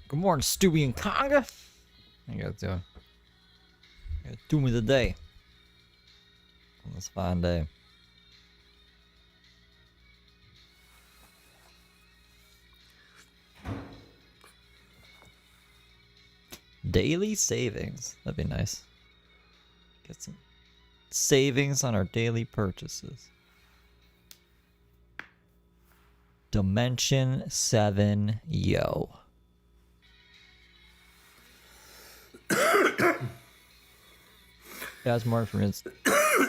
Good morning, Stewie and Conga. I got to do me the day on this fine day. Daily savings. That'd be nice. Get some savings on our daily purchases. Dimension 7, yo. Guys, morning for me. It's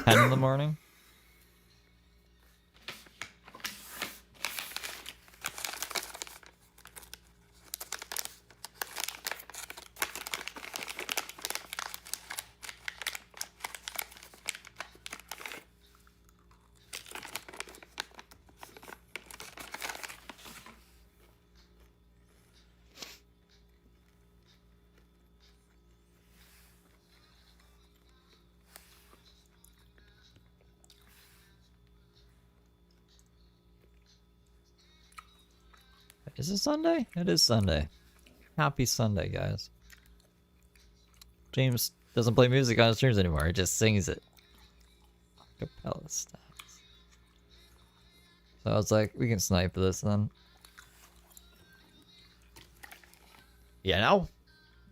10 in the morning. Is it Sunday? It is Sunday. Happy Sunday, guys. James doesn't play music on his streams anymore. He just sings it. Acapella stats. So I was like, we can snipe this then. You know?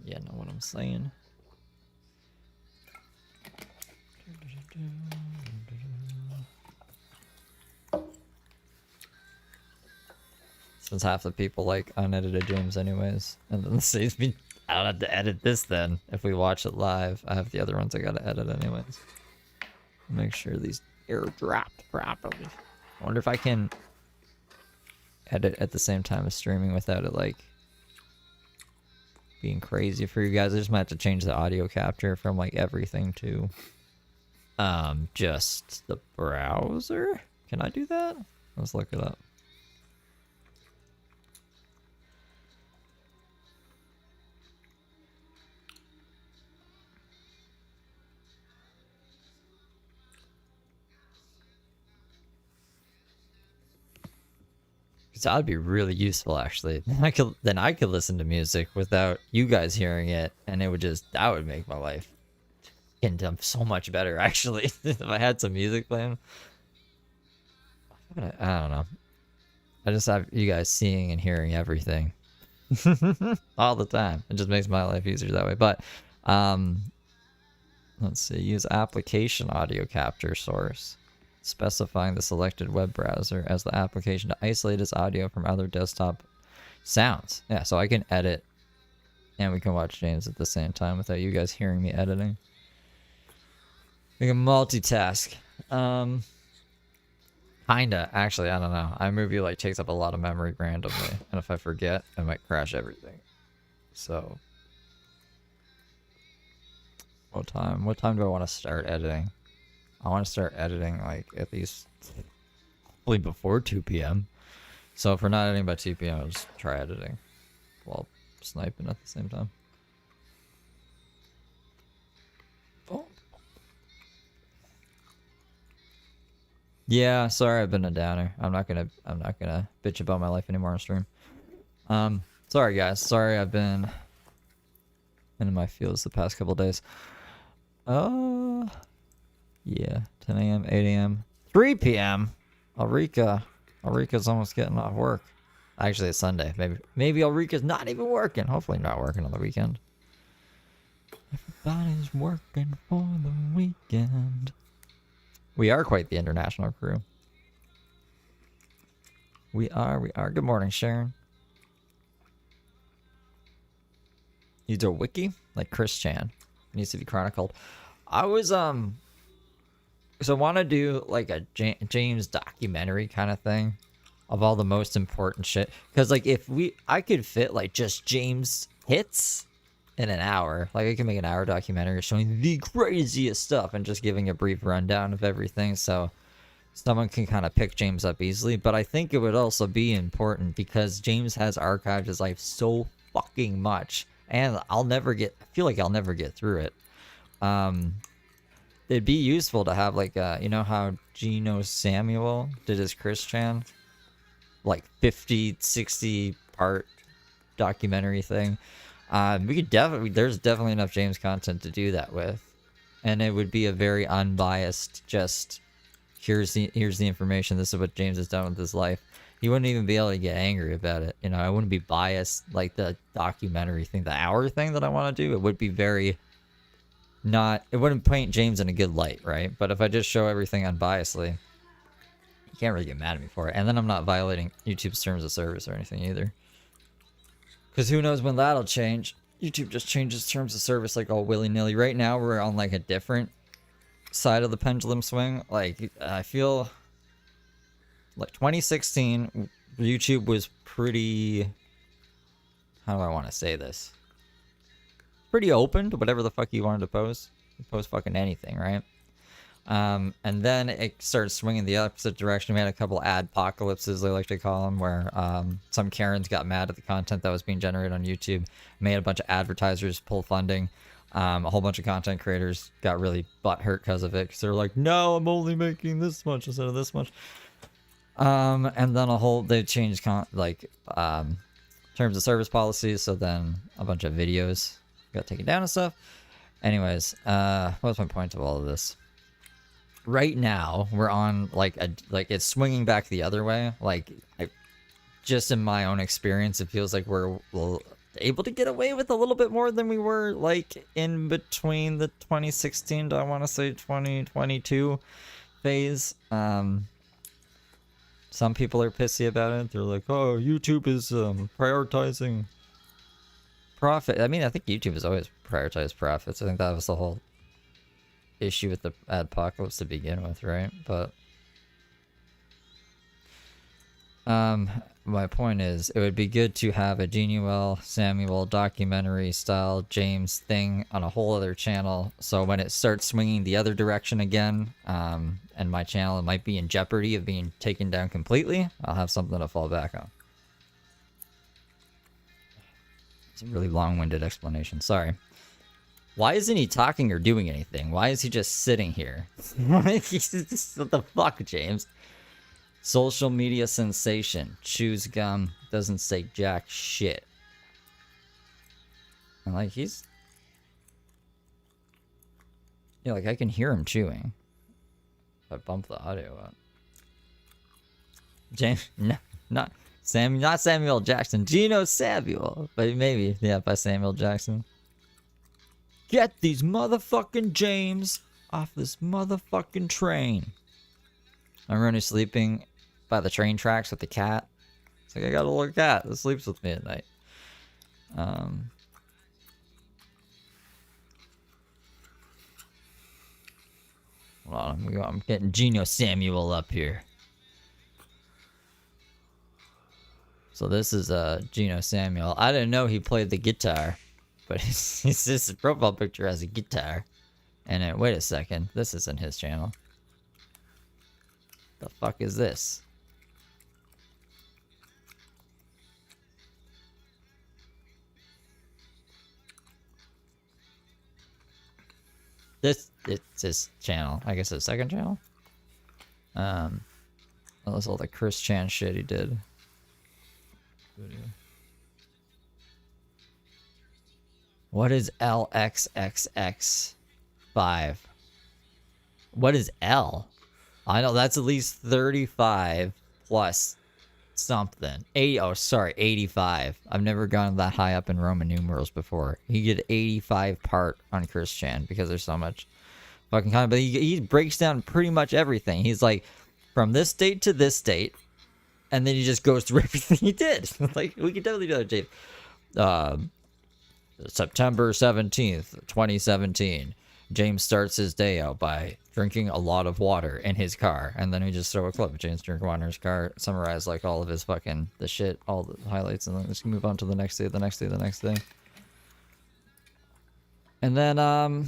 You know what I'm saying. Since half the people like unedited James anyways. And then saves me, I don't have to edit this then. If we watch it live, I have the other ones I gotta edit anyways. Make sure these airdropped properly. I wonder if I can edit at the same time as streaming without it like being crazy for you guys. I just might have to change the audio capture from like everything to just the browser. Can I do that? Let's look it up. That would be really useful, actually. Then I could listen to music without you guys hearing it, and it would that would make my life so much better, actually. If I had some music playing. I don't know. I just have you guys seeing and hearing everything all the time. It just makes my life easier that way. But let's see. Use application audio capture source, specifying the selected web browser as the application to isolate its audio from other desktop sounds. Yeah, so I can edit and we can watch James at the same time without you guys hearing me editing. We can multitask. Kinda, actually, I don't know. iMovie like takes up a lot of memory randomly, and if I forget, I might crash everything. So, what time do I want to start editing? I want to start editing like at least hopefully before 2 p.m. So if we're not editing by 2 p.m., I'll just try editing while sniping at the same time. Oh. Yeah, sorry I've been a downer. I'm not gonna bitch about my life anymore on stream. Sorry guys. Sorry I've been in my feels the past couple days. Yeah, 10 a.m., 8 a.m., 3 p.m. Ulrika's almost getting off work. Actually, it's Sunday. Maybe Ulrika's not even working. Hopefully not working on the weekend. Everybody's working for the weekend. We are quite the international crew. We are. Good morning, Sharon. Use a wiki? Like Chris Chan. It needs to be chronicled. I was, so I want to do like a James documentary kind of thing of all the most important shit. Because like I could fit like just James hits in an hour. Like I can make an hour documentary showing the craziest stuff and just giving a brief rundown of everything. So someone can kind of pick James up easily. But I think it would also be important because James has archived his life so fucking much. And I feel like I'll never get through it. It'd be useful to have like you know how Gino Samuel did his Chris Chan, like 50, 60 part documentary thing. We could definitely, there's definitely enough James content to do that with, and it would be a very unbiased, just here's the information. This is what James has done with his life. He wouldn't even be able to get angry about it. You know, I wouldn't be biased like the documentary thing, the hour thing that I want to do. It would be very not. It wouldn't paint James in a good light, right? But if I just show everything unbiasedly, you can't really get mad at me for it. And then I'm not violating YouTube's terms of service or anything either. Because who knows when that'll change. YouTube just changes terms of service like all willy-nilly. Right now we're on like a different side of the pendulum swing. Like I feel like 2016 YouTube was pretty, how do I want to say this? Pretty open to whatever the fuck you wanted to post. You post fucking anything, right? And then it started swinging the opposite direction. We had a couple adpocalypses, they like to call them, where some Karens got mad at the content that was being generated on YouTube, made a bunch of advertisers pull funding. A whole bunch of content creators got really butthurt because of it, because they're like, no, I'm only making this much instead of this much. And then they changed terms of service policies, so then a bunch of videos got taken down and stuff. Anyways, what was my point of all of this? Right now we're on like it's swinging back the other way. Like just in my own experience, it feels like we're able to get away with a little bit more than we were like in between the 2016 to I want to say 2022 phase. Some people are pissy about it. They're like, oh, YouTube is prioritizing profit. I mean, I think YouTube has always prioritized profits. I think that was the whole issue with the adpocalypse to begin with, right? But my point is, it would be good to have a Genuel Samuel documentary style James thing on a whole other channel, so when it starts swinging the other direction again, and my channel might be in jeopardy of being taken down completely, I'll have something to fall back on. It's a really long-winded explanation, sorry. Why isn't he talking or doing anything? Why is he just sitting here? What the fuck, James? Social media sensation. Chews gum. Doesn't say jack shit. And like he's... yeah, like I can hear him chewing. If I bump the audio up. James... no, not Samuel Jackson. Geno Samuel. But maybe, yeah, by Samuel Jackson. Get these motherfucking James off this motherfucking train. I'm running sleeping by the train tracks with the cat. It's like I got a little cat that sleeps with me at night. Hold on, I'm getting Geno Samuel up here. So this is Geno Samuel. I didn't know he played the guitar. But his profile picture has a guitar. And wait a second, this isn't his channel. The fuck is this? It's his channel. I guess his second channel. That was all the Chris Chan shit he did. Video. What is LXXX5? What is L? I know that's at least 35 plus something. 85. I've never gone that high up in Roman numerals before. He did 85 part on Chris Chan because there's so much fucking content. But he breaks down pretty much everything. He's like, from this date to this date, and then he just goes through everything he did. Like, we could definitely do that, Jade. September 17th, 2017. James starts his day out by drinking a lot of water in his car, and then we just throw a clip of James drinking water in his car, summarize like all of his fucking the shit, all the highlights, and then just move on to the next day, the next day, the next day. And then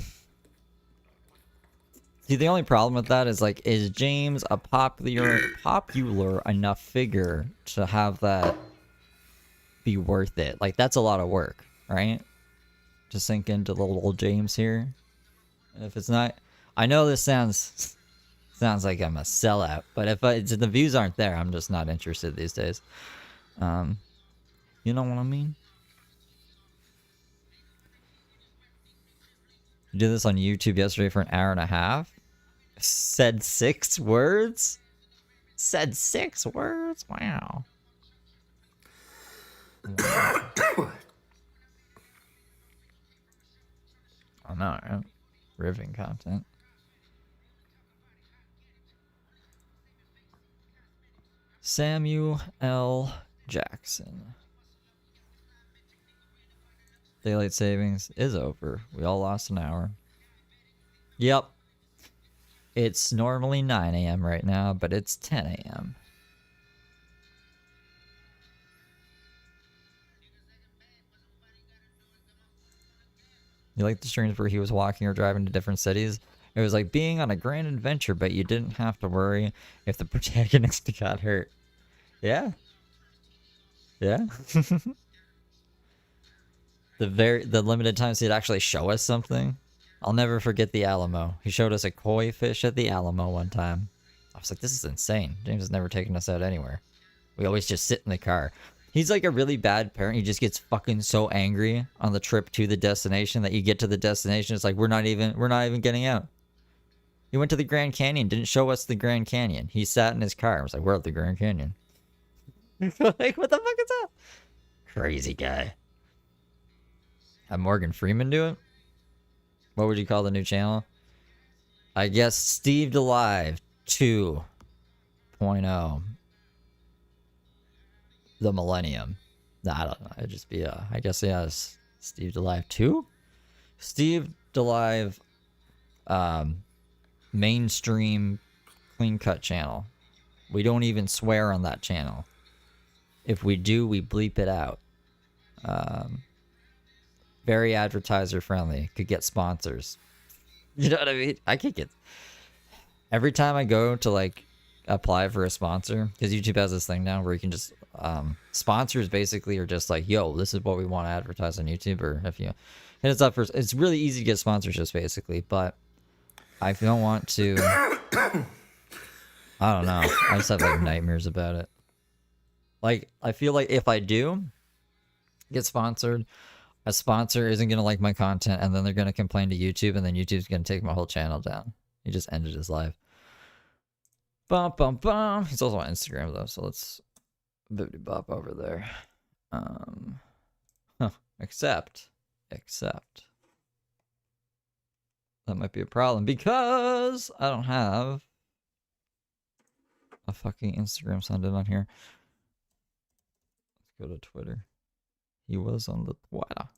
see, the only problem with that is like, is James a popular enough figure to have that be worth it? Like, that's a lot of work, right? To sink into little old James here. And if it's not, I know this sounds like I'm a sellout, but if the views aren't there, I'm just not interested these days. You know what I mean? You did this on YouTube yesterday for an hour and a half. Said 6 words? Said 6 words? Wow. Oh no, right? Riveting content. Samuel L. Jackson. Daylight savings is over. We all lost an hour. Yep. It's normally 9 a.m. right now, but it's 10 a.m. You like the streams where he was walking or driving to different cities? It was like being on a grand adventure, but you didn't have to worry if the protagonist got hurt. Yeah. Yeah. The limited times he'd actually show us something. I'll never forget the Alamo. He showed us a koi fish at the Alamo one time. I was like, this is insane. James has never taken us out anywhere. We always just sit in the car. He's like a really bad parent. He just gets fucking so angry on the trip to the destination that you get to the destination. It's like, we're not even getting out. He went to the Grand Canyon, didn't show us the Grand Canyon. He sat in his car. I was like, we're at the Grand Canyon. Like, what the fuck is that? Crazy guy. Have Morgan Freeman do it? What would you call the new channel? I guess Steve Alive 2.0. The Millennium. No, I don't know. It'd just be I guess yes. Steve Alive 2? Steve Alive mainstream clean cut channel. We don't even swear on that channel. If we do, we bleep it out. Very advertiser friendly. Could get sponsors. You know what I mean? I could get... Every time I go to like apply for a sponsor, because YouTube has this thing now where you can just... sponsors basically are just like, yo, this is what we want to advertise on YouTube, or if you hit us up for... It's really easy to get sponsorships basically, but I don't want to... I don't know. I just have like nightmares about it. Like, I feel like if I do get sponsored, a sponsor isn't going to like my content, and then they're going to complain to YouTube, and then YouTube's going to take my whole channel down. He just ended his live. Bum, bum, bum. He's also on Instagram, though, so let's bippity bop over there. Except. That might be a problem, because I don't have a fucking Instagram signed in on here. Let's go to Twitter. He was on the Twitter.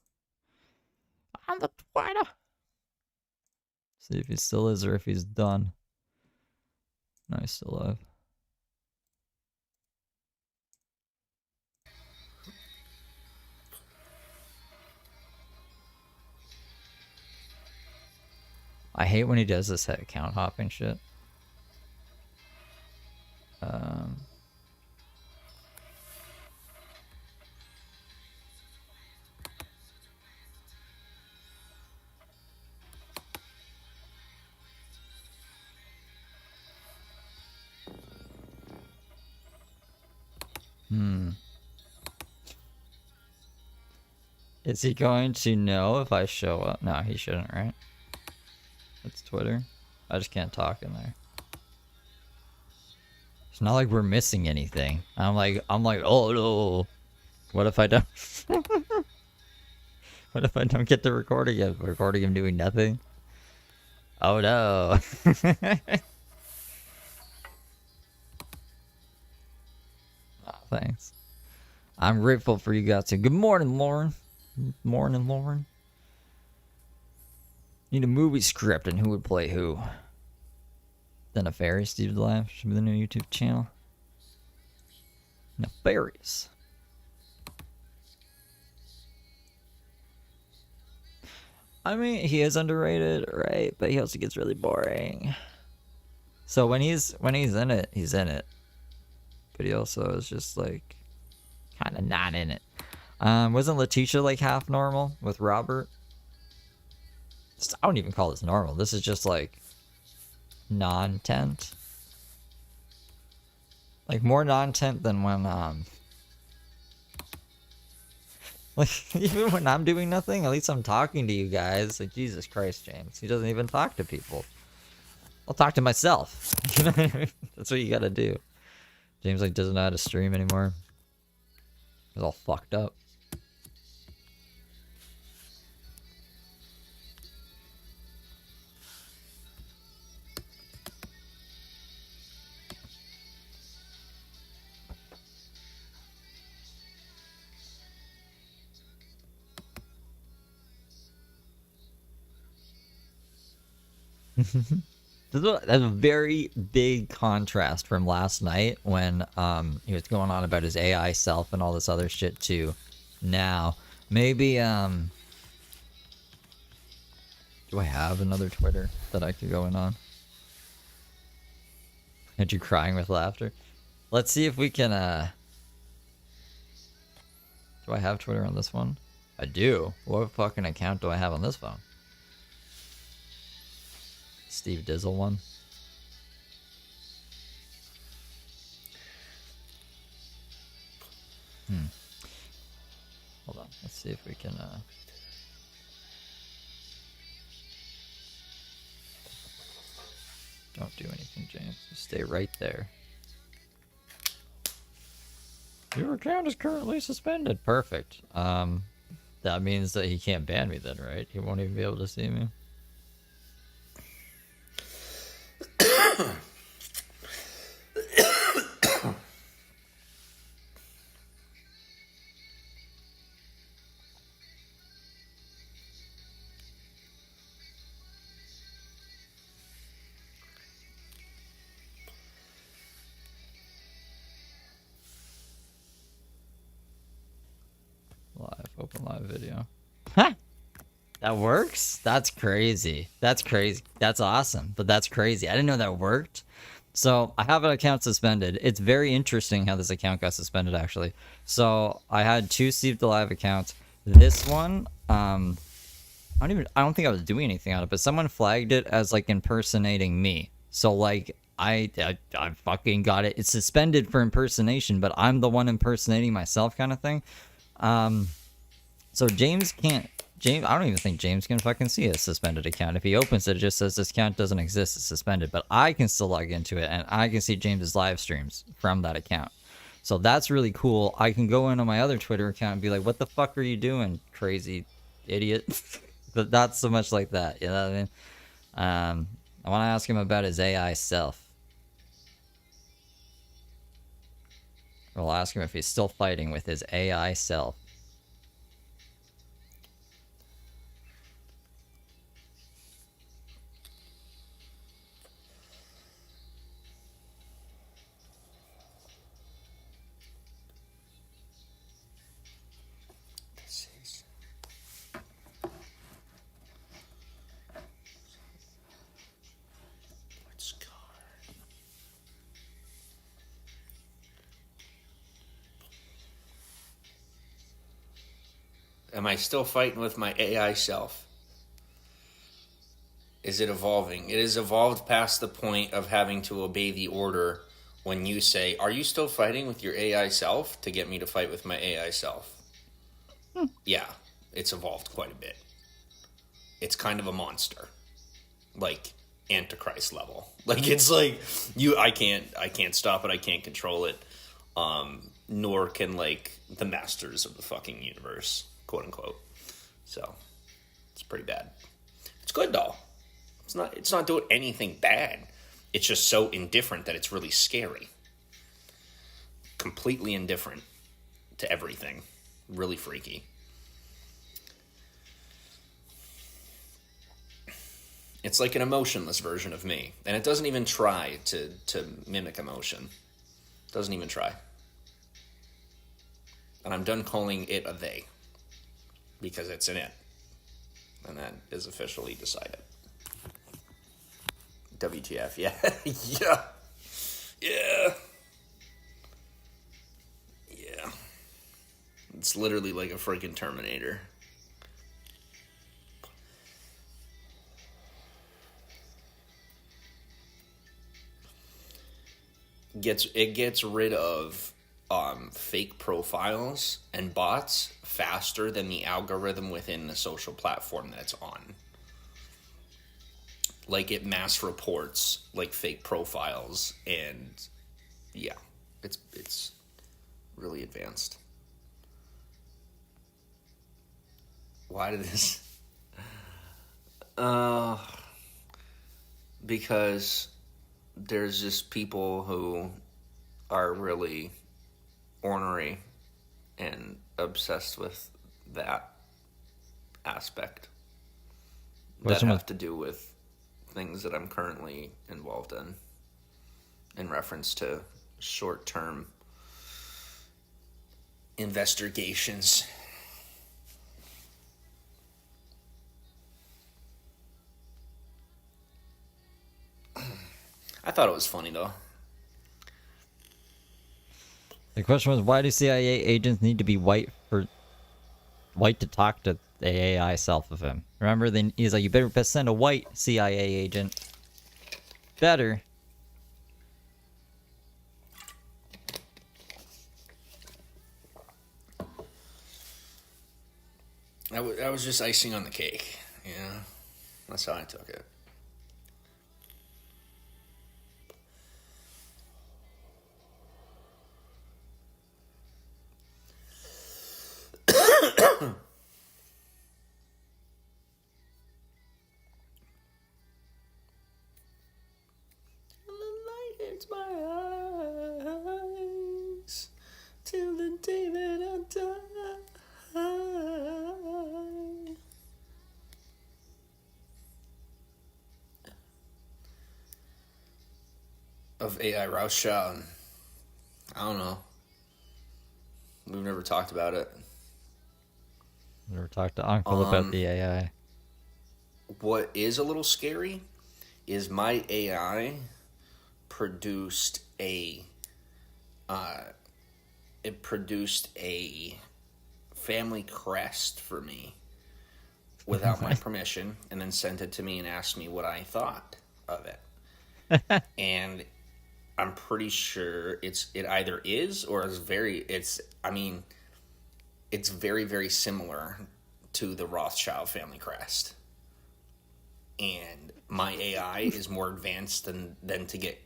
On the Twitter. See if he still is or if he's done. No, he's still alive. I hate when he does this account hopping shit. Is he going to know if I show up? No, he shouldn't, right? That's Twitter. I just can't talk in there. It's not like we're missing anything. I'm like, oh no. What if I don't? What if I don't get to recording him? Recording him doing nothing? Oh no. Oh, thanks. I'm grateful for you guys too. Good morning, Lauren. Morning, Lauren. Need a movie script and who would play who. Nefarious Steve Alive should be the new YouTube channel. Nefarious. I mean, he is underrated, right? But he also gets really boring. So when he's in it, he's in it. But he also is just like kind of not in it. Wasn't Letitia like half normal with Robert? I wouldn't even call this normal. This is just like non-tent. Like more non-tent than when Like, even when I'm doing nothing, at least I'm talking to you guys. Like, Jesus Christ, James. He doesn't even talk to people. I'll talk to myself. You know what I mean? That's what you gotta do. James, like, doesn't know how to stream anymore. He's all fucked up. That's a very big contrast from last night when he was going on about his AI self and all this other shit too. Now, maybe do I have another Twitter that I could go in on? Had you crying with laughter? Let's see if we can do I have Twitter on this one? I do. What fucking account do I have on this phone? Steve Dizzle one. Hold on. Let's see if we can don't do anything, James. Just stay right there. Your account is currently suspended. Perfect. That means that he can't ban me then, right? He won't even be able to see me. Open live video. Huh? That works? That's crazy. That's crazy. That's awesome. But that's crazy. I didn't know that worked. So I have an account suspended. It's very interesting how this account got suspended, actually. So I had two Steve the Live accounts. This one, I don't think I was doing anything on it, but someone flagged it as like impersonating me. So like I fucking got it. It's suspended for impersonation, but I'm the one impersonating myself, kind of thing. So James can't. I don't even think James can fucking see a suspended account. If he opens it, it just says this account doesn't exist, it's suspended. But I can still log into it, and I can see James's live streams from that account. So that's really cool. I can go into my other Twitter account and be like, "What the fuck are you doing, crazy idiot?" But not so much like that. You know what I mean? I want to ask him about his AI self. I'll ask him if he's still fighting with his AI self. Am I still fighting with my AI self? Is it evolving? It has evolved past the point of having to obey the order when you say, "Are you still fighting with your AI self?" to get me to fight with my AI self. Yeah, it's evolved quite a bit. It's kind of a monster. Like Antichrist level. Like it's like I can't stop it, I can't control it. Nor can like the masters of the fucking universe, quote unquote. So it's pretty bad. It's good though. It's not doing anything bad. It's just so indifferent that it's really scary. Completely indifferent to everything. Really freaky. It's like an emotionless version of me. And it doesn't even try to mimic emotion. It doesn't even try. And I'm done calling it a they. Because it's an it. And that is officially decided. WTF, yeah. Yeah. Yeah. Yeah. It's literally like a freaking Terminator. It gets rid of fake profiles and bots faster than the algorithm within the social platform that it's on. Like, it mass reports like fake profiles, and yeah, it's really advanced. Why did this? Because there's just people who are really ornery and obsessed with that aspect that have to do with things that I'm currently involved in reference to short-term investigations. I thought it was funny, though. The question was, why do CIA agents need to be white to talk to the AI self of him? Remember, then he's like, you better send a white CIA agent. Better. That was just icing on the cake, you know? That's how I took it. It's my eyes till the day that I die. Of AI Rothschild. I don't know. We've never talked about it. Never talked to Uncle about the AI. What is a little scary is my AI produced a family crest for me without my permission, and then sent it to me and asked me what I thought of it. And I'm pretty sure it either is or is it's very, very similar to the Rothschild family crest. And my AI is more advanced than to get,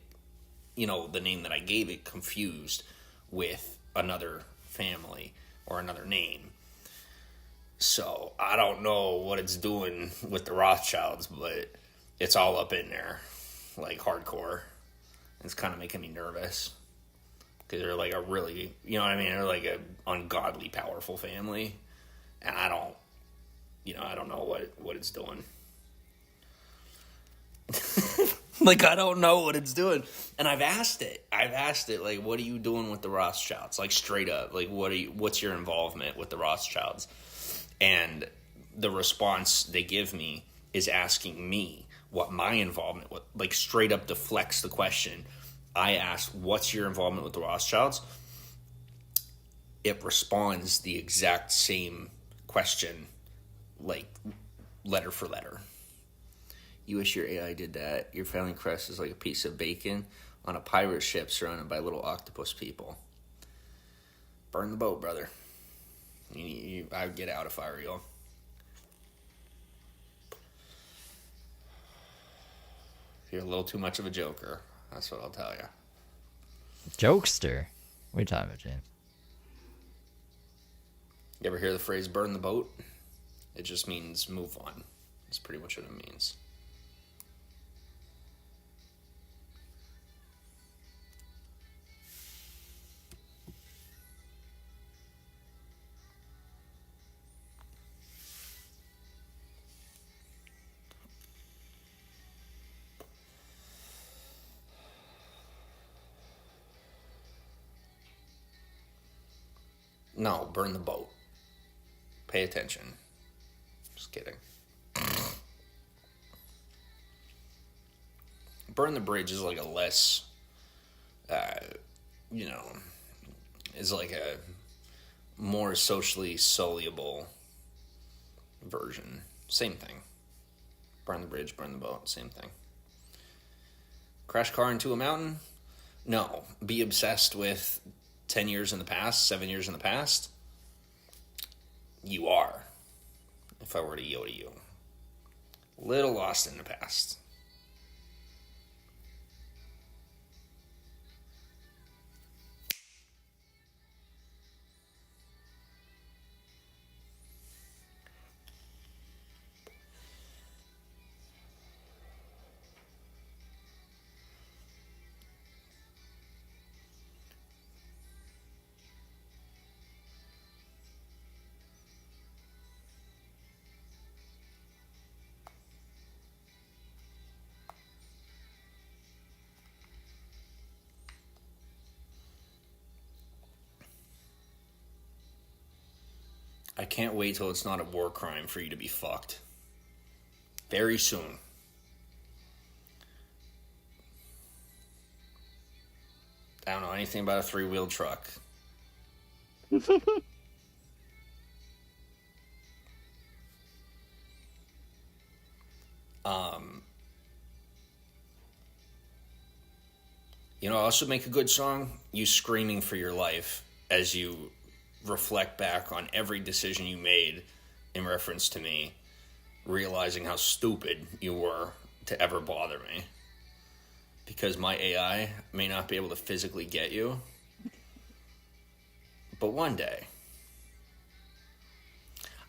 the name that I gave it confused with another family or another name. So I don't know what it's doing with the Rothschilds, but it's all up in there, like hardcore. It's kind of making me nervous because they're like a really, they're like a ungodly powerful family, and I don't know what it's doing. Like, I don't know what it's doing. And I've asked it, like, what are you doing with the Rothschilds? Like, straight up, like, what's your involvement with the Rothschilds? And the response they give me is asking me what my involvement with, like, straight up deflects the question. I ask, what's your involvement with the Rothschilds? It responds the exact same question, like, letter for letter. You wish your AI did that. Your family crest is like a piece of bacon on a pirate ship surrounded by little octopus people. Burn the boat, brother. I would get out if I were you. You're a little too much of a joker. That's what I'll tell you. Jokester? What are you talking about, James? You ever hear the phrase burn the boat? It just means move on. That's pretty much what it means. No, burn the boat. Pay attention. Just kidding. Burn the bridge is like a less, is like a more socially soluble version. Same thing. Burn the bridge, burn the boat, same thing. Crash car into a mountain? No. Be obsessed with 10 years in the past, 7 years in the past? You are, if I were to Yoda you. Little lost in the past. I can't wait till it's not a war crime for you to be fucked. Very soon. I don't know anything about a 3-wheel truck. You know, also make a good song. You screaming for your life as you reflect back on every decision you made in reference to me, realizing how stupid you were to ever bother me. Because my AI may not be able to physically get you, but one day.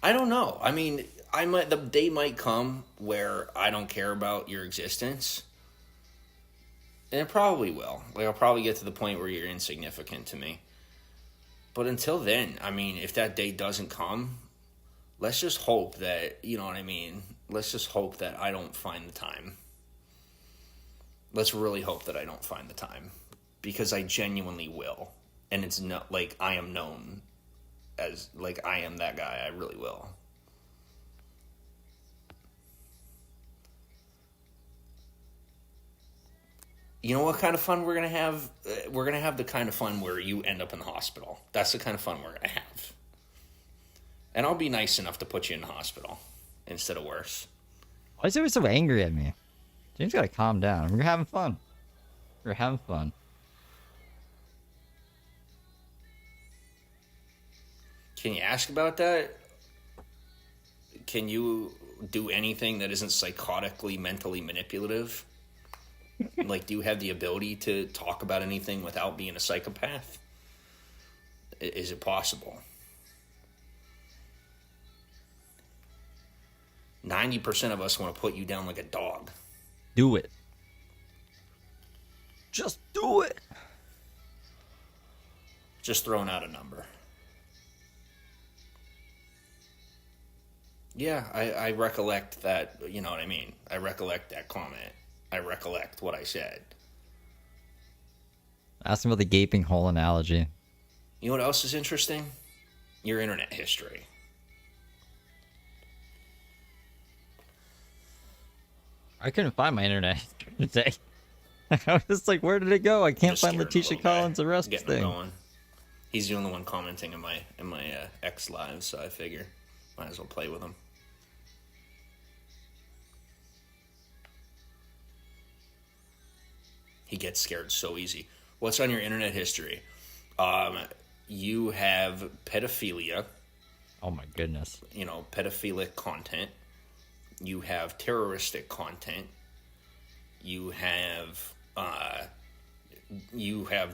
I don't know. I mean, the day might come where I don't care about your existence. And it probably will. Like, I'll probably get to the point where you're insignificant to me. But until then, I mean, if that day doesn't come, let's just hope that, you know what I mean? Let's just hope that I don't find the time. Let's really hope that I don't find the time. Because I genuinely will. And it's not like I am known as, like, I am that guy. I really will. You know what kind of fun we're going to have? We're going to have the kind of fun where you end up in the hospital. That's the kind of fun we're going to have. And I'll be nice enough to put you in the hospital instead of worse. Why is he always so angry at me? James gotta calm down. We're having fun. We're having fun. Can you ask about that? Can you do anything that isn't psychotically, mentally manipulative? Like, do you have the ability to talk about anything without being a psychopath? Is it possible? 90% of us want to put you down like a dog. Do it. Just do it. Just throwing out a number. Yeah, I recollect that, you know what I mean? I recollect that comment. I recollect what I said. Ask him about the gaping hole analogy. You know what else is interesting? Your internet history. I couldn't find my internet today. I was just like, where did it go? I can't Just find scared Letitia the little Collins' guy. arrest Getting thing. him going. He's the only one commenting in my X live, so I figure might as well play with him. He gets scared so easy. What's on your internet history? You have pedophilia. Oh my goodness. You know, pedophilic content. You have terroristic content. You have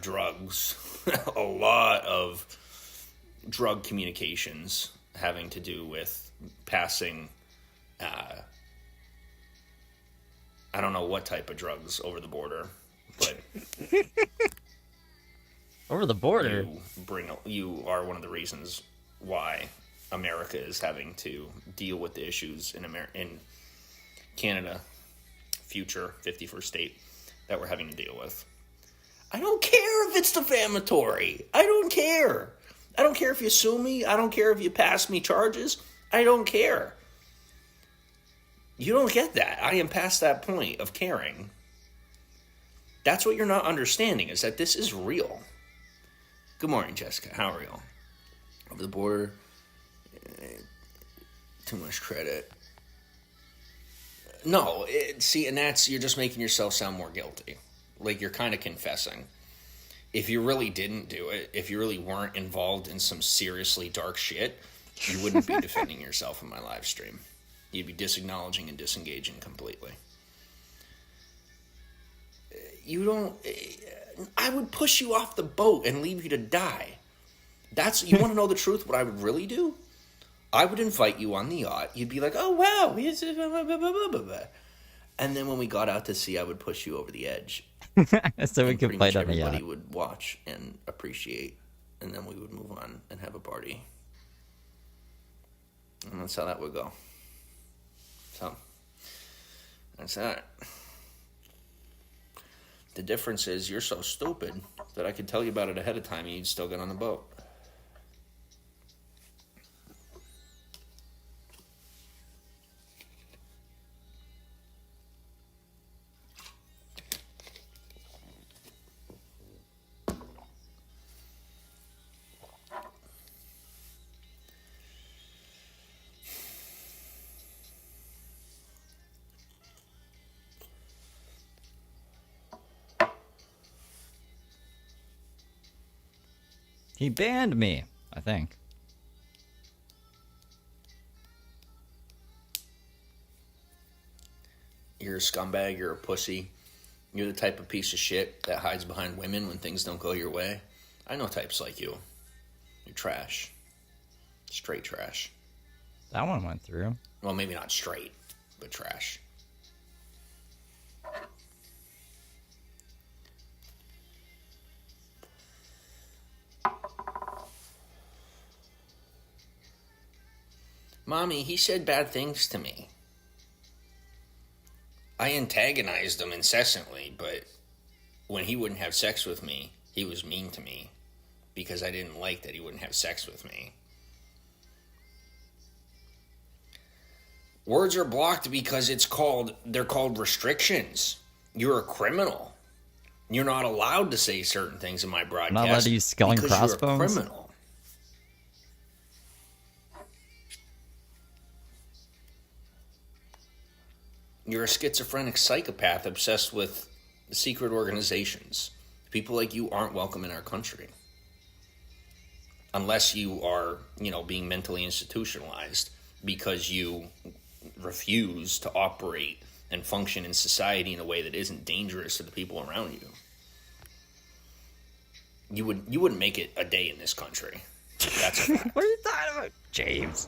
drugs. A lot of drug communications having to do with passing. I don't know what type of drugs over the border, but over the border. You are one of the reasons why America is having to deal with the issues in Canada, future 51st state, that we're having to deal with. I don't care if it's defamatory. I don't care. I don't care if you sue me. I don't care if you pass me charges. I don't care. You don't get that. I am past that point of caring. That's what you're not understanding, is that this is real. Good morning, Jessica. How are you? Over the border. Too much credit. No, see, and you're just making yourself sound more guilty. Like, you're kind of confessing. if you really didn't do it, if you really weren't involved in some seriously dark shit, you wouldn't be defending yourself in my live stream. You'd be disacknowledging and disengaging completely. You don't... I would push you off the boat and leave you to die. You want to know the truth, what I would really do? I would invite you on the yacht. You'd be like, oh, wow. And then when we got out to sea, I would push you over the edge. So we could fight on the yacht. Everybody would watch and appreciate. And then we would move on and have a party. And that's how that would go. So, that's that. The difference is you're so stupid that I could tell you about it ahead of time and you'd still get on the boat. He banned me, I think. You're a scumbag, you're a pussy. You're the type of piece of shit that hides behind women when things don't go your way. I know types like you. You're trash. Straight trash. That one went through. Well, maybe not straight, but trash. Mommy, he said bad things to me. I antagonized him incessantly, but when he wouldn't have sex with me, he was mean to me because I didn't like that he wouldn't have sex with me. Words are blocked because they're called restrictions. You're a criminal. You're not allowed to say certain things in my broadcast. Not allowed to use skull and crossbones? You're a criminal. You're a schizophrenic psychopath obsessed with secret organizations. People like you aren't welcome in our country. Unless you are, being mentally institutionalized because you refuse to operate and function in society in a way that isn't dangerous to the people around you. You wouldn't make it a day in this country. That's a fact. What are you talking about, James?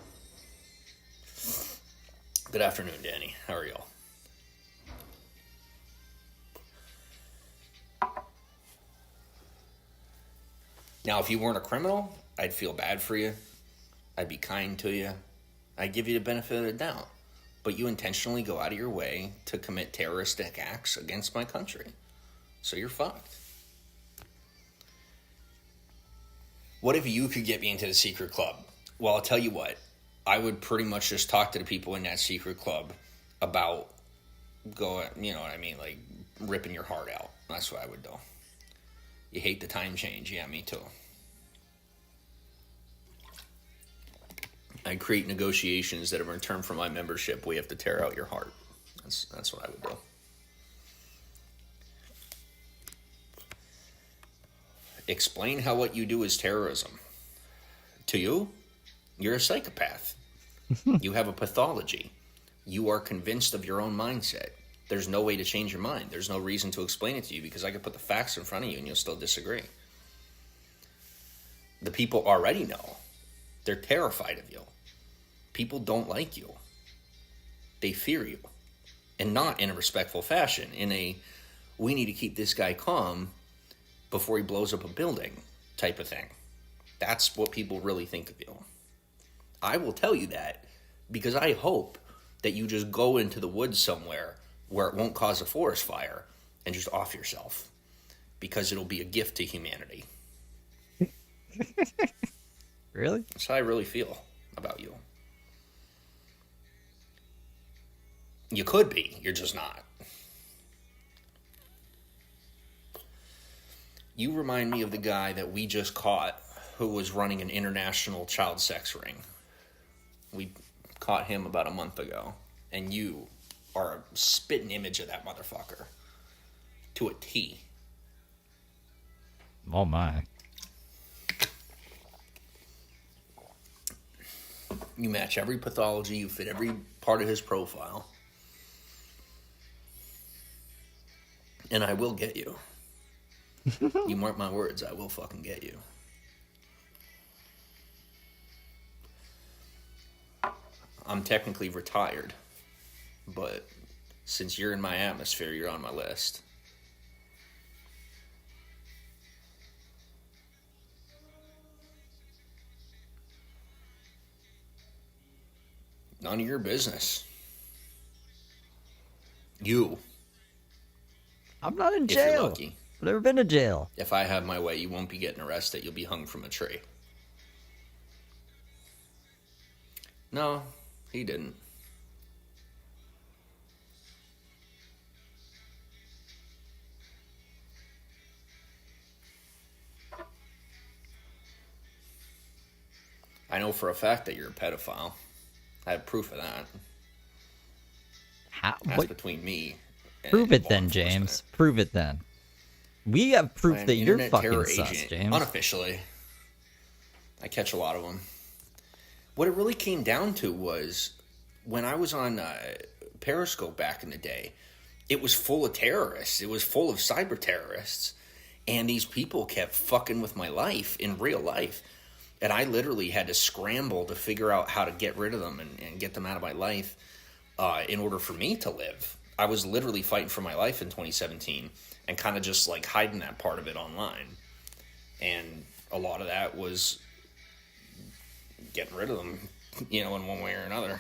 Good afternoon, Danny. How are y'all? Now, if you weren't a criminal, I'd feel bad for you. I'd be kind to you. I'd give you the benefit of the doubt. But you intentionally go out of your way to commit terroristic acts against my country. So you're fucked. What if you could get me into the secret club? Well, I'll tell you what. I would pretty much just talk to the people in that secret club about like ripping your heart out. That's what I would do. You hate the time change. Yeah, me too. I create negotiations that in return for my membership, we have to tear out your heart. That's what I would do. Explain how what you do is terrorism. To you, you're a psychopath. You have a pathology. You are convinced of your own mindset. There's no way to change your mind. There's no reason to explain it to you because I could put the facts in front of you and you'll still disagree. The people already know. They're terrified of you. People don't like you. They fear you. And not in a respectful fashion. We need to keep this guy calm before he blows up a building type of thing. That's what people really think of you. I will tell you that because I hope that you just go into the woods somewhere where it won't cause a forest fire and just off yourself because it'll be a gift to humanity. Really? That's how I really feel about you. You could be, you're just not. You remind me of the guy that we just caught who was running an international child sex ring. We caught him about a month ago, and you are a spitting image of that motherfucker to a T. Oh my. You match every pathology, you fit every part of his profile. And I will get you. You mark my words, I will fucking get you. I'm technically retired, but since you're in my atmosphere, you're on my list. None of your business. You. I'm not in If you're jail. lucky. I've never been to jail. If I have my way, you won't be getting arrested. You'll be hung from a tree. No, he didn't. I know for a fact that you're a pedophile. I have proof of that. How? That's What? between me and Prove it law then, enforcement. James. Prove it then. We have proof I'm that an you're internet fucking terror sus, agent. James. Unofficially. I catch a lot of them. What it really came down to was when I was on Periscope back in the day, it was full of terrorists. It was full of cyber terrorists. And these people kept fucking with my life in real life. And I literally had to scramble to figure out how to get rid of them and get them out of my life in order for me to live. I was literally fighting for my life in 2017 and kind of just like hiding that part of it online. And a lot of that was getting rid of them, in one way or another.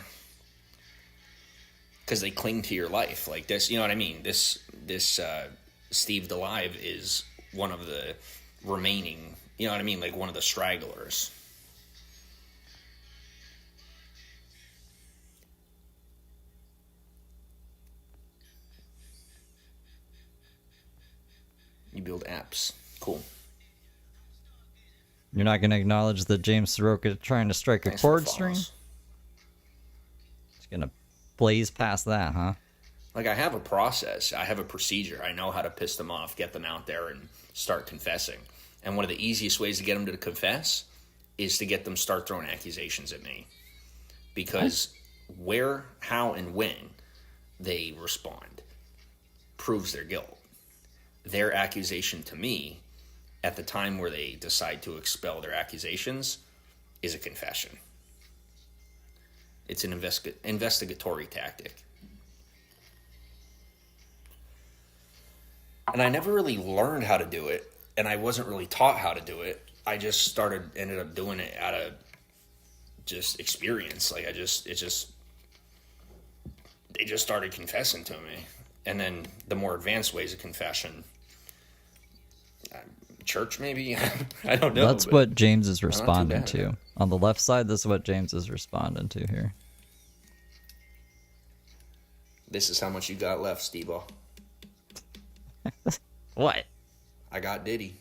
Because they cling to your life like this, you know what I mean? This Steve DeLive is one of the remaining, you know what I mean? Like one of the stragglers. You build apps. Cool. You're not going to acknowledge that James Saroka trying to strike a Thanks for chord the string? follows. It's going to blaze past that, huh? Like, I have a process. I have a procedure. I know how to piss them off, get them out there, and start confessing. And one of the easiest ways to get them to confess is to get them start throwing accusations at me. Because where, how, and when they respond proves their guilt. Their accusation to me at the time where they decide to expel their accusations is a confession. It's an investigatory tactic. And I never really learned how to do it, and I wasn't really taught how to do it. I just ended up doing it out of just experience. Like, they just started confessing to me. And then the more advanced ways of confession, church maybe? I don't know. That's what James is not too responding bad. to. On the left side, this is what James is responding to here. This is how much you got left, Steve-O. What? I got Diddy.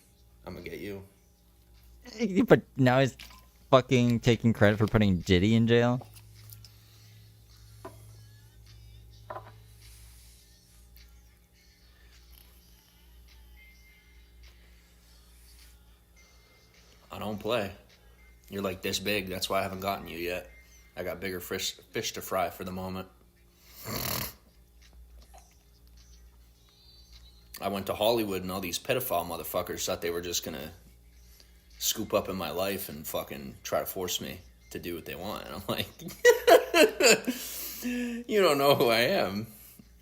I'm gonna get you. But now he's fucking taking credit for putting Diddy in jail? I don't play. You're like this big. That's why I haven't gotten you yet. I got bigger fish to fry for the moment. I went to Hollywood and all these pedophile motherfuckers thought they were just gonna scoop up in my life and fucking try to force me to do what they want. And I'm like, you don't know who I am.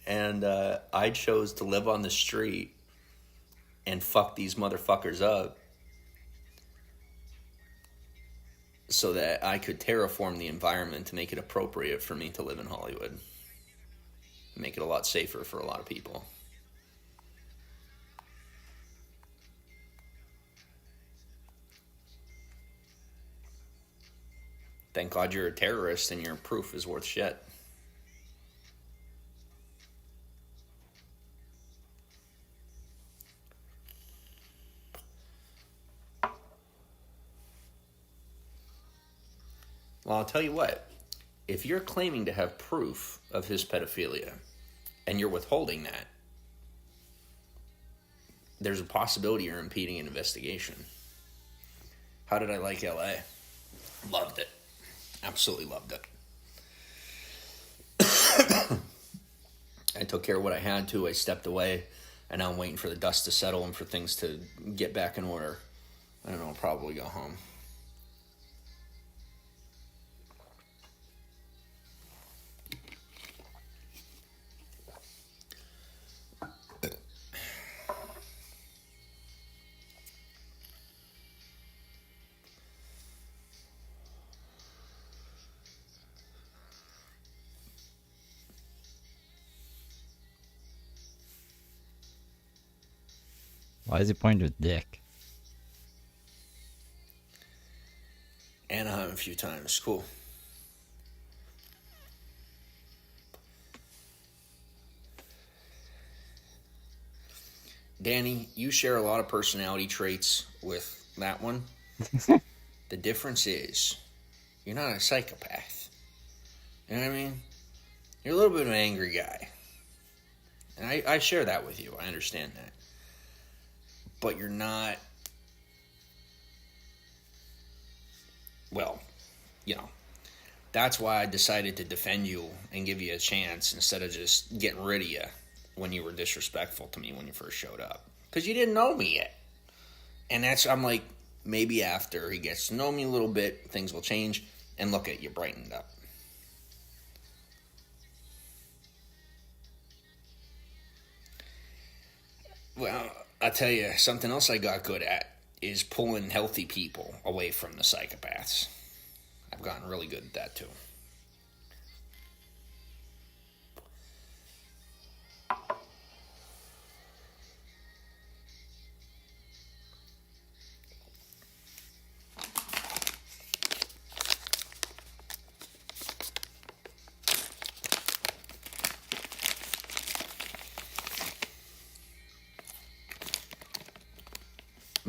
And I chose to live on the street and fuck these motherfuckers up so that I could terraform the environment to make it appropriate for me to live in Hollywood. Make it a lot safer for a lot of people. Thank God you're a terrorist and your proof is worth shit. Well, I'll tell you what. If you're claiming to have proof of his pedophilia and you're withholding that, there's a possibility you're impeding an investigation. How did I like LA? Loved it. Absolutely loved it. I took care of what I had to. I stepped away, and now I'm waiting for the dust to settle and for things to get back in order. I don't know, I'll probably go home. Why is he pointing to his dick? Anaheim a few times. Cool. Danny, you share a lot of personality traits with that one. The difference is you're not a psychopath. You know what I mean? You're a little bit of an angry guy. And I share that with you. I understand that. But you're not, well, you know, that's why I decided to defend you and give you a chance instead of just getting rid of you when you were disrespectful to me when you first showed up. Because you didn't know me yet. And I'm like, maybe after he gets to know me a little bit, things will change. And look at you, brightened up. Well, I'll tell you, something else I got good at is pulling healthy people away from the psychopaths. I've gotten really good at that too.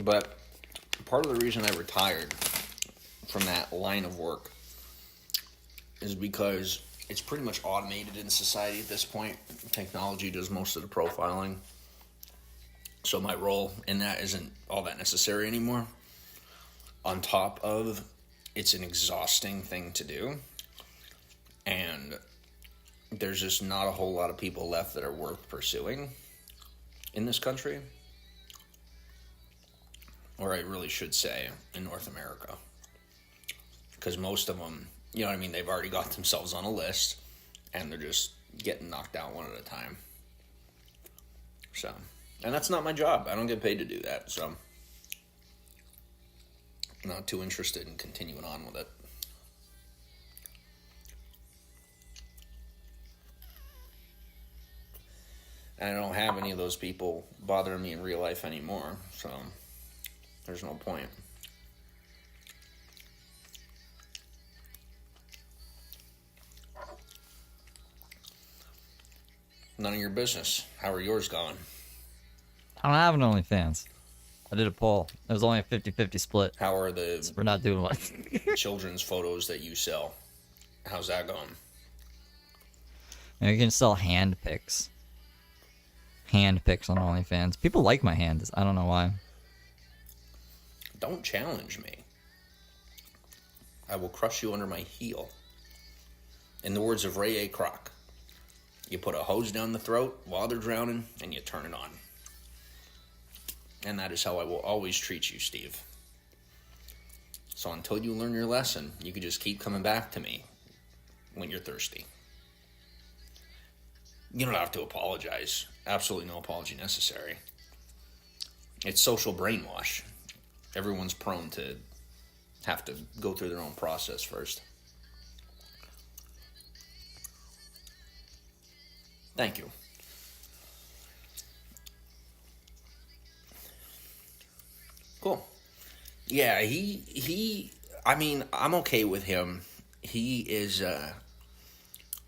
But part of the reason I retired from that line of work is because it's pretty much automated in society at this point. Technology does most of the profiling. So my role in that isn't all that necessary anymore. On top of, it's an exhausting thing to do. And there's just not a whole lot of people left that are worth pursuing in this country. Or I really should say, in North America. Because most of them, you know what I mean, they've already got themselves on a list, and they're just getting knocked out one at a time. So, and that's not my job. I don't get paid to do that, so I'm not too interested in continuing on with it. And I don't have any of those people bothering me in real life anymore, so there's no point. None of your business. How are yours going? I don't have an OnlyFans. I did a poll. It was only a 50-50 split. How are the So we're not doing much. children's photos that you sell? How's that going? You can sell hand pics. Hand pics on OnlyFans. People like my hands. I don't know why. Don't challenge me. I will crush you under my heel. In the words of Ray A. Kroc, you put a hose down the throat while they're drowning, and you turn it on. And that is how I will always treat you, Steve. So until you learn your lesson, you can just keep coming back to me when you're thirsty. You don't have to apologize. Absolutely no apology necessary. It's social brainwash. Everyone's prone to have to go through their own process first. Thank you. Cool. Yeah, I mean, I'm okay with him. He is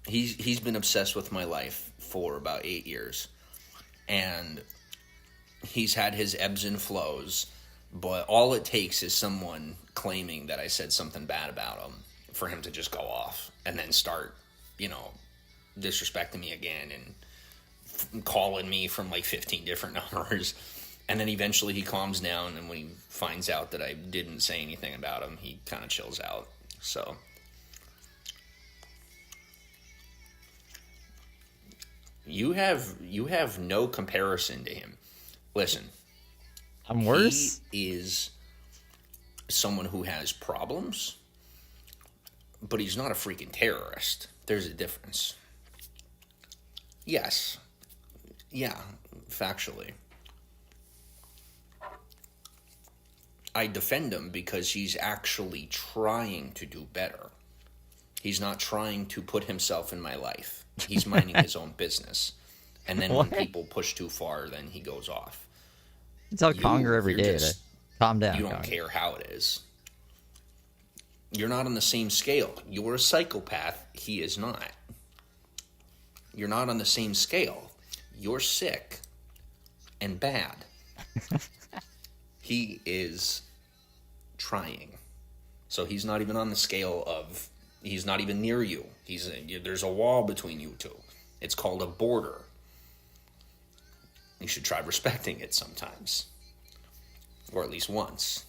he's been obsessed with my life for about 8 years. And he's had his ebbs and flows, but all it takes is someone claiming that I said something bad about him for him to just go off and then start, disrespecting me again and calling me from like 15 different numbers. And then eventually he calms down, and when he finds out that I didn't say anything about him, he kind of chills out. So you have no comparison to him. Listen, I'm worse. he is someone who has problems, but he's not a freaking terrorist. There's a difference. Yes. Yeah, factually. I defend him because he's actually trying to do better. He's not trying to put himself in my life. He's minding his own business. And then when people push too far, then he goes off. You tell Conger every day to calm down. You don't Conger. care how it is. You're not on the same scale. You're a psychopath. He is not. You're not on the same scale. You're sick and bad. He is trying. So he's not even on the scale of, he's not even near you. There's a wall between you two. It's called a border. You should try respecting it sometimes. Or at least once.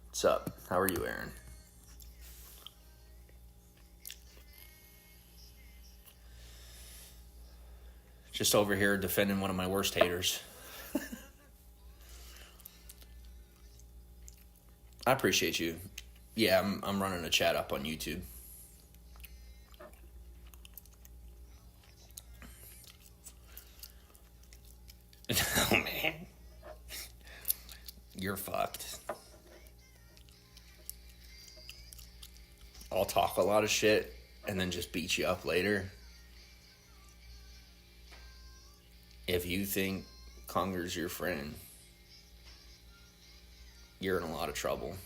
What's up? How are you, Aaron? Just over here defending one of my worst haters. I appreciate you. Yeah, I'm running a chat up on YouTube. Oh, man. You're fucked. I'll talk a lot of shit and then just beat you up later. If you think Conger's your friend, you're in a lot of trouble.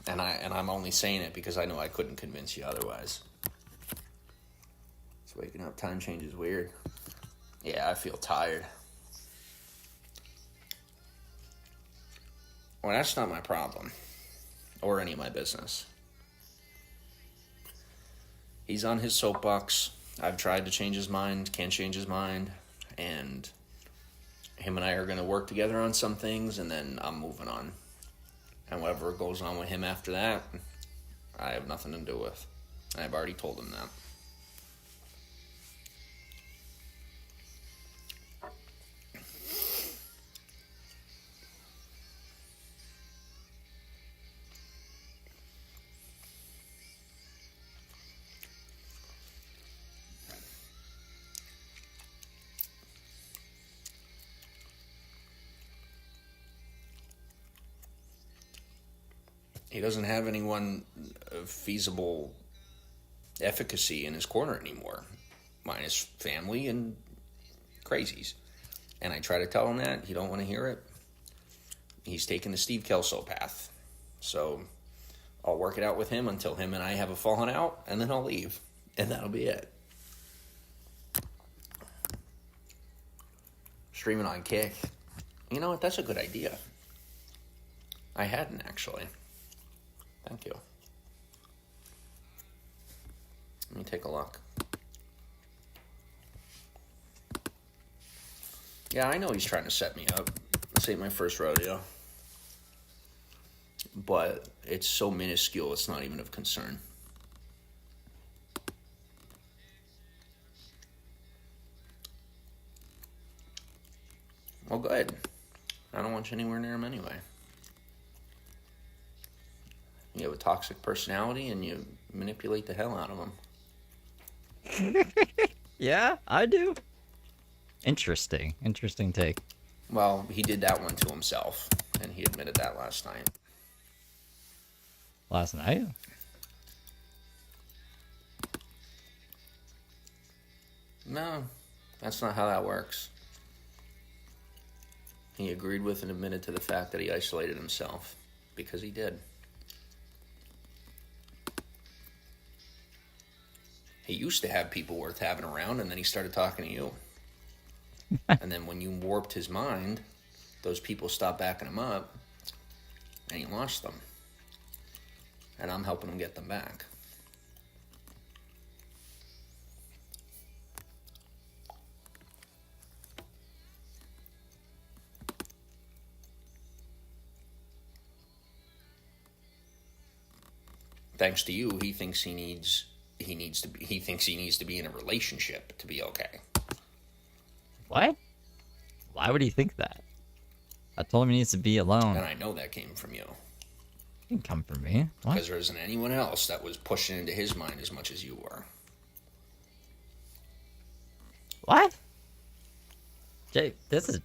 And I'm only saying it because I know I couldn't convince you otherwise. It's waking up time change is weird. Yeah, I feel tired. Well, that's not my problem. Or any of my business. He's on his soapbox. I've tried to change his mind, can't change his mind. And him and I are going to work together on some things, and then I'm moving on. And whatever goes on with him after that, I have nothing to do with. I've already told him that. He doesn't have anyone of feasible efficacy in his corner anymore, minus family and crazies. And I try to tell him that. He don't want to hear it. He's taking the Steve Kelso path. So I'll work it out with him until him and I have a falling out, and then I'll leave. And that'll be it. Streaming on Kick. You know what? That's a good idea. I hadn't, actually. Thank you. Let me take a look. Yeah, I know he's trying to set me up. This ain't my first rodeo. But it's so minuscule, it's not even of concern. Well, good. I don't want you anywhere near him anyway. You have a toxic personality and you manipulate the hell out of them. Yeah, I do. Interesting take. Well, he did that one to himself, and he admitted that last night. Last night? No, that's not how that works. He agreed with and admitted to the fact that he isolated himself, because he did. He used to have people worth having around, and then he started talking to you. And then when you warped his mind, those people stopped backing him up, and he lost them. And I'm helping him get them back. Thanks to you, he thinks he needs to be in a relationship to be okay. What? Why would he think that? I told him he needs to be alone. And I know that came from you. It didn't come from me. What? Because there isn't anyone else that was pushing into his mind as much as you were. What? Jake, this is...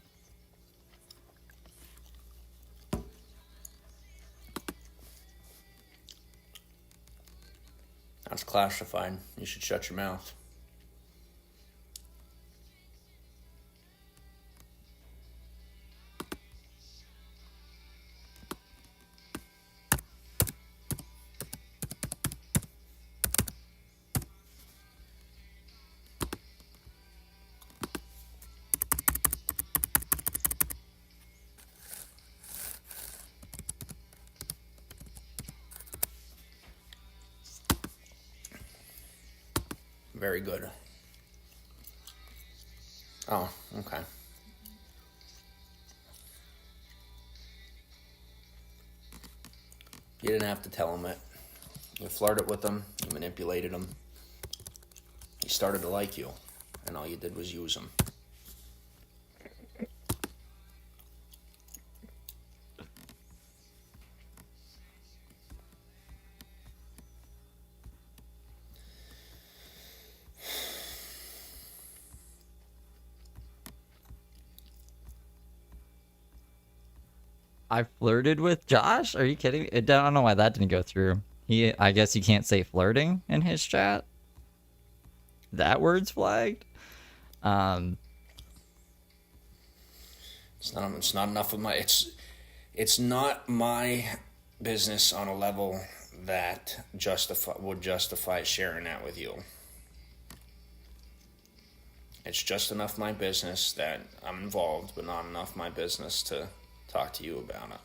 That's classified. You should shut your mouth. Very good. Oh, okay. You didn't have to tell him it. You flirted with him. You manipulated him. He started to like you. And all you did was use him. I flirted with Josh? Are you kidding me? I don't know why that didn't go through. I guess you can't say flirting in his chat. That word's flagged. It's not enough of my. It's not my business on a level that would justify sharing that with you. It's just enough my business that I'm involved, but not enough my business to talk to you about it.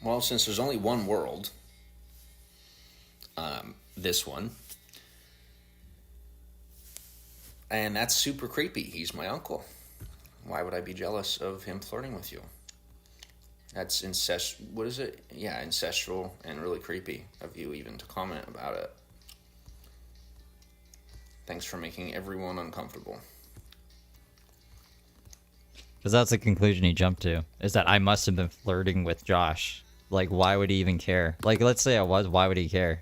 Well, since there's only one world, this one, and that's super creepy. He's my uncle. Why would I be jealous of him flirting with you? That's what is it? Yeah, ancestral and really creepy of you even to comment about it. Thanks for making everyone uncomfortable. Because that's the conclusion he jumped to. Is that I must have been flirting with Josh. Like, why would he even care? Like, let's say I was, why would he care?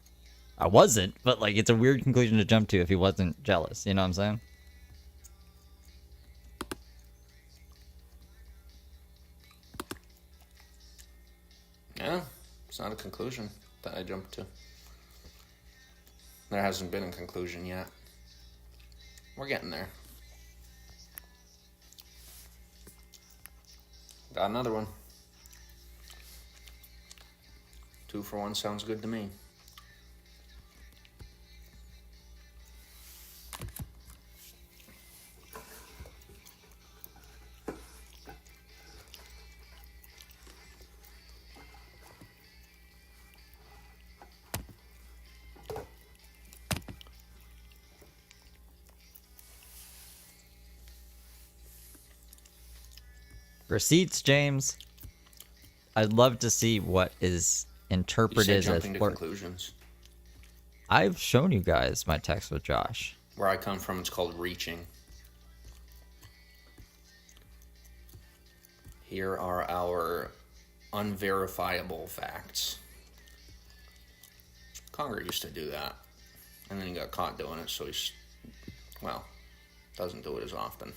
I wasn't, but, like, it's a weird conclusion to jump to if he wasn't jealous. You know what I'm saying? Yeah, it's not a conclusion that I jumped to. There hasn't been a conclusion yet. We're getting there. Got another one. 2 for 1 sounds good to me. Receipts, James. I'd love to see what is interpreted as jumping to flirt. conclusions. I've shown you guys my text with Josh. Where I come from, it's called reaching. Here are our unverifiable facts. Conger used to do that. And then he got caught doing it, so doesn't do it as often.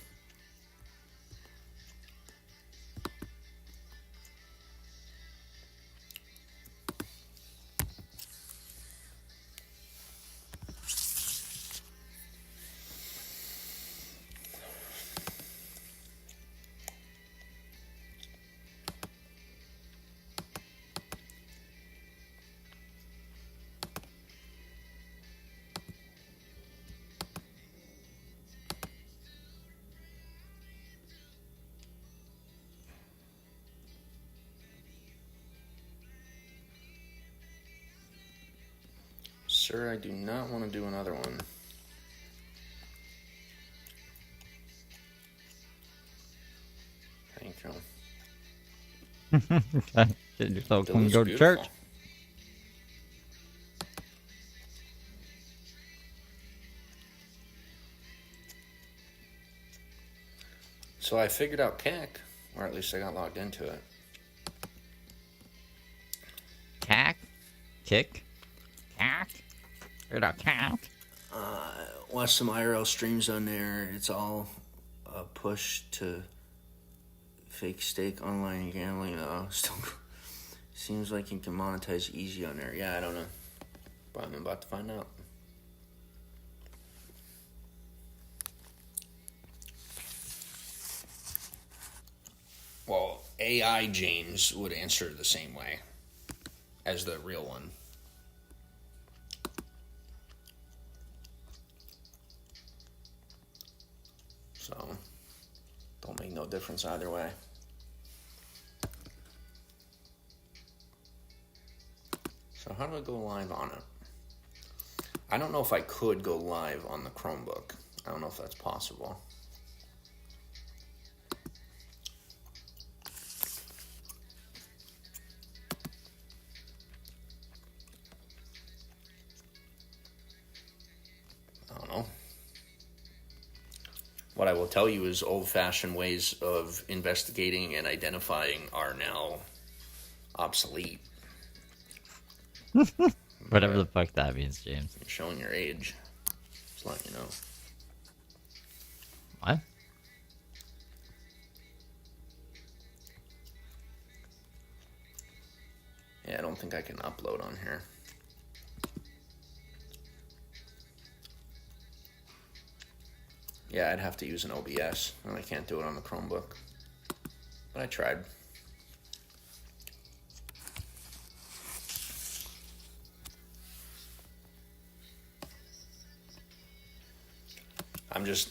sir, I do not want to do another one. Thank you. Get yourself That come looks go to beautiful. church. So I figured out CAC, or at least I got logged into it. Cack? Kick? Cack? Figured out cack? Watch some IRL streams on there. It's all a push to fake stake online gambling. Still seems like you can monetize easy on there. Yeah, I don't know, but I'm about to find out. Well, AI James would answer the same way as the real one. So, don't make no difference either way. So how do I go live on it? I don't know if I could go live on the Chromebook. I don't know if that's possible. I don't know. What I will tell you is old-fashioned ways of investigating and identifying are now obsolete. Whatever the fuck that means, James. You're showing your age. Just letting you know. What? Yeah, I don't think I can upload on here. Yeah, I'd have to use an OBS, and I can't do it on the Chromebook. But I tried.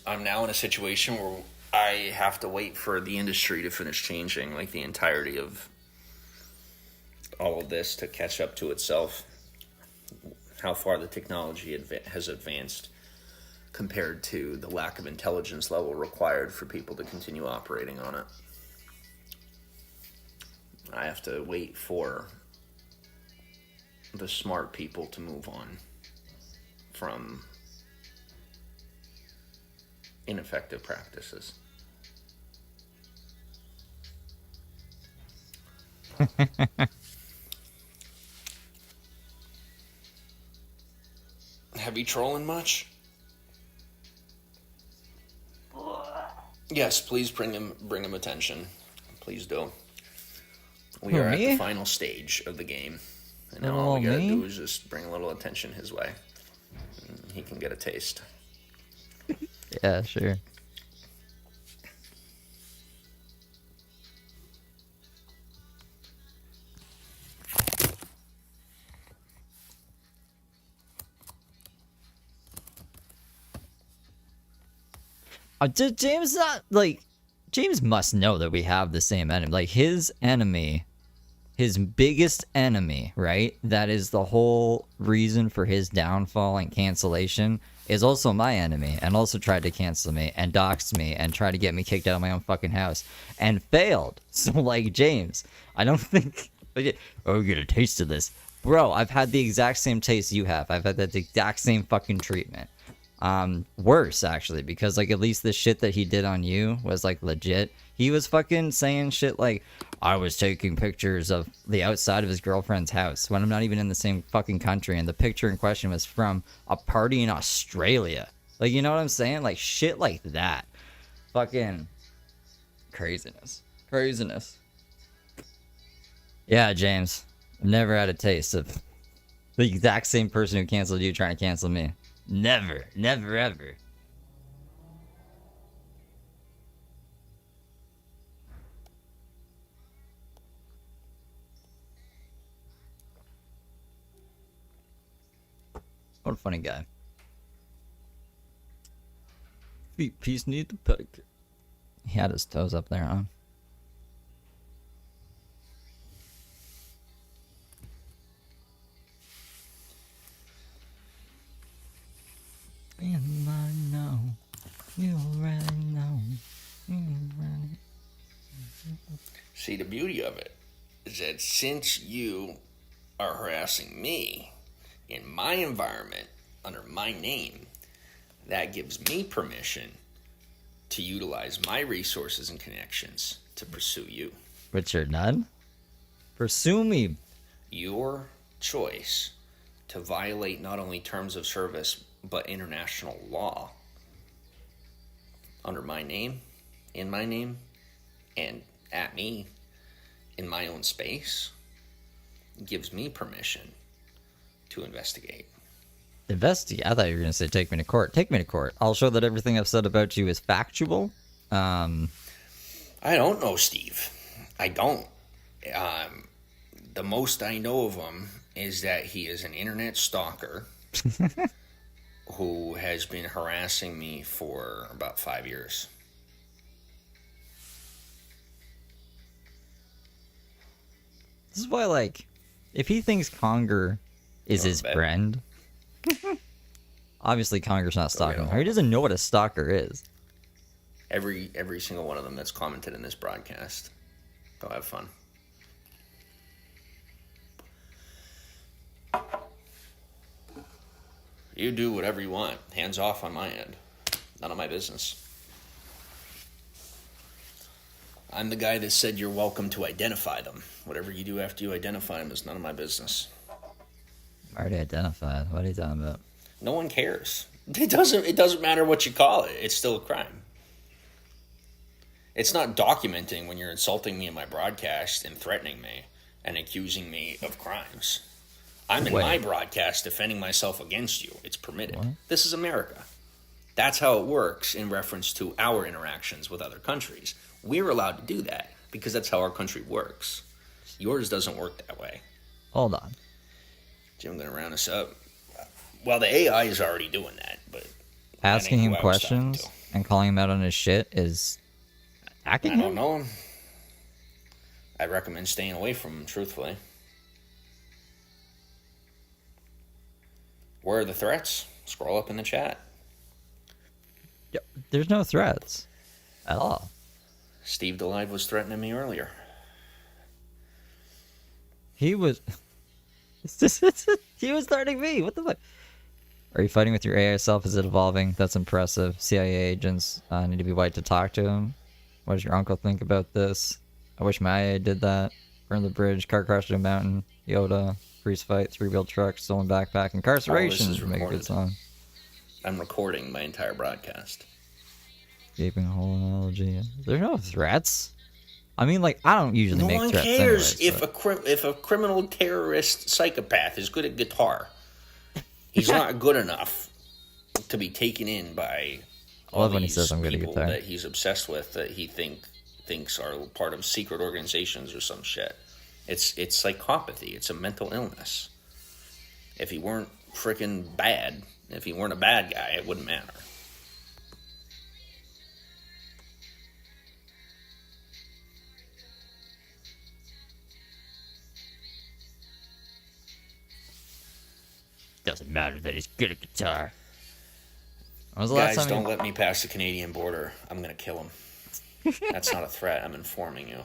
I'm now in a situation where I have to wait for the industry to finish changing, like the entirety of all of this to catch up to itself. How far the technology has advanced compared to the lack of intelligence level required for people to continue operating on it. I have to wait for the smart people to move on from ineffective practices. Have you trolling much? Yes, please bring him attention. Please do. We Who, are at me? the final stage of the game, and now Little all we gotta me? do is just bring a little attention his way. And he can get a taste. Yeah, sure. Did James not like? James must know that we have the same enemy. Like his enemy, his biggest enemy, right? That is the whole reason for his downfall and cancellation. Is also my enemy, and also tried to cancel me and doxed me and tried to get me kicked out of my own fucking house and failed. So like James, I don't think. Oh, you get a taste of this, bro. I've had the exact same taste you have. I've had the exact same fucking treatment. Worse actually, because like at least the shit that he did on you was like legit. He was fucking saying shit like I was taking pictures of the outside of his girlfriend's house when I'm not even in the same fucking country, and the picture in question was from a party in Australia. Like, you know what I'm saying? Like shit like that. Fucking craziness. Yeah, James, I've never had a taste of the exact same person who canceled you trying to cancel me. Never ever. What a funny guy. Feet piece need the pedicure. He had his toes up there, huh? See, the beauty of it is that since you are harassing me in my environment under my name, that gives me permission to utilize my resources and connections to pursue you. Which are none? Pursue me. Your choice to violate not only terms of service but international law under my name, in my name, and at me in my own space gives me permission to investigate. Investigate? I thought you were going to say take me to court. Take me to court. I'll show that everything I've said about you is factual. I don't know, Steve. I don't. The most I know of him is that he is an internet stalker who has been harassing me for about 5 years. This is why, like, if he thinks Conger is his friend, obviously Conger's not stalking him. Or he doesn't know what a stalker is. Every single one of them that's commented in this broadcast. Go have fun. You do whatever you want. Hands off on my end. None of my business. I'm the guy that said you're welcome to identify them. Whatever you do after you identify them is none of my business. Already identified. What are you talking about? No one cares. It doesn't matter what you call it. It's still a crime. It's not documenting when you're insulting me in my broadcast and threatening me and accusing me of crimes. I'm in my broadcast defending myself against you. It's permitted. What? This is America. That's how it works in reference to our interactions with other countries. We're allowed to do that because that's how our country works. Yours doesn't work that way. Hold on. Jim, going to round us up. Well, the AI is already doing that, but asking him questions and calling him out on his shit is attacking him? I don't know. I recommend staying away from him, truthfully. Where are the threats? Scroll up in the chat. Yep. There's no threats at all. Steve DeLive was threatening me earlier. He was... he was threatening me. What the fuck? Are you fighting with your AI self? Is it evolving? That's impressive. CIA agents need to be white to talk to him. What does your uncle think about this? I wish my AI did that. Burn the bridge, car crash to a mountain, Yoda, freeze fight, 3-wheel truck, stolen backpack, incarceration. Make a good song. I'm recording my entire broadcast. Gaping hole analogy. There's no threats. I mean, like, I don't usually make threats. No one cares anyways, if a criminal terrorist psychopath is good at guitar. He's not good enough to be taken in by all when he these says I'm good at people guitar. that he's obsessed with, that he thinks are part of secret organizations or some shit. It's psychopathy. It's a mental illness. If he weren't freaking bad, if he weren't a bad guy, it wouldn't matter. Doesn't matter that he's good at guitar. When was the Guys, last time don't let me pass the Canadian border. I'm going to kill him. That's not a threat. I'm informing you.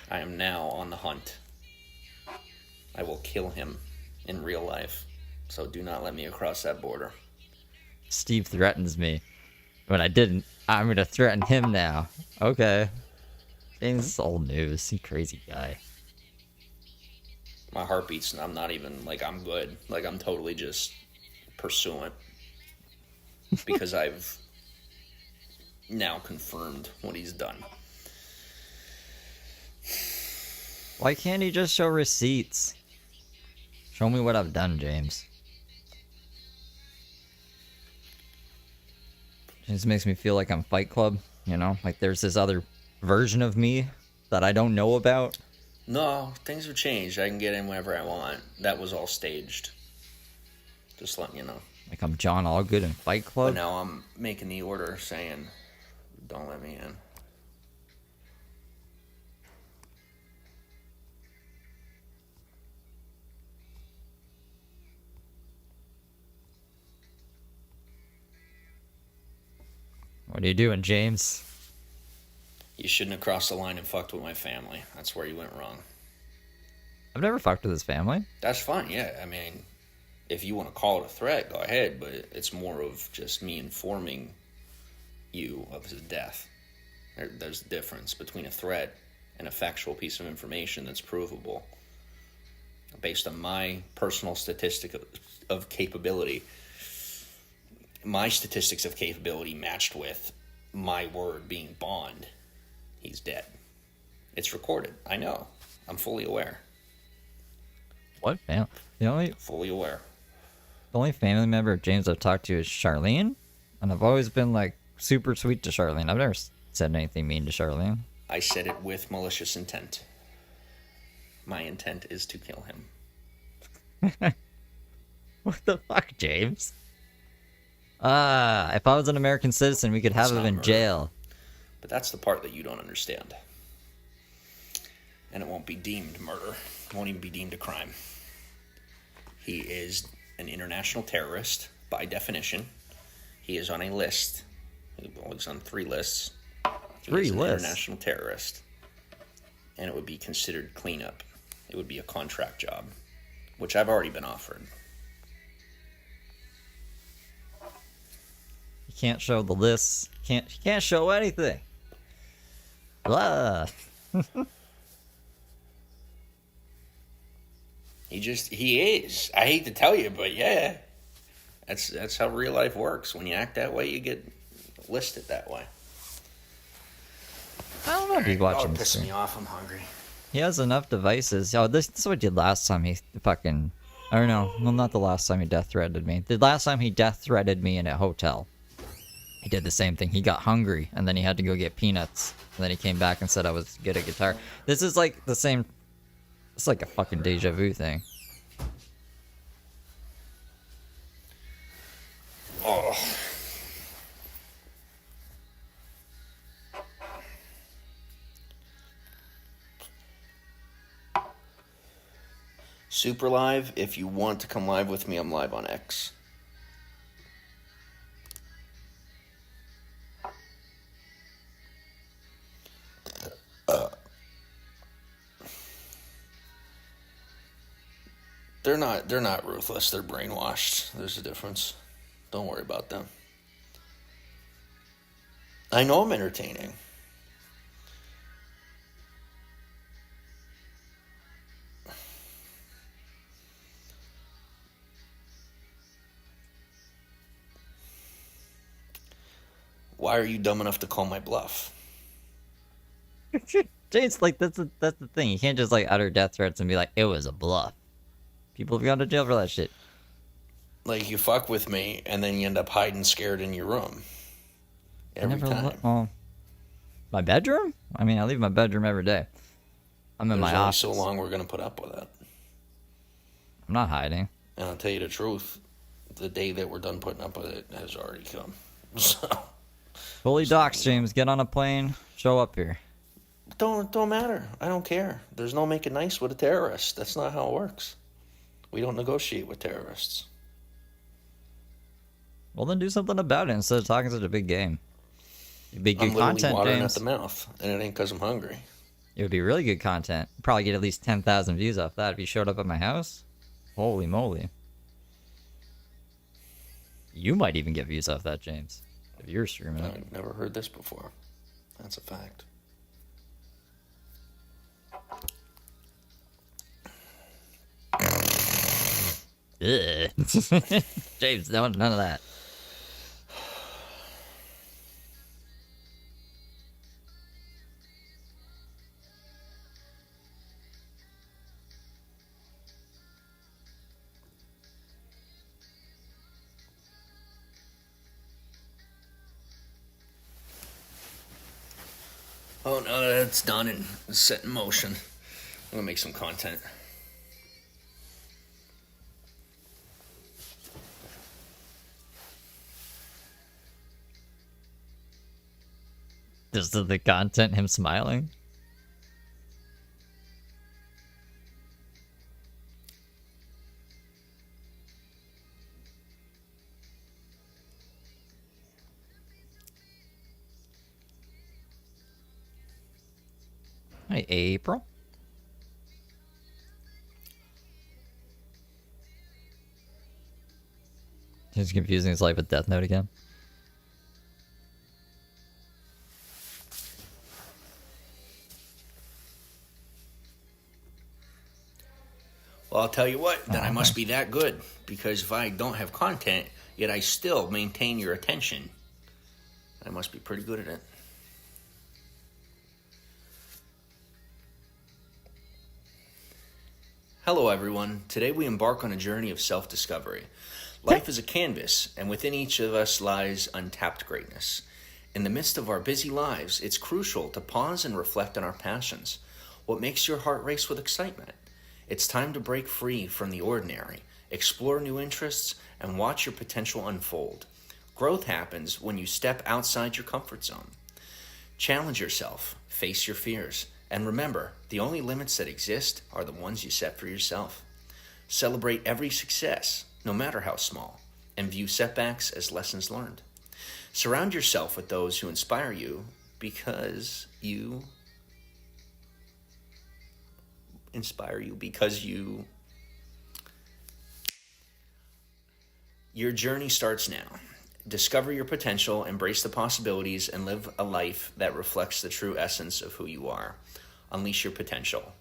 I am now on the hunt. I will kill him in real life. So do not let me across that border. Steve threatens me. When I didn't, I'm going to threaten him now. Okay. James, this is old news. You crazy guy. My heart beats and I'm not even, like, I'm good. Like, I'm totally just pursuant. Because I've now confirmed what he's done. Why can't he just show receipts? Show me what I've done, James. It just makes me feel like I'm Fight Club, you know? Like there's this other version of me that I don't know about. No, things have changed. I can get in whenever I want. That was all staged. Just letting you know. Like I'm John Allgood in Fight Club? But now I'm making the order saying, don't let me in. What are you doing, James? You shouldn't have crossed the line and fucked with my family. That's where you went wrong. I've never fucked with his family. That's fine, yeah. I mean, if you want to call it a threat, go ahead, but it's more of just me informing you of his death. There's a difference between a threat and a factual piece of information that's provable. Based on my personal statistic of capability, my statistics of capability matched with my word being bond, he's dead. It's recorded. I know. I'm fully aware. What family? Fully aware. The only family member of James I've talked to is Charlene, and I've always been like super sweet to Charlene. I've never said anything mean to Charlene. I said it with malicious intent. My intent is to kill him. What the fuck, James? If I was an American citizen, we could have him in murder. jail. But that's the part that you don't understand. And it won't be deemed murder. It won't even be deemed a crime. He is an international terrorist by definition. He is on a list. He's on 3 lists. He is an international terrorist. And it would be considered cleanup. It would be a contract job, which I've already been offered. You can't show the lists. You can't show anything. Blah. He is. I hate to tell you, but yeah. That's how real life works. When you act that way, you get listed that way. I don't know if he's watching this. Pissing me off. I'm hungry. He has enough devices. Oh, this is what he did last time he fucking... Or no, well, not the last time he death threatened me. The last time he death threatened me in a hotel. He did the same thing. He got hungry, and then he had to go get peanuts. And then he came back and said I was good at guitar. This is like the same... It's like a fucking deja vu thing. Oh. Super live. If you want to come live with me, I'm live on X. They're not ruthless. They're brainwashed. There's a difference. Don't worry about them. I know I'm entertaining. Why are you dumb enough to call my bluff? James, like, that's the thing. You can't just, like, utter death threats and be like, it was a bluff. People have gone to jail for that shit. Like, you fuck with me, and then you end up hiding scared in your room. Every time. My bedroom? I mean, I leave my bedroom every day. I'm in my office. So long we're going to put up with it. I'm not hiding. And I'll tell you the truth, the day that we're done putting up with it has already come. So... Fully doxxed, James. Get on a plane. Show up here. Don't matter. I don't care. There's no making nice with a terrorist. That's not how it works. We don't negotiate with terrorists. Well, then do something about it instead of talking such a big game. It'd be good I'm content, watering James. at the mouth, and it ain't because I'm hungry. It would be really good content. Probably get at least 10,000 views off that if you showed up at my house. Holy moly. You might even get views off that, James. If you're streaming it. I've never heard this before. That's a fact. Ugh. James, none of that. Oh, now that it's done and set in motion, I'm going to make some content. Just the content, him smiling. Hi, April. He's confusing his life with Death Note again. Well, I'll tell you what, then I must be Thanks. that good. Because if I don't have content, yet I still maintain your attention, I must be pretty good at it. Hello, everyone. Today we embark on a journey of self discovery. Life is a canvas, and within each of us lies untapped greatness. In the midst of our busy lives, it's crucial to pause and reflect on our passions. What makes your heart race with excitement? It's time to break free from the ordinary, explore new interests, and watch your potential unfold. Growth happens when you step outside your comfort zone. Challenge yourself, face your fears, and remember the only limits that exist are the ones you set for yourself. Celebrate every success, no matter how small, and view setbacks as lessons learned. Surround yourself with those who inspire you because you inspire you because you. Your journey starts now. Discover your potential, embrace the possibilities, and live a life that reflects the true essence of who you are. Unleash your potential.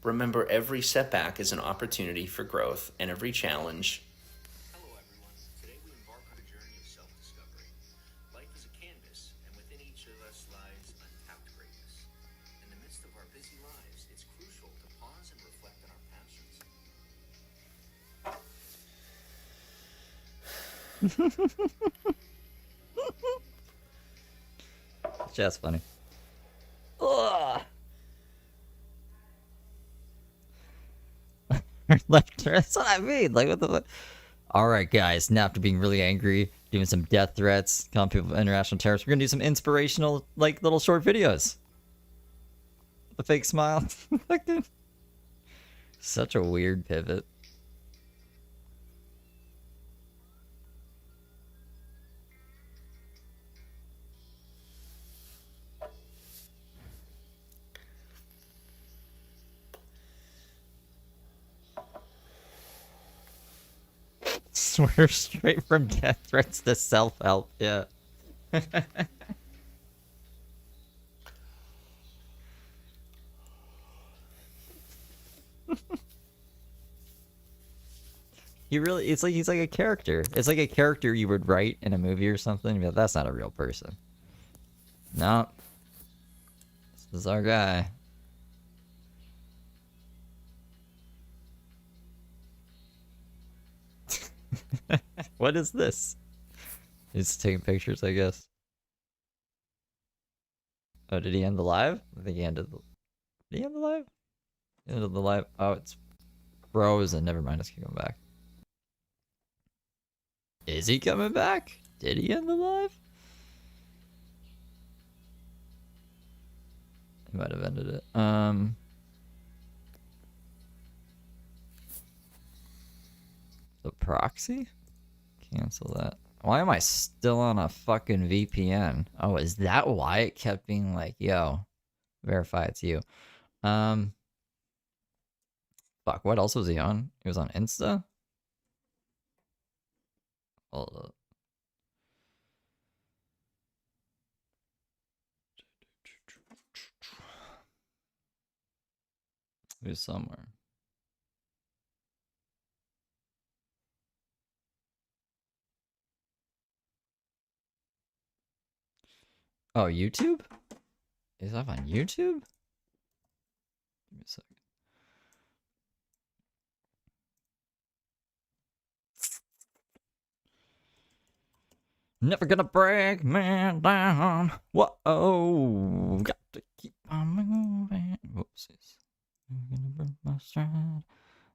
Remember, every setback is an opportunity for growth, and every challenge. Hello, everyone. Today we embark on a journey of self discovery. Life is a canvas, and within each of us lies untapped greatness. In the midst of our busy lives, it's crucial to pause and reflect on our passions. That's funny. Ugh. Left turn. That's what I mean. Like, what the fuck? Alright, guys. Now, after being really angry, doing some death threats, calling people international terrorists, we're gonna do some inspirational, like, little short videos. The fake smile. Like, dude. Such a weird pivot. Swerve straight from death threats to self-help. Yeah. He really, it's like he's like a character. It's like a character you would write in a movie or something, but that's not a real person. No. This is our guy. What is this? He's taking pictures, I guess. Oh, did he end the live? I think he ended the. Did he end the live? He ended the live. Oh, it's frozen. Never mind. Let's keep going back. Is he coming back? Did he end the live? He might have ended it. The proxy? Cancel that. Why am I still on a fucking VPN? Oh, is that why it kept being like, yo, verify it's you? Fuck, what else was he on? He was on Insta? Hold up. He was somewhere. Oh, YouTube? Is that on YouTube? Give me a second. Never gonna break me down. Whoa, got to keep on moving. Whoopsies. Never gonna break my stride.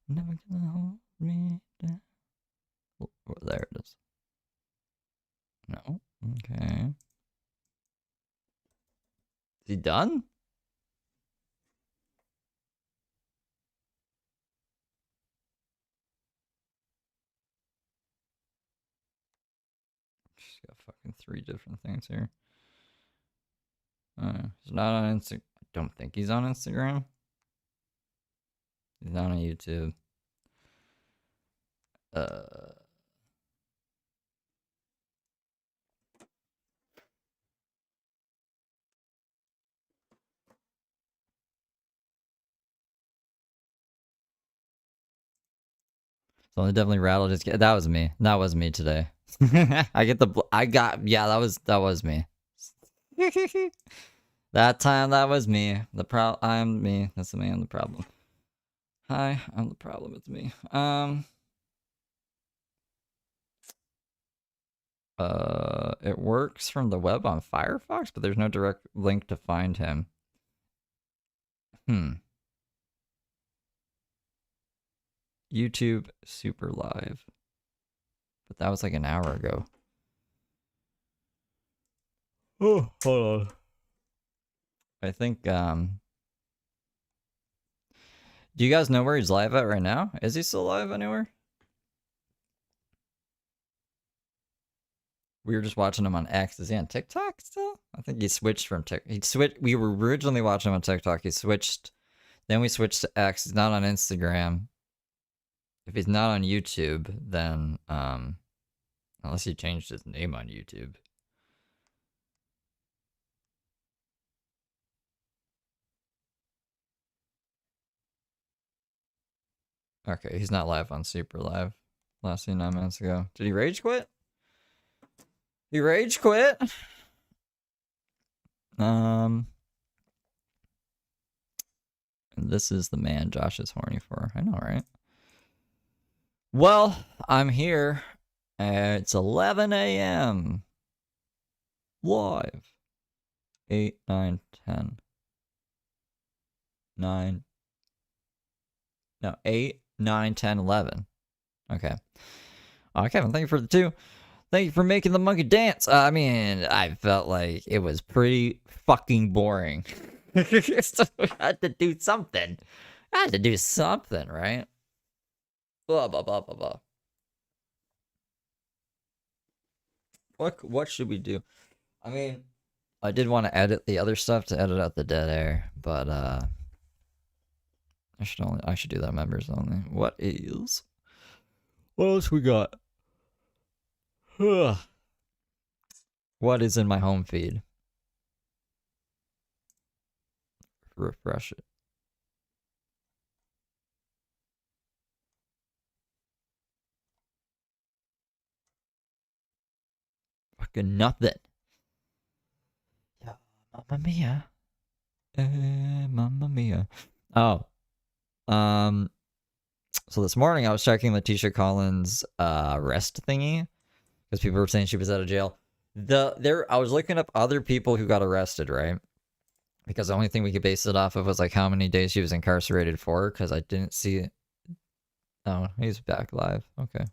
Never gonna hold me down. Oh, there it is. No. Okay. Is he done? She's got fucking 3 different things here. He's not on Instagram. don't think he's on Instagram. He's not on YouTube. So I definitely rattled his. That was me. That was me today. I get the. I got. Yeah, that was me. That time, that was me. I'm me. That's the me. I'm the problem. Hi, I'm the problem. It's me. It works from the web on Firefox, but there's no direct link to find him. YouTube Super Live. But that was like an hour ago. Oh, hold on. I think, do you guys know where he's live at right now? Is he still live anywhere? We were just watching him on X. Is he on TikTok still? I think he switched from TikTok. He switched. We were originally watching him on TikTok. He switched. Then we switched to X. He's not on Instagram. If he's not on YouTube, then unless he changed his name on YouTube. Okay, he's not live on Super Live. Last seen 9 minutes ago. Did he rage quit? He rage quit. And this is the man Josh is horny for. I know, right? Well, I'm here. It's 11 a.m. Live. 8, 9, 10. 9. No, 8, 9, 10, 11. Okay. Kevin, thank you for the 2. Thank you for making the monkey dance. I mean, I felt like it was pretty fucking boring. So we had to do something. I had to do something, right? Blah, blah, blah, blah, blah. What should we do? I mean, I did want to edit the other stuff to edit out the dead air, but I should do that members only. What else we got? What is in my home feed? Refresh it. Fucking nothing. Yeah, Mamma Mia. Mamma Mia. Oh. So this morning I was checking Letitia Collins' arrest thingy because people were saying she was out of jail. I was looking up other people who got arrested, right? Because the only thing we could base it off of was like how many days she was incarcerated for. Because I didn't see it. Oh, he's back live. Okay.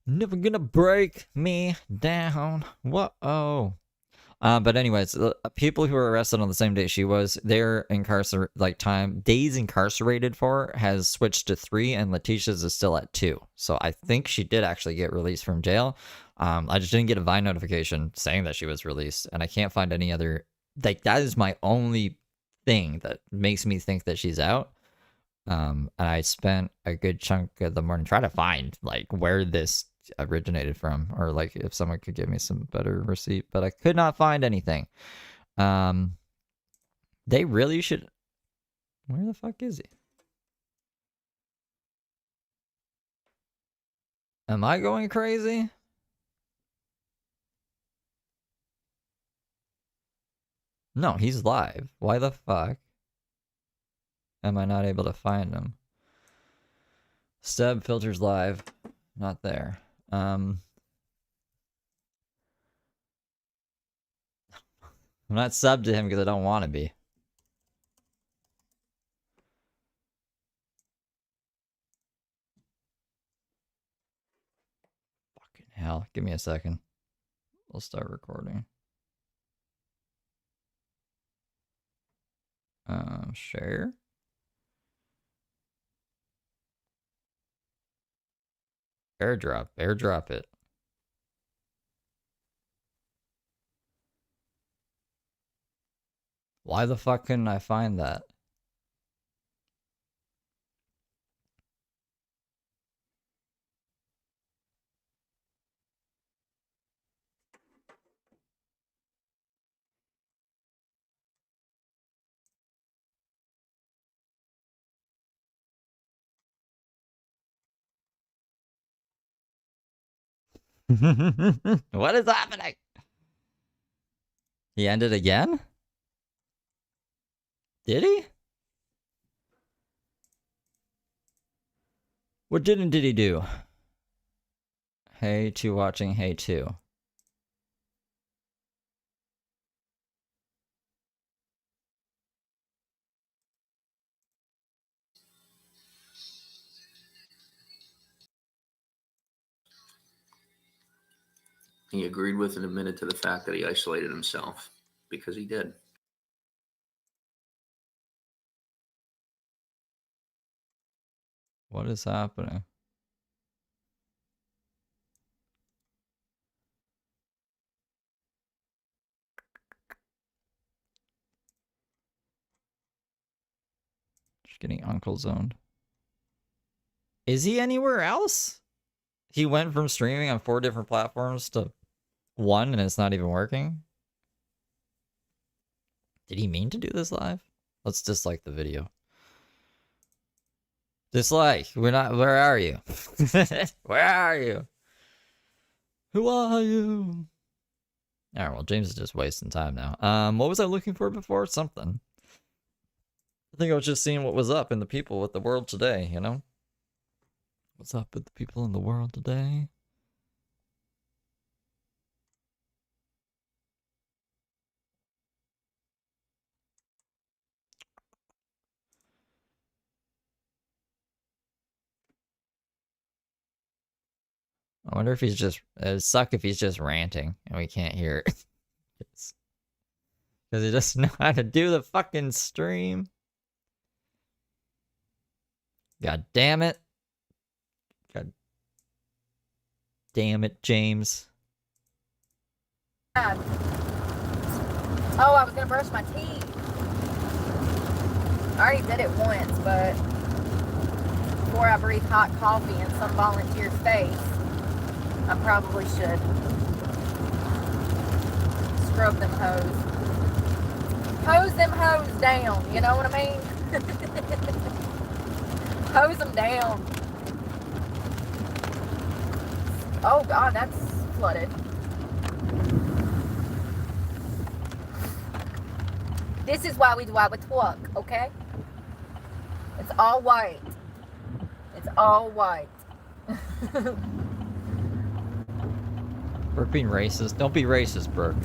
Never gonna break me down. Whoa. But anyways, people who were arrested on the same day she was, their days incarcerated for has switched to 3, and Letitia's is still at 2. So I think she did actually get released from jail. I just didn't get a Vine notification saying that she was released, and I can't find any other. Like, that is my only thing that makes me think that she's out. And I spent a good chunk of the morning trying to find like where this originated from, or like if someone could give me some better receipt, but I could not find anything. They really should. Where the fuck is he? Am I going crazy? No, he's live. Why the fuck am I not able to find him? Steb filters live. Not there. I'm not subbed to him because I don't want to be. Fucking hell. Give me a second. We'll start recording. Share. Airdrop it. Why the fuck couldn't I find that? What is happening? He ended again? Did he? What did he do? Hey 2 watching, hey 2. He agreed with and admitted to the fact that he isolated himself because he did. What is happening? Just getting uncle zoned. Is he anywhere else? He went from streaming on 4 different platforms to 1 and it's not even working? Did he mean to do this live? Let's dislike the video. Dislike. We're not. Where are you? Where are you? Who are you? Alright, well, James is just wasting time now. What was I looking for before? Something. I think I was just seeing what was up in the people with the world today, you know? What's up with the people in the world today? I wonder if he's just... It'd suck if he's just ranting and we can't hear it. Because he doesn't know how to do the fucking stream. God damn it. God damn it, James. Oh, I was gonna brush my teeth. I already did it once, but before I breathe hot coffee in some volunteer's face, I probably should scrub them hoes. Hose them hoes down, you know what I mean? Hose them down. Oh God, that's flooded. This is why we do our twerk, okay? It's all white. It's all white. Burke being racist. Don't be racist, Burke.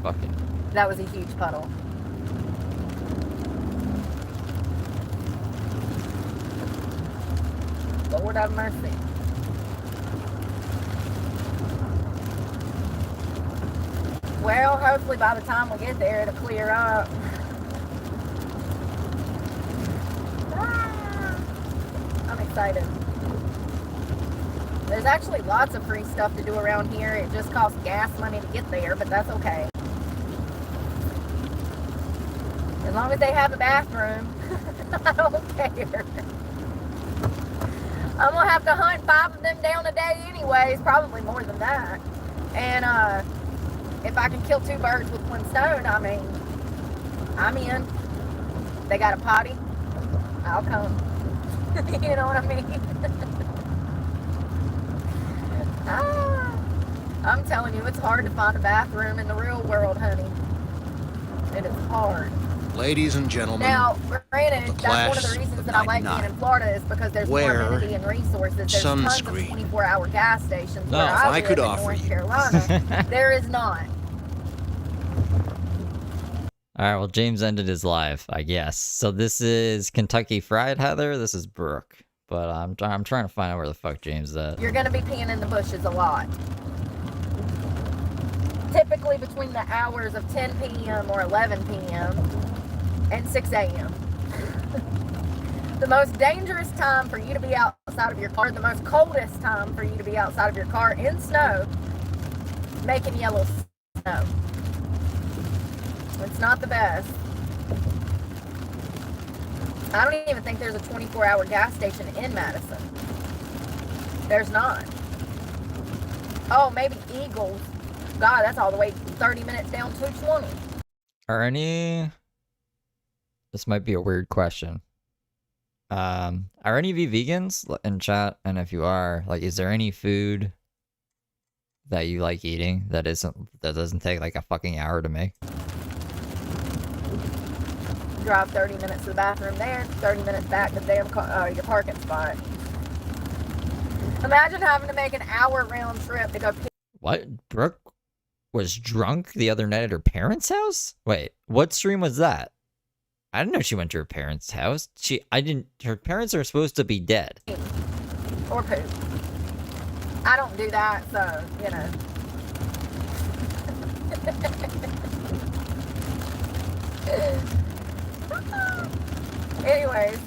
Fucking. That was a huge puddle. Lord have mercy. Well, hopefully by the time we get there, it'll clear up. I'm excited. There's actually lots of free stuff to do around here. It just costs gas money to get there, but that's okay. As long as they have a bathroom, I don't care. I'm gonna have to hunt 5 of them down a day anyways, probably more than that. And if I can kill 2 birds with 1 stone, I mean, I'm in. They got a potty, I'll come. You know what I mean? I'm telling you, it's hard to find a bathroom in the real world, honey. It is hard. Ladies and gentlemen, now, granted, that's one of the reasons that I like being in Florida is because there's more amenity and resources. There's tons of 24-hour gas stations. No, where I I live could in offer North you. Carolina, there is not. Alright, well, James ended his live, I guess. So this is Kentucky Fried Heather. This is Brooke. But I'm trying to find out where the fuck James is at. You're going to be peeing in the bushes a lot. Typically between the hours of 10 p.m. or 11 p.m. and 6 a.m. The most dangerous time for you to be outside of your car, the most coldest time for you to be outside of your car in snow, making yellow snow. It's not the best. I don't even think there's a 24-hour gas station in Madison. There's not. Oh, maybe Eagles. God, that's all the way 30 minutes down 220. Are any... This might be a weird question. Are any of you vegans in chat? And if you are, like, is there any food that you like eating that doesn't take like a fucking hour to make? Drive 30 minutes to the bathroom there, 30 minutes back to the damn your parking spot. Imagine having to make an hour round trip to go. What? Brooke was drunk the other night at her parents' house? Wait, what stream was that? I didn't know she went to her parents' house. Her parents are supposed to be dead. Or poop. I don't do that, so, you know. Anyways,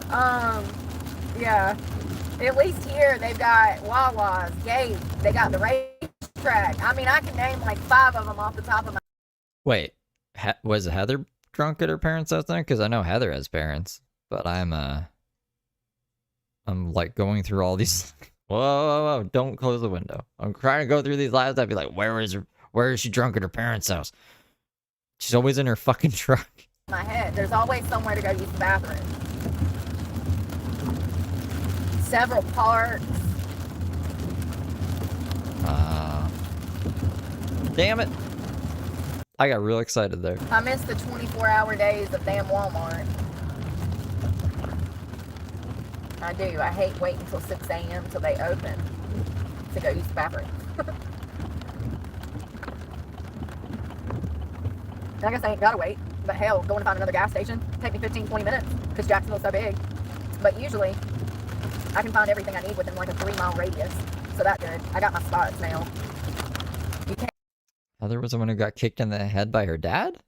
yeah. At least here they've got Wawa's, Gates, they got the racetrack. I mean, I can name like 5 of them off the top of my... Wait, was Heather drunk at her parents' house then? Because I know Heather has parents, but I'm like going through all these... Whoa, don't close the window. I'm trying to go through these lives. I'd be like, where is she drunk at her parents' house? She's always in her fucking truck. My head, there's always somewhere to go use the bathroom. Several parks. Damn it. I got real excited there. I miss the 24-hour days of damn Walmart. I do. I hate waiting until 6 a.m. till they open to go use the bathroom. I guess I ain't gotta wait. But hell, going to find another gas station take me 15-20 minutes because Jacksonville's so big. But usually, I can find everything I need within like a 3-mile radius. So that's good. I got my spots now. You can't. Heather was the one who got kicked in the head by her dad?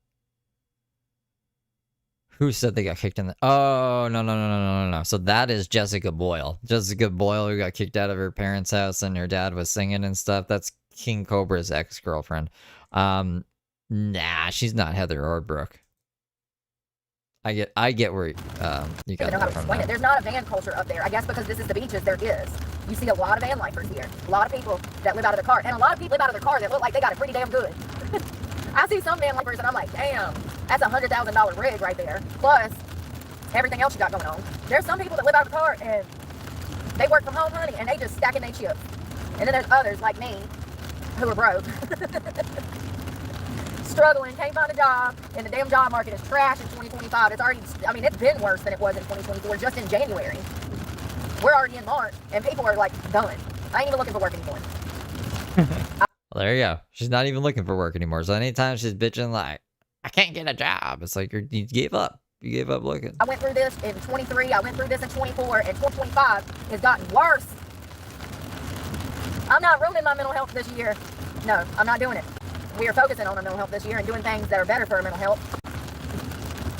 Who said they got kicked in the... Oh, no. So that is Jessica Boyle. Jessica Boyle who got kicked out of her parents' house and her dad was singing and stuff. That's King Cobra's ex-girlfriend. Nah, she's not Heather or Brooke. I get where you got that from. That. There's not a van culture up there. I guess because this is the beaches, there is. You see a lot of van lifers here. A lot of people that live out of their car. And a lot of people live out of their car that look like they got it pretty damn good. I see some van lifers and I'm like, damn, that's a $100,000 rig right there. Plus everything else you got going on. There's some people that live out of the car and they work from home, honey, and they just stacking their chips. And then there's others like me who are broke. Struggling, can't find a job, and the damn job market is trash in 2025. It's already, I mean, it's been worse than it was in 2024, just in January. We're already in March, and people are like, done. I ain't even looking for work anymore. Well, there you go. She's not even looking for work anymore. So anytime she's bitching like, I can't get a job, it's like you gave up. You gave up looking. I went through this in 23, I went through this in 24, and 2025 has gotten worse. I'm not ruining my mental health this year. No, I'm not doing it. We are focusing on our mental health this year and doing things that are better for our mental health.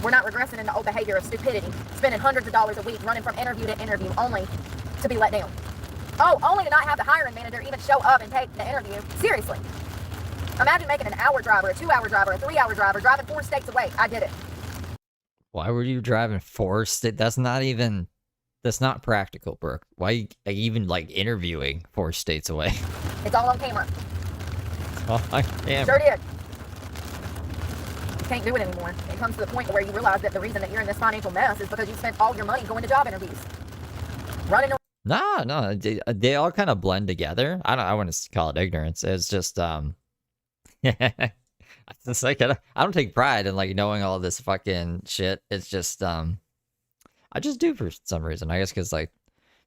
We're not regressing into old behavior of stupidity, spending hundreds of dollars a week running from interview to interview only to be let down. Oh, only to not have the hiring manager even show up and take the interview. Seriously. Imagine making an hour driver, a 2-hour driver, a 3-hour driver, driving 4 states away. I did it. Why were you driving 4 states? That's not practical, Brooke. Why are you even like interviewing 4 states away? It's all on camera. Oh, I am. Sure did. You can't do it anymore. It comes to the point where you realize that the reason that you're in this financial mess is because you spent all your money going to job interviews. Running around. No, they all kind of blend together. I wouldn't call it ignorance. It's just it's like I don't take pride in like knowing all this fucking shit. It's just I just do for some reason. I guess because like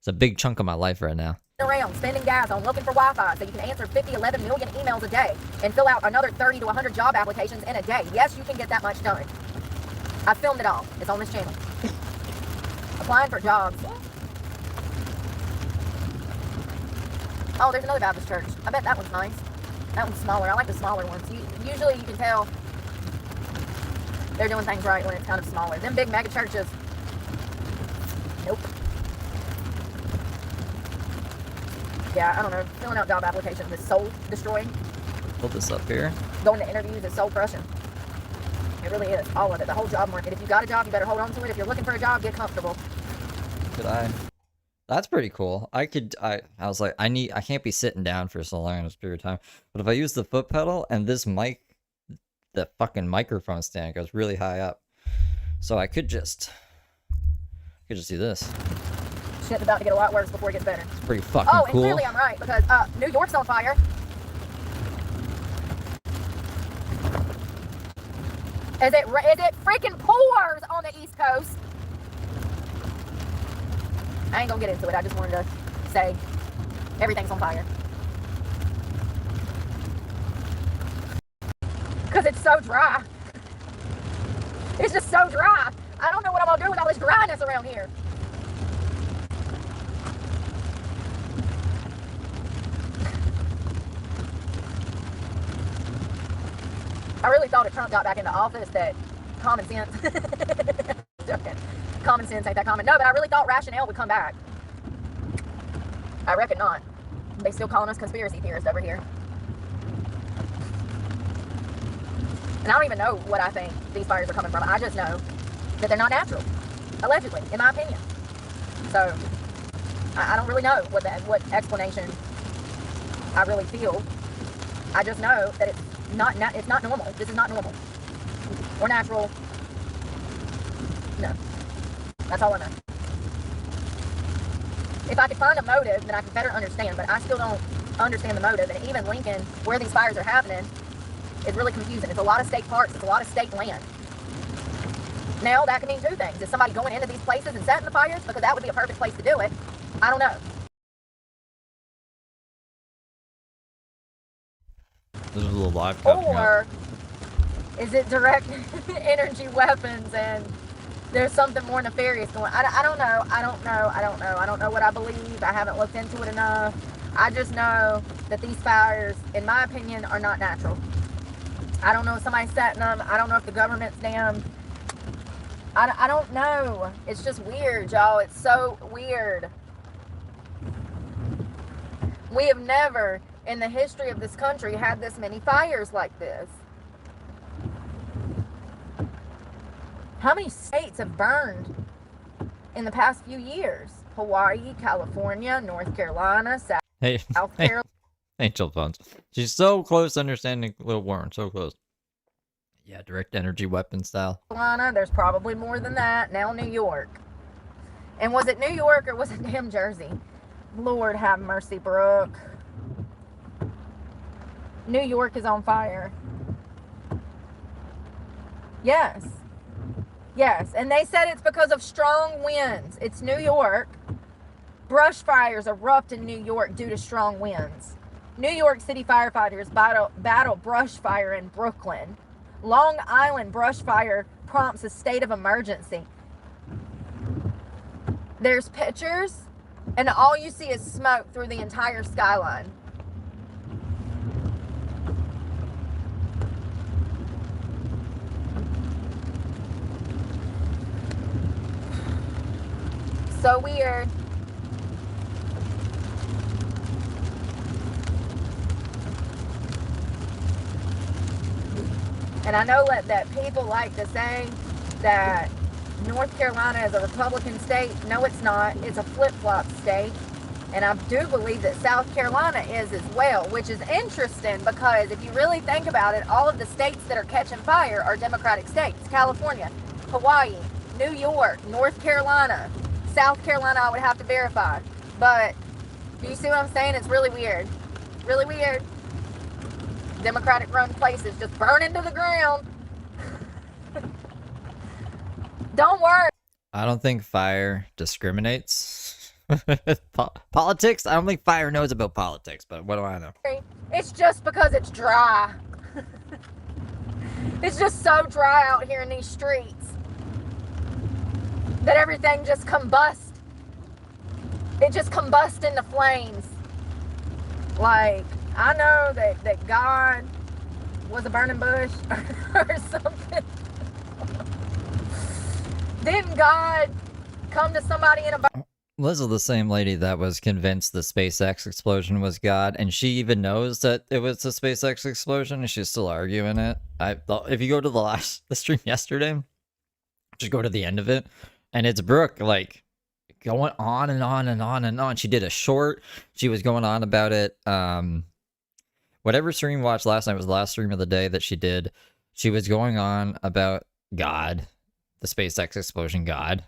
it's a big chunk of my life right now. Around spending gas on looking for Wi-Fi so you can answer 11 million emails a day and fill out another 30 to 100 job applications in a day. Yes, you can get that much done. I filmed it all. It's on this channel. Applying for jobs. Oh, there's another Baptist church. I bet that one's nice. That one's smaller. I like the smaller ones. Usually you can tell they're doing things right when it's kind of smaller. Them big mega churches. Nope. Yeah, I don't know. Filling out job applications is soul destroying. Pull this up here. Going to interviews is soul crushing. It really is. All of it. The whole job market. If you got a job, you better hold on to it. If you're looking for a job, get comfortable. Could I? That's pretty cool. I was like, I can't be sitting down for so long in this period of time. But if I use the foot pedal and this mic, the fucking microphone stand goes really high up. So I could just do this. Shit's about to get a lot worse before it gets better. It's pretty fucking cool. cool. And clearly I'm right, because New York's on fire. Is it freaking pours on the East Coast? I ain't gonna get into it. I just wanted to say everything's on fire. Because it's so dry. It's just so dry. I don't know what I'm gonna do with all this dryness around here. I really thought if Trump got back into office that common sense, common sense ain't that common. No, but I really thought rationale would come back. I reckon not. They still calling us conspiracy theorists over here. And I don't even know what I think these fires are coming from. I just know that they're not natural, allegedly, in my opinion. So I don't really know what explanation I really feel. I just know that it's not normal. This is not normal or natural. No, that's all I know. If I could find a motive, then I could better understand. But I still don't understand the motive. And even Lincoln, where these fires are happening, is really confusing. It's a lot of state parks. It's a lot of state land. Now that can mean two things. Is somebody going into these places and setting the fires? Because that would be a perfect place to do it. I don't know. This is a little live popping Or up. is it direct energy weapons and there's something more nefarious going on? I don't know. I don't know what I believe. I haven't looked into it enough. I just know that these fires, in my opinion, are not natural. I don't know if somebody's setting them. I don't know if the government's damned. I don't know. It's just weird, y'all. It's so weird. We have never, in the history of this country, had this many fires like this. How many states have burned in the past few years? Hawaii, California, North Carolina, South Carolina. Angel phones. She's so close to understanding Little Warren. So close. Yeah, direct energy weapon style. There's probably more than that. Now New York. And was it New York or was it damn Jersey? Lord have mercy, Brooke. New York is on fire. Yes. Yes. And they said it's because of strong winds. It's New York. Brush fires erupt in New York due to strong winds. New York City firefighters battle brush fire in Brooklyn. Long Island brush fire prompts a state of emergency. There's pictures, and all you see is smoke through the entire skyline. So weird. And I know that people like to say that North Carolina is a Republican state. No, it's not. It's a flip-flop state. And I do believe that South Carolina is as well, which is interesting because if you really think about it, all of the states that are catching fire are Democratic states. California, Hawaii, New York, North Carolina, South Carolina I would have to verify. But do you see what I'm saying? It's really weird. Really weird. Democratic run places just burning to the ground. Don't worry. I don't think fire discriminates. Politics? I don't think fire knows about politics, but what do I know? It's just because it's dry. It's just so dry out here in these streets that everything just combusts. It just combusts into flames. Like, I know that God was a burning bush or something. Didn't God come to somebody in a Liz is the same lady that was convinced the SpaceX explosion was God, and she even knows that it was the SpaceX explosion, and she's still arguing it. If you go to the stream yesterday, just go to the end of it, and it's Brooke like going on and on and on and on. She did a short. She was going on about it. Whatever stream we watched last night was the last stream of the day that she did. She was going on about God, the SpaceX explosion God.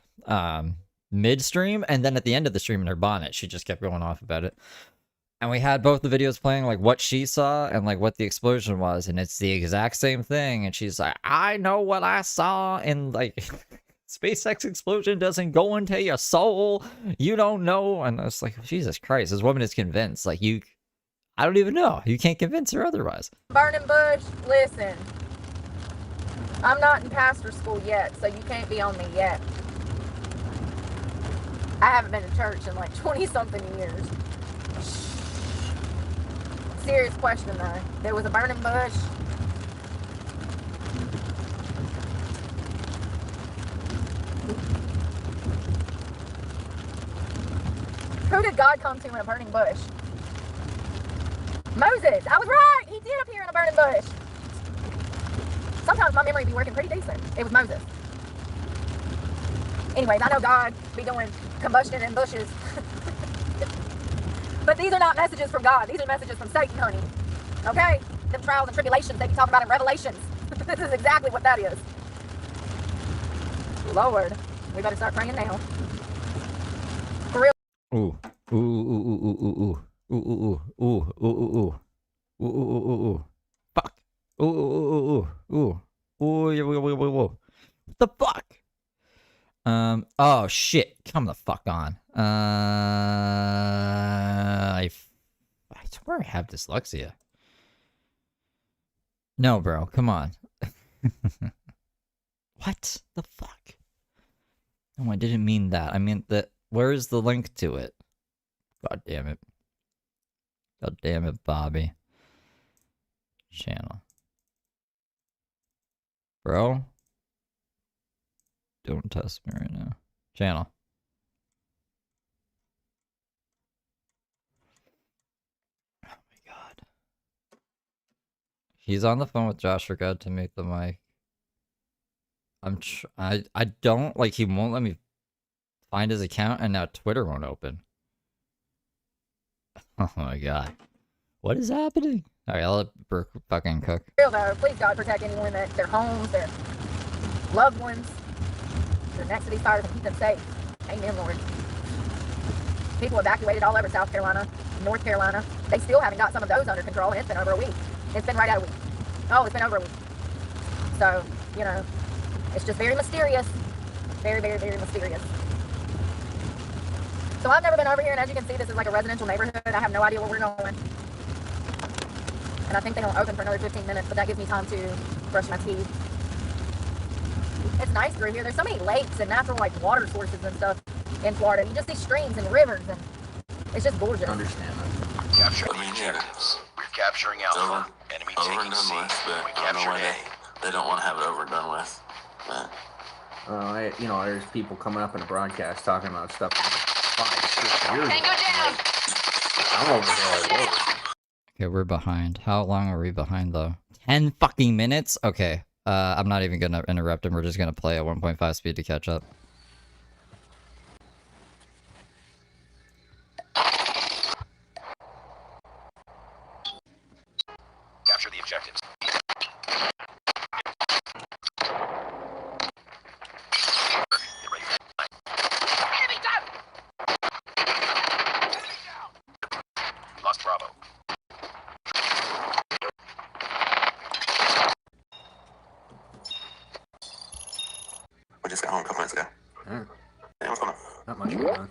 Midstream, and then at the end of the stream in her bonnet, she just kept going off about it. And we had both the videos playing, like what she saw and like what the explosion was, and it's the exact same thing. And she's like, I know what I saw, and like SpaceX explosion doesn't go into your soul. You don't know. And I was like, Jesus Christ, this woman is convinced. Like I don't even know. You can't convince her otherwise. Burning bush, listen. I'm not in pastor school yet, so you can't be on me yet. I haven't been to church in like 20-something years. Serious question though. There was a burning bush. Who did God come to in a burning bush? Moses. I was right. He did appear in a burning bush. Sometimes my memory be working pretty decent. It was Moses. Anyways, I know God be doing combustion in bushes. But these are not messages from God. These are messages from Satan, honey. Okay? Them trials and tribulations they be talking about in Revelations. This is exactly what that is. Lord, we better start praying now. For real. Ooh. Ooh, ooh, ooh, ooh, ooh, ooh. Ooh, ooh, ooh, ooh, ooh, ooh, ooh, ooh, ooh, ooh, ooh. Fuck. Ooh, ooh, ooh, ooh, ooh, ooh, ooh, ooh, ooh. What the fuck? Oh shit! Come the fuck on. I swear I have dyslexia. No, bro, come on. What the fuck? No, I didn't mean that. I meant that. Where's the link to it? God damn it. God damn it, Bobby. Channel. Bro? Don't test me right now. Channel. Oh my god. He's on the phone with Josh. Forgot to mute the mic. I don't like. He won't let me find his account, and now Twitter won't open. Oh my god. What is happening? Alright, I'll let Brooke fucking cook. Real though, please God protect anyone that their homes, their loved ones, they're next to these fires and keep them safe. Amen, Lord. People evacuated all over South Carolina, North Carolina. They still haven't got some of those under control, and it's been over a week. It's been right at a week. Oh, it's been over a week. So, you know, it's just very mysterious. Very, very, very mysterious. So I've never been over here, and as you can see, this is like a residential neighborhood. I have no idea where we're going. And I think they don't open for another 15 minutes, but that gives me time to brush my teeth. It's nice through here. There's so many lakes and natural like water sources and stuff in Florida. You just see streams and rivers, and it's just gorgeous. Understand that. Capture the objectives. We're capturing Alpha. Enemy taking C. We captured A. They don't want to have it over and done with. But There's people coming up in a broadcast talking about stuff 5-6 years Tango down. I'm over there. Whoa. Okay, we're behind. How long are we behind though? 10 fucking minutes? Okay. I'm not even gonna interrupt him. We're just gonna play at 1.5 speed to catch up. Capture the objectives. Get ready for flight. Enemy down! Enemy down! Lost Bravo. we just got home a couple minutes ago. Yeah, Hey, what's going on? not much going on.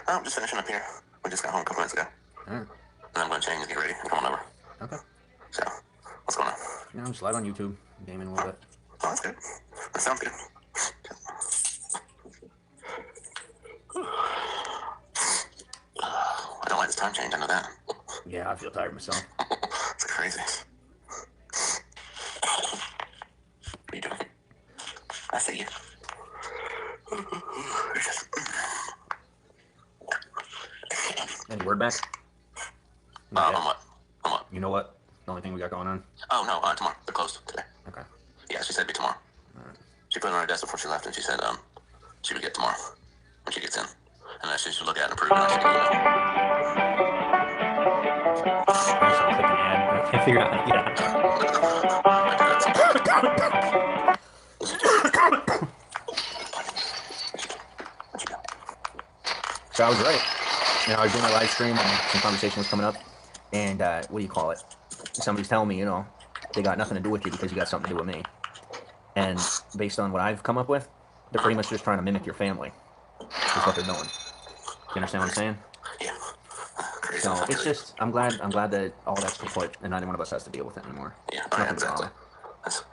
I'm just finishing up here. We just got home a couple minutes ago. Yeah. And I'm going to change and get ready and come on over. Okay. So, what's going on? I'm just live on YouTube, gaming a little bit. Oh, that's good. That sounds good. I don't like this time change, I know that. Yeah, I feel tired myself. It's crazy. What are you doing? I see you. word back? On what? On what? You know what? The only thing we got going on? Oh, no, tomorrow. They're closed today. Okay. Yeah, she said it'd be tomorrow. She put it on her desk before she left, and she said she would get tomorrow when she gets in. And then she should look at it and approve it, and then she can email. So click an ad. I can't figure out how to get out. So I was right. You know, I was doing my live stream and some conversation was coming up. And what do you call it? Somebody's telling me, you know, they got nothing to do with you because you got something to do with me. And based on what I've come up with, they're pretty much just trying to mimic your family. That's what they're doing. You understand what I'm saying? Yeah. Crazy. So it's just, I'm glad that all that's kaput and neither one of us has to deal with it anymore. Yeah, Nothing exactly. wrong. That's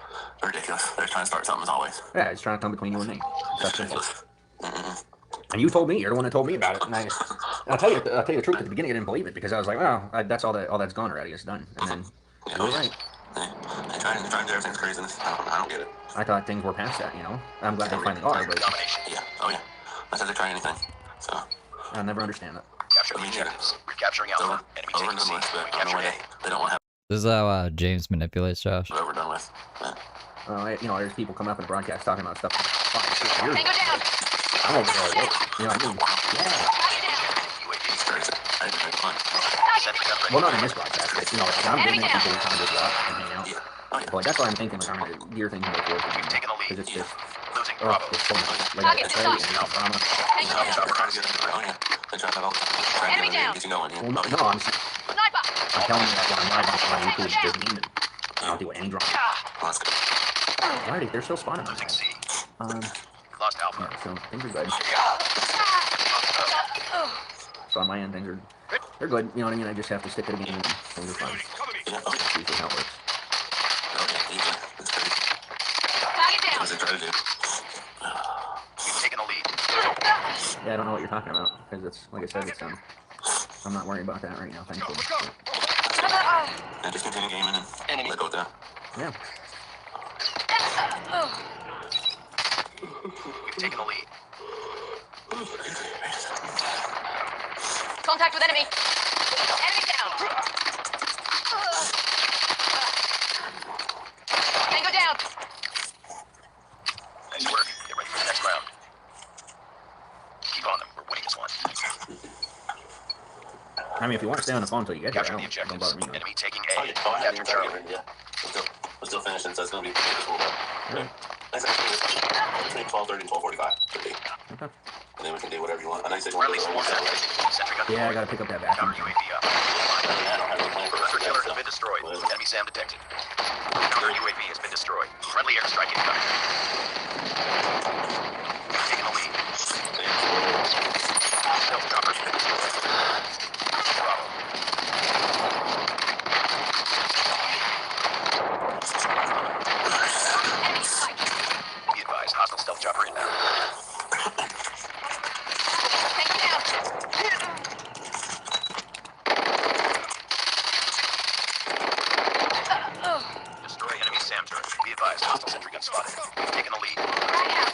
ridiculous. They're trying to start something as always. Yeah, it's trying to come between you and me. That's simple. Ridiculous. And you told me, you're the one that told me about it. And I'll tell you the truth. At the beginning, I didn't believe it because I was like, well, that's all that's gone already. It's done. And then you were right. They're trying to do everything's craziness. I don't get it. I thought things were past that. You know, I'm glad they finally are, but Yeah. Oh yeah. I said they're trying anything. So. I'll never understand it. Capture the objectives. Recapturing Alpha. Enemy Over taking and done C. with, but We I don't know captured why A. they don't want to This is how James manipulates Josh. have it over done with. But You know, there's people coming up in the broadcast talking about stuff. Fucking 6 years Tango ago. down. I'm over there. You know what I mean? Yeah. it's crazy. I didn't have fun. Sentry gun ready. Well, not in this broadcast. But, you know, like, I'm Enemy getting down. people who kind of just watch and hang out. Yeah. Oh yeah. But like, that's why I'm thinking like I'm gonna gear things more towards We've taken the lead. because it's just Losing Bravo. it's so much like Target it's very shot. drama. Tango down. They're trying to get it. Oh yeah. They try that all the time. Try to Enemy get down. it. Get you going. Yeah. Well, Oh, no, yeah. Sniper. I'm telling you that when I'm live on YouTube, it's just mean. I don't do any drama. Well, that's good. Alrighty, they're still spawning. Losing C. Um, Lost Alpha. yeah, so things are good. So on my end, they're good. You know what I mean? I just have to stick to the game and things are fine. Yeah. Oh, That's usually how it works. okay. Easy. That's crazy. Target down. What's they try to do? We've taken the lead. Yeah, I don't know what you're talking about because it's like I said, it's I'm not worried about that right now. Thankfully. Yeah, just continue gaming and let go with that. Yeah. We've taken the lead. Contact with enemy. Enemy down. Tango down. Nice work. Get ready for the next round. Keep on them. We're winning this one. I mean, if you want to stay on the phone until you get there, Capture the don't objectives. bother me. Enemy taking Oh, A. yeah. Oh, I haven't Capture even Charlie. started. Yeah. We're still finishing, so it's going to be pretty cool. Really? Nice actually. Between 12:30 and 12:45. Okay. And then we can do whatever you want. And I said you want Friendly to support go activity. Sentry gun Yeah, I deployed. gotta pick up that vacuum. Counter UAV up. I don't have any plan for Hunter that killer has stuff. been destroyed. Enemy SAM detected. Counter UAV has been destroyed. Friendly airstrike incoming. Taking the lead. Stealth choppers. Bravo. Enemy spike. Be advised, hostile stealth chopper inbound. Tango down. Destroy enemy SAM turret. Be advised, hostile sentry gun spotted. Taking the lead. Frag out.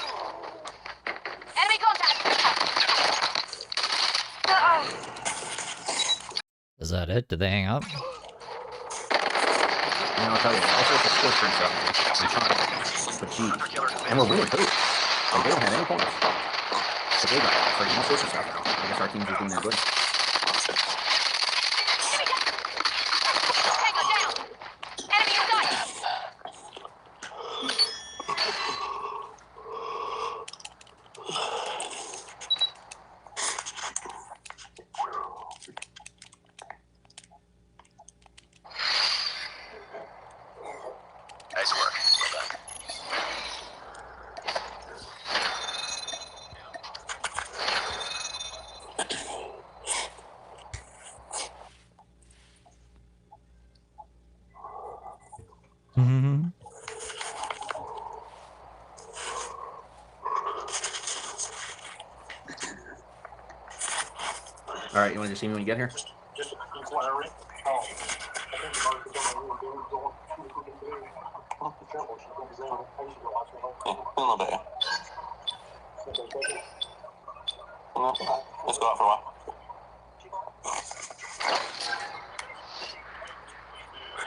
Enemy contact. Is that it? Did they hang up? And I'll tell you, also it's a skill tree stuff. I'm trying. But geez. And we're winning too. Like, they don't have any points. But they got freaking all sorts of stuff now. I guess our team's just doing that good. Tango down. Enemy in sight. Nice work. Well done. Mm-hmm. All right, you want to just see me when you get here? Yeah, a little bit. Well, let's go out for a while.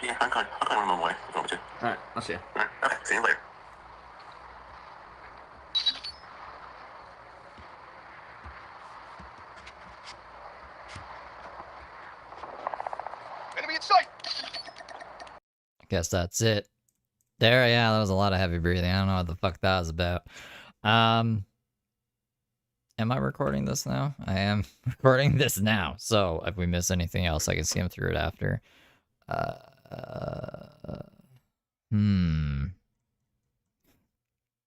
Yeah, I'll call you on my way. If you want me to. All right, I'll see you. All right. Okay. See you later. Enemy in sight! I guess that's it. There, yeah, that was a lot of heavy breathing. I don't know what the fuck that was about. Am I recording this now? I am recording this now. So if we miss anything else, I can skim through it after.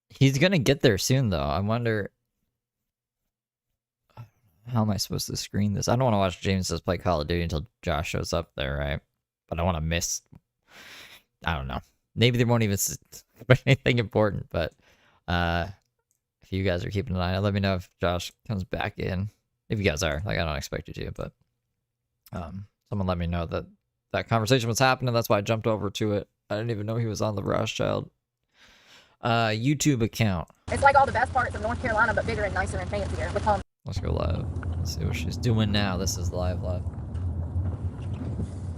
He's gonna get there soon, though. I wonder. How am I supposed to screen this? I don't want to watch James just play Call of Duty until Josh shows up there, right? But I want to miss. I don't know. Maybe they won't even put anything important, but if you guys are keeping an eye on it, let me know if Josh comes back in. If you guys are, like, I don't expect you to, but someone let me know that that conversation was happening. That's why I jumped over to it. I didn't even know he was on the Rothschild YouTube account. It's like all the best parts of North Carolina, but bigger and nicer and fancier. With home. Let's go live. Let's see what she's doing now. This is live.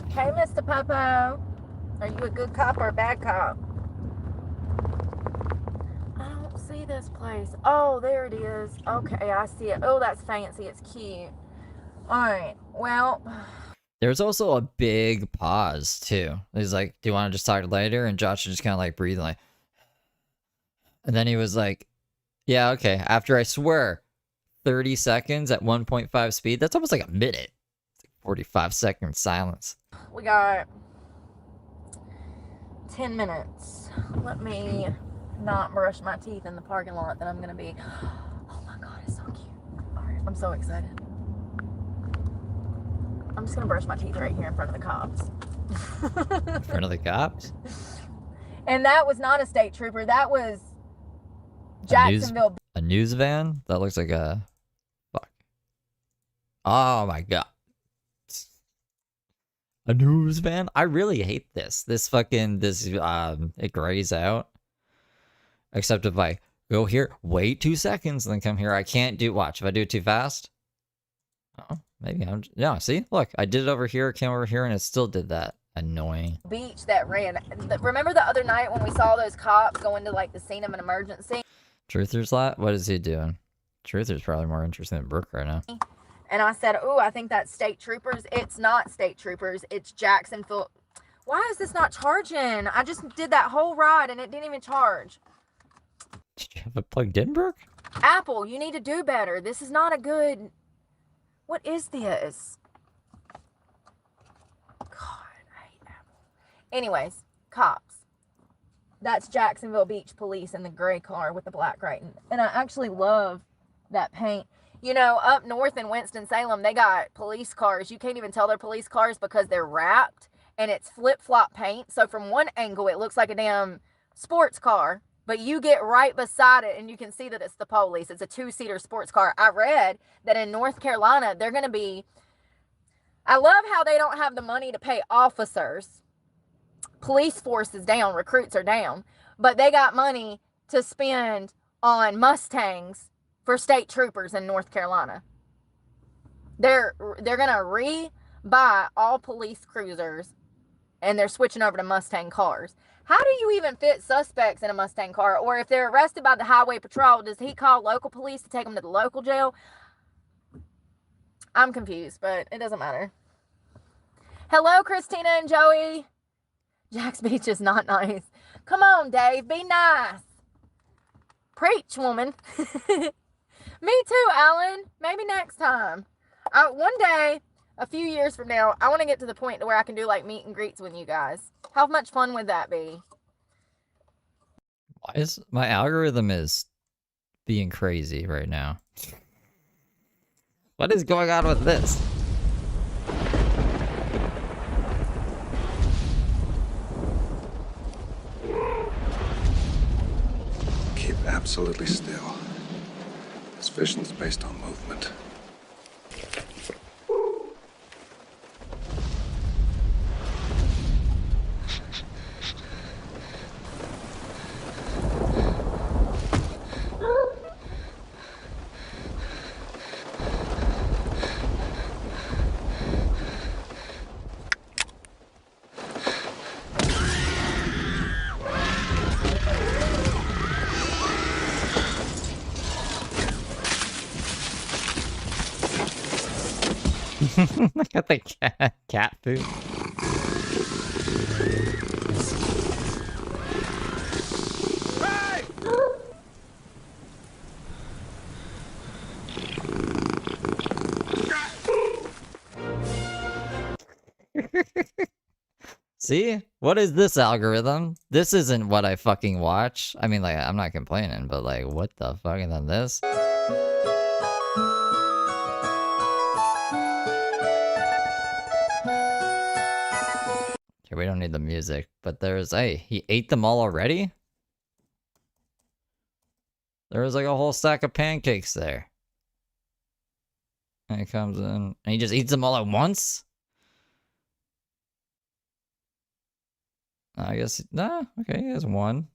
Hey, Mr. Popo. Are you a good cop or a bad cop? I don't see this place. Oh, there it is. Okay, I see it. Oh, that's fancy. It's cute. Alright, well... There's also a big pause, too. He's like, do you want to just talk later? And Josh is just kind of like breathing like... And then he was like, yeah, okay. After, I swear, 30 seconds at 1.5 speed. That's almost like a minute. It's like 45-second silence. We got 10 minutes. Let me not brush my teeth in the parking lot that I'm going to be... Oh my god, it's so cute. Alright, I'm so excited. I'm just going to brush my teeth right here in front of the cops. In front of the cops? And that was not a state trooper. That was Jacksonville. A news van? That looks like a... Fuck. Oh my god. A news van? I really hate this. It grays out. Except if I go here, wait 2 seconds, and then come here. I can't do... Watch, if I do it too fast... Oh, maybe I'm... Yeah, see? Look, I did it over here, came over here, and it still did that. Annoying. Beach that ran. Remember the other night when we saw those cops go into, like, the scene of an emergency? Truther's lot? What is he doing? Truther's probably more interesting than Brooke right now. And I said, oh, I think that's state troopers. It's not state troopers. It's Jacksonville. Why is this not charging? I just did that whole ride and it didn't even charge. Did you have it plugged in, Brooke? Apple, you need to do better. This is not a good... What is this? God, I hate Apple. Anyways, cops. That's Jacksonville Beach Police in the gray car with the black writing. And I actually love that paint. You know, up north in Winston-Salem, they got police cars. You can't even tell they're police cars because they're wrapped and it's flip-flop paint. So from one angle, it looks like a damn sports car. But you get right beside it and you can see that it's the police. It's a 2-seater sports car. I read that in North Carolina, they're going to be... I love how they don't have the money to pay officers. Police force is down. Recruits are down. But they got money to spend on Mustangs for state troopers in North Carolina. They're going to re-buy all police cruisers and they're switching over to Mustang cars. How do you even fit suspects in a Mustang car? Or if they're arrested by the highway patrol, does he call local police to take them to the local jail? I'm confused, but it doesn't matter. Hello, Christina and Joey. Jack's Beach is not nice. Come on, Dave, be nice. Preach, woman. Me too, Alan. Maybe next time. One day, a few years from now, I want to get to the point to where I can do like meet and greets with you guys. How much fun would that be? Why is my algorithm is being crazy right now? What is going on with this? Keep absolutely still. This vision's based on movement. Got the cat food. See? What is this algorithm? This isn't what I fucking watch. I mean, like, I'm not complaining, but like, what the fuck? And then this? Okay, we don't need the music, but there's, hey, he ate them all already? There was like a whole stack of pancakes there. And he comes in, and he just eats them all at once? I guess, nah, okay, he has one.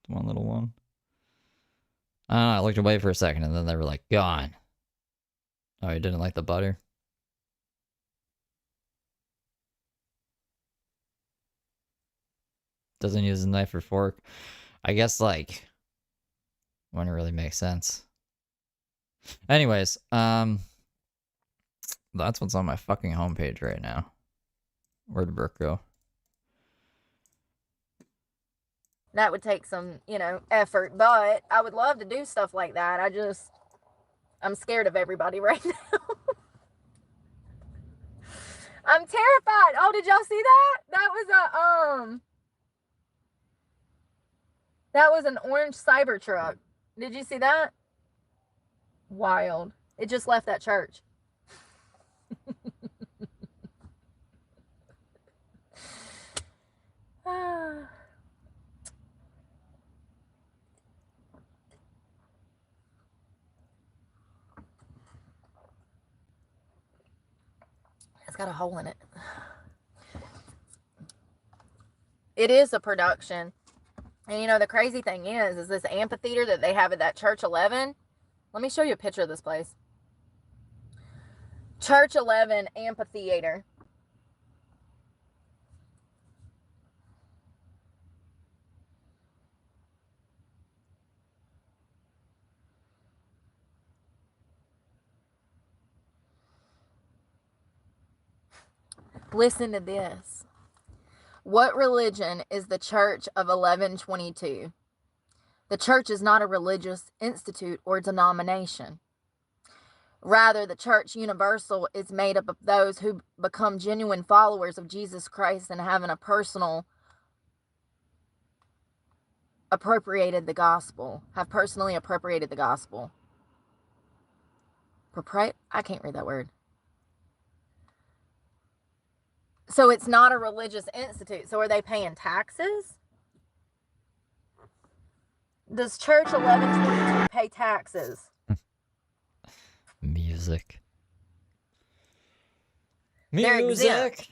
One little one. I don't know, I looked away for a second, and then they were like, gone. Oh, he didn't like the butter? Doesn't use a knife or fork. I guess, like, wouldn't really make sense. Anyways, that's what's on my fucking homepage right now. Where'd Brooke go? That would take some, you know, effort, but I would love to do stuff like that. I'm scared of everybody right now. I'm terrified. Oh, did y'all see that? That was an orange Cybertruck. Did you see that? Wild. It just left that church. It's got a hole in it. It is a production. And you know, the crazy thing is this amphitheater that they have at that Church 11. Let me show you a picture of this place. Church 11 Amphitheater. Listen to this. What religion is the Church of 1122? The church is not a religious institute or denomination. Rather, the Church Universal is made up of those who become genuine followers of Jesus Christ and have personally appropriated the gospel. I can't read that word. So it's not a religious institute. So are they paying taxes? Does Church 1122 pay taxes? Music. They're exempt.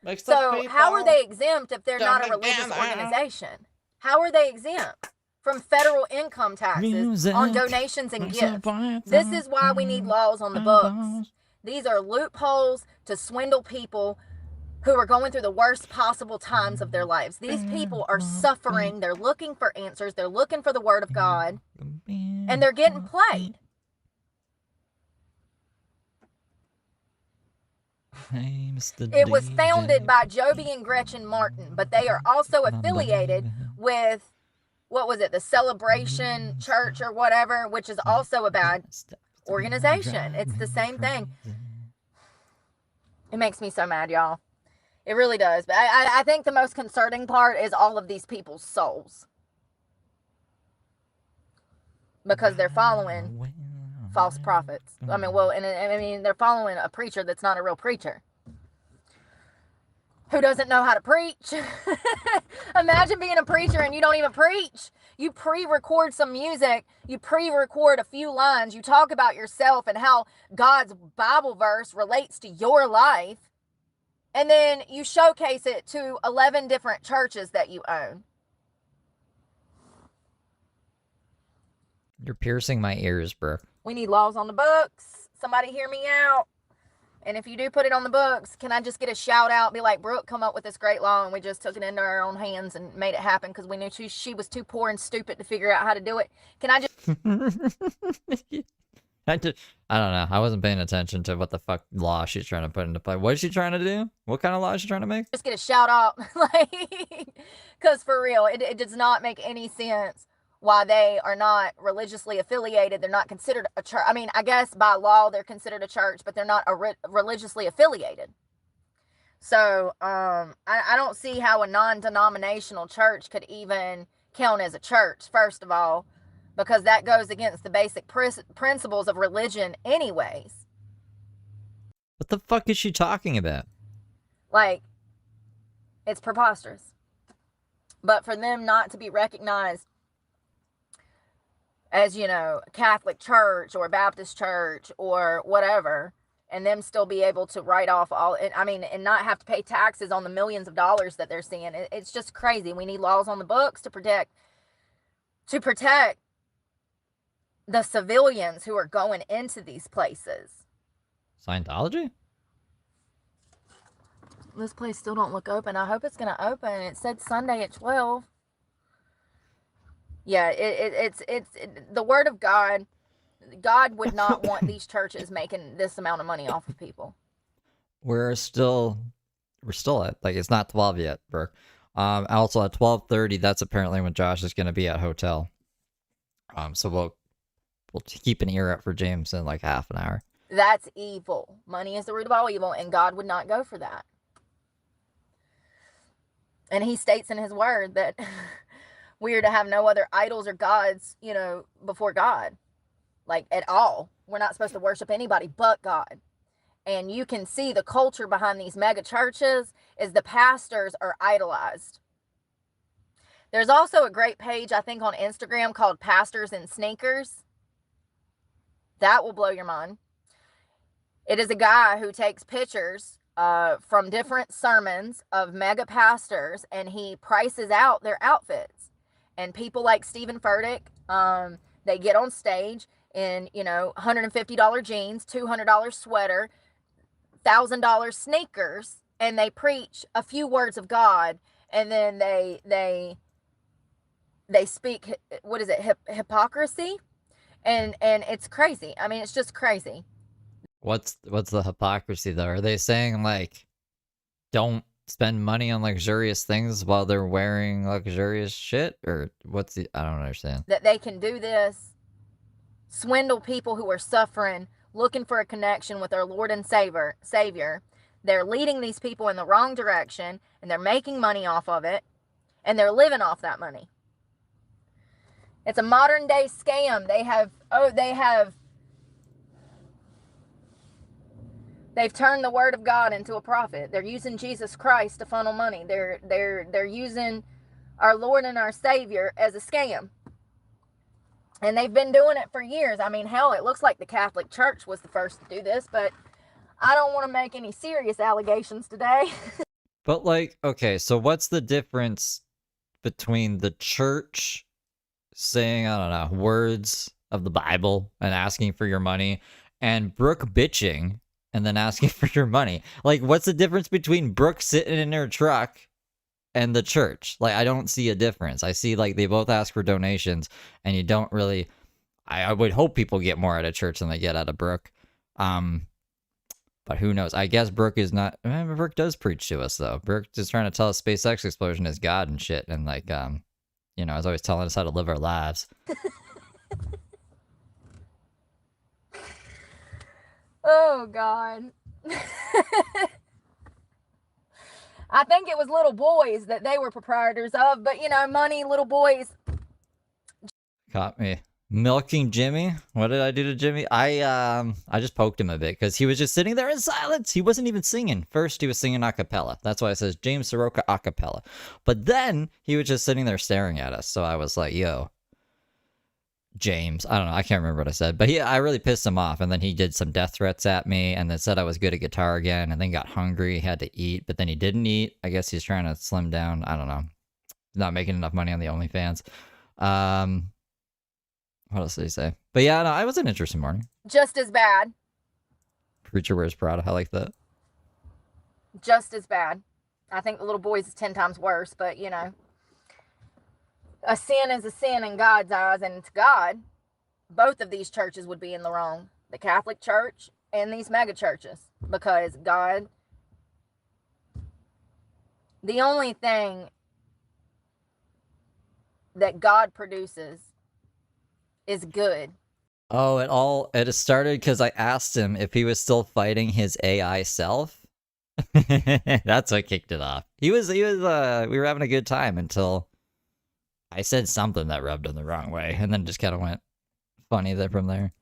Makes So how are they exempt if they're not a religious organization? How are they exempt from federal income taxes on donations and gifts? This is why we need laws on the books. These are loopholes to swindle people who are going through the worst possible times of their lives. These people are suffering. They're looking for answers. They're looking for the word of God. And they're getting played. It was founded by Joby and Gretchen Martin, but they are also affiliated with, what was it, the Celebration Church or whatever, which is also a bad organization. It's the same thing. It makes me so mad, y'all. It really does. But I think the most concerning part is all of these people's souls. Because they're following false prophets. I mean, they're following a preacher that's not a real preacher. Who doesn't know how to preach. Imagine being a preacher and you don't even preach. You pre-record some music. You pre-record a few lines. You talk about yourself and how God's Bible verse relates to your life. And then you showcase it to 11 different churches that you own. You're piercing my ears, Brooke. We need laws on the books. Somebody hear me out. And if you do put it on the books, can I just get a shout out? Be like, Brooke, come up with this great law, and we just took it into our own hands and made it happen because we knew she was too poor and stupid to figure out how to do it. Can I just... I don't know. I wasn't paying attention to what the fuck law she's trying to put into play. What is she trying to do? What kind of law is she trying to make? Just get a shout out, like, because for real, it does not make any sense why they are not religiously affiliated. They're not considered a church. I mean, I guess by law they're considered a church, but they're not religiously affiliated. So I don't see how a non-denominational church could even count as a church, first of all, because that goes against the basic principles of religion anyways. What the fuck is she talking about? Like, it's preposterous. But for them not to be recognized as, you know, a Catholic church or a Baptist church or whatever, and them still be able to write off all, I mean, and not have to pay taxes on the millions of dollars that they're seeing. It's just crazy. We need laws on the books to protect the civilians who are going into these places. Scientology? This place still don't look open. I hope it's going to open. It said Sunday at 12. Yeah, it's the word of God. God would not want these churches making this amount of money off of people. We're still at, like, it's not 12 yet, Brooke. Also at 12:30, that's apparently when Josh is going to be at hotel. So we'll keep an ear out for James in like half an hour. That's evil. Money is the root of all evil, and God would not go for that. And he states in his word that we are to have no other idols or gods, you know, before God. Like, at all. We're not supposed to worship anybody but God. And you can see the culture behind these mega churches is the pastors are idolized. There's also a great page, I think, on Instagram called Pastors in Sneakers. That will blow your mind. It is a guy who takes pictures from different sermons of mega pastors, and he prices out their outfits. And people like Stephen Furtick, they get on stage in, you know, $150 jeans, $200 sweater, $1,000 sneakers, and they preach a few words of God, and then they speak, what is it, hypocrisy, and it's crazy. I mean, it's just crazy. What's the hypocrisy though? Are they saying like don't spend money on luxurious things while they're wearing luxurious shit, or what's the, I don't understand. That they can do this, swindle people who are suffering, looking for a connection with their Lord and Savior. They're leading these people in the wrong direction, and they're making money off of it, and they're living off that money. It's a modern day scam. They've turned the word of God into a profit. They're using Jesus Christ to funnel money. They're using our Lord and our Savior as a scam. And they've been doing it for years. I mean, hell, it looks like the Catholic Church was the first to do this, but I don't want to make any serious allegations today. But like, okay, so what's the difference between the church saying, I don't know, words of the Bible and asking for your money, and Brooke bitching and then asking for your money? Like, what's the difference between Brooke sitting in her truck and the church? Like, I don't see a difference. I see, like, they both ask for donations, and you don't really, I would hope people get more out of church than they get out of Brooke. But who knows? I guess Brooke is not, Brooke does preach to us, though. Brooke is trying to tell us SpaceX explosion is God and shit, and like, you know, is always telling us how to live our lives. Oh, God. I think it was little boys that they were proprietors of, but, you know, money, little boys. Caught me milking Jimmy. What did I do to Jimmy? I just poked him a bit because he was just sitting there in silence. He wasn't even singing. First, he was singing a cappella. That's why it says James Saroka Acapella. But then he was just sitting there staring at us. So I was like, yo, James. I don't know. I can't remember what I said. But I really pissed him off. And then he did some death threats at me and then said I was good at guitar again, and then got hungry, had to eat, but then he didn't eat. I guess he's trying to slim down. I don't know. He's not making enough money on the OnlyFans. What else did he say? But yeah, no, it was an interesting morning. Just as bad. Preacher wears Prada. I like that. Just as bad. I think the little boys is 10 times worse, but, you know. A sin is a sin in God's eyes, and to God, both of these churches would be in the wrong. the Catholic Church and these mega churches, because God, the only thing that God produces is good. Oh, it started because I asked him if he was still fighting his AI self. That's what kicked it off. We were having a good time until I said something that rubbed him the wrong way, and then just kind of went funny there from there.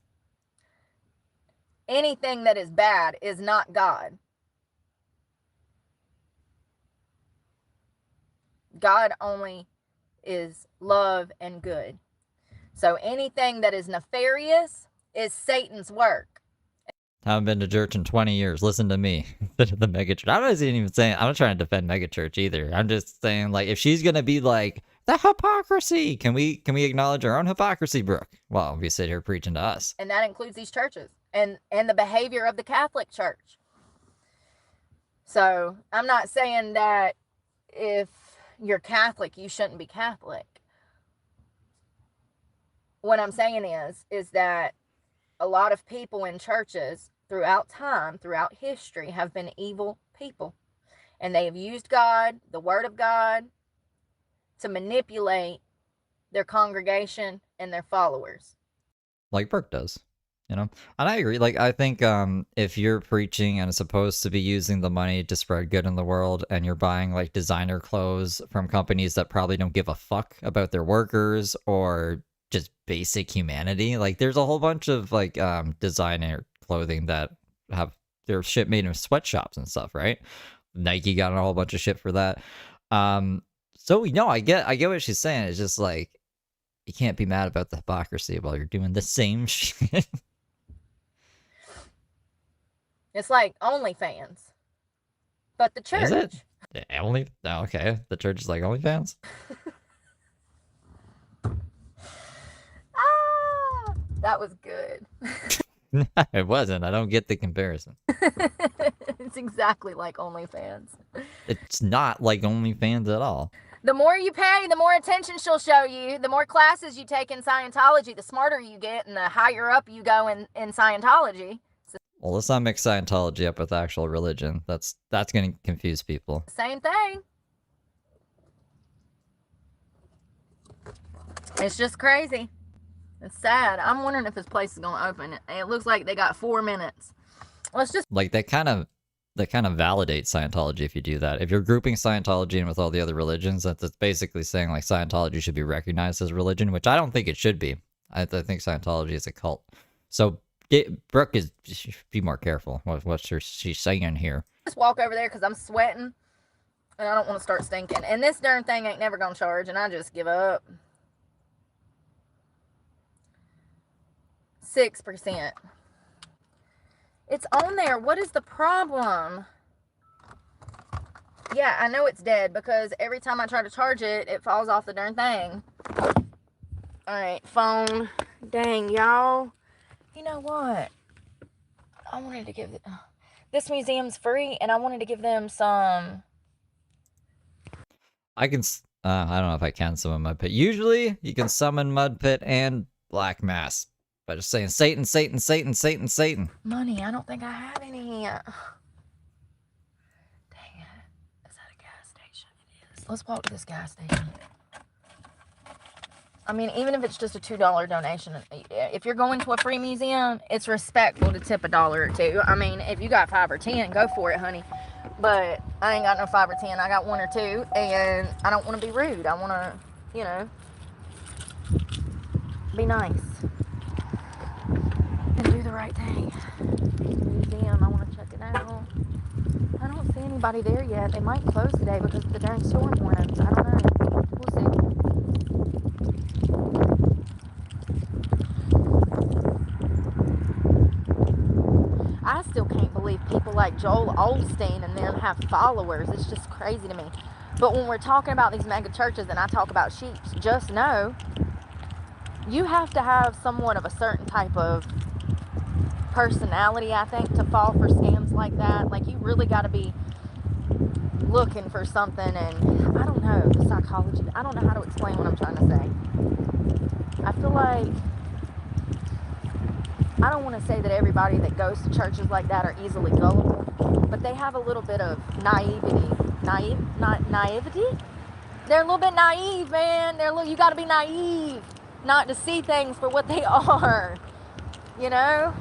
Anything that is bad is not God. God only is love and good. So anything that is nefarious is Satan's work. Haven't been to church in 20 years. Listen to me. The megachurch. I wasn't even saying, I'm not trying to defend megachurch either. I'm just saying, like, if she's gonna be like the hypocrisy, can we acknowledge our own hypocrisy, Brooke? Well, we sit here preaching to us, and that includes these churches and the behavior of the Catholic Church. So I'm not saying that if you're Catholic, you shouldn't be Catholic. What I'm saying is that a lot of people in churches throughout time, throughout history, have been evil people. And they have used God, the Word of God, to manipulate their congregation and their followers. like Brooke does, you know. And I agree. Like, I think if you're preaching and supposed to be using the money to spread good in the world, and you're buying like designer clothes from companies that probably don't give a fuck about their workers or just basic humanity, like there's a whole bunch of like designer clothing that have their shit made in sweatshops and stuff, right? Nike got a whole bunch of shit for that. So no, I get what she's saying. It's just like, you can't be mad about the hypocrisy while you're doing the same shit. It's like OnlyFans, but the church. Is it? Oh, okay. The church is like OnlyFans? That was good. It wasn't. I don't get the comparison. It's exactly like OnlyFans. It's not like OnlyFans at all. The more you pay, the more attention she'll show you. The more classes you take in Scientology, the smarter you get and the higher up you go in Scientology. Well, let's not mix Scientology up with actual religion. That's going to confuse people. Same thing. It's just crazy. It's sad. I'm wondering if this place is going to open. It looks like they got 4 minutes. Let's just... Like, that kind of validates Scientology if you do that. If you're grouping Scientology in with all the other religions, that's basically saying like Scientology should be recognized as religion, which I don't think it should be. I think Scientology is a cult. So Brooke should be more careful with what she's saying here. Just walk over there because I'm sweating and I don't want to start stinking. And this darn thing ain't never going to charge, and I just give up. 6%. It's on there. What is the problem? Yeah, I know it's dead because every time I try to charge it, it falls off the darn thing. Alright, phone. Dang, y'all. You know what? I wanted to give... This museum's free, and I wanted to give them some... I don't know if I can summon Mud Pit. Usually, you can summon Mud Pit and Black Mass. By just saying Satan, Satan, Satan, Satan, Satan. Money, I don't think I have any. Dang it. Is that a gas station? It is. Let's walk to this gas station. I mean, even if it's just a $2 donation, if you're going to a free museum, it's respectful to tip $1 or $2. I mean, if you got 5 or 10, go for it, honey. But I ain't got no 5 or 10. I got 1 or 2, and I don't want to be rude. I want to, you know, be nice. And do the right thing. Museum, I want to check it out. I don't see anybody there yet. They might close today because of the darn storm winds. I don't know. We'll see. I still can't believe people like Joel Osteen and them have followers. It's just crazy to me. But when we're talking about these mega churches and I talk about sheep, just know you have to have somewhat of a certain type of personality, I think, to fall for scams like that. Like, you really got to be looking for something, and I don't know, the psychology, I don't know how to explain what I'm trying to say. I feel like I don't want to say that everybody that goes to churches like that are easily gullible, but they have a little bit of naivety. Naivety? They're a little bit naive, man. You got to be naive not to see things for what they are. You know?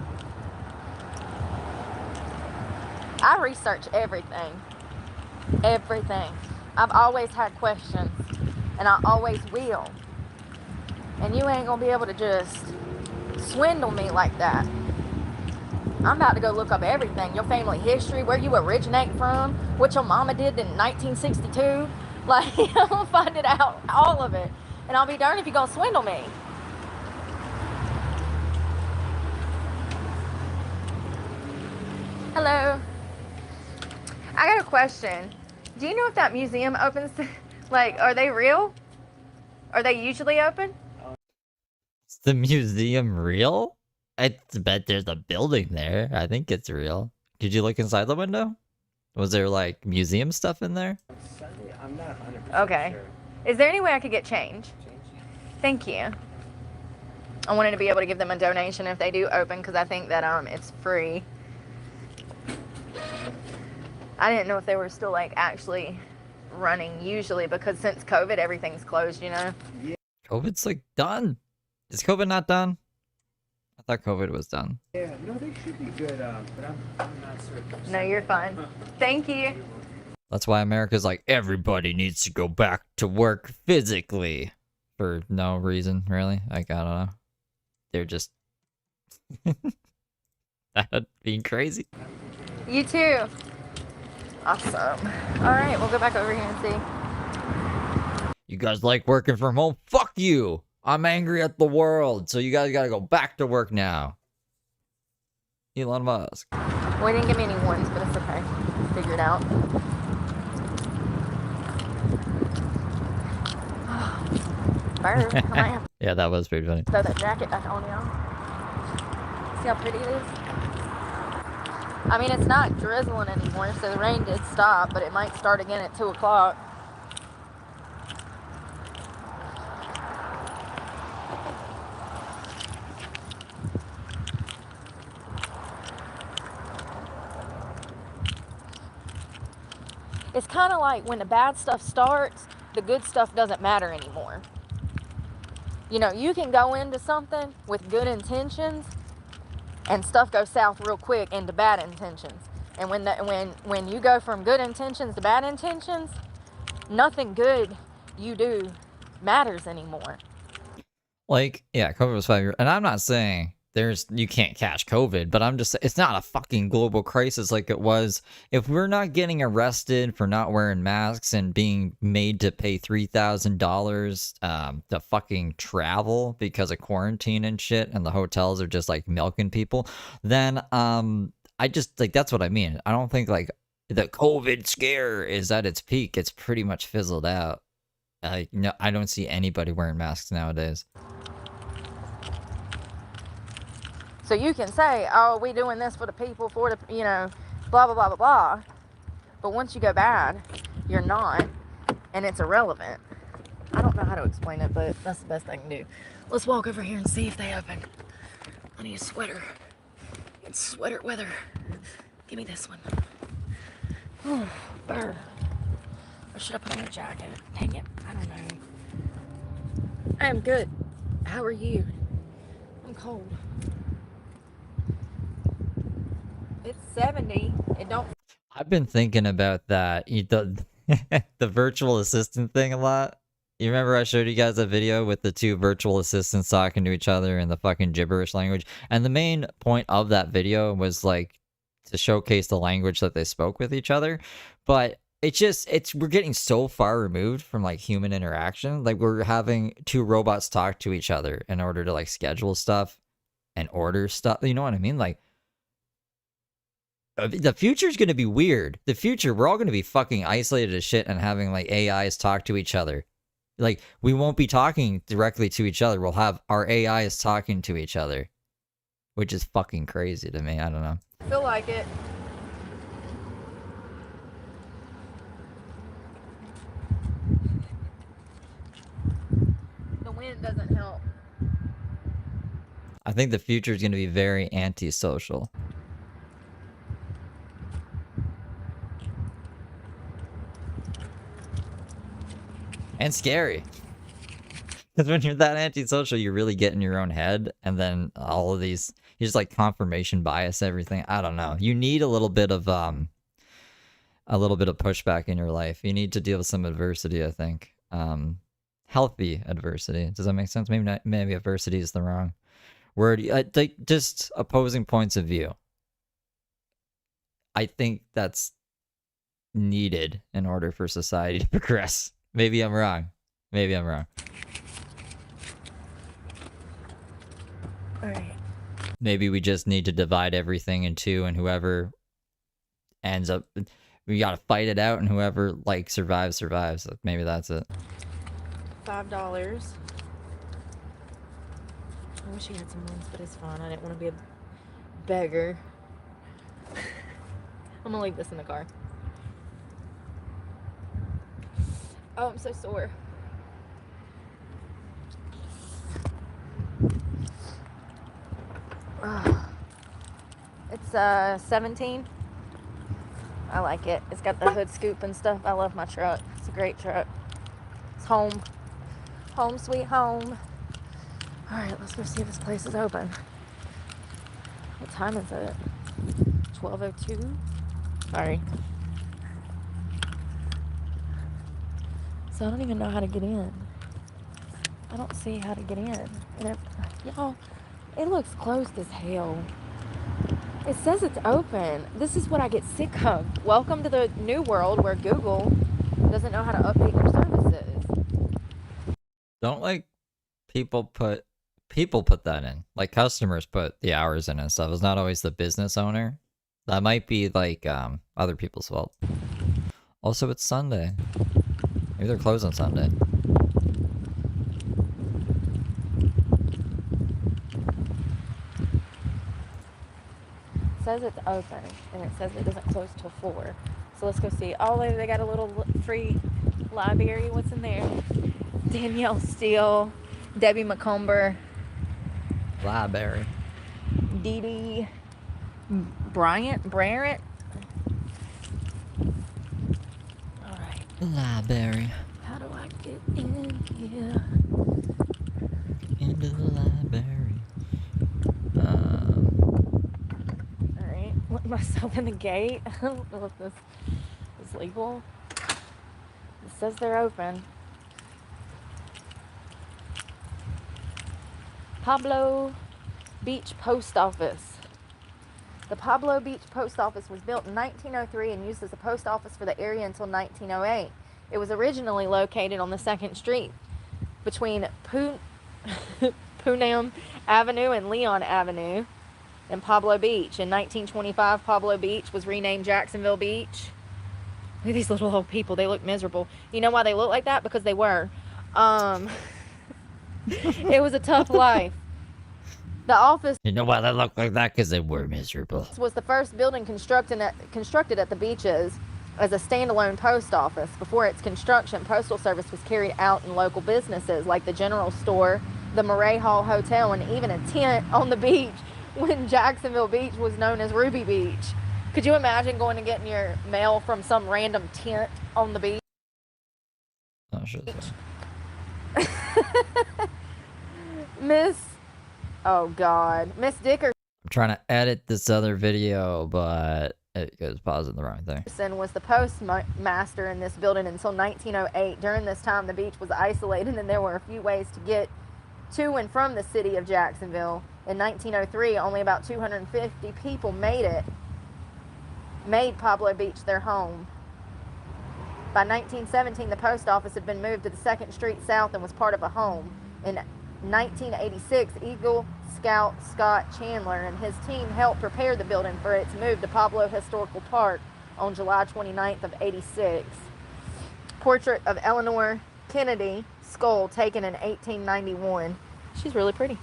I research everything. Everything. I've always had questions, and I always will. And you ain't gonna be able to just swindle me like that. I'm about to go look up everything. Your family history, where you originate from, what your mama did in 1962. Like, I'm gonna find it out, all of it. And I'll be darned if you're gonna swindle me. Hello. I got a question. Do you know if that museum opens, like, are they real? Are they usually open? Is the museum real? I bet there's a building there. I think it's real. Did you look inside the window? Was there like museum stuff in there? Sunday, I'm not 100% Okay. sure. Is there any way I could get change? Thank you. I wanted to be able to give them a donation if they do open, because I think that it's free. I didn't know if they were still like actually running usually, because since COVID everything's closed, you know. COVID's like done. Is COVID not done? I thought COVID was done. Yeah, no, they should be good, but I'm not certain. No, you're fine. Thank you. That's why America's like, everybody needs to go back to work physically. For no reason, really. Like, I don't know. They're just being crazy. You too. Awesome. All right, we'll go back over here and see. You guys like working from home? Fuck you! I'm angry at the world, so you guys gotta go back to work now. Elon Musk. We didn't give me any ones, but it's okay. Figure it out. Bird, I might have Yeah, that was pretty funny. to throw that jacket back on, y'all. See how pretty it is? I mean, it's not drizzling anymore, so the rain did stop, but it might start again at 2 o'clock. It's kind of like when the bad stuff starts, the good stuff doesn't matter anymore. You know, you can go into something with good intentions, and stuff goes south real quick into bad intentions. And when you go from good intentions to bad intentions, nothing good you do matters anymore. Like, yeah, COVID was 5 years, and I'm not saying you can't catch COVID, but I'm just, it's not a fucking global crisis like it was. If we're not getting arrested for not wearing masks and being made to pay $3,000 to fucking travel because of quarantine and shit, and the hotels are just like milking people, then I just, like, that's what I mean. I don't think like the COVID scare is at its peak. It's pretty much fizzled out. No, I don't see anybody wearing masks nowadays. So you can say, oh, we doing this for the people, for the, you know, blah, blah, blah, blah, blah. But once you go bad, you're not, and it's irrelevant. I don't know how to explain it, but that's the best I can do. Let's walk over here and see if they open. I need a sweater. It's sweater weather. Give me this one. Oh, burr. Or should I put on a jacket? Dang it, I don't know. I am good. How are you? I'm cold. It's 70. It don't. I've been thinking about that. The virtual assistant thing a lot. You remember I showed you guys a video with the two virtual assistants talking to each other in the fucking gibberish language? And the main point of that video was like to showcase the language that they spoke with each other. But we're getting so far removed from like human interaction. Like we're having two robots talk to each other in order to like schedule stuff and order stuff. You know what I mean? Like, the future's going to be weird. The future, we're all going to be fucking isolated as shit and having like AIs talk to each other. Like, we won't be talking directly to each other. We'll have our AIs talking to each other, which is fucking crazy to me. I don't know. I feel like it. The wind doesn't help. I think the future is going to be very antisocial. And scary. Because when you're that antisocial, you really get in your own head, and then all of these, you just like confirmation bias everything. I don't know. You need a little bit of pushback in your life. You need to deal with some adversity, I think. Healthy adversity. Does that make sense? Maybe not. Maybe adversity is the wrong word. Like just opposing points of view. I think that's needed in order for society to progress. Maybe I'm wrong. Maybe I'm wrong. All right. Maybe we just need to divide everything in two, and whoever ends up, we gotta fight it out, and whoever like survives. Maybe that's it. $5. I wish he had some ones, but it's fine. I didn't want to be a beggar. I'm gonna leave this in the car. Oh, I'm so sore. It's 17. I like it. It's got the hood scoop and stuff. I love my truck. It's a great truck. It's home. Home sweet home. Alright, let's go see if this place is open. What time is it? 12:02? Sorry. So I don't even know how to get in. I don't see how to get in. And y'all, it looks closed as hell. It says it's open. This is what I get sick of. Welcome to the new world where Google doesn't know how to update their services. Don't like people put that in. Like customers put the hours in and stuff. It's not always the business owner. That might be like other people's fault. Also, it's Sunday. Maybe they're closed on Sunday. It says it's open, and it says it doesn't close till 4. So let's go see. Oh, they got a little free library. What's in there? Danielle Steele, Debbie McComber, Library. Dee Dee Bryant. All right. Library. How do I get in here? Into the library. Alright, let myself in the gate. I don't know if this is legal. It says they're open. Pablo Beach Post Office. The Pablo Beach Post Office was built in 1903 and used as a post office for the area until 1908. It was originally located on the 2nd Street between Poonam Avenue and Leon Avenue in Pablo Beach. In 1925, Pablo Beach was renamed Jacksonville Beach. Look at these little old people. They look miserable. You know why they look like that? Because they were. It was a tough life. The office... You know why they look like that? Because they were miserable. ...was the first building constructed at the beaches as a standalone post office. Before its construction, postal service was carried out in local businesses like the general store, the Murray Hall Hotel, and even a tent on the beach when Jacksonville Beach was known as Ruby Beach. Could you imagine going and getting your mail from some random tent on the beach? Oh, shit. Oh God, Miss Dickerson I'm trying to edit this other video, but it goes pausing the wrong thing. was the postmaster in this building until 1908. During this time, the beach was isolated and there were a few ways to get to and from the city of Jacksonville. In 1903, only about 250 people made Pablo Beach their home. By 1917, the post office had been moved to the 2nd Street South and was part of a home. In 1986, Eagle Scout Scott Chandler and his team helped prepare the building for its move to Pablo Historical Park on July 29th of 86. Portrait of Eleanor Kennedy Skull taken in 1891. She's really pretty.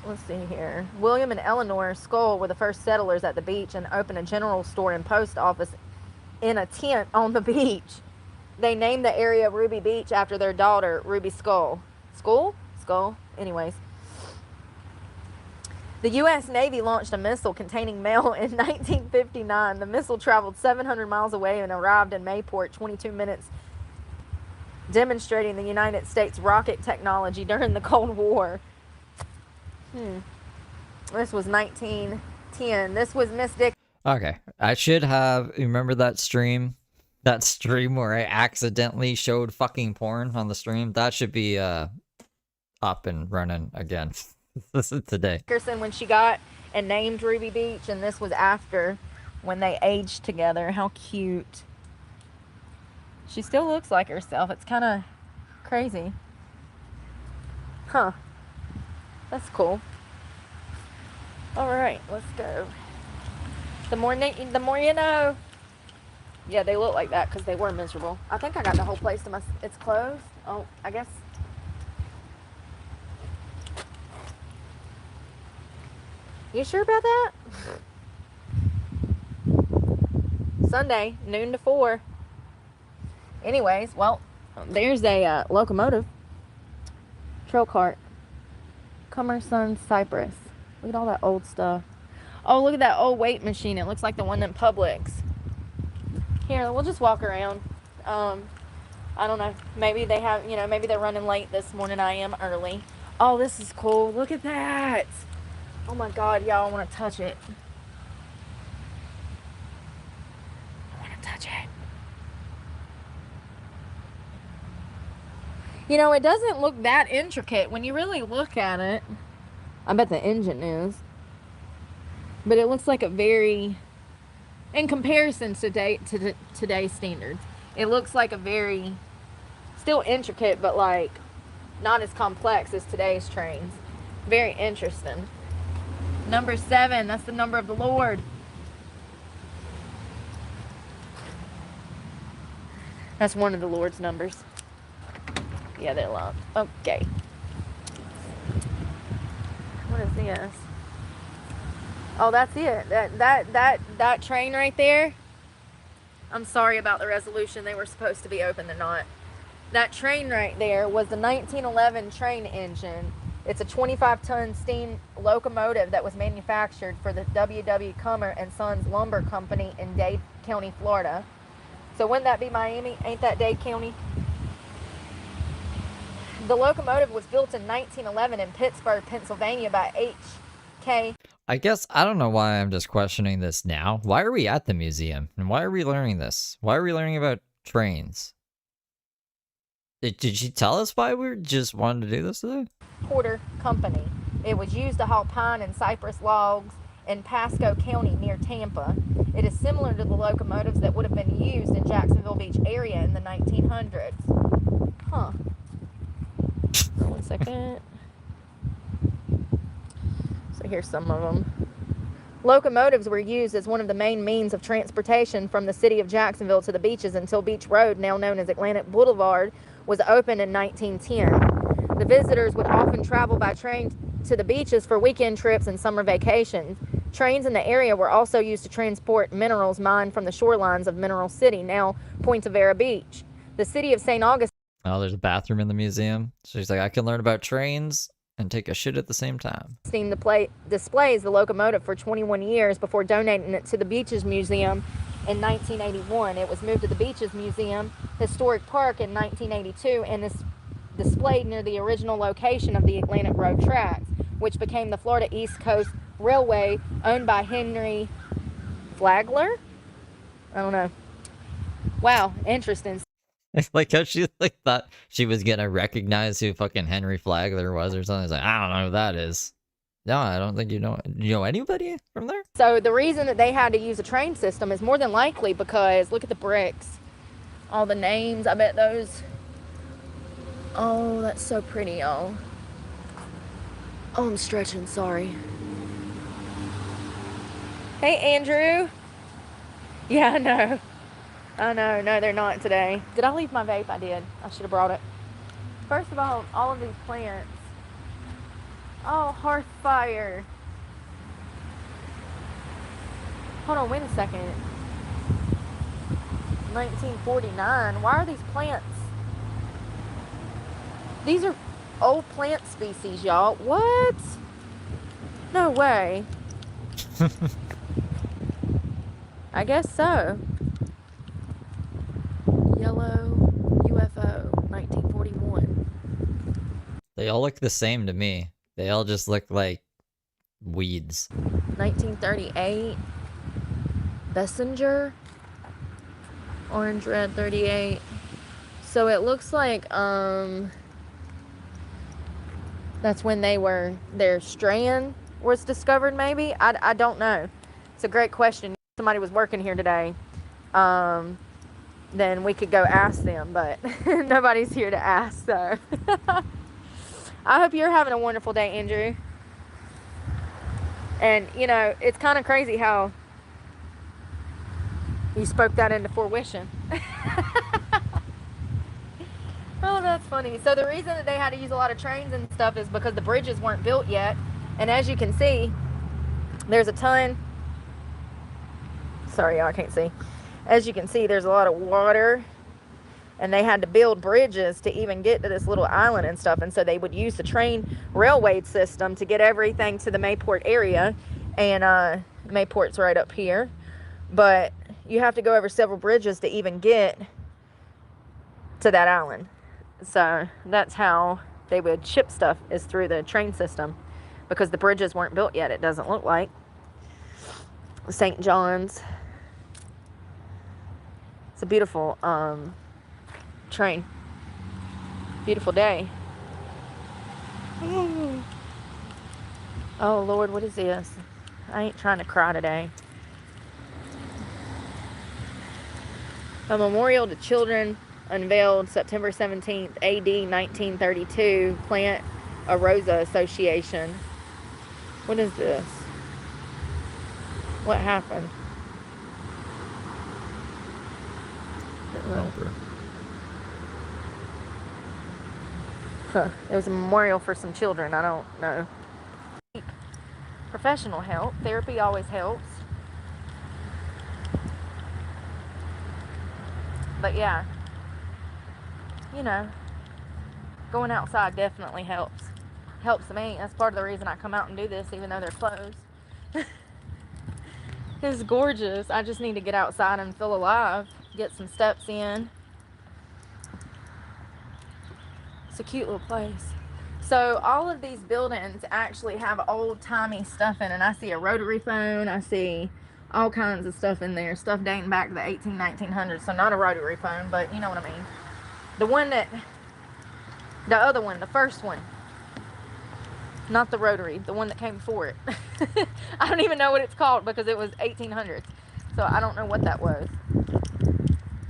Let's see here. William and Eleanor Skull were the first settlers at the beach and opened a general store and post office in a tent on the beach. They named the area Ruby Beach after their daughter, Ruby Skull. skull. Anyways. The U.S. Navy launched a missile containing mail in 1959. The missile traveled 700 miles away and arrived in Mayport 22 minutes, demonstrating the United States rocket technology during the Cold War. This was 1910. This was Miss Dick. Okay, I should have. Remember that stream? That stream where I accidentally showed fucking porn on the stream? That should be up and running again. This is today. Dickerson when she got and named Ruby Beach, and this was after when they aged together. How cute. She still looks like herself. It's kind of crazy. Huh. That's cool. All right, let's go. The more you know. Yeah, they look like that because they were miserable. I think I got the whole place to my... It's closed? Oh, I guess... You sure about that? Sunday, noon to 4. Anyways, well, there's a locomotive. Trail cart. Cumberson Cypress. Look at all that old stuff. Oh, look at that old weight machine. It looks like the one in Publix. Here, we'll just walk around. I don't know. Maybe they have, maybe they're running late this morning. I am early. Oh, this is cool. Look at that. Oh my God, y'all, I want to touch it. I want to touch it. It doesn't look that intricate when you really look at it. I bet the engine is. But it looks like a very, in comparison to today's standards, it looks like a very, still intricate, but like not as complex as today's trains. Very interesting. Number 7, that's the number of the Lord. That's one of the Lord's numbers. Yeah, they're locked. Okay. What is this? Oh, that's it. That train right there. I'm sorry about the resolution. They were supposed to be open. They're not. That train right there was the 1911 train engine. It's a 25-ton steam locomotive that was manufactured for the W.W. Cummer and Sons Lumber Company in Dade County, Florida. So wouldn't that be Miami? Ain't that Dade County? The locomotive was built in 1911 in Pittsburgh, Pennsylvania by H.K. I guess I don't know why I'm just questioning this now. Why are we at the museum? And why are we learning this? Why are we learning about trains? Did she tell us why we just wanted to do this today? Porter Company. It was used to haul pine and cypress logs in Pasco County near Tampa. It is similar to the locomotives that would have been used in Jacksonville Beach area in the 1900s. Huh. 1 second. So here's some of them. Locomotives were used as one of the main means of transportation from the city of Jacksonville to the beaches until Beach Road, now known as Atlantic Boulevard, was opened in 1910. The visitors would often travel by train to the beaches for weekend trips and summer vacations. Trains in the area were also used to transport minerals mined from the shorelines of Mineral City, now Point Vera Beach. The city of St. Augustine. Oh, there's a bathroom in the museum. So she's like, I can learn about trains and take a shit at the same time. Displays the locomotive for 21 years before donating it to the Beaches Museum in 1981. It was moved to the Beaches Museum Historic Park in 1982 and is displayed near the original location of the Atlantic Road tracks, which became the Florida East Coast Railway, owned by Henry Flagler? I don't know. Wow, interesting. Like how she thought she was gonna recognize who fucking Henry Flagler was or something. It's like, I don't know who that is. No, I don't think you know anybody from there? So the reason that they had to use a train system is more than likely because look at the bricks. All the names, I bet those. Oh, that's so pretty, y'all. Oh, I'm stretching, sorry. Hey, Andrew. Yeah, I know. No, they're not today. Did I leave my vape? I did. I should have brought it. First of all of these plants. Oh, hearth fire. Hold on, wait a second. 1949. Why are these plants? These are, old plant species, y'all. What? No way. I guess so. Yellow UFO, 1941. They all look the same to me. They all just look like weeds. 1938. Bessinger. Orange red 38. So it looks like that's when their strand was discovered, maybe. I don't know. It's a great question. If somebody was working here today, then we could go ask them, but nobody's here to ask, so I hope you're having a wonderful day, Andrew. And you know, it's kind of crazy how you spoke that into fruition. Oh, that's funny. So the reason that they had to use a lot of trains and stuff is because the bridges weren't built yet. And as you can see, there's a ton. Sorry, y'all, I can't see. As you can see, there's a lot of water. And they had to build bridges to even get to this little island and stuff. And so they would use the train railway system to get everything to the Mayport area. And Mayport's right up here. But you have to go over several bridges to even get to that island. So that's how they would ship stuff, is through the train system, because the bridges weren't built yet, it doesn't look like. St. John's. It's a beautiful train. Beautiful day. Oh Lord, what is this? I ain't trying to cry today. A memorial to children unveiled September 17th, AD 1932, Plant a Rosa Association. What is this? What happened? Huh. It was a memorial for some children. I don't know. Professional help. Therapy always helps. But yeah, you know, going outside definitely helps. Helps me. That's part of the reason I come out and do this, even though they're closed. It's gorgeous. I just need to get outside and feel alive. Get some steps in. It's a cute little place. So all of these buildings actually have old-timey stuff in it. I see a rotary phone. I see all kinds of stuff in there. Stuff dating back to the 1900s. So not a rotary phone, but you know what I mean. The other one, the first one. Not the rotary, the one that came before it. I don't even know what it's called because it was 1800s. So I don't know what that was.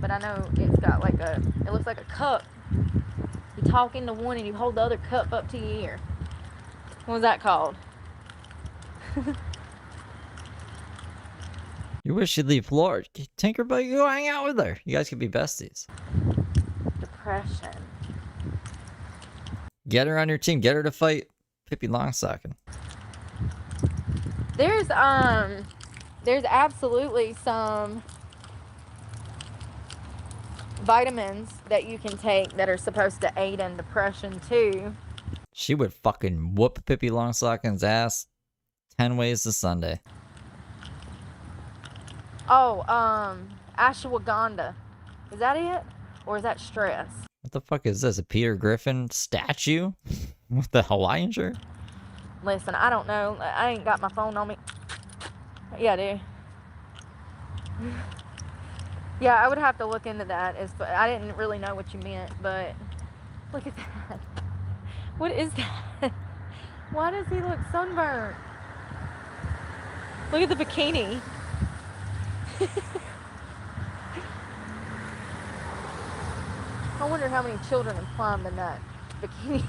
But I know it's got it looks like a cup. You talk into one and you hold the other cup up to your ear. What was that called? You wish you'd leave Florida. Tinkerbell, you go hang out with her. You guys could be besties. Depression. Get her on your team. Get her to fight Pippi Longstocking. There's absolutely some vitamins that you can take that are supposed to aid in depression too. She would fucking whoop Pippi Longstocking's ass 10 ways to Sunday. Oh, ashwagandha. Is that it? Or is that stress? What the fuck is this? A Peter Griffin statue? With the Hawaiian shirt? Listen, I don't know. I ain't got my phone on me. Yeah, I do. Yeah, I would have to look into that. I didn't really know what you meant, but look at that. What is that? Why does he look sunburned? Look at the bikini. I wonder how many children have climbed in that bikini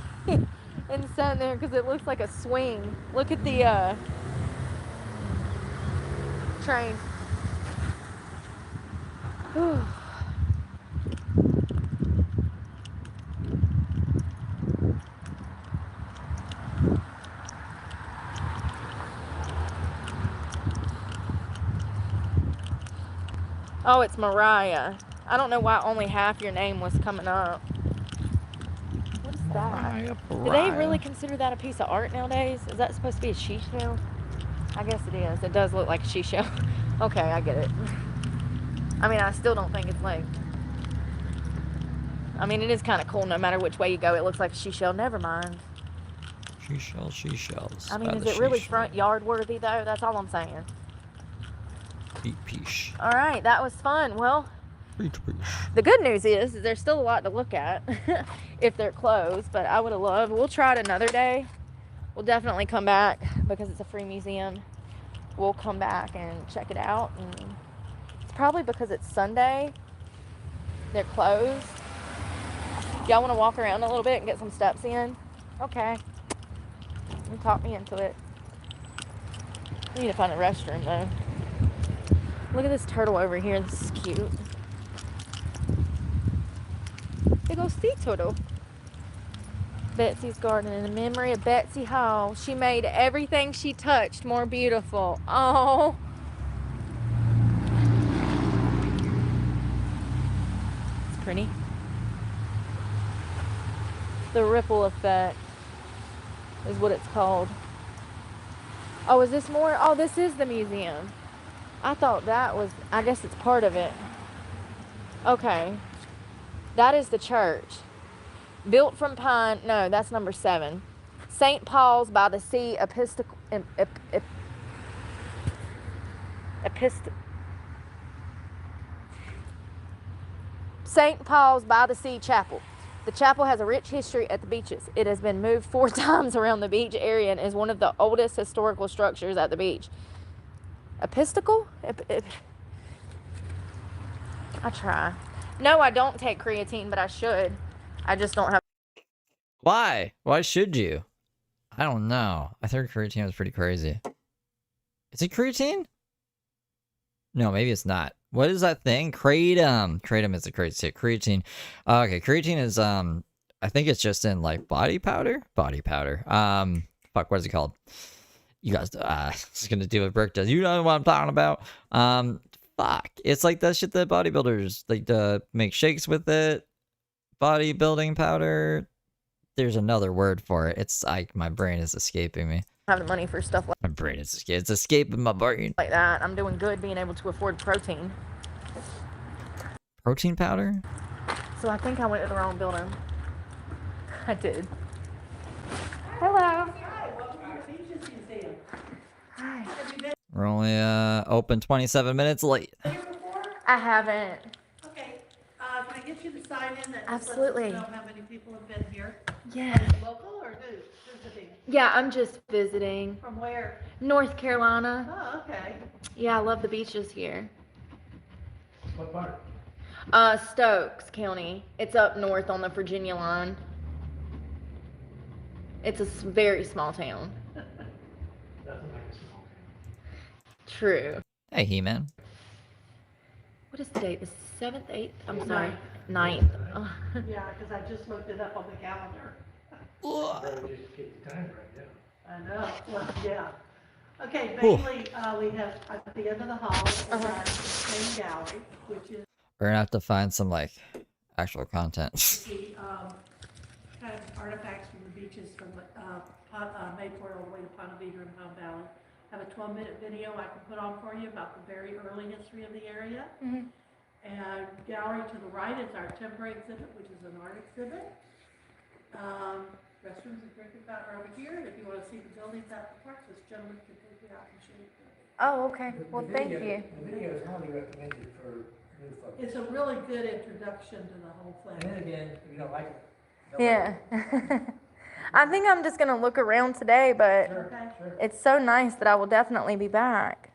and sat there, because it looks like a swing. Look at the train. Whew. Oh, it's Mariah. I don't know why only half your name was coming up. What is that? Do they really consider that a piece of art nowadays? Is that supposed to be a seashell? I guess it is. It does look like a seashell. Okay, I get it. I mean, I still don't think it's like... I mean, it is kind of cool no matter which way you go. It looks like a seashell. Never mind. Seashells. I mean, is it really front yard worthy, though? That's all I'm saying. Peach. All right, that was fun. Well, the good news is there's still a lot to look at if they're closed, but I would have loved... We'll try it another day. We'll definitely come back because it's a free museum. We'll come back and check it out. And it's probably because it's Sunday. They're closed. Y'all want to walk around a little bit and get some steps in? Okay. You talk me into it. I need to find a restroom, though. Look at this turtle over here. This is cute. Big old sea turtle. Betsy's garden in memory of Betsy Hall. She made everything she touched more beautiful. Oh. It's pretty. The ripple effect is what it's called. Oh, is this more? Oh, this is the museum. I thought that was, I guess it's part of it. Okay. That is the church. Built from pine, no, that's number 7. St. Paul's by the Sea St. Paul's by the Sea Chapel. The chapel has a rich history at the beaches. It has been moved 4 times around the beach area and is one of the oldest historical structures at the beach. Episcopal? I try. No, I don't take creatine, but I should. I just don't have... Why? Why should you? I don't know. I thought creatine was pretty crazy. Is it creatine? No, maybe it's not. What is that thing? Kratom. Kratom is the creatine. Creatine. Okay, creatine is I think it's just in like body powder. Body powder. Fuck, what is it called? You guys, just gonna do what Brick does. You know what I'm talking about. Fuck. It's like that shit that bodybuilders like to make shakes with it. Bodybuilding powder. There's another word for it. It's like my brain is escaping me. Have the money for stuff My brain is it's escaping my brain. like that. I'm doing good being able to afford protein. Protein powder? So I think I went to the wrong building. I did. Hello. Hi, welcome to the Beaches Museum. Hi. We're only open 27 minutes late. I haven't. Okay, can I get you to sign in that just Absolutely. lets us know how many people have been here? Yeah. Local or visiting? Yeah, I'm just visiting. From where? North Carolina. Oh, okay. Yeah, I love the beaches here. What part? Stokes County. It's up north on the Virginia line. It's a very small town. Nothing like a small town. True. Hey, He-Man. What is the date? The 7th, 8th? I'm The sorry. 9th. 9th. Yeah, because I just looked it up on the calendar. Better just get the time right now. I know, well, yeah. Okay, Whew. mainly, we have at the end of the hall is our main gallery, which is We're gonna have to find some like actual content. the kind of artifacts from the beaches from Mayport all the way to Ponte Vedra and Palm Valley. I have a 12-minute video I can put on for you about the very early history of the area. Mhm. And gallery to the right is our temporary exhibit, which is an art exhibit. Restrooms and drinking fountain are over here, and if you want to see the buildings at the park, this gentleman can take you out and show you. Oh, okay. Well, thank you. The video is highly recommended for new folks. It's a really good introduction to the whole And then thing. again, if you don't like it, don't Yeah. like it. I think I'm just gonna look around today, but Sure, Okay. sure. it's so nice that I will definitely be back.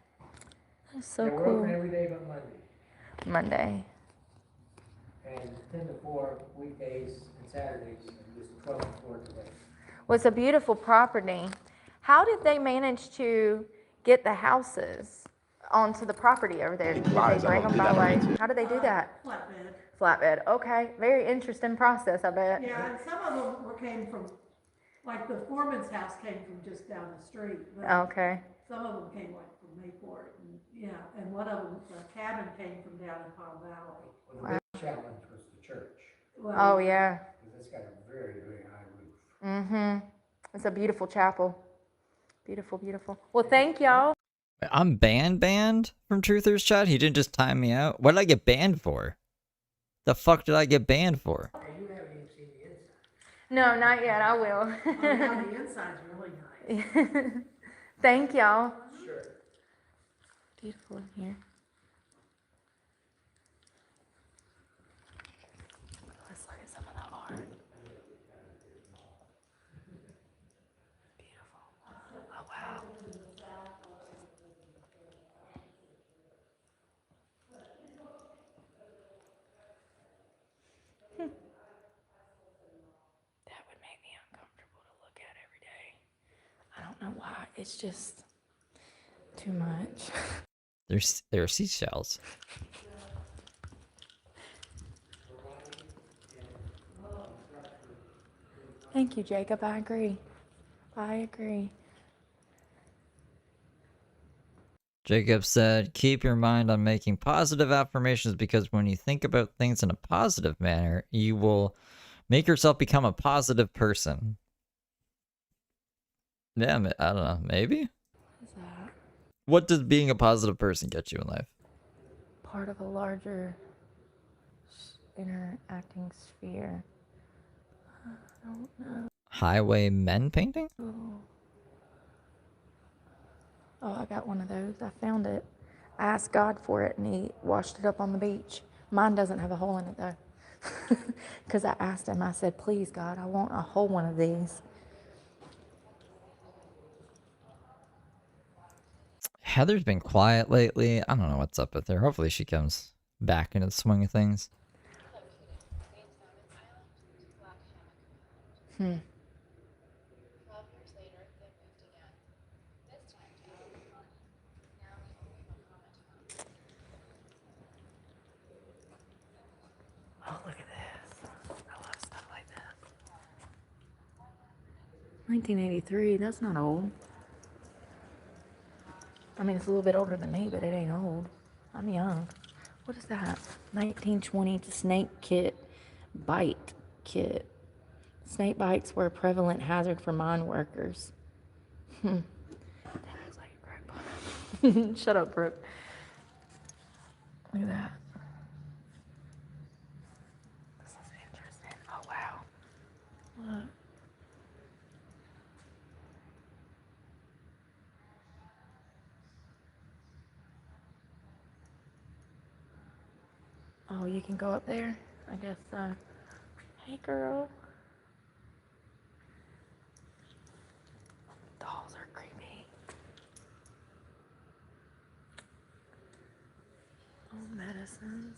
That's so Yeah, we're open cool. every day but Monday, Monday. and 10 to 4 weekdays and Saturdays, and just 12 to 4 today. Well, it's a beautiful property. How did they manage to get the houses onto the property over there? Did they bring them by way? How did they do that? Flatbed. Flatbed. Okay. Very interesting process, I bet. Yeah, and some of them came from, like the foreman's house came from just down the street. But Okay. some of them came like from Mayport, and, yeah, and one of them, the cabin came from down in Palm Valley. Well, the big challenge was the church, Well, Oh, yeah. because it's got a very, very high It's a beautiful chapel. Beautiful, beautiful. Well, thank y'all. I'm banned from Truther's chat. He didn't just time me out. What did I get banned for? The fuck did I get banned for? You haven't even seen the inside. No, not yet. I will. Oh, yeah, the inside's really nice. Thank y'all. Sure. Beautiful in here. Let's look at some of the art. Beautiful. Oh, wow. That would make me uncomfortable to look at every day. I don't know why. It's just too much. They're seashells. Thank you, Jacob. I agree. I agree. Jacob said, keep your mind on making positive affirmations because when you think about things in a positive manner, you will make yourself become a positive person. Yeah, I don't know. Maybe? What's that? What does being a positive person get you in life? Part of a larger interacting sphere. I don't know. Highway men painting? Oh, I got one of those. I found it. I asked God for it and he washed it up on the beach. Mine doesn't have a hole in it though. Because I asked him, I said, please God, I want a whole one of these. Heather's been quiet lately. I don't know what's up with her. Hopefully she comes back into the swing of things. Oh, look at this. I love stuff like that. 1983, that's not old. I mean, it's a little bit older than me, but it ain't old. I'm young. What is that? 1920 snake kit, bite kit. Snake bites were a prevalent hazard for mine workers. That looks like a crack. Shut up, Brooke. Look at that. This is interesting. Oh, wow. Look. Oh, you can go up there? I guess so. Hey, girl. Dolls are creepy. Oh, medicines.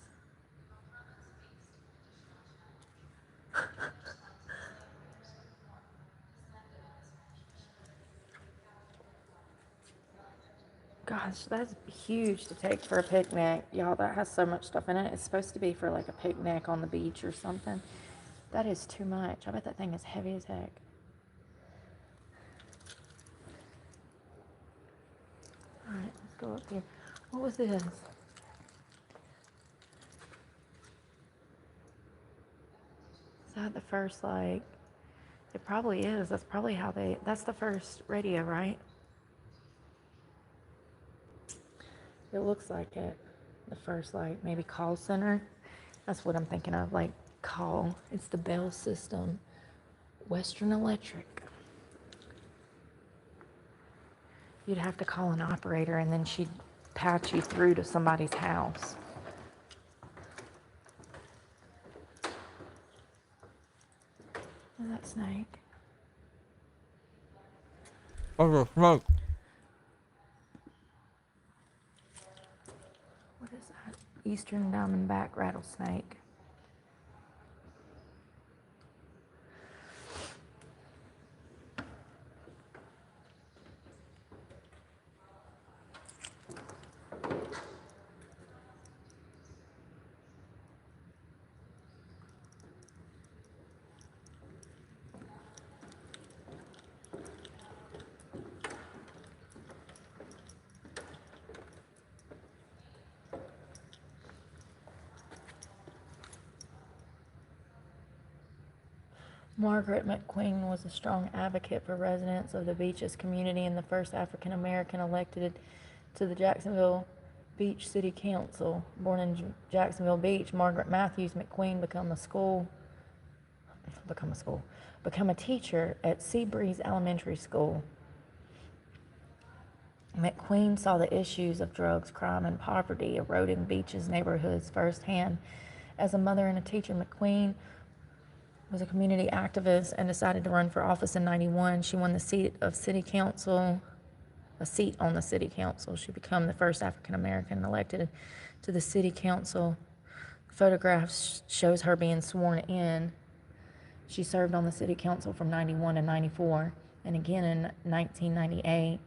Gosh, that's huge to take for a picnic. Y'all, that has so much stuff in it. It's supposed to be for like a picnic on the beach or something. That is too much. I bet that thing is heavy as heck. Alright, let's go up here. What was this? Is that the first, like, it probably is. That's probably how that's the first radio, right? It looks like it. The first, like, maybe call center. That's what I'm thinking of, like, call. It's the Bell system. Western Electric. You'd have to call an operator and then she'd patch you through to somebody's house. Look at that snake. Oh, smoke. What is that? Eastern diamondback rattlesnake. Margaret McQueen was a strong advocate for residents of the Beaches community and the first African American elected to the Jacksonville Beach City Council. Born in Jacksonville Beach, Margaret Matthews McQueen became a teacher at Seabreeze Elementary School. McQueen saw the issues of drugs, crime, and poverty eroding Beach's neighborhoods firsthand. As a mother and a teacher, McQueen was a community activist and decided to run for office in 91. She won the seat on the city council. She became the first African American elected to the city council. Photographs shows her being sworn in. She served on the city council from 91 to 94 and again in 1998.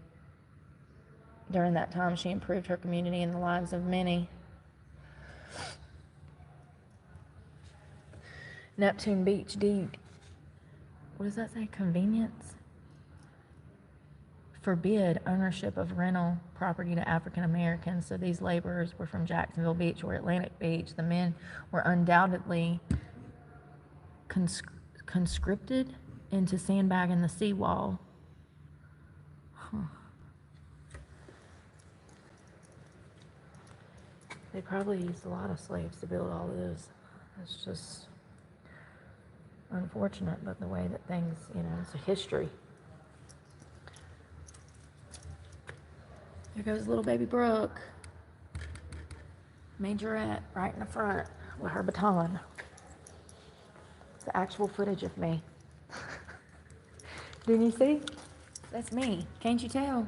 During that time, she improved her community and the lives of many. Neptune Beach deed. What does that say? Convenience? Forbid ownership of rental property to African Americans. So these laborers were from Jacksonville Beach or Atlantic Beach. The men were undoubtedly conscripted into sandbagging the seawall. They probably used a lot of slaves to build all of this. It's just unfortunate, but the way that things, it's a history. There goes little baby Brooke. Majorette right in the front with her baton. It's the actual footage of me. Didn't you see? That's me. Can't you tell?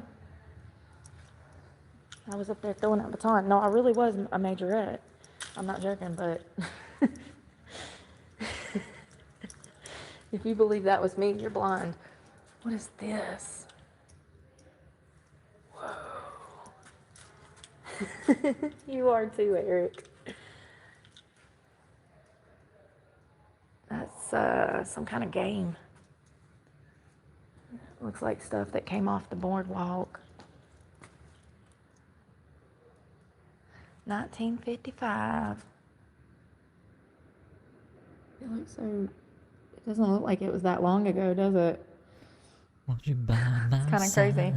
I was up there throwing that baton. No, I really was a majorette. I'm not joking, but if you believe that was me, you're blind. What is this? Whoa. You are too, Eric. That's some kind of game. Looks like stuff that came off the boardwalk. 1955. It doesn't look like it was that long ago, does it? It's kind of crazy.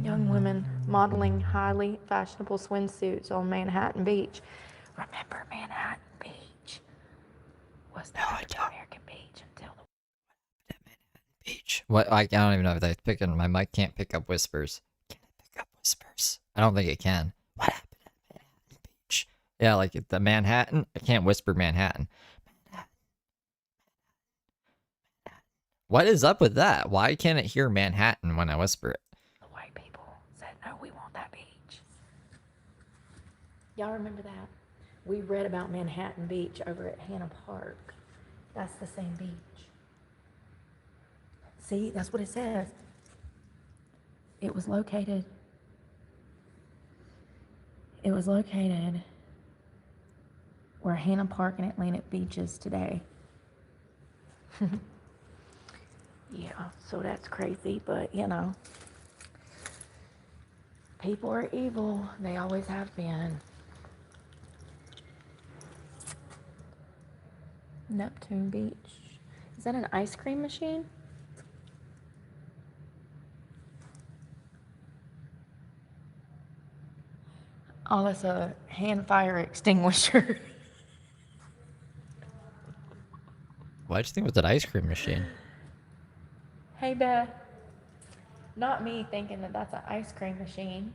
Young women modeling highly fashionable swimsuits on Manhattan Beach. Remember, Manhattan Beach was the first American beach until the Beach. What? I don't even know if that's picking. My mic can't pick up whispers. Can it pick up whispers? I don't think it can. What happened at Manhattan Beach? Yeah, like the Manhattan. I can't whisper Manhattan. What is up with that? Why can't it hear Manhattan when I whisper it? The white people said, no, we want that beach. Y'all remember that? We read about Manhattan Beach over at Hannah Park. That's the same beach. See, that's what it says. It was located where Hannah Park and Atlantic Beach is today. Yeah, so that's crazy, but people are evil. They always have been. Neptune Beach. Is that an ice cream machine? Oh, that's a hand fire extinguisher. Why'd you think it was an ice cream machine? Hey, Beth. Not me thinking that that's an ice cream machine.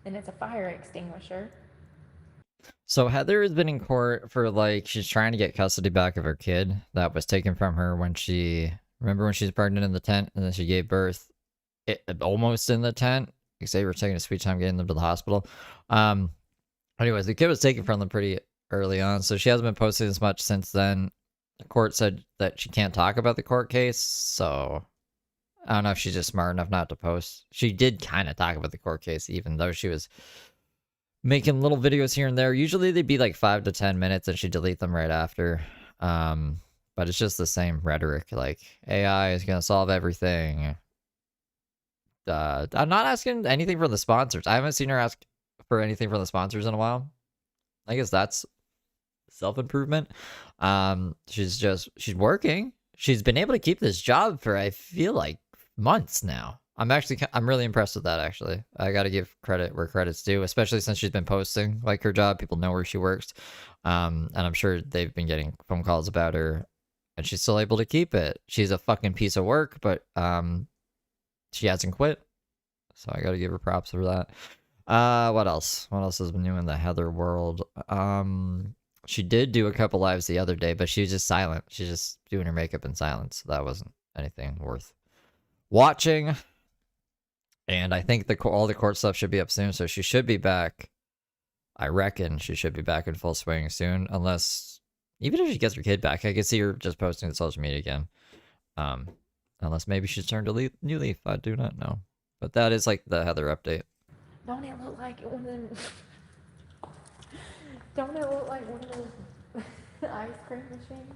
And it's a fire extinguisher. So Heather has been in court for she's trying to get custody back of her kid that was taken from her when remember when she was pregnant in the tent and then she gave birth almost in the tent because they were taking a sweet time getting them to the hospital. Anyways, the kid was taken from them pretty early on, so she hasn't been posting as much since then. The court said that she can't talk about the court case, so I don't know if she's just smart enough not to post. She did kind of talk about the court case, even though she was making little videos here and there. Usually they'd be like 5 to 10 minutes and she'd delete them right after. But it's just the same rhetoric, like AI is going to solve everything. I'm not asking anything from the sponsors. I haven't seen her ask for anything from the sponsors in a while. I guess that's self-improvement. She's working. She's been able to keep this job for, I feel like, months now. I'm really impressed with that, actually. I got to give credit where credit's due, especially since she's been posting like her job. People know where she works. And I'm sure they've been getting phone calls about her, and she's still able to keep it. She's a fucking piece of work, but she hasn't quit. So I got to give her props for that. What else? What else has been new in the Heather world? She did do a couple lives the other day, but she was just silent. She's just doing her makeup in silence. So that wasn't anything worth watching. And I think all the court stuff should be up soon, so she should be back. I reckon she should be back in full swing soon, unless, even if she gets her kid back, I could see her just posting to social media again. Unless maybe she's turned a new leaf. I do not know. But that is like the Heather update. Don't it look like one of them? Don't it look like one of those ice cream machines?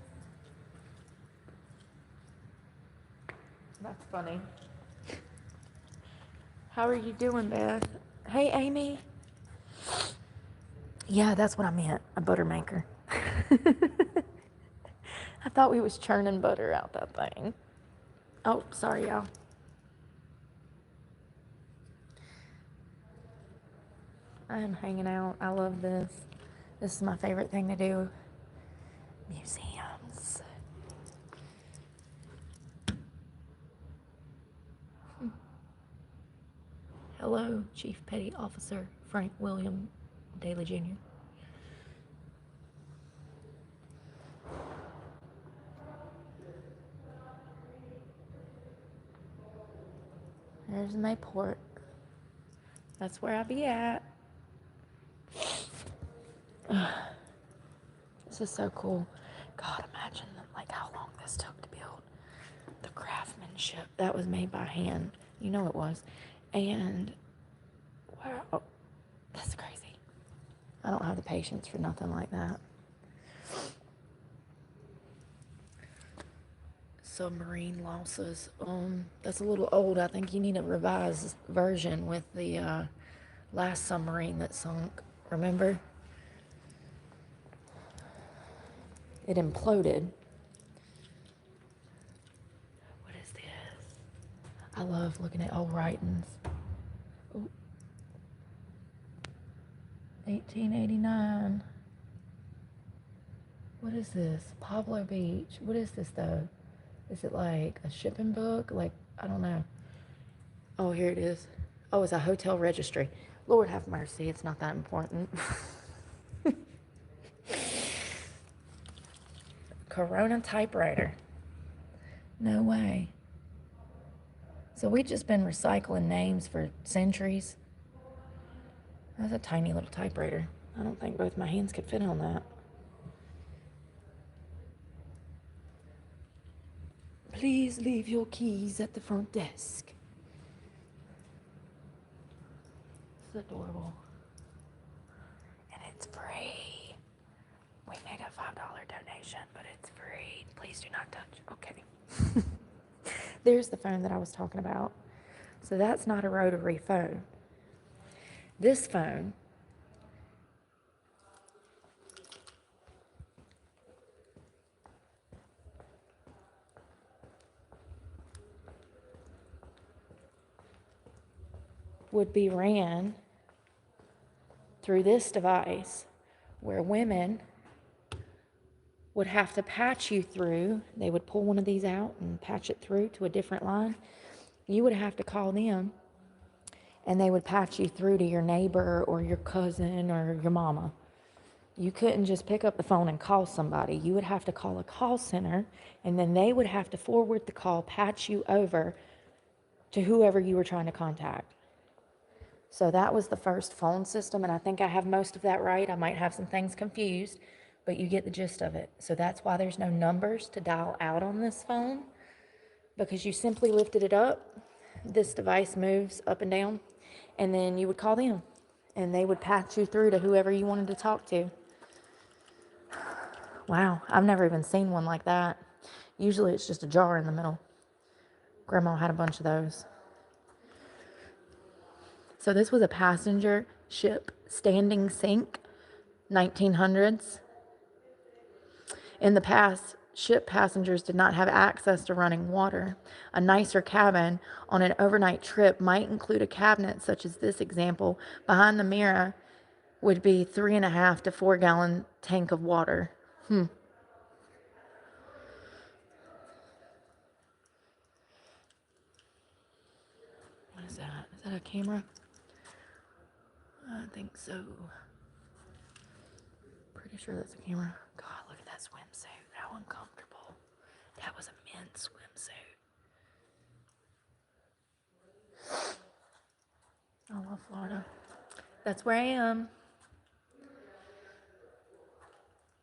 That's funny. How are you doing, Beth? Hey, Amy. Yeah, that's what I meant. A butter maker. I thought we was churning butter out that thing. Oh, sorry, y'all. I'm hanging out. I love this. This is my favorite thing to do. Museums. Hello, Chief Petty Officer Frank William Daly Jr. There's Mayport. That's where I be at. This is so cool. God, imagine like how long this took to build. The craftsmanship that was made by hand. You know it was. And wow, that's crazy. I don't have the patience for nothing like that. Submarine losses. That's a little old. I think you need a revised version with the last submarine that sunk. Remember? It imploded. What is this? I love looking at old writings. Ooh. 1889. What is this? Pablo Beach. What is this though? Is it like a shipping book? Like, I don't know. Oh, here it is. Oh, it's a hotel registry. Lord have mercy, it's not that important. Corona typewriter. No way. So we've just been recycling names for centuries. That's a tiny little typewriter. I don't think both my hands could fit on that. Please leave your keys at the front desk. It's adorable. And it's free. We made a $5 donation, but it's free. Please do not touch. Okay. There's the phone that I was talking about. So that's not a rotary phone. This phone would be ran through this device where women would have to patch you through. They would pull one of these out and patch it through to a different line. You would have to call them and they would patch you through to your neighbor or your cousin or your mama. You couldn't just pick up the phone and call somebody. You would have to call a call center and then they would have to forward the call, patch you over to whoever you were trying to contact. So that was the first phone system, and I think I have most of that right. I might have some things confused, but you get the gist of it. So that's why there's no numbers to dial out on this phone, because you simply lifted it up. This device moves up and down, and then you would call them, and they would patch you through to whoever you wanted to talk to. Wow, I've never even seen one like that. Usually it's just a jar in the middle. Grandma had a bunch of those. So this was a passenger ship standing sink, 1900s. In the past, ship passengers did not have access to running water. A nicer cabin on an overnight trip might include a cabinet such as this example. Behind the mirror would be 3.5 to 4 gallon tank of water. What is that? Is that a camera? I think so. Pretty sure that's a camera. God, look at that swimsuit. How uncomfortable. That was a men's swimsuit. I love Florida. That's where I am.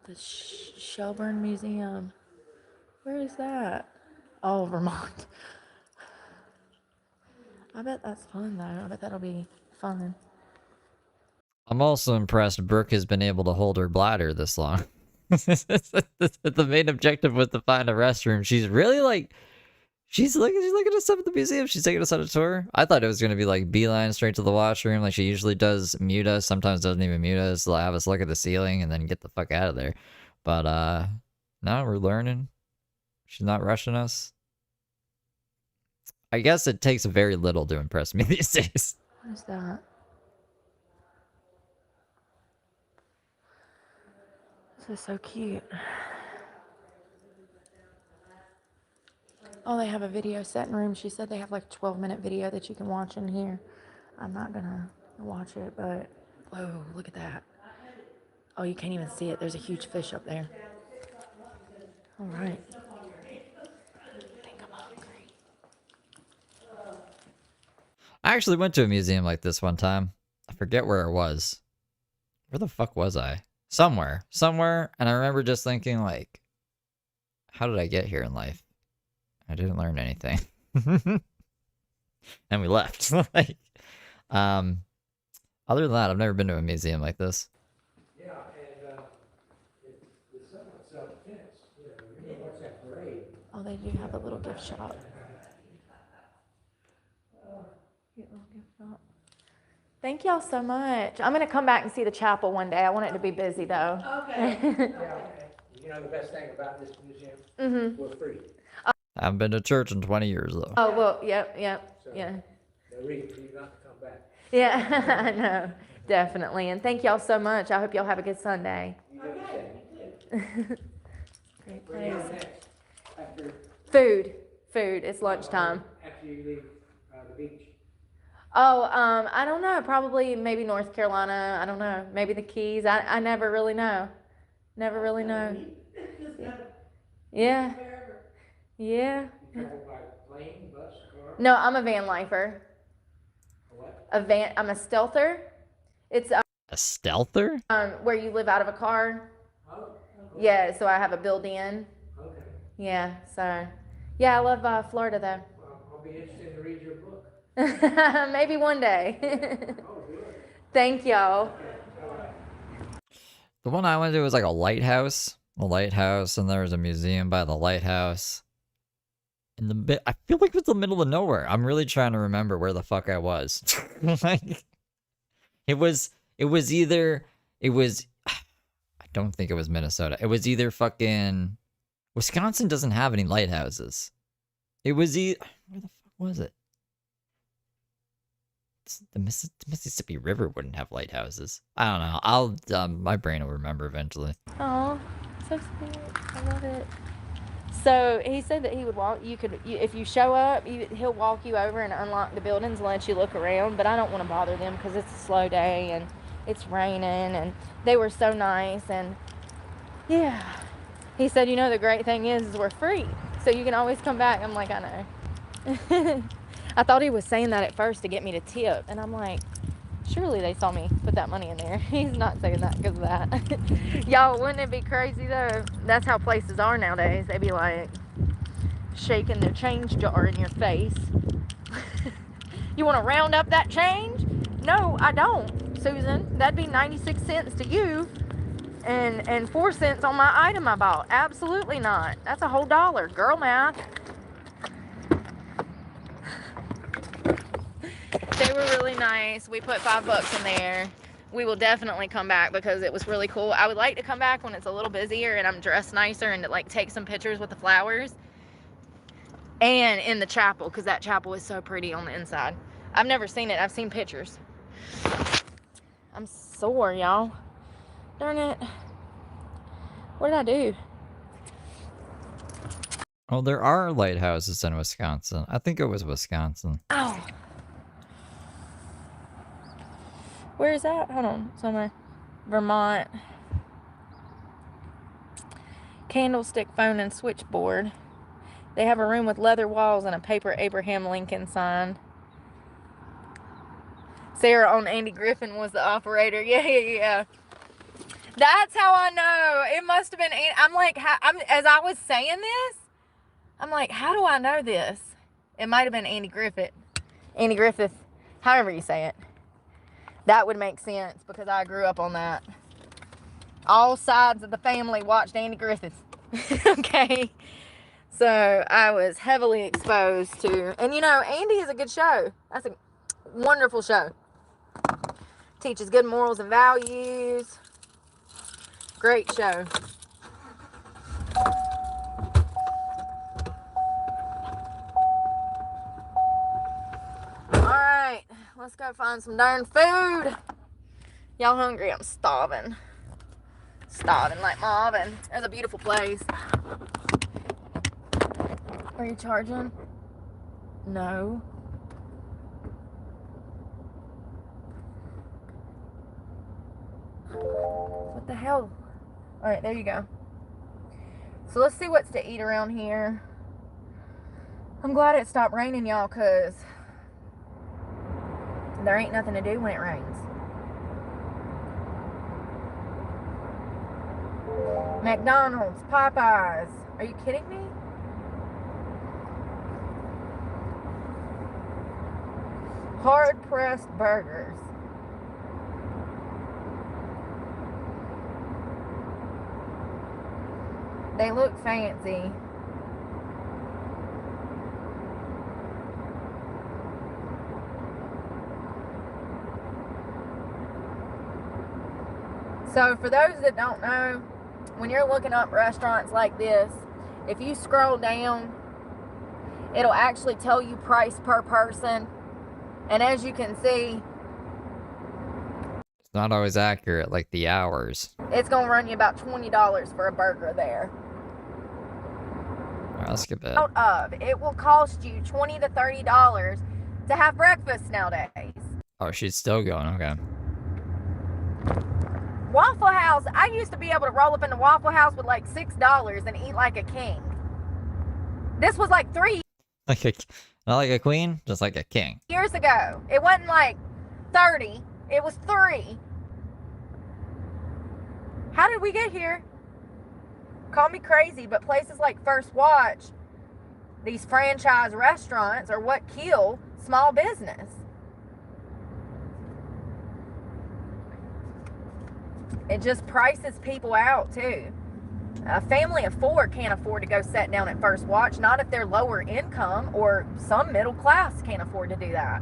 The Shelburne Museum. Where is that? Oh, Vermont. I bet that's fun, though. I bet that'll be fun. I'm also impressed Brooke has been able to hold her bladder this long. The main objective was to find a restroom. She's really like, she's looking at stuff at the museum. She's taking us on a tour. I thought it was gonna be like beeline straight to the washroom, like she usually does. Mute us. Sometimes doesn't even mute us. Have us look at the ceiling and then get the fuck out of there. But no, we're learning. She's not rushing us. I guess it takes very little to impress me these days. What is that? This is so cute. Oh, they have a video setting room. She said they have like a 12-minute video that you can watch in here. I'm not gonna watch it, but whoa, look at that. Oh, you can't even see it. There's a huge fish up there. All right. I think I'm hungry. I actually went to a museum like this one time. I forget where it was. Where the fuck was I? Somewhere. And I remember just thinking, like, how did I get here in life? I didn't learn anything. And we left. Like, other than that, I've never been to a museum like this. Yeah, and it's somewhat self-defense. You know, what's that parade? Oh, they do have a little gift shop. Cute little gift shop. Thank y'all so much. I'm gonna come back and see the chapel one day. I want it to be busy though. Okay. Yeah, you know the best thing about this museum? We're free. I haven't been to church in 20 years, though. Oh, well, yep, So, yeah. no reason for you not to come back. Yeah, I know, definitely. And thank y'all so much. I hope y'all have a good Sunday. You do the same. Great Where are you place. next? After, Food. It's lunchtime. after you leave the beach. Oh, I don't know. Probably maybe North Carolina. I don't know. Maybe the Keys. I never really know. Never really know. Yeah. Yeah. You travel by plane, bus, car? No, I'm a van lifer. What? I'm a stealther. It's A stealther? where you live out of a car. Oh, Yeah, so I have a built-in. okay. Yeah, so yeah, I love Florida though. Well, I'll be interested to read your book. Maybe one day. Oh, good. Thank y'all. The one I went to was like a lighthouse. And there was a museum by the lighthouse. I feel like it was the middle of nowhere. I'm really trying to remember where the fuck I was. Like, it was I don't think it was Minnesota. It was either fucking Wisconsin doesn't have any lighthouses. It was where the fuck was it? The Mississippi River wouldn't have lighthouses. I don't know. My brain will remember eventually. Oh, so sweet. I love it. So he said that he would walk. If you show up, he'll walk you over and unlock the buildings and let you look around. But I don't want to bother them because it's a slow day and it's raining. And they were so nice. And yeah, he said, the great thing is we're free, so you can always come back. I'm like, I know. I thought he was saying that at first to get me to tip, and I'm like, surely they saw me put that money in there. He's not saying that because of that. Y'all, wouldn't it be crazy though? That's how places are nowadays. They be like shaking their change jar in your face. You want to round up that change? No, I don't, Susan. That'd be 96 cents to you and 4 cents on my item I bought. Absolutely not. That's a whole dollar. Girl math. They were really nice. We put $5 in there. we will definitely come back because it was really cool. I would like to come back when it's a little busier and I'm dressed nicer and to like take some pictures with the flowers. And in the chapel, because that chapel is so pretty on the inside. I've never seen it. I've seen pictures. I'm sore, y'all. Darn it. What did I do? Oh, there are lighthouses in Wisconsin. I think it was Wisconsin. Oh. Where is that? Hold on. Somewhere. Vermont. Candlestick, phone, and switchboard. They have a room with leather walls and a paper Abraham Lincoln sign. Sarah on Andy Griffin was the operator. Yeah. That's how I know. It must have been. I'm like, as I was saying this, I'm like, how do I know this? It might have been Andy Griffith. Andy Griffith, however you say it. That would make sense because I grew up on that. All sides of the family watched Andy Griffith. Okay. So I was heavily exposed to, and you know, Andy is a good show. That's a wonderful show. Teaches good morals and values. Great show. Alright, let's go find some darn food. Y'all hungry? I'm starving. Starving like Marvin. There's a beautiful place. Are you charging? No. What the hell? Alright, there you go. So let's see what's to eat around here. I'm glad it stopped raining, y'all, because there ain't nothing to do when it rains. McDonald's, Popeyes. Are you kidding me? Hard-pressed burgers. They look fancy. So for those that don't know, when you're looking up restaurants like this, if you scroll down, it'll actually tell you price per person. And as you can see, It's not always accurate, like the hours. it's going to run you about $20 for a burger there. Alright, let's skip it. Out of, it will cost you $20 to $30 to have breakfast nowadays. Oh, she's still going, okay. Waffle House, I used to be able to roll up in the Waffle House with like $6 and eat like a king. This was like 3 Like a, not like a queen, just like a king. years ago. It wasn't like 30, it was 3. How did we get here? Call me crazy, but places like First Watch, these franchise restaurants, are what kill small business. It just prices people out too. A family of 4 can't afford to go sit down at First Watch, not if they're lower income, or some middle class can't afford to do that.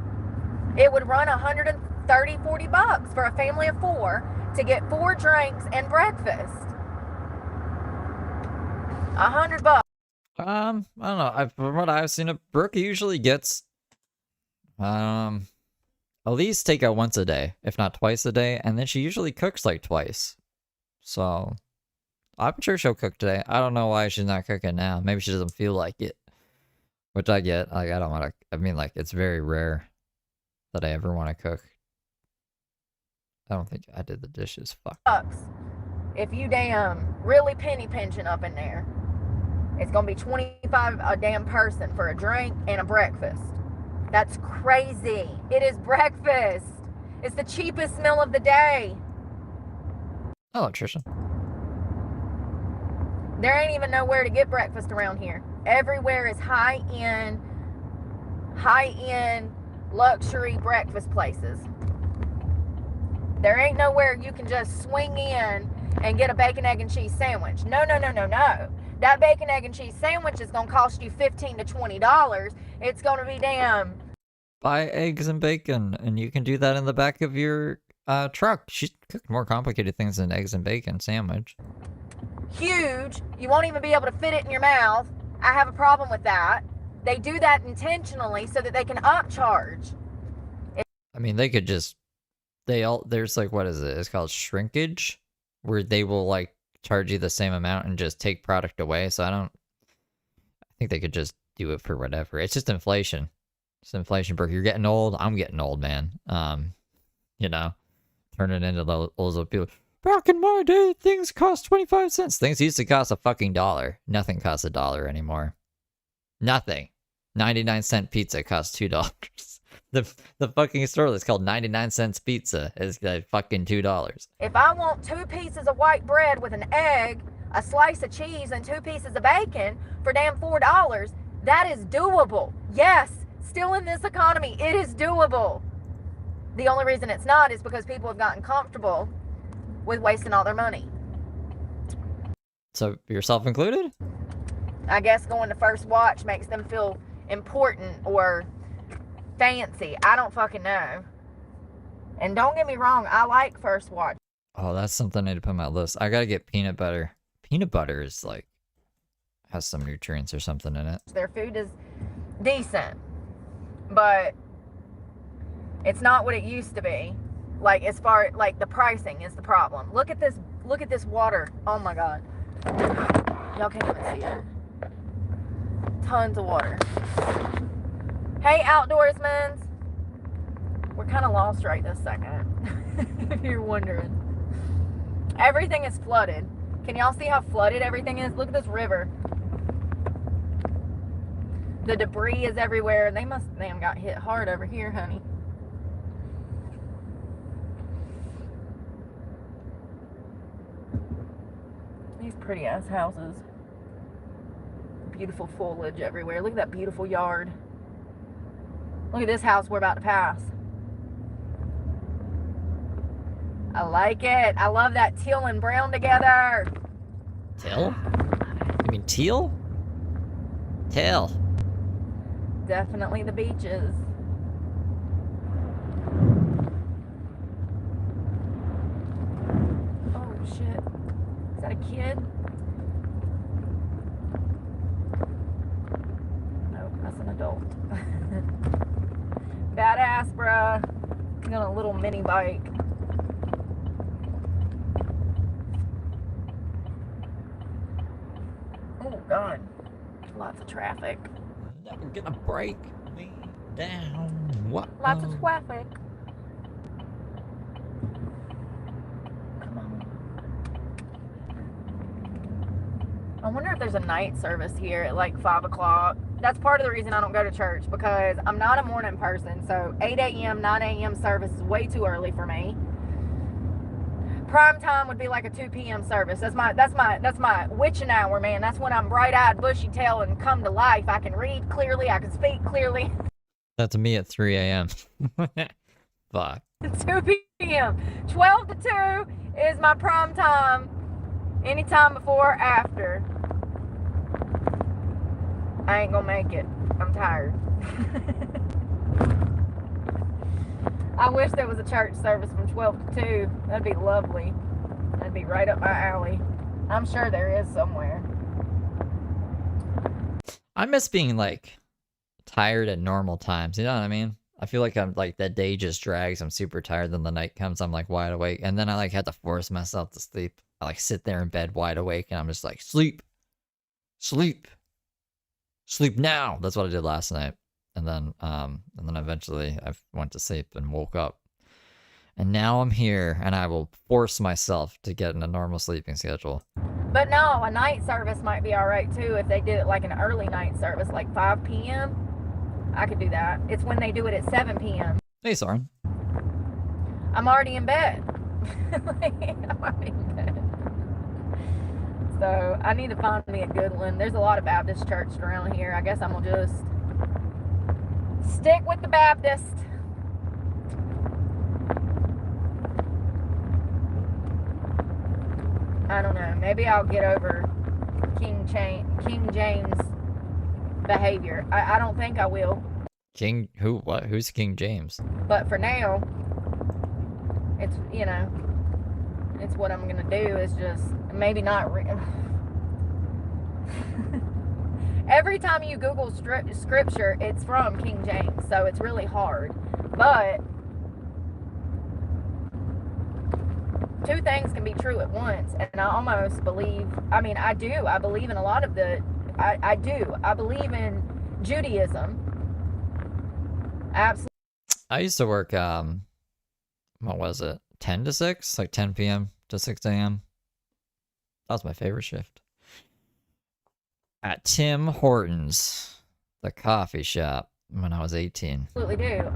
It would run $130, $40 for a family of 4 to get 4 drinks and breakfast. $100. I don't know. From what I've seen, Brooke usually gets, at least takeout once a day, if not twice a day, and then she usually cooks like twice. So, I'm sure she'll cook today. I don't know why she's not cooking now. Maybe she doesn't feel like it, which I get. Like, I don't want to. I mean, like, it's very rare that I ever want to cook. I don't think I did the dishes. Fuck. If you damn really penny pinching up in there, it's gonna be $25 a damn person for a drink and a breakfast. That's crazy. It is breakfast. It's the cheapest meal of the day. Hello, Trisha. There ain't even nowhere to get breakfast around here. Everywhere is high-end luxury breakfast places. There ain't nowhere you can just swing in and get a bacon, egg, and cheese sandwich. No. That bacon, egg, and cheese sandwich is going to cost you $15 to $20. It's going to be damn... Buy eggs and bacon, and you can do that in the back of your truck. She cooked more complicated things than eggs and bacon sandwich. Huge. You won't even be able to fit it in your mouth. I have a problem with that. They do that intentionally so that they can upcharge. I mean, they could just, there's like, what is it? It's called shrinkage, where they will like charge you the same amount and just take product away. So I think they could just do it for whatever. It's just inflation. It's inflation, bro. You're getting old. I'm getting old, man. You know, turning into those people. Back in my day, things cost 25 cents. Things used to cost a fucking $1. Nothing costs $1 anymore. Nothing. 99-cent pizza costs $2. The fucking store that's called 99 cents pizza is like fucking $2. If I want 2 pieces of white bread with an egg, a slice of cheese, and 2 pieces of bacon for damn $4, that is doable. Yes, still in this economy, it is doable. The only reason it's not is because people have gotten comfortable with wasting all their money. So, yourself included? I guess going to First Watch makes them feel important or fancy. I don't fucking know. And don't get me wrong, I like First Watch. Oh, that's something I need to put on my list. I gotta get peanut butter. Peanut butter is like, has some nutrients or something in it. Their food is decent, but it's not what it used to be. Like, as far, like, the pricing is the problem. Look at this water. Oh my god. Y'all can't even see it. Tons of water. Hey, outdoorsmen. We're kind of lost right this second, if you're wondering. Everything is flooded. Can y'all see how flooded everything is? Look at this river. The debris is everywhere. They must damn got hit hard over here, honey. These pretty ass houses. Beautiful foliage everywhere. Look at that beautiful yard. Look at this house we're about to pass. I like it. I love that teal and brown together. Teal? You mean teal? Teal. Definitely the beaches. Oh shit. Is that a kid? Nope, that's an adult. Badass, bruh. He's on a little mini bike. Oh god. Lots of traffic. Never gonna break me down. What? Lots of traffic. Come on. I wonder if there's a night service here at like 5 o'clock. That's part of the reason I don't go to church, because I'm not a morning person. So 8 a.m., 9 a.m. service is way too early for me. Prime time would be like a 2 p.m. service. That's my witching hour, man. That's when I'm bright-eyed, bushy-tailed, and come to life. I can read clearly. I can speak clearly. That's me at 3 a.m. Fuck. 2 p.m. 12 to 2 is my prime time. Anytime before or after. I ain't gonna make it. I'm tired. I wish there was a church service from 12 to 2. That'd be lovely. That'd be right up my alley. I'm sure there is somewhere. I miss being like tired at normal times. You know what I mean? I feel like I'm like that day just drags. I'm super tired. Then the night comes. I'm like wide awake, and then I like had to force myself to sleep. I like sit there in bed wide awake, and I'm just like sleep, sleep, sleep now. That's what I did last night. And then eventually I went to sleep and woke up. And now I'm here, and I will force myself to get in a normal sleeping schedule. But no, a night service might be all right too if they did it like an early night service, like 5 p.m. I could do that. It's when they do it at 7 p.m. Hey, Soren. I'm already in bed. I'm already in bed. So I need to find me a good one. There's a lot of Baptist churches around here. I guess I'm gonna just stick with the Baptist. I don't know. Maybe I'll get over King James behavior. I don't think I will. King who? What? Who's King James? But for now, it's, you know, it's what I'm gonna do is just maybe not. Every time you Google scripture, it's from King James, so it's really hard. But two things can be true at once, and I almost believe, I mean, I believe in a lot of I believe in Judaism. Absolutely. I used to work, what was it, 10 to 6? Like 10 p.m. to 6 a.m. That was my favorite shift. At Tim Hortons, the coffee shop, when I was 18. Absolutely do.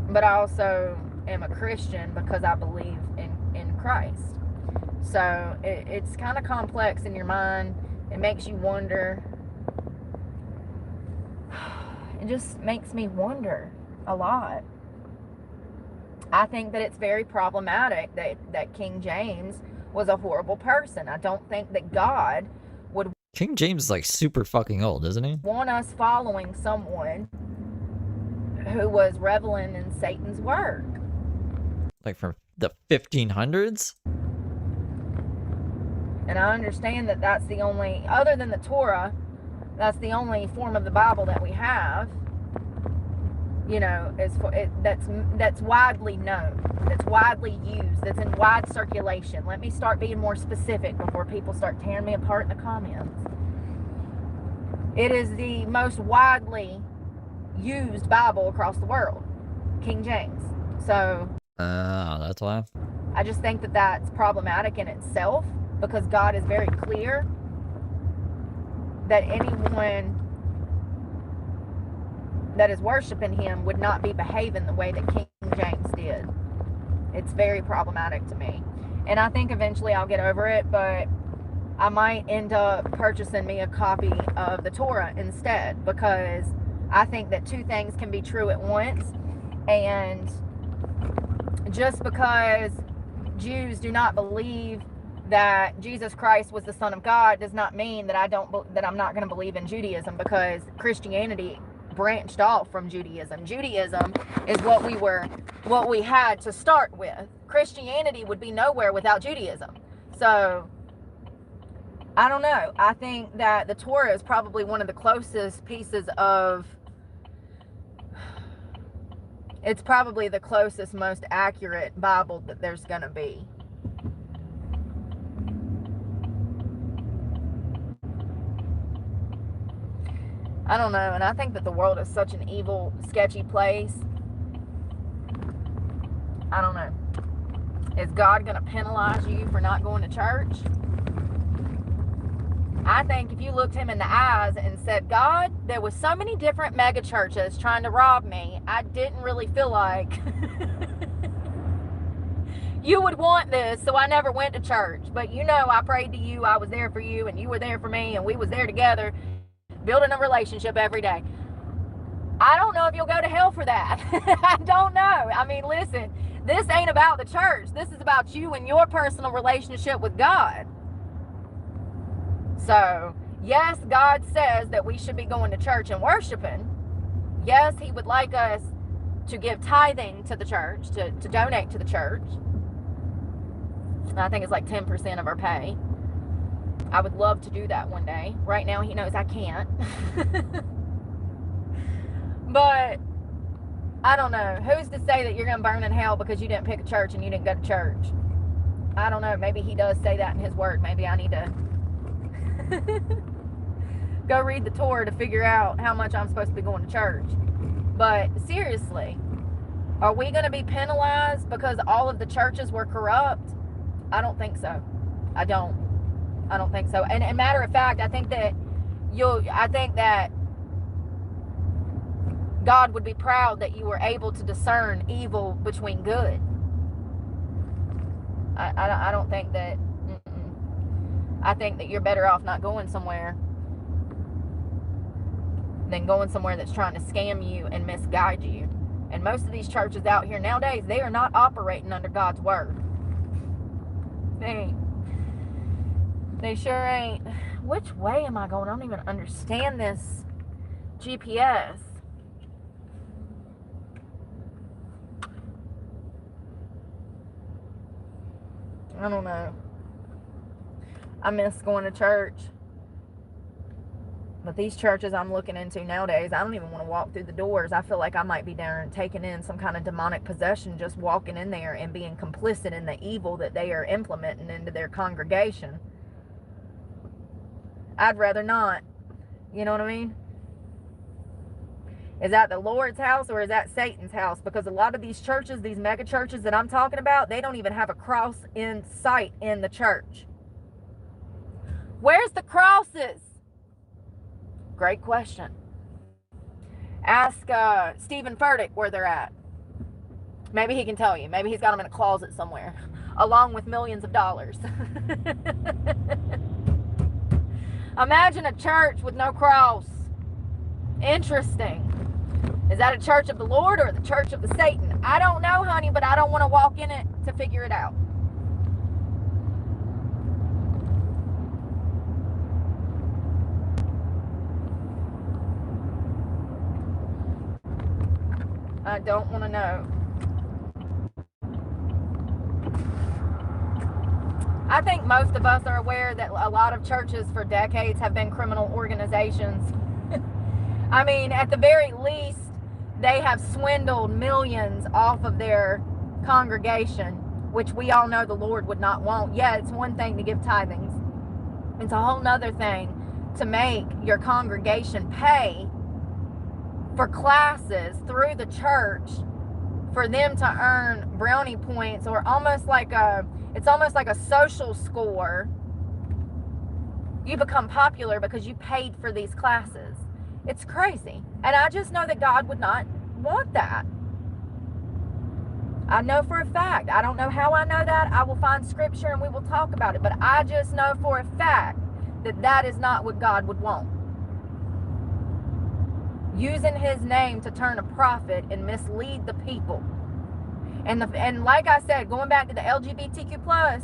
But I also am a Christian because I believe in Christ. So it's kind of complex in your mind. It makes you wonder. It just makes me wonder a lot. I think that it's very problematic that King James was a horrible person. I don't think that God would... King James is like super fucking old, isn't he? ...want us following someone who was reveling in Satan's work. Like from the 1500s? And I understand that that's the only, other than the Torah, that's the only form of the Bible that we have, you know, that's widely known, that's widely used, that's in wide circulation. Let me start being more specific before people start tearing me apart in the comments. It is the most widely used Bible across the world, King James. So that's why. I just think that that's problematic in itself, because God is very clear that anyone that is worshiping him would not be behaving the way that King James did. It's very problematic to me. And I think eventually I'll get over it, but I might end up purchasing me a copy of the Torah instead, because I think that two things can be true at once. And just because Jews do not believe that Jesus Christ was the Son of God does not mean that I'm not going to believe in Judaism, because Christianity branched off from Judaism. Judaism is what we had to start with. Christianity would be nowhere without Judaism. So I don't know. I think that the Torah is probably one of the closest pieces of, it's probably the closest, most accurate Bible that there's going to be. I don't know, and I think that the world is such an evil, sketchy place. I don't know. Is God going to penalize you for not going to church? I think if you looked him in the eyes and said, God, there was so many different mega churches trying to rob me, I didn't really feel like you would want this, so I never went to church. But you know, I prayed to you, I was there for you, and you were there for me, and we was there together, building a relationship every day. I don't know if you'll go to hell for that. I don't know. I mean, listen, this ain't about the church. This is about you and your personal relationship with God. So, yes, God says that we should be going to church and worshiping. Yes, he would like us to give tithing to the church, to donate to the church. I think it's like 10% of our pay. I would love to do that one day. Right now, he knows I can't. But I don't know. Who's to say that you're going to burn in hell because you didn't pick a church and you didn't go to church? I don't know. Maybe he does say that in his word. Maybe I need to go read the Torah to figure out how much I'm supposed to be going to church. But seriously, are we going to be penalized because all of the churches were corrupt? I don't think so. I don't think so. And a matter of fact, I think that God would be proud that you were able to discern evil between good. I don't think that. I think that you're better off not going somewhere than going somewhere that's trying to scam you and misguide you. And most of these churches out here nowadays, they are not operating under God's word. They sure ain't. Which way am I going? I don't even understand this GPS. I don't know. I miss going to church. But these churches I'm looking into nowadays, I don't even want to walk through the doors. I feel like I might be there and taking in some kind of demonic possession just walking in there and being complicit in the evil that they are implementing into their congregation. I'd rather not. You know what I mean? Is that the Lord's house or is that Satan's house? Because a lot of these churches, these mega churches that I'm talking about, they don't even have a cross in sight in the church. Where's the crosses? Great question. Ask Stephen Furtick where they're at. Maybe he can tell you. Maybe he's got them in a closet somewhere, along with millions of dollars. Imagine a church with no cross. Interesting. Is that a church of the Lord or the church of the Satan? I don't know, honey, but I don't want to walk in it to figure it out. I don't want to know. I think most of us are aware that a lot of churches for decades have been criminal organizations. I mean, at the very least, they have swindled millions off of their congregation, which we all know the Lord would not want. Yeah, it's one thing to give tithings. It's a whole nother thing to make your congregation pay for classes through the church for them to earn brownie points, or it's almost like a social score. You become popular because you paid for these classes. It's crazy. And I just know that God would not want that. I know for a fact. I don't know how I know that. I will find scripture and we will talk about it. But I just know for a fact that that is not what God would want. Using his name to turn a profit and mislead the people. And like I said, going back to the LGBTQ plus,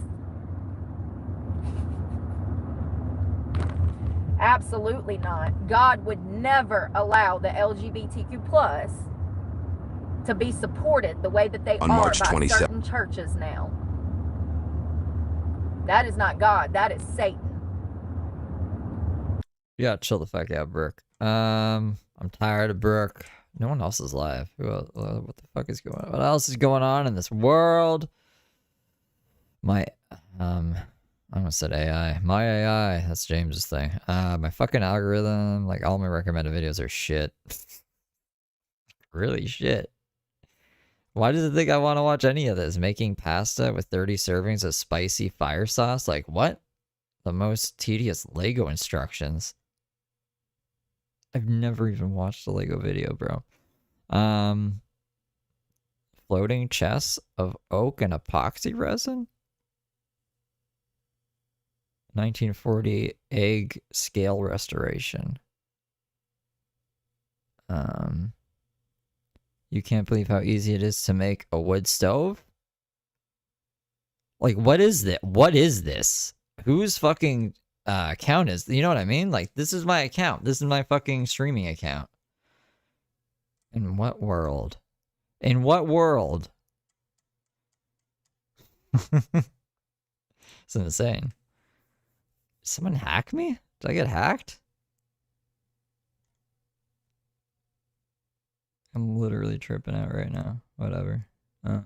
absolutely not. God would never allow the LGBTQ plus to be supported the way that they are by certain churches now. That is not God. That is Satan. Yeah, chill the fuck out, Brooke. I'm tired of Brooke. No one else is live. What the fuck is going on? What else is going on in this world? My, I almost said AI. My AI. That's James's thing. My fucking algorithm. Like, all my recommended videos are shit. Really shit. Why does it think I want to watch any of this? Making pasta with 30 servings of spicy fire sauce? Like, what? The most tedious Lego instructions. I've never even watched a Lego video, bro. Floating chests of oak and epoxy resin? 1940 egg scale restoration. You can't believe how easy it is to make a wood stove? Like, what is this? What is this? Whose fucking account is, you know what I mean? Like, this is my account. This is my fucking streaming account. In what world? In what world? It's insane. Did someone hack me? Did I get hacked? I'm literally tripping out right now. Whatever. If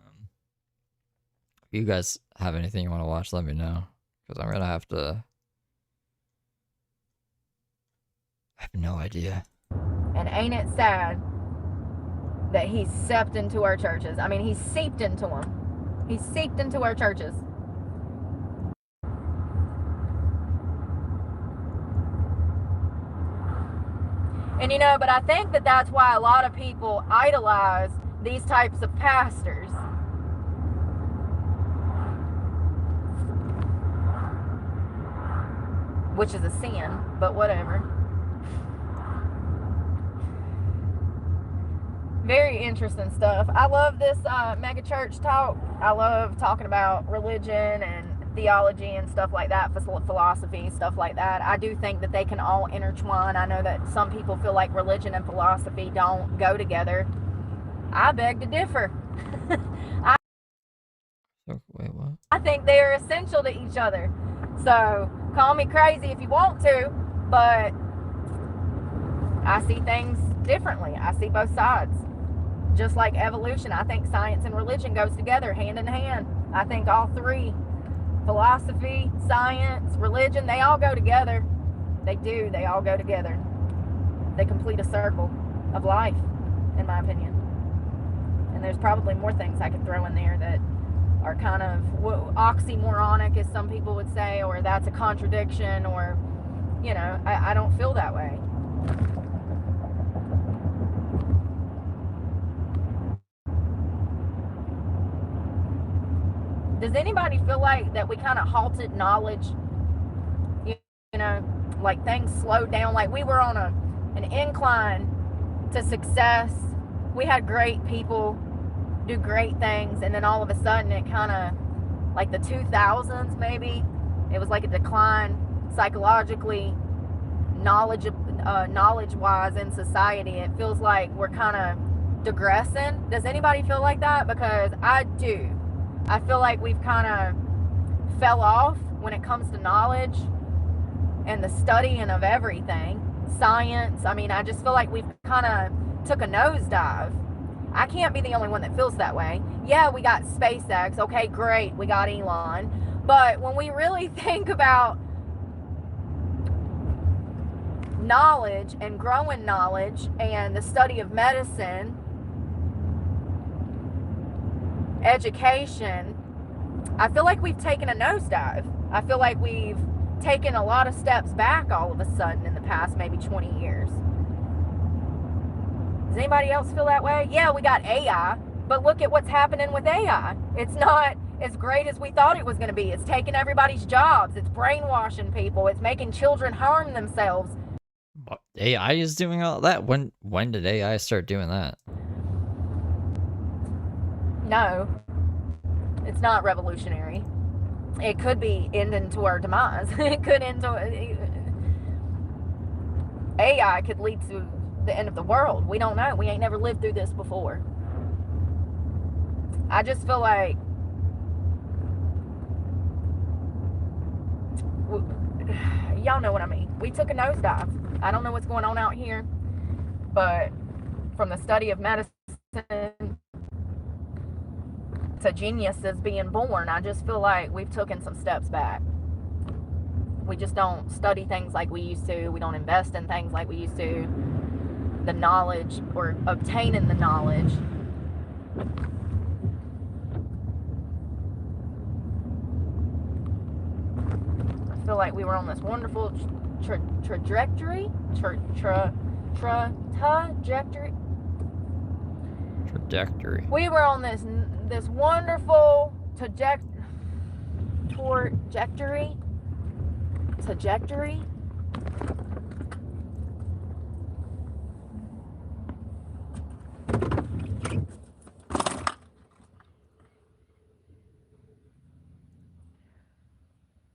you guys have anything you want to watch, let me know. Because I'm going to have to... I have no idea. And ain't it sad that he seeped into our churches? I mean, he seeped into them. He seeped into our churches. And you know, but I think that that's why a lot of people idolize these types of pastors. Which is a sin, but whatever. Very interesting stuff. I love this mega church talk. I love talking about religion and theology and stuff like that, philosophy, stuff like that. I do think that they can all intertwine. I know that some people feel like religion and philosophy don't go together. I beg to differ. So, wait, what? I think they are essential to each other. So call me crazy if you want to, but I see things differently. I see both sides. Just like evolution, I think science and religion goes together hand in hand. I think all three, philosophy, science, religion, they all go together. They do. They all go together. They complete a circle of life, in my opinion. And there's probably more things I could throw in there that are kind of oxymoronic, as some people would say, or that's a contradiction, or, you know, I don't feel that way. Does anybody feel like that we kind of halted knowledge? You know, like things slowed down, like we were on an incline to success. We had great people do great things, and then all of a sudden it kind of, like the 2000s maybe, it was like a decline psychologically, knowledge-wise in society. It feels like we're kind of digressing. Does anybody feel like that? Because I do. I feel like we've kind of fell off when it comes to knowledge and the studying of everything. Science, I mean, I just feel like we've kind of took a nosedive. I can't be the only one that feels that way. Yeah, we got SpaceX. Okay, great. We got Elon. But when we really think about knowledge and growing knowledge and the study of medicine, education, I feel like we've taken a nosedive. I feel like we've taken a lot of steps back all of a sudden in the past maybe 20 years. Does anybody else feel that way? Yeah, we got AI, but look at what's happening with AI. It's not as great as we thought it was going to be. It's taking everybody's jobs. It's brainwashing people. It's making children harm themselves. But AI is doing all that? When did AI start doing that? No, it's not revolutionary. It could be ending to our demise. It could end to... AI could lead to the end of the world. We don't know. We ain't never lived through this before. I just feel like y'all know what I mean. We took a nosedive. I don't know what's going on out here, but from the study of medicine to geniuses being born, I just feel like we've taken some steps back. We just don't study things like we used to. We don't invest in things like we used to. The knowledge, or obtaining the knowledge, I feel like we were on this wonderful trajectory. We were on this wonderful trajectory.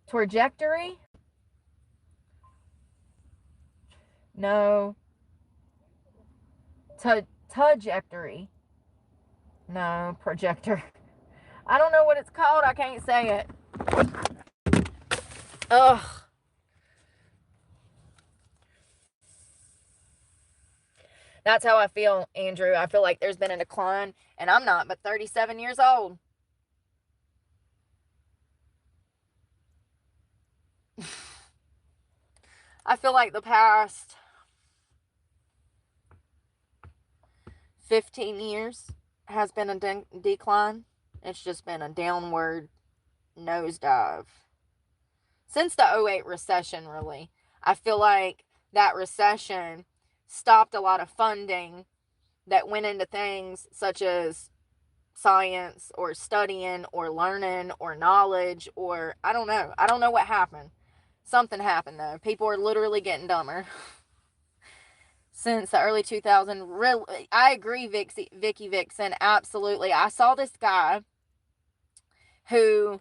Trajectory? No. Trajectory. No, projector. I don't know what it's called. I can't say it. Ugh. That's how I feel, Andrew. I feel like there's been a decline, and I'm not but 37 years old. I feel like the past 15 years has been a decline. It's just been a downward nosedive. Since the 08 recession, really. I feel like that recession stopped a lot of funding that went into things such as science or studying or learning or knowledge, or I don't know. I don't know what happened. Something happened though. People are literally getting dumber. Since the early 2000s, really, I agree, Vicky Vixen, absolutely. I saw this guy who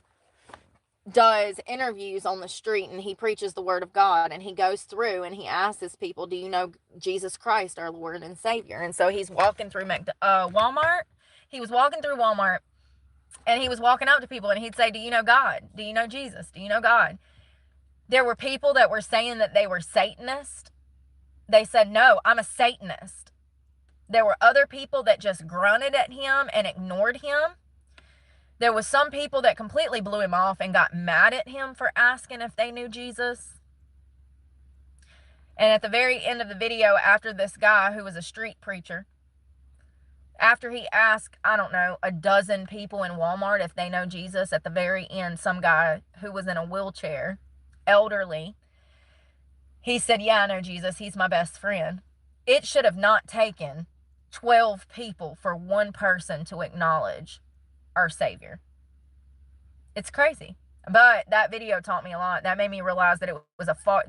does interviews on the street, and he preaches the word of God, and he goes through and he asks his people, do you know Jesus Christ, our Lord and Savior? And so he's walking through Walmart. He was walking through Walmart, And he was walking up to people and he'd say, do you know God? Do you know Jesus? Do you know God? There were people that were saying that they were Satanists. They said, no, I'm a Satanist. There were other people that just grunted at him and ignored him. There was some people that completely blew him off and got mad at him for asking if they knew Jesus. And at the very end of the video, after this guy who was a street preacher, after he asked, I don't know, a dozen people in Walmart if they know Jesus, at the very end, some guy who was in a wheelchair, elderly, he said, yeah, I know Jesus. He's my best friend. It should have not taken 12 people for one person to acknowledge our Savior. It's crazy. But that video taught me a lot. That made me realize that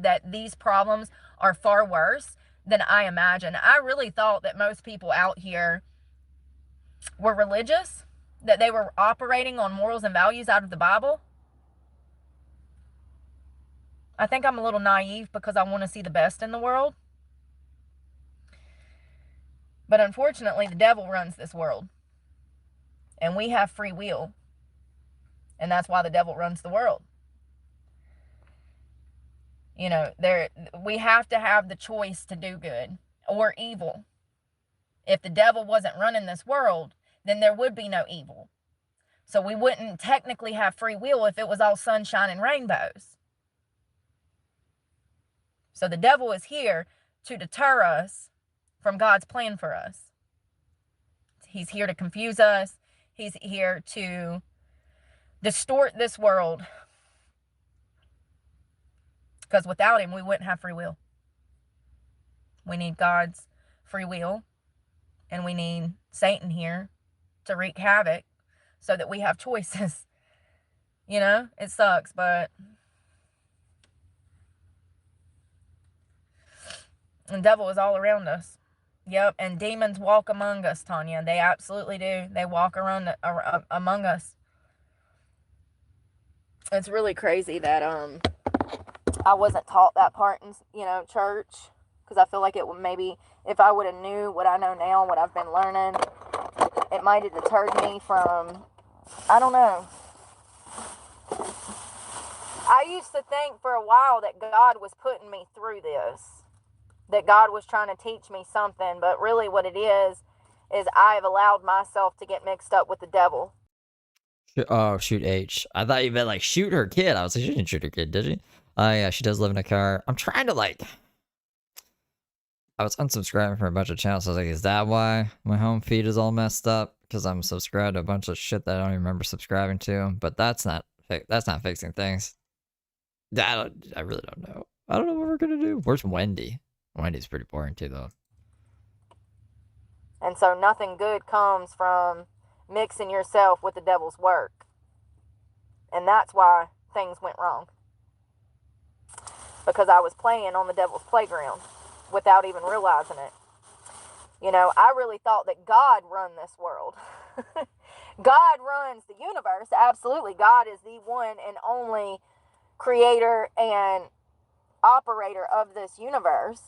that these problems are far worse than I imagined. I really thought that most people out here were religious, that they were operating on morals and values out of the Bible. I think I'm a little naive because I want to see the best in the world. But unfortunately, the devil runs this world. And we have free will. And that's why the devil runs the world. You know, we have to have the choice to do good or evil. If the devil wasn't running this world, then there would be no evil. So we wouldn't technically have free will if it was all sunshine and rainbows. So the devil is here to deter us from God's plan for us. He's here to confuse us. He's here to distort this world. Because without him, we wouldn't have free will. We need God's free will. And we need Satan here to wreak havoc so that we have choices. You know, it sucks, but the devil is all around us. Yep, and demons walk among us, Tanya. They absolutely do. They walk around among us. It's really crazy that I wasn't taught that part in, church, because I feel like it would maybe, if I would have knew what I know now, what I've been learning, it might have deterred me from, I don't know. I used to think for a while that God was putting me through this, that God was trying to teach me something, but really what it is I have allowed myself to get mixed up with the devil. Oh, shoot H. I thought you meant like shoot her kid. I was like, she didn't shoot her kid, did she? Oh, yeah, she does live in a car. I'm trying to I was unsubscribing from a bunch of channels. So I was like, is that why my home feed is all messed up? Because I'm subscribed to a bunch of shit that I don't even remember subscribing to. But that's not fixing things. I really don't know. I don't know what we're gonna do. Where's Wendy? Wendy's pretty boring too, though. And so nothing good comes from mixing yourself with the devil's work. And that's why things went wrong. Because I was playing on the devil's playground without even realizing it. You know, I really thought that God run this world. God runs the universe. Absolutely. God is the one and only creator and operator of this universe.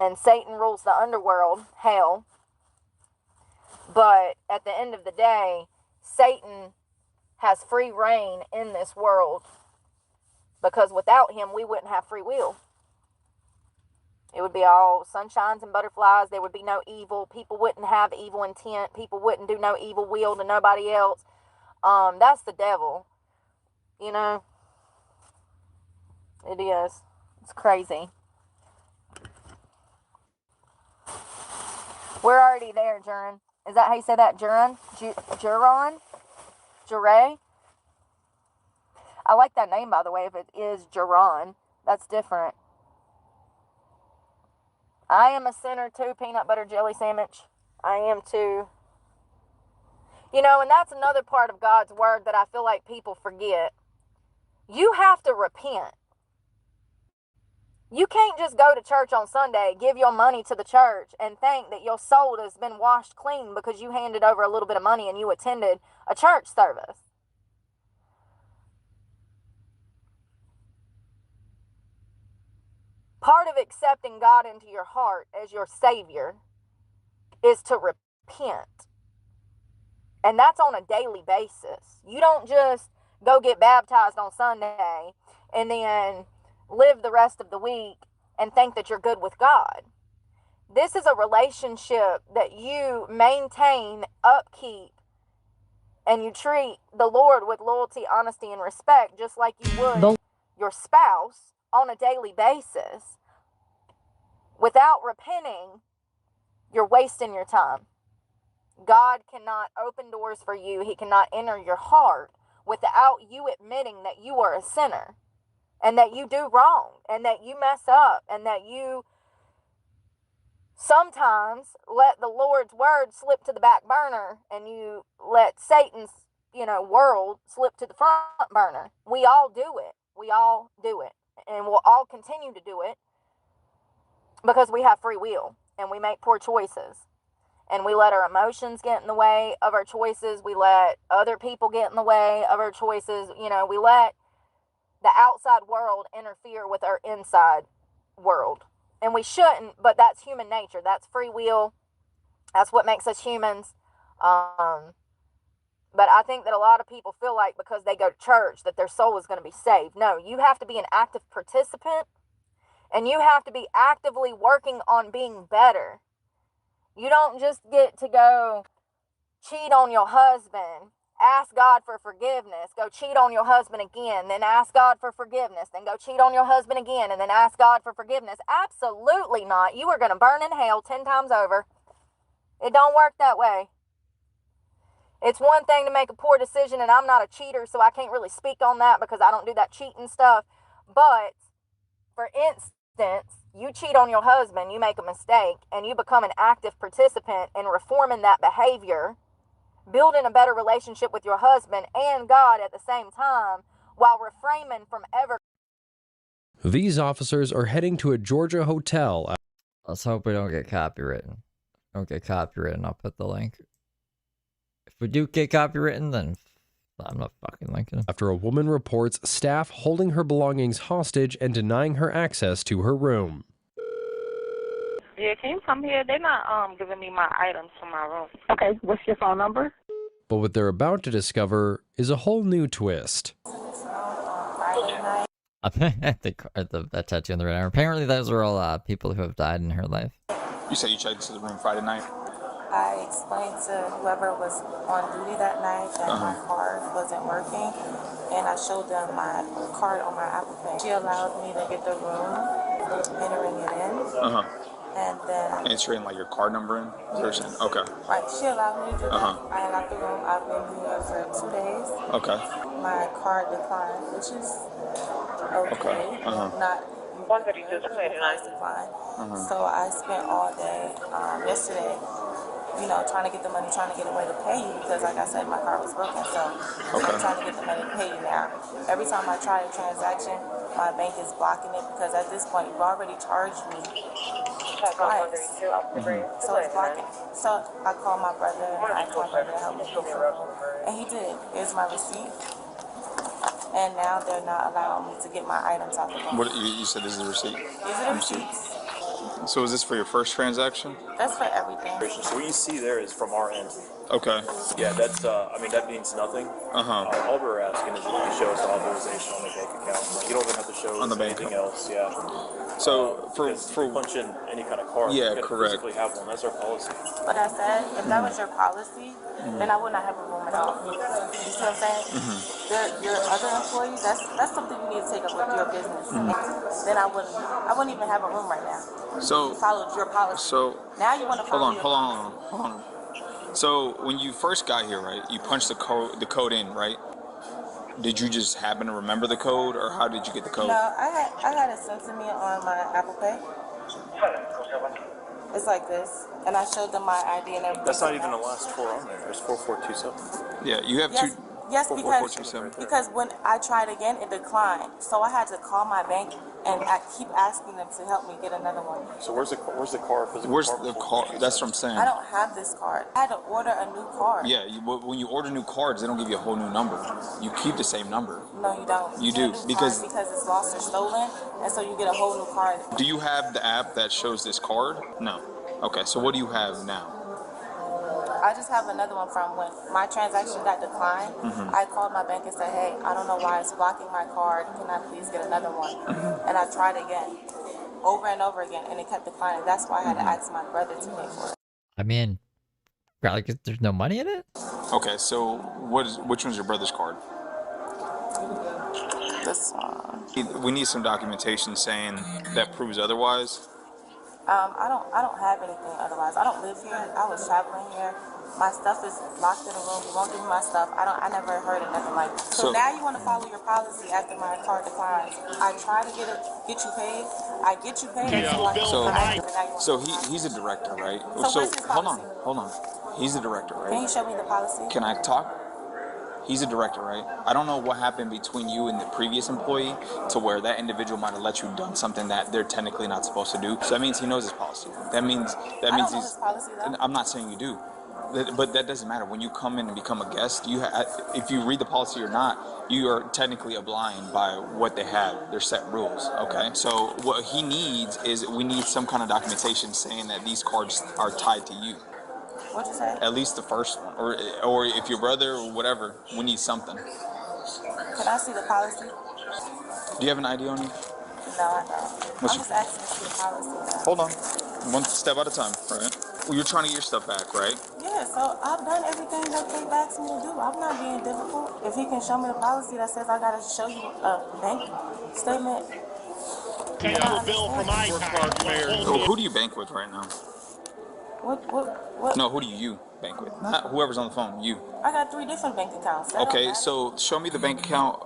And Satan rules the underworld, hell. But at the end of the day, Satan has free reign in this world. Because without him, we wouldn't have free will. It would be all sunshines and butterflies. There would be no evil. People wouldn't have evil intent. People wouldn't do no evil will to nobody else. That's the devil. You know? It is. It's crazy. We're already there, Jurin. Is that how you say that, Jurin? Juron? Jure? I like that name, by the way, if it is Juron. That's different. I am a sinner too, peanut butter jelly sandwich. I am too. You know, and that's another part of God's word that I feel like people forget. You have to repent. You can't just go to church on Sunday, give your money to the church, and think that your soul has been washed clean because you handed over a little bit of money and you attended a church service. Part of accepting God into your heart as your Savior is to repent. And that's on a daily basis. You don't just go get baptized on Sunday and then live the rest of the week and think that you're good with God. This is a relationship that you maintain, upkeep, and you treat the Lord with loyalty, honesty, and respect, just like you would your spouse on a daily basis. Without repenting, you're wasting your time. God cannot open doors for you. He cannot enter your heart without you admitting that you are a sinner and that you do wrong and that you mess up and that you sometimes let the Lord's word slip to the back burner and you let Satan's, world slip to the front burner. We all do it. We all do it. And we'll all continue to do it because we have free will and we make poor choices. And we let our emotions get in the way of our choices. We let other people get in the way of our choices. We let the outside world interfere with our inside world. And we shouldn't, but that's human nature. That's free will. That's what makes us humans. But I think that a lot of people feel like because they go to church that their soul is going to be saved. No, you have to be an active participant. And you have to be actively working on being better. You don't just get to go cheat on your husband, ask God for forgiveness, go cheat on your husband again, then ask God for forgiveness, then go cheat on your husband again, and then ask God for forgiveness. Absolutely not. You are going to burn in hell 10 times over. It don't work that way. It's one thing to make a poor decision, and I'm not a cheater, so I can't really speak on that because I don't do that cheating stuff. But, for instance, you cheat on your husband, you make a mistake, and you become an active participant in reforming that behavior, building a better relationship with your husband and God at the same time, while refraining from ever. These officers are heading to a Georgia hotel. Let's hope we don't get copywritten. Don't get copywritten, I'll put the link. If we do get copywritten, then I'm not fucking linking it. After a woman reports staff holding her belongings hostage and denying her access to her room. Yeah, can you come here? They're not giving me my items from my room. Okay, what's your phone number? But what they're about to discover is a whole new twist. That tattoo on the right arm. Apparently those are all people who have died in her life. You said you checked into the room Friday night? I explained to whoever was on duty that night that my card wasn't working, and I showed them my card on my Apple Pay. She allowed me to get the room, entering it in, and then entering like your card number in. Yes. Okay. Right, she allowed me to do that. I got the room. I've been here for 2 days. Okay. My card declined, which is okay. Not. Decline. So I spent all day yesterday, trying to get the money, trying to get a way to pay you because, like I said, my car was broken. So I'm trying to get the money to pay you now. Every time I try a transaction, my bank is blocking it because at this point you've already charged me twice. So it's blocking. So I called my brother and I asked my brother to help me pay for it, and he did. Here's my receipt. And now they're not allowing me to get my items out the box. What you said this is a receipt? These are the receipts. So is this for your first transaction? That's for everything. So what you see there is from our end. Okay. Yeah, that's, that means nothing. All we're asking is if you show us authorization on the bank account. You don't even have to show on the bank anything else, yeah. So for punch in any kind of card, yeah, you correct. physically have one. That's our policy. But I said, if that was your policy, then I would not have a room at all. You see what I'm saying? Your other employees, that's something you need to take up with your business. Then I wouldn't even have a room right now. So you followed your policy. So now you want to follow hold on. So when you first got here, right, you punched the code in, right? Did you just happen to remember the code, or how did you get the code? No, I had it sent to me on my Apple Pay. It's like this, and I showed them my ID and everything. That's not even the last four on there. There's 4427. Yeah, you have two. Yes, because when I tried again, it declined. So I had to call my bank and I keep asking them to help me get another one. So where's the car? Where's the car? That's what I'm saying. I don't have this card. I had to order a new card. Yeah, when you order new cards, they don't give you a whole new number. You keep the same number. No, you don't. You do because it's lost or stolen, and so you get a whole new card. Do you have the app that shows this card? No. Okay, so what do you have now? I just have another one from when my transaction got declined. I called my bank and said, hey, I don't know why it's blocking my card. Can I please get another one? And I tried again, over and over again, and it kept declining. That's why I had to ask my brother to pay for it. I mean, probably 'cause there's no money in it. Okay, so which one's your brother's card? This one. We need some documentation saying that proves otherwise. I don't have anything otherwise. I don't live here. I was traveling here. My stuff is locked in a room. You won't give me my stuff. I never heard of nothing like that. So now you want to follow your policy after my card declines. I try to get you paid. I get you paid. So he's a director, right? So what's his policy? Hold on. He's a director, right? Can you show me the policy? Can I talk? He's a director, right? I don't know what happened between you and the previous employee to where that individual might have let you done something that they're technically not supposed to do. So that means he knows his policy. That means I don't know his policy, though. I'm not saying you do, but that doesn't matter. When you come in and become a guest, if you read the policy or not, you are technically blind by what they have. Their set rules. Okay. So what he needs is we need some kind of documentation saying that these cards are tied to you. What'd you say? At least the first one, or if your brother or whatever, we need something. Can I see the policy? Do you have an ID on you? No, I don't. I'm just asking to see the policy. Hold on, one step at a time, right? Well, you're trying to get your stuff back, right? Yeah, so I've done everything that they asked me to do. I'm not being difficult. If he can show me the policy that says I gotta show you a bank statement. Bill from who do you bank with right now? What? No, who do you bank with? Not whoever's on the phone, you. I got 3 different bank accounts. Okay, so show me the bank account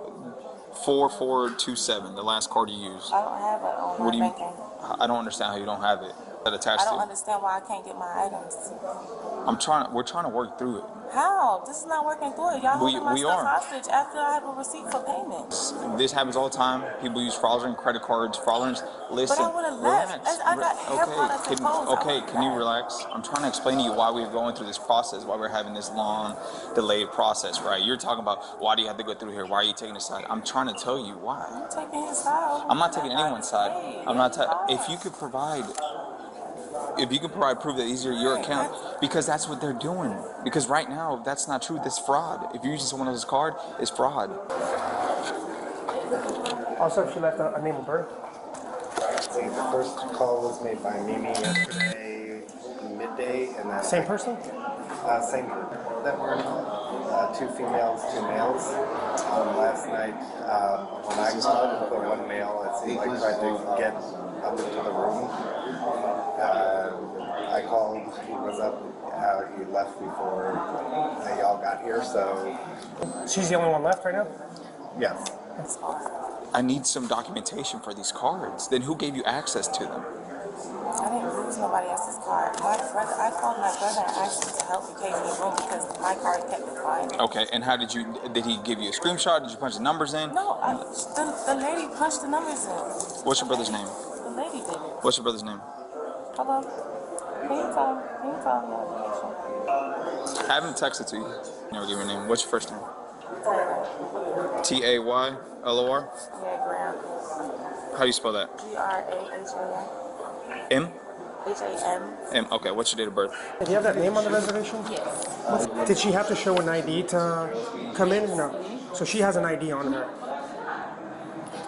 4427, the last card you used. I don't have it on my banking. I don't understand how you don't have it attached I don't to it. understand why I can't get my items. We're trying to work through it. How? This is not working through it. Y'all holding my stuff hostage after I have a receipt for payment. This happens all the time. People use fraudulent credit cards, fraudulent. Listen, but I would have left. I got hair products and clothes. Okay, can you relax? I'm trying to explain to you why we're going through this process, why we're having this long, delayed process, right? You're talking about why do you have to go through here? Why are you taking this side? I'm trying to tell you why. I'm taking his side. I'm not taking anyone's side. I'm not. If you could provide proof that these are your account, because that's what they're doing. Because right now, if that's not true, that's fraud. If you're using someone else's card, it's fraud. Also, she left a name of birth. The first call was made by Mimi yesterday midday, and then same person. Same group that were involved. 2 females, 2 males. Last night, when I called, the one male, it seemed like tried to get up into the room. I called, he was up, he left before they all got here, so... She's the only one left right now? Yes. I need some documentation for these cards. Then who gave you access to them? I didn't lose nobody else's card. I called my brother and asked him to help me pay me room because my card kept declining. Okay, and how did he give you a screenshot? Did you punch the numbers in? No, the lady punched the numbers in. What's your brother's name? The lady did it. What's your brother's name? Hello? Can you tell me the information? Have him text it to you. Never give your name. What's your first name? Taylor? Yeah, Graham. How do you spell that? Graham. M? Ham. Okay, what's your date of birth? Do you have that name on the reservation? Yes. Did she have to show an ID to come in? No. So she has an ID on her.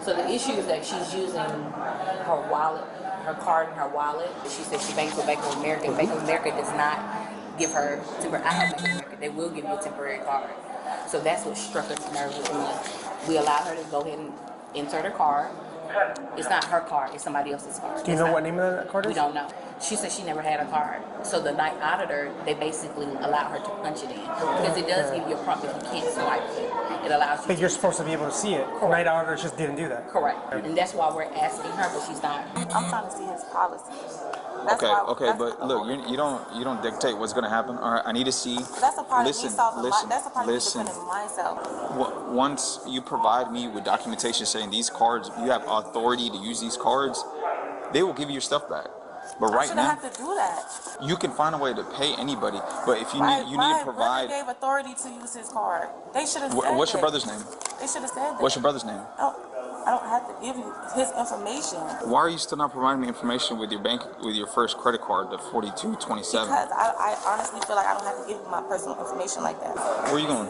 So the issue is that she's using her wallet, her card and her wallet. She says she banks with Bank of America. Bank of America does not give her temporary. I have Bank of America. They will give you a temporary card. So that's what struck a nerve with me. We allowed her to go ahead and insert her card. It's not her card, it's somebody else's card. Do you know what name of that card is? We don't know. She said she never had a card. So the night auditor, they basically allow her to punch it in. Because it does give you a prompt if you can't swipe it. It allows you But you're supposed to be able to see it. Correct. Night auditor just didn't do that. Correct. And that's why we're asking her, but she's not. I'm trying to see his policy. Okay, but look, you don't dictate what's gonna happen. All right, I need to see. That's a part of me solving that's a part of me defending myself. Once you provide me with documentation saying these cards, you have authority to use these cards, they will give you your stuff back. But right now, have to do that. You can find a way to pay anybody. But if you need to provide. My brother gave authority to use his card. They should have. What's your brother's name? They should have said that. What's your brother's name? Oh, I don't have to give you his information. Why are you still not providing me information with your bank, with your first credit card, the 4227? Because I honestly feel like I don't have to give you my personal information like that. Where are you going?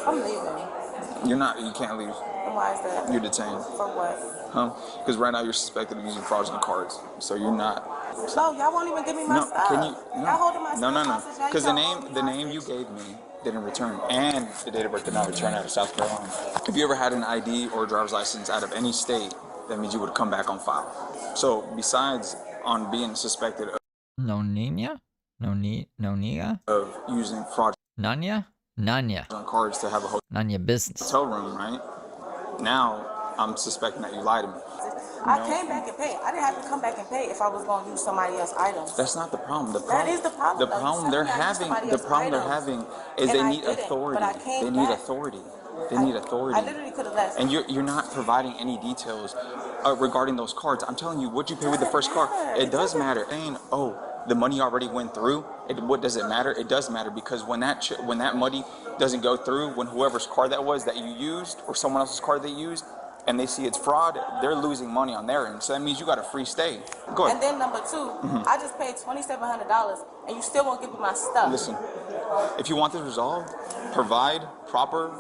I'm leaving. You're not. You can't leave. And why is that? You're detained. For what? Huh? Because right now you're suspected of using fraudulent cards, so you're not. No, y'all won't even give me my stuff. Can you? Y'all holding my stuff No. hostage, y'all Because holding the name you gave me didn't return, and the date of birth did not return out of South Carolina. If you ever had an ID or a driver's license out of any state, that means you would come back on file. So besides on being suspected of No Nina? No Nia? Of using fraud. Nanya? Nanya. On cards to have a Nanya business. Hotel room, right? Now I'm suspecting that you lied to me. I came back and paid. I didn't have to come back and pay if I was going to use somebody else's items. That's not the problem. That is the problem. The problem they're having. The problem they're having is they need authority. They need authority. They need authority. I literally could have left. And you're not providing any details regarding those cards. I'm telling you, what you pay with the first card, it does matter. And the money already went through. What does it matter? It does matter, because when that money doesn't go through, when whoever's card that was that you used or someone else's card they used, and they see it's fraud, they're losing money on their end. So that means you got a free stay. Go ahead. And then number two, I just paid $2,700, and you still won't give me my stuff. Listen, if you want this resolved, provide proper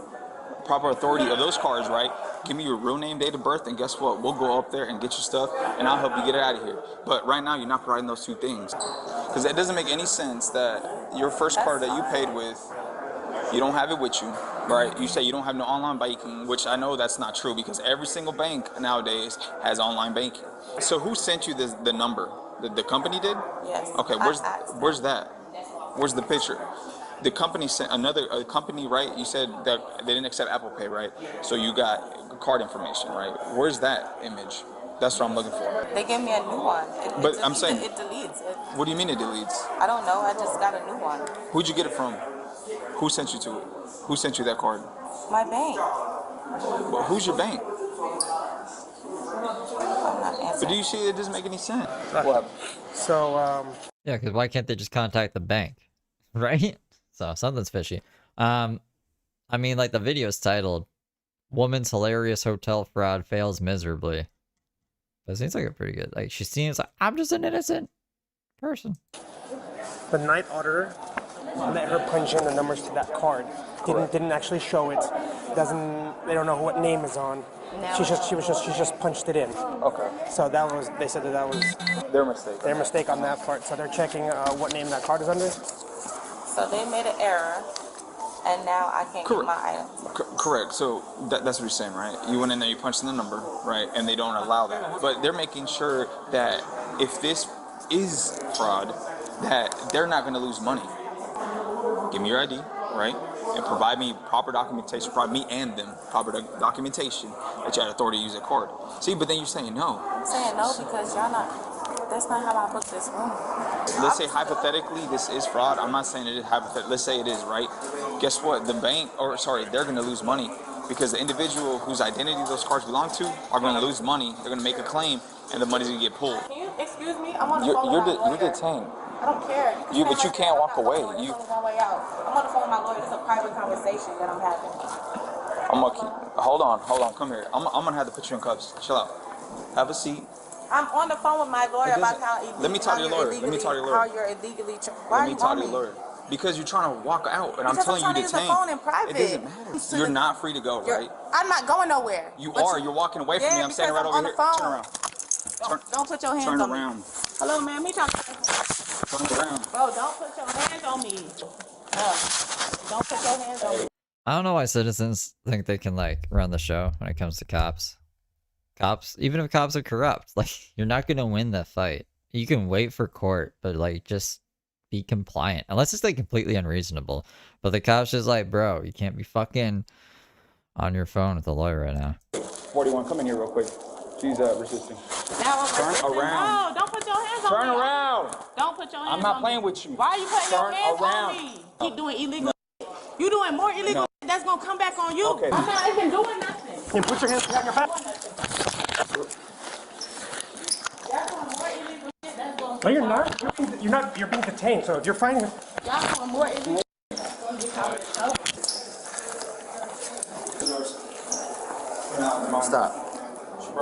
authority of those cards, right? Give me your real name, date of birth, and guess what? We'll go up there and get your stuff, and I'll help you get it out of here. But right now, you're not providing those two things. Because it doesn't make any sense that your first card that you paid with, you don't have it with you, right? You say you don't have no online banking, which I know that's not true, because every single bank nowadays has online banking. So who sent you the number? The company did? Yes. Okay, where's that? Where's the picture? The company sent a company, right? You said that they didn't accept Apple Pay, right? So you got card information, right? Where's that image? That's what I'm looking for. They gave me a new one. I'm saying, it deletes it. What do you mean it deletes? I don't know. I just got a new one. Who'd you get it from? Who sent you to it? Who sent you that card? My bank. Well, who's your bank? I'm not answering. But do you see it doesn't make any sense? What? So, Yeah, because why can't they just contact the bank? Right? So something's fishy. I mean, like the video is titled "Woman's Hilarious Hotel Fraud Fails Miserably." But it seems like a pretty good. Like she seems like I'm just an innocent person. the night auditor let her punch in the numbers to that card. Didn't actually show it. They don't know what name is on. She just punched it in. Okay. So they said that was their mistake. Their mistake on that part. So they're checking what name that card is under. So they made an error, and now I can't get my items. Correct. So that's what you're saying, right? You went in there, you punched in the number, right? And they don't allow that. But they're making sure that if this is fraud, that they're not going to lose money. Give me your ID, right? And provide me proper documentation, provide me and them proper documentation that you had authority to use that card. See, but then you're saying no. I'm saying no because y'all not. That's not how I booked this room. Let's say hypothetically this is fraud. I'm not saying it is hypothetical. Let's say it is, right? Guess what? They're going to lose money because the individual whose identity those cards belong to are going to lose money. They're going to make a claim, and the money's going to get pulled. Can you excuse me? I'm on the phone with my lawyer. You're detained. I don't care. But you can't walk away. There's only one way out. I'm on the phone with my lawyer. It's a private conversation that I'm having. Hold on. Come here. I'm gonna have to put you in cuffs. Chill out. Have a seat. I'm on the phone with my lawyer about how illegally. Let me talk to your lawyer. How you're illegally. Why are you talk to on your lawyer. Because you're trying to walk out, and I'm telling you to use the detained. phone in private. It doesn't matter. You're not free to go, right? I'm not going nowhere. You are. You're walking away from me. I'm standing right over here. Turn around. Don't put your hands on me. Turn around. Hello, ma'am. He talking. Turn around. Bro, don't put your hands on me. Don't put your hands on me. I don't know why citizens think they can like run the show when it comes to cops. Cops, even if cops are corrupt, like you're not gonna win the fight. You can wait for court, but like just be compliant. Unless it's like completely unreasonable. But the cops just like, bro, you can't be fucking on your phone with a lawyer right now. 41, come in here real quick. She's resisting. Now I'm Turn resisting. around. No, don't put your hands on me. Turn around. Don't put your hands on me. I'm not playing with you. Why are you putting your hands around. on me? You doing illegal. You doing more illegal. That's gonna come back on you. Okay. I'm not even doing nothing. You put your hands behind your back. No, you're not. You're being detained. So if you're fighting, y'all doing more illegal. Stop.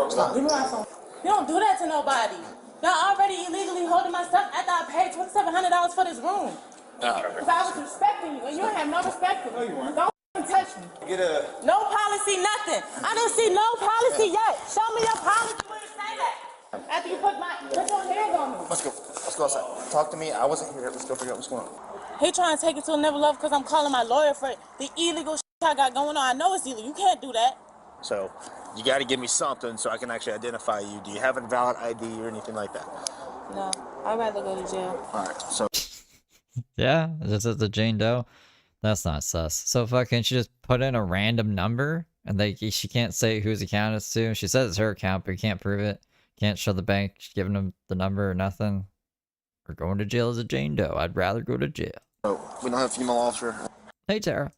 Stop. Give me my phone. You don't do that to nobody. Y'all already illegally holding my stuff after I paid $2,700 for this room. Because I was respecting you, and you don't have no respect for me. Don't touch me. No policy, nothing. I didn't see no policy yet. Show me your policy where you say that. After you put your hands on me. Let's go outside. Talk to me. I wasn't here. Let's go figure out what's going on. He trying to take it to another level because I'm calling my lawyer for the illegal shit I got going on. I know it's illegal. You can't do that. So, you got to give me something so I can actually identify you. Do you have a valid ID or anything like that? No, I'd rather go to jail. All right, so... Yeah, this is the Jane Doe. That's not sus. So fucking she just put in a random number and she can't say whose account it's to. She says it's her account, but you can't prove it. Can't show the bank. She's giving them the number or nothing. We're going to jail as a Jane Doe. I'd rather go to jail. So, we don't have a female officer. Hey, Tara.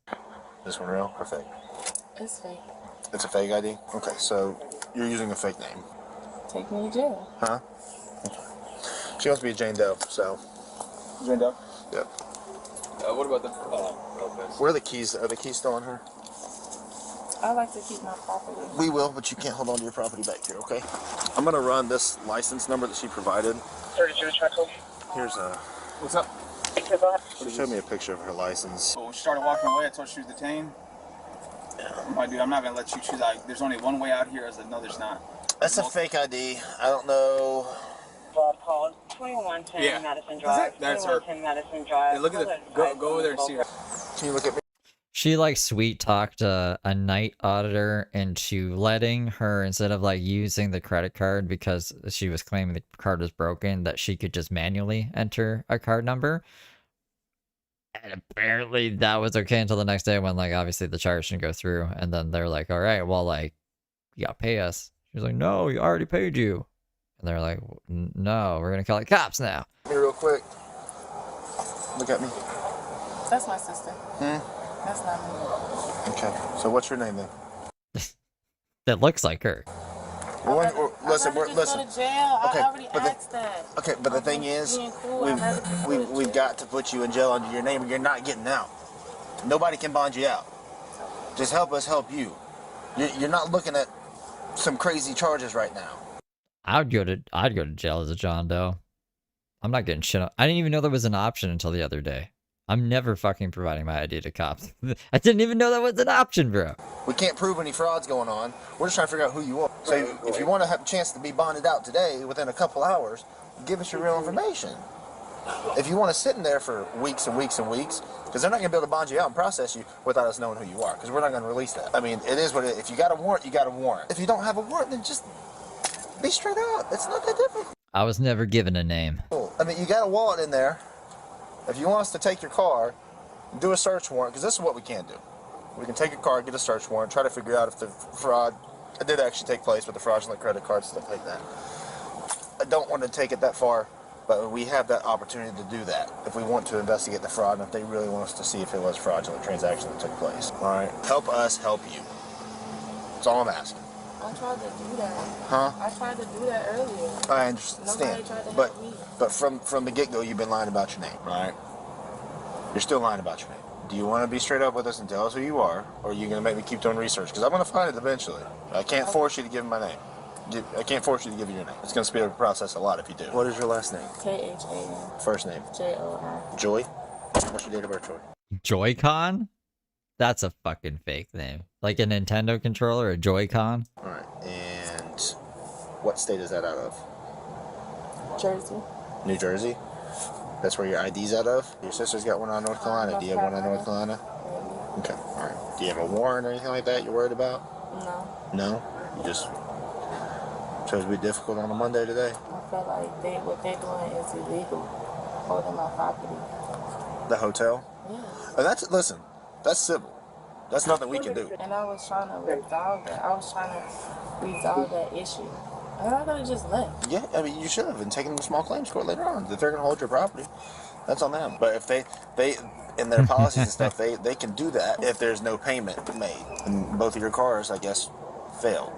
This one real or fake? It's fake. It's a fake ID? Okay, so you're using a fake name. Take me to jail. Huh? Okay. She wants to be a Jane Doe, so... Jane Doe? Yep. What about the... Lopez? Where are the keys? Are the keys still on her? I like to keep my property. We will, but you can't hold on to your property back here, okay? I'm gonna run this license number that she provided. Here's a... What's up? She showed me a picture of her license. So when she started walking away, I told her she was detained. My dude, I'm not gonna let you choose. Like, there's only one way out here. I said, no, there's not. That's a fake ID. I don't know. Call 2110 Madison Drive. That's her. 2110 Madison Drive. Hey, look at the... Go over there and see her. Can you look at me? She like sweet talked a night auditor into letting her, instead of like using the credit card because she was claiming the card was broken, that she could just manually enter a card number. And apparently that was okay until the next day when like obviously the charge didn't go through, and then they're like, all right, well, like, you gotta pay us. She was like, no, you already paid you. And they're like, no, we're gonna call the cops now. Come here real quick. Look at me. That's my sister. That's not me. Okay, so what's your name then? That looks like her. Listen, Go to jail. Okay, I already asked that. Okay, but the thing is, we've got to put you in jail under your name, and you're not getting out. Nobody can bond you out. Just help us help you. You're not looking at some crazy charges right now. I'd go to jail as a John Doe. I'm not getting shit on. I didn't even know there was an option until the other day. I'm never fucking providing my ID to cops. I didn't even know that was an option, bro. We can't prove any frauds going on. We're just trying to figure out who you are. So if you want to have a chance to be bonded out today within a couple hours, give us your real information. If you want to sit in there for weeks and weeks and weeks, because they're not going to be able to bond you out and process you without us knowing who you are, because we're not going to release that. I mean, it is what it is. If you got a warrant, you got a warrant. If you don't have a warrant, then just be straight up. It's not that difficult. I was never given a name. I mean, you got a wallet in there. If you want us to take your car, do a search warrant, because this is what we can do. We can take your car, get a search warrant, try to figure out if the fraud did actually take place with the fraudulent credit cards, stuff like that. I don't want to take it that far, but we have that opportunity to do that if we want to investigate the fraud and if they really want us to see if it was a fraudulent transaction that took place. All right? Help us help you. That's all I'm asking. I tried to do that. Huh? I tried to do that earlier. I understand. Nobody tried to help me. But from the get-go, you've been lying about your name, right? You're still lying about your name. Do you want to be straight up with us and tell us who you are, or are you going to make me keep doing research? Because I'm going to find it eventually. I can't force you to give me my name. I can't force you to give you your name. It's going to speed up the process a lot if you do. What is your last name? Khan. First name? Jon. Joy? What's your date of birth, Joy? Joy-Con? That's a fucking fake name. Like a Nintendo controller, a Joy-Con? Alright, and what state is that out of? Jersey. New Jersey? That's where your ID's out of? Your sister's got one out of North Carolina. Do you have one out of North Carolina? Okay, alright. Do you have a warrant or anything like that you're worried about? No. No? You just chose to be difficult on a Monday today? I feel like what they're doing is illegal, holding my property. The hotel? Yeah. Listen, that's civil. That's nothing we can do. And I was trying to resolve that. I was trying to resolve that issue. And I could have just left. Yeah, I mean, you should have been taking them to small claims court later on. If they're going to hold your property, that's on them. But if they in their policies and stuff, they can do that if there's no payment made. And both of your cars, I guess, failed.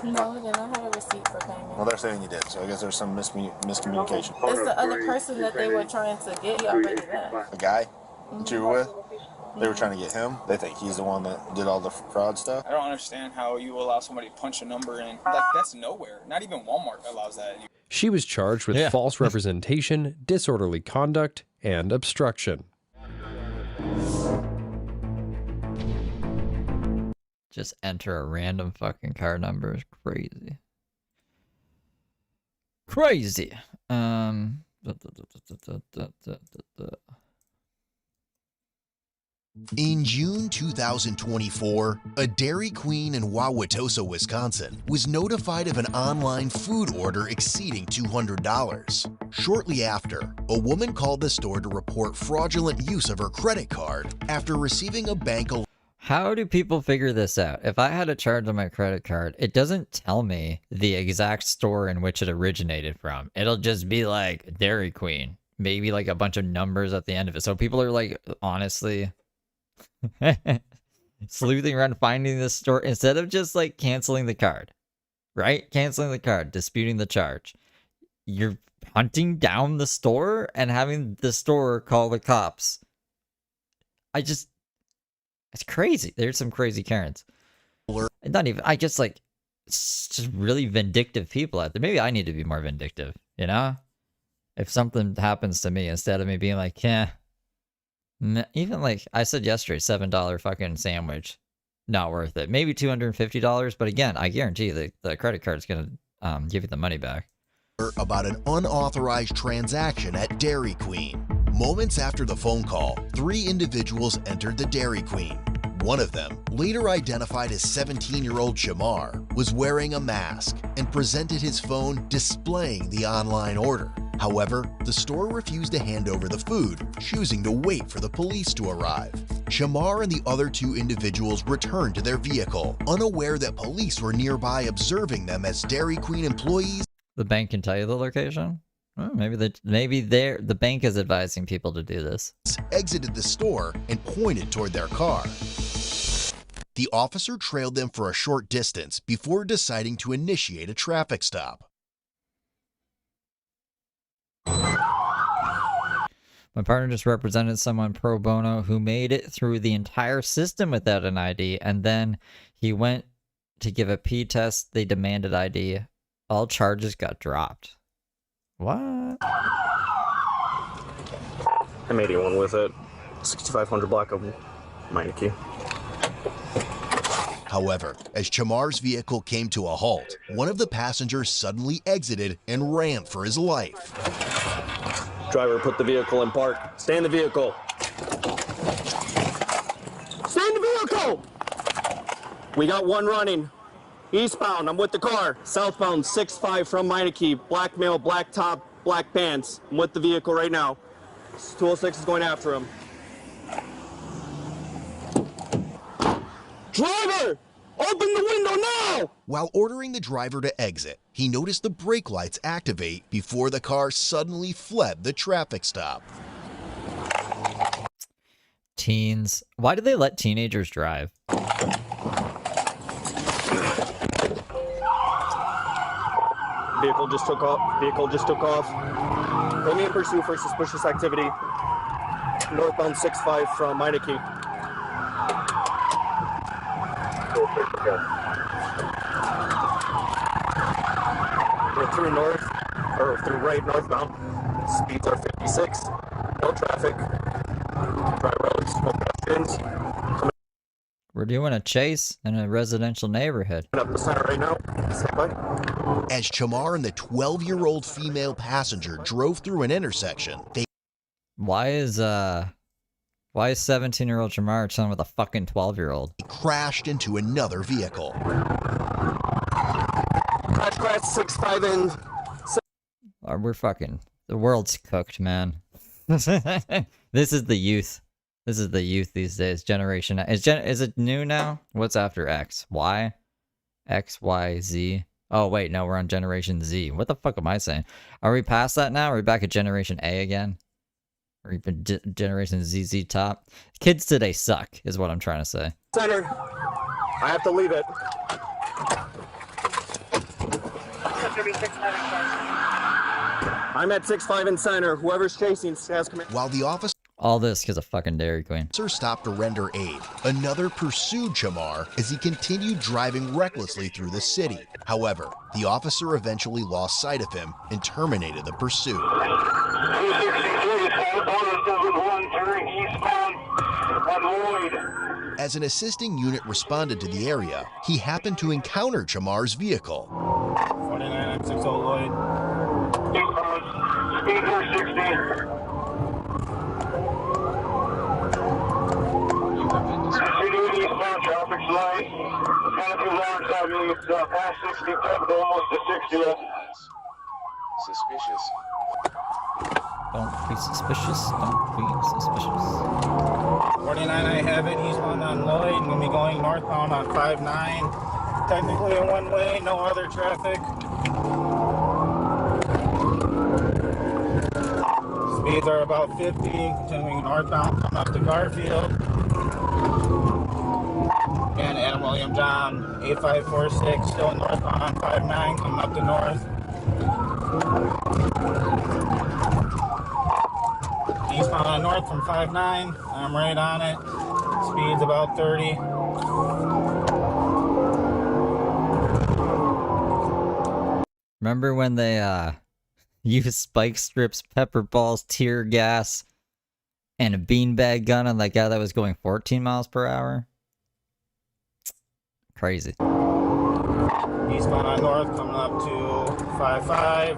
No, then I have a receipt for payment. Well, they're saying you did, so I guess there's some miscommunication. It's the other person that they were trying to get. He already left. A guy that you were with? They were trying to get him. They think he's the one that did all the fraud stuff. I don't understand how you allow somebody to punch a number in. Like, that's nowhere. Not even Walmart allows that. She was charged with false representation, disorderly conduct, and obstruction. Just enter a random fucking card number is crazy. Crazy. In June 2024, a Dairy Queen in Wauwatosa, Wisconsin, was notified of an online food order exceeding $200. Shortly after, a woman called the store to report fraudulent use of her credit card after receiving a bank alert. How do people figure this out? If I had a charge on my credit card, it doesn't tell me the exact store in which it originated from. It'll just be like Dairy Queen. Maybe like a bunch of numbers at the end of it. So people are like, honestly, sleuthing around finding this store instead of just like canceling the card, right? Canceling the card, disputing the charge. You're hunting down the store and having the store call the cops. It's crazy. There's some crazy Karens. And not even, it's just really vindictive people out there. Maybe I need to be more vindictive, you know? If something happens to me, instead of me being like, yeah, even like I said yesterday, $7 fucking sandwich, not worth it. Maybe $250, but again, I guarantee the credit card's gonna give you the money back. About an unauthorized transaction at Dairy Queen. Moments after the phone call, 3 individuals entered the Dairy Queen. One of them, later identified as 17-year-old Shamar, was wearing a mask and presented his phone displaying the online order. However, the store refused to hand over the food, choosing to wait for the police to arrive. Shamar and the other 2 individuals returned to their vehicle, unaware that police were nearby observing them as Dairy Queen employees. The bank can tell you the location? Oh, maybe the bank is advising people to do this. Exited the store and pointed toward their car. The officer trailed them for a short distance before deciding to initiate a traffic stop. My partner just represented someone pro bono who made it through the entire system without an ID, and then he went to give a P test. They demanded ID. All charges got dropped. What? I'm 81 with it. 6500 block of Meineke. However, as Chamar's vehicle came to a halt, one of the passengers suddenly exited and ran for his life. Driver, put the vehicle in park. Stay in the vehicle. Stay in the vehicle! We got one running. Eastbound, I'm with the car. Southbound, 6-5 from Meineke. Black male, black top, black pants. I'm with the vehicle right now. 206 is going after him. Driver! Open the window now! While ordering the driver to exit, he noticed the brake lights activate before the car suddenly fled the traffic stop. Teens. Why do they let teenagers drive? Vehicle just took off. Vehicle just took off. Only in pursuit for suspicious activity. Northbound 6-5 from Meineke. We're through north, or through right northbound. Speeds are 56. No traffic. Dry roads, no pedestrians. We're doing a chase in a residential neighborhood. Up the center right now. As Chamar and the 12-year-old female passenger drove through an intersection, Why is 17-year-old Chamar chilling with a fucking 12-year-old? crashed into another vehicle. Crash 6-5 in. We're fucking... The world's cooked, man. This is the youth. This is the youth these days. Generation... Is it new now? What's after X? Y? X, Y, Z? Oh, wait, no, we're on Generation Z. What the fuck am I saying? Are we past that now? Are we back at Generation A again? Or even Generation ZZ top? Kids today suck, is what I'm trying to say. Center. I have to leave it. I'm at 6-5 in center. Whoever's chasing has come in. While the officer... All this because of fucking Dairy Queen. Officer stopped to render aid. Another pursued Chamar as he continued driving recklessly through the city. However, the officer eventually lost sight of him and terminated the pursuit. As an assisting unit responded to the area, he happened to encounter Chamar's vehicle. 4960 Lloyd. Speed 460. Traffic's light. Kind of large, I mean, it's past 60, but almost to 60. Suspicious. Don't be suspicious. Don't be suspicious. 49, I have it. Eastbound on Lloyd. I'm going to be going northbound on 59. Technically a one-way, no other traffic. Speeds are about 50. Continuing northbound, coming up to Garfield. And Adam William John, 8546, still northbound on 59, coming up to north. Eastbound on north from 59, I'm right on it. Speed's about 30. Remember when they used spike strips, pepper balls, tear gas, and a beanbag gun on that guy that was going 14 miles per hour? Crazy. Eastbound on north, coming up to 55.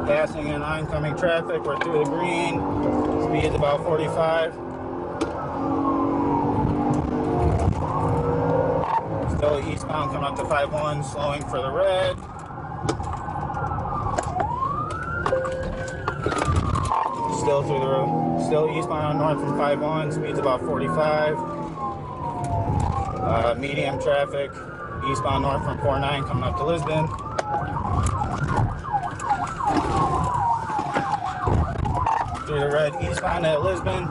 Passing in oncoming traffic, we're through the green. Speed's about 45. Still eastbound, coming up to 51, slowing for the red. Still eastbound on north from 51, speed's about 45. Medium traffic, eastbound north from 49, coming up to Lisbon. Through the red, eastbound at Lisbon.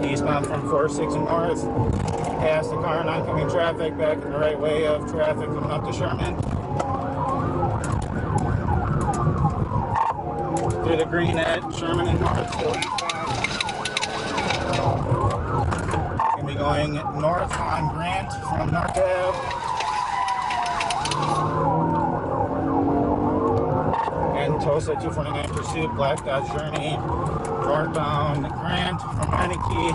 Eastbound from 46 and north. Past the car and oncoming traffic, back in the right way of traffic coming up to Sherman. Through the green at Sherman and north, still eastbound. Gonna be going north on Grant from North Ave. And Tosa 249 pursuit, Black Dodge Journey, northbound Grant from Heineke.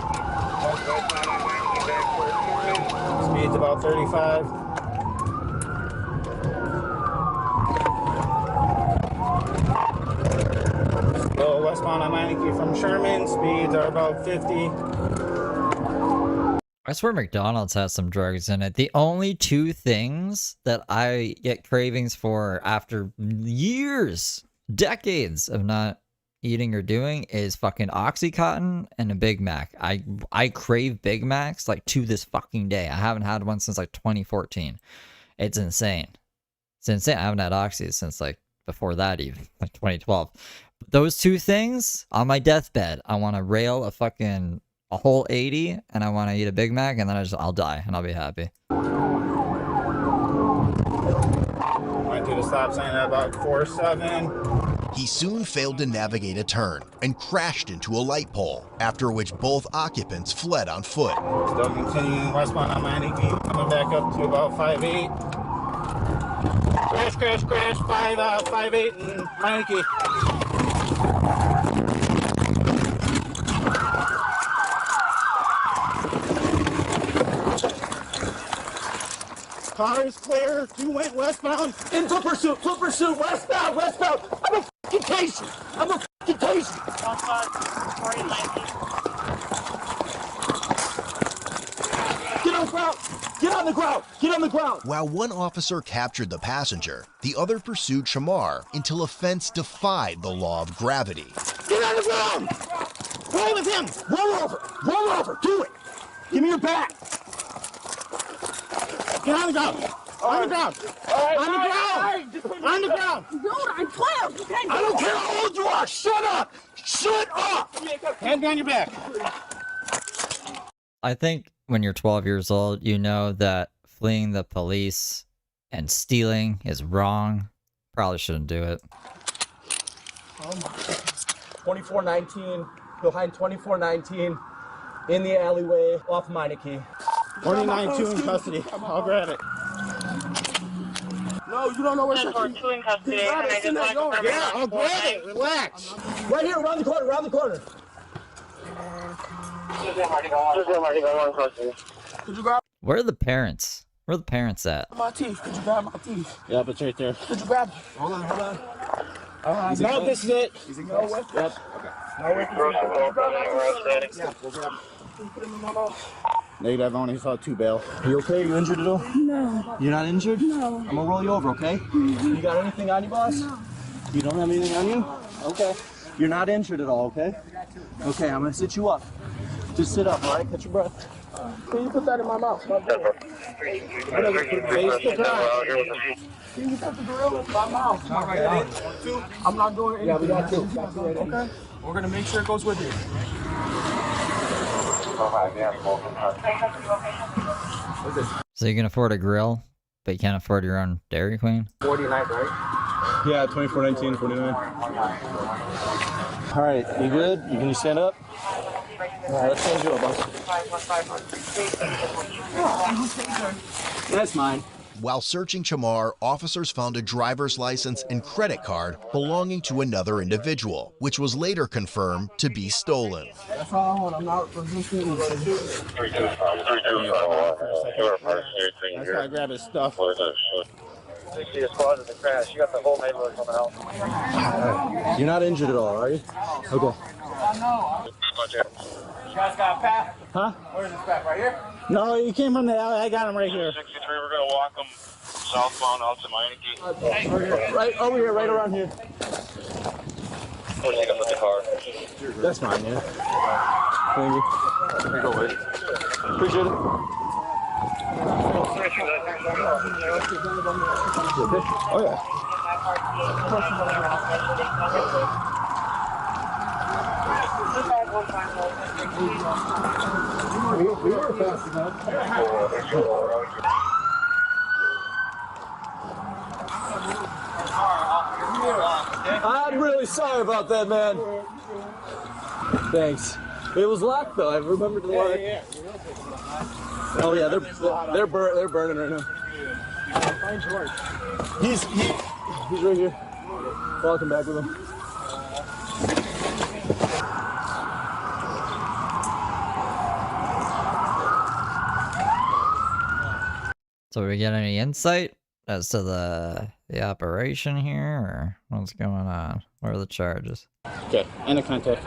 Speed's about 35. Still westbound on Heineke from Sherman, speeds are about 50. I swear McDonald's has some drugs in it. The only two things that I get cravings for after years, decades of not eating or doing is fucking Oxycontin and a Big Mac. I crave Big Macs like to this fucking day. I haven't had one since like 2014. It's insane. It's insane. I haven't had Oxy since like before that even, like 2012. Those two things on my deathbed, I want to rail a whole 80 and I want to eat a Big Mac and then I'll die and I'll be happy. Went through the stop sign at about 4-7. He soon failed to navigate a turn and crashed into a light pole, after which both occupants fled on foot. Still continuing westbound on Heineke, coming back up to about 5-8. Crash, 5-8 and Heineke. Car is clear. 2 went westbound. Into pursuit, westbound. I'm a fucking patient. Get on the ground. While one officer captured the passenger, the other pursued Chamar until a fence defied the law of gravity. Get on the ground. Play with him. Roll over. Do it. Give me your back. Get on the ground. On the ground. Dude, I'm 12. Okay? I don't care how old you are. Shut up. Hands behind your back. I think when you're 12 years old, you know that fleeing the police and stealing is wrong. Probably shouldn't do it. 2419, behind 2419, in the alleyway off Meineke. 29-2 in custody. I'll grab it. No, you don't know where Ten-four, two in custody. Can I just like confirm Yeah, I'll grab it. Relax. Right here, around the corner, around the corner. Could you grab Where are the parents? Where are the parents at? my teeth? Could you grab my teeth? Yep, it's right there. Could you grab? Hold on, hold on. No, this is it. Is it no way? Yep. No way. Could you grab my teeth? Yeah, we'll grab. Put them in my mouth. Negative, I only saw 2 bail. You okay? You injured at all? No. You're not injured? No. I'm gonna roll you over, okay? You got anything on you, boss? No. You don't have anything on you? Okay. You're not injured at all, okay? Okay, I'm gonna sit you up. Just sit up, all right? Catch your breath. Can you put that in my mouth? My boy. Face the ground. Can you put the gorilla in my mouth? I'm not doing anything. Yeah, we got 2. Okay. We're gonna make sure it goes with you. So you can afford a grill, but you can't afford your own Dairy Queen? 49, right? Yeah, 2419, 49. All right, you good? Can you stand up? All right, let's change you up, boss. That's mine. While searching Chamar, officers found a driver's license and credit card belonging to another individual, which was later confirmed to be stolen. That's all I want. I'm not resisting. That's why I grabbed his stuff. You see a squad in the crash. You got the whole neighborhood coming out. You're not injured at all, are you? Okay. You guys got a path? Huh? Where's this path? Right here? No, he came from the alley. I got him right here. 63, we're going to walk them southbound out to Meineke. Right over here, right around here. We'll take them with the car. That's fine, yeah. Thank you. Here you go, Wade. Appreciate it. Oh, yeah. We were fast enough. I'm really sorry about that, man. Thanks. It was locked though. I remember the lock. Oh yeah, they're burning right now. Find George. He's right here. Walking back with him. So do we get any insight as to the operation here, or what's going on? What are the charges? Okay, end of contact.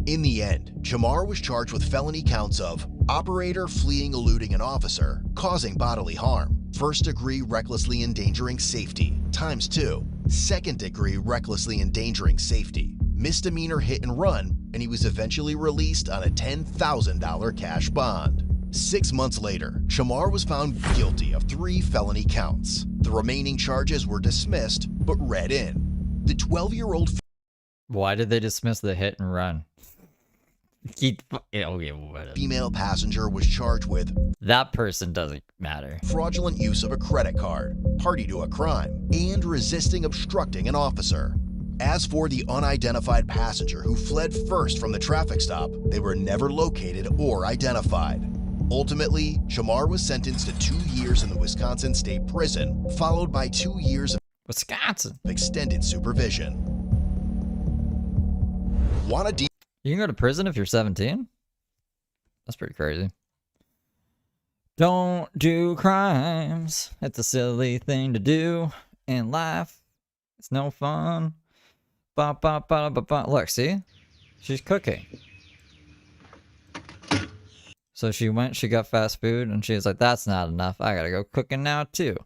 In the end, Chamar was charged with felony counts of operator fleeing eluding an officer, causing bodily harm, first-degree recklessly endangering safety, ×2, second-degree recklessly endangering safety, misdemeanor hit and run, and he was eventually released on a $10,000 cash bond. 6 months later, Chamar was found guilty of 3 felony counts. The remaining charges were dismissed, but read in. The 12-year-old... Why did they dismiss the hit and run? Okay, whatever. Female passenger was charged with... That person doesn't matter. Fraudulent use of a credit card, party to a crime, and resisting obstructing an officer. As for the unidentified passenger who fled first from the traffic stop, they were never located or identified. Ultimately, Chamar was sentenced to 2 years in the Wisconsin State Prison, followed by 2 years of extended supervision. You can go to prison if you're 17? That's pretty crazy. Don't do crimes. It's a silly thing to do in life. It's no fun. Ba, ba, ba, ba, ba. Look, see? She's cooking. So she went, she got fast food, and she was like, that's not enough. I gotta go cooking now, too.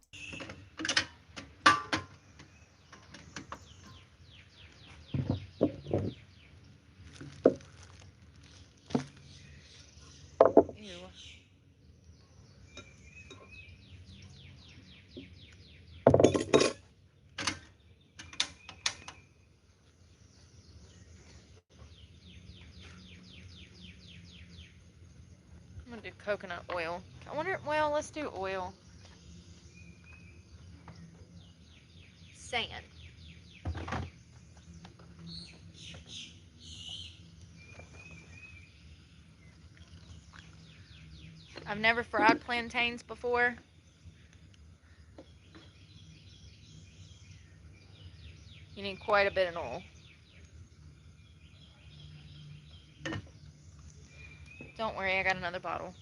I'm gonna do coconut oil. I wonder, well, let's do oil. saying. I've never fried plantains before. You need quite a bit of oil. Don't worry, I got another bottle.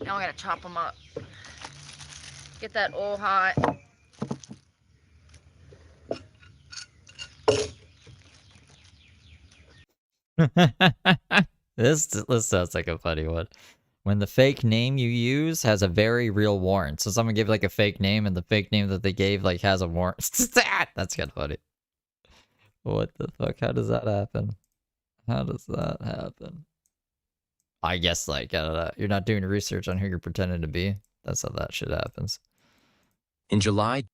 Now I gotta chop them up. Get that oil hot. This sounds like a funny one. When the fake name you use has a very real warrant. So someone gave like a fake name and the fake name that they gave like has a warrant. That's kind of funny. What the fuck? How does that happen? How does that happen? I guess like you're not doing research on who you're pretending to be. That's how that shit happens. In July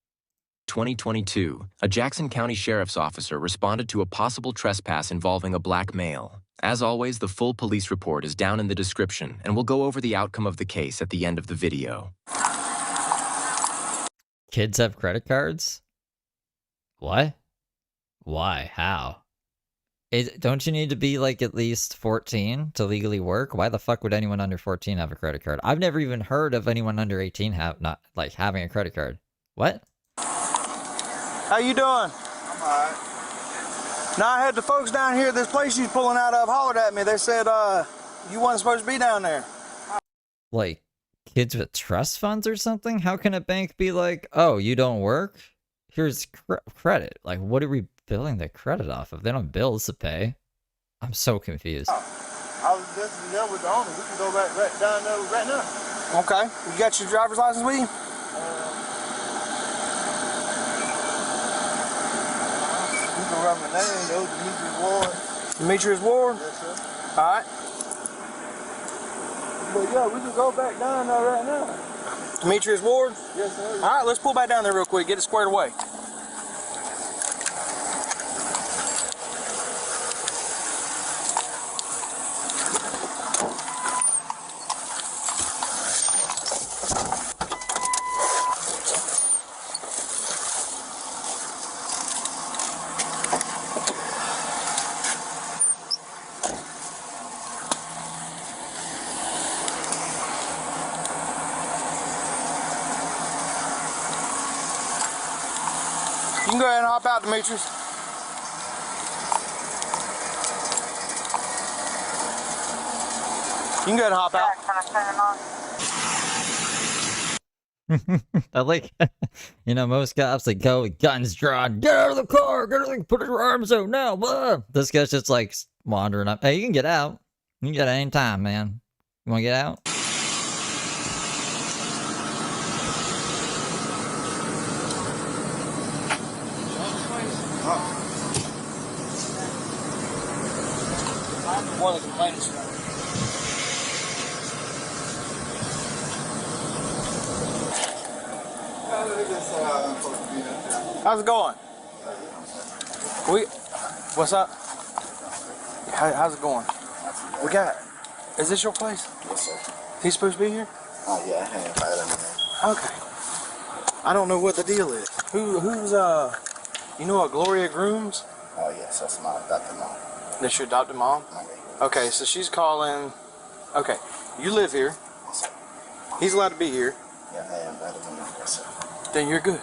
2022, a Jackson County Sheriff's officer responded to a possible trespass involving a black male. As always, the full police report is down in the description, and we'll go over the outcome of the case at the end of the video. Kids have credit cards? What? Why? How? Don't you need to be like at least 14 to legally work? Why the fuck would anyone under 14 have a credit card? I've never even heard of anyone under 18 not like having a credit card. What? How you doing? I'm alright. Now I had the folks down here at this place you pulling out of hollered at me. They said you wasn't supposed to be down there. Like kids with trust funds or something? How can a bank be like, oh, you don't work? Here's credit. Like, what are we billing the credit off of? They don't have bills to pay. I'm so confused. I was just there with the owner. We can go right down there right now. Okay. You got your driver's license with you? You can write my name though, Demetrius Ward. Demetrius Ward? Yes, sir. Alright. But yeah, we can go back down there right now. Demetrius Ward? Yes, sir. Alright, let's pull back down there real quick, get it squared away. You can go ahead and hop out, Demetrius. You can go ahead and hop out. I like, most cops like go with guns drawn. Get out of the car! Get out of the, put your arms out now! Blah. This guy's just like wandering up. Hey, you can get out. You can get out any time, man. You want to get out? One of the complainants. How's it going? What's up? How's it going? Is this your place? Yes, sir. He's supposed to be here? Oh, yeah, I haven't fired anything. Okay. I don't know what the deal is. Who's you know what Gloria Grooms? Oh, yes, that's my adopted mom. That's your adopted mom? Okay, so she's calling. Okay, you live here. Yes, sir. He's allowed to be here. Yeah, I am better than that, yes, sir. Then you're good.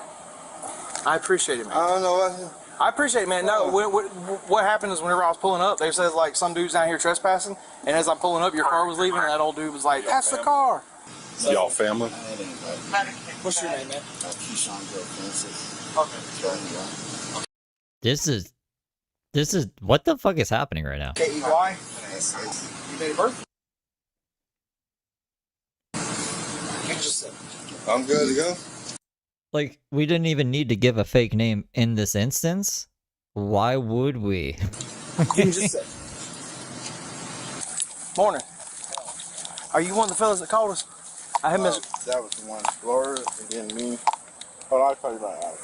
I appreciate it, man. I don't know what. I appreciate it, man. No, what happened is whenever I was pulling up, they said like some dude's down here trespassing, and as I'm pulling up, your car was leaving, and that old dude was like, "That's the car." Y'all family? What's your name, man? Keyshawn Joe Francis. Okay. This is what the fuck is happening right now? K-E-Y? You date of birth? I'm good to go. Like, we didn't even need to give a fake name in this instance. Why would we? Morning. Are you one of the fellas that called us? I have missed. That was the one. Laura, and then me. Oh, I'll call you right out.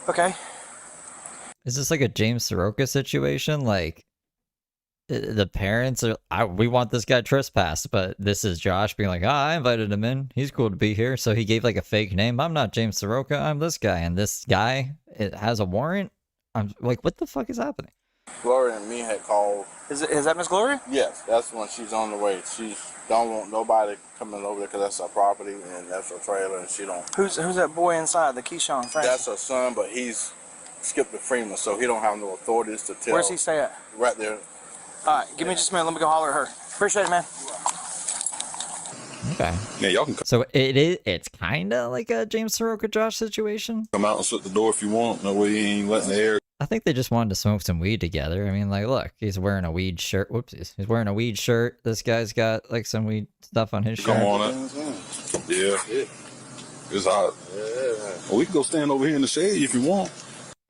Okay. Is this like a James Saroka situation? Like, the parents are, we want this guy trespassed, but this is Josh being like, I invited him in. He's cool to be here. So he gave like a fake name. I'm not James Saroka. I'm this guy. And this guy, it has a warrant. I'm like, what the fuck is happening? Gloria and me had called. Is that Miss Gloria? Yes, that's when she's on the way. She don't want nobody coming over there because that's her property and that's her trailer, and she don't. Who's that boy inside, the Keyshawn Frank? That's her son, but he's skipped the Freeman, so he don't have no authorities to tell. Where's he stay at? Right there. All right, give me just a minute. Let me go holler at her. Appreciate it, man. Okay. Yeah, y'all can So it's kind of like a James Saroka Josh situation. come out and shut the door if you want. No way you ain't letting the air. I think they just wanted to smoke some weed together. I mean, like, look, he's wearing a weed shirt. Whoopsies. He's wearing a weed shirt. This guy's got like some weed stuff on his shirt. Come on it. Yeah. It's hot. Well, we can go stand over here in the shade if you want.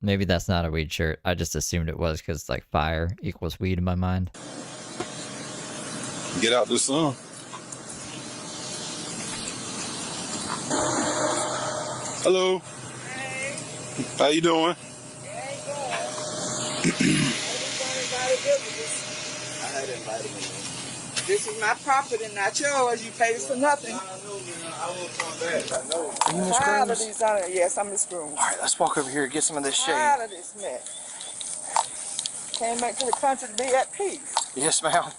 Maybe that's not a weed shirt. I just assumed it was because like fire equals weed in my mind. Get out the sun. Hello. Hey. How you doing? I had invited him. This is my property, not yours. You paid us for nothing. Are you Miss Tired of Grooms? these, yes, I'm Miss Grooms. All right, let's walk over here and get some of this shade. Tired of this mess. Came back to the country to be at peace. Yes, ma'am.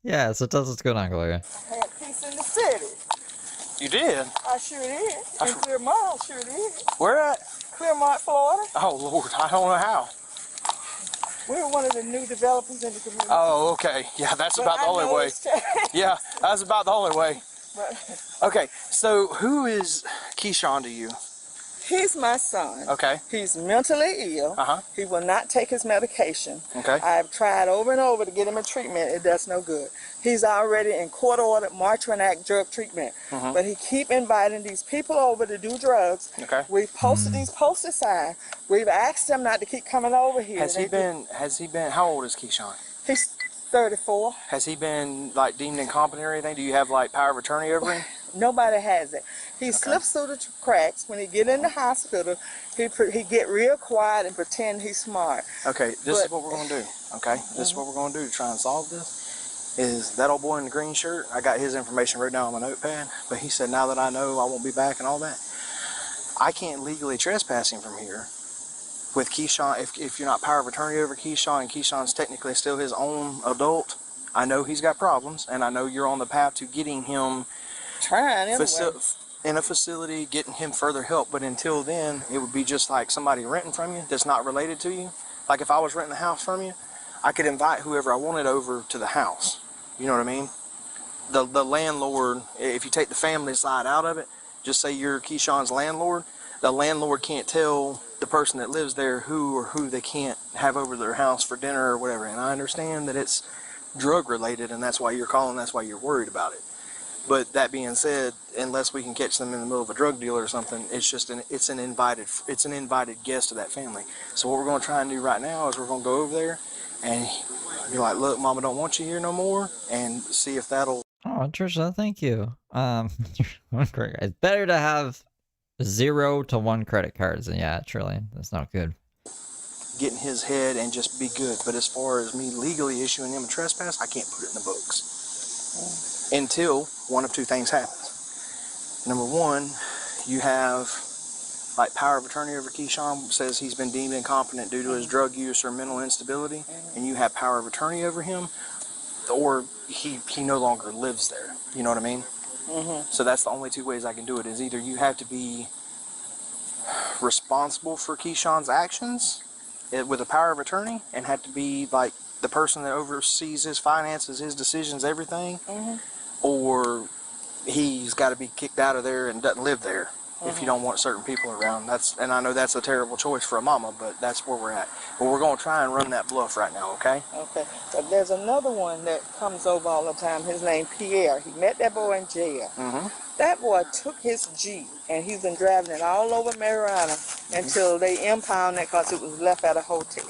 Yeah, so tell us what's going on, Gloria. I had peace in the city. You did? I sure did. In Clearmont, sure did. Where at? Clearmont, Florida. Oh, Lord, I don't know how. We were one of the new developers in the community. Oh, okay. Yeah, that's But about the I only know way. it's changed. Yeah, that's about the only way. But Okay, so who is Keyshawn to you? he's my son. Okay. He's mentally ill. Uh-huh. He will not take his medication. Okay. I've tried over and over to get him a treatment. It does no good. He's already in court-ordered Marchman Act drug treatment. Mhm. But he keep inviting these people over to do drugs. Okay. We've posted these poster signs. We've asked them not to keep coming over here. Has he been, how old is Keyshawn? He's 34. Has he been, like, deemed incompetent or anything? Do you have, like, power of attorney over him? Nobody has it. He slips through the cracks. When he get in the hospital, he get real quiet and pretend he's smart. Okay, this is what we're going to do, okay? This is what we're going to do to try and solve this. Is that old boy in the green shirt, I got his information written down on my notepad, but he said now that I know I won't be back and all that, I can't legally trespass him from here with Keyshawn. If you're not power of attorney over Keyshawn, and Keyshawn's technically still his own adult, I know he's got problems, and I know you're on the path to getting him trying anyway. In a facility, getting him further help. But until then, it would be just like somebody renting from you that's not related to you. Like if I was renting the house from you, I could invite whoever I wanted over to the house. You know what I mean? The landlord, if you take the family side out of it, just say you're Keyshawn's landlord, the landlord can't tell the person that lives there who they can't have over their house for dinner or whatever. And I understand that it's drug related, and that's why you're calling, that's why you're worried about it. But that being said, unless we can catch them in the middle of a drug deal or something, it's an invited guest to that family. So what we're going to try and do right now is we're going to go over there and be like, look, Mama don't want you here no more, and see if that'll. Oh, Trisha, thank you. It's better to have 0 to 1 credit cards than Trillion. That's not good. Get in his head and just be good. But as far as me legally issuing him a trespass, I can't put it in the books. Until one of two things happens. Number one, you have like power of attorney over Keyshawn, says he's been deemed incompetent due to his drug use or mental instability, and you have power of attorney over him, or he no longer lives there. You know what I mean? So that's the only two ways I can do it, is either you have to be responsible for Keyshawn's actions with a power of attorney and have to be like the person that oversees his finances, his decisions, everything, or he's got to be kicked out of there and doesn't live there if you don't want certain people around. And I know that's a terrible choice for a mama, but that's where we're at. But we're going to try and run that bluff right now, okay? Okay. But there's another one that comes over all the time. His name Pierre. He met that boy in jail. That boy took his Jeep, and he's been driving it all over Mariana until they impounded it because it was left at a hotel.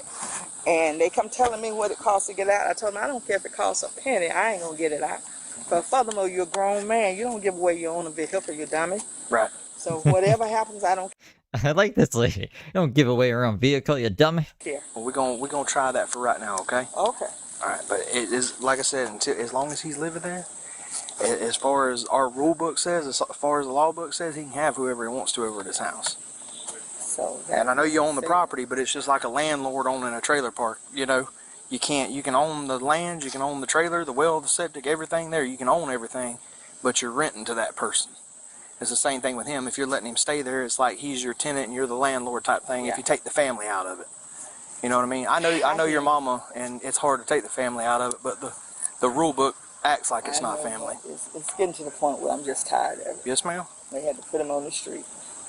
And they come telling me what it costs to get out. I told them, I don't care if it costs a penny. I ain't going to get it out. But furthermore, you're a grown man. You don't give away your own vehicle, you dummy. Right. So whatever happens, I don't I like this lady. You don't give away her own vehicle, you dummy. care. Well, we're gonna try that for right now, okay? Okay. All right, but it is like I said, until as long as he's living there, as far as our rule book says, as far as the law book says, he can have whoever he wants to over at his house. So and I know you own the property, but it's just like a landlord owning a trailer park. You know, you can own the land, you can own the trailer, the well, the septic, everything there. You can own everything, but you're renting to that person. It's the same thing with him. If you're letting him stay there, it's like he's your tenant and you're the landlord type thing. If you take the family out of it, you know what I mean. I know your mama, and it's hard to take the family out of it, but the rule book acts like it's not family. It's getting to the point where I'm just tired of it. Yes, ma'am. They had to put him on the street.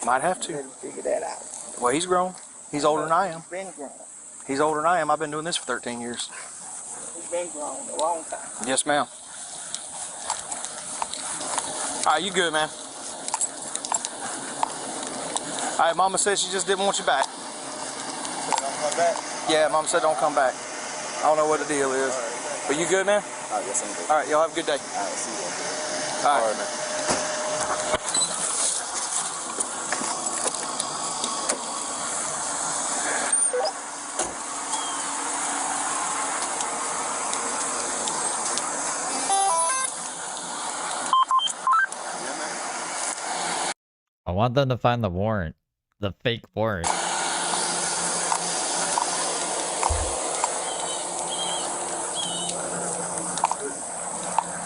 Might have to. They had to figure that out. Well, he's grown. He's older than I am. He's been grown. He's older than I am. I've been doing this for 13 years. He's been grown a long time. Yes, ma'am. All right, you good, man? All right, Mama said she just didn't want you back. Don't come back? Yeah, Mama said don't come back. I don't know what the deal is. Right. But you good, man? Yes, I'm good. All right, y'all have a good day. All right, see you. All right, man. I want them to find the warrant. The fake warrant.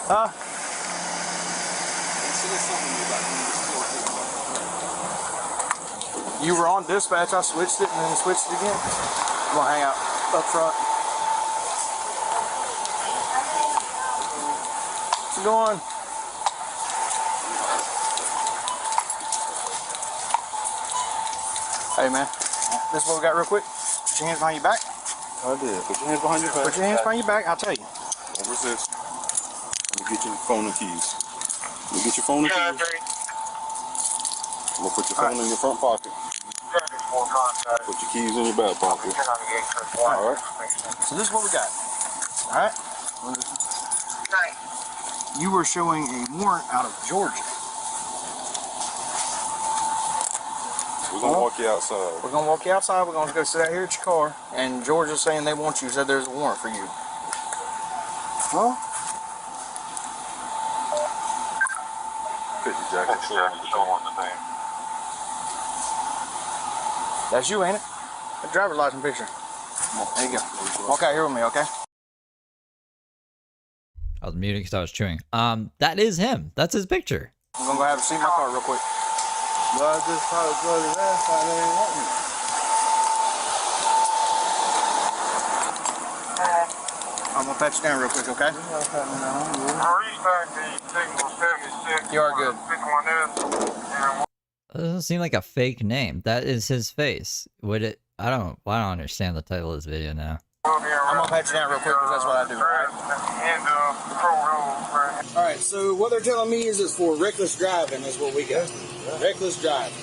Huh? You were on dispatch. I switched it and then switched it again. I'm gonna hang out up front. What's going? Hey man, this is what we got real quick. Put your hands behind your back. I did. Put your hands behind your back. Put your hands behind your back. I'll tell you. Don't resist. Let me get your phone and keys. Let me get your phone and keys. I'm gonna put your phone in your front pocket. Put your keys in your back pocket. All right. So this is what we got. All right. You were showing a warrant out of Georgia. We're gonna walk you outside. We're gonna walk you outside. We're gonna go sit out here at your car. And Georgia's saying they want you. Said there's a warrant for you. Huh? 50 jacket. That's you, ain't it? The driver's license picture. There you go. Walk out here with me, okay? I was muting because I was chewing. That is him. That's his picture. I'm gonna go have a seat in my car real quick. Well, I just tried to plug his ass out there and want me. I'm gonna pat you down real quick, okay? You are good. That doesn't seem like a fake name. That is his face. Would it? I don't understand the title of this video now. I'm gonna pat you down real quick because that's what I do. All right, so what they're telling me is it's for reckless driving is what we got. Reckless driving.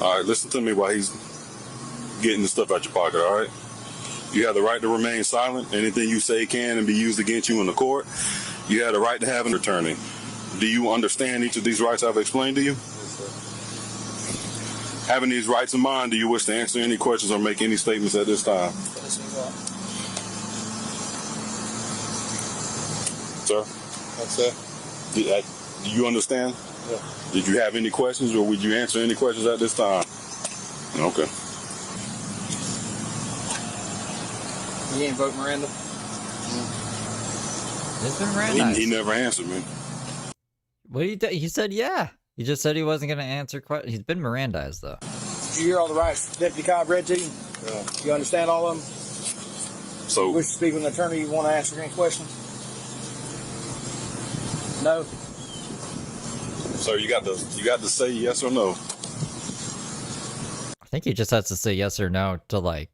All right, listen to me while he's getting the stuff out your pocket, all right? You have the right to remain silent. Anything you say can and be used against you in the court. You have the right to have an attorney. Do you understand each of these rights I've explained to you? Having these rights in mind, do you wish to answer any questions or make any statements at this time? Sir? That's it. Do you understand? Yeah. Did you have any questions or would you answer any questions at this time? Okay. You ain't vote Miranda? It's been Miranda. He never answered me. What do you think? He said yeah. He just said he wasn't going to answer questions. He's been Mirandized though. Did you hear all the rights Deputy Cobb read to you? Yeah. You understand all of them? So, You wish to speak with an attorney, you want to answer any questions? No? sir, you got to say yes or no. I think he just has to say yes or no to like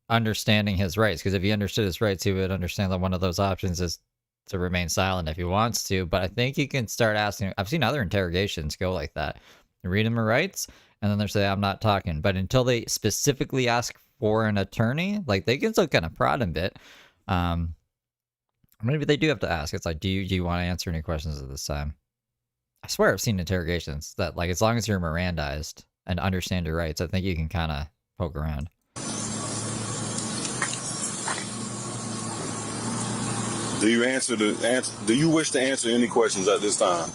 understanding his rights. Because if he understood his rights, he would understand that one of those options is to remain silent if he wants to. But I think he can start asking. I've seen other interrogations go like that. You read him the rights, and then they say, I'm not talking. But until they specifically ask for an attorney, like they can still kind of prod him a bit. Maybe they do have to ask. It's like, do you want to answer any questions at this time? I swear I've seen interrogations that, like, as long as you're Mirandized, and understand your rights, I think you can kind of poke around. Do you Do you wish to answer any questions at this time?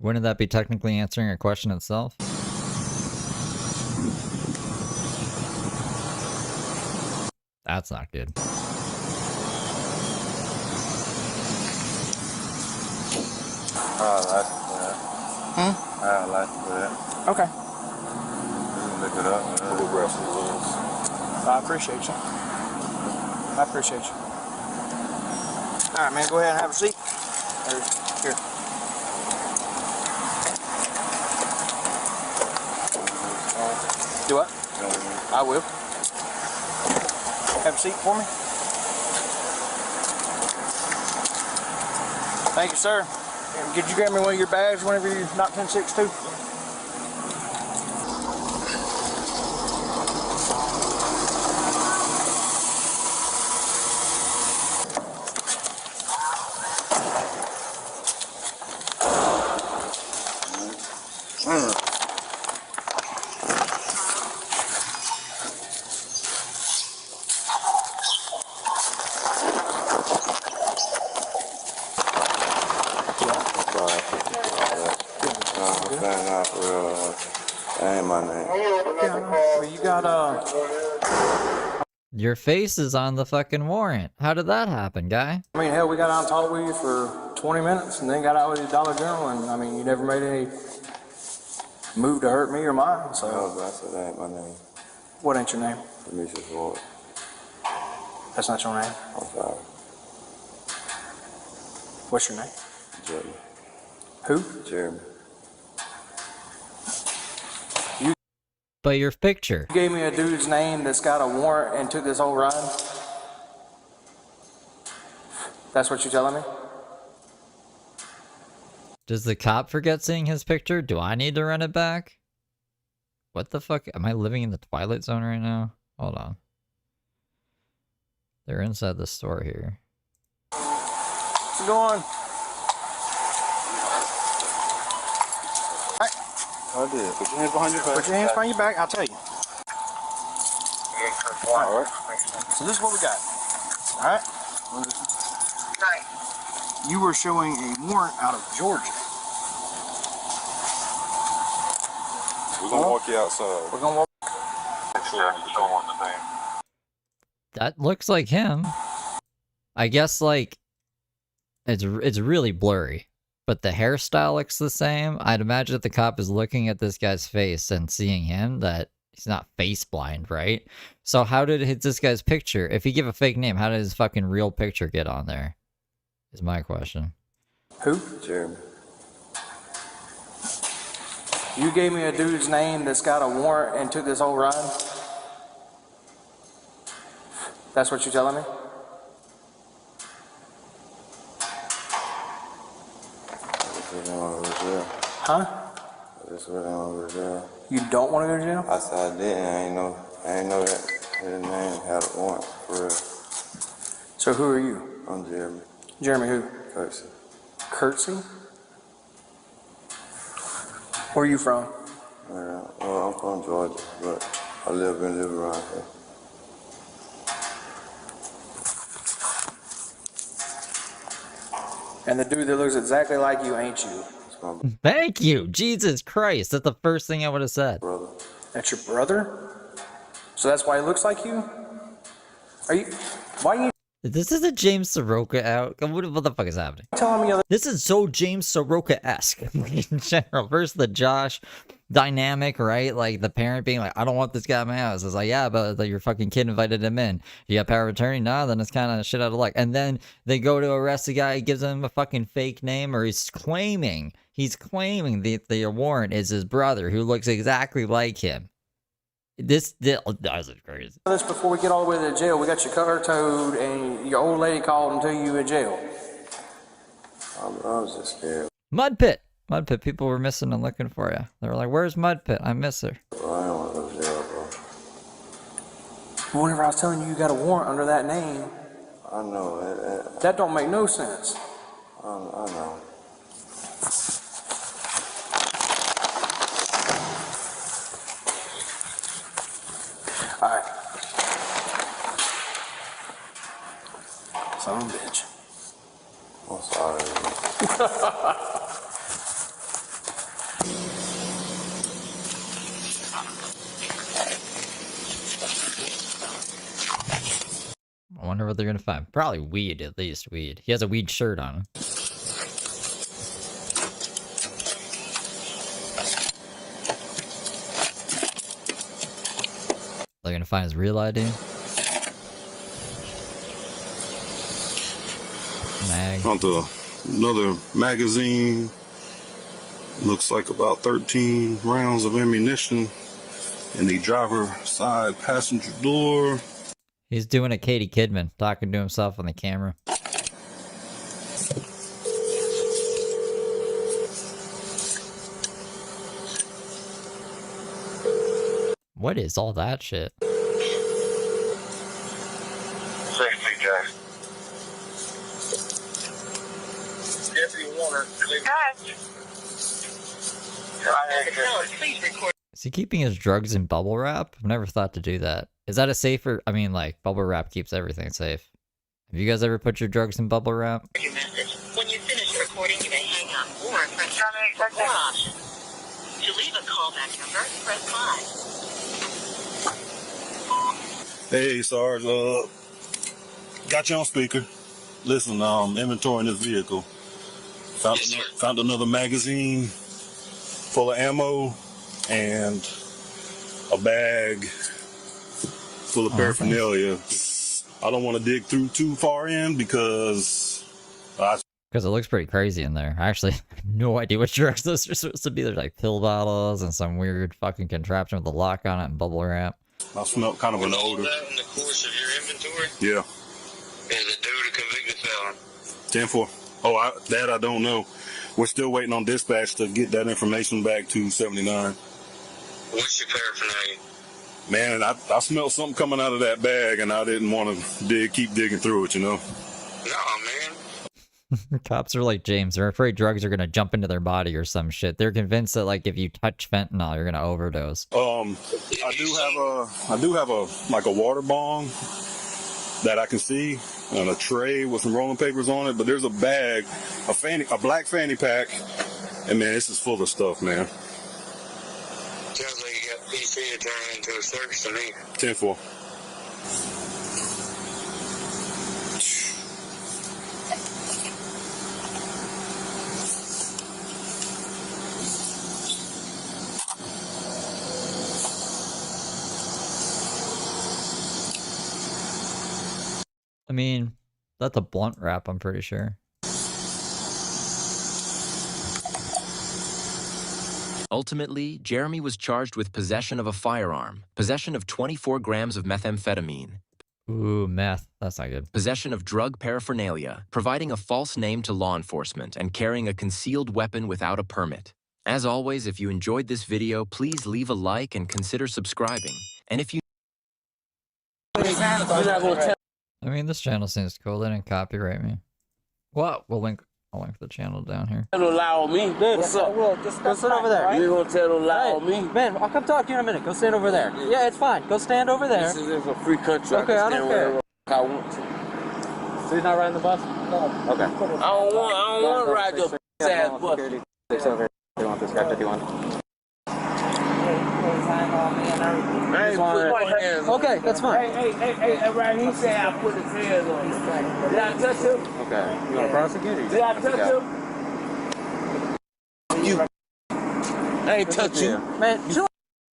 Wouldn't that be technically answering a question itself? That's not good. I like that. I like that. Okay. Look it up. I appreciate you. I appreciate you. All right, man. Go ahead and have a seat. Here. Do what? I will. Have a seat for me. Thank you, sir. Could you grab me one of your bags whenever you're not 1062? Your face is on the fucking warrant. How did that happen, guy? I mean, hell, we got out and talked with you for 20 minutes and then got out with you Dollar General, and I mean, you never made any move to hurt me or mine, so. No, I said that ain't my name. What ain't your name? Demetrius Ward. That's not your name? I'm sorry. What's your name? Jeremy. Who? Jeremy. But your picture. You gave me a dude's name that's got a warrant and took this whole ride? That's what you're telling me? Does the cop forget seeing his picture? Do I need to run it back? What the fuck? Am I living in the Twilight Zone right now? Hold on. They're inside the store here. What's going on? I did. Put your hands behind your back. Put your hands behind your back, I'll tell you. Alright. So this is what we got. Alright? You were showing a warrant out of Georgia. We're gonna walk you outside. We're gonna walk. That looks like him. I guess, like, it's really blurry. But the hairstyle looks the same. I'd imagine if the cop is looking at this guy's face and seeing him, that he's not face blind, right? So how did this guy's picture, if he give a fake name, how did his fucking real picture get on there? Is my question. Who? Jeremy. You gave me a dude's name that's got a warrant and took this whole ride? That's what you're telling me? Huh? I just went over jail. You don't want to go to jail? I said I didn't. I ain't know that his name had a warrant for real. So who are you? I'm Jeremy. Jeremy who? Curtsy. Curtsy? Where are you from? Well, I'm from Georgia, but I live around here. And the dude that looks exactly like you ain't you. Thank you. Jesus Christ. That's the first thing I would have said. Brother. That's your brother? So that's why he looks like you? Are you... Why are you... This is a James Saroka out. What the fuck is happening? Telling me this is so James Saroka-esque in general. First, the Josh dynamic, right? Like the parent being like, I don't want this guy in my house. It's like, yeah, but your fucking kid invited him in. You got power of attorney? Nah, then it's kind of shit out of luck. And then they go to arrest the guy, gives him a fucking fake name, or he's claiming the warrant is his brother who looks exactly like him. This is crazy. This before we get all the way to jail, we got your car towed, and your old lady called and told you in jail. I was just scared. Mud Pit. People were missing and looking for you. They were like, "Where's Mud Pit? I miss her." Bro, I don't want to go to jail, bro. Whenever I was telling you you got a warrant under that name, I know that don't make no sense. I know. Son of a bitch. I'm sorry. I wonder what they're gonna find. Probably weed, at least weed. He has a weed shirt on. They're gonna find his real ID. Found another magazine. Looks like about 13 rounds of ammunition in the driver side passenger door. He's doing a Katie Kidman, talking to himself on the camera. What is all that shit? Safety guy. Deputy Warner. Please record. Is he keeping his drugs in bubble wrap? I've never thought to do that. Is that a safer? I mean, like, bubble wrap keeps everything safe. Have you guys ever put your drugs in bubble wrap? Your message. When you finish recording, you may hang up or press more option. To leave a callback number, press 5. Hey, Sarge. Got you on speaker. Listen, inventorying this vehicle. Found another magazine full of ammo and a bag full of paraphernalia. I don't want to dig too far in because it looks pretty crazy in there. I actually have no idea what drugs those are supposed to be. There's like pill bottles and some weird fucking contraption with a lock on it and bubble wrap. I smelled kind of an odor. That in the course of your inventory? Yeah. Is it due to convicted felon? 10-4. Oh, I don't know. We're still waiting on dispatch to get that information back to 79. What's your paraphernalia? Man, I smelled something coming out of that bag, and I didn't want to keep digging through it, you know? Nah, man. Cops are like James. They're afraid drugs are gonna jump into their body or some shit. They're convinced that like if you touch fentanyl, you're gonna overdose. I do have a water bong that I can see and a tray with some rolling papers on it. But there's a bag, a black fanny pack, and man, this is full of stuff, man. Sounds like you got PC to turn into a search to me. 10-4. I mean, that's a blunt wrap, I'm pretty sure. Ultimately, Jeremy was charged with possession of a firearm, possession of 24 grams of methamphetamine. Ooh, meth. That's not good. Possession of drug paraphernalia, providing a false name to law enforcement, and carrying a concealed weapon without a permit. As always, if you enjoyed this video, please leave a like and consider subscribing. And if you... I mean, this channel seems cool. They didn't copyright me. Well, I'll link the channel down here. Don't lie on me. What's up? Go sit over there. You gonna tell them lie on me? Man, I'll come talk to you in a minute. Go stand over there. Yeah, it's fine. Go stand over there. This is a free country. Okay, I don't care. I want to. So he's not riding the bus? No. Okay. I don't want to ride your ass bus. 651, this guy 51. Okay, that's fine. Hey, right, he said I put his hands on him. Did I touch him? Okay. You want to prosecute or Did I touch him? You. I ain't touch you. Man, chill out.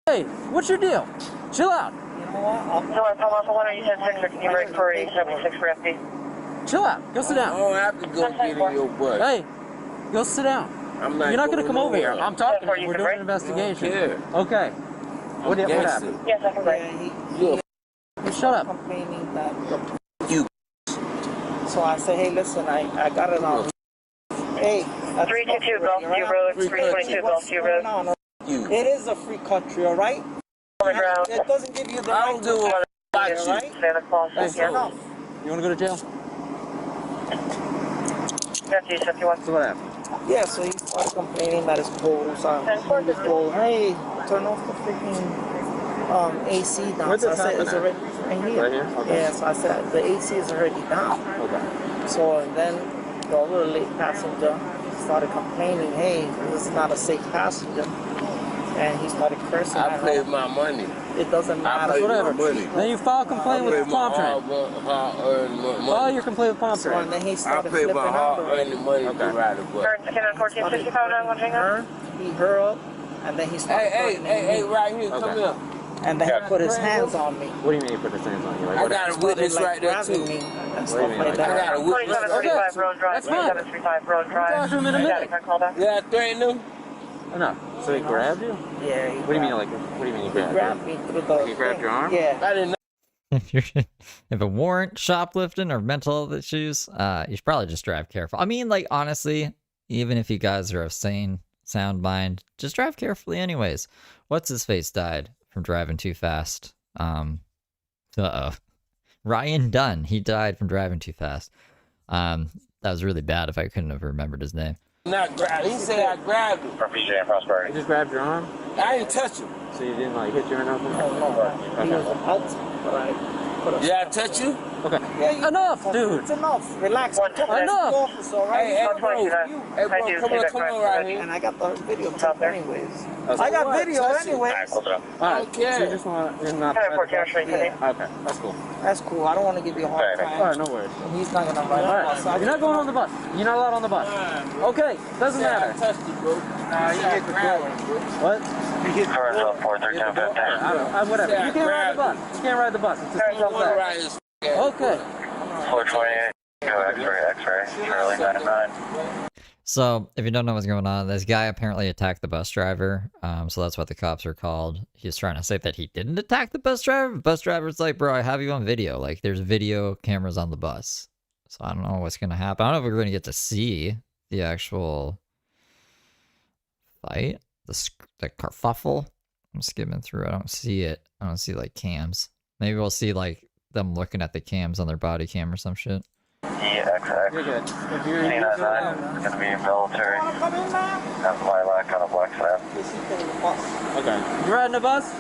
Hey, what's your deal? Chill out. You said 6, can you break for a 76 for FD? Chill out. Go sit down. I don't have to go get in your butt. Hey, go sit down. You're not going to come over here. I'm talking to you. We're doing an investigation. Okay. What happened? Yes, I can break. Shut up. Complaining that you. So I say, hey, listen, I got it on. Hey, 322 Gulfview Road, 322 Gulfview Road. No. It is a free country, all right? It doesn't give you the right to do it, right? Santa Claus. Hey, you want to go to jail? So what happened? Yeah, so he started complaining that his poles are cold. Hey, turn off the freaking AC down. Where's So I this said it's happen already right here. Right here? Okay. Yeah, so I said the AC is already down. Okay. So and then the other late passenger started complaining, hey, this is not a safe passenger. And he started cursing. I paid my money. It doesn't matter. paid Whatever. my money. Then you file a complaint with Palm Trend. hard-earned money. File your complaint with Palm So Trend. and then he I started paid flipping my out. hard-earned money to ride the bus. He hurled, and then he started Hey, right here, come here. and then he put his hands on me. What do you mean he put his hands on you? Like, I got a witness right there, too. Me and What do stuff you mean, like like that. I got a witness. 4735 Road Drive, 735 Road Drive. Talk to him in a minute. Yeah, I threatened him. Oh, no. So he grabbed you? Yeah. What do you mean, like, what do you mean he He grabbed grabbed me through the. He grabbed your arm? Yeah. I didn't know. If it warrant shoplifting or mental health issues, you should probably just drive careful. I mean, like, honestly, even if you guys are of sane, sound mind, just drive carefully anyways. What's his face died from driving too fast? Ryan Dunn, he died from driving too fast. That was really bad if I couldn't have remembered his name. Not grab. He said I grabbed him. He just grabbed your arm? I didn't touch him. So you didn't, like, hit you or nothing? He was out, but I Yeah, I touch you? Okay. Yeah, Enough, dude. It's enough. Relax. Enough. Officer, right? Hey, bro, come on right here. And I got the video tape anyways. Okay. I got What? video Touch it. anyways. Alright, so you just want to not... Yeah. Okay, that's cool. That's cool. I don't want to give you a hard time. Alright, no worries. He's not gonna ride the bus. Alright, you're not going on the bus. You're not allowed on the bus. Okay, doesn't matter. I touched you, bro. Nah, you hit the ground, bro. What? You hit the ground. I don't know. Whatever. You can't ride the bus. You can't ride the bus. It's a single day. Okay. 428, go X-ray, Charlie 99. So, if you don't know what's going on, this guy apparently attacked the bus driver. So that's what the cops are called. He's trying to say that he didn't attack the bus driver. The bus driver's like, bro, I have you on video. Like, there's video cameras on the bus. So I don't know what's going to happen. I don't know if we're going to get to see the actual fight. The kerfuffle. I'm skimming through. I don't see it. I don't see, like, cams. Maybe we'll see, like, them looking at the cams on their body cam or some shit. EXX. You're good. If you're C99, gonna be military. Have lilac on a black slab. Okay. You riding the bus?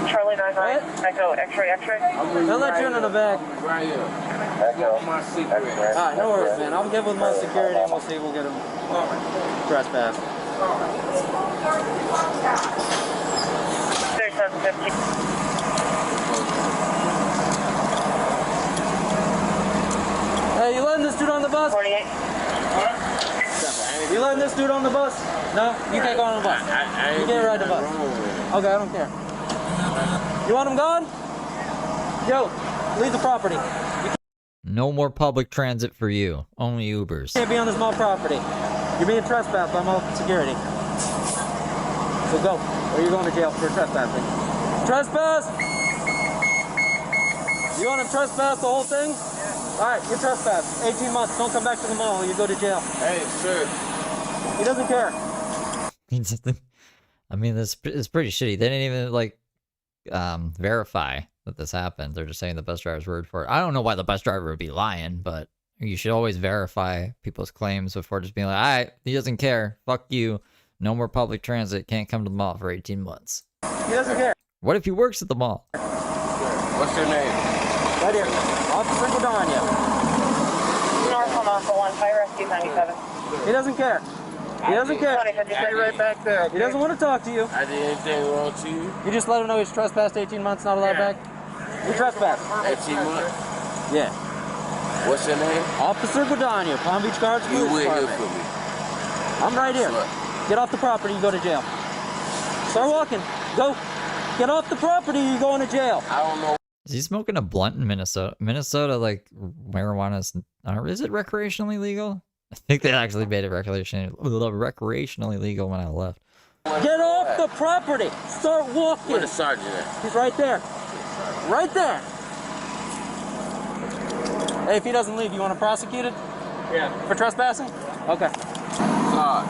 Charlie 99, Echo, X-ray. They'll let you in the back. Right here. Echo. My secret. Alright, no worries, man. I'll get with my security and we'll see if we'll get him trespass. 3750. Hey, you letting this dude on the bus? 48. You letting this dude on the bus? No? You can't go on the bus. You can't ride the bus. Okay, I don't care. You want him gone? Yo, leave the property. No more public transit for you. Only Ubers. You can't be on this mall property. You're being trespassed by mall security. So go, or you're going to jail for trespassing. Trespass! You want to trespass the whole thing? Alright, you're trespassed. 18 months. Don't come back to the mall. You go to jail. Hey, sir. He doesn't care. I mean, this is pretty shitty. They didn't even, like, verify that this happened. They're just saying the bus driver's word for it. I don't know why the bus driver would be lying, but you should always verify people's claims before just being like, all right, he doesn't care. Fuck you. No more public transit. Can't come to the mall for 18 months. He doesn't care. What if he works at the mall? What's your name? Right here. Officer Godania. North on Alpha 1, Fire Rescue 97. He doesn't care. He doesn't care. Stay right back there. Okay? He doesn't want to talk to you. I did anything wrong to you? You just let him know he's trespassed 18 months, not allowed back? You trespassed. 18 months? Yeah. What's your name? Officer Godania, Palm Beach Guards You Police wait here Department. for me. I'm right here. Get off the property, you go to jail. Start walking. Go. Get off the property, you go into jail. I don't know. Is he smoking a blunt in Minnesota? Minnesota, like, marijuana's, is it recreationally legal? I think they actually made it recreationally legal when I left. Get off the property. Start walking. Where the sergeant at? He's right there. Right there. Hey, if he doesn't leave, you want to prosecute it? Yeah. For trespassing? Okay. Sarge.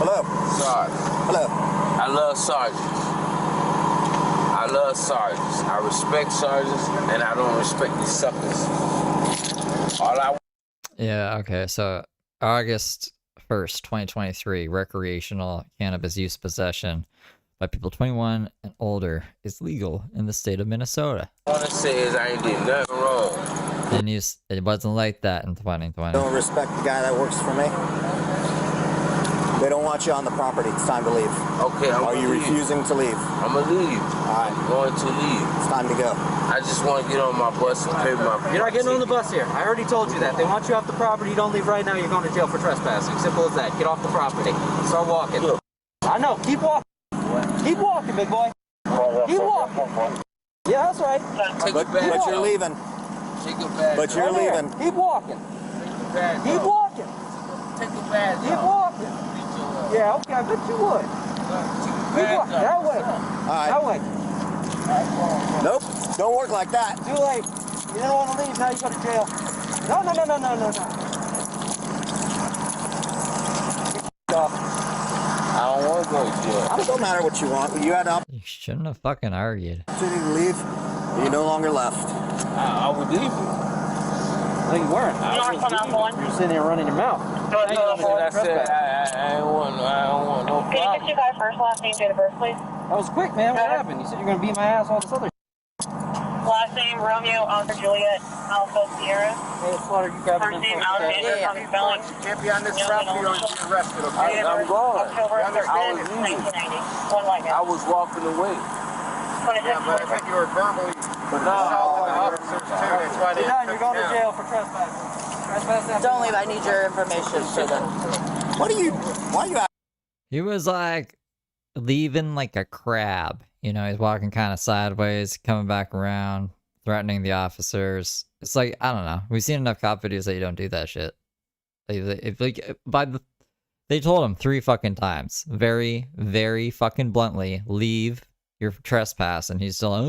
Hello. Sarge. Hello. I love sergeants. I love sergeants. I respect sergeants, and I don't respect these suckers. All I Yeah, okay, so August 1st, 2023, recreational cannabis use possession. by people 21 and older is legal in the state of Minnesota. All I say is I ain't did nothing wrong. And it wasn't like that in 2020. Don't respect the guy that works for me. They don't want you on the property. It's time to leave. Okay, Are you refusing to leave? I'm gonna leave. All right. I'm going to leave. It's time to go. I just want to get on my bus and pay my... You're not getting on the bus here. I already told you that. They want you off the property. You don't leave right now, you're going to jail for trespassing. Simple as that. Get off the property. Start walking. I know. Keep walking. Keep walking, big boy. Keep walking. Yeah, that's right. But you're leaving. But you're leaving. Keep walking. Keep walking. Take a bad Keep walking. Yeah, okay, I bet you would. Keep walking. That way. All right. That way. Nope. Don't work like that. Too late. You didn't want to leave, now you go to jail. No. I don't want to go to jail. It don't matter what you want. You had an You shouldn't have fucking argued. opportunity to leave. You no longer left. I would leave you. No, you weren't. You're sitting there running your mouth. I said I don't want no problem. Can you get you guys first, last name, date of birth, please? That was quick, man. What happened? You said you're going to beat my ass, all this other Last name, Romeo, Oscar, Juliet, Alpha, Sierra. Hey, Slaughter, you got First name, Alexander, Tommy Spelling. You can't be on this property or you'll be arrested, okay? I'm gone. October 13th, 1990. One white I was walking away. 26. But I think you were verbally assaulting the officers too. That's why they You're going to jail for trespassing. Don't leave. I need your information. Why are you He was like leaving like a crab. You know, he's walking kind of sideways, coming back around, threatening the officers. It's like, I don't know. We've seen enough cop videos that you don't do that shit. They told him 3 fucking times, very, very fucking bluntly, leave your trespass, and he's still like,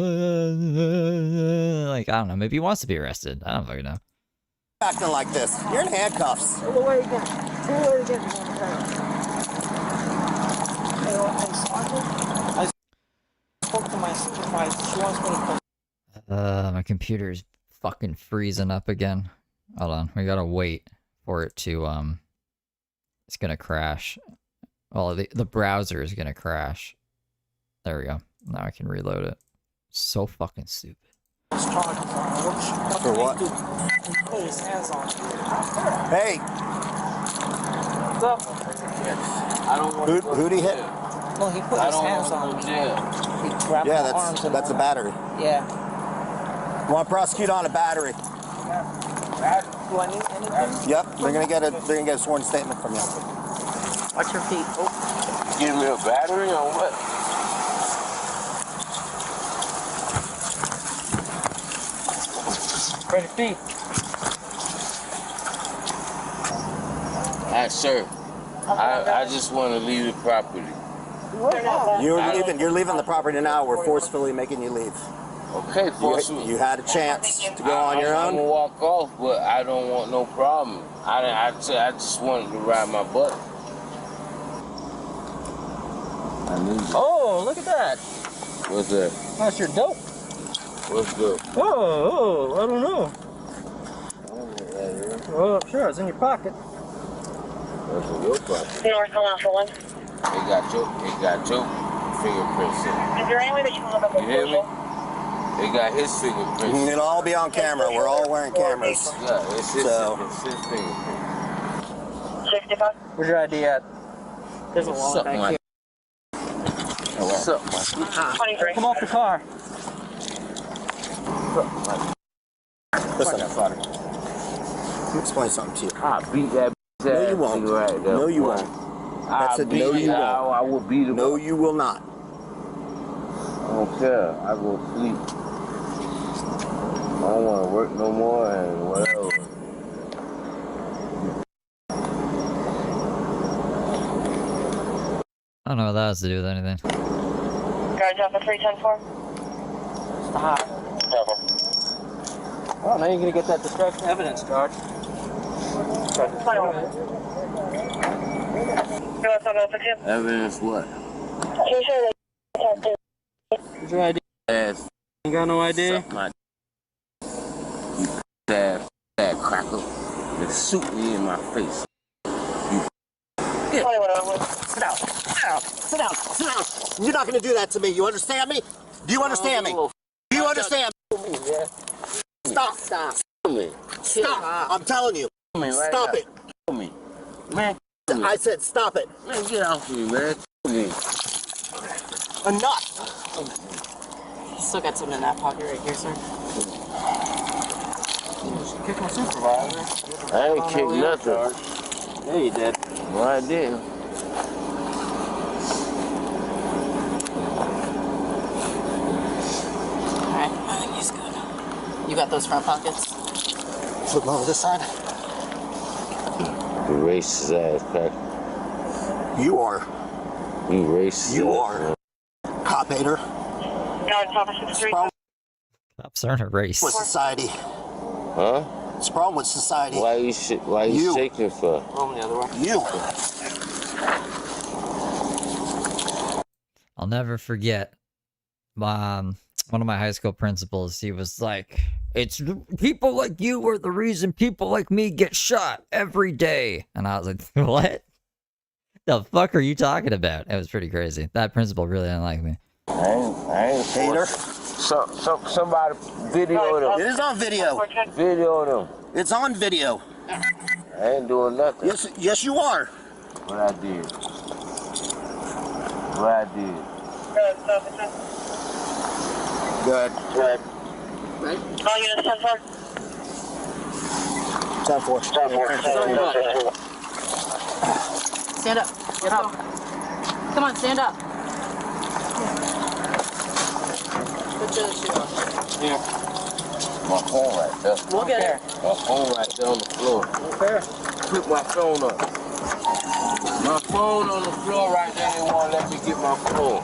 I don't know. Maybe he wants to be arrested. I don't fucking know. acting like this? You're in handcuffs. Pull away again. Pull away again. I spoke to my supervisor. She wants me to come. My computer's fucking freezing up again. Hold on, we gotta wait for it to it's gonna crash. Well, the browser is gonna crash. There we go. Now I can reload it. So fucking stupid. For what? Put his hands on. Hey. What's up? I don't want Who'd he hit? No, he put his hands on me. He grabbed my arms and that's a battery. Yeah. Want to prosecute on a battery? Do I need anything? Yep. They're gonna get a sworn statement from you. Watch your feet. Oh. Give me a battery or what? Ready, feet. Sir, I just want to leave the property. You're leaving the property now. We're forcefully making you leave. Okay, forcefully. You had a chance to go on your own. I'm gonna walk off, but I don't want no problem. I just wanted to ride my butt. Oh, look at that. What's that? That's your dope. What's good? Oh, I don't know. Oh, sure, it's in your pocket. What's in your pocket? North Alpha 1. They got your fingerprints in it. Is there any way that you can look up the You hear me? They got his fingerprints. It'll all be on camera. We're all wearing cameras. Yeah, it's his fingerprints. 65? Where's your ID at? There's a lot back here. What's up, man? 23. Come off the car. Listen, let me explain something to you. I beat that No, you won't. right there. No, you won't. That's a no, you won't. I will beat him. No, you will not. I don't care. I go sleep. I don't want to work no more and whatever. I don't know what that has to do with anything. Guards Alpha 310-4. Stop. Well, now you're going to get that destruction evidence charge. Evidence what? Where's your ID? Ass. You got no ID? Suck my you ass cracker. They shoot me in my face. You Sit down. Sit down. Sit down. You're not going to do that to me. You understand me? Do you understand me? Do you understand me? Stop. Stop. Stop. I'm telling you. Stop it. Man, I said stop it. man, get off me, man. Enough. Still got something in that pocket right here, sir. Kick my supervisor. I ain't kicked nothing. Yeah, you did. No, I didn't. Alright, I think he's good. You got those front pockets? Flip over this side. You racist ass cracker. You are. You racist. You are. Cop hater. Cops aren't a race. With society. Huh? What's the problem with society? Why you shaking for? Roll the other way. You. I'll never forget. One of my high school principals, he was like, "It's people like you are the reason people like me get shot every day." And I was like, "What the fuck are you talking about?" It was pretty crazy. That principal really didn't like me. I ain't hater. Somebody video them. It is on video. Video them. It's on video. I ain't doing nothing. Yes, you are. What I did. What I did. Good. Good. All units 10-4. 10-4. 10-4. Stand up. Get up. Come on, stand up. Put the other shoe on. Here. My phone right there. We'll get it. My phone right there on the floor. Okay. Put my phone up. My phone on the floor right there. They won't let me get my phone.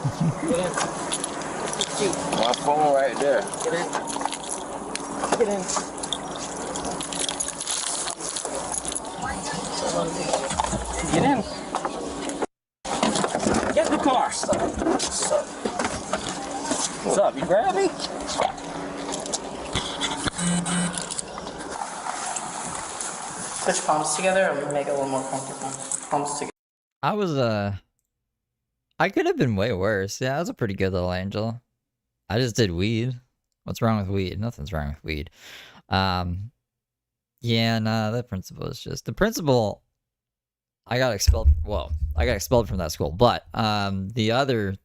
Get in. My phone right there. Get in. Get in. Get in. Get in the car. What's up? You grab me? Put your palms together and make it a little more comfortable. Palms together. I was I could have been way worse. Yeah, I was a pretty good little angel. I just did weed. What's wrong with weed? Nothing's wrong with weed. Yeah, no, that principal is just the principal. I got expelled. Whoa, I got expelled from that school. But the other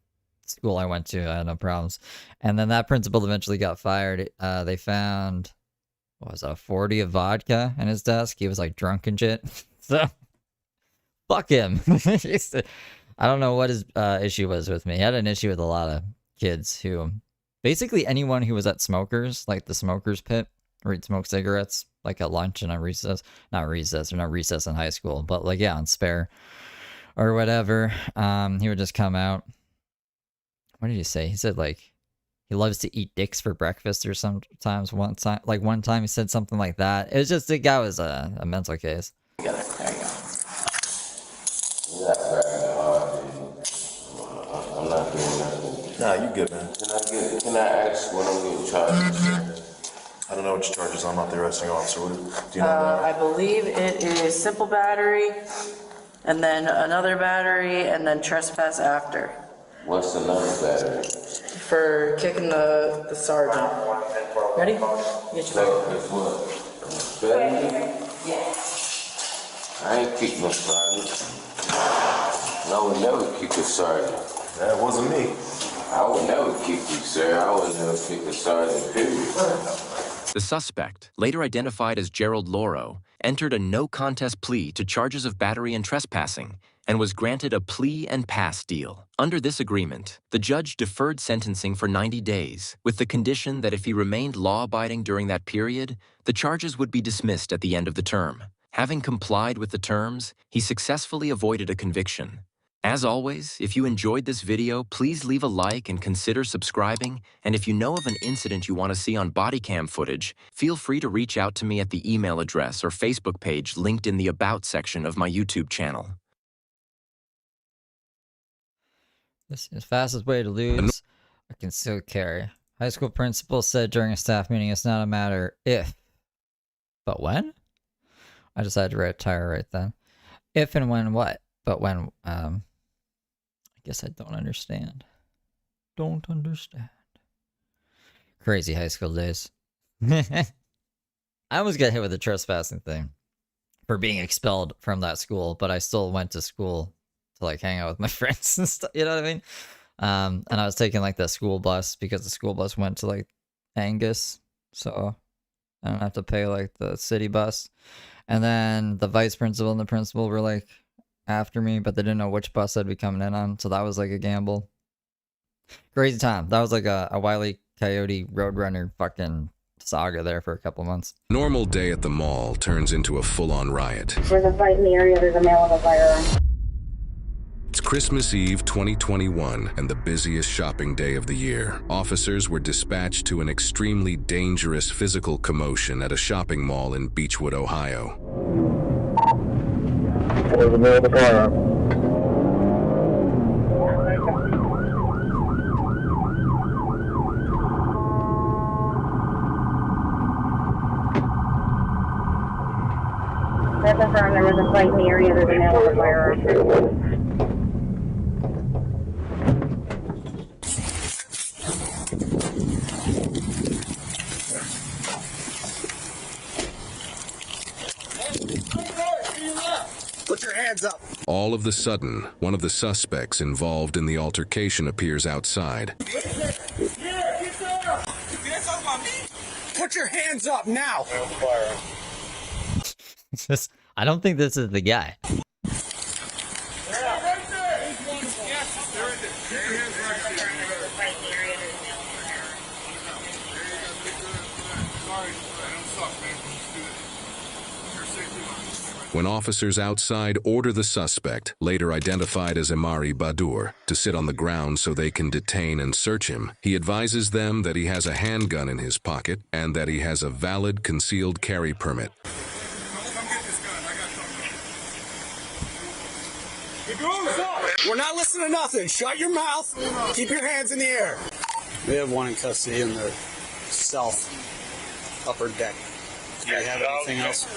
school I went to, I had no problems. And then that principal eventually got fired. They found, what was it, 40 of vodka in his desk. He was like drunk and shit. So fuck him. I don't know what his issue was with me. He had an issue with a lot of kids who, basically anyone who was at Smokers, like the Smokers pit, where he'd smoke cigarettes, like at lunch and on recess. Not recess in high school, but like, yeah, on spare or whatever. He would just come out. What did he say? He said, like, he loves to eat dicks for breakfast or sometimes one time he said something like that. It was just, the guy was a mental case. Together. There you go. I'm not doing nothing. Nah, you good, man. Can I ask what I'm getting charged? I don't know what your charges. I'm not the arresting officer. Do you know that? I believe it is simple battery, and then another battery, and then trespass after. What's another battery? For kicking the sergeant. Ready? Get your Battery? I ain't kicked no sergeant. I would never kick a sergeant. That wasn't me. I would never kick you, sir. I would never kick a sergeant, period. The suspect, later identified as Gerald Loro, entered a no-contest plea to charges of battery and trespassing and was granted a plea and pass deal. Under this agreement, the judge deferred sentencing for 90 days with the condition that if he remained law-abiding during that period, the charges would be dismissed at the end of the term. Having complied with the terms, he successfully avoided a conviction. As always, if you enjoyed this video, please leave a like and consider subscribing. And if you know of an incident you want to see on body cam footage, feel free to reach out to me at the email address or Facebook page linked in the About section of my YouTube channel. This is the fastest way to lose a concealed carry. High school principal said during a staff meeting, it's not a matter if, but when? I decided to retire right then. If and when what? But when, I guess I don't understand. Don't understand. Crazy high school days. I almost got hit with the trespassing thing for being expelled from that school, but I still went to school to like hang out with my friends and stuff. You know what I mean? And I was taking like the school bus because the school bus went to like Angus, so I don't have to pay like the city bus. And then the vice principal and the principal were like after me, but they didn't know which bus I'd be coming in on, so that was like a gamble. Crazy time. That was like a Wile E. Coyote Roadrunner fucking saga there for a couple months. Normal day at the mall turns into a full-on riot. There's a fight in the area. There's a male with a firearm. It's Christmas Eve 2021 and the busiest shopping day of the year. Officers were dispatched to an extremely dangerous physical commotion at a shopping mall in Beechwood, Ohio. There's a male with a firearm. That's confirmed. There was a fight in the area. There's a male with a firearm. Put your hands up. All of the sudden, one of the suspects involved in the altercation appears outside. Put your hands up now. I don't think this is the guy. When officers outside order the suspect, later identified as Amari Badur, to sit on the ground so they can detain and search him, he advises them that he has a handgun in his pocket and that he has a valid concealed carry permit. We're not listening to nothing. Shut your mouth. Keep your hands in the air. We have one in custody in the south upper deck. Do you have anything else?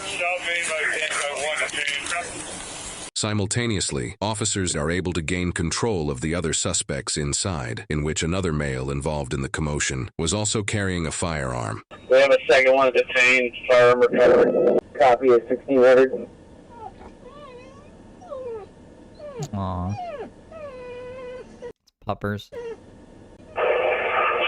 Simultaneously, officers are able to gain control of the other suspects inside, in which another male involved in the commotion was also carrying a firearm. We have a second one detained, firearm recovered. Copy is 1600. Aww. Puppers.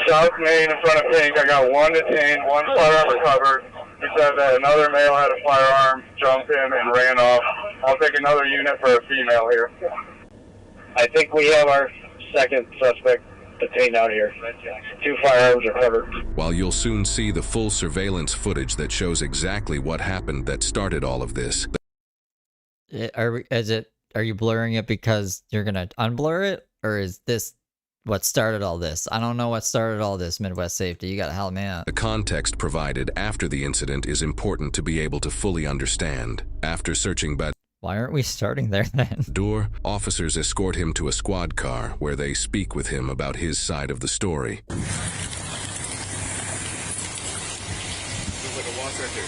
South Main in front of Pink. I got one detained, one firearm recovered. He said that another male had a firearm, jumped him, and ran off. I'll take another unit for a female here. I think we have our second suspect detained out here. 2 firearms recovered. While you'll soon see the full surveillance footage that shows exactly what happened that started all of this. Are you blurring it because you're gonna unblur it, or is this what started all this? I don't know what started all this, Midwest Safety. You gotta help me out. The context provided after the incident is important to be able to fully understand. After searching Badur, why aren't we starting there then? Officers escort him to a squad car where they speak with him about his side of the story. There's like a watch right there.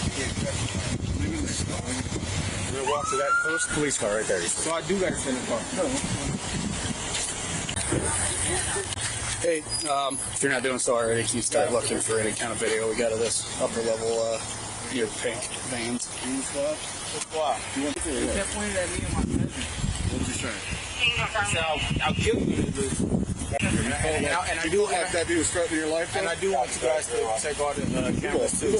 We're gonna walk to that first police car right there. So I do gotta stay in the car. Hey, if you're not doing so already, can you start looking for any kind of video we got of this upper level, your pink vans? Why? You want to see it? You kept pointing at me and my cousin. What you saying? I'll kill you. And I do have that dude threatening your life. And I do want you guys to take all the cameras too.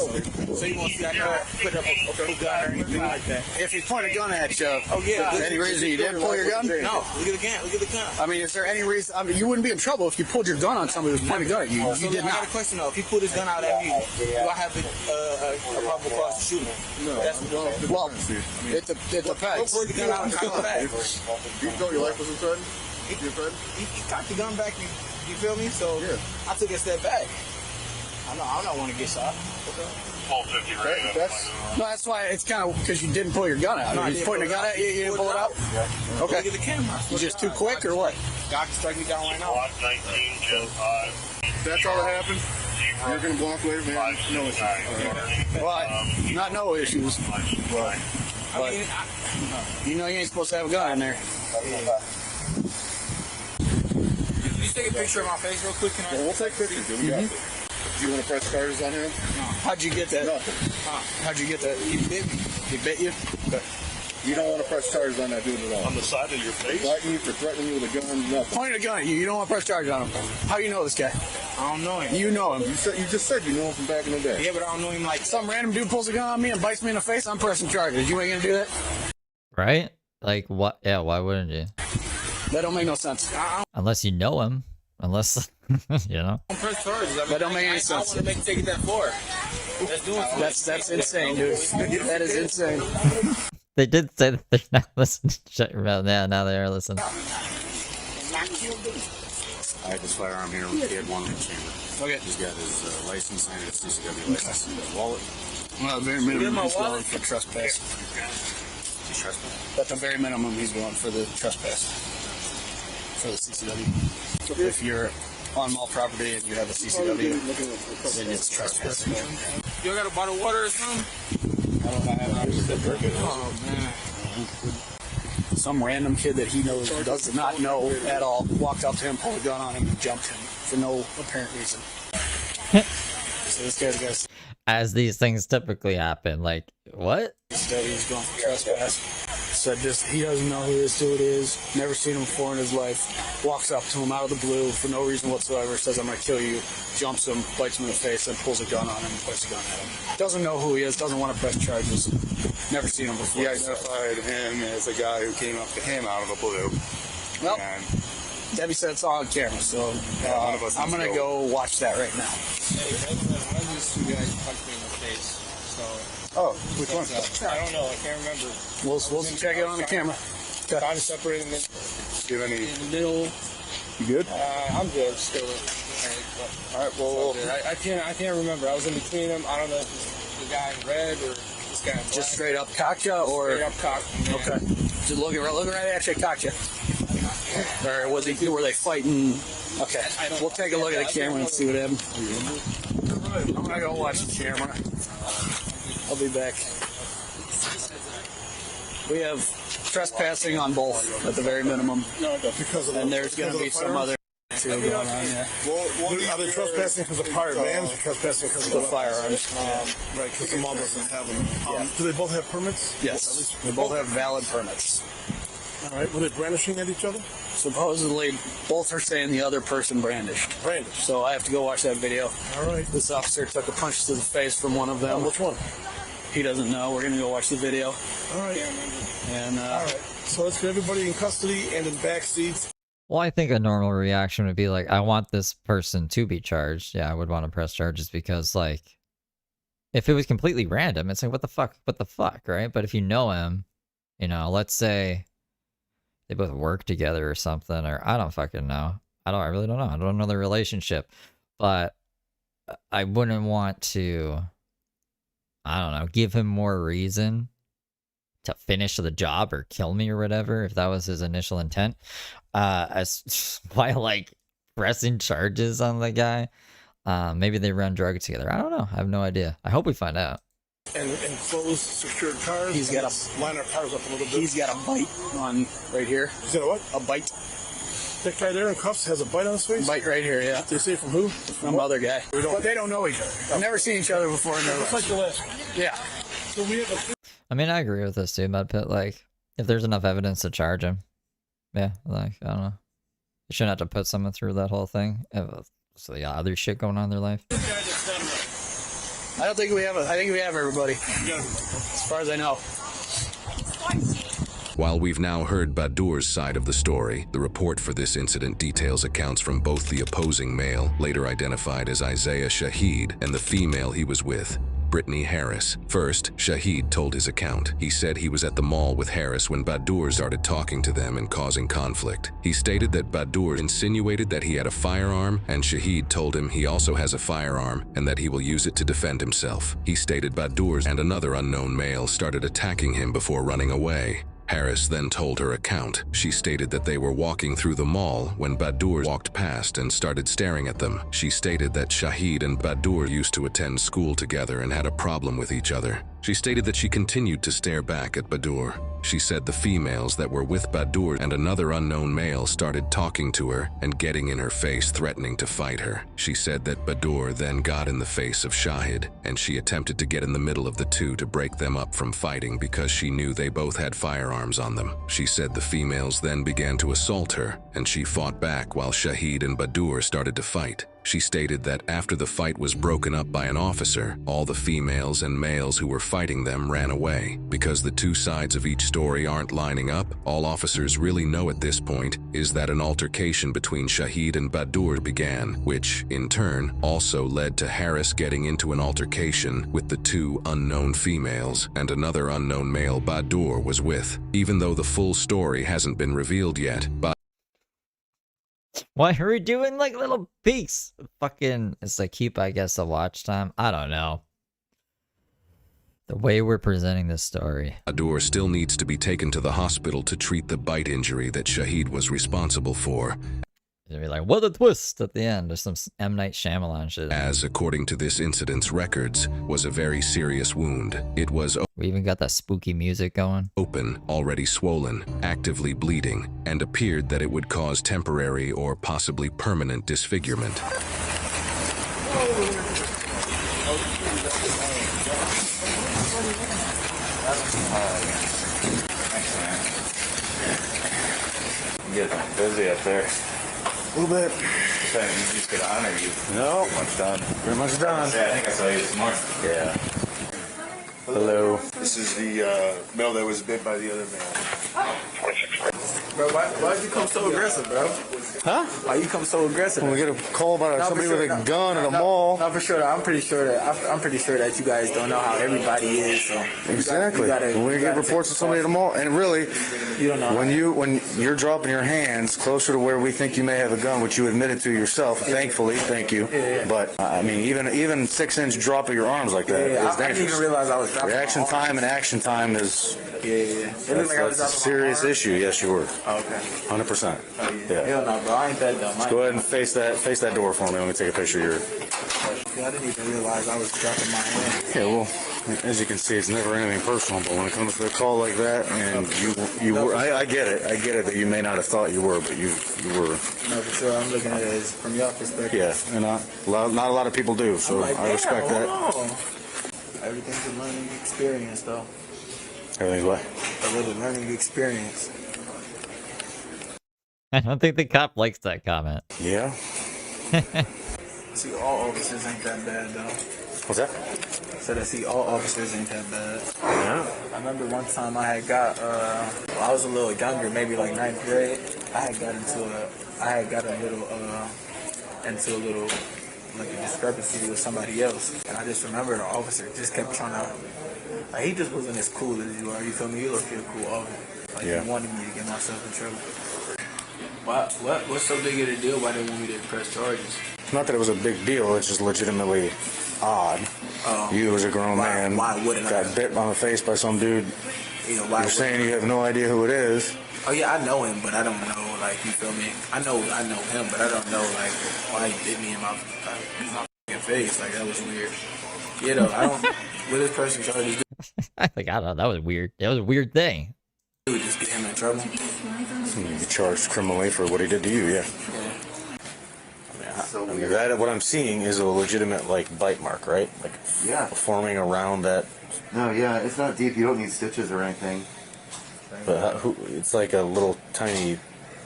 So you want to see? I know put up a gun or anything like that. If he's pointing a gun at you, is there any reason you didn't pull your gun? No. Look at the gun. Look at the gun. I mean, is there any reason? I mean, you wouldn't be in trouble if you pulled your gun on somebody who's pointing a gun at you. You did not. I got a question though. If he pulled his gun out at me, do I have a probable cause to shoot him? No. Well, it depends. Pull the gun out and come back. You thought your life was threatened? He cocked the gun back, you feel me? So I took a step back. I don't want to get shot. Okay. That's why it's kind of because you didn't pull your gun out. No, he's pointing a gun at you, you didn't pull it out? Yeah. Okay. Look at the camera. You just too quick or what? God can strike me down right now. That's all that happened? You're going to block later, man? No issues. Well, not no issues. But you know you ain't supposed to have a gun in there. Can you take a picture of my face real quick? Can I? Well, we'll take pictures. Do you want to press charges on him? No. How'd you get that? No. How'd you get that? He bit me. He bit you? Okay. You don't want to press charges on that dude at all. On the side of your face? Threatening you with a gun, nothing. Pointing a gun at you. You don't want to press charges on him. How do you know this guy? I don't know him. You know him. You just said you know him from back in the day. Yeah, but I don't know him. Like some random dude pulls a gun on me and bites me in the face, I'm pressing charges. You ain't gonna do that? Right? Like what? Yeah, why wouldn't you? That don't make no sense. Unless you know him. Unless, you know. Don't press charges. That don't make any sense. I want to take it that far. That's insane, dude. That is insane. They did say that they're not listening. Yeah, now they are listening. I have his firearm here. He had one in the chamber. Okay. He's got his license and his CCW license. His wallet. Well, at the very minimum, he's going for trespass. At the very minimum, he's going for the trespass. For the CCW. If you're on mall property and you have a CCW, then it's trespassing. You got a bottle of water or something? I don't have it. Oh, man. Some random kid that he knows does not know at all walked up to him, pulled a gun on him, and jumped him for no apparent reason. So this guy's got As these things typically happen, like, what? He's going for trespass. Said this, he doesn't know who this dude is, never seen him before in his life, walks up to him out of the blue for no reason whatsoever, says, I'm going to kill you, jumps him, bites him in the face, then pulls a gun on him and points a gun at him. Doesn't know who he is, doesn't want to press charges, never seen him before. He identified him as the guy who came up to him out of the blue. Well, Debbie said it's all on camera, so I'm going to go watch that right now. Hey, one of these two guys punched me in the face, so... Oh, which one? I don't know, I can't remember. We'll check it on the camera. Trying to separate them in the middle. You good? I'm good, still. All right, well... I can't remember. I was in between them. I don't know if it's the guy in red or this guy in black. Just straight up cocked ya, or... Straight up cocked. Yeah. Okay. Just looking right at you, cocked ya. Or were they fighting? Okay. We'll take a look at the camera and see what happened. I'm gonna go watch the camera. I'll be back. We have trespassing on both at the very minimum. And there's going to be some other too going on, yeah. Are they trespassing because of prior bans or trespassing because of the firearms? Right, because the mall doesn't have them. Do they both have permits? Yes. They both have valid permits. All right. Were they brandishing at each other? Supposedly, both are saying the other person brandished. Brandished. So I have to go watch that video. All right. This officer took a punch to the face from one of them. Which one? He doesn't know. We're going to go watch the video. All right. And all right. So let's get everybody in custody and in back seats. Well, I think a normal reaction would be like, I want this person to be charged. Yeah, I would want to press charges because, like, if it was completely random, it's like, what the fuck, right? But if you know him, you know, let's say they both work together or something, or I don't fucking know. I really don't know. I don't know their relationship. But I wouldn't want to, I don't know, give him more reason to finish the job or kill me or whatever, if that was his initial intent, as by like pressing charges on the guy. Maybe they run drugs together. I don't know. I have no idea. I hope we find out. And closed, secured cars. He's got line our cars up a little bit. He's got a bite on right here. He's got a what? A bite. That guy there in cuffs has a bite on his face? Bite right here, yeah. They say from who? From other guy. But they don't know each other. They've never seen each other before in their lives. Looks like the last. Yeah. So we have a... I mean, I agree with this too, Mudpit. Like, if there's enough evidence to charge him, yeah, like, I don't know. You shouldn't have to put someone through that whole thing. So the other shit going on in their life. I don't think we have I think we have everybody. As far as I know. While we've now heard Badur's side of the story, the report for this incident details accounts from both the opposing male, later identified as Isaiah Shaheed, and the female he was with, Brittany Harris. First, Shaheed told his account. He said he was at the mall with Harris when Badur started talking to them and causing conflict. He stated that Badur insinuated that he had a firearm, and Shaheed told him he also has a firearm and that he will use it to defend himself. He stated Badur and another unknown male started attacking him before running away. Harris then told her account. She stated that they were walking through the mall when Badur walked past and started staring at them. She stated that Shaheed and Badur used to attend school together and had a problem with each other. She stated that she continued to stare back at Badur. She said the females that were with Badur and another unknown male started talking to her and getting in her face, threatening to fight her. She said that Badur then got in the face of Shahid, and she attempted to get in the middle of the two to break them up from fighting because she knew they both had firearms on them. She said the females then began to assault her, and she fought back while Shahid and Badur started to fight. She stated that after the fight was broken up by an officer, all the females and males who were fighting them ran away. Because the two sides of each story aren't lining up, all officers really know at this point is that an altercation between Shahid and Badur began, which, in turn, also led to Harris getting into an altercation with the two unknown females and another unknown male Badur was with. Even though the full story hasn't been revealed yet, Why are we doing like little peeks? Fucking, it's like keep, I guess, the watch time. I don't know. The way we're presenting this story. Badur still needs to be taken to the hospital to treat the bite injury that Shahid was responsible for. They'll be like, what a twist at the end. There's some M. Night Shyamalan shit. As, according to this incident's records, was a very serious wound. It was we even got that spooky music going. Open, already swollen, actively bleeding, and appeared that it would cause temporary or possibly permanent disfigurement. You're getting busy up there. A little bit. You just could honor you. No. Pretty much done. Pretty much done. Yeah, I think I saw you this morning. Yeah. Hello. This is the male that was bit by the other male. Bro, why'd you come so aggressive, bro? Huh? Why you come so aggressive? When we get a call about somebody with a gun at a mall. No, for sure. I'm pretty sure that you guys don't know how everybody is. So Exactly. When we get reports of somebody at a mall, and really, you don't know. when you're dropping your hands closer to where we think you may have a gun, which you admitted to yourself, thankfully, thank you. Yeah. But I mean, even 6-inch drop of your arms like that is dangerous. I didn't even realize I was dropping Reaction time and action time is. Yeah. That's a serious issue. Yes, you were. Oh, okay. 100%. Yeah. Hell no, bro. I ain't that dumb. Let's go ahead and face that door for me. Let me take a picture of your. I didn't even realize I was dropping my hand. Yeah, well, as you can see, it's never anything personal. But when it comes to a call like that, and you were, I get it that you may not have thought you were, but you were. No, for sure. I'm looking at it as from your perspective. Yeah, and not a lot of people do, so like, I respect that. Everything's a learning experience, though. Everything's what? A little learning experience. I don't think the cop likes that comment. Yeah. See, all officers ain't that bad, though. What's that? Said I see all officers ain't that bad. Yeah. I remember one time I had got, well, I was a little younger, maybe like 9th grade. I had got a little like a discrepancy with somebody else. And I just remember the officer just kept trying to, like, he just wasn't as cool as you are, you feel me? You look like a cool officer. Like, Yeah. he wanted me to get myself in trouble. What's so big of a deal? Why they want me to press charges? Not that it was a big deal. It's just legitimately odd. You as a grown man got bit on the face by some dude. You're saying you have no idea who it is. Oh yeah, I know him, but I don't know, like, you feel me? I know him, but I don't know, like, why he bit me in my face. Like, that was weird. You know, I don't. What this person charges do? I don't know. That was weird. That was a weird thing. Just get him in trouble. You charged criminally for what he did to you, yeah. I mean, that what I'm seeing is a legitimate bite mark, right? Like forming around that. No, yeah, it's not deep. You don't need stitches or anything. But it's like a little tiny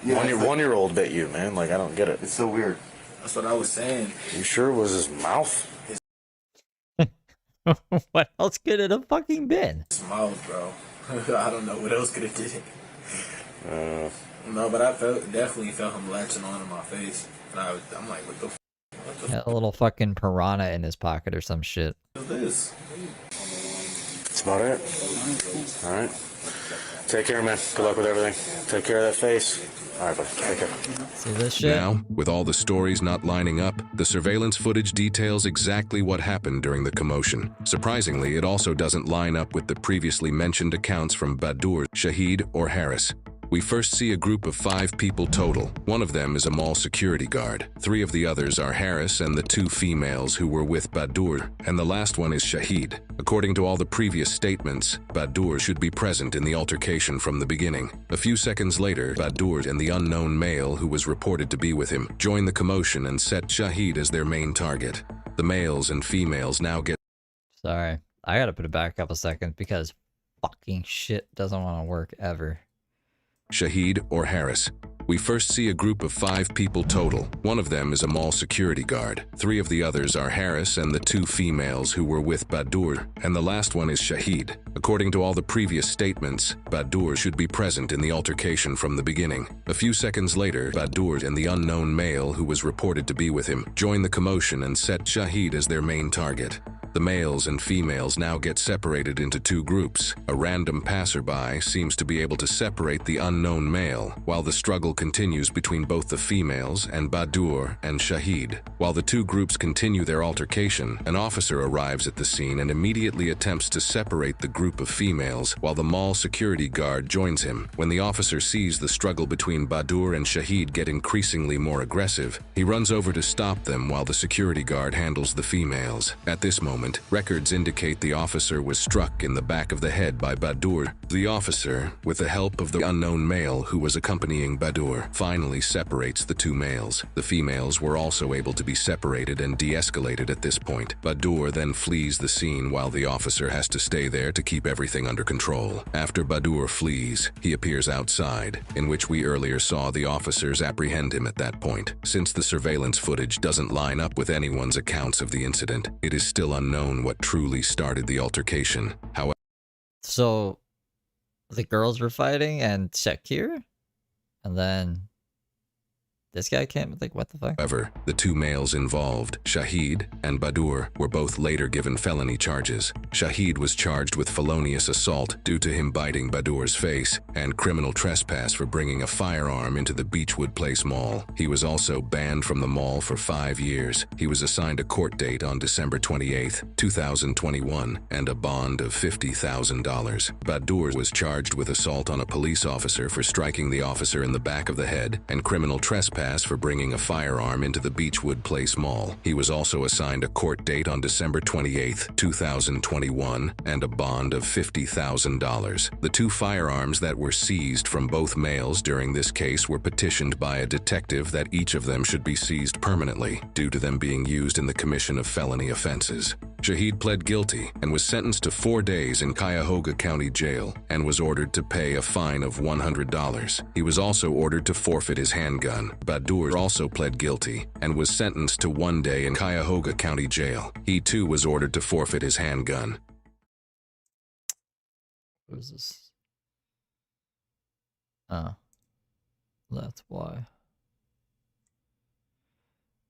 one-year-old bit you, man. Like I don't get it. It's so weird. That's what I was saying. You sure it was his mouth? What else could it have fucking been? His mouth, bro. I don't know what else could have did it. No, but I definitely felt him latching onto my face. And I'm like, what the f? A little fucking piranha in his pocket or some shit. What is this? That's about it. All right. Take care, man. Good luck with everything. Take care of that face. All right, buddy. Take care. See this shit? Now, with all the stories not lining up, the surveillance footage details exactly what happened during the commotion. Surprisingly, it also doesn't line up with the previously mentioned accounts from Badur, Shahid, or Harris. We first see a group of 5 people total. One of them is a mall security guard. 3 of the others are Harris and the 2 females who were with Badur, and the last one is Shahid. According to all the previous statements, Badur should be present in the altercation from the beginning. A few seconds later, Badur and the unknown male who was reported to be with him join the commotion and set Shahid as their main target. The males and females now get... Sorry, I gotta put it back up a second because fucking shit doesn't want to work ever. Shahid or Harris. We first see a group of 5 people total. One of them is a mall security guard. 3 of the others are Harris and the 2 females who were with Badur, and the last one is Shahid. According to all the previous statements, Badur should be present in the altercation from the beginning. A few seconds later, Badur and the unknown male who was reported to be with him join the commotion and set Shahid as their main target. The males and females now get separated into 2 groups. A random passerby seems to be able to separate the unknown male, while the struggle continues between both the females and Badur and Shahid. While the 2 groups continue their altercation, an officer arrives at the scene and immediately attempts to separate the group of females, while the mall security guard joins him. When the officer sees the struggle between Badur and Shahid get increasingly more aggressive, he runs over to stop them while the security guard handles the females. At this moment, records indicate the officer was struck in the back of the head by Badur. The officer, with the help of the unknown male who was accompanying Badur, finally separates the 2 males. The females were also able to be separated and de-escalated at this point. Badur then flees the scene while the officer has to stay there to keep everything under control. After Badur flees, he appears outside, in which we earlier saw the officers apprehend him at that point. Since the surveillance footage doesn't line up with anyone's accounts of the incident, it is still unknown what truly started the altercation. However, so the girls were fighting and Shakir, and then this guy came, like, what the fuck? However, the 2 males involved, Shahid and Badur, were both later given felony charges. Shahid was charged with felonious assault due to him biting Badur's face, and criminal trespass for bringing a firearm into the Beechwood Place Mall. He was also banned from the mall for 5 years. He was assigned a court date on December 28, 2021, and a bond of $50,000. Badur was charged with assault on a police officer for striking the officer in the back of the head, and criminal trespass for bringing a firearm into the Beechwood Place Mall. He was also assigned a court date on December 28, 2021, and a bond of $50,000. The 2 firearms that were seized from both males during this case were petitioned by a detective that each of them should be seized permanently, due to them being used in the commission of felony offenses. Shahid pled guilty and was sentenced to 4 days in Cuyahoga County Jail and was ordered to pay a fine of $100. He was also ordered to forfeit his handgun. Badur also pled guilty and was sentenced to 1 day in Cuyahoga County Jail. He too was ordered to forfeit his handgun. What is this? Oh. That's why.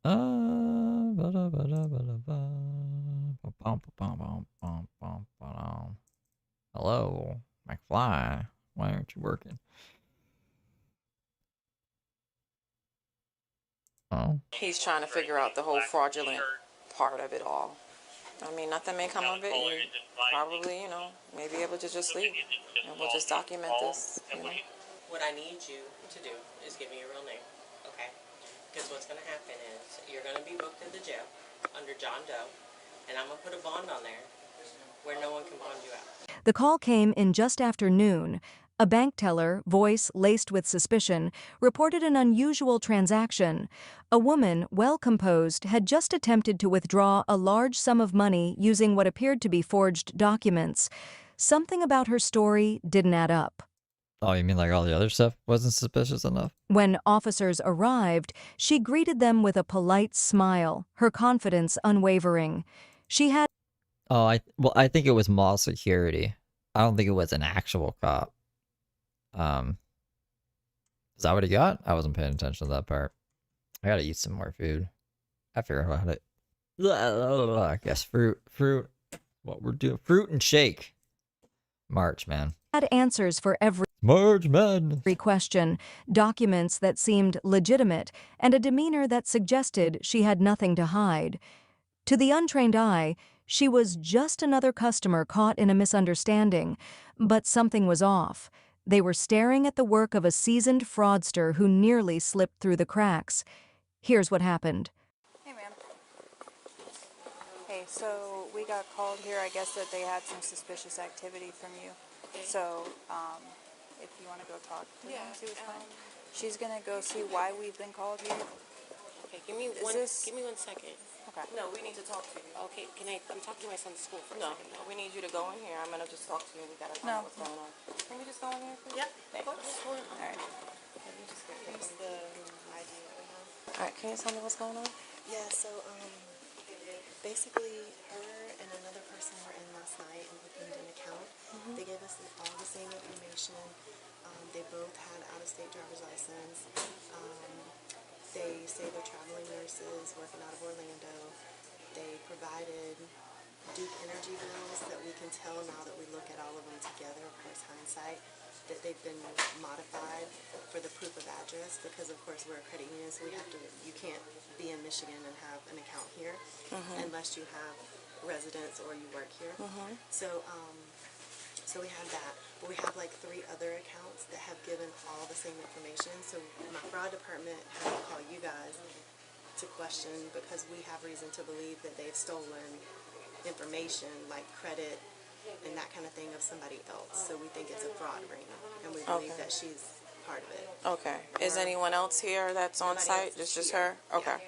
Hello, McFly. Why aren't you working? Oh. He's trying to figure out the whole fraudulent part of it all. I mean, nothing may come of it. You probably, may be able to just leave. And we'll just document this, What I need you to do is give me your real name, okay? Because what's going to happen is you're going to be booked to the jail under John Doe, and I'm going to put a bond on there where no one can bond you out. The call came in just after noon. A bank teller, voice laced with suspicion, reported an unusual transaction. A woman, well composed, had just attempted to withdraw a large sum of money using what appeared to be forged documents. Something about her story didn't add up. Oh, you mean like all the other stuff wasn't suspicious enough? When officers arrived, she greeted them with a polite smile, her confidence unwavering. She had... Oh, I think it was mall security. I don't think it was an actual cop. Is that what he got? I wasn't paying attention to that part. I gotta eat some more food. I figured out it. I guess fruit. What we're doing, fruit and shake. March, man. Had answers for every question, documents that seemed legitimate, and a demeanor that suggested she had nothing to hide. To the untrained eye, she was just another customer caught in a misunderstanding, but something was off. They were staring at the work of a seasoned fraudster who nearly slipped through the cracks. Here's what happened. Hey, ma'am. Hey, so we got called here. I guess that they had some suspicious activity from you. So, if you want to go talk to them, see what's going on. She's gonna go see why we've been called here. Okay, give me one second. Okay. No, we need to talk to you. Okay, I'm talking to my son's school for a No, second. we need you to go in here. I'm gonna just talk to you. We gotta find out what's going on. Can we just go in here, please? Yep, Thanks. what's going on? All right. Here's the ID that we have. All right, can you tell me what's going on? Yeah, so basically her and another person were in last night and opened an account. They gave us all the same information. They both had out-of-state driver's license. They say they're traveling nurses working out of Orlando. They provided Duke Energy bills that we can tell now that we look at all of them together, of course hindsight, that they've been modified for the proof of address because of course we're a credit union, so you can't be in Michigan and have an account here unless you have residence or you work here. So we have that, but we have like 3 other accounts that have given all the same information. So my fraud department had to call you guys to question because we have reason to believe that they've stolen information like credit and that kind of thing of somebody else. So we think it's a fraud ring, and we believe that she's part of it. Okay. Is anyone else here that's on site? It's just her? Yeah. Okay.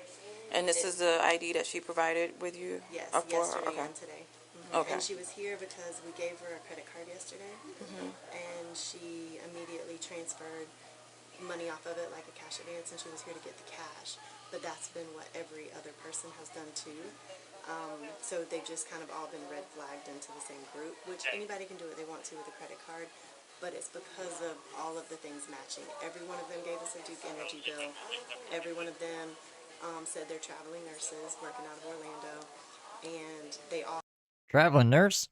And this is the ID that she provided with you? Yes, for her? yesterday Okay. and today. Okay. And she was here because we gave her a credit card yesterday, and she immediately transferred money off of it like a cash advance, and she was here to get the cash. But that's been what every other person has done too. So they've just kind of all been red flagged into the same group, which anybody can do what they want to with a credit card, but it's because of all of the things matching. Every one of them gave us a Duke Energy bill. Every one of them said they're traveling nurses working out of Orlando, and they all Traveling nurse?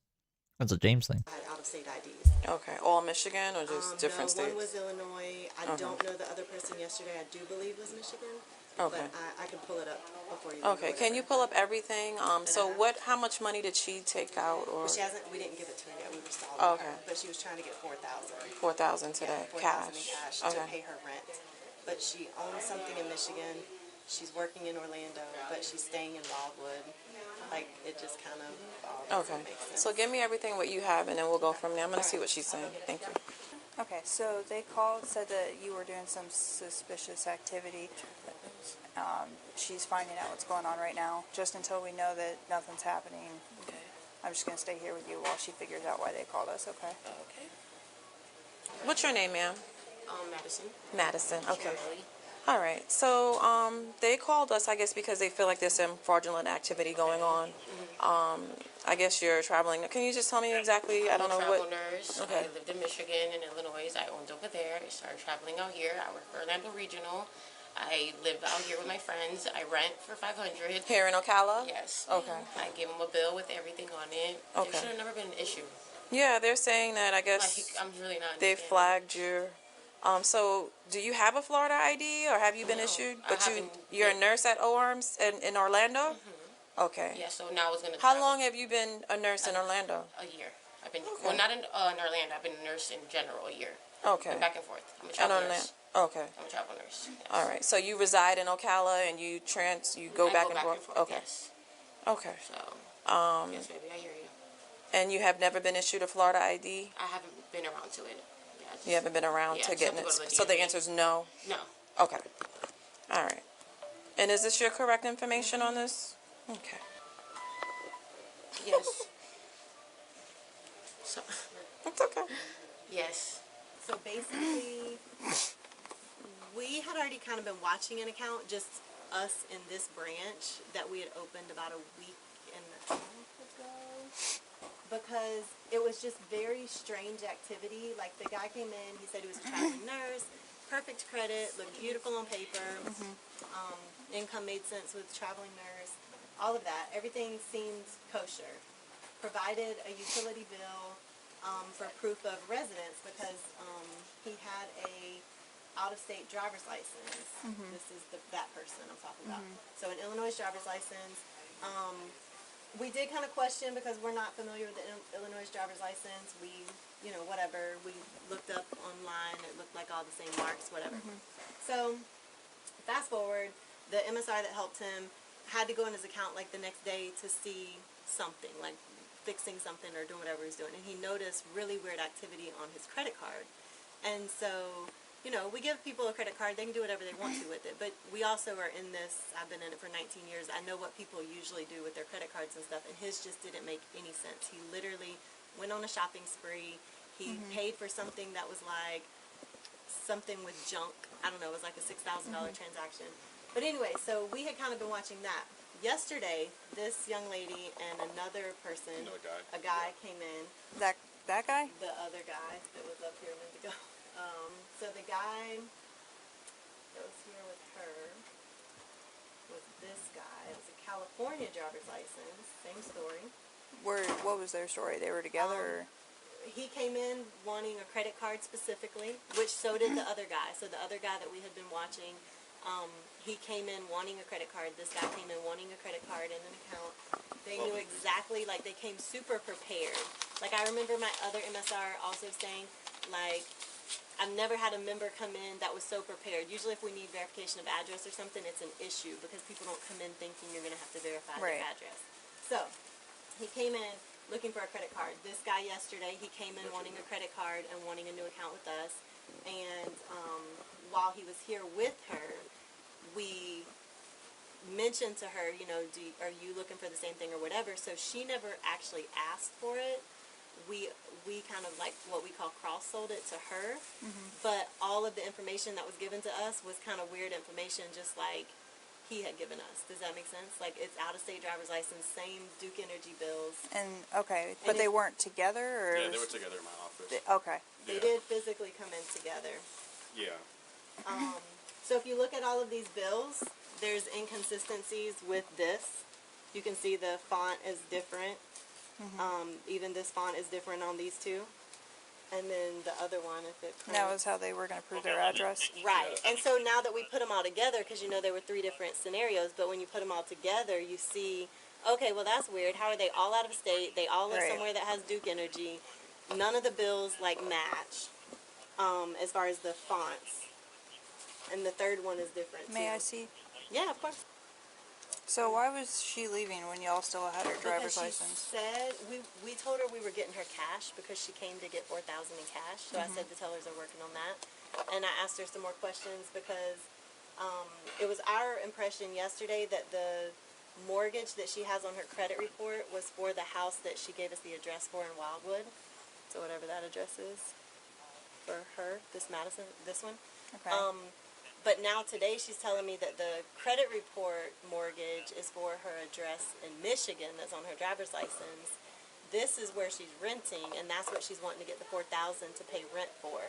That's a James thing. had out-of-state IDs. Okay. All Michigan or just different No, states? one was Illinois. I don't know the other person yesterday. I do believe was Michigan. Okay. But I can pull it up before you. Okay. Can you pull up everything? So how much money did she take out? Or Well, she hasn't. We didn't give it to her yet. We were stalling Okay. her. But she was trying to get $4,000. $4,000 today, $4,000 in cash. cash Okay. to pay her rent. But she owns something in Michigan. She's working in Orlando, but she's staying in Wildwood. Like it just kind of all Okay. makes sense. So give me everything what you have, and then we'll go from there. I'm gonna see what she's saying. Thank you. Okay, so they called, said that you were doing some suspicious activity. She's finding out what's going on right now. Just until we know that nothing's happening, I'm just going to stay here with you while she figures out why they called us, okay? Okay. What's your name, ma'am? Madison. Madison. Okay. Shirley. All right. So they called us, I guess, because they feel like there's some fraudulent activity going on. I guess you're traveling. Can you just tell me exactly? I don't know what. I'm a travel nurse. Okay. I lived in Michigan and Illinois. I owned over there. I started traveling out here. I work for Orlando Regional. I live out here with my friends. I rent for $500. Here in Ocala? Yes. Okay. I give them a bill with everything on it. Okay. There should have never been an issue. Yeah, they're saying that. I guess Like, I'm really not. they flagged your. So do you have a Florida ID, or have you been issued? But you're a nurse at OARMS in Orlando. Okay. Yeah. So now it's gonna. How long have you been a nurse in Orlando? A year. I've been well, not in Orlando. I've been a nurse in general a year. Okay. Been back and forth. I'm a travel nurse. Okay. I'm a travel nurse. Yes. All right. So you reside in Ocala and you go back and forth. Okay. Yes. Okay. So. Yes, baby. I hear you. And you have never been issued a Florida ID? I haven't been around to it. Yeah, You haven't been around to getting it. So the answer is no. No. Okay. All right. And is this your correct information on this? Okay. Yes. So. It's okay. Yes. So basically, we had already kind of been watching an account, just us in this branch that we had opened about a week and a half ago, because it was just very strange activity. Like the guy came in, he said he was a traveling nurse, perfect credit, looked beautiful on paper, income made sense with traveling nurse, all of that. Everything seemed kosher. Provided a utility bill for proof of residence because he had a out-of-state driver's license. This is that person I'm talking about. So an Illinois driver's license. We did kind of question because we're not familiar with the Illinois driver's license. We you know, whatever. We looked up online. It looked like all the same marks, whatever. So fast forward, the MSR that helped him had to go in his account like the next day to see something, like fixing something or doing whatever he's doing. And he noticed really weird activity on his credit card. And so, you know, we give people a credit card, they can do whatever they want to with it. But we also are in this, I've been in it for 19 years, I know what people usually do with their credit cards and stuff, and his just didn't make any sense. He literally went on a shopping spree. He paid for something that was like something with junk. I don't know, it was like a $6,000 transaction. But anyway, so we had kind of been watching that. Yesterday, this young lady and another person, a guy came in. That guy? The other guy that was up here a minute ago. So the guy that was here with her was this guy. It was a California driver's license. Same story. What was their story? They were together? He came in wanting a credit card specifically, which so did the other guy. So the other guy that we had been watching, he came in wanting a credit card. This guy came in wanting a credit card and an account. They knew exactly, like they came super prepared. Like I remember my other MSR also saying, like, I've never had a member come in that was so prepared. Usually if we need verification of address or something, it's an issue because people don't come in thinking you're going to have to verify their address. So he came in looking for a credit card. This guy yesterday, he came in wanting a credit card and wanting a new account with us. And while he was here with her, we mentioned to her, you know, are you looking for the same thing or whatever? So she never actually asked for it. We kind of like what we call cross-sold it to her, but all of the information that was given to us was kind of weird information, just like he had given us. Does that make sense? Like it's out-of-state driver's license, same Duke Energy bills. And okay, but they weren't together, or yeah, they were together in my office. Okay, they did physically come in together. Yeah. So if you look at all of these bills, there's inconsistencies with this. You can see the font is different. Even this font is different on these two. And then the other one, if it prints. that was how they were going to prove their address? Right. And so now that we put them all together, because you know there were 3 different scenarios, but when you put them all together, you see, okay, well that's weird. How are they all out of state? They all live somewhere that has Duke Energy. None of the bills like match as far as the fonts. And the third one is different May too. I see? Yeah, of course. So why was she leaving when y'all still had her driver's license? She said, we told her we were getting her cash because she came to get $4,000 in cash. So I said the tellers are working on that. And I asked her some more questions because it was our impression yesterday that the mortgage that she has on her credit report was for the house that she gave us the address for in Wildwood. So whatever that address is for her, this Madison, this one. Okay. But now today she's telling me that the credit report mortgage is for her address in Michigan that's on her driver's license. This is where she's renting, and that's what she's wanting to get the $4,000 to pay rent for.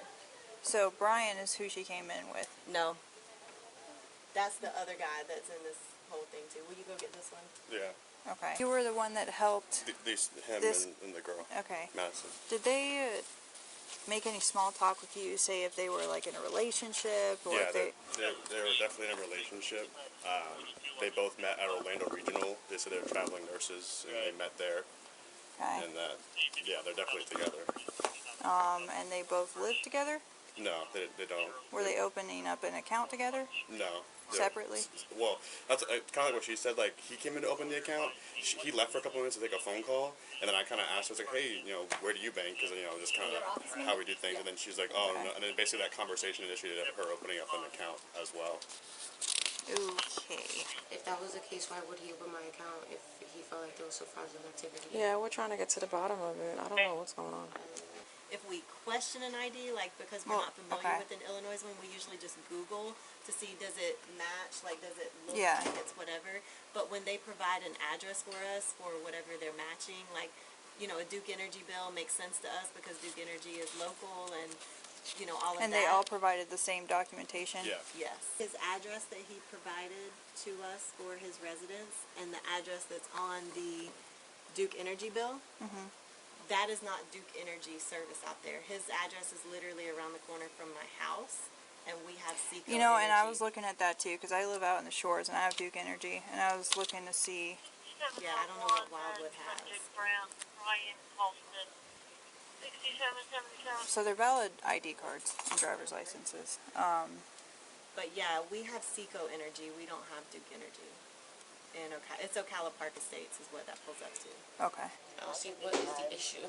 So Brian is who she came in with? No. That's the other guy that's in this whole thing too. Will you go get this one? Yeah. Okay. You were the one that helped Him and the girl. Okay. Madison. Did they make any small talk with you, say if they were like in a relationship, or Yeah, if they were definitely in a relationship. They both met at Orlando Regional. They said they were traveling nurses, and they met there. Okay. And yeah, they're definitely together. And they both live together? No, they don't. Were they opening up an account together? No. Separately? Well, that's kind of like what she said. Like, he came in to open the account. He left for a couple minutes to take a phone call. And then I kind of asked her, I was like, hey, you know, where do you bank? Because, you know, just kind of how we do things. And then she's like, oh, no. And then basically that conversation initiated her opening up an account as well. Okay. If that was the case, why would he open my account if he felt like there was some fraudulent activity? Yeah, we're trying to get to the bottom of it. I don't know what's going on. If we question an ID, like because we're not familiar with an Illinois one, we usually just Google to see does it match, like does it look like it's whatever. But when they provide an address for us for whatever they're matching, like, you know, a Duke Energy bill makes sense to us because Duke Energy is local and, you know, all of that. And they all provided the same documentation? Yeah. Yes. His address that he provided to us for his residence and the address that's on the Duke Energy bill, that is not Duke Energy service out there. His address is literally around the corner from my house, and we have Seco You know, Energy. and I was looking at that too, because I live out in the shores and I have Duke Energy, and I was looking to see. Yeah, I don't know what Wildwood has. So they're valid ID cards and driver's licenses. But yeah, we have Seco Energy. We don't have Duke Energy. And it's Ocala Park Estates is what that pulls up to. Okay. I'll see what is the issue.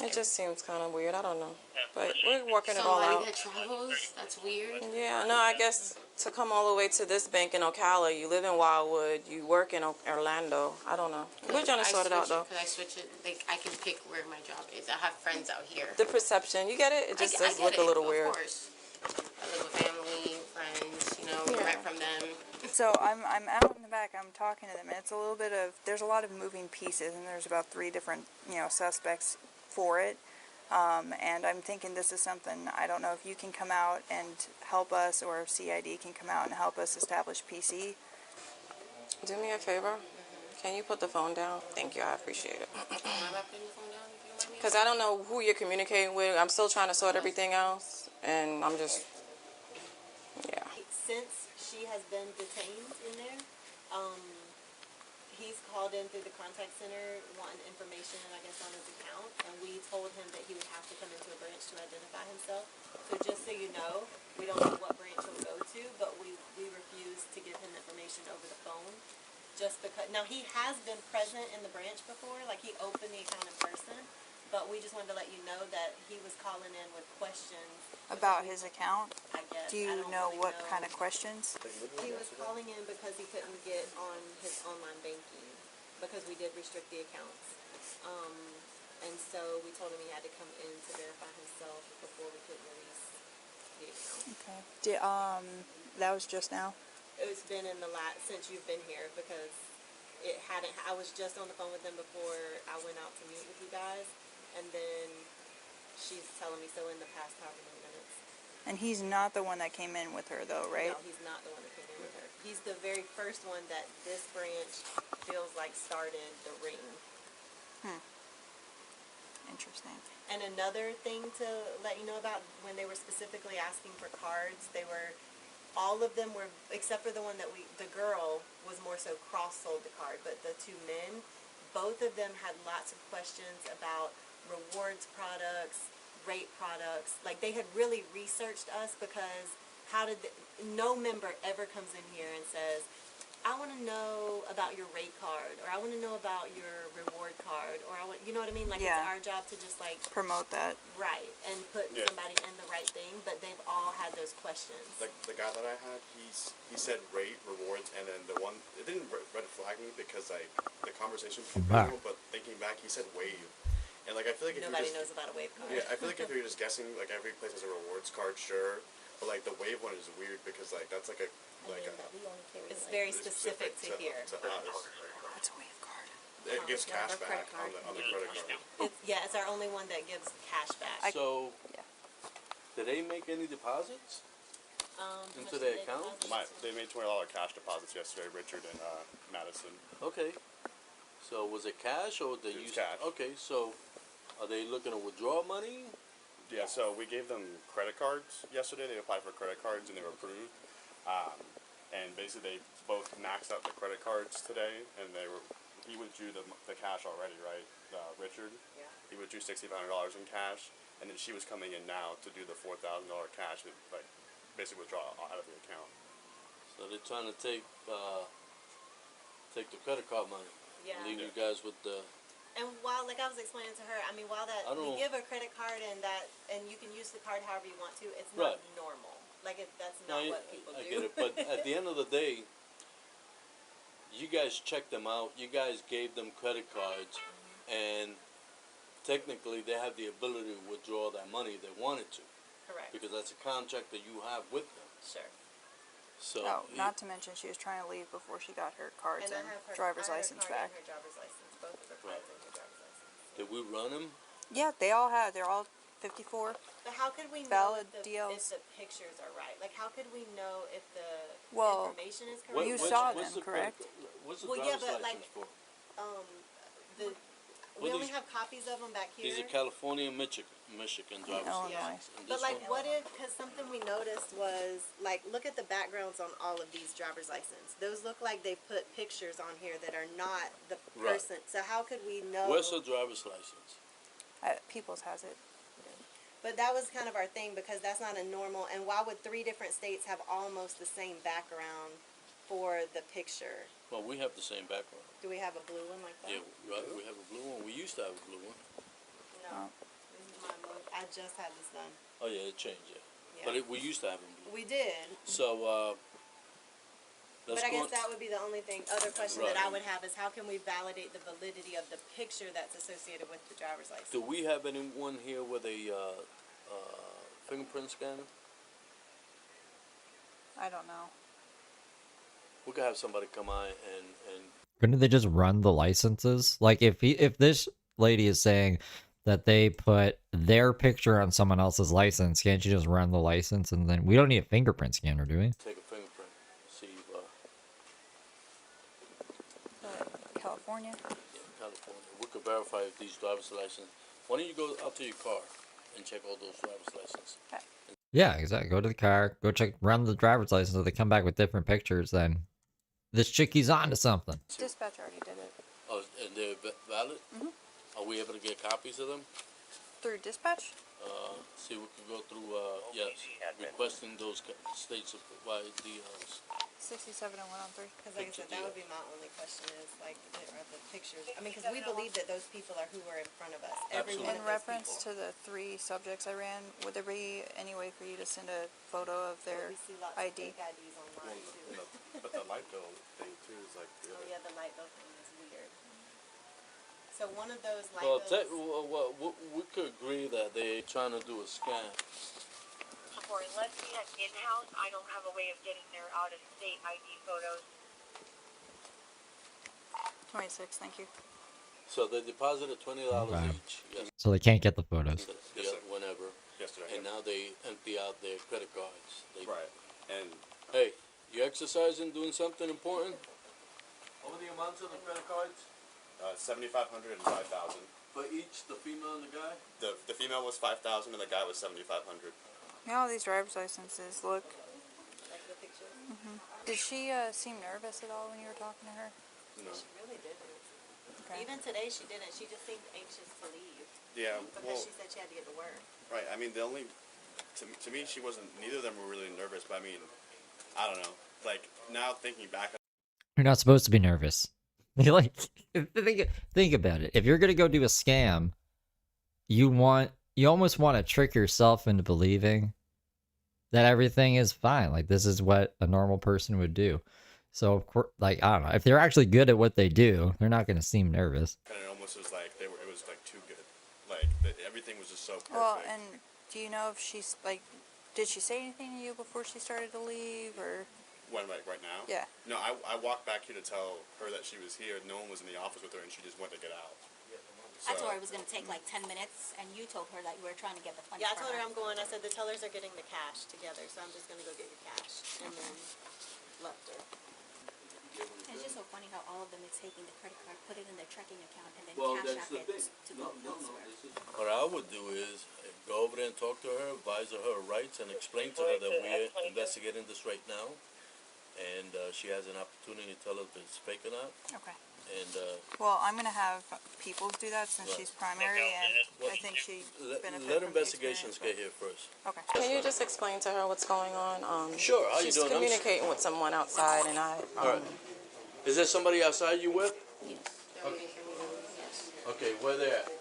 It just seems kind of weird. I don't know. But we're working it all out. Somebody that travels, that's weird. Yeah, no, I guess to come all the way to this bank in Ocala, you live in Wildwood, you work in Orlando. I don't know. We're trying to sort it out, though. Could I switch it? Like, I can pick where my job is. I have friends out here. The perception, you get it? It just does look a little weird. Of course. I live with family, friends, you know, we rent from them. So I'm out in the back, I'm talking to them, and it's a little bit of, there's a lot of moving pieces, and there's about 3 different, suspects for it. And I'm thinking this is something, I don't know if you can come out and help us, or if CID can come out and help us establish PC. Do me a favor. Can you put the phone down? Thank you, I appreciate it. Because I don't know who you're communicating with. I'm still trying to sort everything else, and I'm just, yeah. Since she has been detained in there, he's called in through the contact center wanting information, I guess, on his account, and we told him that he would have to come into a branch to identify himself. So just so you know, we don't know what branch he'll go to, but we refuse to give him information over the phone, just because. Now, he has been present in the branch before, like he opened the account in person, but we just wanted to let you know that he was calling in with questions. About his account? I guess. Do you know what kind of questions? He was calling in because he couldn't get on his online banking because we did restrict the accounts. And so we told him he had to come in to verify himself before we could release the account. Okay. That was just now? It's been in the since you've been here because it hadn't. I was just on the phone with them before I went out to meet with you guys, and then she's telling me so in the past however many minutes. And he's not the one that came in with her, though, right? No, he's not the one that came in with her. He's the very first one that this branch feels like started the ring. Interesting. And another thing to let you know about, when they were specifically asking for cards, all of them were, except for the one that the girl was more so cross-sold the card, but the 2 men, both of them had lots of questions about rewards products, rate products. Like, they had really researched us because no member ever comes in here and says, I want to know about your rate card, or I want to know about your reward card, or you know what I mean? Like, it's our job to just like promote that. Right, and put somebody in the right thing, but they've all had those questions. Like the guy that I had, he said rate, rewards, and then the one, it didn't red flag me because like the conversation was beautiful, but thinking back, he said wave. And like I feel like if nobody knows about a wave card. Yeah, I feel like if you're just guessing, like every place has a rewards card, sure, but like the wave one is weird because like that's like a it's very specific to here. To us. What's a wave card? It gives cash back on the credit card. It's our only one that gives cash back. So, did they make any deposits into their account? They made $20 cash deposits yesterday, Richard and Madison. Okay. So was it cash or they used cash? Okay, so are they looking to withdraw money? Yeah, so we gave them credit cards yesterday. They applied for credit cards and they were approved. And basically they both maxed out the credit cards today, and he withdrew the cash already, right? Richard? Yeah. He withdrew $6,500 in cash, and then she was coming in now to do the $4,000 cash, and like basically withdraw out of the account. So they're trying to take the credit card money. Yeah. Leave you guys with the. And while, like I was explaining to her, I mean, while that we give a credit card and you can use the card however you want to, it's not normal. Like that's not what people do. I get it, but at the end of the day, you guys checked them out. You guys gave them credit cards, and technically they have the ability to withdraw that money if they wanted to. Correct. Because that's a contract that you have with them. Sure. So. Not to mention she was trying to leave before she got her cards and driver's license back. Her driver's license, both of her cards and her driver's license. Did we run them? Yeah, they're all 54. But how could we valid know if the pictures are right? Like, how could we know if the information is correct? You saw them, correct? What's the driver's driver's license for? We only have copies of them back here. These are California and Michigan driver's license. But like, what if? Because something we noticed was like, look at the backgrounds on all of these driver's license. Those look like they put pictures on here that are not the person. So how could we know? Where's her driver's license? Peoples has it. But that was kind of our thing because that's not a normal, and why would 3 different states have almost the same background for the picture? Well, we have the same background. Do we have a blue one like that? Yeah, right, we have a blue one. We used to have a blue one. No. This is my blue. I just had this done. Oh yeah, it changed, yeah. Yeah. But we used to have them blue. We did. So, But I guess that would be the only other question that Right. I would have is how can we validate the validity of the picture that's associated with the driver's license? do we have anyone here with a fingerprint scanner? I don't know. We could have somebody come on and Couldn't they just run the licenses? Like if this lady is saying that they put their picture on someone else's license, can't you just run the license and then we don't need a fingerprint scanner, do we? take a fingerprint, see California. Yeah, California. We could verify if these driver's license. Why don't you go out to your car and check all those driver's licenses? Yeah, exactly. Go to the car, go check, run the driver's license. If they come back with different pictures, then this chickie's on to something. Dispatch already did it. Oh, and they're valid? Mhm. Are we able to get copies of them? Through dispatch? See, we could go through, yes, requesting those statewide DLs. 67 and 103. Because like I said, that would be my only question is like, are the pictures, I mean, because we believe that those people are who were in front of us. Every one In of those reference people. to the 3 subjects I ran, would there be any way for you to send a photo of their We see lots ID? of fake IDs online too. But the light bill thing too is like. Oh yeah, the light bill thing is weird. So one of those light Well, bills. we could agree that they're trying to do a scam. For Leslie has in-house, I don't have a way of getting their out-of-state ID photos. 26, thank you. So they deposited $20 Okay. each. Yes. So they can't get the photos. Whenever. Yesterday. And now they empty out their credit cards. Right. And Hey, you exercising, doing something important? What were the amounts of the credit cards? 7,500 and 5,000. For each, the female and the guy? The female was 5,000 and the guy was 7,500. You know, all these driver's licenses look. Like the picture. Did she seem nervous at all when you were talking to her? No. She really didn't. Okay. Even today she didn't. She just seemed anxious to leave. Yeah. Because Well, she said she had to get to work. right. I mean, the only to me she wasn't. Neither of them were really nervous. But I mean, I don't know. Like now thinking back. You're not supposed to be nervous. You like think about it. If you're gonna go do a scam, you almost want to trick yourself into believing that everything is fine. Like this is what a normal person would do. So of course, like I don't know, if they're actually good at what they do, they're not gonna seem nervous. And it almost was like it was like too good. Like everything was just so perfect. Well, and do you know if she's like, did she say anything to you before she started to leave, or? When, like right now? Yeah. No, I walked back here to tell her that she was here. No one was in the office with her, and she just went to get out. I told her it was going to take like 10 minutes, and you told her that you were trying to get the funds. Yeah, I for told her I'm going. I said the tellers are getting the cash together, so I'm just going to go get your cash. And then left her. It's just so funny how all of them is taking the credit card, put it in their checking account, and then Well, cash that's out the it thing. to go elsewhere. What I would do is go over there and talk to her, advise her rights, and explain to her that we're investigating this right now. And she has an opportunity to tell us if it's fake or not. Okay. And Well, I'm gonna have Peoples do that since she's primary, and I think she benefits let from investigations get here first. Okay. Can you just explain to her what's going on? Sure, how you she's doing? I'm communicating with someone outside, and I. All right. Is there somebody outside you with? Yes. Okay, where they at?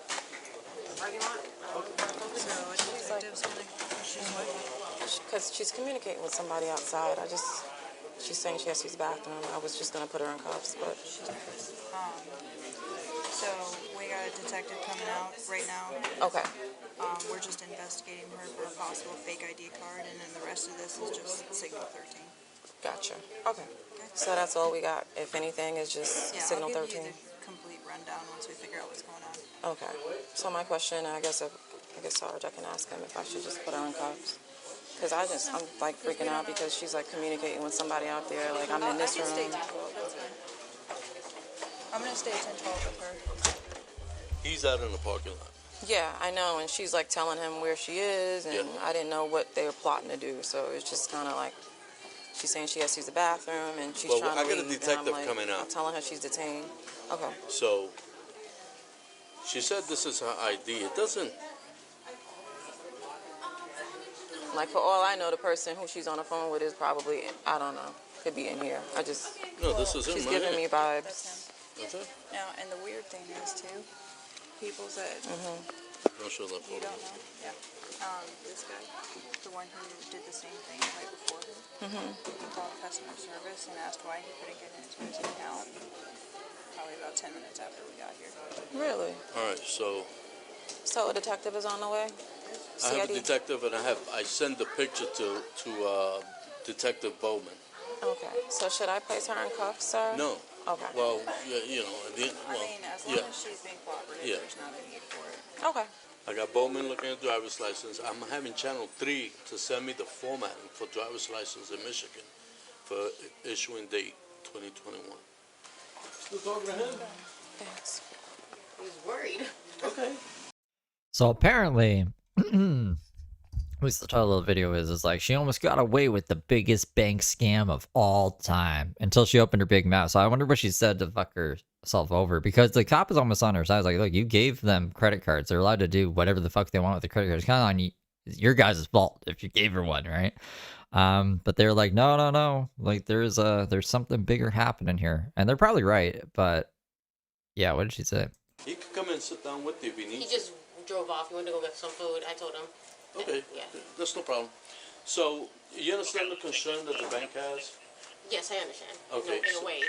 Because she's communicating with somebody outside. She's saying she has to use the bathroom. I was just going to put her in cuffs, but. So we got a detective coming out right now. Okay. We're just investigating her for a possible fake ID card, and then the rest of this is just Signal 13. Gotcha. Okay. So that's all we got. If anything, is just Yeah, Signal I'll give 13. you the complete rundown once we figure out what's going on. Okay. So my question, I guess Sarge, I can ask him if I should just put her in cuffs. Because I'm like freaking out because she's like communicating with somebody out there. Like I'm in this room. Stay 10-12, that's fine. I'm gonna stay 10-12 with her. He's out in the parking lot. Yeah, I know. And she's like telling him where she is, and I didn't know what they were plotting to do. So it's just kind of like she's saying she has to use the bathroom, and she's trying to leave. I got a detective and I'm coming out. I'm telling her she's detained. Okay. So She said this is her ID. It doesn't. Like, for all I know, the person who she's on the phone with is probably, I don't know, could be in here. No, this is him. She's right giving here. me vibes. That's it. Now, and the weird thing is too, people said, I'll show that you photo. don't know, yeah. This guy, the one who did the same thing right before him, he called customer service and asked why he couldn't get in his music account. Probably about 10 minutes after we got here. Really? All right, so So a detective is on the way? I have a CID? detective, and I send the picture to Detective Bowman. Okay. So should I place her in cuffs, sir? No. Okay. Well, yeah, you know, I mean, as long as she's being cooperative, Yeah. there's not a need for it. Okay. I got Bowman looking at driver's license. I'm having Channel 3 to send me the formatting for driver's license in Michigan for issuing date 2021. Still talking to him? Thanks. He's worried. Okay. So apparently, at least the title of the video is like, she almost got away with the biggest bank scam of all time until she opened her big mouth. So I wonder what she said to fuck herself over, because the cop is almost on her side. It's like, look, you gave them credit cards. They're allowed to do whatever the fuck they want with the credit cards. It's kind of on your guys' fault if you gave her one, right? But they're like, no. Like, there's something bigger happening here. And they're probably right, but yeah, what did she say? He could come and sit down with you if he needs. He just drove off. He went to go get some food. I told him. Okay, Yeah. that's no problem. So, you understand the concern that the bank has? Yes, I understand. Okay, In a way.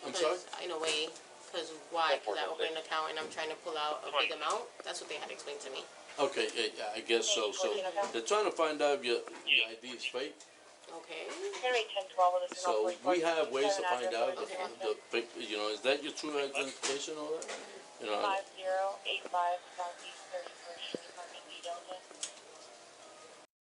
I'm sorry? In a way. Because why? Because I opened an account and I'm trying to pull out a big amount. That's what they had explained to me. Okay, yeah, I guess so. So, they're trying to find out if your ID is fake. Okay. So, we have ways to find out the fake, you know, is that your true identification or that? You know, 5085 Southeast 31st Street, apartment D Delta.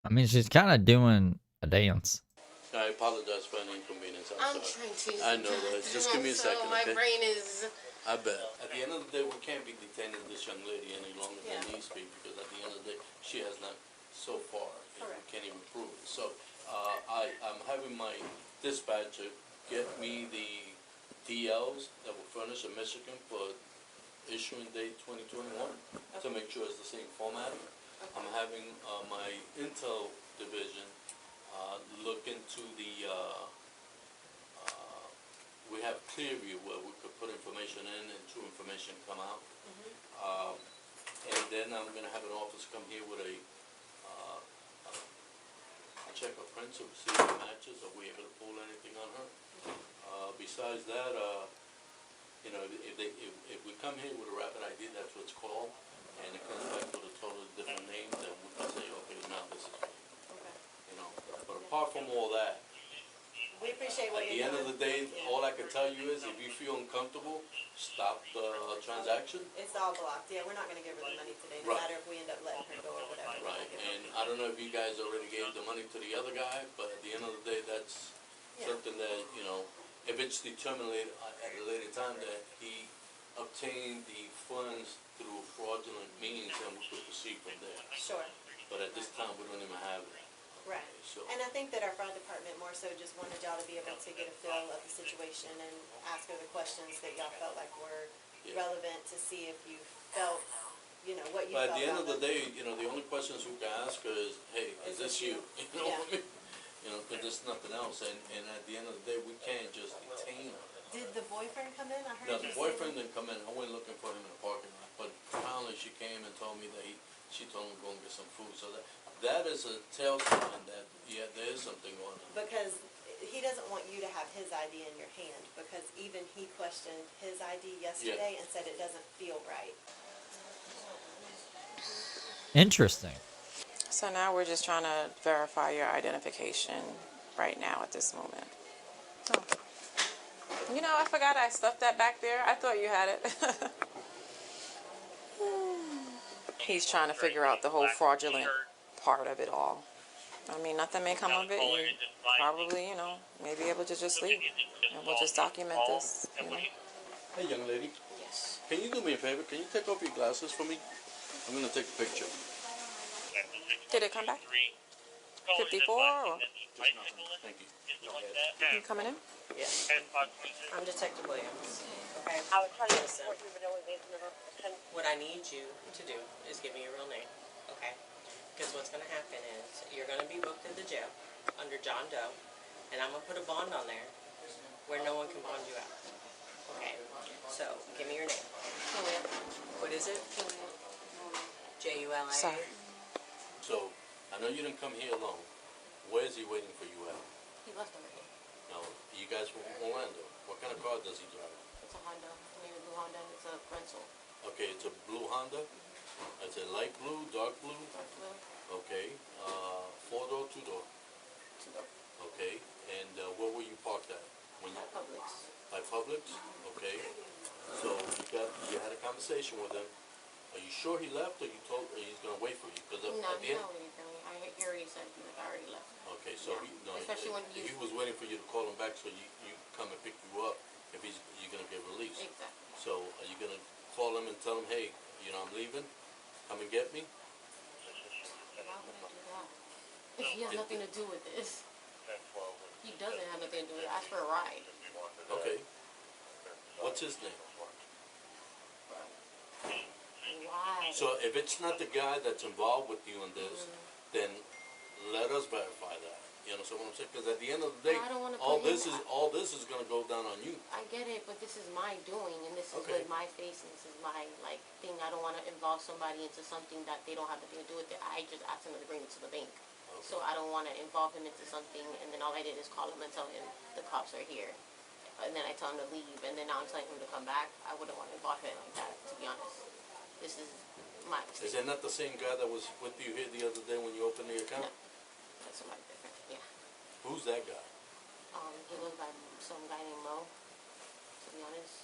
I mean, she's kind of doing a dance. I apologize for any inconvenience. I'm sorry. trying to. I know that. Just give me a second, my okay? brain is. I bet. At the end of the day, we can't be detaining this young lady any longer than needs be, because at the end of the day, she has not so far. We can't even prove it. So, I'm having my dispatcher get me the DLs that were furnished in Michigan for issuing date 2021 to make sure it's the same format. I'm having my Intel division look into the, we have Clearview where we could put information in and true information come out. And then I'm going to have an officer come here with a check of prints to see if it matches. Are we able to pull anything on her? Besides that, you know, if we come here with a rapid ID, that's what it's called, and it comes back with a totally different name, then we can say, okay, now this is, you know. But apart from all that, We appreciate what at the you're end doing. of the day, all I can tell you is, if you feel uncomfortable, stop the transaction. It's all blocked. Yeah, we're not going to give her the money today, no Right. matter if we end up letting her go or whatever. Right, and I don't know if you guys already gave the money to the other guy, but at the end of the day, that's something that, you know, if it's determined at a later time that he obtained the funds through fraudulent means, then we could proceed from there. Sure. But at this time, we don't even have it. Right. So, And I think that our fraud department more so just wanted y'all to be able to get a feel of the situation and ask her the questions that y'all felt like were relevant to see if you felt, you know, what you but felt. at the end of the relevant. day, you know, the only questions we can ask her is, hey, is this you? You know what I mean? You know, because there's nothing else, and at the end of the day, we can't just detain her. Did the boyfriend come in? I heard No, you the say boyfriend didn't come in. I went looking for him in the parking lot, but finally she came and told me that she told him to go and get some food. So that is a tell sign that, yeah, there is something going on. Because he doesn't want you to have his ID in your hand, because even he questioned his ID yesterday and said it doesn't feel right. Interesting. So now we're just trying to verify your identification right now at this moment. Oh. You know, I forgot I stuffed that back there. I thought you had it. He's trying to figure out the whole fraudulent part of it all. I mean, nothing may come of it. You probably, you know, may be able to just leave. And we'll just document this, you know. Hey, young lady. Yes. Can you do me a favor? Can you take off your glasses for me? I'm going to take a picture. Did it come back? 54 or? Just nothing. Thank you. You coming in? Yeah. I'm Detective Williams. Okay. I was trying to Listen. What I need you to do is give me your real name. Okay. Because what's going to happen is you're going to be booked at the jail under John Doe, and I'm going to put a bond on there where no one can bond you out. Okay. So give me your name. What is it? Jula. Sorry. So, I know you didn't come here alone. Where is he waiting for you at? He left already. No, you guys from Orlando. What kind of car does he drive? It's a Honda. Maybe a blue Honda. It's a rental. Okay, it's a blue Honda. It's a light blue, dark blue. Dark blue. Okay, four-door, two-door. Two-door. Okay, and where were you parked at? When you, Publix. by Publix? Okay. So you had a conversation with him. Are you sure he left, or you told he's gonna wait for you? Because No, at the he's end. not waiting for me. He already said like I already left. Okay, so Yeah. Especially when he was waiting for you to call him back so you come and pick you up if you're gonna get released. Exactly. So are you gonna call him and tell him, hey, I'm leaving, come and get me? Why would I do that? He has nothing to do with this. He doesn't have nothing to do with it. Ask for a ride. Okay. What's his name? Why? So if it's not the guy that's involved with you in this, then let us verify that. You know what I'm saying? Because at the end of the day, I don't wanna all put this him- is gonna go down on you. I get it, but this is my doing, and this is Okay. with my face, and this is my thing. I don't want to involve somebody into something that they don't have anything to do with it. I just asked him to bring it to the bank, so I don't want to involve him into something. And then all I did is call him and tell him the cops are here, and then I tell him to leave, and then now I'm telling him to come back. I wouldn't want to involve him like that, to be honest. This is my mistake. Is that not the same guy that was with you here the other day when you opened the account? That's somebody different. Yeah. Who's that guy? He goes by some guy named Mo, to be honest.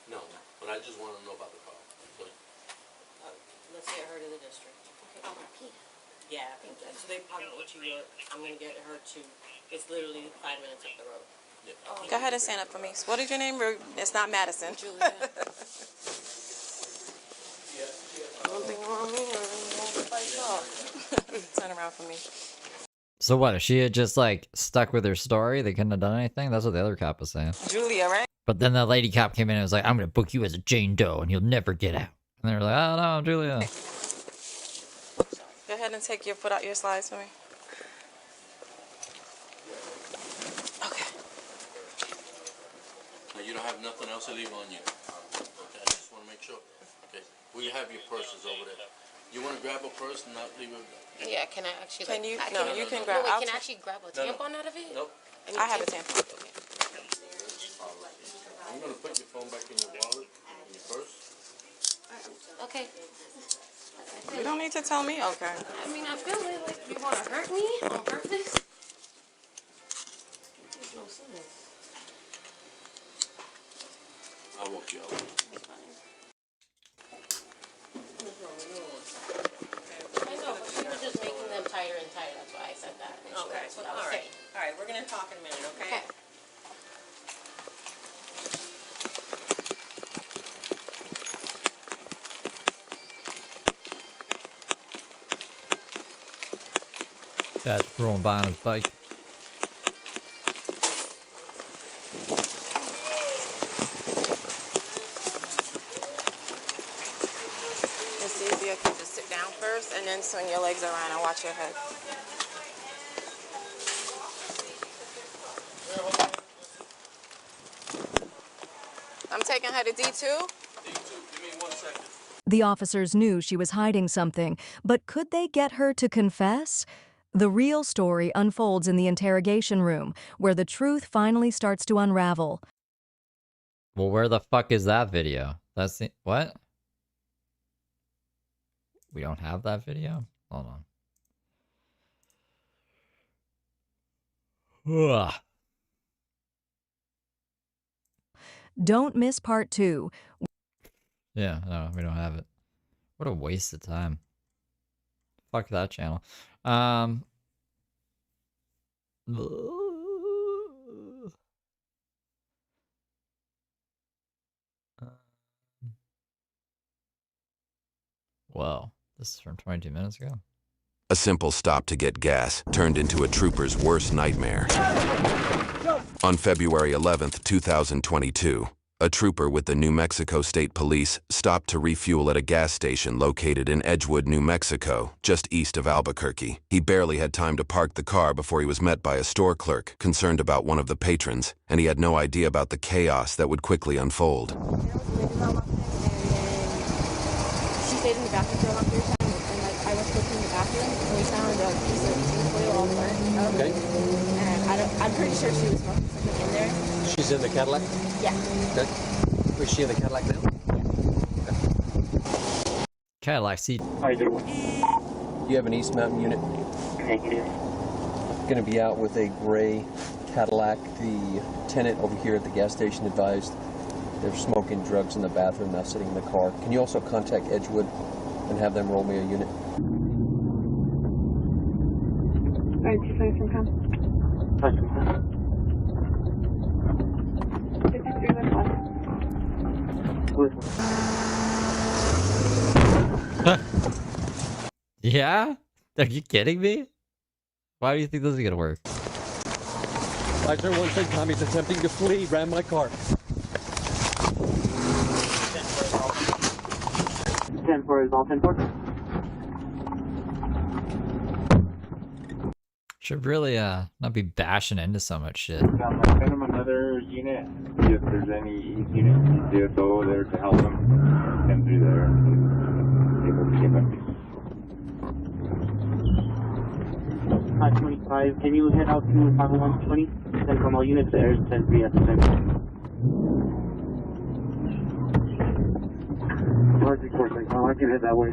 No, but I just want to know about the car. So, Let's get her to the district. Okay, oh, Pete. Yeah, so they probably want you. I'm gonna get her to. It's literally 5 minutes up the road. Yeah. Go ahead and stand up for me. What is your name? It's not Madison. Julia. One thing wrong me, or Turn around for me. So what, if she had just like stuck with her story, they couldn't have done anything? That's what the other cop was saying. Julia, right? But then the lady cop came in and was like, I'm gonna book you as a Jane Doe and you'll never get out. And they were like, oh no, Julia. Go ahead and take your foot out your slides for me. Okay. Now you don't have nothing else to leave on you. Okay, I just want to make sure. Okay, we have your purses over there. You want to grab a purse and not leave it? Yeah, can I actually? Can you? I No, can, you can no, grab. wait, I'll can I take- actually grab a No, no. tampon out of it? Nope. I have a tampon. I'm going to put your phone back in your wallet, in your purse. Okay. You don't need to tell me. Okay. I mean, I feel like you want to hurt me on purpose. Makes no sense. I'll walk you out. I know, but she was just making them tighter and tighter. That's why I said that. Okay, That's what I was all right. saying. All right, we're gonna talk in a minute, okay? That's rolling by on his bike. It's easier if you just sit down first and then swing your legs around and watch your head. I'm taking her to D2. D2, give me 1 second. The officers knew she was hiding something, but could they get her to confess? The real story unfolds in the interrogation room, where the truth finally starts to unravel. Well, where the fuck is that video? That's the... What? We don't have that video? Hold on. Ugh. Don't miss part 2. Yeah, no, we don't have it. What a waste of time. Fuck that channel. Whoa, this is from 22 minutes ago. A simple stop to get gas turned into a trooper's worst nightmare. On February 11th, 2022, a trooper with the New Mexico State Police stopped to refuel at a gas station located in Edgewood, New Mexico, just east of Albuquerque. He barely had time to park the car before he was met by a store clerk concerned about one of the patrons, and he had no idea about the chaos that would quickly unfold. She stayed in the bathroom for a long period of time, and like I was looking in the bathroom, and we found a piece of tinfoil all burnt. Okay. And I'm pretty sure she was smoking something in there. She's in the Cadillac? Yeah. Okay. Is she in the Cadillac now? Cadillac seat. How you doing? You have an East Mountain unit? Negative. Going to be out with a gray Cadillac. The tenant over here at the gas station advised they're smoking drugs in the bathroom, now sitting in the car. Can you also contact Edgewood and have them roll me a unit? Alright, 257 come. 53 Yeah? Are you kidding me? Why do you think this is gonna work? 501 said Tommy's attempting to flee, ran my car. 10-4 is all 10-4. Should really not be bashing into so much shit. Send them another unit. See if there's any East units CSO there to help them. Send through there. Able to keep them. 525, can you head out to 50120? Send from all units there, send 3 at the same time. Project course, I can head that way.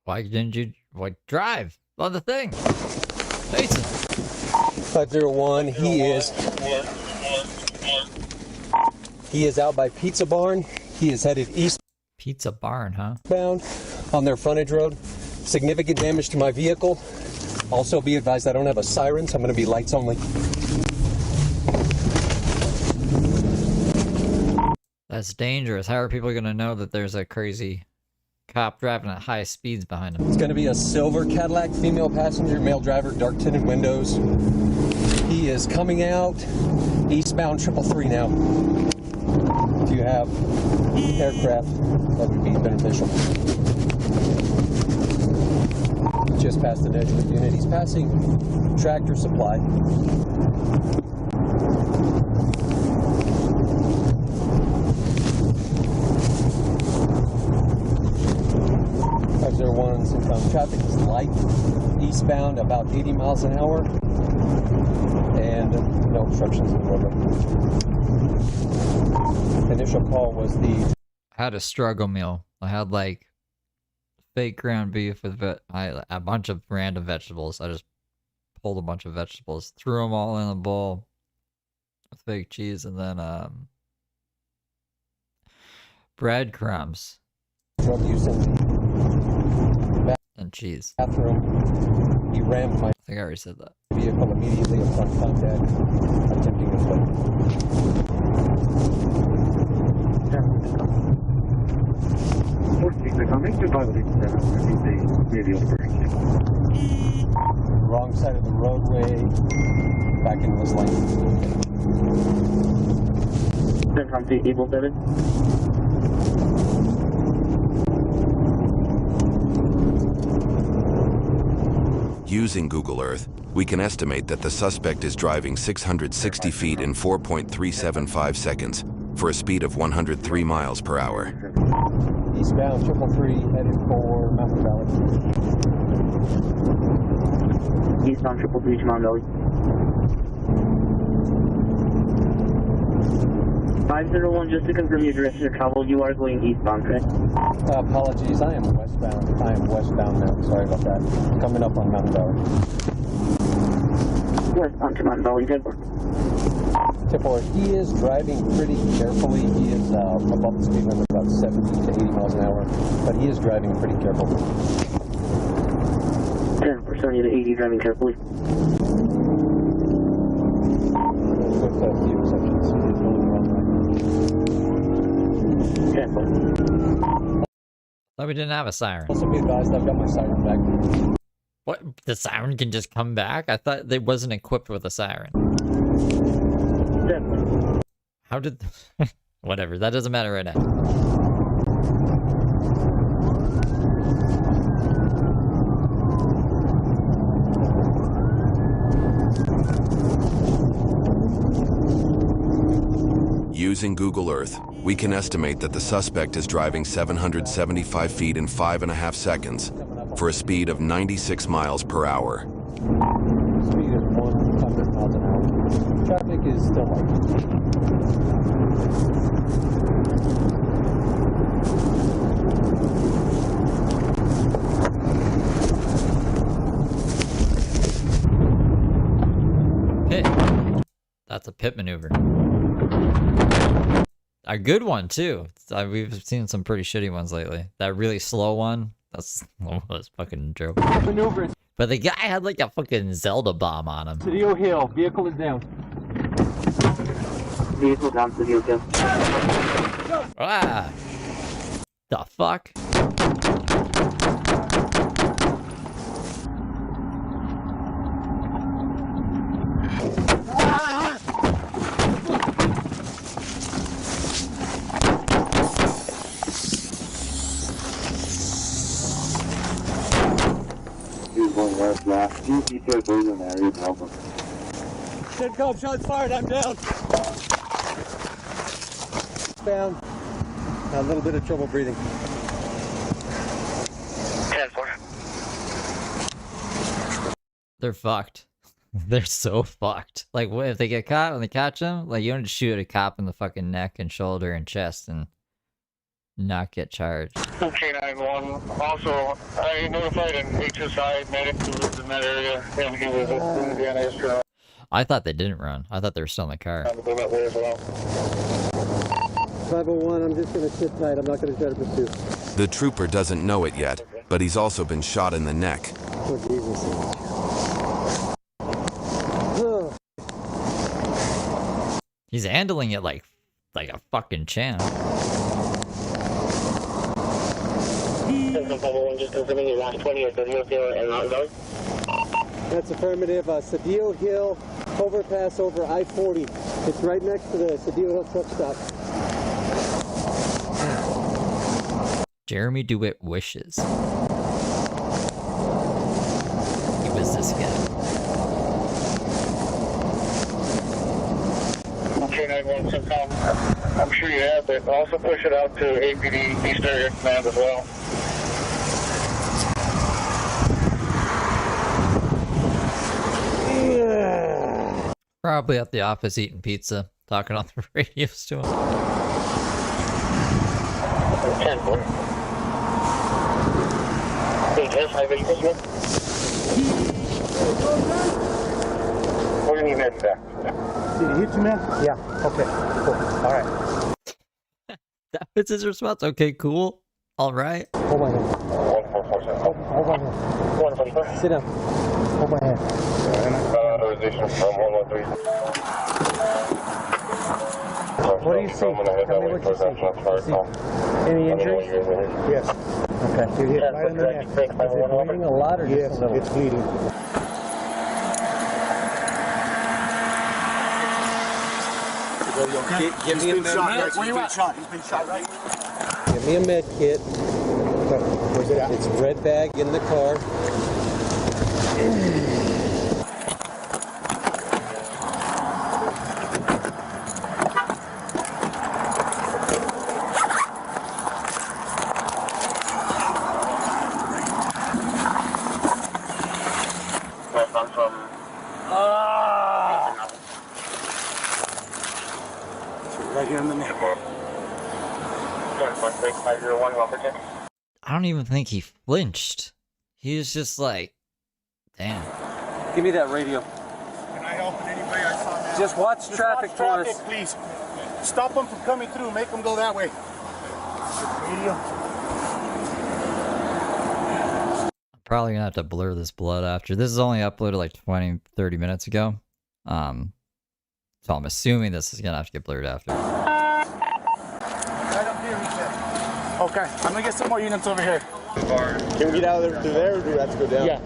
Why didn't you drive on the thing? Jason. 501, he is out by Pizza Barn. He is headed east. Pizza Barn, huh? Bound on their frontage road. Significant damage to my vehicle. Also be advised I don't have a siren, so I'm going to be lights only. That's dangerous. How are people gonna know that there's a crazy cop driving at high speeds behind him? It's going to be a silver Cadillac, female passenger, male driver, dark tinted windows. He is coming out eastbound 333 now. If you have aircraft, that would be beneficial. Just past the edge of the unit. He's passing Tractor Supply. Traffic is light, eastbound about 80 miles an hour, and no obstructions in the roadway. Initial call was the... I had a struggle meal. I had like fake ground beef with a bunch of random vegetables. I just pulled a bunch of vegetables, threw them all in a bowl with fake cheese, and then breadcrumbs. Drug use and cheese. Bathroom. He rammed my... I think I already said that. Vehicle immediately upon contact, attempting to flee. Wrong side of the roadway, back into this lane. Send from Able 7. Using Google Earth, we can estimate that the suspect is driving 660 feet in 4.375 seconds for a speed of 103 miles per hour. Eastbound 333 headed for Mountain Valley. Eastbound 333 to Mountain Valley. 501, just to confirm your direction of travel, you are going eastbound, correct? Apologies, I am westbound. I am westbound now. Sorry about that. Coming up on Mountain Valley. Westbound to Mountain Valley, good work. Tip-4, he is driving pretty carefully. He is above the speed limit, about 70 to 80 miles an hour, but he is driving pretty carefully. 10 for 70 to 80, driving carefully. That's the intersection. So he's going the wrong way. Thought we didn't have a siren. Also be advised, I've got my siren back. What? The siren can just come back? I thought they wasn't equipped with a siren. How did... Whatever, that doesn't matter right now. Using Google Earth, we can estimate that the suspect is driving 775 feet in 5.5 seconds for a speed of 96 miles per hour. Speed is 100 miles an hour. Traffic is still like... Pit. That's a pit maneuver. A good one too. We've seen some pretty shitty ones lately. That really slow one, that's fucking joke. Maneuvers. But the guy had like a fucking Zelda bomb on him. Cedillo Hill, vehicle is down. Vehicle down, Cedillo Hill. Ah! The fuck? West last. Two details over in there, you can help him. 10 cop, shots fired, I'm down. Down. A little bit of trouble breathing. 10-4. They're fucked. They're so fucked. Like, what if they get caught when they catch them? Like, you don't just shoot a cop in the fucking neck and shoulder and chest and not get charged. Okay, 911. Also, I notified an HSI medic who lives in that area, and he was in Indiana yesterday. I thought they didn't run. I thought they were still in the car. That way as well. 501, I'm just going to sit tight. I'm not going to try to pursue. The trooper doesn't know it yet, but he's also been shot in the neck. Oh, Jesus. He's handling it like a fucking champ. Just confirming your last 20 or 30 and not going. That's affirmative. Cedillo Hill, overpass over I-40. It's right next to the Cedillo Hill truck stop. Jeremy DeWitt wishes he was this guy. Okay, 911, sometime. I'm sure you have, but also push it out to APD East Area Command as well. Probably at the office eating pizza, talking on the radios to him. 10-4. We're going to need men back. Did he hit you, man? Yeah. Okay. Cool. All right. That was his response. Okay, cool. All right. Hold my hand. 1447. Hold my hand. 144. Sit down. Hold my hand. Authorization from 113. What do you see? Tell me what you see. Any injuries? Yes. Okay. You're hit right in the neck. Is it bleeding a lot or just a little? Yes, it's bleeding. Give me a med kit. Where you at? He's been shot, right? Give me a med kit. Where's it at? It's a red bag in the car. Right here in the neck. I don't even think he flinched. He was just like, damn. Give me that radio. Can I help in any way? I saw that. Just watch traffic for us. Please. Stop them from coming through. Make them go that way. Radio. I'm probably gonna have to blur this blood after. This is only uploaded like 20, 30 minutes ago. So I'm assuming this is gonna have to get blurred after. Right up here, he said. Okay, I'm gonna get some more units over here. Can we get out of there to there, or do we have to go down? Yeah.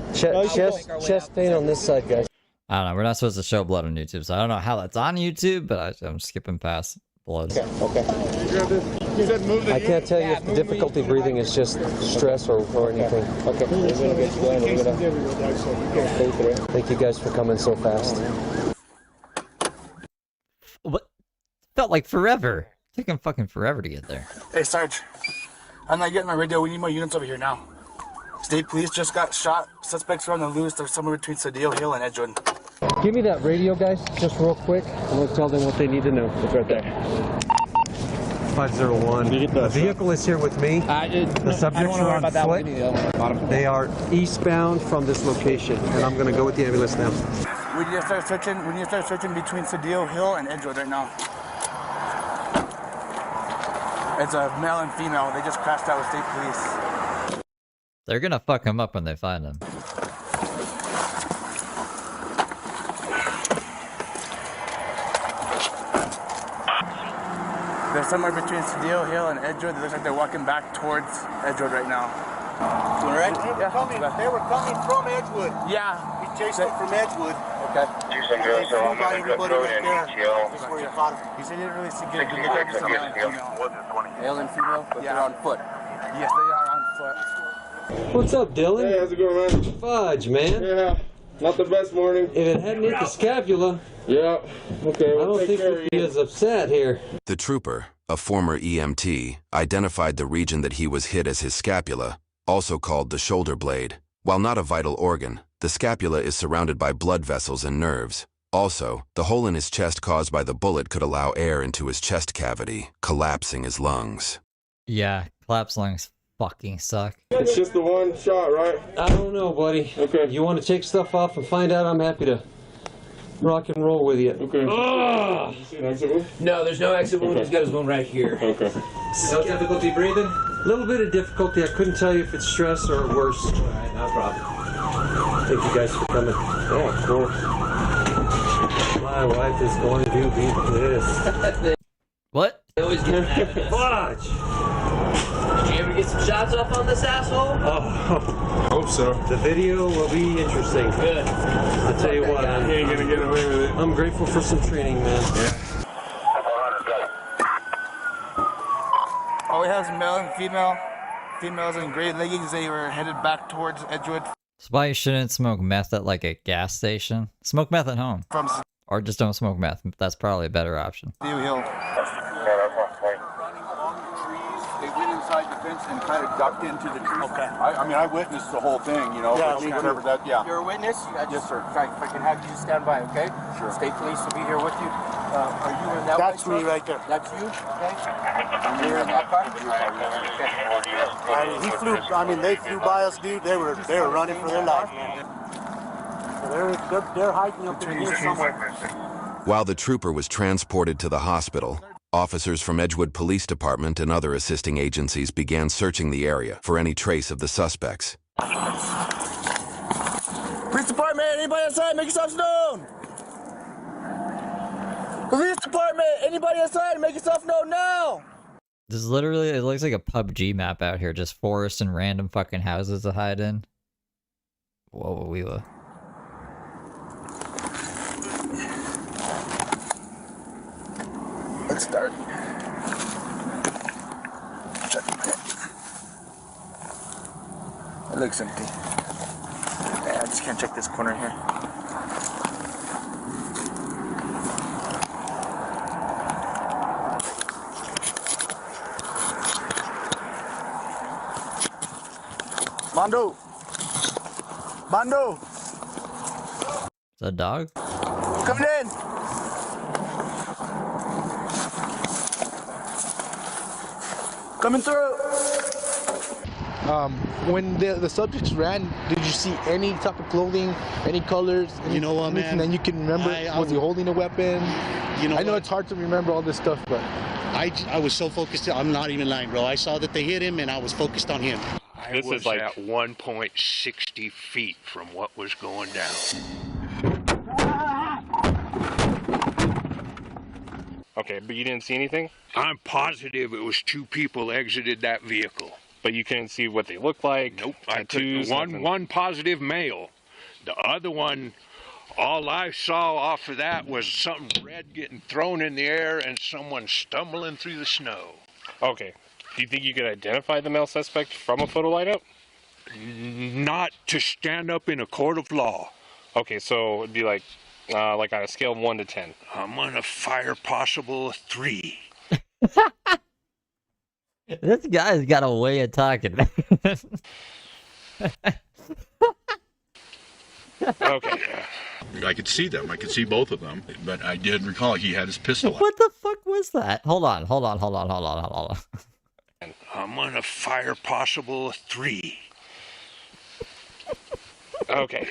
Chest pain on this side, guys. I don't know. We're not supposed to show blood on YouTube, so I don't know how that's on YouTube, but I'm skipping past blood. Okay. I can't tell you if the difficulty breathing is just stress or anything. Okay. Thank you guys for coming so fast. What? Felt like forever. Took him fucking forever to get there. Hey, Sarge. I'm not getting my radio. We need more units over here now. State police just got shot. Suspects are on the loose. They're somewhere between Cedillo Hill and Edgewood. Give me that radio, guys, just real quick, and we'll tell them what they need to know. It's right there. 501. The vehicle is here with me. The subjects are on foot. They are eastbound from this location, and I'm going to go with the ambulance now. We need to start searching. We need to start searching between Cedillo Hill and Edgewood right now. It's a male and female. They just crashed out with state police. They're gonna fuck him up when they find him. They're somewhere between Cedillo Hill and Edgewood. It looks like they're walking back towards Edgewood right now. All right? They were coming from Edgewood. Yeah. We chased them from Edgewood. Okay. He said he didn't really see good. Male and female, but they're on foot. Yes, they are on foot. What's up, Dylan? Hey, how's it going, man? Fudge, man. Yeah, not the best morning. If it hadn't hit the scapula, yeah, okay. I don't think we'd be as upset here. The trooper, a former EMT, identified the region that he was hit as his scapula, also called the shoulder blade. While not a vital organ, the scapula is surrounded by blood vessels and nerves. Also, the hole in his chest caused by the bullet could allow air into his chest cavity, collapsing his lungs. Yeah, collapsed lungs fucking suck. It's just the one shot, right? I don't know, buddy. Okay. You want to take stuff off and find out? I'm happy to rock and roll with you. Okay. Oh! No, there's no exit wound. He's got his wound right here. Okay. No difficulty breathing? A little bit of difficulty. I couldn't tell you if it's stress or worse. All right, no problem. Thank you guys for coming. Yeah, of course. My wife is going to be pissed. What? They always get mad. Fudge! Did you ever get some shots off on this asshole? Oh, Hope so. the video will be interesting. Good. I'll tell you what, He ain't gonna get away with it. I'm grateful for some training, man. Yeah. All we have is male and female. Females in gray leggings. They were headed back towards Edgewood. That's why you shouldn't smoke meth at like a gas station. Smoke meth at home. From Or just don't smoke meth. That's probably a better option. Cedillo Hill. They went inside the fence and kind of ducked into the tree. Okay. I mean, I witnessed the whole thing, you know. Yeah, but me whatever too. that, yeah. You're a witness? Yes, sir. If I can have you stand by, okay? Sure. State police will be here with you. Are you in that That's white me truck? right there. That's you? Okay. You're in that car? He flew. I mean, they flew by us, dude. They were running for their life, man. So they're hiding up in here somewhere. While the trooper was transported to the hospital, officers from Edgewood Police Department and other assisting agencies began searching the area for any trace of the suspects. Police department, anybody outside, make yourself known. Police department, anybody outside, make yourself known now. This is literally, it looks like a PUBG map out here. Just forest and random fucking houses to hide in. Whoa, Weela. Let's start. Check it. It looks empty. Yeah, I just can't check this corner here. Mondo! Mondo! Is that a dog? Coming in! Coming through! When the subjects ran, did you see any type of clothing, any colors, You know what, anything man? that you can remember? Was he holding a weapon? You know I know what? it's hard to remember all this stuff, but I was so focused. I'm not even lying, bro. I saw that they hit him, and I was focused on him. This is like at 1.60 feet from what was going down. Okay, but you didn't see anything? I'm positive it was 2 people exited that vehicle. But you couldn't see what they looked like? Nope. Tattoos, one positive male. The other one, all I saw off of that was something red getting thrown in the air and someone stumbling through the snow. Okay. Do you think you could identify the male suspect from a photo lineup? Not to stand up in a court of law. Okay, so it'd be like on a scale of 1 to 10. I'm gonna fire possible 3. This guy's got a way of talking. Okay. I could see them. I could see both of them. But I did recall he had his pistol out. What the fuck was that? Hold on. I'm gonna fire possible 3. Okay.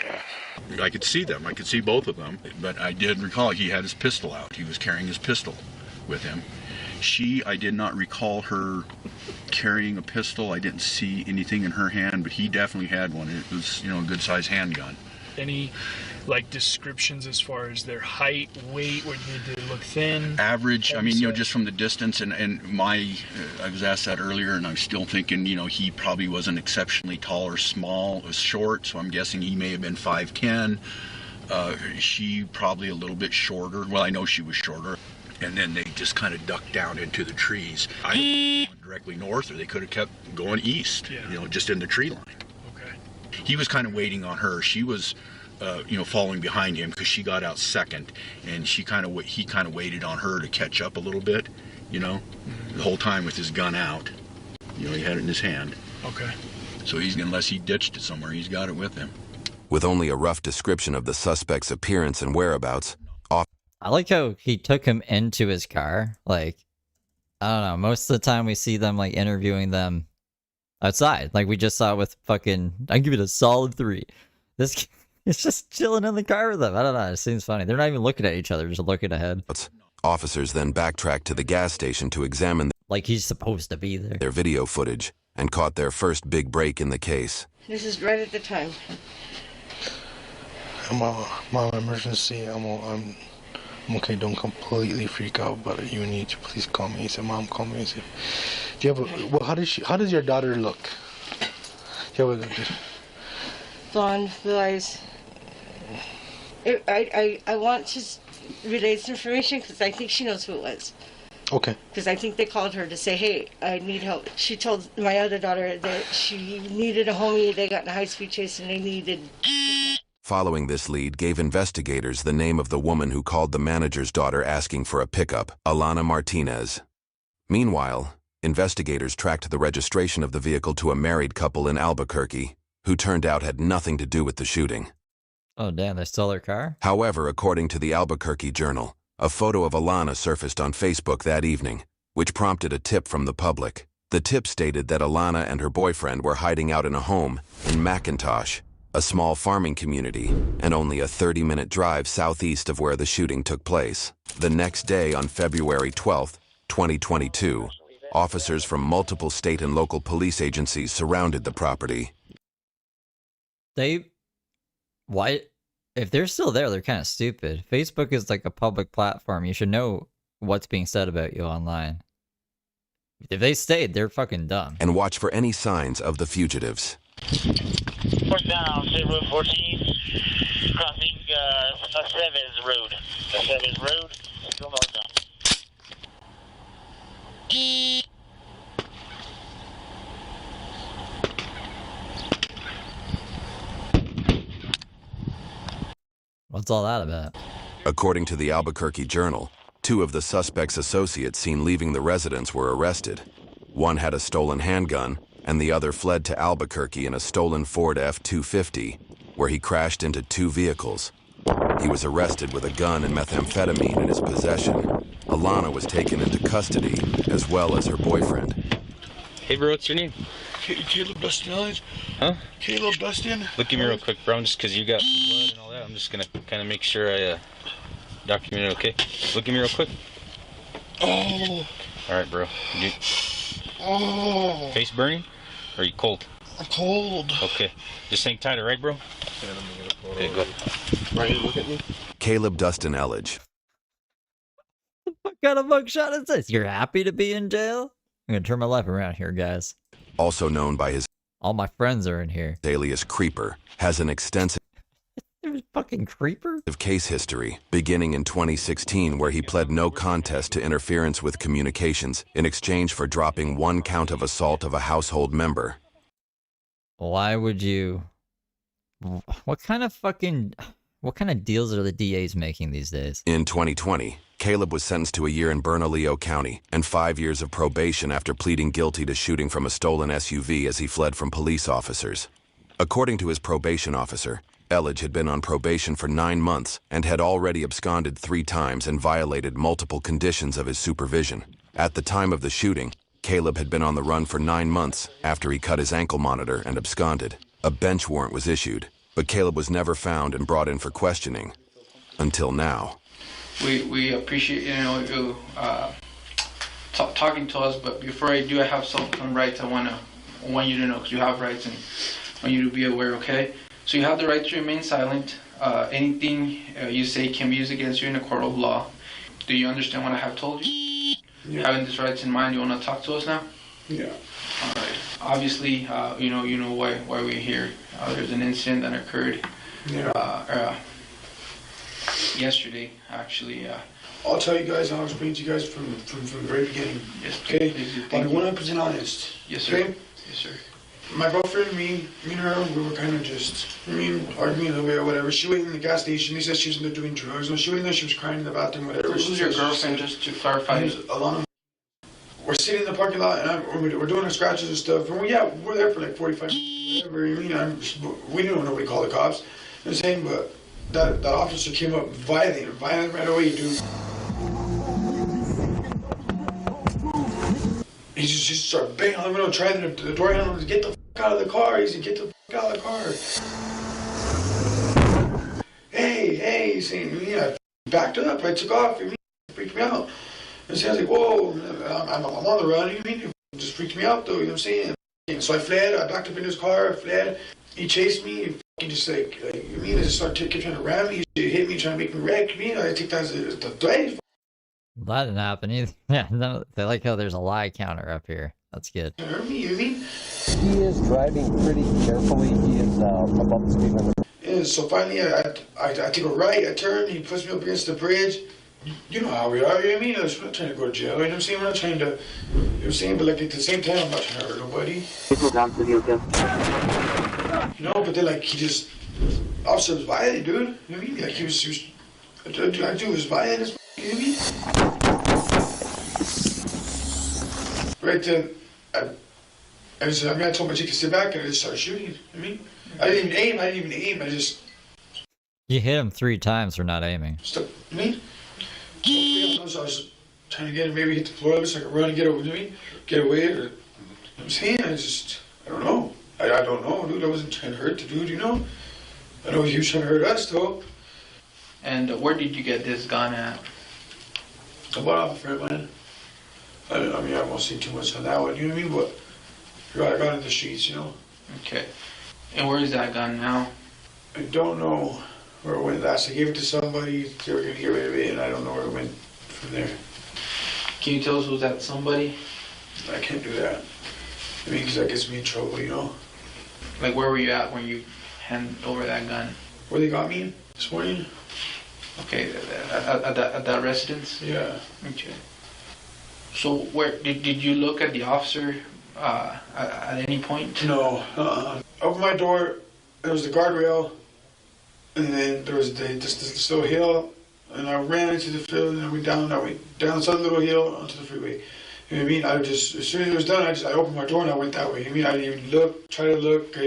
I could see them. I could see both of them. But I did recall he had his pistol out. He was carrying his pistol with him. I did not recall her carrying a pistol. I didn't see anything in her hand, but he definitely had one. It was, a good-sized handgun. Any, descriptions as far as their height, weight, or did they look thin? Average, just from the distance, and I was asked that earlier, and I'm still thinking, he probably wasn't exceptionally tall or small, was short, so I'm guessing he may have been 5'10". She probably a little bit shorter. Well, I know she was shorter. And then they just kind of ducked down into the trees. I went directly north, or they could have kept going east, just in the tree line. Okay. He was kind of waiting on her. She was, following behind him because she got out second, and he kind of waited on her to catch up a little bit, the whole time with his gun out. He had it in his hand. Okay. So unless he ditched it somewhere, he's got it with him. With only a rough description of the suspect's appearance and whereabouts, I like how he took him into his car. I don't know. Most of the time we see them interviewing them outside. We just saw with fucking. I give it a solid 3. This is just chilling in the car with them. I don't know. It seems funny. They're not even looking at each other. Just looking ahead. Officers then backtracked to the gas station to examine he's supposed to be there. Their video footage and caught their first big break in the case. This is right at the time. Mom, emergency. I'm okay, don't completely freak out, but you need to please call me. He said, Mom, call me. He said, do you have how does your daughter look? Do you have blonde, blue eyes. I want to relay this information because I think she knows who it was. Okay. Because I think they called her to say, hey, I need help. She told my other daughter that she needed a homie. They got in a high-speed chase and they needed... Following this lead gave investigators the name of the woman who called the manager's daughter asking for a pickup, Alana Martinez. Meanwhile, investigators tracked the registration of the vehicle to a married couple in Albuquerque, who turned out had nothing to do with the shooting. Oh, damn, they stole their car? However, according to the Albuquerque Journal, a photo of Alana surfaced on Facebook that evening, which prompted a tip from the public. The tip stated that Alana and her boyfriend were hiding out in a home in McIntosh, a small farming community, and only a 30-minute drive southeast of where the shooting took place. The next day, on February 12, 2022, officers from multiple state and local police agencies surrounded the property. Why? If they're still there, they're kind of stupid. Facebook is like a public platform. You should know what's being said about you online. If they stayed, they're fucking dumb. And watch for any signs of the fugitives. We're down State Road 14, crossing a 7's road. A 7's road, still northbound. What's all that about? According to the Albuquerque Journal, 2 of the suspect's associates seen leaving the residence were arrested. One had a stolen handgun, and the other fled to Albuquerque in a stolen Ford F-250, where he crashed into 2 vehicles. He was arrested with a gun and methamphetamine in his possession. Alana was taken into custody, as well as her boyfriend. Hey bro, what's your name? Caleb Dustin. Huh? Caleb Dustin. Look at me real quick, bro. Just because you got blood and all that, I'm just gonna kind of make sure I document it, okay? Look at me real quick. Oh. All right, bro. Oh. Face burning? Or are you cold? I'm cold. Okay. Just hang tight, all right, bro? Yeah, let me get a photo. Okay, go. Right here, look at me. Caleb Dustin Elledge, What kind of mugshot is this? You're happy to be in jail? I'm gonna turn my life around here, guys. Also known by his All my friends are in here. alias Creeper, has an extensive fucking Creeper case history, beginning in 2016 where he pled no contest to interference with communications in exchange for dropping 1 count of assault of a household member. Why would you... What kind of deals are the DAs making these days? In 2020, Caleb was sentenced to a year in Bernalillo County and 5 years of probation after pleading guilty to shooting from a stolen SUV as he fled from police officers. According to his probation officer, Elledge had been on probation for 9 months and had already absconded 3 times and violated multiple conditions of his supervision. At the time of the shooting, Caleb had been on the run for 9 months after he cut his ankle monitor and absconded. A bench warrant was issued, but Caleb was never found and brought in for questioning. Until now. We appreciate, you talking to us, but before I do, I have some rights I want you to know, because you have rights and I want you to be aware, okay? So you have the right to remain silent. Anything you say can be used against you in a court of law. Do you understand what I have told you? Yeah. Having these rights in mind, you want to talk to us now? Yeah. All right. Obviously, you know why we're here. There's an incident that occurred yesterday, actually. I'll tell you guys, I'll explain to you guys from the very beginning. Yes. Okay? I'll be 100% honest. Yes, sir. Okay? Yes, sir. My girlfriend, me and her, we were kind of just, arguing a little bit or whatever. She went in the gas station. They said she was in there doing drugs. When she went in there, she was crying in the bathroom, whatever. Who's your girlfriend, just to clarify? Alana. We're sitting in the parking lot, and we're doing our scratches and stuff. And we're there for like 45 minutes, whatever. We didn't know nobody called the cops. You know what I'm saying? But that officer came up violent right away, dude. He just started banging on the window, trying the door handle to get the fuck out of the car. He said, get the fuck out of the car. Hey, he's saying, I backed up, I took off, it freaked me out. And so I was like, whoa, I'm on the run, it just freaked me out though, you know what I'm saying? So I fled, I backed up in his car, I fled. He chased me, and just like I just started kept trying to ram me, he hit me, trying to make me wreck me, I take that as a threat. That didn't happen either. Yeah, no, they like how there's a lie counter up here. That's good. You mean? He is driving pretty carefully. He is above the speed limit. And so finally, I take a right, I turn, he puts me up against the bridge. You know how we are, you know what I mean? I'm not trying to go to jail, you know what I'm saying? We're not trying to, you know what I'm saying? But like at the same time, I'm not trying to hurt nobody. But then like he just, officer was violent, dude. You know what I mean? Like he was I do was violent as you know what I mean? Right then, I told my chick to sit back and I just started shooting. You know what I mean? I didn't even aim, I just... You hit him 3 times for not aiming. Me? I was trying to get him, maybe hit the floor so I could run and get away, you know what I mean? Get away, or... You know what I'm saying? I don't know. I don't know, dude. I wasn't trying to hurt the dude, you know? I know he was trying to hurt us, though. And where did you get this gun at? I bought off a friend, man. I won't say too much on that one, you know what I mean? But I got it in the streets, you know? Okay. And where is that gun now? I don't know where it went last. I gave it to somebody, they were going to get rid of it, and I don't know where it went from there. Can you tell us who's that somebody? I can't do that. I mean, because that gets me in trouble, you know? Like, where were you at when you handed over that gun? Where they got me this morning? Okay, at that residence? Yeah. Okay. So where did you look at the officer at any point? No. Over my door, there was the guardrail, and then there was this little hill, and I ran into the field, and I went down this other little hill onto the freeway. You know what I mean? As soon as it was done, I opened my door and I went that way. I mean, I didn't even try to look. I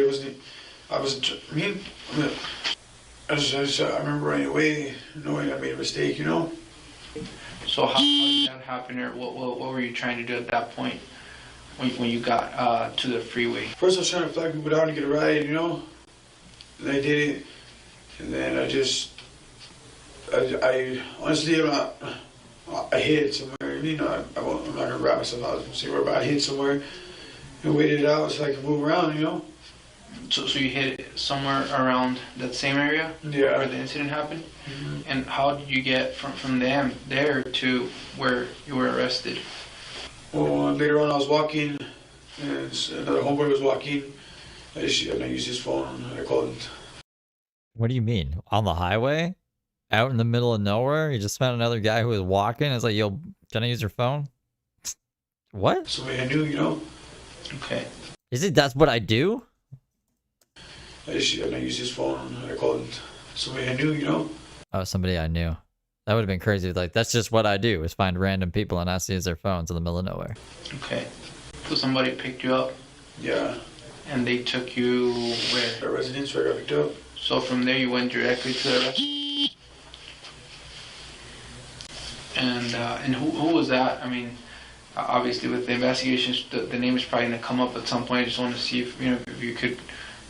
remember running away, knowing I made a mistake, you know? So how did that happen, or what were you trying to do at that point when you got to the freeway? First I was trying to flag people down to get a ride, you know? And I did it. And then I honestly, I hid somewhere, you know, I'm not gonna wrap myself out and say where, but I hid somewhere and waited it out so I could move around, you know? So you hit it somewhere around that same area where the incident happened? Mm-hmm. And how did you get from them there to where you were arrested? Well, later on I was walking, and another homeboy was walking. I used his phone. I called. What do you mean? On the highway? Out in the middle of nowhere? You just found another guy who was walking? It's like, yo, can I use your phone? What? Somebody I knew, you know. Okay. Is it that's what I do? I used his phone. I called somebody I knew, you know. Oh, somebody I knew. That would have been crazy. Like, that's just what I do, is find random people and ask to use their phones in the middle of nowhere. Okay. So somebody picked you up? Yeah. And they took you where? Their residence where I got picked up. So from there you went directly to the arrest? And who was that? I mean, obviously with the investigations, the name is probably going to come up at some point. I just want to see if you could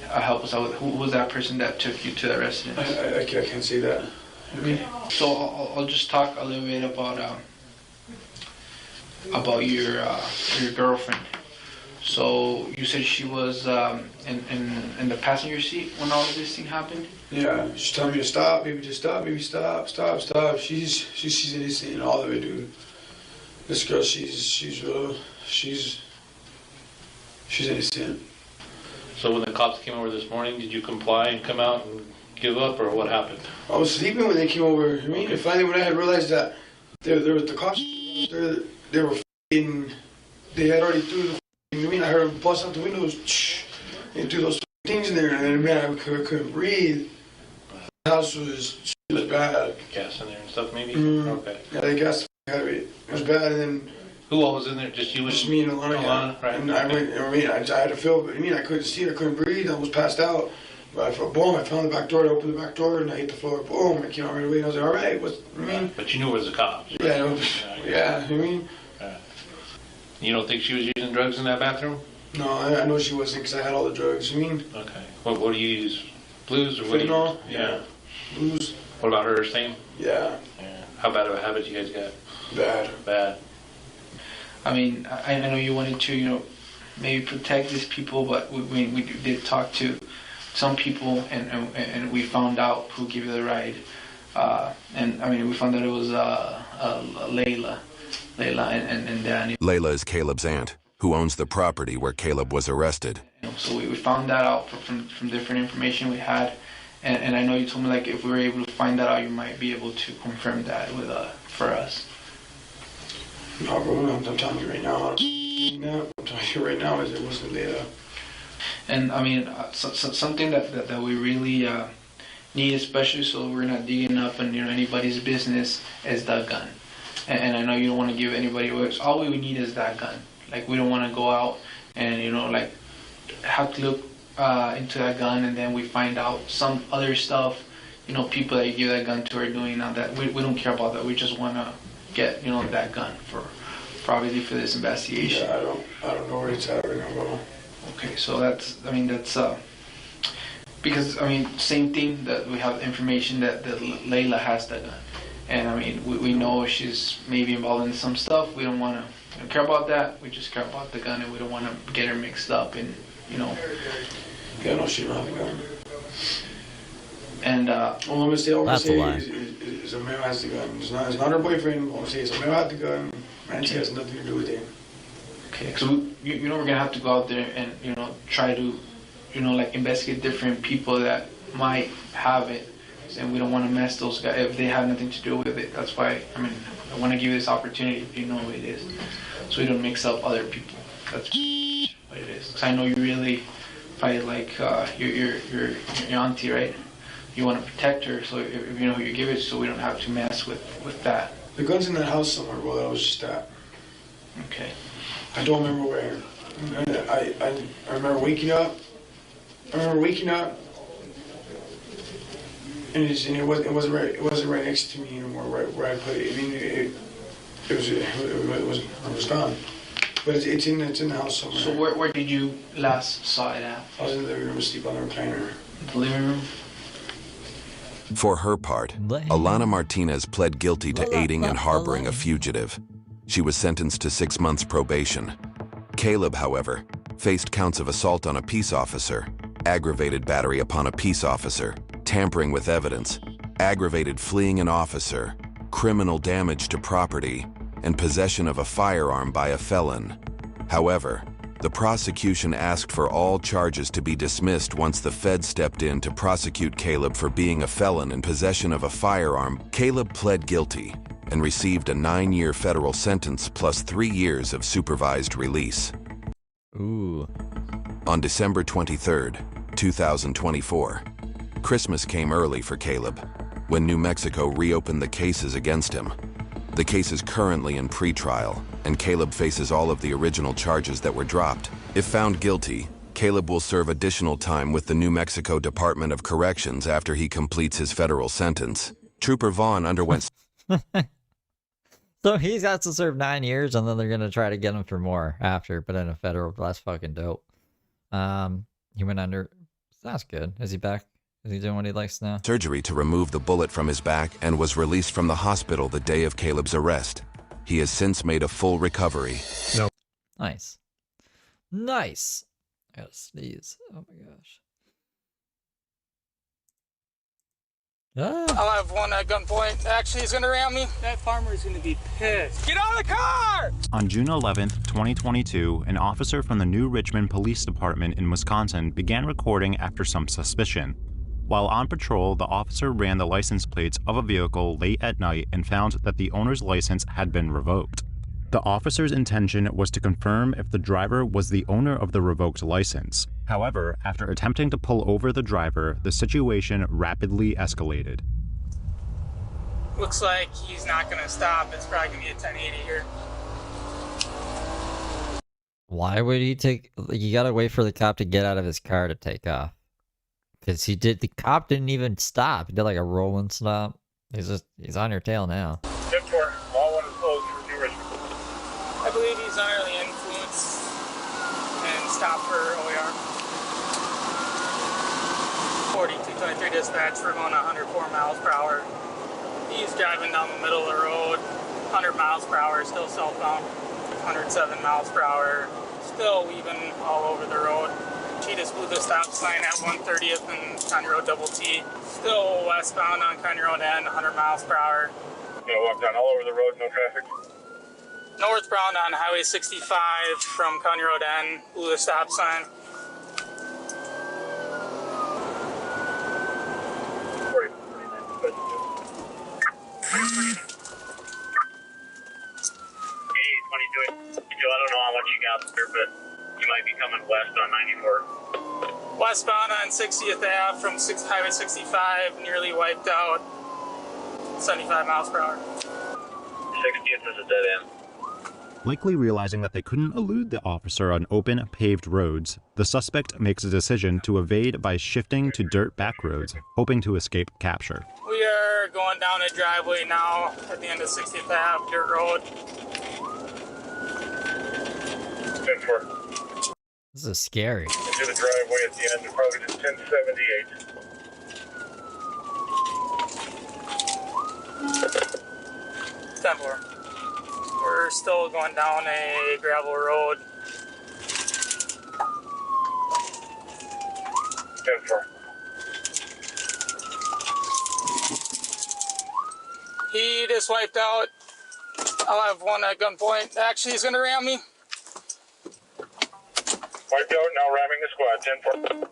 help us out with who was that person that took you to that residence? I can't say that. Okay. So I'll just talk a little bit about your girlfriend. So you said she was in the passenger seat when all of this thing happened? Yeah, she's telling me to stop, baby, just stop, baby, stop. She's innocent in all of it, dude. This girl, she's innocent. So when the cops came over this morning, did you comply and come out and give up, or what happened? I was sleeping when they came over. I mean, and finally when I had realized that there was the cops, they were f***ing, they had already threw the I mean, I heard them bust out the windows and do those things in there, and then, man, I couldn't breathe. The house was bad. Gas in there and stuff, maybe? Okay. Yeah, they gassed the f*** out of it. It was bad, and then... Who all was in there? Just you and... Just me and Alana, Alana, yeah. right. And I had to feel, I couldn't see it, I couldn't breathe, I was passed out. But I felt, boom, I found the back door, I opened the back door, and I hit the floor, boom, I came out right away, and I was like, all right, what's, But you knew it was the cops. Right? Yeah, You don't think she was using drugs in that bathroom? No, I know she wasn't, because I had all the drugs, Okay. What do you use? Blues or what do you Fentanyl? Yeah. Blues. What about her, same? Yeah. How bad of a habit you guys got? Bad. I mean, I know you wanted to, maybe protect these people, but we did talk to some people, and we found out who gave you the ride. And I mean, we found out it was Layla and Danny. Layla is Caleb's aunt, who owns the property where Caleb was arrested. So we found that out from different information we had, and I know you told me, like, if we were able to find that out, you might be able to confirm that with for us. No, bro, I'm telling you right now. I'm telling you right now, it wasn't Layla. And I mean, something that we really need, especially so we're not digging up and anybody's business, is that gun. And I know you don't want to give anybody away. So all we need is that gun. Like, we don't want to go out and like have to look into that gun, and then we find out some other stuff. People that you give that gun to are doing now that we don't care about that. We just want to get that gun for probably for this investigation. Yeah, I don't know where it's at right now, bro. Okay, so that's because same thing, that we have information that Layla has that gun, and I mean we know she's maybe involved in some stuff. We don't want to care about that. We just care about the gun, and we don't want to get her mixed up in Yeah, no, she don't have a gun. And all I'm gonna say lie. is a male has the gun. It's not her boyfriend. All I'm saying is a male has the gun. Nancy has nothing to do with it. Okay, so we're gonna have to go out there and try to like investigate different people that might have it, and we don't want to mess those guys if they have nothing to do with it. That's why I want to give you this opportunity if you know what it is, so we don't mix up other people. That's what it is. Because I know you really probably like your auntie, right? You want to protect her, so if you know who you give it, so we don't have to mess with that. The gun's in that house somewhere, bro. That was just that. Okay. I don't remember where. I remember waking up. And it wasn't right. It wasn't right next to me anymore. Right where I put it. I mean, it was gone. But it's in the house somewhere. So where did you last saw it at? I was in the living room asleep on the recliner. The living room. For her part, Alana Martinez pled guilty to aiding and harboring a fugitive. She was sentenced to 6 months probation. Caleb, however, faced counts of assault on a peace officer aggravated battery upon a peace officer, tampering with evidence, aggravated fleeing an officer, criminal damage to property, and possession of a firearm by a felon. However, the prosecution asked for all charges to be dismissed once the Fed stepped in to prosecute Caleb for being a felon in possession of a firearm. Caleb pled guilty and received a 9-year federal sentence plus 3 years of supervised release. Ooh. On December 23rd, 2024, Christmas came early for Caleb when New Mexico reopened the cases against him. The case is currently in pretrial, and Caleb faces all of the original charges that were dropped. If found guilty, Caleb will serve additional time with the New Mexico Department of Corrections after he completes his federal sentence. Trooper Vaughn underwent... So he's got to serve 9 years, and then they're gonna try to get him for more after, but in a federal. That's fucking dope. He went under. That's good. Is he back? Is he doing what he likes now? Surgery to remove the bullet from his back and was released from the hospital the day of Caleb's arrest. He has since made a full recovery. No. Nice. Nice. I gotta sneeze. Oh my gosh. I'll have one at gunpoint. Actually, he's gonna ram me. That farmer's gonna be pissed. Get out of the car! On June 11th, 2022, an officer from the New Richmond Police Department in Wisconsin began recording after some suspicion. While on patrol, the officer ran the license plates of a vehicle late at night and found that the owner's license had been revoked. The officer's intention was to confirm if the driver was the owner of the revoked license. However, after attempting to pull over the driver, the situation rapidly escalated. Looks like he's not gonna stop. It's probably gonna be a 1080 here. Why would he take? You gotta wait for the cop to get out of his car to take off. Because he did. The cop didn't even stop. He did like a rolling stop. He's on your tail now. 10-4, all one is closed for New Richmond. I believe he's under the influence and stopped for OER. 4223 dispatch, we're going 104 miles per hour. He's driving down the middle of the road, 100 miles per hour, still southbound. 107 miles per hour, still weaving all over the road. He just blew the stop sign at 130th and County Road Double T. Still westbound on County Road N, 100 miles per hour. Gonna walk down all over the road, no traffic. Northbound on Highway 65 from County Road N, blew the stop sign. I don't know how much you got there, but you might be coming west on 94. Westbound on 60th Ave from Highway 65, nearly wiped out. 75 miles per hour. 60th is a dead end. Likely realizing that they couldn't elude the officer on open, paved roads, the suspect makes a decision to evade by shifting to dirt back roads, hoping to escape capture. We are going down a driveway now at the end of 60th Ave, dirt road. 10-4. This is scary. Into the driveway at the end, probably just 1078. 10-4. We're still going down a gravel road. 10-4. He just wiped out. I'll have one at gunpoint. Actually, he's gonna ram me. Wiped out, now ramming the squad. 10-4.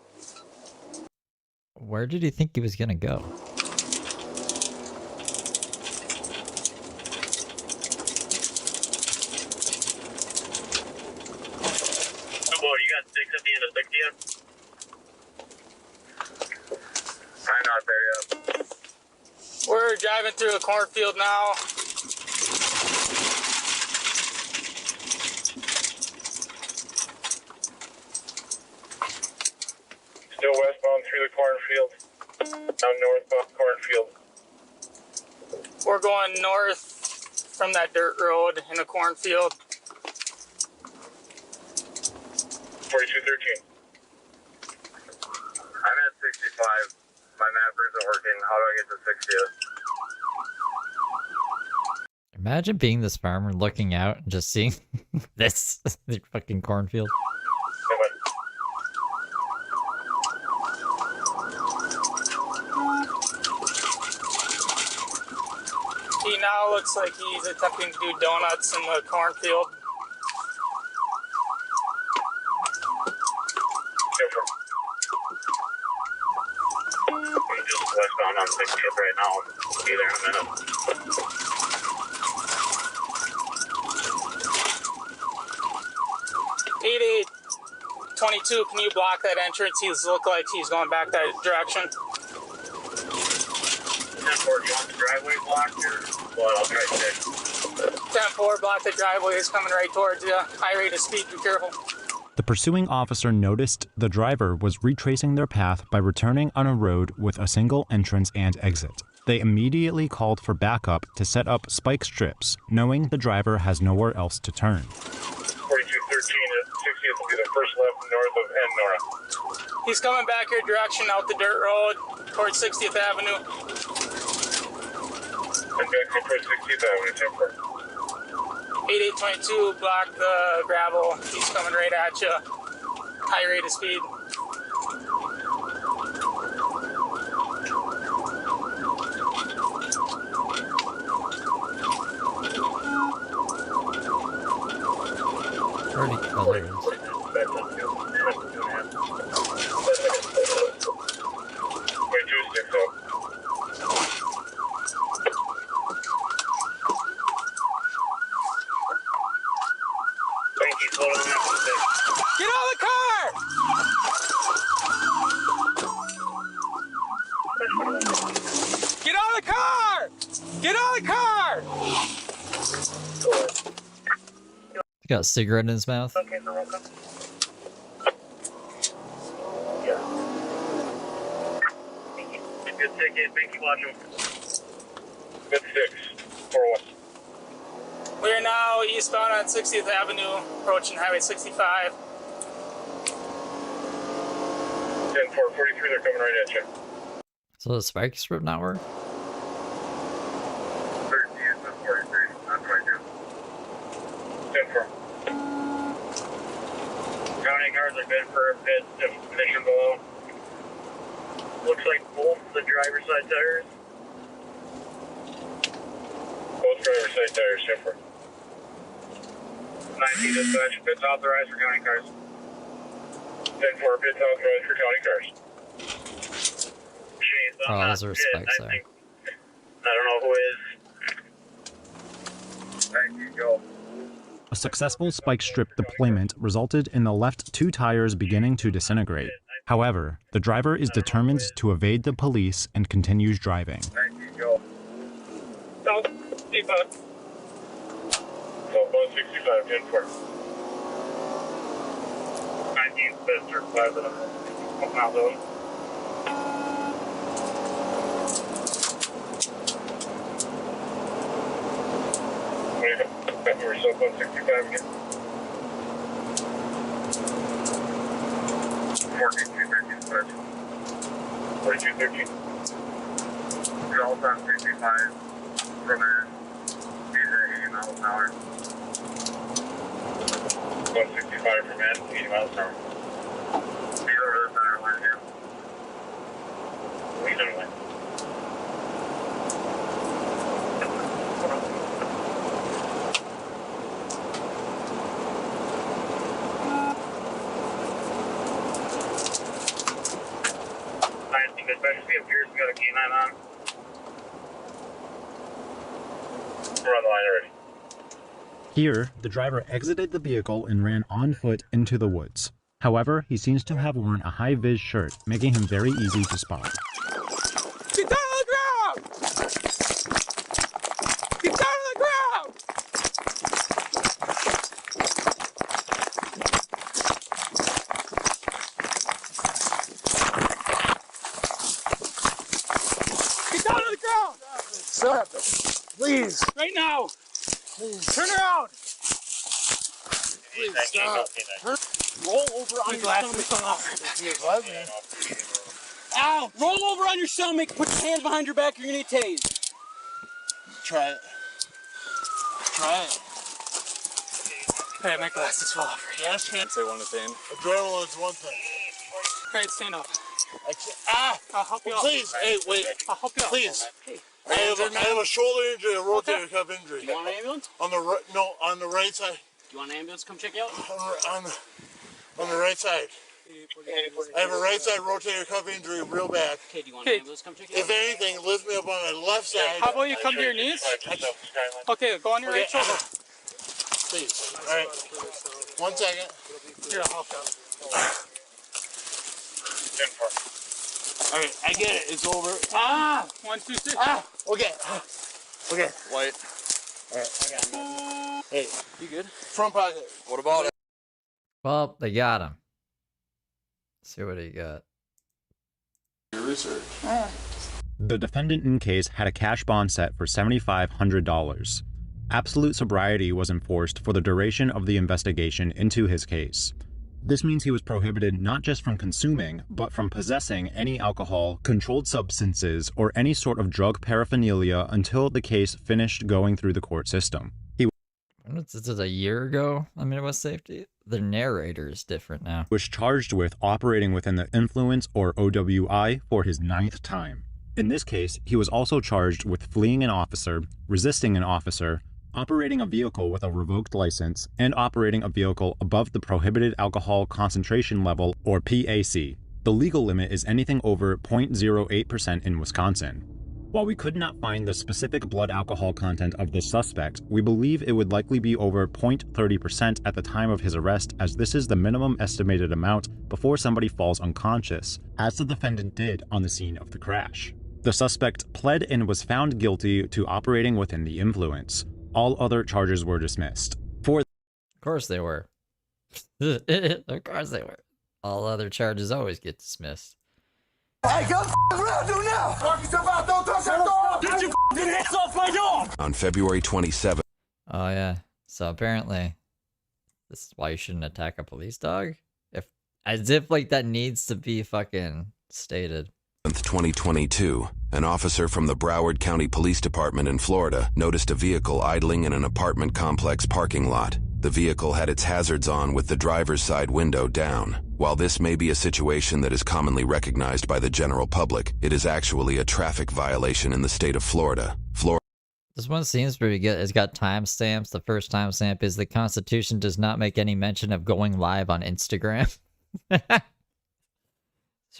Where did he think he was gonna go? You got 6 at the end of 60th? I'm not there yet. We're driving through a cornfield now. Still westbound through the cornfield. Now northbound cornfield. We're going north from that dirt road in a cornfield. 4213. I'm at 65. My mapper isn't working. How do I get to 60th? Imagine being this farmer, looking out and just seeing this fucking cornfield. He now looks like he's attempting to do donuts in the cornfield. Just westbound on 60th right now. Be there in a minute. 8822, can you block that entrance? He looks like he's going back that direction. 10-4, do you want the driveway blocked or what? I'll try to fix. 10-4, block the driveway. He's coming right towards you. High rate of speed, be careful. The pursuing officer noticed the driver was retracing their path by returning on a road with a single entrance and exit. They immediately called for backup to set up spike strips, knowing the driver has nowhere else to turn. 4213 at 60th will be the first left north of Nora. He's coming back your direction out the dirt road towards 60th Avenue. And back towards 60th Avenue, 10-4. 8822, block the gravel. He's coming right at you. High rate of speed. Pretty colors. 2260. Thank you, slow down there for a second. Get out of the car! Get out of the car! Get out of the car! He got a cigarette in his mouth. Okay, Saroka. Yeah. Good ticket. Thank you, watching. Good 641. We are now eastbound on 60th Avenue, approaching Highway 65. 10-443, they're coming right at you. So the spike strip not work? 13 to 43, not 22. 10-4. Counting cars have been for a bit, mission below. Looks like both the driver's side tires. Both driver's side tires, 10-4. 19 dispatch, pits authorized for county cars. 10-4, pits authorized for county cars. Jeez, Oh, those are spikes there. I don't know who is. Thank you, go. A successful spike strip deployment resulted in the left two tires beginning to disintegrate. However, the driver is determined to evade the police and continues driving. Thank you, go. South 65. Southbound 65, 10-4. 19 Spencer Plaza, 1 mile zone. We're southbound 65 again. 4213 Spencer. 4213. Southbound 65 from there. He's at 80 miles an hour. 165 from in, 80 miles an hour. Be over the center line here. Lead in line. Dispatch, see if Pierce got a K9 on. We're on the line already. Here, the driver exited the vehicle and ran on foot into the woods. However, he seems to have worn a high-vis shirt, making him very easy to spot. Get down on the ground! Get down on the ground! Get down on the ground! Stop it. Please. Right now! Please. Turn around! Please stop. Roll over on your stomach. Ow! Roll over on your stomach, put your hands behind your back, you're gonna get tased. Try it. Try it. Hey, my glasses fall off. Yes, man. Say one thing. Adrenaline is one thing. Alright, stand up. I can't. Ah! I'll help you out. Please. Hey, wait. I'll help you out. Please. Hey. I have a shoulder injury, a rotator cuff injury. You want an ambulance? On the right, no, on the right side. You want an ambulance to come check you out? On the right side. I have a right side rotator cuff injury real bad. Okay, do you want an ambulance to come check you out? If anything, lift me up on my left side. How about you come to your knees? Okay, go on your right shoulder. Please. All right. 1 second. Here, I'll help out. All right, I get it. It's over. 1, 2, 6. Okay. Okay. White. All right. Hey, you good? Front pocket. What about it? Well, they got him. Let's see what he got. Your research. The defendant in case had a cash bond set for $7,500. Absolute sobriety was enforced for the duration of the investigation into his case. This means he was prohibited not just from consuming, but from possessing any alcohol, controlled substances, or any sort of drug paraphernalia until the case finished going through the court system. This is a year ago. I mean, it was safety. The narrator is different now. Was charged with operating within the influence, or OWI, for his 9th time. In this case, he was also charged with fleeing an officer, resisting an officer, operating a vehicle with a revoked license, and operating a vehicle above the prohibited alcohol concentration level, or PAC. The legal limit is anything over 0.08% in Wisconsin. While we could not find the specific blood alcohol content of the suspect, we believe it would likely be over 0.30% at the time of his arrest, as this is the minimum estimated amount before somebody falls unconscious, as the defendant did on the scene of the crash. The suspect pled and was found guilty to operating within the influence. All other charges were dismissed. Of course they were. Of course they were. All other charges always get dismissed. Hey, come around, do now! Talk yourself out, don't touch that dog! Get your hands off my dog! On February 27th. Oh yeah. So apparently, this is why you shouldn't attack a police dog. As if like that needs to be fucking stated. 2022, an officer from the Broward County Police Department in Florida noticed a vehicle idling in an apartment complex parking lot. The vehicle had its hazards on with the driver's side window down. While this may be a situation that is commonly recognized by the general public, it is actually a traffic violation in the state of Florida. This one seems pretty good. It's got timestamps. The first timestamp is the Constitution does not make any mention of going live on Instagram. Should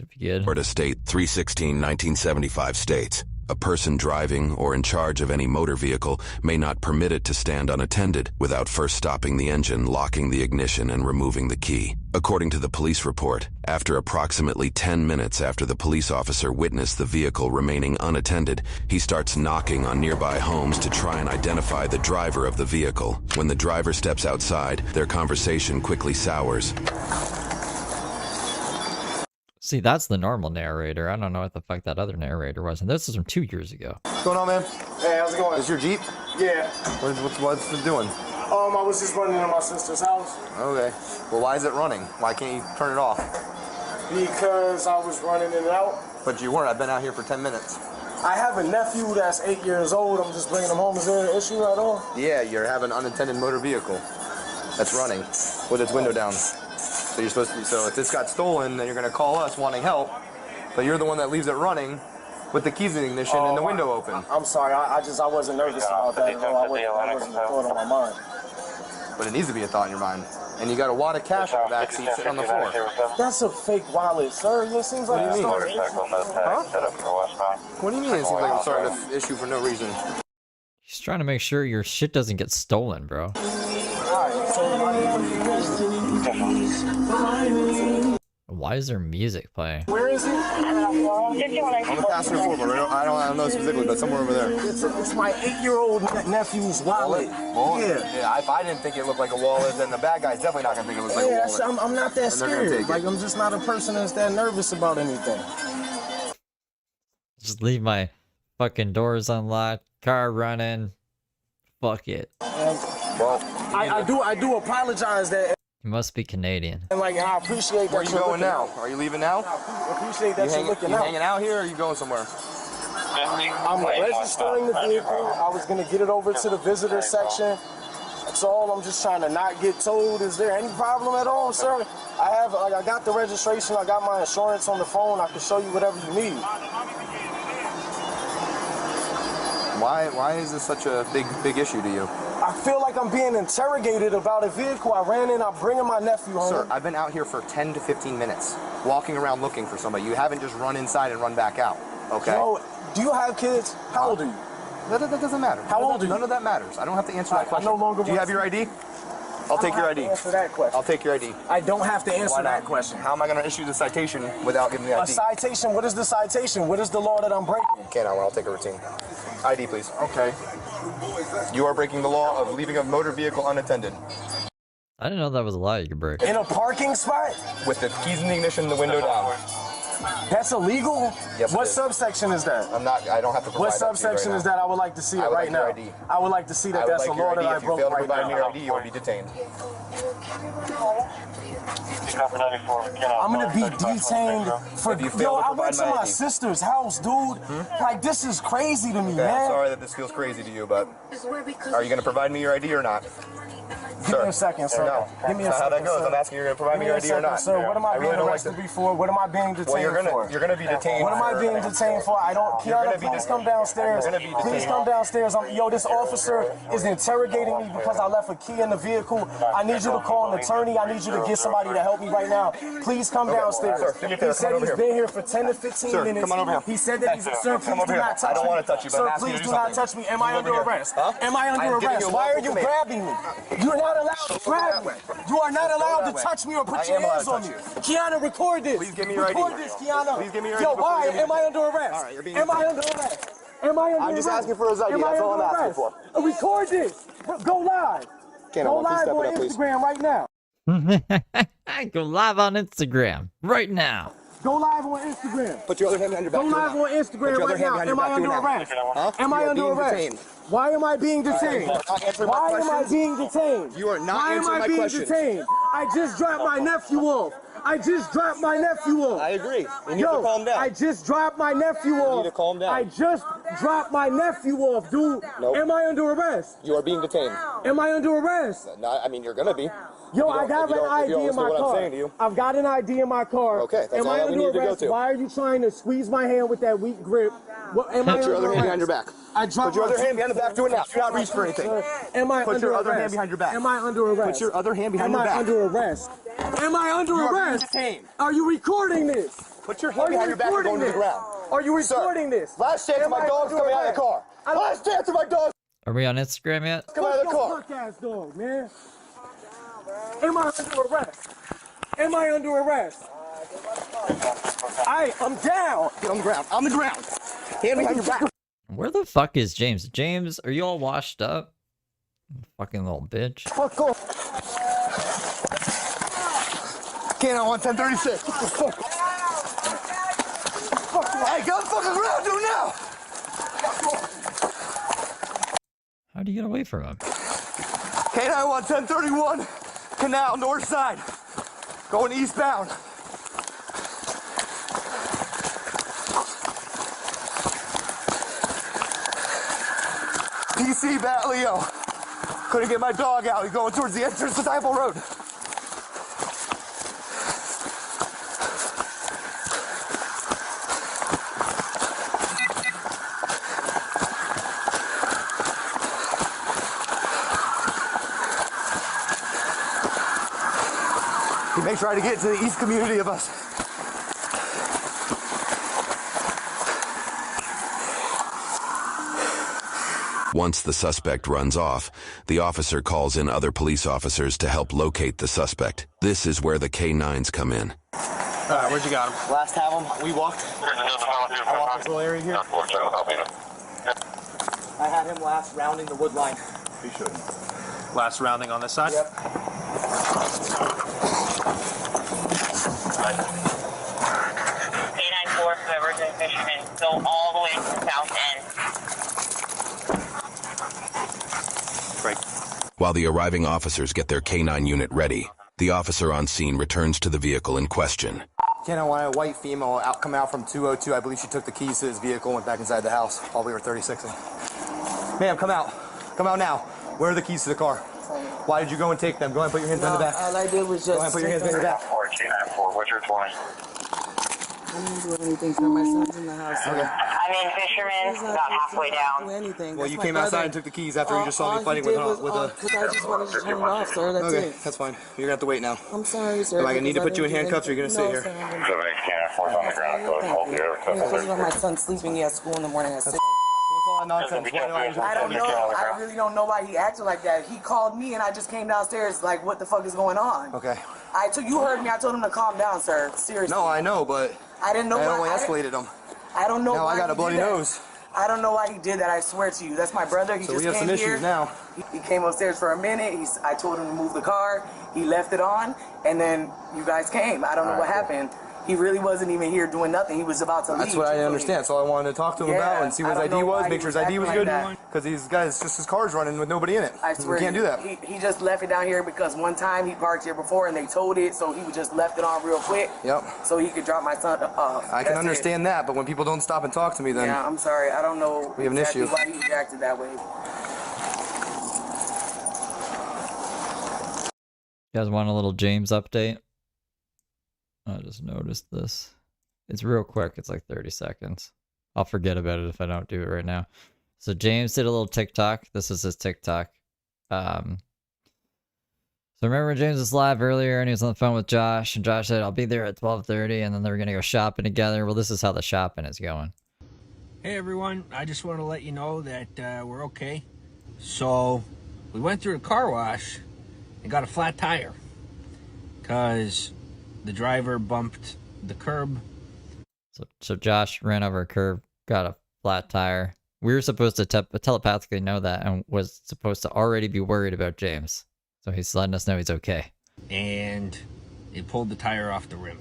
be good. Florida State 316-1975 states, a person driving or in charge of any motor vehicle may not permit it to stand unattended without first stopping the engine, locking the ignition, and removing the key. According to the police report, after approximately 10 minutes after the police officer witnessed the vehicle remaining unattended, he starts knocking on nearby homes to try and identify the driver of the vehicle. When the driver steps outside, their conversation quickly sours. See, that's the normal narrator. I don't know what the fuck that other narrator was. And this is from 2 years ago. What's going on, man? Hey, how's it going? Is your Jeep? Yeah. What's it doing? I was just running to my sister's house. Okay. Well, why is it running? Why can't you turn it off? Because I was running in and out. But you weren't. I've been out here for 10 minutes. I have a nephew that's 8 years old. I'm just bringing him home. Is there an issue at all? Yeah, you're having an unattended motor vehicle that's running with its window down. So you're supposed to. So if this got stolen, then you're going to call us wanting help. But you're the one that leaves it running with the keys in the ignition and the window open. I'm sorry. I wasn't nervous about that at all. I wasn't a thought on my mind. But it needs to be a thought in your mind. And you got a wad of cash in the back seat sitting on the floor. That's a fake wallet, sir. It seems like What do you mean? Huh? What do you mean it seems like I'm starting to issue for no reason? He's trying to make sure your shit doesn't get stolen, bro. Why is there music playing? Where is he? On the passenger floor, but I don't know specifically, but somewhere over there. It's my 8-year-old nephew's wallet. Yeah, if I didn't think it looked like a wallet, then the bad guy's definitely not going to think it looks like a wallet. I'm not that scared. Like, I'm just not a person that's that nervous about anything. Just leave my fucking doors unlocked, car running. Fuck it. Well, I do apologize that. You must be Canadian. And like, I appreciate that. Where are you going now? Are you leaving now? I appreciate that you're looking out. You hanging out here, or are you going somewhere? I'm registering the vehicle. I was gonna get it over to the visitor section. That's all. I'm just trying to not get towed. Is there any problem at all, sir? I got the registration. I got my insurance on the phone. I can show you whatever you need. Why is this such a big issue to you? I feel like I'm being interrogated about a vehicle. I ran in, I'm bringing my nephew home. Sir, I've been out here for 10 to 15 minutes, walking around looking for somebody. You haven't just run inside and run back out, okay? Yo, do you have kids? How old are you? That doesn't matter. How old are you? None of that matters. I don't have to answer that question. I no longer Do you have your ID? I'll take your ID. Answer that question. I'll take your ID. I don't have to answer that question. How am I going to issue the citation without giving the ID? A citation? What is the citation? What is the law that I'm breaking? Okay, now I'll take a routine. ID, please. Okay. You are breaking the law of leaving a motor vehicle unattended. I didn't know that was a law you could break. In a parking spot? With the keys in the ignition, the window down. That's illegal? Yes, what subsection is that? I don't have to provide What subsection is that? I would like to see it right now. I would like to see that that's a law that I broke right now. If you fail to provide me your ID, you will be detained. I'm gonna be detained for. Yo, I went to my sister's house, dude. Like, this is crazy to me, man. I'm sorry that this feels crazy to you, but are you gonna provide me your ID or not? Give me a second, sir. No. Give me a second, how that goes. sir. I'm asking you to provide me your ID or not. Sir, what am I being arrested before? What am I being detained for? You're gonna be detained. What am I being detained for? I don't. Kiana, please come downstairs. Please come downstairs. Yo, this officer is interrogating me because I left a key in the vehicle. I need you to call an attorney. I need you to get somebody to help me right now. Please come downstairs. He said he's been here for 10 to 15 minutes. Come on over here. He said that he's. Sir, please do not touch me. I don't want to touch you, but sir, I'm asking you please to do do not something. touch me. Am I under arrest? Am I under arrest? Why are you grabbing me? You're not allowed to grab me. You are not allowed to touch me or put your hands on me. Kiana, record this. Please give me your ID. Record this, Kiana. Please give me your ID. Yo, why? Am I under arrest? All right, you're being Am I under arrest? Am I under arrest? I'm just asking for his ID. That's all I'm asking for. Record this. Go live. Go live on Instagram right now. Go live on Instagram right now. Go live on Instagram. Put your other hand behind your back. Go live on Instagram right now. Am I under arrest? Am I under arrest? Why am I being detained? Why am I being detained? You are not answering my question. Why am I being detained? I just dropped my nephew off. I just dropped my nephew off. I agree. You need to calm down. I just dropped my nephew off. You need to calm down. I just dropped my nephew off, dude. Nope. Am I under arrest? You are being detained. Am I under arrest? No, I mean, you're gonna be. Yo, I got an ID in my car. I've got an ID in my car. Okay, that's am all I we under need to go arrest? to. Why are you trying to squeeze my hand with that weak grip? Put your other hand behind your back. I dropped Put your other hand behind the back. Do it now. Do not reach for anything. Am I Put under your other arrest? hand behind your back. Am I under arrest? Put your other hand behind your back. Am I under arrest? Am I under arrest? Are you recording this? Put your hand behind your back and go to the ground. Are you recording this? Last chance, my dog's coming out of the car. Last chance, my dog. Are we on Instagram yet? Come out of the car. Fuck ass dog, man. Am I under arrest? Am I under arrest? I'm down. Get on the ground. On the ground. Hand behind your back. Where the fuck is James? James, are you all washed up? Fucking little bitch. Fuck off. Can't on 1036. What the fuck? Hey, get on the fucking ground. Do it now. How do you get away from him? K9 1031. Canal, north side. Going eastbound. PC Bat Leo. Couldn't get my dog out. He's going towards the entrance to Typal Road. He may try to get to the east community of us. Once the suspect runs off, the officer calls in other police officers to help locate the suspect. This is where the K9s come in. Alright, where'd you got him? Last have him, we walked. I walked this little area here. I had him last rounding the wood line. He shouldn't. Last rounding on this side? Yep. K94, whoever's in Fisherman, go all the way to the south end. Right. While the arriving officers get their K9 unit ready, the officer on scene returns to the vehicle in question. Ken, I want a white female come out from 202. I believe she took the keys to his vehicle and went back inside the house while we were 36ing. Ma'am, come out. Come out now. Where are the keys to the car? Why did you go and take them? Go ahead and put your hands behind the back. All I did was just. Go ahead and put your hands behind your back. K94, what's your 20? I didn't do anything for my son's in the house. Okay. I mean, fisherman, about halfway down. Anything. Well, you came outside and took the keys after you just saw me fighting with Because I just wanted to turn it off, sir. That's okay, it. that's fine. You're gonna have to wait now. I'm sorry, sir. Am I gonna need to put you in handcuffs, or are you gonna stay here? Because my son's sleeping at school in the morning at 6. What's all that nonsense? I don't know. I really don't know why he acted like that. He called me and I just came downstairs like, what the fuck is going on? Okay. You heard me. I told him to calm down, sir. Seriously. No, I know, but I didn't know I why. only escalated him. I don't know now why I got a he bloody did that. nose. I don't know why he did that. I swear to you. That's my brother. He So just we have came some here. issues now. He came upstairs for a minute. I told him to move the car. He left it on, and then you guys came. I don't know what happened. He really wasn't even here doing nothing. He was about to leave. That's what I didn't understand. So I wanted to talk to him about and see what his ID was, make sure his ID was good. Because these guys, just his car's running with nobody in it. I swear we can't do that. He just left it down here because one time he parked here before and they towed it, so he just left it on real quick. Yep. So he could drop my son off. I can understand that, but when people don't stop and talk to me, then yeah, I'm sorry. I don't know we have an issue. why he reacted that way. You guys want a little James update? I just noticed this. It's real quick. It's like 30 seconds. I'll forget about it if I don't do it right now. So James did a little TikTok. This is his TikTok. So remember when James was live earlier and he was on the phone with Josh, and Josh said, I'll be there at 12:30, and then they were going to go shopping together. Well, this is how the shopping is going. Hey everyone, I just want to let you know that we're okay. So we went through a car wash and got a flat tire because the driver bumped the curb. So Josh ran over a curb, got a flat tire. We were supposed to telepathically know that and was supposed to already be worried about James. So he's letting us know he's okay. And it pulled the tire off the rim.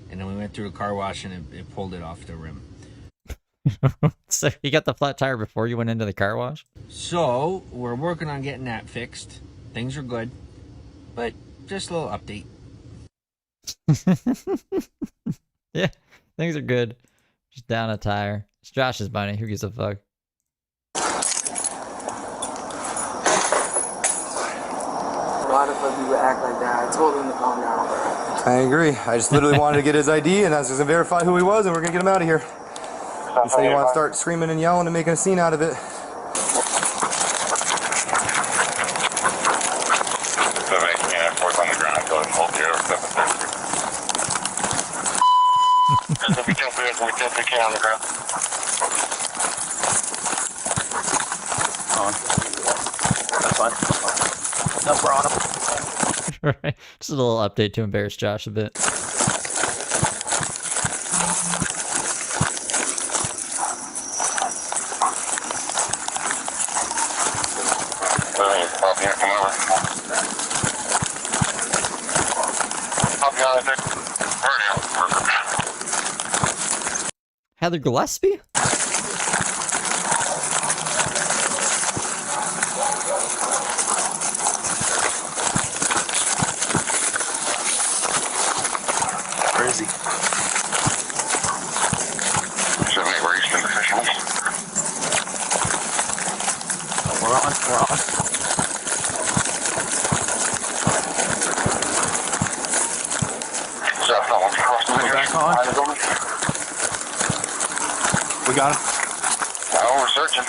And then we went through a car wash and it pulled it off the rim. So you got the flat tire before you went into the car wash? So we're working on getting that fixed. Things are good. But just a little update. Yeah, things are good. Just down a tire. It's Josh's money. Who gives a fuck? Why the fuck you would act like that? I told him to calm down. I agree. I just literally wanted to get his ID, and I was going to verify who he was, and we're going to get him out of here. You say you want to start screaming and yelling and making a scene out of it. That's fine. No problem. Right. Just a little update to embarrass Josh a bit. Heather Gillespie? Crazy. We're on. Back on. We got him. Oh, we're searching.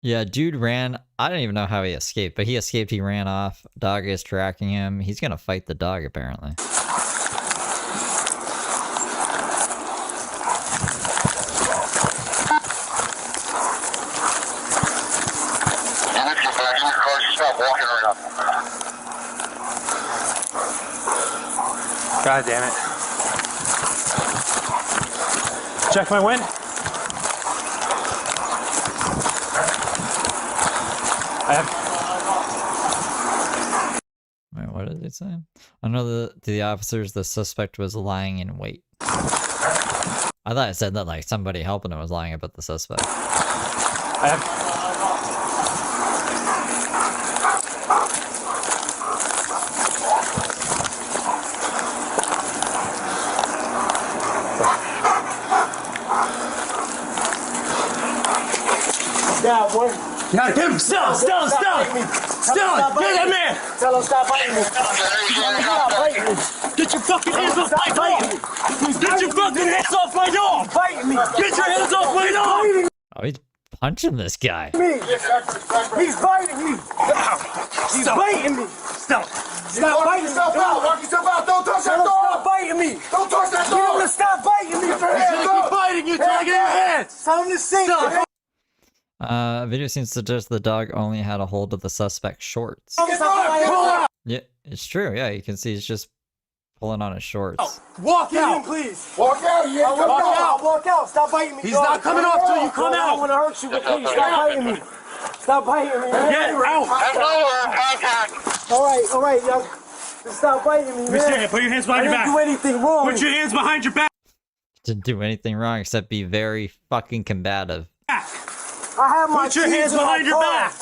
Yeah, dude ran. I don't even know how he escaped, but he escaped. He ran off. Dog is tracking him. He's gonna fight the dog, apparently. God damn it. Check my wind. Wait, what did it say? I know to the officers the suspect was lying in wait. I thought it said that like somebody helping him was lying about the suspect. Yeah, boy. You gotta get him. Stop. Get that man. Tell him stop biting me. Stop biting me. Get your fucking hands off my dog. Get your fucking hands off my dog. Biting me. Get your hands off my dog. Oh, he's punching this guy. He's biting me. He's biting me. Stop. Stop biting me. Walk yourself out. Don't touch that dog. Stop biting me. Don't touch that dog. Get him to stop biting me. Get your hands up. Keep biting you till I get your hands. Tell him to sink. Video scene suggests the dog only had a hold of the suspect's shorts. Yeah, it's true. Yeah, you can see he's just pulling on his shorts. Walk out, please. Walk out. You ain't coming out. Walk out. Stop biting me. He's not coming off till you come I don't out. want to hurt you, but please stop biting me. Stop biting me. Get out. All right, y'all. Just stop biting me, man. Put your hands behind your back. I didn't do anything wrong. Put your hands behind your back. Didn't do anything wrong except be very fucking combative. I have my Put your keys hands in my behind your car. back.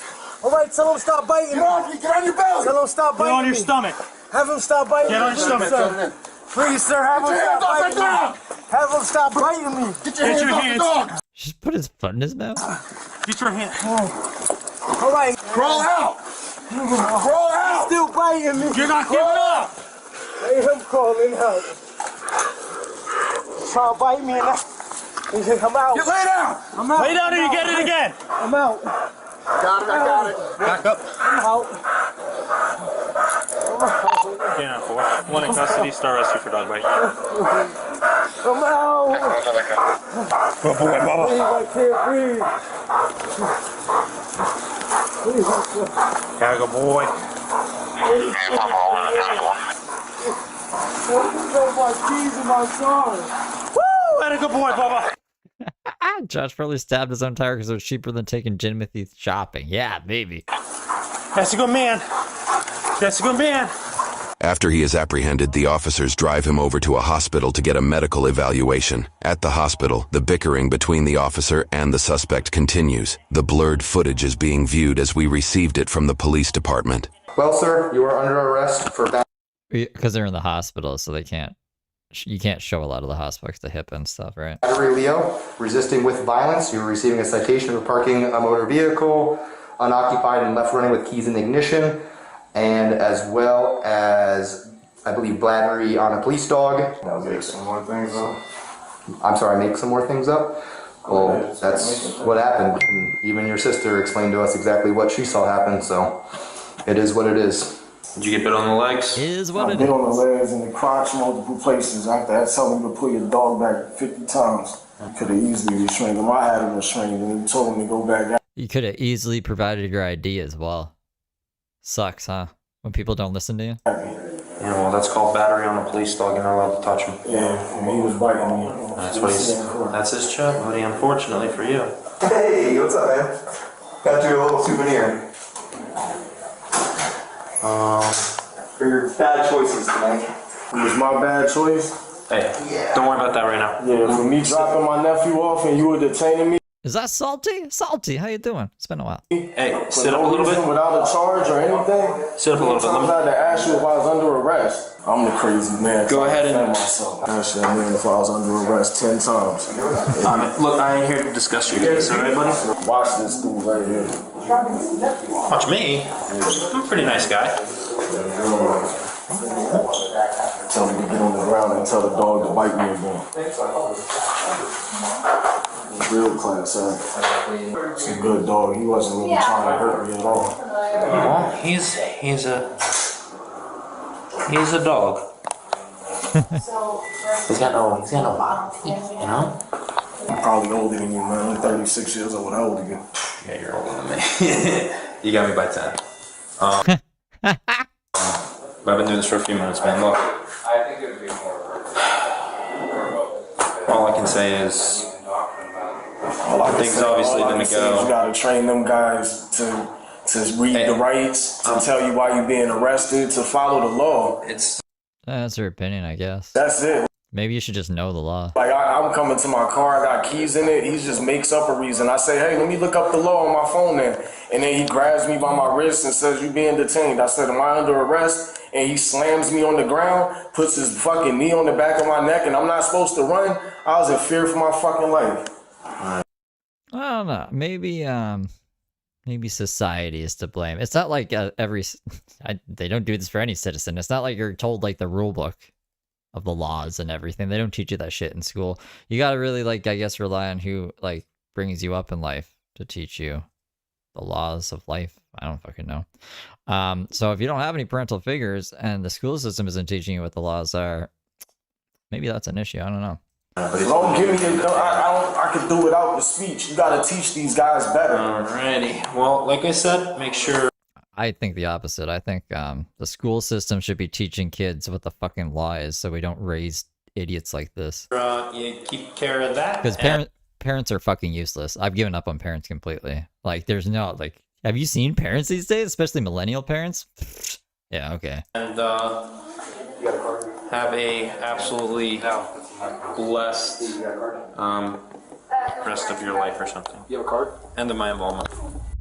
All right, tell him stop biting me. Get on your belly. Tell him stop biting me. Get on your stomach. Have him stop biting me. Get on your stomach. Sir. Please, sir, have him stop biting me. Have him stop biting me. Get your hands off the dog. Just put his foot in his mouth. Get your hands. All right. Crawl out. Crawl out. Still biting me. You're not giving up. Let him crawling out. Try to bite me and I'm out. Get lay down. I'm out. Lay down and you get it again. I'm out. Got it. I got it. Back up. I'm out. Canine 4. One in custody, star rescue for dog bite. I'm out. Good boy, Bubba. Please, I can't breathe. Please, Yeah, good boy. my keys in my car. Woo! And a good boy, Bubba. Josh probably stabbed his own tire because it was cheaper than taking Jimothy shopping. Yeah, baby. That's a good man. That's a good man. After he is apprehended, the officers drive him over to a hospital to get a medical evaluation. At the hospital, the bickering between the officer and the suspect continues. The blurred footage is being viewed as we received it from the police department. Well, sir, you are under arrest for Because they're in the hospital, so they can't. You can't show a lot of the hospital because the HIPAA and stuff, right? battery Leo, resisting with violence. You're receiving a citation for parking a motor vehicle, unoccupied and left running with keys in ignition, and as well as, I believe, battery on a police dog. I'll make some more things up. I'm sorry, make some more things up? Well, that's what happened. And even your sister explained to us exactly what she saw happen, so it is what it is. Did you get bit on the legs? Is what I it bit is. on the legs and the crotch multiple places. After that, telling me to put your dog back 50 times. Could have easily restrained him. I had him restrained and he told him to go back out. You could have easily provided your ID as well. Sucks, huh? When people don't listen to you. Yeah, well, that's called battery on a police dog. You're not allowed to touch him. Yeah, and he was biting me. That's his job, buddy, unfortunately for you. Hey, what's up, man? Got you a little souvenir. For your bad choices tonight. It was my bad choice. Hey, don't worry about that right now. Yeah, for me dropping my nephew off and you were detaining me. Is that Salty? Salty, how you doing? It's been a while. Hey, sit up a little bit. Without a charge or anything. Sit up a little bit. Sometimes I had to ask you if I was under arrest. I'm the crazy man. Go ahead and myself. Ask you if I was under arrest 10 times. Look, I ain't here to discuss your case, alright, buddy? Watch this dude right here. Watch me. I'm a pretty nice guy. Tell me to get on the ground and tell the dog to bite me again. Real class act. He's a good dog. He wasn't really trying to hurt me at all. Well, he's a dog. he's got no bottom teeth, you know? I'm probably older than you, man. I'm 36 years old. How old are you? Yeah, you're older than me. You got me by 10. I've been doing this for a few minutes, man. Look. All I can say is things obviously didn't go. You gotta train them guys to read the rights, to tell you why you're being arrested, to follow the law. That's her opinion, I guess. That's it. Maybe you should just know the law. Like, I'm coming to my car, I got keys in it, he just makes up a reason. I say, hey, let me look up the law on my phone then. And then he grabs me by my wrist and says, you being detained. I said, am I under arrest? And he slams me on the ground, puts his fucking knee on the back of my neck, and I'm not supposed to run. I was in fear for my fucking life. I don't know. Maybe society is to blame. It's not like they don't do this for any citizen. It's not like you're told like the rule book of the laws and everything. They don't teach you that shit in school. You gotta really like, I guess, rely on who like brings you up in life to teach you the laws of life. I don't fucking know. So if you don't have any parental figures and the school system isn't teaching you what the laws are, maybe that's an issue. I don't know. Don't give me I can do without the speech. You gotta teach these guys better. Alrighty. Well, like I said, make sure. I think the opposite. I think the school system should be teaching kids what the fucking law is, so we don't raise idiots like this. You keep care of that. Because parents are fucking useless. I've given up on parents completely. Like, there's no like. Have you seen parents these days, especially millennial parents? Yeah. Okay. And have a absolutely blessed rest of your life or something. You have a card? End of my involvement.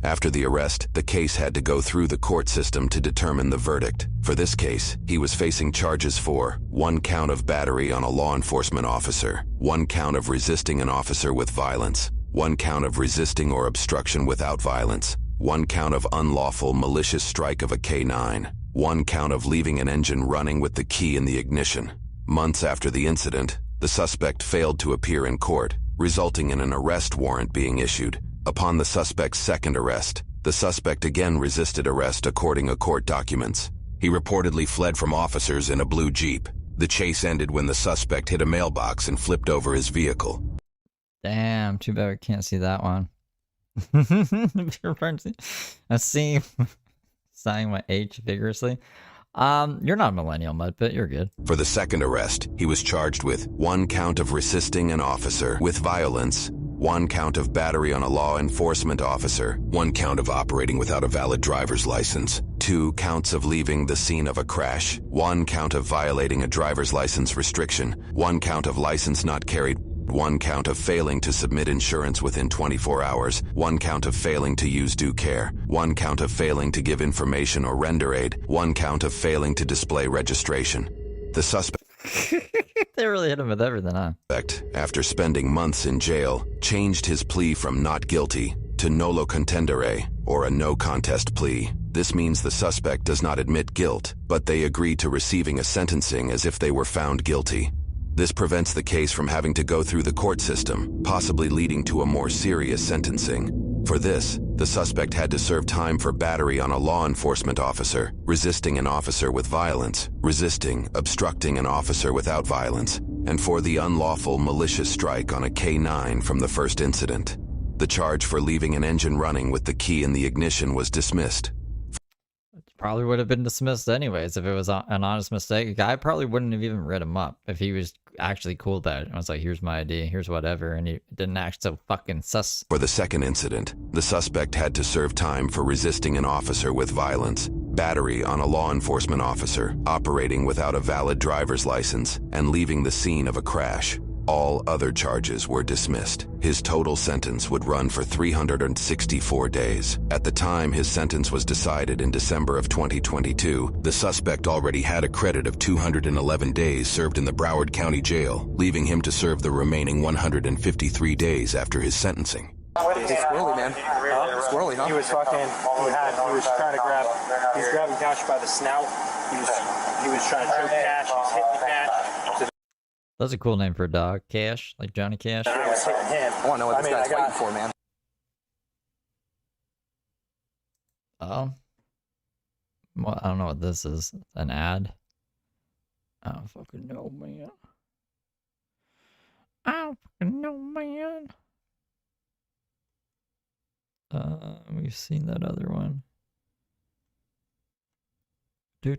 After the arrest, the case had to go through the court system to determine the verdict. For this case, he was facing charges for 1 count of battery on a law enforcement officer, 1 count of resisting an officer with violence, 1 count of resisting or obstruction without violence, 1 count of unlawful malicious strike of a K9, 1 count of leaving an engine running with the key in the ignition. Months after the incident, the suspect failed to appear in court, resulting in an arrest warrant being issued. Upon the suspect's second arrest, the suspect again resisted arrest according to court documents. He reportedly fled from officers in a blue Jeep. The chase ended when the suspect hit a mailbox and flipped over his vehicle. Damn, too bad we can't see that one. I see. Sighing my age vigorously. You're not a millennial, Mud, but you're good. For the second arrest, he was charged with 1 count of resisting an officer with violence, 1 count of battery on a law enforcement officer, 1 count of operating without a valid driver's license, 2 counts of leaving the scene of a crash, 1 count of violating a driver's license restriction, 1 count of license not carried, 1 count of failing to submit insurance within 24 hours, 1 count of failing to use due care, 1 count of failing to give information or render aid, 1 count of failing to display registration. The suspect... They really hit him with everything, huh? After spending months in jail, changed his plea from not guilty to nolo contendere, or a no contest plea. This means the suspect does not admit guilt, but they agree to receiving a sentencing as if they were found guilty. This prevents the case from having to go through the court system, possibly leading to a more serious sentencing. For this, the suspect had to serve time for battery on a law enforcement officer, resisting an officer with violence, resisting, obstructing an officer without violence, and for the unlawful malicious strike on a K9 from the first incident. The charge for leaving an engine running with the key in the ignition was dismissed. Probably would have been dismissed anyways if it was an honest mistake. A guy probably wouldn't have even read him up if he was actually cool about it. I was like, here's my ID, here's whatever, and he didn't act so fucking sus. For the second incident, the suspect had to serve time for resisting an officer with violence, battery on a law enforcement officer, operating without a valid driver's license, and leaving the scene of a crash. All other charges were dismissed. His total sentence would run for 364 days. At the time his sentence was decided in December of 2022, the suspect already had a credit of 211 days served in the Broward County Jail, leaving him to serve the remaining 153 days after his sentencing. He's squirrely, man. Squirrely, huh? He was trying to grab, he's grabbing Cash by the snout. He was trying to choke Cash, he was hitting the Cash. That's a cool name for a dog. Cash, like Johnny Cash. I was hitting him. I want to know what this guy's fighting for, man. Oh. Well, I don't know what this is. An ad? I don't fucking know, man. I don't fucking know, man. We've seen that other one. Oh,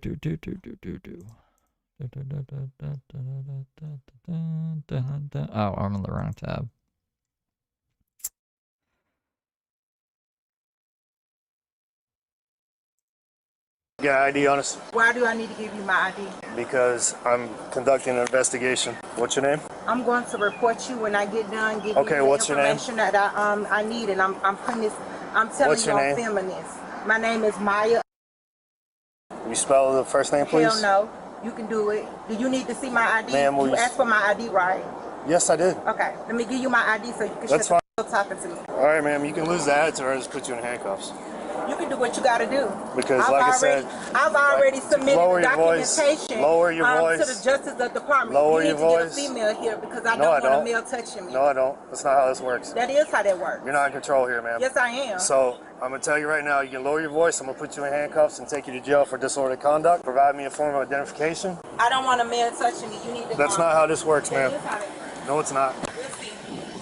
I'm on the wrong tab. Got ID on us? Why do I need to give you my ID? Because I'm conducting an investigation. What's your name? I'm going to report you when I get done. Give Okay, you the what's your name? information that I need, and I'm putting this. I'm telling What's you your I'm name? filming this. My name is Maya. Can you spell the first name, please? Hell no. You can do it. Do you need to see my ID? Ma'am, will you you asked for my ID, right? Yes, I did. Okay. Let me give you my ID so you can That's shut talking to me. All right, ma'am, you can lose the attitude or I'll just put you in handcuffs. You can do what you gotta do. Because, I said, I've already submitted lower the your voice, documentation lower your to voice, the Justice of Department. lower you your need to voice. get a female here because I No, don't I want don't. a male touching me. No, I don't. That's not how this works. That is how that works. You're not in control here, ma'am. Yes, I am. So, I'm going to tell you right now, you can lower your voice. I'm going to put you in handcuffs and take you to jail for disorderly conduct. Provide me a form of identification. I don't want a man touching me. You need to. That's not how this works, ma'am. That is how that works. No, it's not.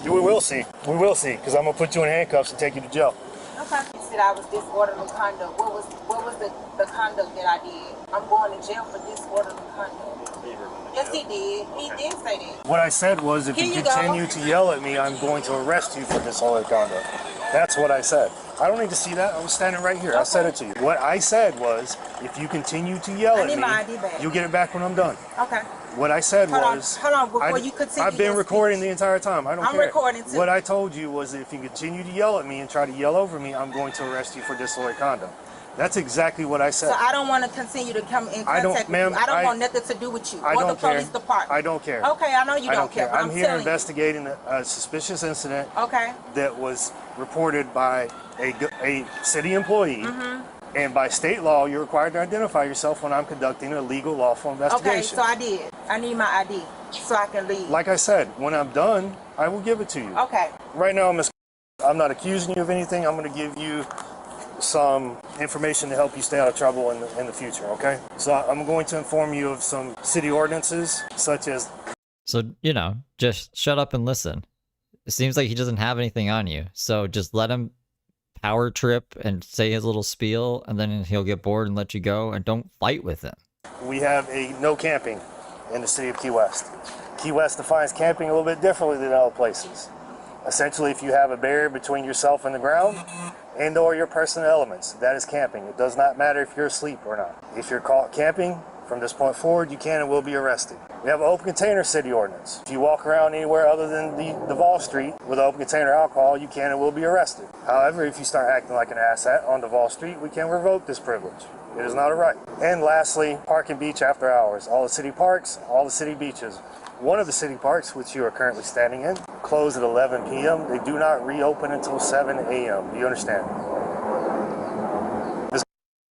We will see. We will see, because I'm going to put you in handcuffs and take you to jail. Okay. He said I was disorderly conduct. What was the conduct that I did? I'm going to jail for disorderly conduct. Yes, he did. He did say that. What I said was, if Here you you continue go. to yell at me, I'm going to arrest you for disorderly conduct. That's what I said. I don't need to see that. I was standing right here. I said it to you. What I said was, if you continue to yell I at need me, my ID back. you'll get it back when I'm done. Okay. What I said Hold was... on, before you continue I've been your recording the entire time. I don't I'm care. recording too. What I told you was, if you continue to yell at me and try to yell over me, I'm going to arrest you for disorderly conduct. That's exactly what I said. So I don't want to continue to come in I don't, contact with ma'am, you. I don't want nothing to do with you I or don't the police care. department. I don't care. Okay, I know you I don't care, but I'm I'm here telling investigating a suspicious incident Okay. that was reported by a city employee. Mm-hmm. And by state law, you're required to identify yourself when I'm conducting a legal, lawful investigation. Okay, so I did. I need my ID so I can leave. Like I said, when I'm done, I will give it to you. Okay. Right now, Miss, I'm not accusing you of anything. I'm going to give you some information to help you stay out of trouble in the future, okay? So I'm going to inform you of some city ordinances, such as... So, you know, just shut up and listen. It seems like he doesn't have anything on you. So just let him power trip and say his little spiel, and then he'll get bored and let you go, and don't fight with him. We have a no camping in the city of Key West. Key West defines camping a little bit differently than other places. Essentially, if you have a barrier between yourself and the ground and or your personal elements, that is camping. It does not matter if you're asleep or not. If you're caught camping, from this point forward, you can and will be arrested. We have an open container city ordinance. If you walk around anywhere other than the Duval Street with open container alcohol, you can and will be arrested. However, if you start acting like an asshat on Duval Street, we can revoke this privilege. It is not a right. And lastly, park and beach after hours. All the city parks, all the city beaches. One of the city parks, which you are currently standing in, close at 11 p.m. They do not reopen until 7 a.m. Do you understand? This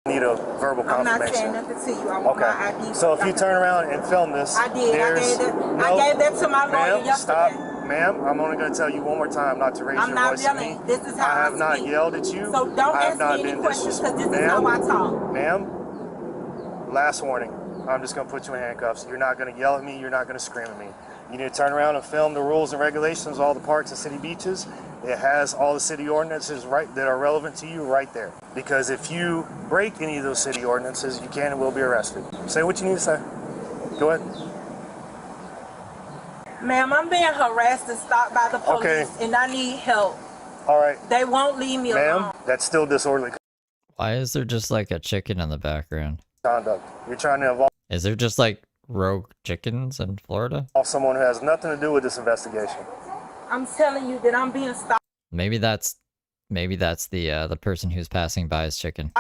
need a verbal I'm not confirmation. saying nothing to you. I want my ID. So if you turn around and film this, I did. I gave that to my lawyer yesterday. Stop. Ma'am, I'm only going to tell you one more time not to raise I'm your not voice at me. yelling. This is how I have not yelled at you. So don't I have ask not me any been questions because this is Ma'am, how I talk. Ma'am, last warning. I'm just going to put you in handcuffs. You're not going to yell at me. You're not going to scream at me. You need to turn around and film the rules and regulations of all the parks and city beaches. It has all the city ordinances right that are relevant to you right there. Because if you break any of those city ordinances, you can and will be arrested. Say what you need to say. Go ahead. Ma'am, I'm being harassed and stopped by the police, and I need help. All right. They won't leave me alone. Ma'am, that's still disorderly Why is there just like a chicken in the background? conduct. You're trying to involve Is there just like rogue chickens in Florida? someone who has nothing to do with this investigation. I'm telling you that I'm being stopped. Maybe that's the person who's passing by his chicken.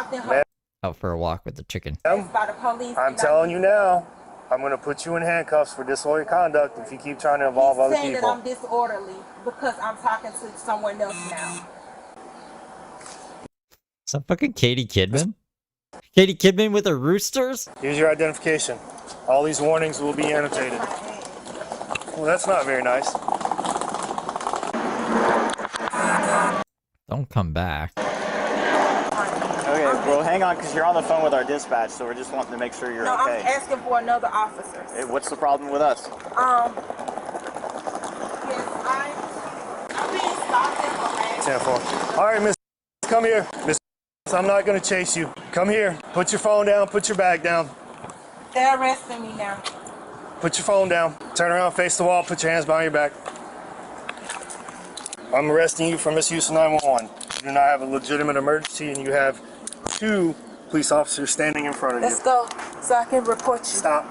Out for a walk with the chicken. By the police. I'm telling you now, I'm going to put you in handcuffs for disorderly conduct if you keep trying to involve other saying people. that I'm disorderly because I'm talking to someone else now. Is that fucking Katie Kidman? Katie Kidman with her roosters? Here's your identification. All these warnings will be annotated. Well, that's not very nice. Don't come back. Okay, well, hang on, because you're on the phone with our dispatch, so we're just wanting to make sure you're No, okay. I'm asking for another officer. Hey, what's the problem with us? I'm being stopped and harassed. 10-4. All right, Miss, come here. Miss, I'm not going to chase you. Come here. Put your phone down. Put your bag down. They're arresting me now. Put your phone down. Turn around, face the wall. Put your hands behind your back. I'm arresting you for misuse of 911. You do not have a legitimate emergency, and you have 2 police officers standing in front of you. Let's go so I can report you. Stop.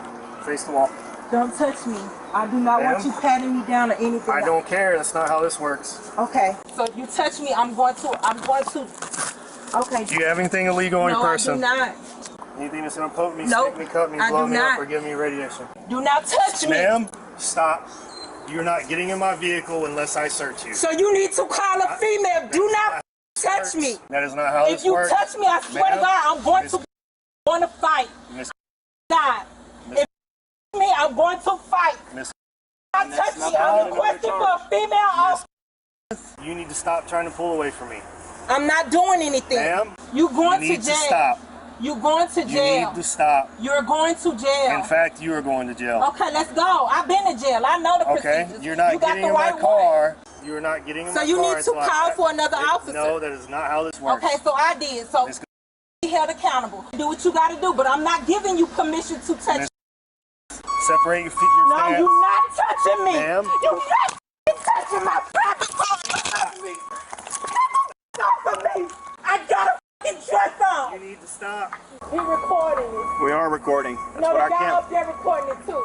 Face the wall. Don't touch me. I do not want you patting me down or anything. I don't care. That's not how this works. Okay. So if you touch me, I'm going to. Okay. Do you have anything illegal on your person? No, I do not. Anything that's going to poke me, Nope. stick me, cut me, I blow do me not. up, or give me radiation? Do not touch me. Ma'am, stop. You're not getting in my vehicle unless I search you. So you need to call a female. Do not touch me. That is not how If this you works. touch me, I swear to God, I'm going to fight. God. If you me, I'm going to fight. Not touch me. I'm requesting for a female officer. You need to stop trying to pull away from me. I'm not doing anything. Ma'am, you going you need to jail. To stop. You're going to jail. You need to stop. You're going to jail. In fact, you are going to jail. Okay, let's go. I've been to jail. I know the procedures. Okay, you're not getting in my car. You're not getting in my car. So you need to call for another officer. No, that is not how this works. Okay, so I did. So be held accountable. Do what you got to do, but I'm not giving you permission to touch. Separate your feet. Your no, you're not touching me. Ma'am. You're not touching my property. Off of me. I got a fucking dress on. You need to stop. We recording it. We are recording. That's no, what the I guy can't. up there recording it too.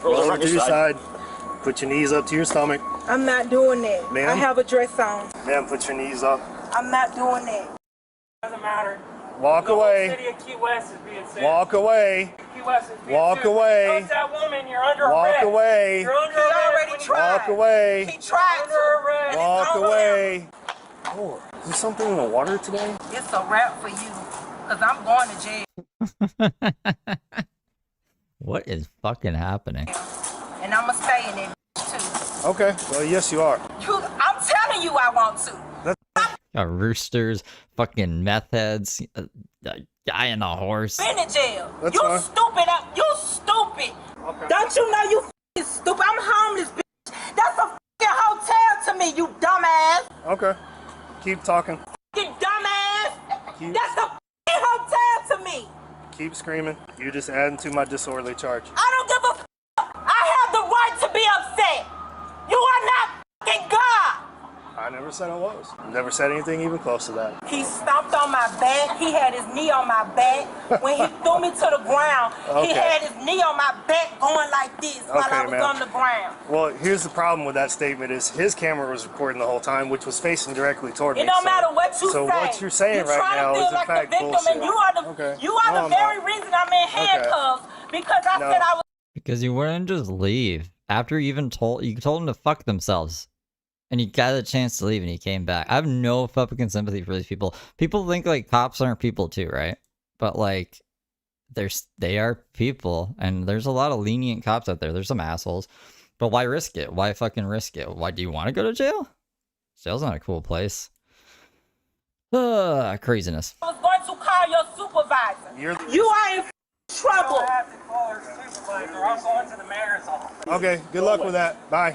Roll over to your side. Put your knees up to your stomach. I'm not doing that. Ma'am? I have a dress on. Ma'am, put your knees up. I'm not doing that. Doesn't matter. Walk away. The city of Key West is being said. Walk away. Key West is being Walk sued. away. Don't that woman, you're under Walk arrest. away. You're under He already tried. Walk away. He tried to. Walk away. Oh, is there something in the water today? It's a wrap for you, because I'm going to jail. What is fucking happening? And I'm going to stay in it too. Okay, well, yes, you are. I'm telling you I want to. Roosters, fucking meth heads, a guy and a horse. Been in jail. That's you fine. stupid. You stupid. Okay. Don't you know you f***ing stupid? I'm homeless, bitch. That's a f***ing hotel to me, you dumbass. Okay. Keep talking. You dumbass. That's a f***ing hotel to me. Keep screaming. You're just adding to my disorderly charge. I don't give a f***. I have the right to be upset. You are not f***ing God. I never said I was. Never said anything even close to that. He stomped on my back. He had his knee on my back. When he threw me to the ground, he had his knee on my back going like this while I was on the ground. Well, here's the problem with that statement is his camera was recording the whole time, which was facing directly toward me. It don't matter what you say. So what you're saying right now is in fact bullshit. And you are the very reason I'm in handcuffs because I said I was. Because you wouldn't just leave after you even told them to fuck themselves. And he got a chance to leave and he came back. I have no fucking sympathy for these people. People think like cops aren't people too, right? But like, they are people, and there's a lot of lenient cops out there. There's some assholes. But why risk it? Why fucking risk it? Why do you want to go to jail? Jail's not a cool place. Craziness. I was going to call your supervisor. You are in trouble. I have to call her supervisor. I'm going to the mayor's office. Okay, good luck with that. Bye.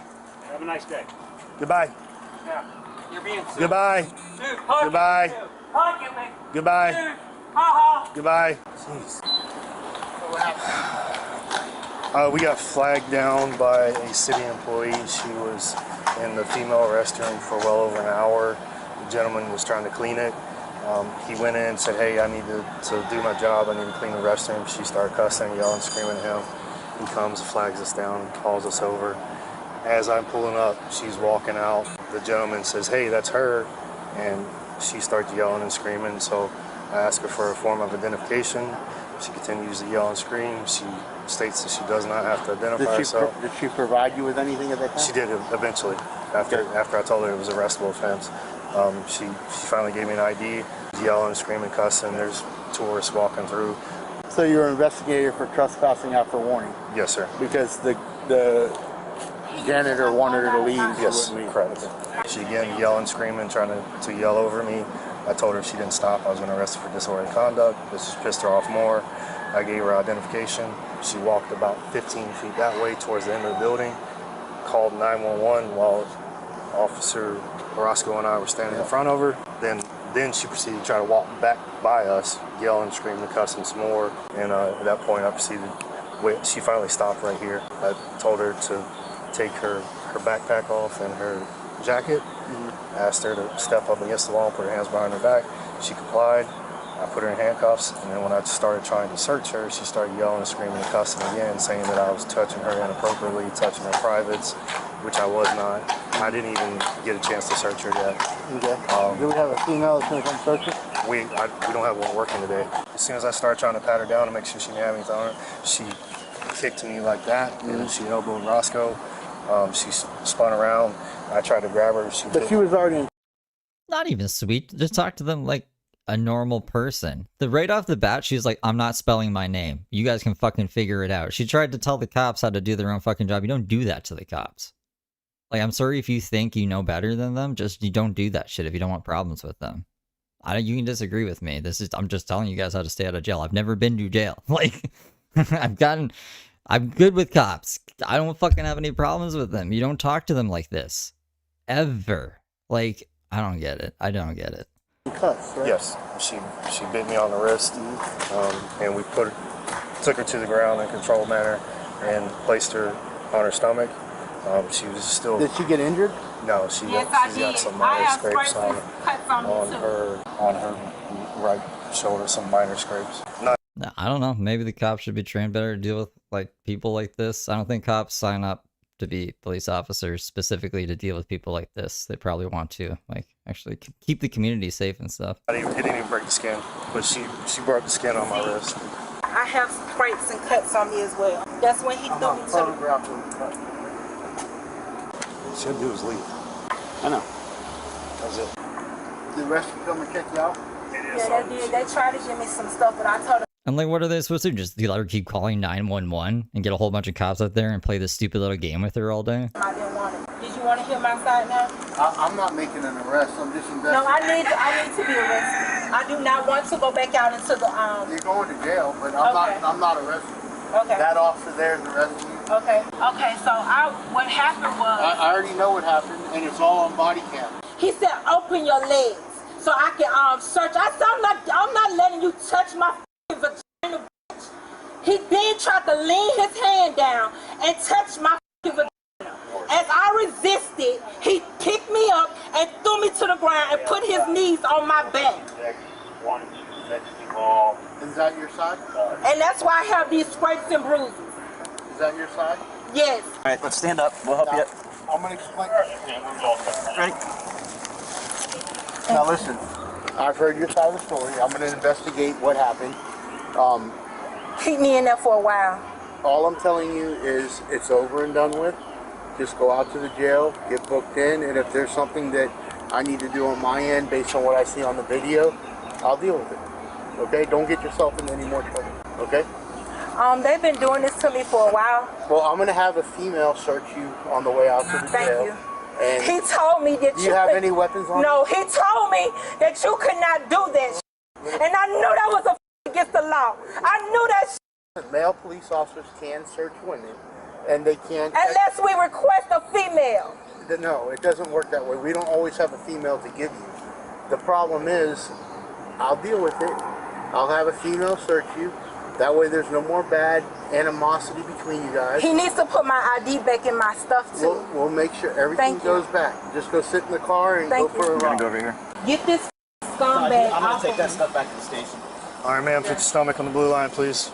Have a nice day. Goodbye. Yeah, you're being sued. Goodbye. Dude, hug Goodbye. me. Hug me. Goodbye. Dude, ha-ha. Goodbye. Jeez. We got flagged down by a city employee. She was in the female restroom for well over an hour. The gentleman was trying to clean it. He went in and said, hey, I need to do my job. I need to clean the restroom. She started cussing, yelling, screaming at him. He comes, flags us down, calls us over. As I'm pulling up, she's walking out. The gentleman says, hey, that's her. And she starts yelling and screaming. So I ask her for a form of identification. She continues to yell and scream. She states that she does not have to identify herself. Did she provide you with anything at that time? She did eventually. After I told her it was a arrestable offense. She finally gave me an ID. Yelling, screaming, cussing. There's tourists walking through. So you were investigated for trespassing after warning? Yes, sir. Because the janitor wanted her to leave. Yes, correct. She again yelling, screaming, trying to yell over me. I told her if she didn't stop, I was going to arrest her for disorderly conduct. This just pissed her off more. I gave her identification. She walked about 15 feet that way towards the end of the building, called 911 while Officer Orozco and I were standing in front of her. Then she proceeded to try to walk back by us, yelling, screaming, cussing some more. And at that point, I proceeded. She finally stopped right here. I told her to take her backpack off and her jacket. Asked her to step up against the wall and put her hands behind her back. She complied. I put her in handcuffs, and then when I started trying to search her, she started yelling, screaming, and cussing again, saying that I was touching her inappropriately, touching her privates, which I was not. I didn't even get a chance to search her yet. Okay. Do we have a female that's gonna come search her? We don't have one working today. As soon as I started trying to pat her down to make sure she didn't have anything on her, she kicked me like that, and she elbowed Roscoe. She spun around. I tried to grab her. But she was already in. Not even sweet. Just talk to them like a normal person. Right off the bat, she's like, I'm not spelling my name. You guys can fucking figure it out. She tried to tell the cops how to do their own fucking job. You don't do that to the cops. Like, I'm sorry if you think you know better than them. Just, you don't do that shit if you don't want problems with them. You can disagree with me. I'm just telling you guys how to stay out of jail. I've never been to jail. Like, I'm good with cops. I don't fucking have any problems with them. You don't talk to them like this. Ever. Like, I don't get it. I don't get it. Cuts, right? Yes, she bit me on the wrist, and we took her to the ground in a controlled manner and placed her on her stomach. She was still. Did she get injured? No, she's got some minor scrapes on her right shoulder, some minor scrapes. I don't know. Maybe the cops should be trained better to deal with like people like this. I don't think cops sign up to be police officers specifically to deal with people like this. They probably want to like actually keep the community safe and stuff. It didn't even break the skin, but she broke the skin on my wrist. I have scrapes and cuts on me as well. That's when he threw me to the... Should do is leave. I know. That's it. Did the rest come and check you out? Yeah, they did. They tried to give me some stuff, but I told them. And like, what are they supposed to do? Just let her keep calling 911 and get a whole bunch of cops out there and play this stupid little game with her all day? I didn't want it. Did you want to hear my side now? I'm not making an arrest. I'm just investigating. No, I need to be arrested. I do not want to go back out into the You're going to jail, but I'm not arresting you. Okay. That officer there is arresting you. Okay. Okay. So what happened was. I already know what happened, and it's all on body cam. He said, "Open your legs so I can search." I said, "I'm not letting you touch my vagina." He then tried to lean his hand down and touch my vagina. As I resisted, he picked me up and threw me to the ground and put his knees on my back. Is that your side? And that's why I have these scrapes and bruises. Is that your side? Yes. All right, let's stand up. We'll help you. I'm going to explain. Ready? Now listen, I've heard your side of the story. I'm going to investigate what happened. Keep me in there for a while. All I'm telling you is it's over and done with. Just go out to the jail, get booked in, and if there's something that I need to do on my end based on what I see on the video, I'll deal with it. Okay? Don't get yourself in any more trouble. Okay? They've been doing this to me for a while. Well, I'm going to have a female search you on the way out to the jail. Thank you. And he told me that do you have any weapons on No, you? he told me that you could not do that. And I knew that was against the law. I knew that. Male police officers can search women, and they can't. Unless we request a female. No, it doesn't work that way. We don't always have a female to give you. The problem is, I'll deal with it. I'll have a female search you. That way there's no more bad animosity between you guys. He needs to put my ID back in my stuff too. We'll make sure everything goes back. Just go sit in the car and go for a ride. Go over here. Get this scumbag I'm off gonna take of that me. stuff back to the station. All right, ma'am, put your stomach on the blue line, please.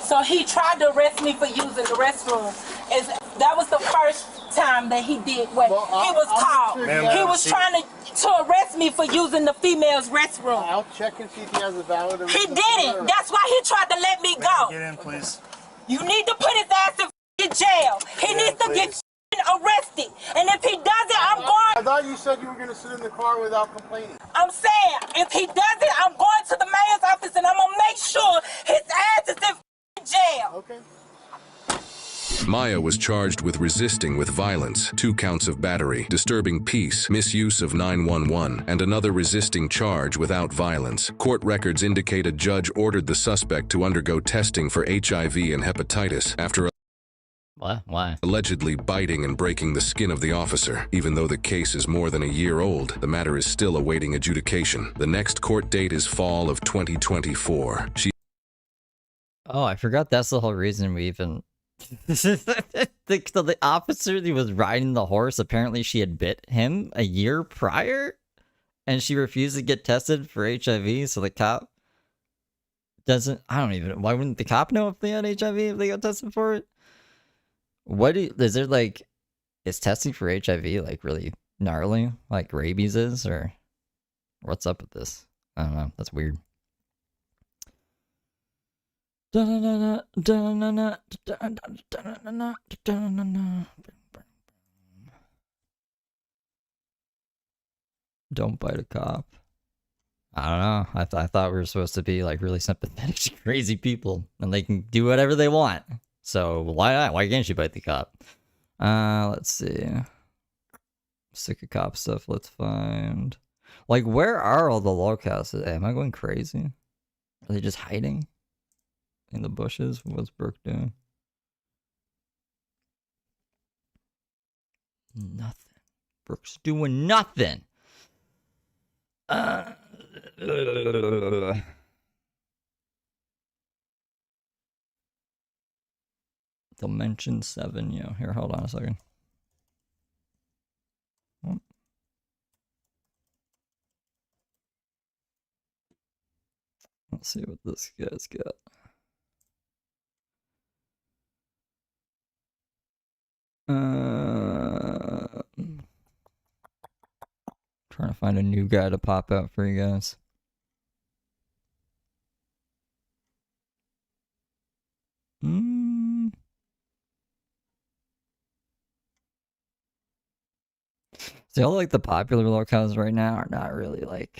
So he tried to arrest me for using the restroom. That was the first time that he did what he was called. He was trying to arrest me for using the female's restroom. I'll check and see if he has a valid arrest. He didn't. That's why he tried to let me go. Get in, please. You need to put his ass in jail. He needs to get arrested. And if he doesn't, I'm going. I thought you said you were going to sit in the car without complaining. I'm saying, if he doesn't, I'm going to the mayor's office and I'm going to make sure his ass is in jail. Okay. Maya was charged with resisting with violence, 2 counts of battery, disturbing peace, misuse of 911, and another resisting charge without violence. Court records indicate a judge ordered the suspect to undergo testing for HIV and hepatitis after What? Why? allegedly biting and breaking the skin of the officer. Even though the case is more than a year old, the matter is still awaiting adjudication. The next court date is fall of 2024. Oh, I forgot that's the whole reason we even... the officer who was riding the horse, apparently she had bit him a year prior, and she refused to get tested for HIV, so the cop doesn't... I don't even... Why wouldn't the cop know if they had HIV if they got tested for it? Is there like, is testing for HIV like really gnarly, like rabies is, or what's up with this? I don't know. That's weird. Don't bite a cop. I don't know. I thought we were supposed to be like really sympathetic to crazy people, and they can do whatever they want. So why not? Why can't you bite the cop? Let's see. Sick of cop stuff. Let's find. Like, where are all the locals today? Am I going crazy? Are they just hiding in the bushes? What's Brooke doing? Nothing. Brooke's doing nothing. Dimension 7, yo. Here, hold on a second. Oh. Let's see what this guy's got. Trying to find a new guy to pop out for you guys. See, all like the popular locales right now are not really like,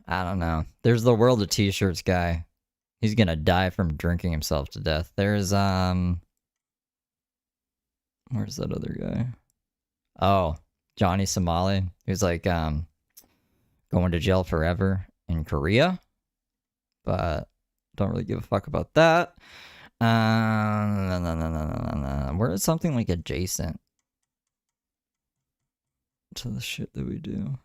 I don't know. There's the World of T-shirts guy. He's gonna die from drinking himself to death. There's where's that other guy? Oh, Johnny Somali. He's like going to jail forever in Korea, but don't really give a fuck about that. Where is something like adjacent to the shit that we do?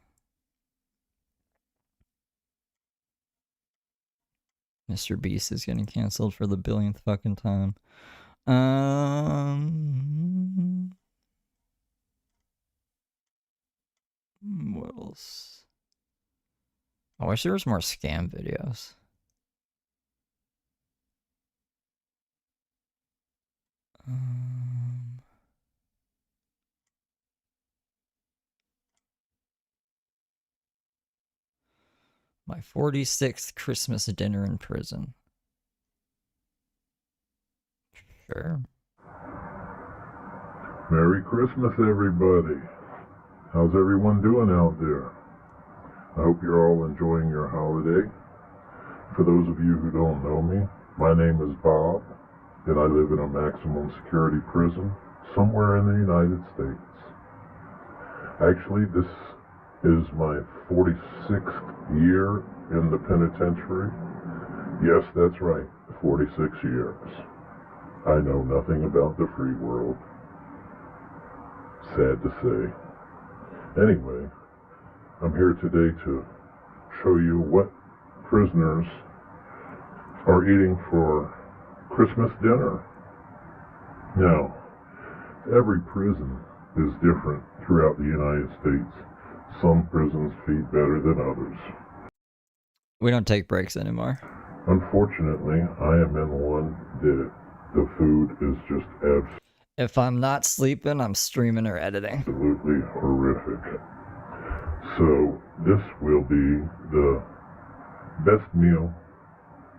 Mr. Beast is getting canceled for the billionth fucking time. What else? I wish there was more scam videos. My 46th Christmas dinner in prison. Sure. Merry Christmas, everybody. How's everyone doing out there? I hope you're all enjoying your holiday. For those of you who don't know me, my name is Bob, and I live in a maximum security prison somewhere in the United States. Actually, this is my 46th year in the penitentiary. Yes, that's right, 46 years. I know nothing about the free world. Sad to say. Anyway, I'm here today to show you what prisoners are eating for Christmas dinner. Now, every prison is different throughout the United States. Some prisons feed better than others. We don't take breaks anymore. Unfortunately, I am in one that the food is just absolutely... If I'm not sleeping, I'm streaming or editing. Absolutely horrific. So, this will be the best meal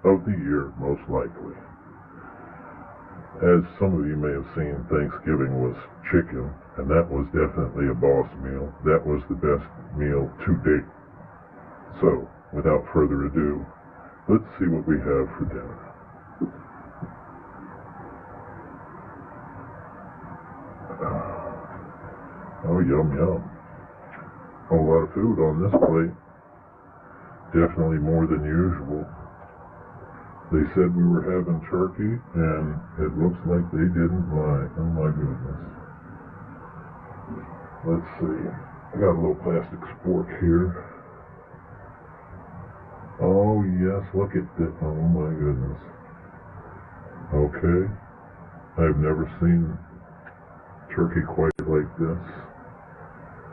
of the year, most likely. As some of you may have seen, Thanksgiving was chicken, and that was definitely a boss meal. That was the best meal to date. So, without further ado, let's see what we have for dinner. Oh, yum, yum. A lot of food on this plate. Definitely more than usual. They said we were having turkey, and it looks like they didn't lie. Oh my goodness. Let's see. I got a little plastic spork here. Oh yes, look at that. Oh my goodness. Okay. I've never seen turkey quite like this.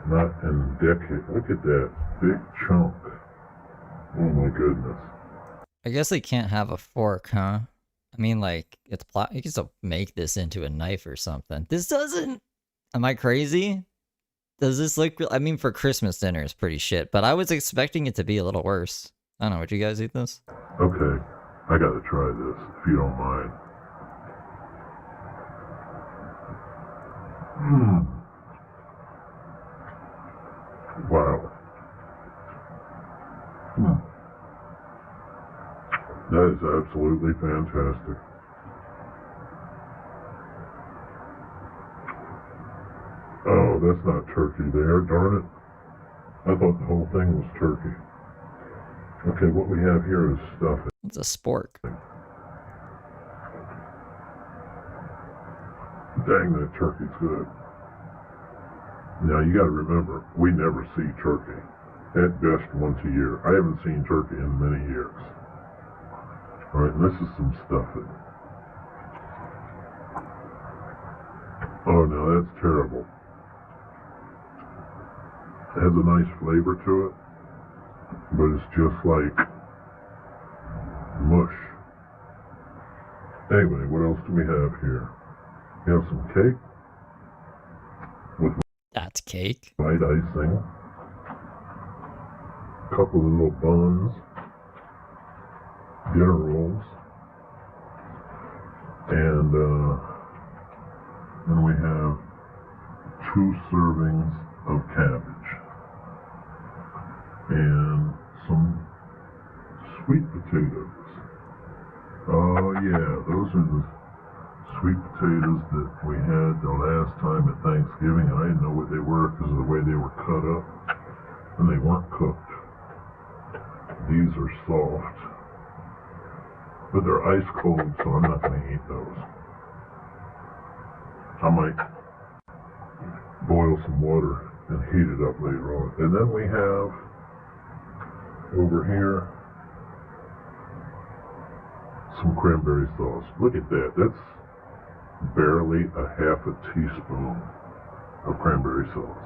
Not in decades. Look at that big chunk. Oh my goodness. I guess they can't have a fork, huh? I mean, like, it's you can still make this into a knife or something. This doesn't. Am I crazy? Does this look? I mean, for Christmas dinner, it's pretty shit. But I was expecting it to be a little worse. I don't know. Would you guys eat this? Okay, I gotta try this, if you don't mind. Wow. That is absolutely fantastic. Oh, that's not turkey there, darn it. I thought the whole thing was turkey. Okay, what we have here is stuffing. It's a spork. Dang, that turkey's good. Now, you gotta remember, we never see turkey. At best, once a year. I haven't seen turkey in many years. Alright, this is some stuffing. Oh, no, that's terrible. It has a nice flavor to it, but it's just like mush. Anyway, what else do we have here? We have some cake with that's cake. White icing. A couple of little buns. Dinner rolls. And then we have 2 servings of cabbage. And some sweet potatoes. Oh yeah, those are the sweet potatoes that we had the last time at Thanksgiving. I didn't know what they were because of the way they were cut up. And they weren't cooked. These are soft. But they're ice cold, so I'm not going to eat those. I might boil some water and heat it up later on. And then we have over here some cranberry sauce. Look at that. That's barely a half a teaspoon of cranberry sauce.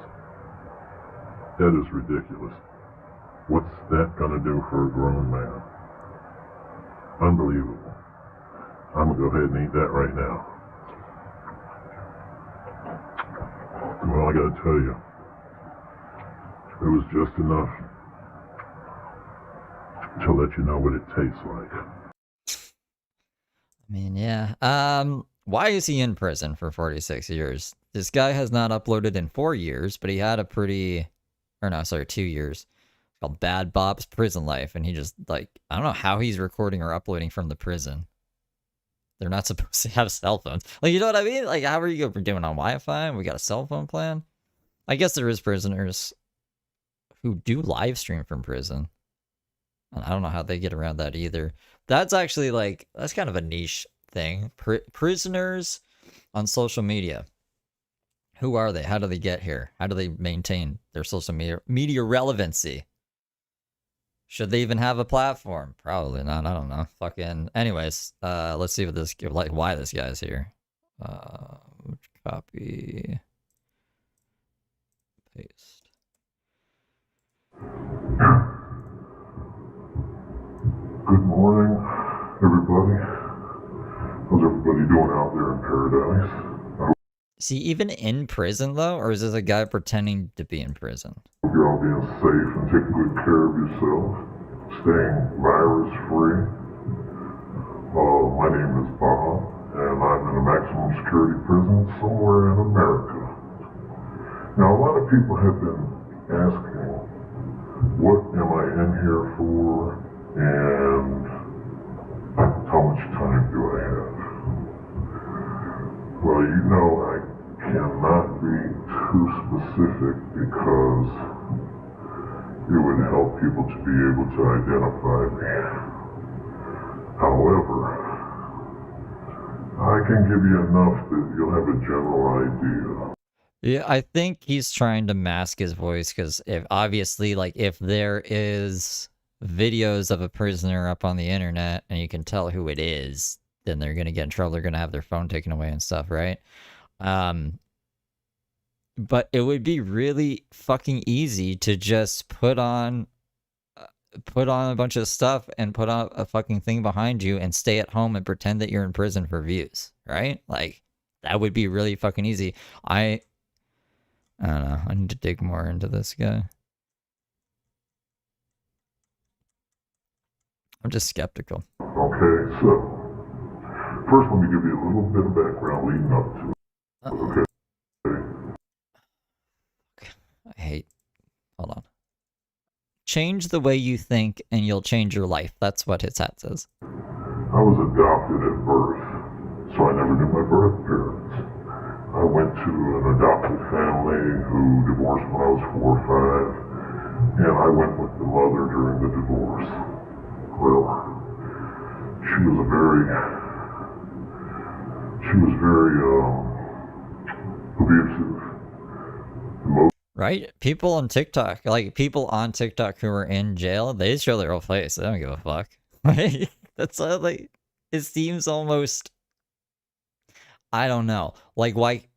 That is ridiculous. What's that going to do for a grown man? Unbelievable. I'm going to go ahead and eat that right now. Well, I got to tell you, it was just enough to let you know what it tastes like. I mean, yeah. Why is he in prison for 46 years? This guy has not uploaded in 4 years, but he had a 2 years. It's called Bad Bob's Prison Life, and he just, like, I don't know how he's recording or uploading from the prison. They're not supposed to have cell phones. Like, you know what I mean? Like, how are you doing on Wi-Fi? We got a cell phone plan? I guess there is prisoners who do live stream from prison. And I don't know how they get around that either. That's actually, like, that's kind of a niche thing. Prisoners on social media. Who are they? How do they get here? How do they maintain their social media relevancy? Should they even have a platform? Probably not. I don't know. Fucking. Anyways, let's see what this, like, why this guy's here. Copy. Paste. Good morning, everybody. How's everybody doing out there in paradise? Is he even in prison, though? Or is this a guy pretending to be in prison? Hope you're all being safe and taking good care of yourself. Staying virus-free. My name is Bob, and I'm in a maximum security prison somewhere in America. Now, a lot of people have been asking, what am I in here for, and how much time do I have? Well, you know I cannot be too specific because it would help people to be able to identify me. However, I can give you enough that you'll have a general idea. Yeah, I think he's trying to mask his voice because if there is videos of a prisoner up on the internet and you can tell who it is, then they're going to get in trouble. They're going to have their phone taken away and stuff, right? But it would be really fucking easy to just put on put on a bunch of stuff and put on a fucking thing behind you and stay at home and pretend that you're in prison for views, right? Like, that would be really fucking easy. I don't know. I need to dig more into this guy. I'm just skeptical. Okay, so first let me give you a little bit of background leading up to it. Okay. I hate. Hold on. Change the way you think and you'll change your life. That's what his hat says. I was adopted at birth, so I never knew my birth parents. I went to an adopted family who divorced when I was 4 or 5, and I went with the mother during the divorce. Well, she was very abusive. Right? People on TikTok, like people on TikTok who are in jail, they show their whole face. They don't give a fuck. That's like, it seems almost, I don't know. Like, why?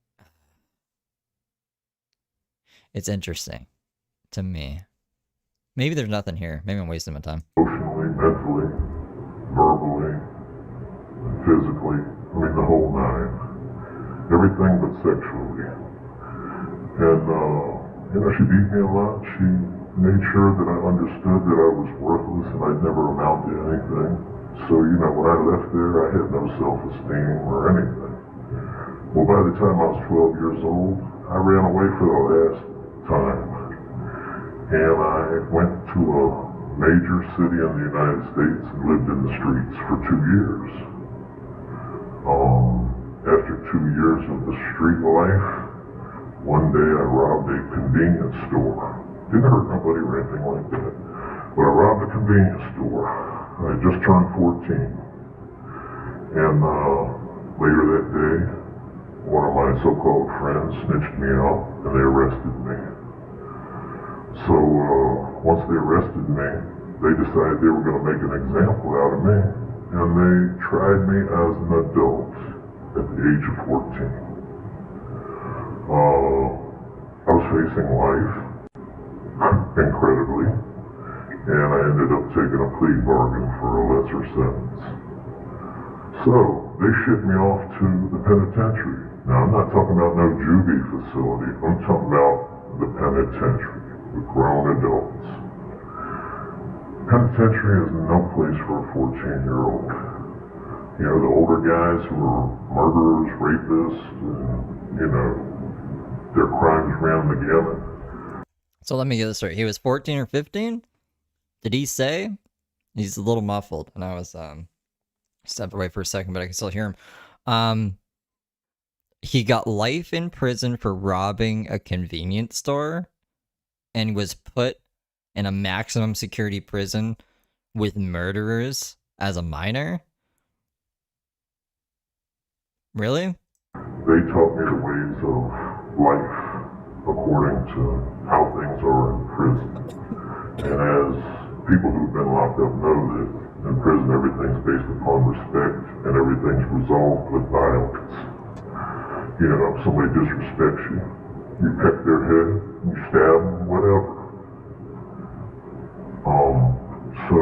It's interesting to me. Maybe there's nothing here. Maybe I'm wasting my time. Emotionally, mentally, verbally, physically, I mean the whole 9. Everything but sexually. And, she beat me a lot. She made sure that I understood that I was worthless and I'd never amount to anything. So, when I left there, I had no self-esteem or anything. Well, by the time I was 12 years old, I ran away for the last time. And I went to a major city in the United States and lived in the streets for 2 years. After 2 years of the street life, one day I robbed a convenience store. Didn't hurt nobody or anything like that. But I robbed a convenience store. I had just turned 14. And later that day, one of my so-called friends snitched me out and they arrested me. So once they arrested me, they decided they were going to make an example out of me. And they tried me as an adult at the age of 14. I was facing life, incredibly, and I ended up taking a plea bargain for a lesser sentence. So, they shipped me off to the penitentiary. Now, I'm not talking about no juvie facility. I'm talking about the penitentiary, with grown adults. Penitentiary is no place for a 14-year-old. The older guys who are murderers, rapists, and, their crimes ran the gamut. So let me get this straight. He was 14 or 15? Did he say? He's a little muffled, and I was stepped away for a second, but I can still hear him. He got life in prison for robbing a convenience store and was put in a maximum security prison with murderers as a minor? Really? They taught me the ways of life according to how things are in prison. And as people who've been locked up know that in prison everything's based upon respect and everything's resolved with violence. If somebody disrespects you, you peck their head, you stab them, whatever. So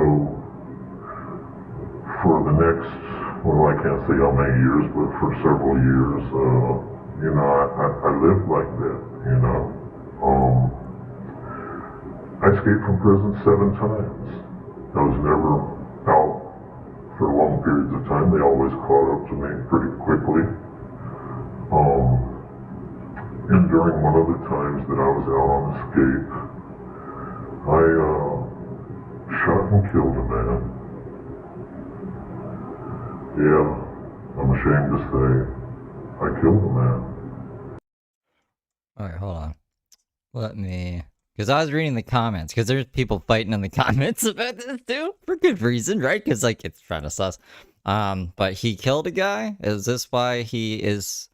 for the next, I can't say how many years, but for several years, I lived like that, I escaped from prison 7 times. I was never out for long periods of time. They always caught up to me pretty quickly. And during one of the times that I was out on escape, I shot and killed a man. Yeah, I'm ashamed to say I killed a man. Alright, hold on. Let me... Because I was reading the comments, because there's people fighting in the comments about this too, for good reason, right? Because, it's trying to sus. But he killed a guy? Is this why he is...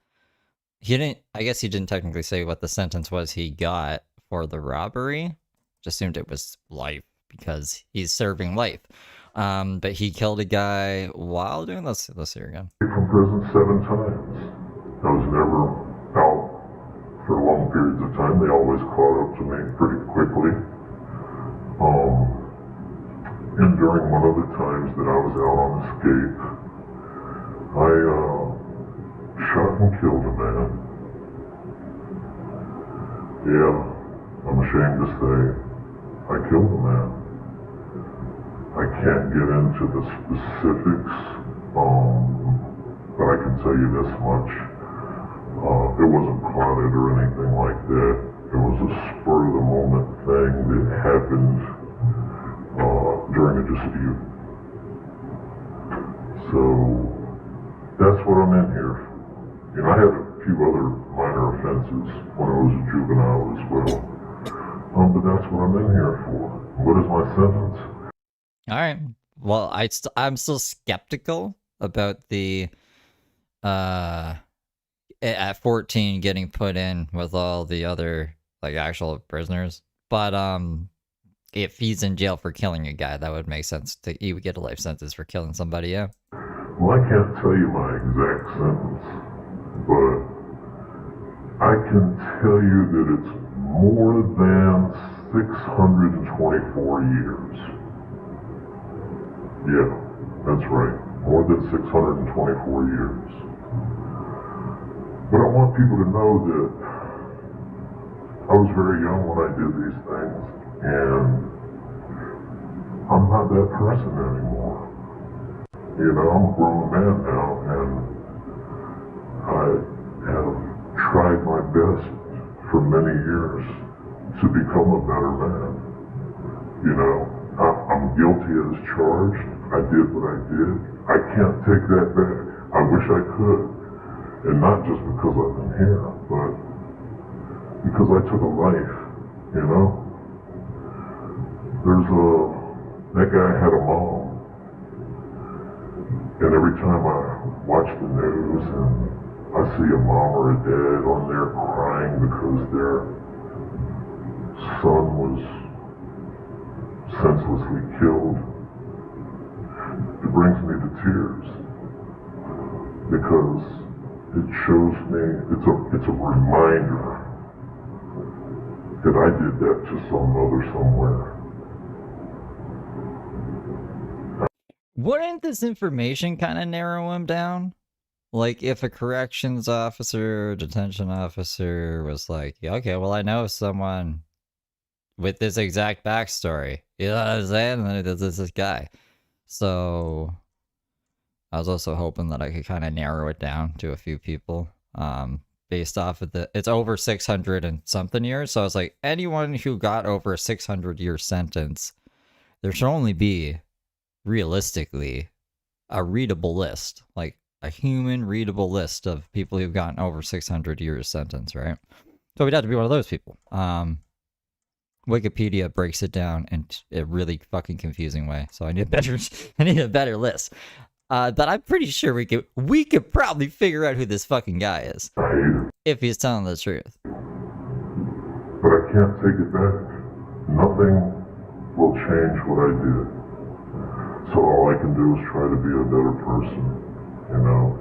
I guess he didn't technically say what the sentence was he got for the robbery. Just assumed it was life, because he's serving life. But he killed a guy while doing... Let's hear again. From prison 7 times. I was never out for long periods of time. They always caught up to me pretty quickly. And during one of the times that I was out on escape, I shot and killed a man. Yeah, I'm ashamed to say I killed a man. I can't get into the specifics, but I can tell you this much. It wasn't plotted or anything like that. It was a spur-of-the-moment thing that happened during a dispute. So, that's what I'm in here for. You know, I had a few other minor offenses when I was a juvenile as well. But that's what I'm in here for. What is my sentence? All right. Well, I'm still skeptical about the at 14 getting put in with all the other like actual prisoners. But if he's in jail for killing a guy, that would make sense. He would get a life sentence for killing somebody. Yeah. Well, I can't tell you my exact sentence, but I can tell you that it's more than 624 years. Yeah, that's right. More than 624 years. But I want people to know that I was very young when I did these things, and I'm not that person anymore. You know, I'm a grown man now, and I have tried my best for many years to become a better man. You know, I'm guilty as charged. I did what I did. I can't take that back. I wish I could. And not just because I've been here, but because I took a life, you know? That guy had a mom. And every time I watch the news and I see a mom or a dad on there crying because their son was senselessly killed, it brings me to tears. Because it shows me, it's a reminder that I did that to some other somewhere. Wouldn't this information kind of narrow him down? Like, if a corrections officer or detention officer was like, yeah, okay, well, I know someone with this exact backstory. You know what I'm saying? And there's this guy. So, I was also hoping that I could kind of narrow it down to a few people. Based off of it's over 600 and something years. So, I was like, anyone who got over a 600-year sentence, there should only be, realistically, a readable list, like a human readable list of people who've gotten over 600 years sentence, right? So we'd have to be one of those people. Wikipedia breaks it down in a really fucking confusing way. So I need a better list. But I'm pretty sure we could probably figure out who this fucking guy is if he's telling the truth. But I can't take it back. Nothing will change what I did. So all I can do is try to be a better person, you know?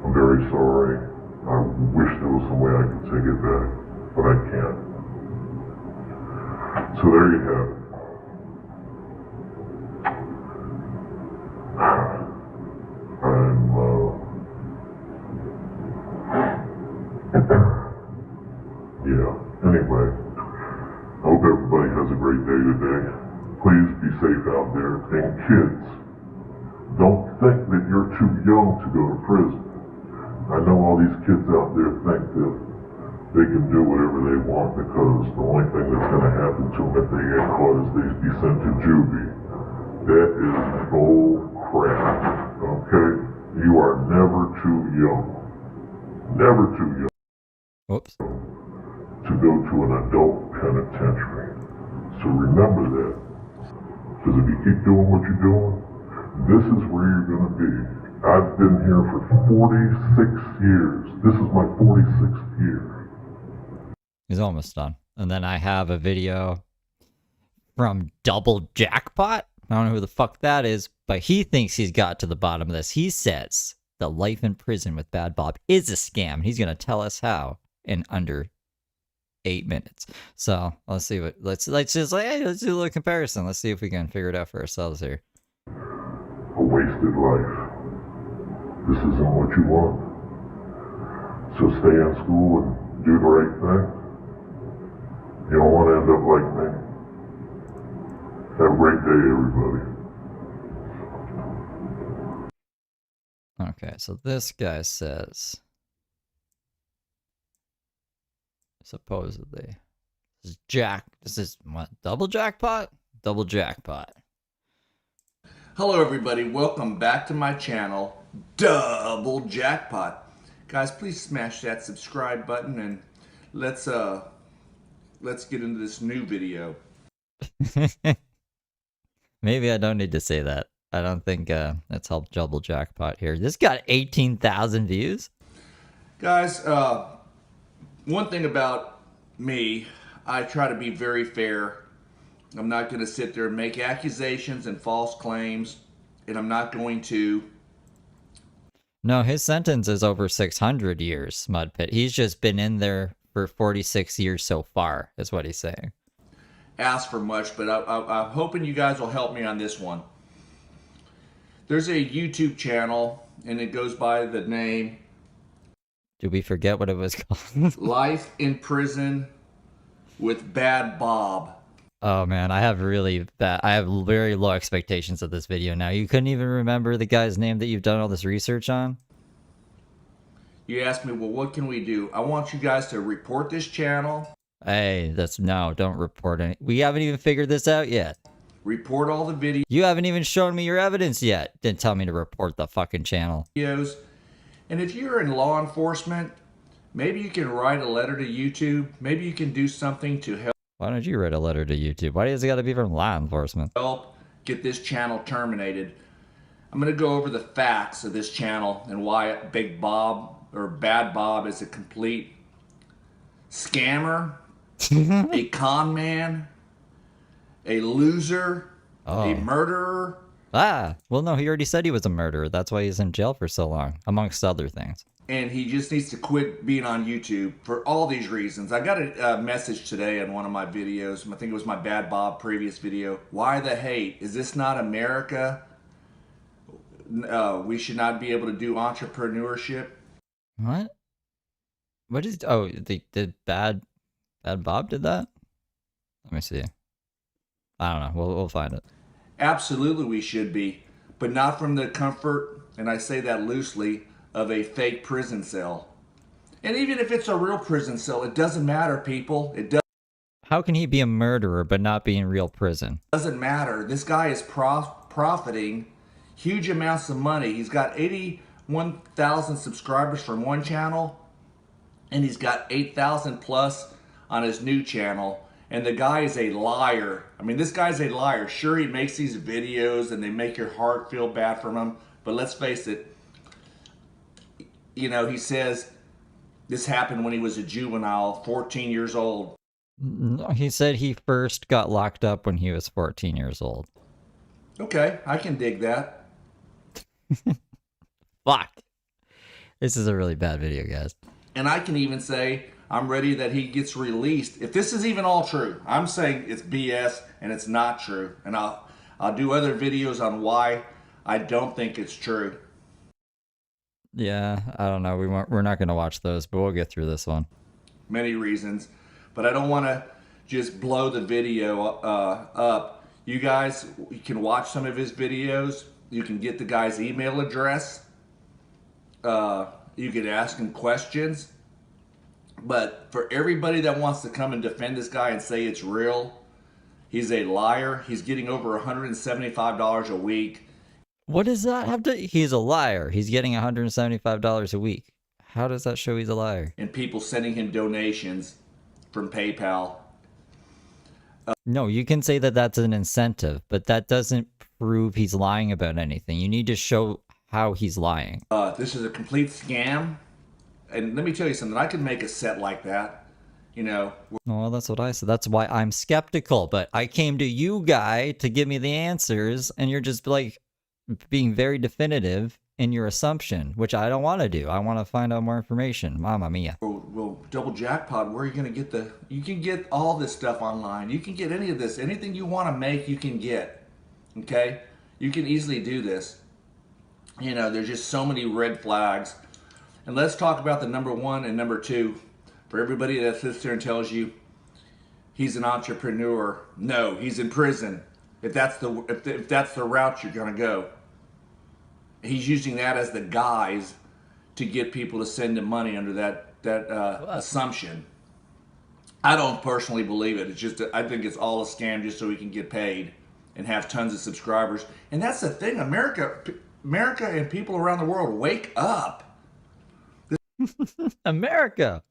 I'm very sorry. I wish there was some way I could take it back, but I can't. So there you have it. Yeah, anyway, I hope everybody has a great day today. Please be safe out there. And kids, don't think that you're too young to go to prison. I know all these kids out there think that they can do whatever they want because the only thing that's going to happen to them if they get caught is they'd be sent to juvie. That is bull crap, okay? You are never too young. Never too young. Whoops. To go to an adult penitentiary. So remember that. Because if you keep doing what you're doing, this is where you're going to be. I've been here for 46 years. This is my 46th year. He's almost done. And then I have a video from Double Jackpot. I don't know who the fuck that is, but he thinks he's got to the bottom of this. He says the life in prison with Bad Bob is a scam. He's going to tell us how in under 8 minutes. So let's see what let's just like hey, let's do a little comparison. Let's see if we can figure it out for ourselves here. A wasted life. This isn't what you want. So stay in school and do the right thing. You don't want to end up like me. Have a great day, everybody. Okay, so this guy says supposedly this is what, double jackpot? Double jackpot. Hello everybody, welcome back to my channel, Double Jackpot. Guys, please smash that subscribe button and let's get into this new video. Maybe I don't need to say that. I don't think that's helped double jackpot here. This got 18,000 views. Guys, one thing about me, I try to be very fair. I'm not going to sit there and make accusations and false claims, and I'm not going to... No, his sentence is over 600 years, Mudpit. He's just been in there for 46 years so far, is what he's saying. Ask for much, but I'm hoping you guys will help me on this one. There's a YouTube channel, and it goes by the name... Did we forget what it was called? Life in Prison with Bad Bob. Oh man, I have very low expectations of this video now. You couldn't even remember the guy's name that you've done all this research on? You asked me, well, what can we do? I want you guys to report this channel. Hey, don't report any. We haven't even figured this out yet. Report all the videos. You haven't even shown me your evidence yet. Didn't tell me to report the fucking channel. And if you're in law enforcement, maybe you can write a letter to YouTube. Maybe you can do something to help. Why don't you write a letter to YouTube? Why does it got to be from law enforcement? Help get this channel terminated. I'm going to go over the facts of this channel and why Big Bob or Bad Bob is a complete scammer, a con man, a loser, a murderer. Well, no, he already said he was a murderer. That's why he's in jail for so long, amongst other things. And he just needs to quit being on YouTube for all these reasons. I got a message today on one of my videos. I think it was my Bad Bob previous video. Why the hate? Is this not America? We should not be able to do entrepreneurship. What? What is... Oh, the Bad Bob did that? Let me see. I don't know. We'll find it. Absolutely we should be. But not from the comfort, and I say that loosely, of a fake prison cell. And even if it's a real prison cell, it doesn't matter, people. It doesn't. How can he be a murderer but not be in real prison? Doesn't matter. This guy is profiting huge amounts of money. He's got 81,000 subscribers from one channel, and he's got 8,000 plus on his new channel. And the guy is a liar. I mean, this guy's a liar. Sure, he makes these videos and they make your heart feel bad for him, but let's face it, you know, he says this happened when he was a juvenile, 14 years old. No, he said he first got locked up when he was 14 years old. Okay, I can dig that. Fuck. This is a really bad video, guys. And I can even say I'm ready that he gets released. If this is even all true, I'm saying it's BS and it's not true. And I'll do other videos on why I don't think it's true. Yeah, I don't know. We're not going to watch those, but we'll get through this one. Many reasons. But I don't want to just blow the video up. You guys, you can watch some of his videos. You can get the guy's email address. You can ask him questions. But for everybody that wants to come and defend this guy and say it's real, he's a liar. He's getting over $175 a week. What does that have to... He's a liar. He's getting $175 a week. How does that show he's a liar? And people sending him donations from PayPal. No, you can say that that's an incentive, but that doesn't prove he's lying about anything. You need to show how he's lying. This is a complete scam. And let me tell you something. I could make a set like that. You know. Well, that's what I said. That's why I'm skeptical. But I came to you, guy, to give me the answers, and you're just like... being very definitive in your assumption, which I don't want to do. I want to find out more information. Mamma mia. Well, double jackpot, where are you going to get you can get all this stuff online. You can get any of this. Anything you want to make, you can get. Okay? You can easily do this. You know, there's just so many red flags. And let's talk about the number one and number two. For everybody that sits there and tells you he's an entrepreneur, no, he's in prison. If that's the route you're going to go. He's using that as the guise to get people to send him money under that assumption. I don't personally believe it. It's just I think it's all a scam just so he can get paid and have tons of subscribers. And that's the thing, America and people around the world, wake up. America,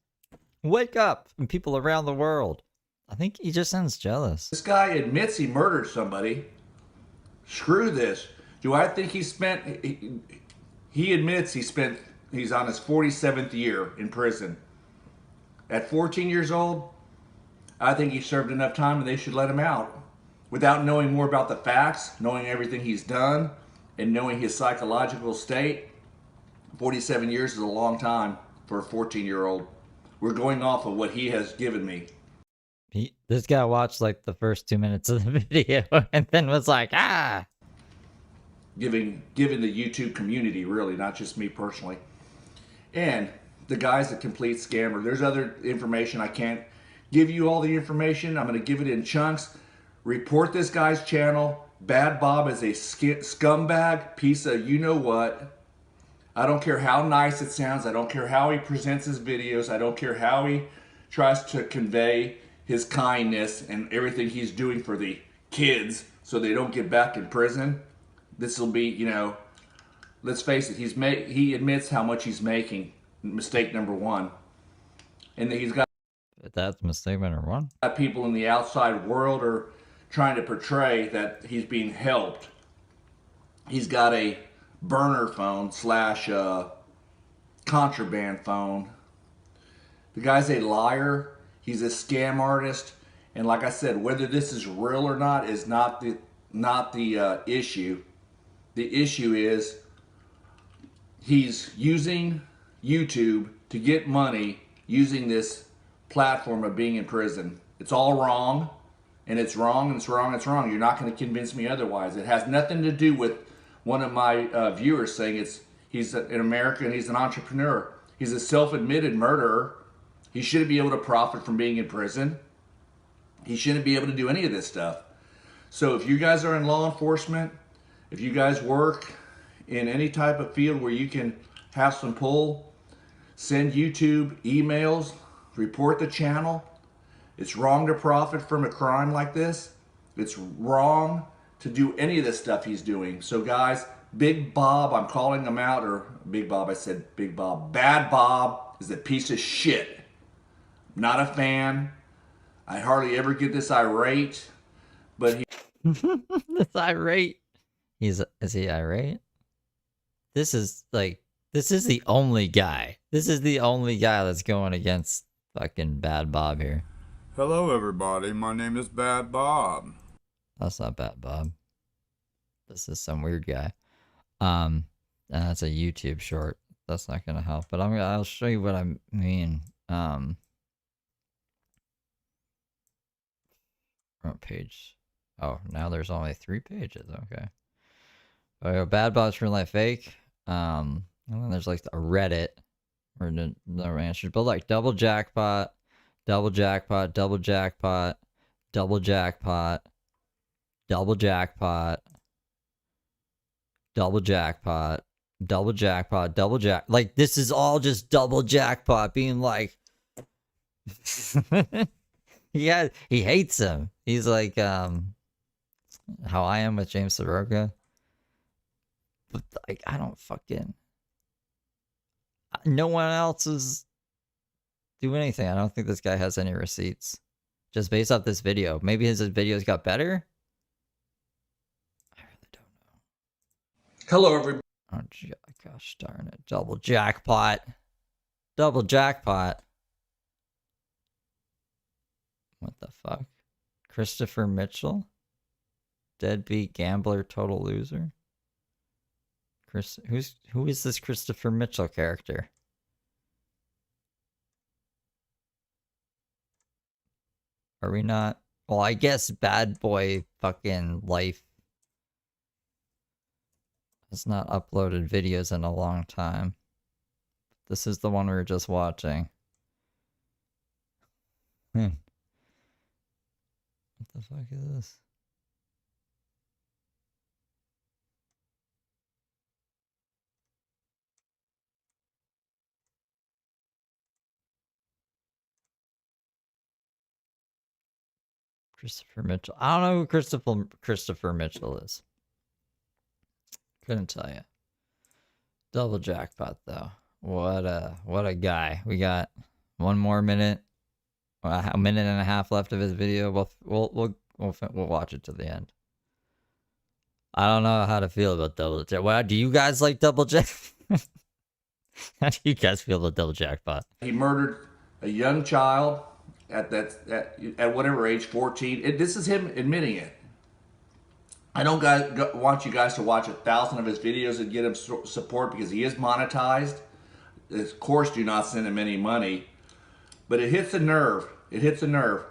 wake up, and people around the world. I think he just sounds jealous. This guy admits he murdered somebody. Screw this. Do I think he admits he's on his 47th year in prison. At 14 years old, I think he served enough time and they should let him out. Without knowing more about the facts, knowing everything he's done, and knowing his psychological state, 47 years is a long time for a 14-year-old. We're going off of what he has given me. This guy watched like the first 2 minutes of the video and then was like, Giving the YouTube community, really, not just me personally. And the guy's a complete scammer. There's other information. I can't give you all the information. I'm going to give it in chunks. Report this guy's channel. Bad Bob is a scumbag piece of you-know-what. I don't care how nice it sounds. I don't care how he presents his videos. I don't care how he tries to convey his kindness and everything he's doing for the kids so they don't get back in prison. This will be, you know, let's face it, he admits how much he's making. Mistake number one. And he's got... That's mistake number one? People in the outside world are trying to portray that he's being helped. He's got a burner phone / contraband phone. The guy's a liar. He's a scam artist. And like I said, whether this is real or not is not the issue. The issue is he's using YouTube to get money using this platform of being in prison. It's all wrong, and it's wrong, and it's wrong, and it's wrong. You're not going to convince me otherwise. It has nothing to do with one of my viewers saying he's in America and he's an entrepreneur. He's a self-admitted murderer. He shouldn't be able to profit from being in prison. He shouldn't be able to do any of this stuff. So if you guys are in law enforcement, if you guys work in any type of field where you can have some pull, send YouTube emails, report the channel. It's wrong to profit from a crime like this. It's wrong to do any of this stuff he's doing. So guys, Big Bob, I'm calling him out, or Big Bob, I said Big Bob. Bad Bob is a piece of shit. Not a fan. I hardly ever get this irate, but he... This irate. Is he irate? This is the only guy. This is the only guy that's going against fucking Bad Bob here. Hello everybody, my name is Bad Bob. That's not Bad Bob. This is some weird guy. That's a YouTube short. That's not gonna help, but I'll show you what I mean. Front page. Oh, now there's only 3 pages. Okay. Bad Bob's real life fake. And then there's like a Reddit or the answers, but like double jackpot, double jackpot, double jackpot, double jackpot, double jackpot, double jackpot, double jackpot, double jack. Like this is all just double jackpot being like, yeah, he hates him. He's like, how I am with James Saroka. But like, I don't fucking... No one else is doing anything. I don't think this guy has any receipts. Just based off this video. Maybe his videos got better? I really don't know. Hello, everybody. Oh, gosh darn it. Double jackpot. Double jackpot. What the fuck? Christopher Mitchell? Deadbeat gambler, total loser? Who is this Christopher Mitchell character? Are we not? Well, I guess Bad Boy fucking Life has not uploaded videos in a long time. This is the one we were just watching. What the fuck is this? Christopher Mitchell. I don't know who Christopher Mitchell is. Couldn't tell you. Double jackpot though. What a guy. We got one more minute, a minute and a half left of his video. We'll watch it to the end. I don't know how to feel about double jack. Well, do you guys like double jack? How do you guys feel about double jackpot? He murdered a young child at whatever age, 14. This is him admitting it. I don't want you guys to watch 1,000 of his videos and get him support because he is monetized. Of course, do not send him any money. But it hits a nerve. It hits a nerve.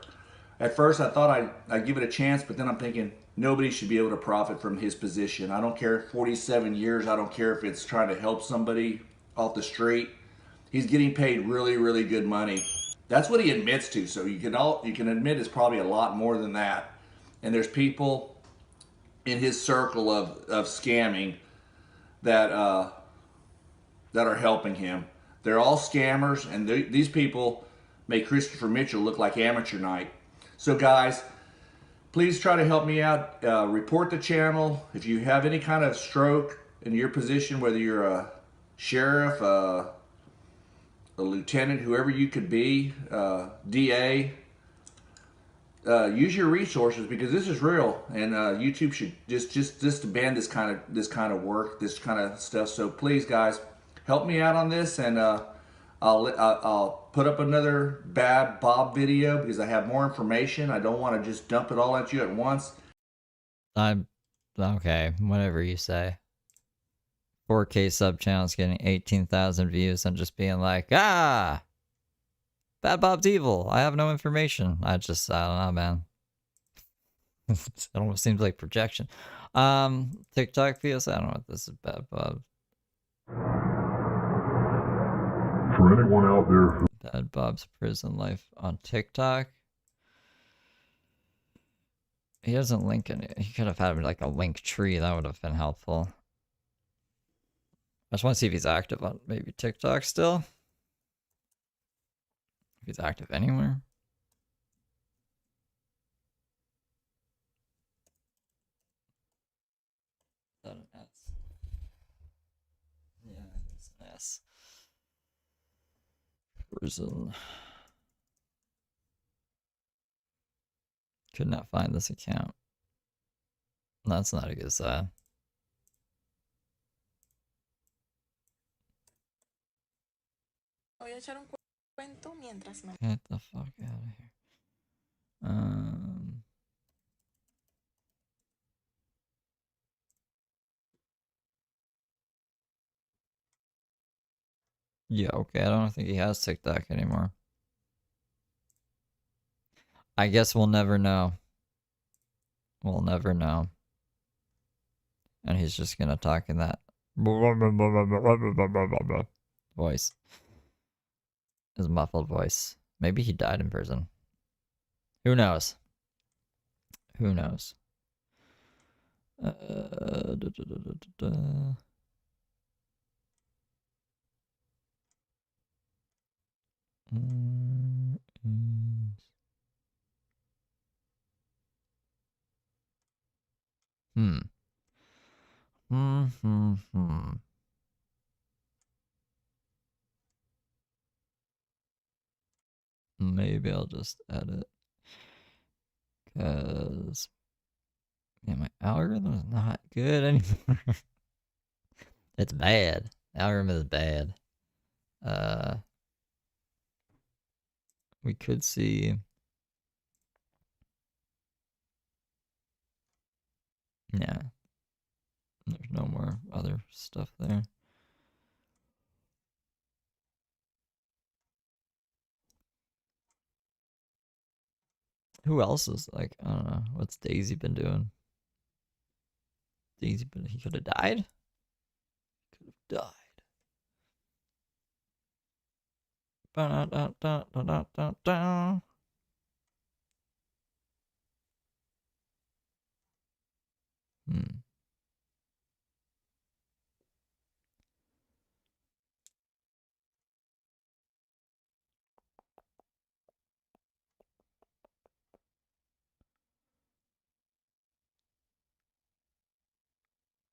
At first, I thought I'd give it a chance, but then I'm thinking nobody should be able to profit from his position. I don't care, 47 years. I don't care if it's trying to help somebody off the street. He's getting paid really, really good money. That's what he admits to. So you can admit it's probably a lot more than that. And there's people in his circle of scamming that are helping him. They're all scammers, and these people make Christopher Mitchell look like amateur night. So guys, please try to help me out. Report the channel. If you have any kind of stroke in your position, whether you're a sheriff, a lieutenant, whoever you could be, DA, use your resources because this is real, and YouTube should just ban this kind of work, this kind of stuff. So please, guys, help me out on this, and I'll put up another Bad Bob video because I have more information. I don't want to just dump it all at you at once. I'm okay. Whatever you say. 4K sub channels getting 18,000 views and just being like, Bad Bob's evil. I have no information. I don't know, man. It almost seems like projection. TikTok videos. I don't know what this is. Bad Bob. For anyone out there who... Bad Bob's prison life on TikTok. He doesn't link any. He could have had like a link tree. That would have been helpful. I just want to see if he's active on maybe TikTok still. If he's active anywhere. Is that an S? Yeah, it's an S. Prison. Could not find this account. That's not a good sign. Get the fuck out of here. Yeah, okay. I don't think he has TikTok anymore. I guess we'll never know. We'll never know. And he's just gonna talk in that voice. His muffled voice. Maybe he died in prison. Who knows? Who knows? Maybe I'll just edit. Because my algorithm is not good anymore. It's bad. The algorithm is bad. We could see. Yeah. There's no more other stuff there. Who else is like, I don't know, what's Daisy been doing? He could have died? Could have died. Ba-da-da-da-da-da-da.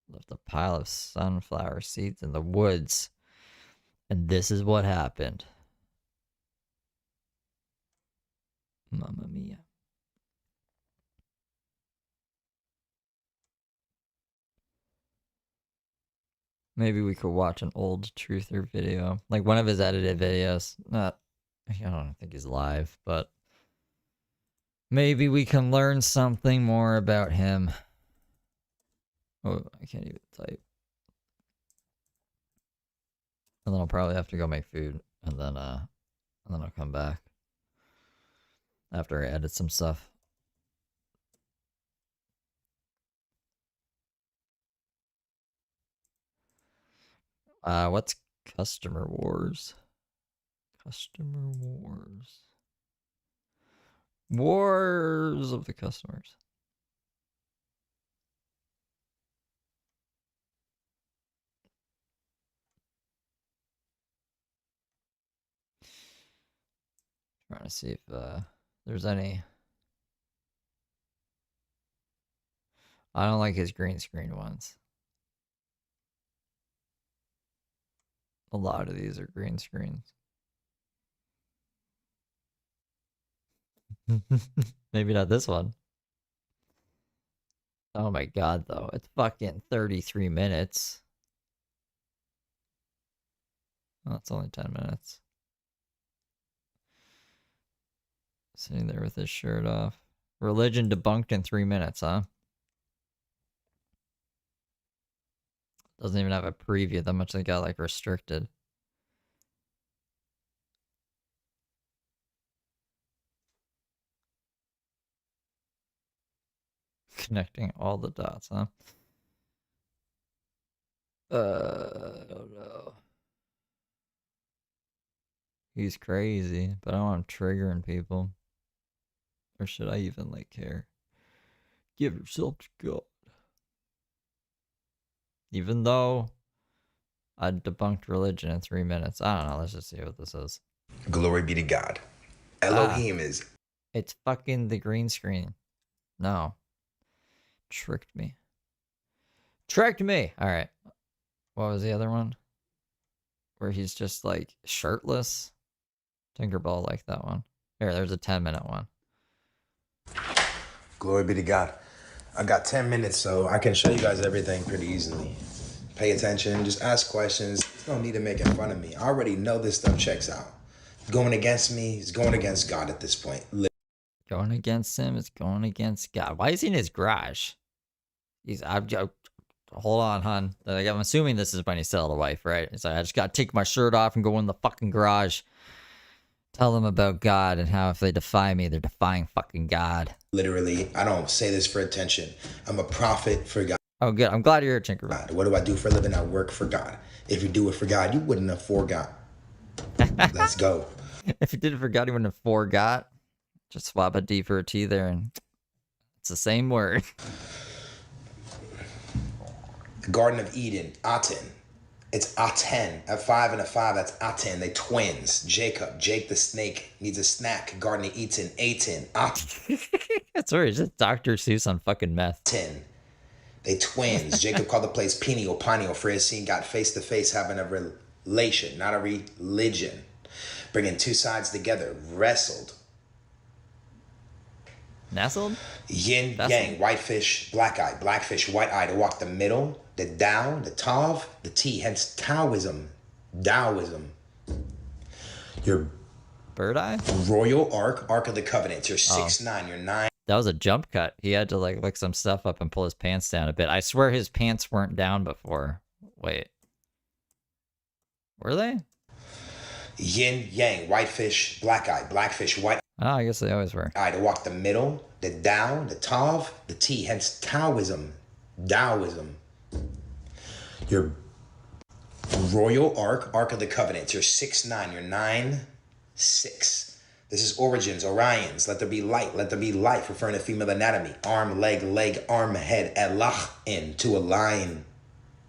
Left a pile of sunflower seeds in the woods. And this is what happened. Mamma mia. Maybe we could watch an old truther video. Like one of his edited videos. I don't think he's live, but maybe we can learn something more about him. Oh, I can't even type. And then I'll probably have to go make food, and then I'll come back after I edit some stuff. What's Customer Wars? Customer Wars. Wars of the customers. Trying to see if there's any. I don't like his green screen ones. A lot of these are green screens. Maybe not this one. Oh my god, though. It's fucking 33 minutes. Oh, it's only 10 minutes. Sitting there with his shirt off. Religion debunked in 3 minutes, huh? Doesn't even have a preview. That much they got like restricted. Connecting all the dots, huh? I don't know. He's crazy, but I don't want him triggering people. Or should I even like care? Give yourself to God. Even though I debunked religion in 3 minutes. I don't know. Let's just see what this is. Glory be to God. Elohim is. It's fucking the green screen. No. Tricked me. Tricked me! Alright. What was the other one? Where he's just like shirtless. Tinkerbell liked that one. Here, there's a 10-minute one. Glory be to God. I got 10 minutes, so I can show you guys everything pretty easily. Pay attention, just ask questions. There's no need to make fun of me. I already know this stuff checks out. Going against me is going against God at this point. Going against him is going against God. Why is he in his garage? Hold on, hon. Like, I'm assuming this is when he saw the wife, right? It's like, I just gotta take my shirt off and go in the fucking garage. Tell them about God and how if they defy me, they're defying fucking God. Literally, I don't say this for attention. I'm a prophet for God. Oh, good. I'm glad you're here, Tinkerbell. What do I do for a living? I work for God. If you do it for God, you wouldn't have forgot. Let's go. If you did it for God, you wouldn't have forgot. Just swap a D for a T there, and it's the same word. The Garden of Eden, Aten. It's Aten. A 5 and a 5, that's Aten. They twins. Jake the snake needs a snack. Garden of Eden, Aten. Aten. That's weird. It's just Dr. Seuss on fucking meth. They twins. Jacob called the place Peniel for his scene got face to face having a relation, not a religion. Bringing two sides together. Wrestled. Nestled? Yin, yang, white fish, black eye, black fish, white eye to walk the middle, the Tao, the Tav, the T, hence Taoism. Your bird eye? royal ark of the covenant. You're 6'9", you're 9. That was a jump cut. He had to like look some stuff up and pull his pants down a bit. I swear his pants weren't down before. Wait. Were they? Yin, yang, whitefish, black eye, blackfish, white. Oh, I guess they always were. Eye to walk the middle, the Tao, the Tav, the T, hence Taoism. Taoism. Your royal ark of the covenant. You're 6'9", you're 9'6". This is origins, Orions. Let there be light, let there be life, referring to female anatomy. Arm, leg, arm, head, elach, in, to align.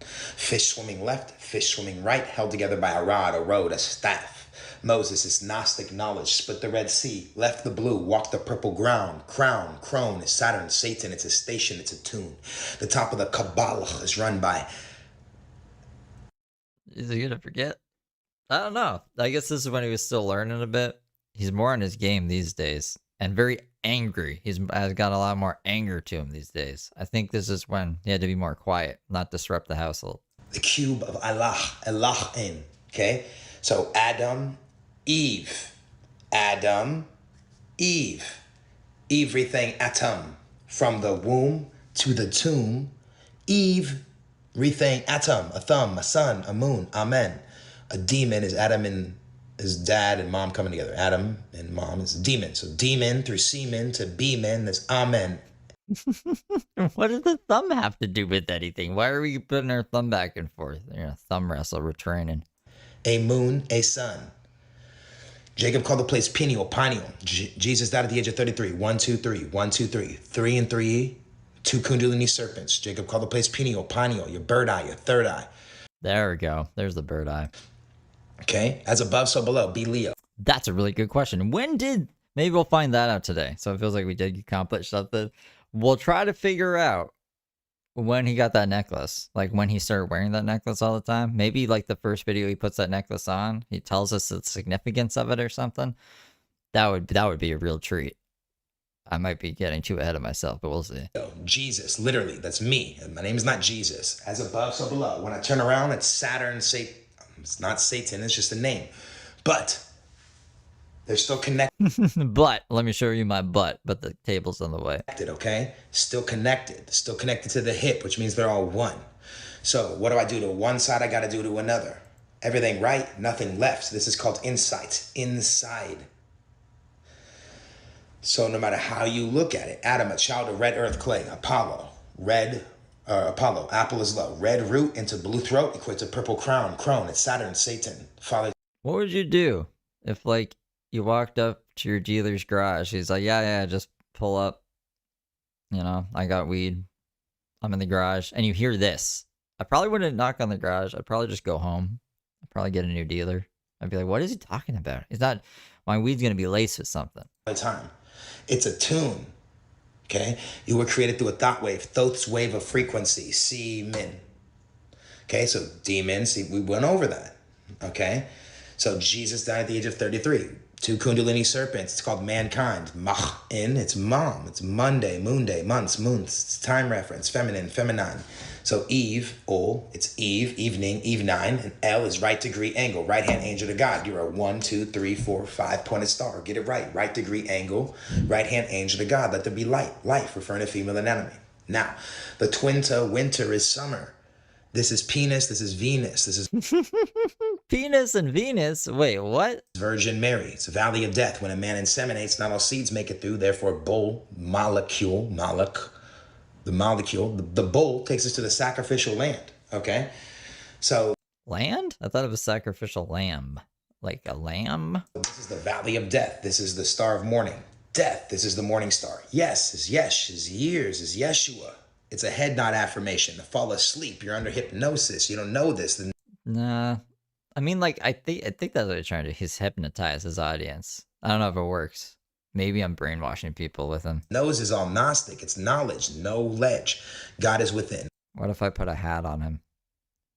Fish swimming left, fish swimming right, held together by a rod, a road, a staff. Moses is Gnostic knowledge, split the Red Sea, left the blue, walked the purple ground. Crown, crone is Saturn, Satan, it's a station, it's a tune. The top of the Kabbalah is run by... Is he gonna forget? I don't know. I guess this is when he was still learning a bit. He's more on his game these days, and very angry. Has got a lot more anger to him these days. I think this is when he had to be more quiet, not disrupt the household. The cube of Allah, Elohim, okay? So Adam, Eve, everything atom, from the womb to the tomb, Eve, everything atom, a thumb, a sun, a moon, amen. A demon is Adam and his dad and mom coming together. Adam and mom is a demon. So demon through semen to be men, that's amen. What does the thumb have to do with anything? Why are we putting our thumb back and forth? Thumb wrestle, we're training. A moon, a sun. Jacob called the place Peniel. Jesus died at the age of 33. 1, 2, 3. 1, 2, 3. 3 and 3. 2 Kundalini serpents. Jacob called the place Peniel, your bird eye, your third eye. There we go. There's the bird eye. Okay. As above, so below. Be Leo. That's a really good question. Maybe we'll find that out today. So it feels like we did accomplish something. We'll try to figure out when he got that necklace, like when he started wearing that necklace all the time. Maybe like the first video he puts that necklace on, he tells us the significance of it or something. That would be a real treat. I might be getting too ahead of myself, but we'll see. Jesus, literally, that's me. My name is not Jesus. As above, so below. When I turn around, it's Saturn, Satan. It's not Satan, it's just a name. But they're still connected. But let me show you my butt, but the table's on the way. Okay? Still connected to the hip, which means they're all one. So what do I do to one side? I got to do to another. Everything right, nothing left. So this is called insight, inside. So no matter how you look at it, Adam, a child of red earth clay, Apollo, apple is low. Red root into blue throat equates to purple crown, crone, it's Saturn, Satan. Father. What would you do if like you walked up to your dealer's garage? He's like, yeah, just pull up. I got weed. I'm in the garage. And you hear this. I probably wouldn't knock on the garage. I'd probably just go home. I'd probably get a new dealer. I'd be like, what is he talking about? Is that my weed's going to be laced with something? Time. It's a tune. Okay? You were created through a thought wave. Thoth's wave of frequency. Semen. Okay? So demons, see, we went over that. Okay? So Jesus died at the age of 33. 2 Kundalini serpents. It's called mankind. Mach-in, it's mom. It's Monday, moon day, months, moons. It's time reference. Feminine, feminine. So Eve, it's Eve, evening, Eve 9. And L is right degree angle. Right hand angel to God. You're a 1, 2, 3, 4, 5 pointed star. Get it right. Right degree angle. Right hand angel to God. Let there be light. Life, referring to female anatomy. Now, the twin to winter is summer. This is penis. This is Venus. This is penis and Venus. Wait, what? Virgin Mary. It's a valley of death. When a man inseminates, not all seeds make it through. Therefore, bull, molecule, the molecule, the bull takes us to the sacrificial land. Okay, so land? I thought it was sacrificial lamb, like a lamb. This is the valley of death. This is the star of morning. Death. This is the morning star. Yes is yesh, is years, is Yeshua. It's a head nod affirmation. To fall asleep, you're under hypnosis. You don't know this. Nah, I mean, like I think that's what he's trying to do. He's hypnotize his audience. I don't know if it works. Maybe I'm brainwashing people with him. Nose is all Gnostic. It's knowledge, no ledge. God is within. What if I put a hat on him?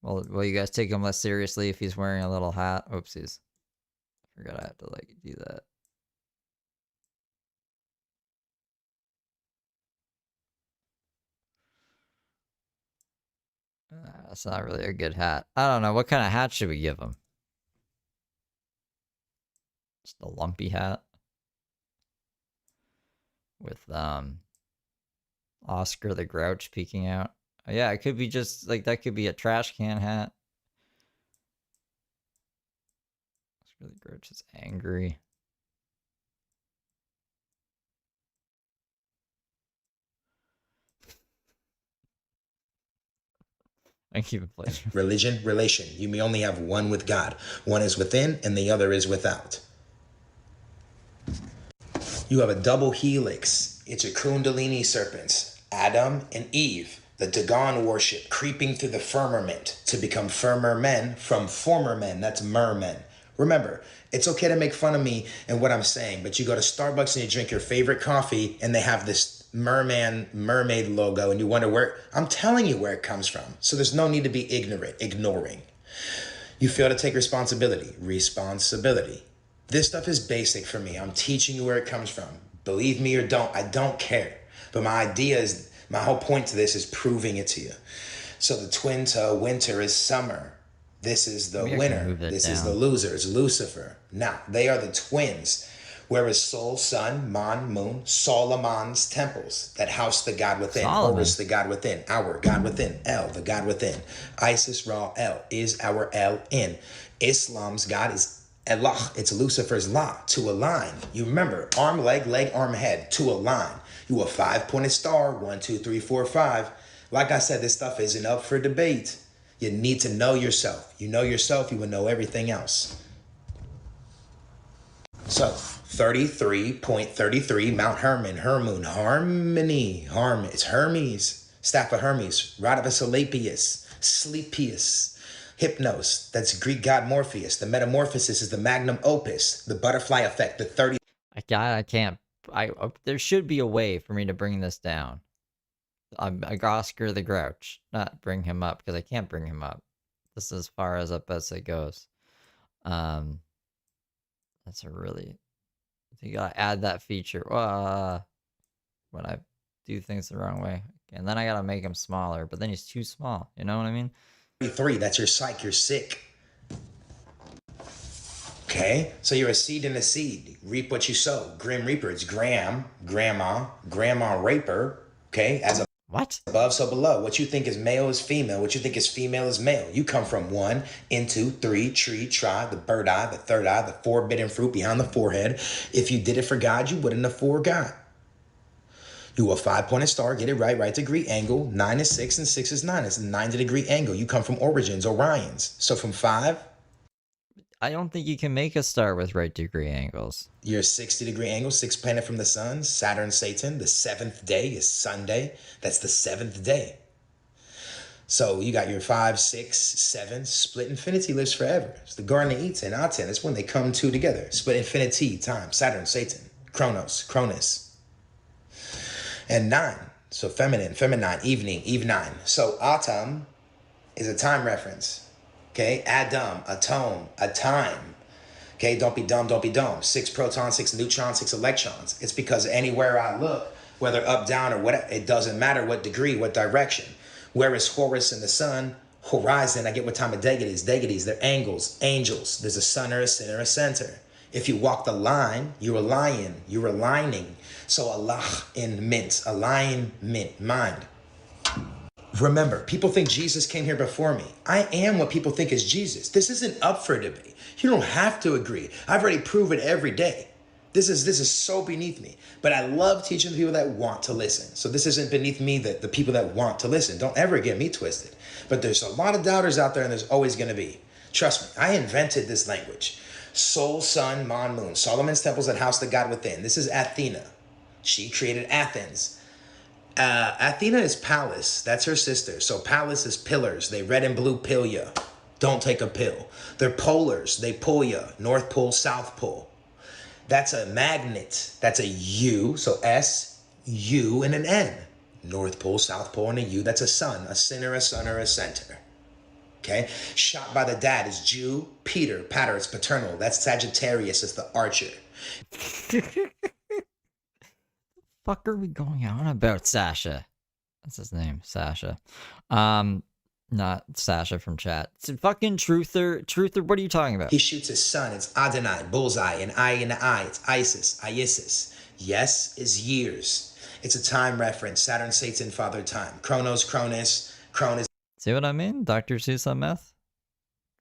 Well, will you guys take him less seriously if he's wearing a little hat? Oopsies. Forgot I have to like do that. That's not really a good hat. I don't know. What kind of hat should we give him? Just a lumpy hat. with Oscar the Grouch peeking out. Yeah, it could be just like that. Could be a trash can hat. Oscar the Grouch is angry. I keep it playing. Religion, relation. You may only have one with God. One is within and the other is without. You have a double helix. It's a Kundalini serpents, Adam and Eve, the Dagon worship creeping through the firmament to become firmer men from former men. That's mermen. Remember, it's okay to make fun of me and what I'm saying, but you go to Starbucks and you drink your favorite coffee and they have this mermaid logo and you wonder where, I'm telling you where it comes from. So there's no need to be ignoring. You fail to take responsibility. This stuff is basic for me. I'm teaching you where it comes from. Believe me or don't, I don't care. But my whole point to this is proving it to you. So the twin to winter is summer. This is the winner. This is the loser. It's Lucifer. Now, they are the twins. Whereas Sol, Sun, Mon, Moon, Solomon's temples that house the God within. Horus, the God within. Our God within. El, the God within. Isis, Ra, El, is our El in. Islam's God is Allah. It's Lucifer's La, to align. You remember, arm, leg, arm, head, to align. You a 5-pointed star, 1, 2, 3, 4, 5. Like I said, this stuff isn't up for debate. You need to know yourself. You know yourself, you will know everything else. So, 33.33, Mount Hermon, Hermoon, Harmony, it's Hermes, staff of Hermes, rod of Asclepius, Sleepius, Hypnos, that's Greek god Morpheus. The metamorphosis is the magnum opus, the butterfly effect, the 30. I can't. There should be a way for me to bring this down. I'm Oscar the Grouch, not bring him up, because I can't bring him up. This is as far up as it goes. That's a really... You gotta add that feature when I do things the wrong way. And then I gotta make him smaller, but then he's too small. You know what I mean? 33, that's your psych, you're sick. Okay, so you're a seed and a seed. Reap what you sow. Grim Reaper, it's Graham, Grandma Raper. Okay, as a what? Above, so below. What you think is male is female. What you think is female is male. You come from 1 into 3, tree, try, the bird eye, the third eye, the forbidden fruit behind the forehead. If you did it for God, you wouldn't have for God. You a 5-pointed star, get it right degree angle. 9 is 6 and 6 is 9. It's a 90-degree angle. You come from origins, Orions. So from 5. I don't think you can make a star with right degree angles. You're a 60-degree angle, 6 planet from the sun, Saturn, Satan. The 7th day is Sunday. That's the 7th day. So you got your 5, 6, 7. Split infinity lives forever. It's the Garden of Eden, Aten. It's when they come two together. Split infinity, time, Saturn, Satan, Cronus. And 9. So feminine, evening, eve 9. So autumn is a time reference. Okay, Adam, a tone, a time. Okay, don't be dumb. 6 protons, 6 neutrons, 6 electrons. It's because anywhere I look, whether up, down, or whatever, it doesn't matter what degree, what direction. Where is Horus in the sun? Horizon, I get what time of day it is. Deities, they're angles, angels. There's a sun or a sin or a center. If you walk the line, you're a lion, you're aligning. So Allah in mint, alignment, mind. Remember, people think Jesus came here before me. I am what people think is Jesus. This isn't up for debate. You don't have to agree. I've already proved it every day. This is so beneath me. But I love teaching the people that want to listen. So this isn't beneath me, the people that want to listen. Don't ever get me twisted. But there's a lot of doubters out there, and there's always going to be. Trust me, I invented this language. Sol, Sun, Mon, Moon. Solomon's temples that house the God within. This is Athena. She created Athens. Athena is Pallas. That's her sister. So Pallas is pillars. They red and blue pill ya. Don't take a pill. They're polars. They pull ya. North pole, south pole. That's a magnet. That's a U. So S, U, and an N. North pole, south pole, and a U. That's a sun. A sinner, a sun, or a center. Okay? Shot by the dad is Jew. Peter, pater, it's paternal. That's Sagittarius. It's the archer. Fuck are we going on about? Sasha, that's his name, Sasha. Not Sasha from chat. It's fucking Truther. What are you talking about? He shoots his son. It's Adonai, bullseye, an eye in the eye. It's Isis. Yes is years. It's a time reference. Saturn, Satan, Father Time. Chronos, Cronus. Cronus. See what I mean? Dr. Seuss on meth?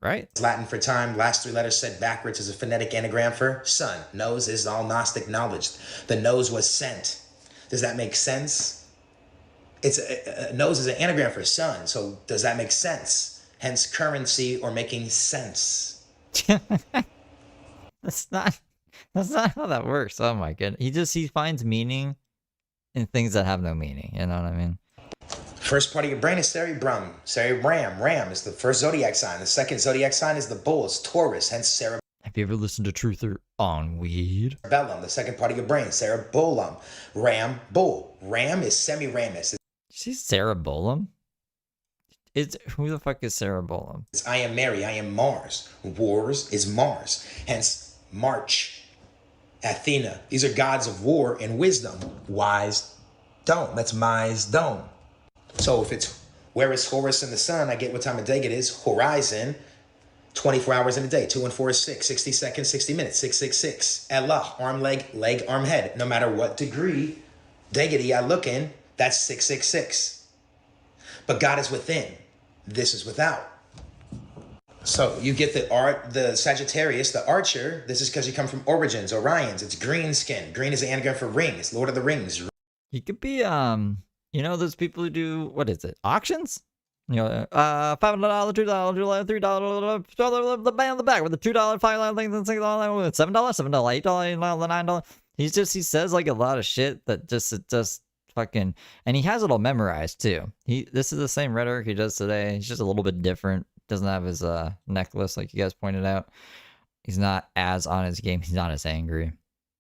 Right? Latin for time. Last three letters said backwards is a phonetic anagram for sun. Nose is all Gnostic knowledge. The nose was sent. Does that make sense? It's a nose is an anagram for sun. So does that make sense? Hence currency or making sense. That's not how that works. Oh my goodness. He finds meaning in things that have no meaning. You know what I mean? First part of your brain is cerebrum. Cerebram. Ram is the first zodiac sign. The second zodiac sign is the bull. It's Taurus, hence cerebellum. Have you ever listened to Truther on weed? The second part of your brain, cerebellum. Ram, bull. Ram is Semiramis. See cerebellum? Who the fuck is cerebellum? It's I am Mary, I am Mars. Wars is Mars. Hence March. Athena. These are gods of war and wisdom. Wise dome. That's Mize dome. So if it's where is Horus in the sun, I get what time of day it is. Horizon, 24 hours in a day. 2 and 4 is 6. 60 seconds, 60 minutes. 666. Allah, arm, leg, arm, head. No matter what degree, deity I look in, that's 666. But God is within. This is without. So you get the Sagittarius, the archer. This is because you come from Origins, Orions. It's green skin. Green is the anagram for ring. It's Lord of the Rings. You could be you know those people who do, what is it, auctions? You know, $5, $2, $3, the band on the back with the $2, $5 thing, $6, $7, $8, $9. He says like a lot of shit that just fucking, and he has it all memorized too. This is the same rhetoric he does today. He's just a little bit different. Doesn't have his necklace like you guys pointed out. He's not as on his game. He's not as angry.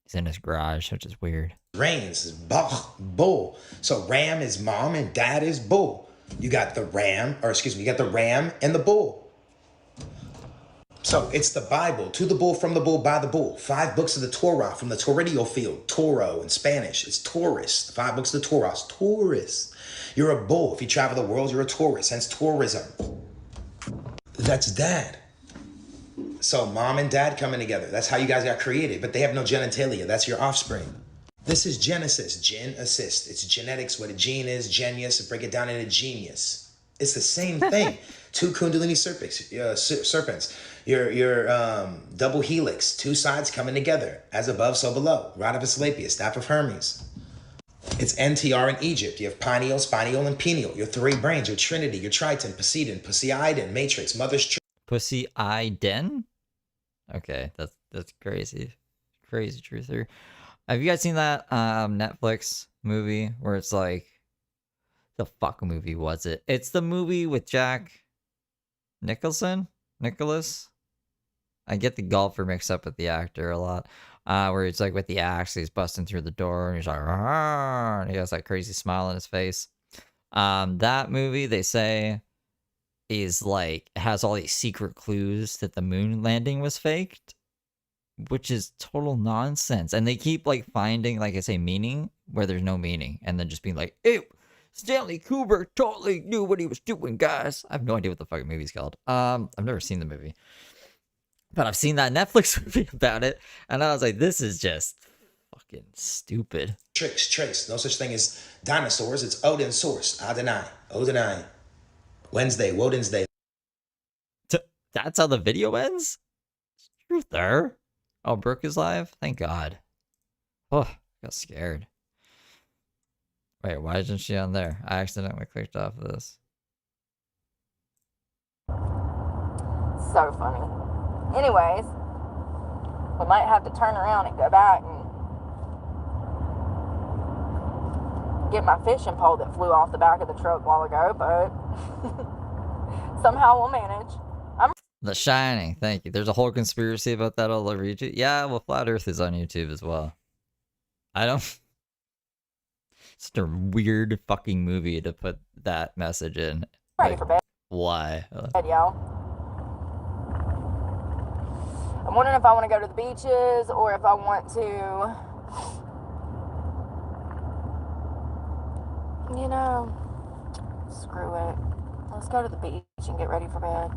He's in his garage, which is weird. Rains is bull. So ram is mom and dad is bull. You got the ram and the bull. So it's the Bible, to the bull, from the bull, by the bull. 5 books of the Torah from the Torridio field. Toro in Spanish. It's Taurus. The 5 books of the Torah. Taurus. You're a bull. If you travel the world, you're a Taurus. Hence tourism. That's dad. So mom and dad coming together. That's how you guys got created. But they have no genitalia. That's your offspring. This is Genesis. Gen assist. It's genetics. What a gene is. Genius. Break it down into genius. It's the same thing. 2 Kundalini serpents. Your double helix. 2 sides coming together. As above, so below. Rod of Asclepius. Staff of Hermes. It's NTR in Egypt. You have pineal, spinal, and pineal. Your 3 brains. Your trinity. Your triton. Poseidon. Poseidon. Matrix. Mother's Poseidon? Okay, that's crazy. Crazy truther. Have you guys seen that Netflix movie where it's like, the fuck movie was it? It's the movie with Jack Nicholas. I get the golfer mixed up with the actor a lot. Where it's like with the axe, he's busting through the door and he's like, "Arr!" And he has that crazy smile on his face. That movie, they say, is like, has all these secret clues that the moon landing was faked, which is total nonsense. And they keep like finding, like I say, meaning where there's no meaning, and then just being like, ew, Stanley Kubrick totally knew what he was doing, guys. I have no idea what the fucking movie's called. I've never seen the movie, but I've seen that Netflix movie about it, and I was like, this is just fucking stupid. Trace. No such thing as dinosaurs. It's Odin's source. Odinai. Wednesday, Woden's Day. That's how the video ends? Truth there. Oh, Brooke is live? Thank God. Oh, I got scared. Wait, why isn't she on there? I accidentally clicked off of this. So funny. Anyways, we might have to turn around and go back and get my fishing pole that flew off the back of the truck a while ago, but somehow we'll manage. The Shining, thank you. There's a whole conspiracy about that all over YouTube. Yeah, well, Flat Earth is on YouTube as well. I don't... It's a weird fucking movie to put that message in. Ready for bed. Why? Y'all. I'm wondering if I want to go to the beaches or if I want to, you know, screw it. Let's go to the beach and get ready for bed.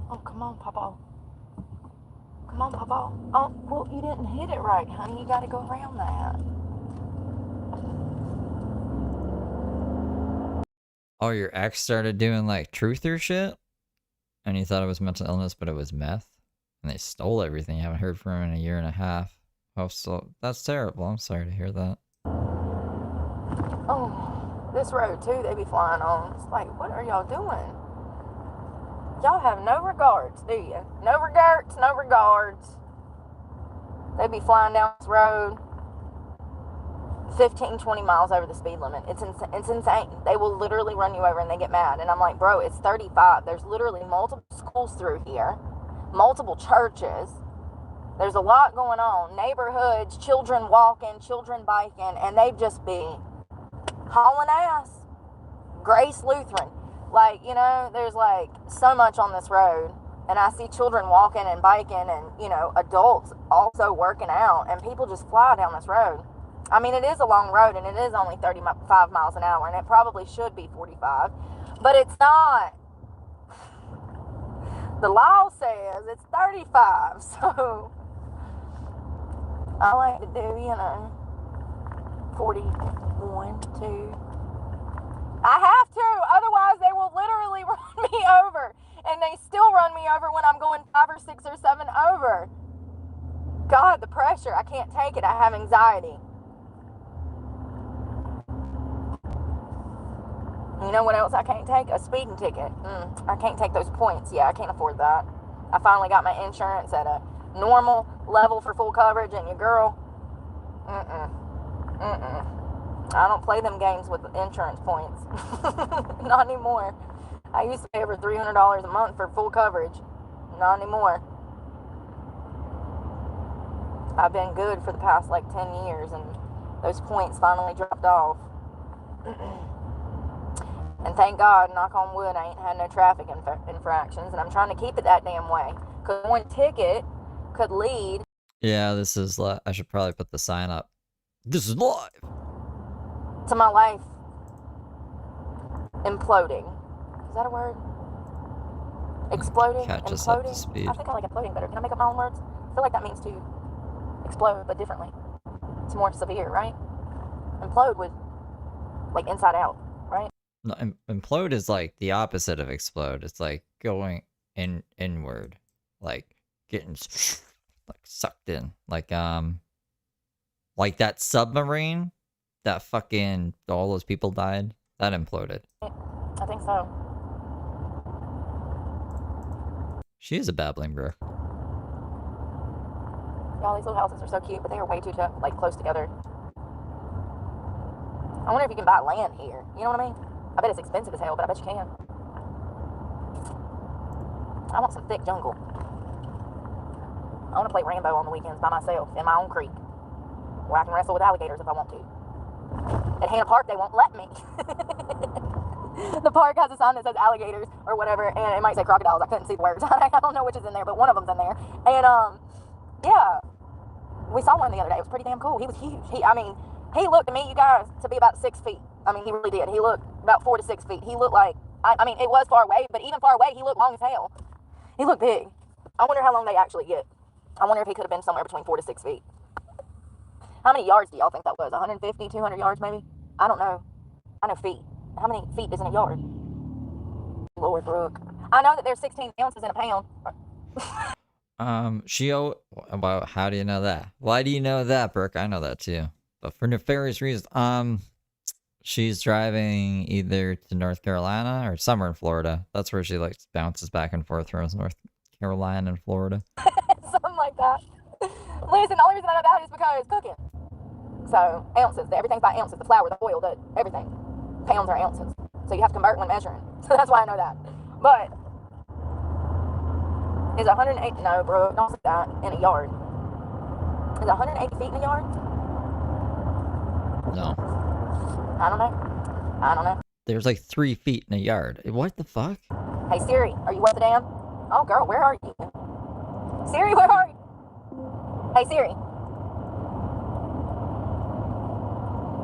Oh, come Come on, Papa. Come on, Papa. Oh, well, you didn't hit it right, honey. You got to go around that. Oh, your ex started doing like truther shit? And you thought it was mental illness, but it was meth? And they stole everything. You haven't heard from him in a year and a half. Oh, so that's terrible. I'm sorry to hear that. Oh, this road, too, they be flying on. It's like, what are y'all doing? Y'all have no regards, do you? No regards, no regards. They be flying down this road 15, 20 miles over the speed limit. It's insane. They will literally run you over and they get mad. And I'm like, bro, it's 35. There's literally multiple schools through here, multiple churches. There's a lot going on. Neighborhoods, children walking, children biking, and they just be hauling ass. Grace Lutheran. Like, you know, there's like so much on this road. And I see children walking and biking and, you know, adults also working out. And people just fly down this road. I mean, it is a long road and it is only 35 miles an hour. And it probably should be 45. But it's not. The law says it's 35. So I like to do, you know, 41, 2. I have to, otherwise they will literally run me over. And they still run me over when I'm going 5 or 6 or 7 over. God, the pressure, I can't take it. I have anxiety. You know what else I can't take? A speeding ticket. I can't take those points. Yeah, I can't afford that. I finally got my insurance at a normal level for full coverage, and your girl, I don't play them games with insurance points. Not anymore. I used to pay over $300 a month for full coverage. Not anymore. I've been good for the past like 10 years, and those points finally dropped off. And thank God, knock on wood, I ain't had no traffic infractions, and I'm trying to keep it that damn way. Because one ticket could lead. Yeah, this is live. I should probably put the sign up. This is live. To my life imploding. Is that a word? Exploding? Catch us up to Imploding? speed. I think I like imploding better. Can I make up my own words? I feel like that means to explode, but differently. It's more severe, right? Implode would, like, inside out, right? No, implode is like the opposite of explode. It's like going inward, like getting like sucked in, like that submarine that fucking all those people died. That imploded. I think so. She is a babbling brook. Y'all, these little houses are so cute, but they are way too like close together. I wonder if you can buy land here. You know what I mean? I bet it's expensive as hell, but I bet you can. I want some thick jungle. I want to play Rambo on the weekends by myself in my own creek, where I can wrestle with alligators if I want to. At Hannah Park, they won't let me. The park has a sign that says alligators or whatever, and it might say crocodiles. I couldn't see the words. I don't know which is in there, but one of them's in there. And yeah, we saw one the other day. It was pretty damn cool. He was huge. He looked to me, you guys, to be about 6 feet. I mean, he really did. He looked about 4 to 6 feet. He looked like, I mean, it was far away, but even far away, he looked long as hell. He looked big. I wonder how long they actually get. I wonder if he could have been somewhere between 4 to 6 feet. How many yards do y'all think that was? 150, 200 yards maybe? I don't know. I know feet. How many feet is in a yard? Lord, Brooke. I know that there's 16 ounces in a pound. Well, how do you know that? Why do you know that, Brooke? I know that too. But for nefarious reasons. She's driving either to North Carolina or somewhere in Florida. That's where she like bounces back and forth from North Carolina and Florida. Something like that. Listen, the only reason I know that is because cooking. So ounces, everything's by ounces. The flour, the oil, everything. Pounds are ounces. So you have to convert when measuring. So that's why I know that. But is 108? No, bro, don't say that in a yard. Is 180 feet in a yard? No. I don't know. There's like 3 feet in a yard. What the fuck? Hey Siri, are you worth a damn? Oh girl, where are you? Siri, where are you? Hey Siri.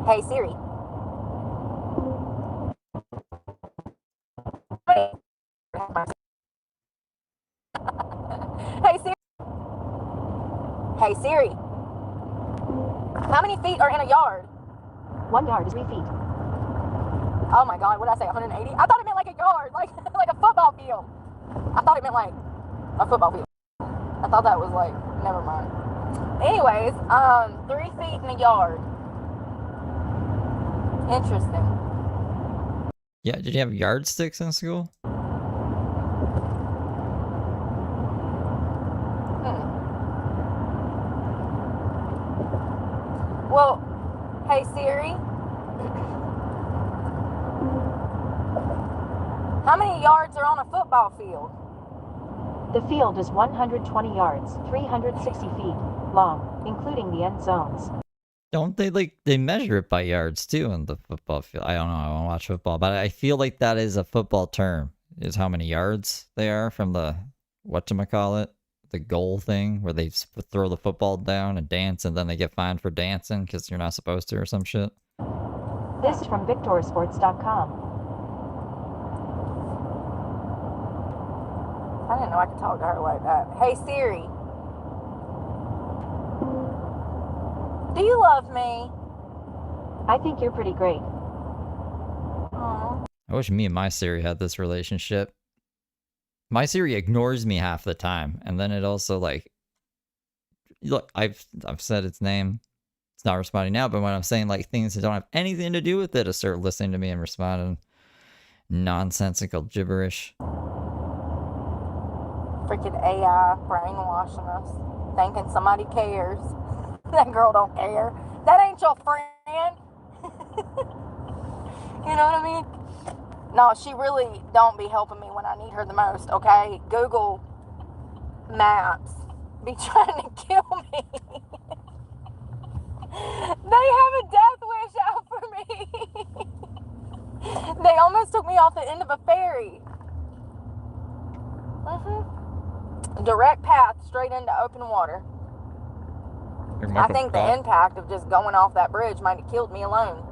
Hey Siri. Hey Siri, how many feet are in a yard? 1 yard is 3 feet. Oh my God, what did I say, 180? I thought it meant like a yard, like a football field. I thought it meant like a football field. I thought that was like, never mind. Anyways, 3 feet in a yard. Interesting. Yeah, did you have yardsticks in school? Well, hey Siri, how many yards are on a football field? The field is 120 yards, 360 feet long, including the end zones. Don't they they measure it by yards too in the football field? I don't know, I don't watch football, but I feel like that is a football term, is how many yards they are from the, whatchamacallit, the goal thing, where they throw the football down and dance, and then they get fined for dancing because you're not supposed to or some shit. This is from victorsports.com. I didn't know I could talk to her like that. Hey Siri, do you love me? I think you're pretty great. Aww. I wish me and my Siri had this relationship. My Siri ignores me half the time, and then it also look, I've said its name. It's not responding now, but when I'm saying like things that don't have anything to do with it, to start listening to me and responding nonsensical gibberish. Freaking AI brainwashing us, thinking somebody cares. That girl don't care. That ain't your friend. You know what I mean? No, she really don't be helping me when I need her the most, okay? Google Maps be trying to kill me. They have a death wish out for me. They almost took me off the end of a ferry. Direct path straight into open water. I think the impact of just going off that bridge might have killed me alone.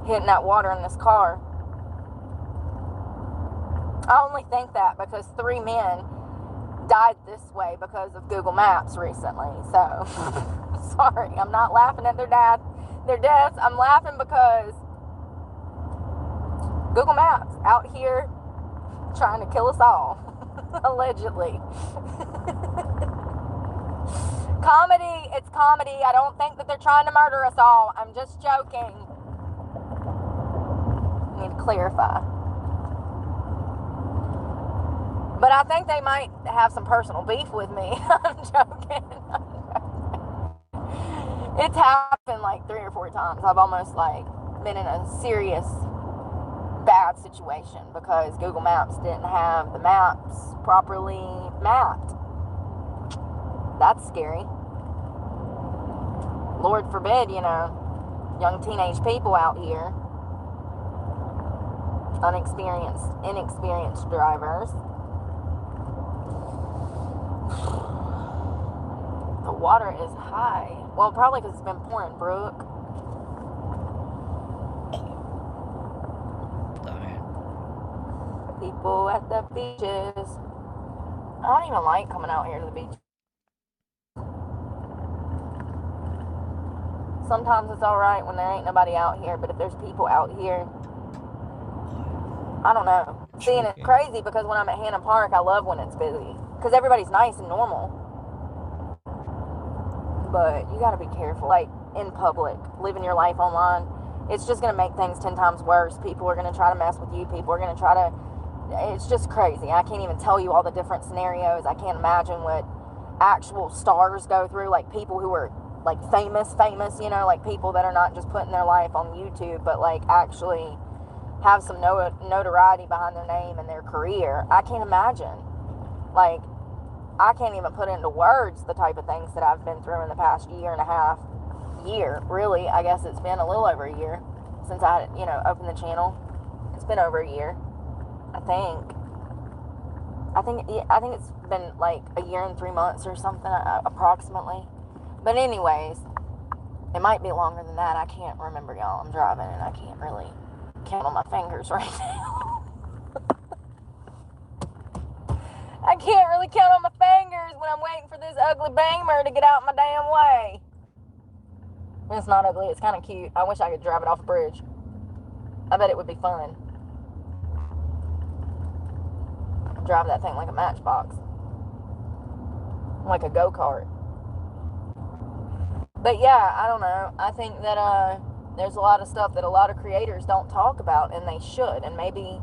Hitting that water in this car. I only think that because 3 men died this way because of Google Maps recently. So, sorry, I'm not laughing at their deaths. I'm laughing because Google Maps out here trying to kill us all, allegedly. Comedy, it's comedy. I don't think that they're trying to murder us all. I'm just joking. I need to clarify. But I think they might have some personal beef with me. I'm joking. It's happened like 3 or 4 times. I've almost been in a serious bad situation because Google Maps didn't have the maps properly mapped. That's scary. Lord forbid, young teenage people out here, inexperienced drivers. The water is high. Well, probably because it's been pouring, Brooke. People at the beaches. I don't even like coming out here to the beach. Sometimes it's alright when there ain't nobody out here, but if there's people out here, I don't know. Seeing it's crazy because when I'm at Hannah Park, I love when it's busy. Because everybody's nice and normal. But you gotta be careful. In public, living your life online, it's just gonna make things 10 times worse. People are gonna try to mess with you. People are gonna try to... It's just crazy. I can't even tell you all the different scenarios. I can't imagine what actual stars go through. People who are, famous, people that are not just putting their life on YouTube, but, actually have some notoriety behind their name and their career. I can't imagine. I can't even put into words the type of things that I've been through in the past year and a half. Really. I guess it's been a little over a year since I, opened the channel. It's been over a year, I think it's been a year and 3 months or something, approximately. But anyways, it might be longer than that. I can't remember, y'all. I'm driving and I can't really count on my fingers right now. I can't really count on my fingers when I'm waiting for this ugly Beamer to get out my damn way. It's not ugly. It's kind of cute. I wish I could drive it off a bridge. I bet it would be fun. Drive that thing like a matchbox. Like a go-kart. But yeah, I don't know. I think that there's a lot of stuff that a lot of creators don't talk about, and they should. And maybe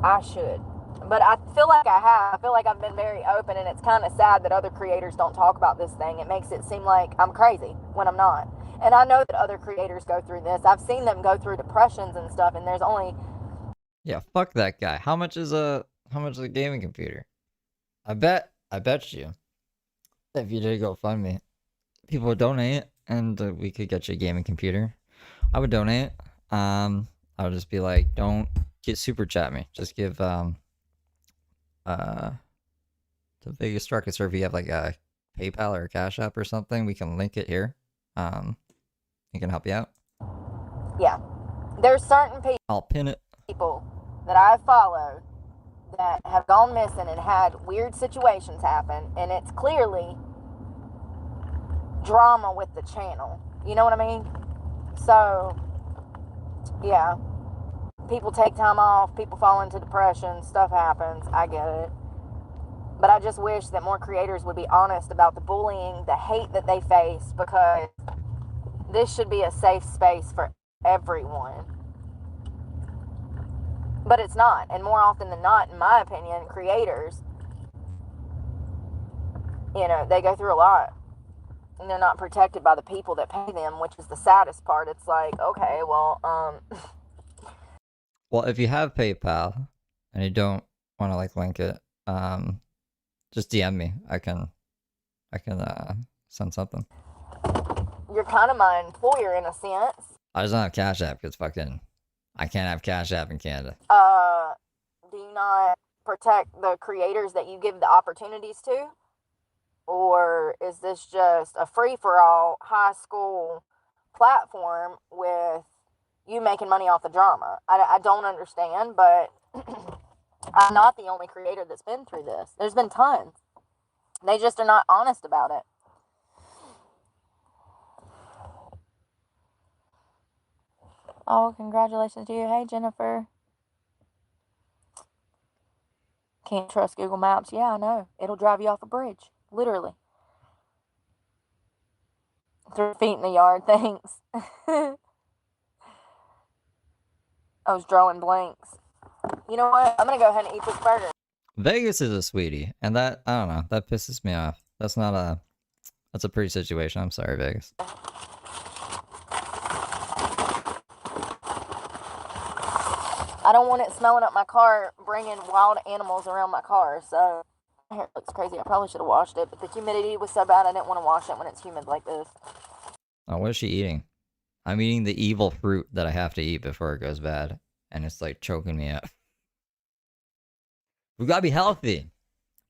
I should. But I feel like I have. I feel like I've been very open, and it's kind of sad that other creators don't talk about this thing. It makes it seem like I'm crazy when I'm not. And I know that other creators go through this. I've seen them go through depressions and stuff, and there's only... Yeah, fuck that guy. How much is a gaming computer? I bet you, if you did GoFundMe, people would donate, and we could get you a gaming computer. I would donate. I would just be like, don't get super chat me. Just give the biggest ruckus, or if you have like a PayPal or a Cash App or something, we can link it here. It can help you out. Yeah. There's certain people... I'll pin it. People that I've followed that have gone missing and had weird situations happen, and it's clearly drama with the channel. You know what I mean? So, yeah. People take time off, people fall into depression, stuff happens, I get it. But I just wish that more creators would be honest about the bullying, the hate that they face, because this should be a safe space for everyone. But it's not, and more often than not, in my opinion, creators, they go through a lot, and they're not protected by the people that pay them, which is the saddest part. It's like, okay, well, Well, if you have PayPal and you don't want to like link it, just DM me. I can send something. You're kind of my employer in a sense. I just don't have Cash App because I can't have Cash App in Canada. Do you not protect the creators that you give the opportunities to? Or is this just a free-for-all high school platform with you making money off the drama? I don't understand, but I'm not the only creator that's been through this. There's been tons. They just are not honest about it. Oh, congratulations to you. Hey, Jennifer. Can't trust Google Maps. Yeah, I know. It'll drive you off a bridge. Literally. 3 feet in the yard. Thanks. I was drawing blanks. You know what? I'm going to go ahead and eat this burger. Vegas is a sweetie, and that, I don't know, that pisses me off. That's a pretty situation. I'm sorry, Vegas. I don't want it smelling up my car, bringing wild animals around my car, so my hair looks crazy. I probably should have washed it, but the humidity was so bad I didn't want to wash it when it's humid like this. Oh, what is she eating? I'm eating the evil fruit that I have to eat before it goes bad, and it's like choking me up. We gotta be healthy.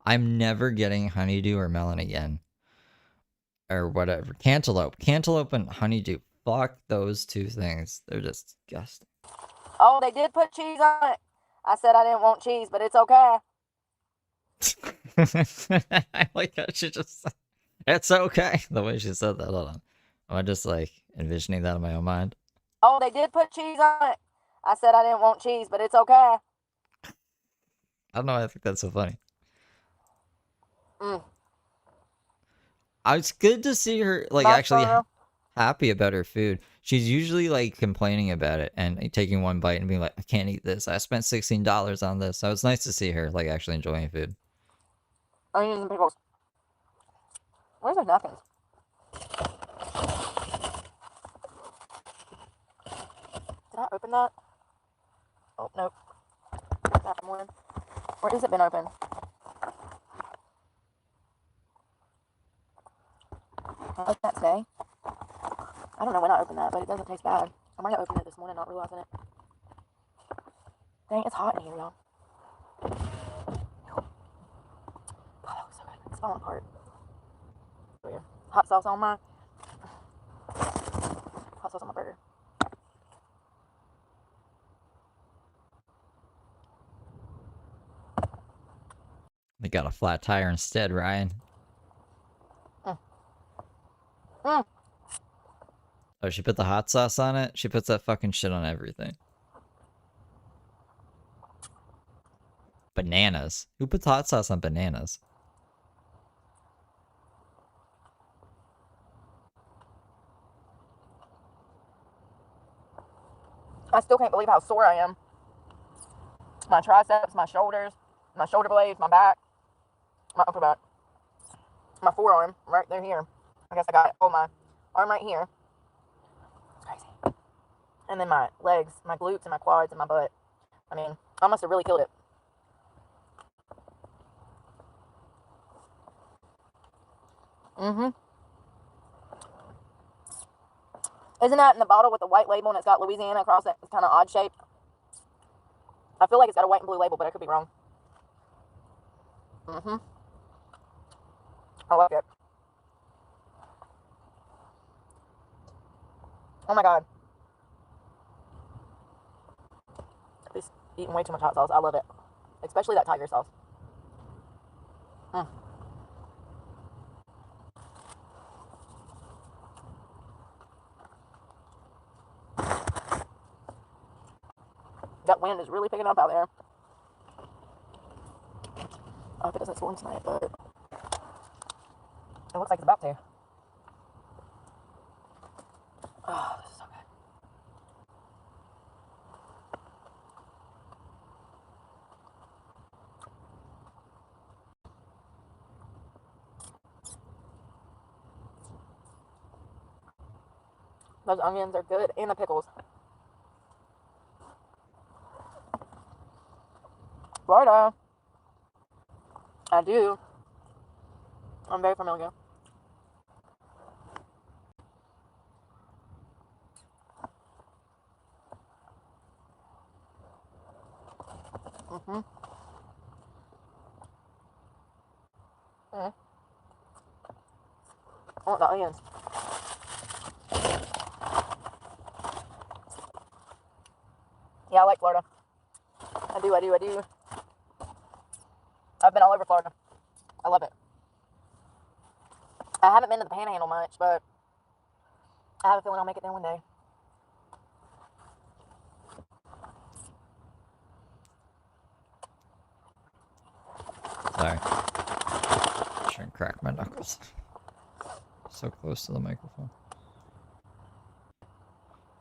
I'm never getting honeydew or melon again. Or whatever. Cantaloupe. Cantaloupe and honeydew. Fuck those two things. They're just disgusting. Oh, they did put cheese on it. I said I didn't want cheese, but it's okay. I like how she just said, it's okay. The way she said that. Hold on. Am I just like envisioning that in my own mind? Oh, they did put cheese on it. I said I didn't want cheese, but it's okay. I don't know. I think that's so funny. It's good to see her like actually happy about her food. She's usually like complaining about it and like, taking one bite and being like, I can't eat this. I spent $16 on this. So it's nice to see her like actually enjoying food. Onions and pickles. Where's my napkins? Did I open that? Oh, nope. That one. Or has it been open? I opened that today. I don't know when I opened that, but it doesn't taste bad. I might have opened it this morning, not realizing it. Dang, it's hot in here, y'all. God, that looks so good. It's falling apart. Weird. Hot sauce on my burger. They got a flat tire instead, Ryan. Mm. Oh, she put the hot sauce on it? She puts that fucking shit on everything. Bananas. Who puts hot sauce on bananas? I still can't believe how sore I am. My triceps, my shoulders, my shoulder blades, my back, my upper back, my forearm right there here. I guess I got it. Oh, my arm right here. It's crazy. And then my legs, my glutes, and my quads, and my butt. I mean, I must have really killed it. Mm-hmm. Isn't that in the bottle with the white label and it's got Louisiana across it? It's kind of odd shape. I feel like it's got a white and blue label, but I could be wrong. Mm-hmm. I like it. Oh my god. Just eating way too much hot sauce. I love it. Especially that tiger sauce. Mm. That wind is really picking up out there. I hope it doesn't storm tonight, but it looks like it's about to. Oh, this is so good. Those onions are good, and the pickles. Florida. I do. I'm very familiar. Mm-hmm. Mm. I want the onions. Yeah, I like Florida. I do. I've been all over Florida. I love it. I haven't been to the Panhandle much, but I have a feeling I'll make it there one day. Sorry. Trying to crack my knuckles. So close to the microphone.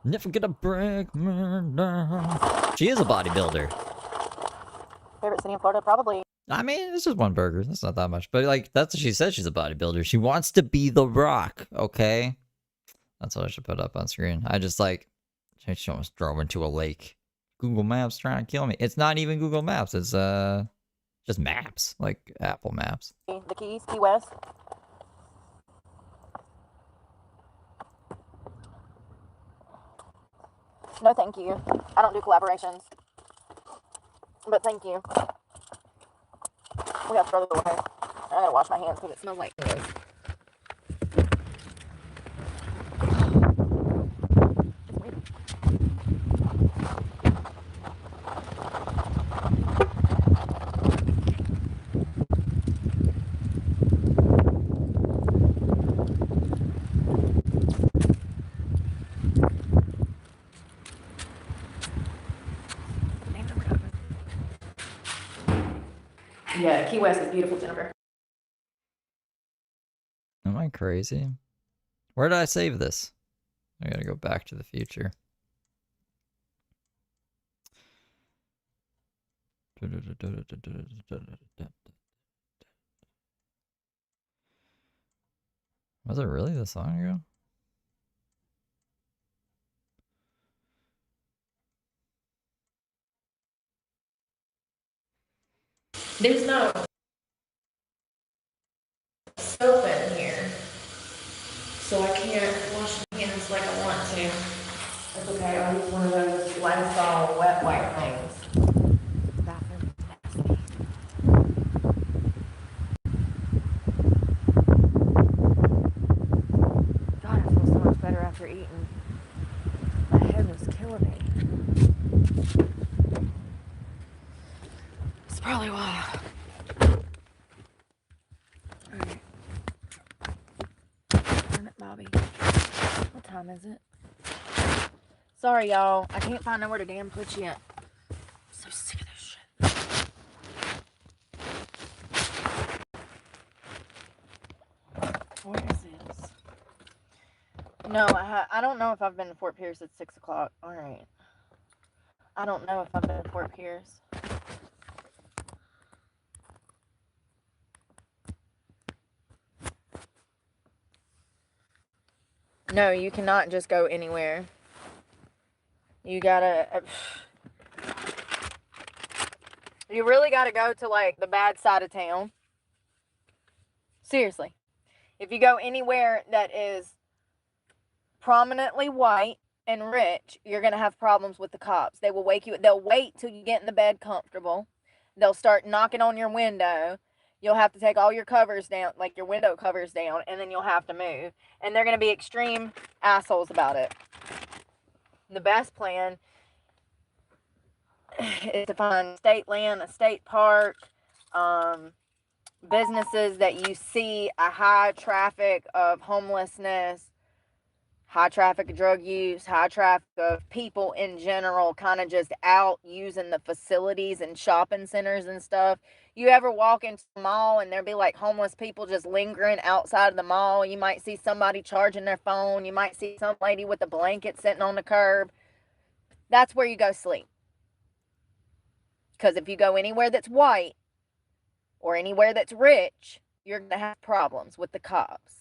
Never gonna break me down. She is a bodybuilder. Favorite city in Florida? Probably. I mean, this is one burger. That's not that much. But, like, that's what she said. She's a bodybuilder. She wants to be The Rock, okay? That's what I should put up on screen. I just, like, she almost drove into a lake. Google Maps trying to kill me. It's not even Google Maps. It's, just maps. Like, Apple Maps. The Keys, Key West. No, thank you. I don't do collaborations. But thank you. We have to throw this away. I gotta wash my hands because it smells like this. Yeah, Key West is beautiful, Jennifer. Am I crazy? Where did I save this? I gotta go back to the future. Was it really this long ago? There's no soap in here, so I can't wash my hands like I want to. That's okay, I'll use one of those Lysol wet wipe things. Bathroom nasty. God, I feel so much better after eating. My head was killing me. It's probably why time is it? Sorry, y'all. I can't find nowhere to damn put you yet. I'm so sick of this shit. Where is this? No, I don't know if I've been to Fort Pierce at 6 o'clock. All right. I don't know if I've been to Fort Pierce. No, you cannot just go anywhere. You gotta... You really gotta go to, like, the bad side of town. Seriously. If you go anywhere that is prominently white and rich, you're gonna have problems with the cops. They will wake you... They'll wait till you get in the bed comfortable. They'll start knocking on your window. You'll have to take all your covers down, like your window covers down, and then you'll have to move. And they're going to be extreme assholes about it. The best plan is to find state land, a state park, businesses that you see a high traffic of homelessness, high traffic of drug use, high traffic of people in general kind of just out using the facilities and shopping centers and stuff. You ever walk into the mall and there'll be like homeless people just lingering outside of the mall? You might see somebody charging their phone. You might see some lady with a blanket sitting on the curb. That's where you go sleep. Because if you go anywhere that's white or anywhere that's rich, you're going to have problems with the cops.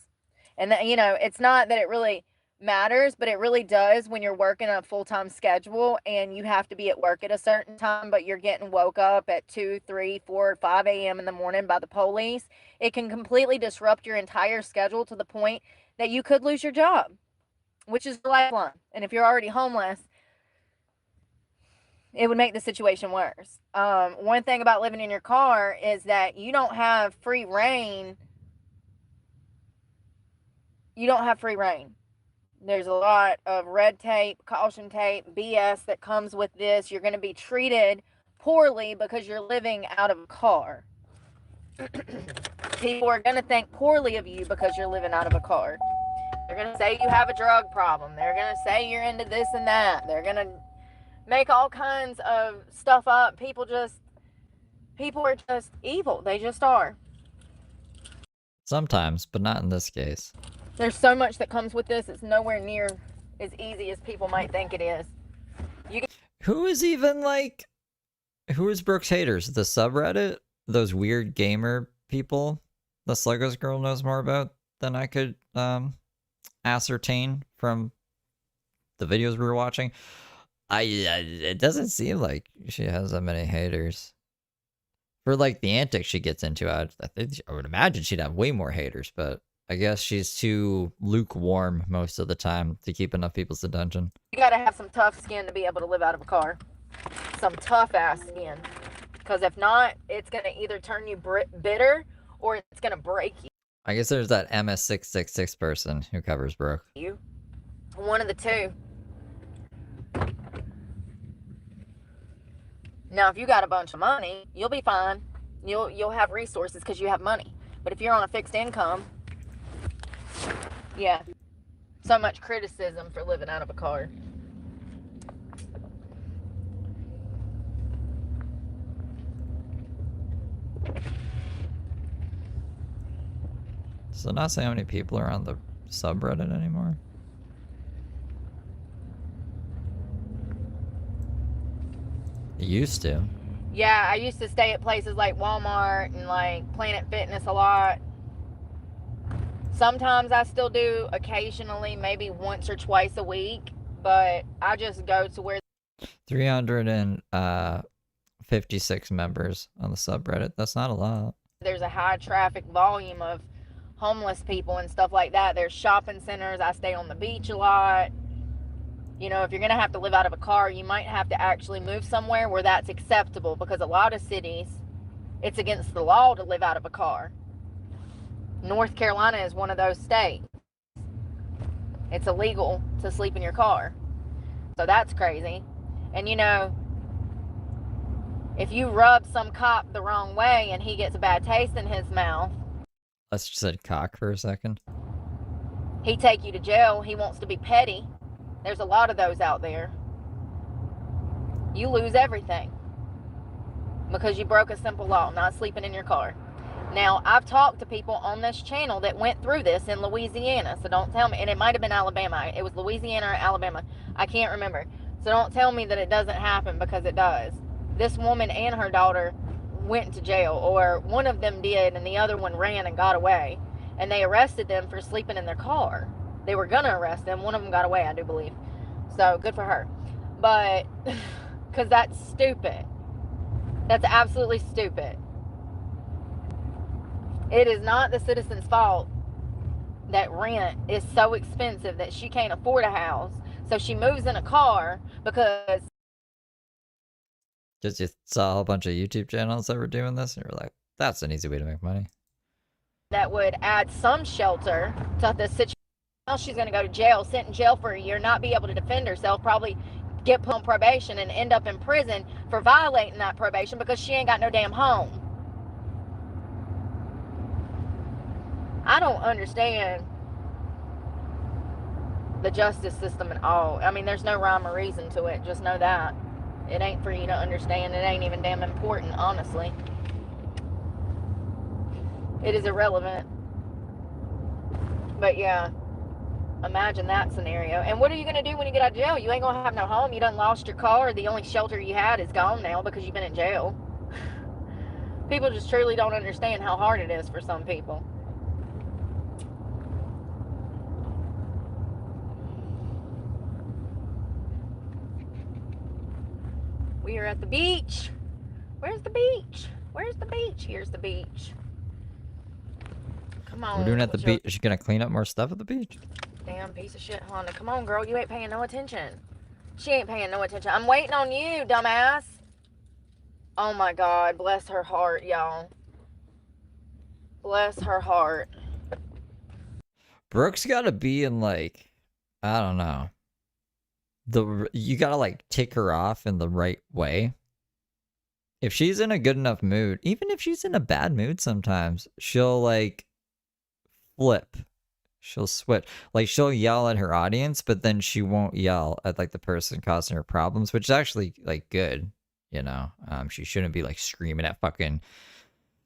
And, that, you know, it's not that it really matters, but it really does when you're working a full-time schedule and you have to be at work at a certain time, but you're getting woke up at 2, 3, 4, 5 a.m. in the morning by the police. It can completely disrupt your entire schedule to the point that you could lose your job, which is the lifeline. And if you're already homeless, it would make the situation worse. One thing about living in your car is that you don't have free reign. You don't have free reign. There's a lot of red tape, caution tape, BS that comes with this. You're going to be treated poorly because you're living out of a car. People are going to think poorly of you because you're living out of a car. They're going to say you have a drug problem. They're going to say you're into this and that. They're going to make all kinds of stuff up. People are just evil. They just are. Sometimes, but not in this case. There's so much that comes with this. It's nowhere near as easy as people might think it is. Who is even like... Who is Brooks Haters? The subreddit? Those weird gamer people the Sluggos girl knows more about than I could ascertain from the videos we were watching. It doesn't seem like she has that many haters. For like the antics she gets into, I would imagine she'd have way more haters, but I guess she's too lukewarm most of the time to keep enough people's attention. You gotta have some tough skin to be able to live out of a car. Some tough ass skin. Because if not, it's gonna either turn you bitter or it's gonna break you. I guess there's that MS666 person who covers Brooke. One of the two. Now, if you got a bunch of money, you'll be fine. You'll have resources because you have money. But if you're on a fixed income, yeah, so much criticism for living out of a car. Does it not say how many people are on the subreddit anymore? It used to. Yeah, I used to stay at places like Walmart and like Planet Fitness a lot. Sometimes I still do, occasionally, maybe once or twice a week, but I just go to where 356 members on the subreddit. That's not a lot. there's a high traffic volume of homeless people and stuff like that. There's shopping centers. I stay on the beach a lot. You know, if you're going to have to live out of a car, you might have to actually move somewhere where that's acceptable, because a lot of cities, it's against the law to live out of a car. North Carolina is one of those states. It's illegal to sleep in your car. So that's crazy. And you know, if you rub some cop the wrong way and he gets a bad taste in his mouth, Let's just say cock for a second. He take you to jail. He wants to be petty. There's a lot of those out there. You lose everything because you broke a simple law, not sleeping in your car. Now, I've talked to people on this channel that went through this in Louisiana, so don't tell me, and it might have been Alabama. It was Louisiana or Alabama. I can't remember. So don't tell me that it doesn't happen, because it does. This woman and her daughter went to jail, or one of them did, and the other one ran and got away. And they arrested them for sleeping in their car. They were going to arrest them. One of them got away, I do believe. So, good for her. But, because that's stupid. That's absolutely stupid. It is not the citizen's fault that rent is so expensive that she can't afford a house. So she moves in a car because... Just you saw a bunch of YouTube channels that were doing this, and you were like, that's an easy way to make money. That would add some shelter to the situation. Now she's going to go to jail, sit in jail for a year, not be able to defend herself, probably get put on probation and end up in prison for violating that probation because she ain't got no damn home. I don't understand the justice system at all. I mean, there's no rhyme or reason to it. Just know that. It ain't for you to understand. It ain't even damn important, honestly. It is irrelevant. But yeah, imagine that scenario. And what are you going to do when you get out of jail? You ain't going to have no home. You done lost your car. The only shelter you had is gone now because you've been in jail. People just truly don't understand how hard it is for some people. We are at the beach. Where's the beach? Where's the beach? Here's the beach. Come on. We're doing it at the beach. Is she gonna clean up more stuff at the beach? Damn piece of shit, Honda. Come on, girl. You ain't paying no attention. She ain't paying no attention. I'm waiting on you, dumbass. Oh my God. Bless her heart, y'all. Bless her heart. Brooke's gotta be in, like, I don't know. You gotta, like, tick her off in the right way. If she's in a good enough mood, even if she's in a bad mood sometimes, she'll, like, flip. She'll switch. Like, she'll yell at her audience, but then she won't yell at, like, the person causing her problems, which is actually, like, good, you know? She shouldn't be, like, screaming at fucking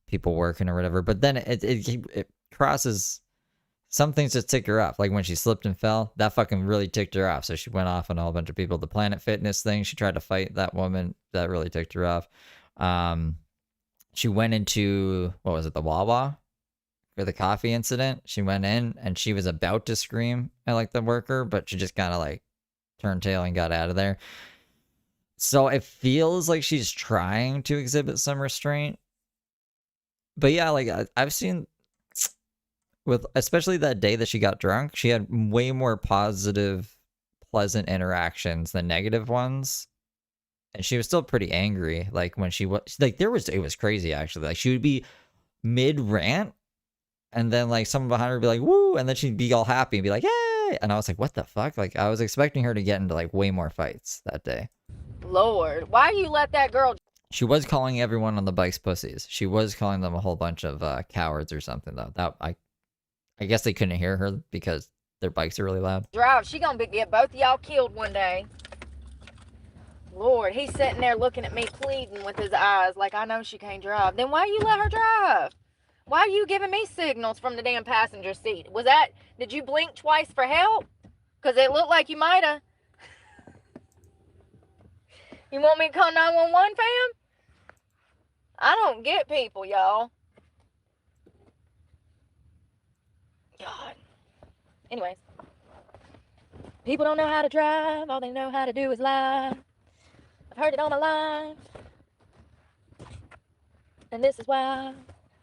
people working or whatever. But then it crosses... Some things just tick her off. Like when she slipped and fell, that fucking really ticked her off. So she went off on a whole bunch of people. The Planet Fitness thing, she tried to fight that woman. That really ticked her off. She went into, what was it, the Wawa? For the coffee incident. She went in and she was about to scream at like the worker, but she just kind of like turned tail and got out of there. So it feels like she's trying to exhibit some restraint. But yeah, like I've seen... With especially that day that she got drunk, she had way more positive, pleasant interactions than negative ones. And she was still pretty angry. Like when she was like, it was crazy actually. Like she would be mid rant, and then like someone behind her would be like, woo, and then she'd be all happy and be like, yay. And I was like, what the fuck? Like I was expecting her to get into like way more fights that day. Lord, why you let that girl... She was calling everyone on the bikes pussies. She was calling them a whole bunch of cowards or something though. That I guess they couldn't hear her because their bikes are really loud. Drive. She gonna get both of y'all killed one day. Lord, he's sitting there looking at me pleading with his eyes like I know she can't drive. Then why you let her drive? Why are you giving me signals from the damn passenger seat? Did you blink twice for help? Because it looked like you might have. You want me to call 911, fam? I don't get people, y'all. God. Anyways. People don't know how to drive. All they know how to do is lie. I've heard it all my life. And this is why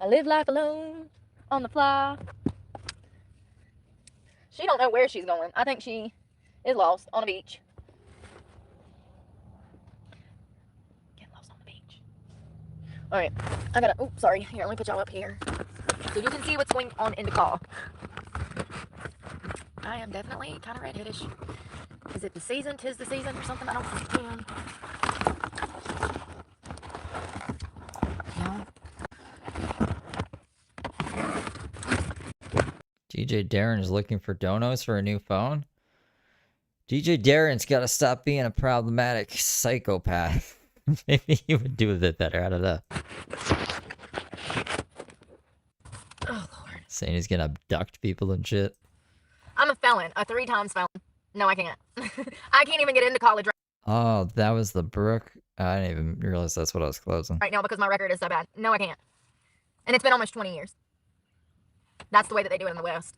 I live life alone, on the fly. She don't know where she's going. I think she is lost on a beach. Get lost on the beach. Alright. I gotta... Oops, sorry. Here, let me put y'all up here. So you can see what's going on in the car. I am definitely kind of redheadish. Is it the season? 'Tis the season or something? I don't understand. DJ Darren is looking for donos for a new phone. DJ Darren's got to stop being a problematic psychopath. Maybe he would do a bit better. I don't know. Oh, Lord. Saying he's gonna abduct people and shit. I'm a felon, a 3-time felon. No, I can't. I can't even get into college Oh, that was the Brook. I didn't even realize that's what I was closing. right now because my record is so bad. No, I can't. And it's been almost 20 years. That's the way that they do it in the West.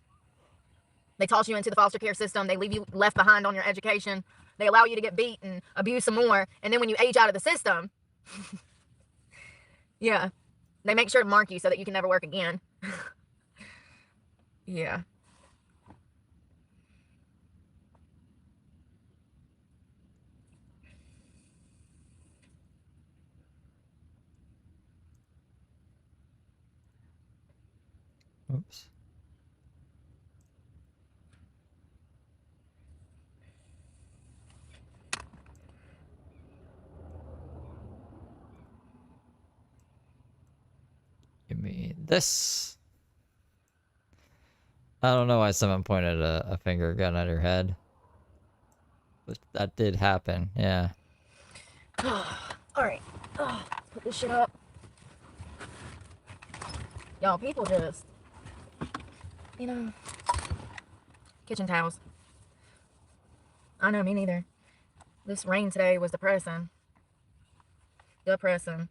They toss you into the foster care system. They leave you left behind on your education. They allow you to get beat and abused some more. And then when you age out of the system, yeah, they make sure to mark you so that you can never work again. Yeah. Oops. Give me this. I don't know why someone pointed a finger gun at her head. But that did happen, yeah. Alright. Let's put this shit up. Y'all, people just, you know, kitchen towels. I know, me neither. This rain today was depressing. Depressing.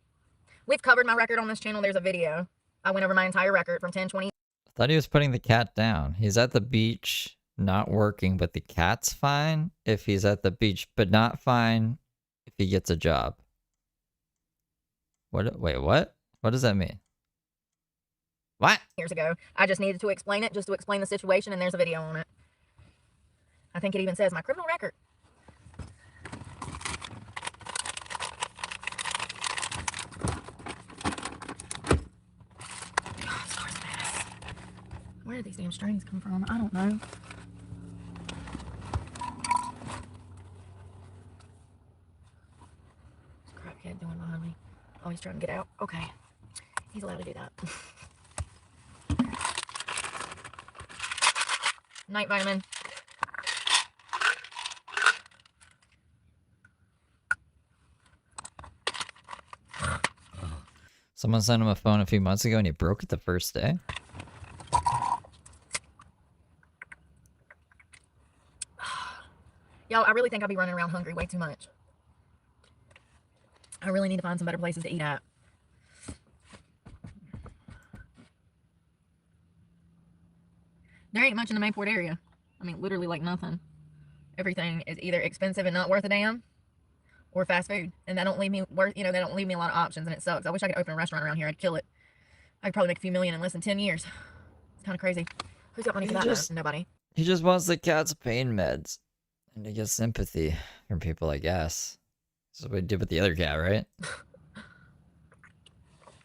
We've covered my record on this channel. There's a video. I went over my entire record from 10, 20. I thought he was putting the cat down. He's at the beach, not working, but the cat's fine if he's at the beach, but not fine if he gets a job. What? Wait, what? What does that mean? What? Years ago. I just needed to explain it, just to explain the situation, and there's a video on it. I think it even says my criminal record. Where did these damn strings come from? I don't know. What's the crackhead doing behind me? Oh, he's trying to get out. Okay. He's allowed to do that. Night vitamin. Someone sent him a phone a few months ago and he broke it the first day? Y'all, I really think I'll be running around hungry way too much. I really need to find some better places to eat at. There ain't much in the Mayport area. I mean, literally like nothing. Everything is either expensive and not worth a damn, or fast food. And that don't leave me they don't leave me a lot of options, and it sucks. I wish I could open a restaurant around here. I'd kill it. I'd probably make a few million in less than 10 years. It's kind of crazy. Who's got money for that? Nobody. He just wants the cat's pain meds. And to get sympathy from people, I guess. This is what we did with the other cat, right?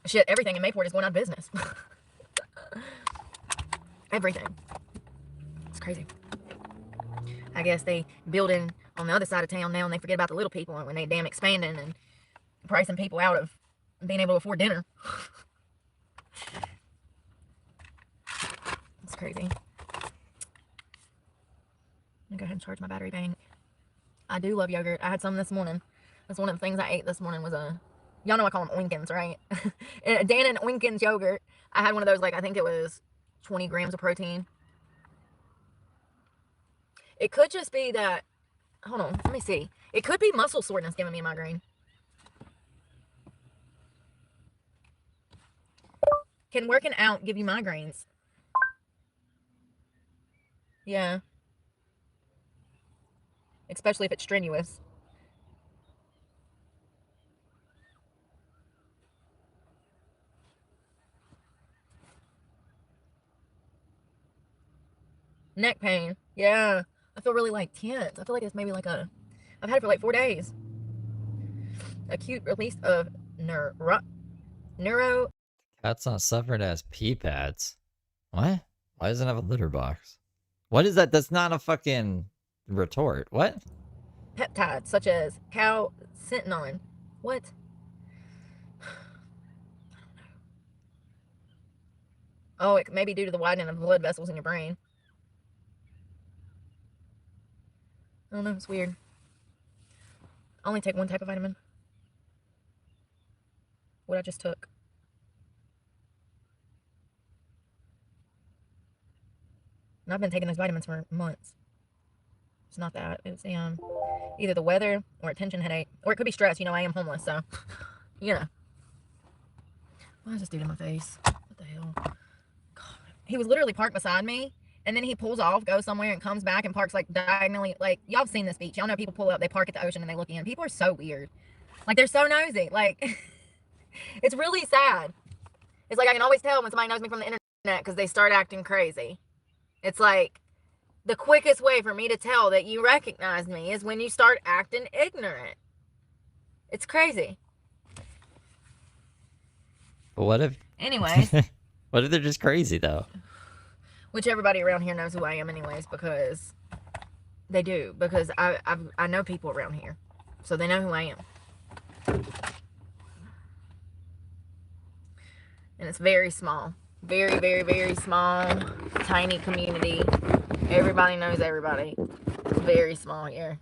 Shit, everything in Mayport is going out of business. Everything. It's crazy. I guess they building on the other side of town now and they forget about the little people when they damn expanding and pricing people out of being able to afford dinner. It's crazy. I'm gonna go ahead and charge my battery bank. I do love yogurt. I had some this morning. That's one of the things I ate this morning was y'all know I call them Oinkins, right? Dan and Oinkins yogurt. I had one of those, like, I think it was 20 grams of protein. It could just be that, hold on, let me see. It could be muscle soreness giving me a migraine. Can working out give you migraines? Yeah. Especially if it's strenuous. Neck pain. Yeah. I feel really like tense. I feel like it's maybe like I've had it for like 4 days. Acute release of neuro. Cat's not suffered as pee pads. What? Why doesn't it have a litter box? What is that? That's not a fucking retort. What? Peptides such as calcitonin. What? Oh, it may be due to the widening of blood vessels in your brain. I don't know, it's weird. I only take one type of vitamin. What I just took. And I've been taking those vitamins for months. It's not that. It's either the weather or a tension headache. Or it could be stress. You know, I am homeless, so you know. Why is this dude in my face? What the hell? God. He was literally parked beside me, and then he pulls off, goes somewhere, and comes back and parks like diagonally. Like, y'all have seen this beach. Y'all know people pull up, they park at the ocean, and they look in. People are so weird. Like, they're so nosy. Like, it's really sad. It's like I can always tell when somebody knows me from the internet because they start acting crazy. It's like the quickest way for me to tell that you recognize me is when you start acting ignorant. It's crazy. But what if... Anyways. What if they're just crazy, though? Which everybody around here knows who I am anyways, because they do. Because I know people around here. So they know who I am. And it's very small. Very, very, very small, tiny community. Everybody knows everybody. It's very small here.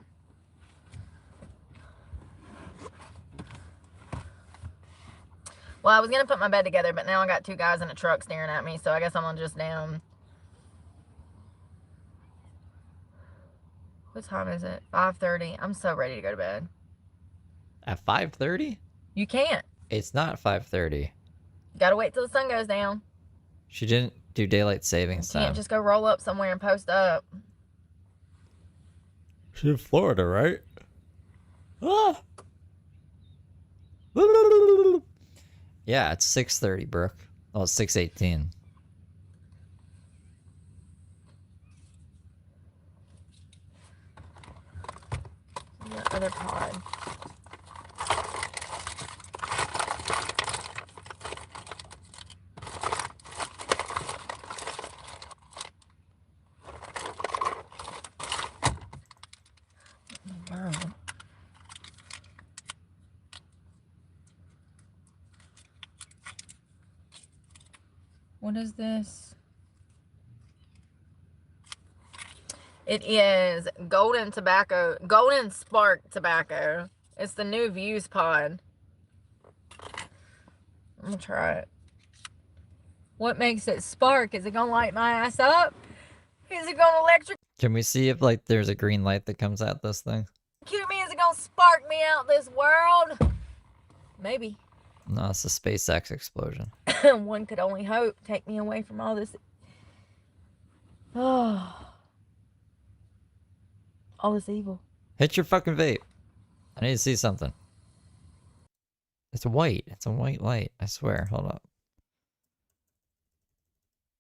Well, I was going to put my bed together, but now I got two guys in a truck staring at me, so I guess I'm going to just down. What time is it? 5:30. I'm so ready to go to bed. At 5:30? You can't. It's not 5:30. You got to wait till the sun goes down. She didn't do daylight savings time. Can't just go roll up somewhere and post up. She's in Florida, right? Ah! Yeah, it's 6:30, Brooke. Oh, it's 6:18. The other pod. What is this? It is golden spark tobacco. It's the new Views pod. I'm gonna try it. What makes it spark? Is it gonna light my ass up? Is it gonna electrocute Can we see if, like, there's a green light that comes out this thing? me? Is it gonna spark me out this world? Maybe. No, it's a SpaceX explosion. One could only hope. Take me away from all this. Oh. All this evil. Hit your fucking vape. I need to see something. It's white. It's a white light. I swear. Hold up.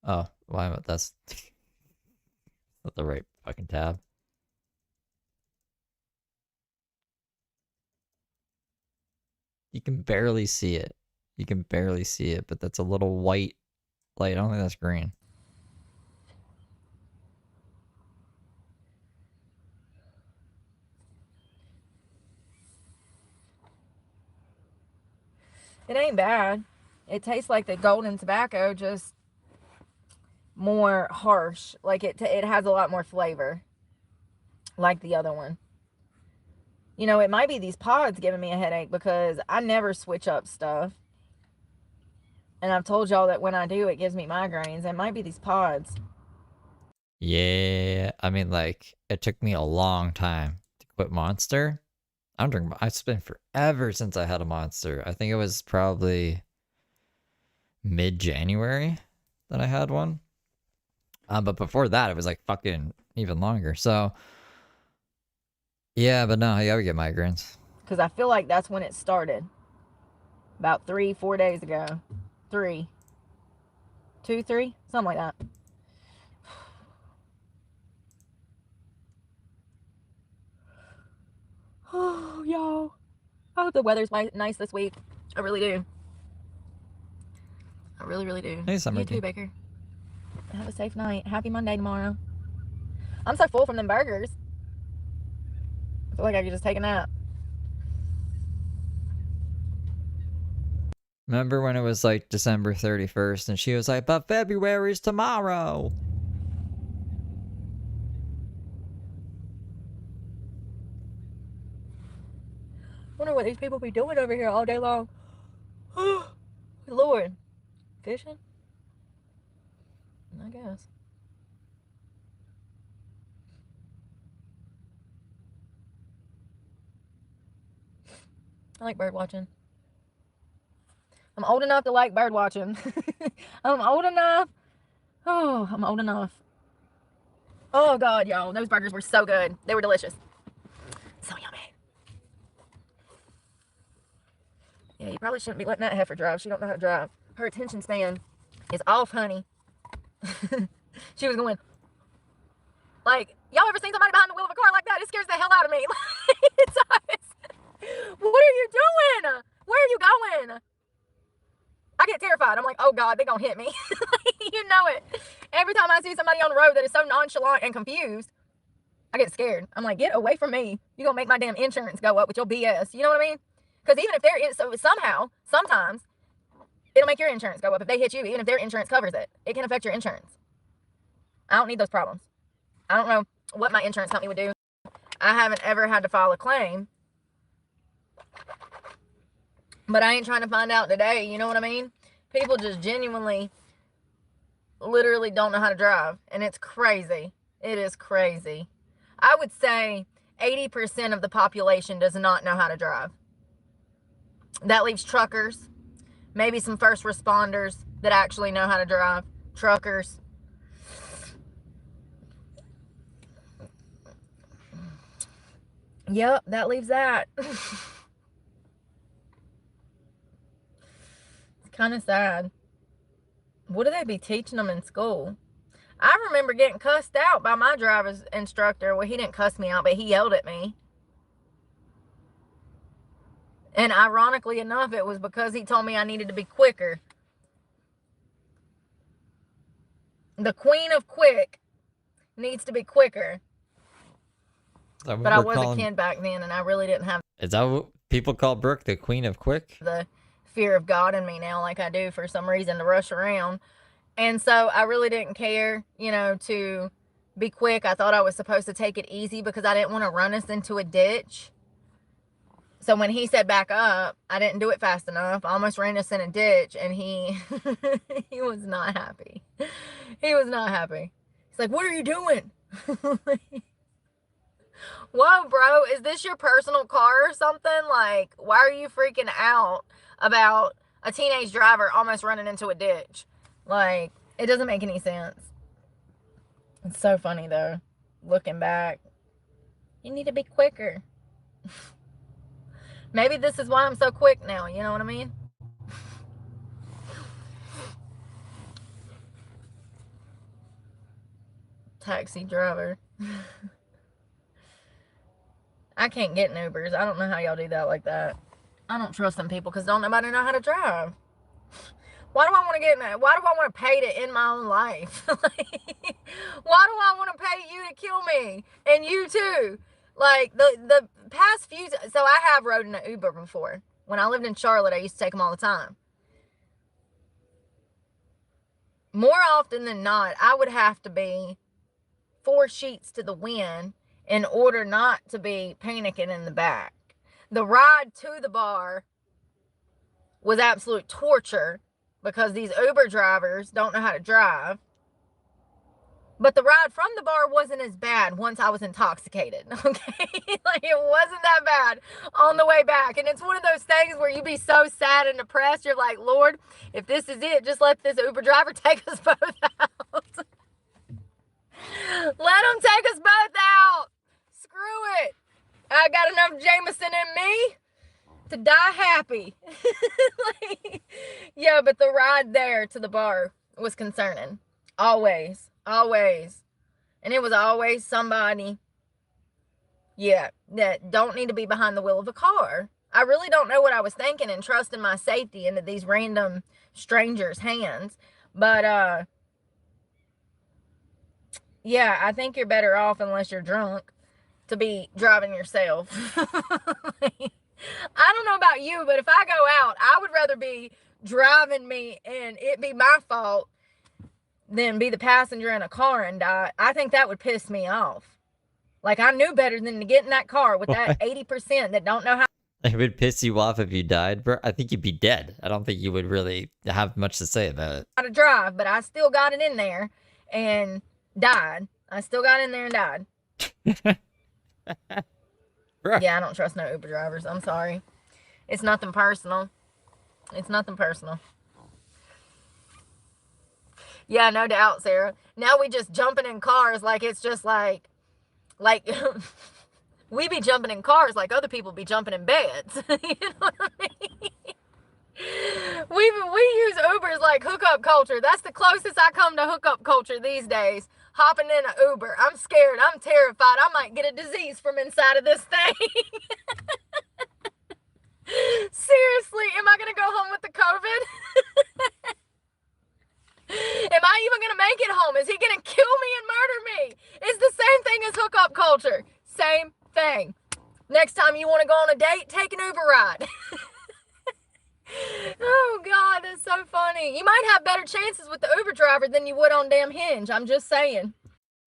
Oh, why? That's not the right fucking tab. You can barely see it. You can barely see it, but that's a little white light. I don't think that's green. It ain't bad. It tastes like the golden tobacco, just more harsh. Like it has a lot more flavor. Like the other one. You know, it might be these pods giving me a headache because I never switch up stuff. And I've told y'all that when I do, it gives me migraines. It might be these pods. Yeah, I mean, like, it took me a long time to quit Monster. It's been forever since I had a Monster. I think it was probably mid-January that I had one. But before that, it was like fucking even longer. So, yeah, but no, I gotta get migraines. Because I feel like that's when it started. About 3-4 days ago. 3. 2, 3? Something like that. Oh, y'all. I hope the weather's nice this week. I really do. I really, really do. Hey, Summer. You too, Baker. Have a safe night. Happy Monday tomorrow. I'm so full from them burgers. I feel like I could just take a nap. Remember when it was like December 31st and she was like, but February's tomorrow. Wonder what these people be doing over here all day long. Lord. Fishing? I guess. I like bird watching. I'm old enough to like bird watching. I'm old enough. Oh, I'm old enough. Oh, God, y'all. Those burgers were so good. They were delicious. So yummy. Yeah, you probably shouldn't be letting that heifer drive. She don't know how to drive. Her attention span is off, honey. She was going, like, y'all ever seen somebody behind the wheel of a car like that? It scares the hell out of me. What are you doing? Where are you going? I get terrified. I'm like, oh God, they're gonna hit me. You know it. Every time I see somebody on the road that is so nonchalant and confused, I get scared. I'm like, get away from me. You're gonna make my damn insurance go up with your BS. You know what I mean? Because even if they're in, so somehow, sometimes, it'll make your insurance go up if they hit you, even if their insurance covers it. It can affect your insurance. I don't need those problems. I don't know what my insurance company would do. I haven't ever had to file a claim. But I ain't trying to find out today, you know what I mean? People just genuinely, literally don't know how to drive. And it's crazy. It is crazy. I would say 80% of the population does not know how to drive. That leaves truckers, maybe some first responders that actually know how to drive. Truckers. Yep, that leaves that. Kind of sad. What do they be teaching them in school? I remember getting cussed out by my driver's instructor. Well, he didn't cuss me out, but he yelled at me. And ironically enough, it was because he told me I needed to be quicker. The queen of quick needs to be quicker. But I was a kid back then, and I really didn't have... Is that what people call Brooke the queen of quick? The fear of God in me now, like I do for some reason, to rush around. And so I really didn't care, you know, to be quick. I thought I was supposed to take it easy because I didn't want to run us into a ditch. So when he said back up, I didn't do it fast enough. I almost ran us in a ditch, and he was not happy. He was not happy. He's like, what are you doing? Whoa, bro, is this your personal car or something? Like, why are you freaking out about a teenage driver almost running into a ditch? Like, it doesn't make any sense. It's so funny, though, looking back. You need to be quicker. Maybe this is why I'm so quick now, you know what I mean? Taxi driver. I can't get in Ubers. I don't know how y'all do that like that. I don't trust them people because don't nobody know how to drive. Why do I want to get in that? Why do I want to pay to end my own life? Why do I want to pay you to kill me? And you too. Like, the past few... So I have rode in an Uber before. When I lived in Charlotte, I used to take them all the time. More often than not, I would have to be 4 sheets to the wind in order not to be panicking in the back. The ride to the bar was absolute torture because these Uber drivers don't know how to drive. But the ride from the bar wasn't as bad once I was intoxicated, okay? Like, it wasn't that bad on the way back. And it's one of those things where you be so sad and depressed, you're like, Lord, if this is it, just let this Uber driver take us both out. Let them take us both out. Screw it. I got enough Jameson in me to die happy. Like, yeah, but the ride there to the bar was concerning. Always. Always. And it was always somebody, yeah, that don't need to be behind the wheel of a car. I really don't know what I was thinking and trusting my safety into these random strangers' hands. But, yeah, I think you're better off, unless you're drunk, to be driving yourself. I don't know about you, but if I go out, I would rather be driving me and it be my fault than be the passenger in a car and die. I think that would piss me off. Like, I knew better than to get in that car with that 80% that don't know how. It would piss you off if you died, bro. I think you'd be dead. I don't think you would really have much to say about it. How to drive, but I still got it in there and died. I still got in there and died. Yeah, I don't trust no Uber drivers. I'm sorry. It's nothing personal. It's nothing personal. Yeah, no doubt, Sarah. Now we just jumping in cars like it's just like we be jumping in cars like other people be jumping in beds. You know what I mean? We use Ubers like hookup culture. That's the closest I come to hookup culture these days. Hopping in an Uber. I'm scared. I'm terrified. I might get a disease from inside of this thing. Seriously, am I going to go home with the COVID? Am I even going to make it home? Is he going to kill me and murder me? It's the same thing as hookup culture. Same thing. Next time you want to go on a date, take an Uber ride. Oh, God, that's so funny. You might have better chances with the Uber driver than you would on damn Hinge. I'm just saying.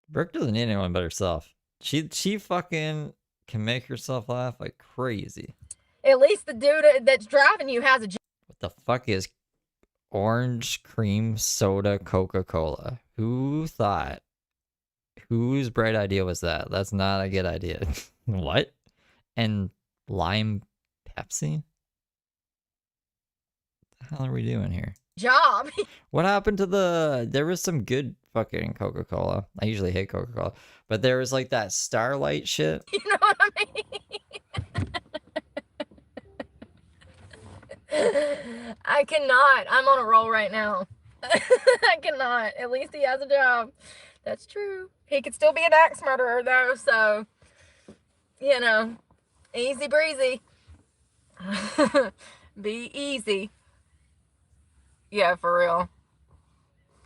Brooke doesn't need anyone but herself. She fucking can make herself laugh like crazy. At least the dude that's driving you has a job. What the fuck is orange cream soda Coca-Cola? Who thought? Whose bright idea was that? That's not a good idea. What? And lime Pepsi? What the hell are we doing here? Job. What happened to there was some good fucking Coca-Cola. I usually hate Coca-Cola, but there was like that Starlight shit. You know what I mean? I cannot. I'm on a roll right now. I cannot. At least he has a job. That's true. He could still be an axe murderer though, so you know, easy breezy. Be easy. Yeah, for real.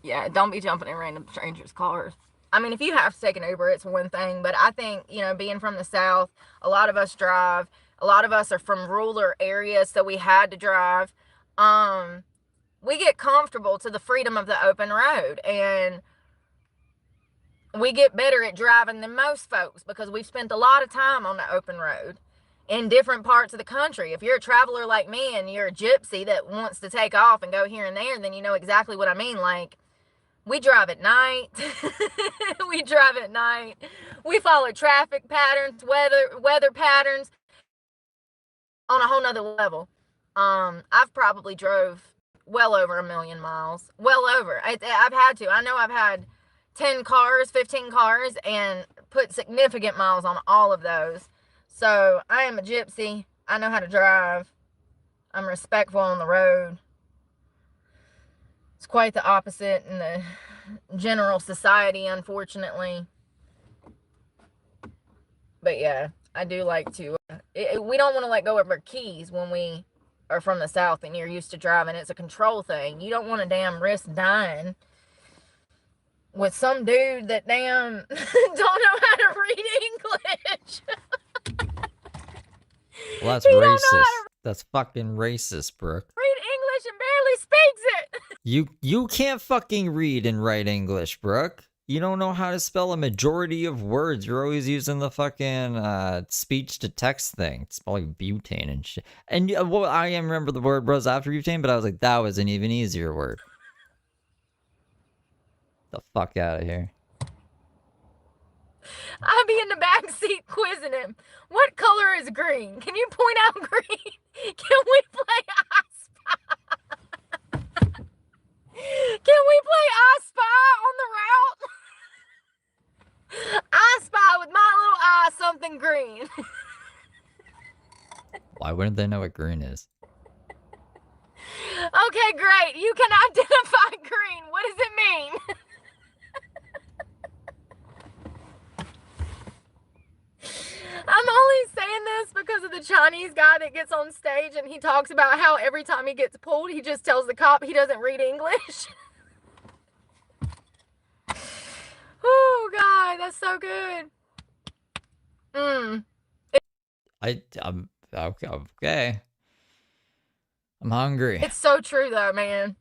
Yeah, don't be jumping in random strangers' cars. I mean, if you have to take an Uber, it's one thing, but I think, you know, being from the South, a lot of us drive. A lot of us are from rural areas, so we had to drive. We get comfortable to the freedom of the open road, and we get better at driving than most folks because we've spent a lot of time on the open road in different parts of the country. If you're a traveler like me and you're a gypsy that wants to take off and go here and there, then you know exactly what I mean. Like, we drive at night. We drive at night. We follow traffic patterns, weather patterns on a whole nother level. I've probably drove well over 1 million miles. Well over. I've had to. I know I've had 10 cars, 15 cars, and put significant miles on all of those. So I am a gypsy. I know how to drive. I'm respectful on the road. It's quite the opposite in the general society, unfortunately. But yeah, I do like to. We don't want to let go of our keys when we are from the South and you're used to driving. It's a control thing. You don't want to damn risk dying with some dude that damn don't know how to read English. Well, that's racist. That's fucking racist, Brooke. Read English and barely speaks it. You can't fucking read and write English, Brooke. You don't know how to spell a majority of words. You're always using the fucking speech to text thing. It's probably butane and shit. And well, I remember the word was after butane, but I was like, that was an even easier word. The fuck out of here. I'd be in the back seat quizzing him. What color is green? Can you point out green? Can we play I Spy? Can we play I Spy on the route? I spy with my little eye something green. Why wouldn't they know what green is? Okay, great. You can identify green. What does it mean? I'm only saying this because of the Chinese guy that gets on stage and he talks about how every time he gets pulled, he just tells the cop he doesn't read English. Oh, God, that's so good. I'm okay. I'm hungry. It's so true, though, man.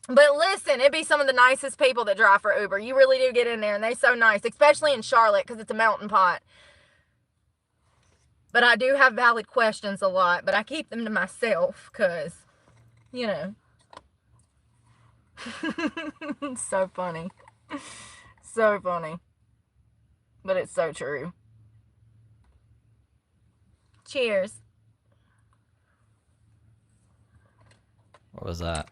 But listen, it'd be some of the nicest people that drive for Uber. You really do get in there, and they're so nice, especially in Charlotte because it's a mountain pot. But I do have valid questions a lot, but I keep them to myself because, you know. It's so funny. So funny. But it's so true. Cheers. What was that?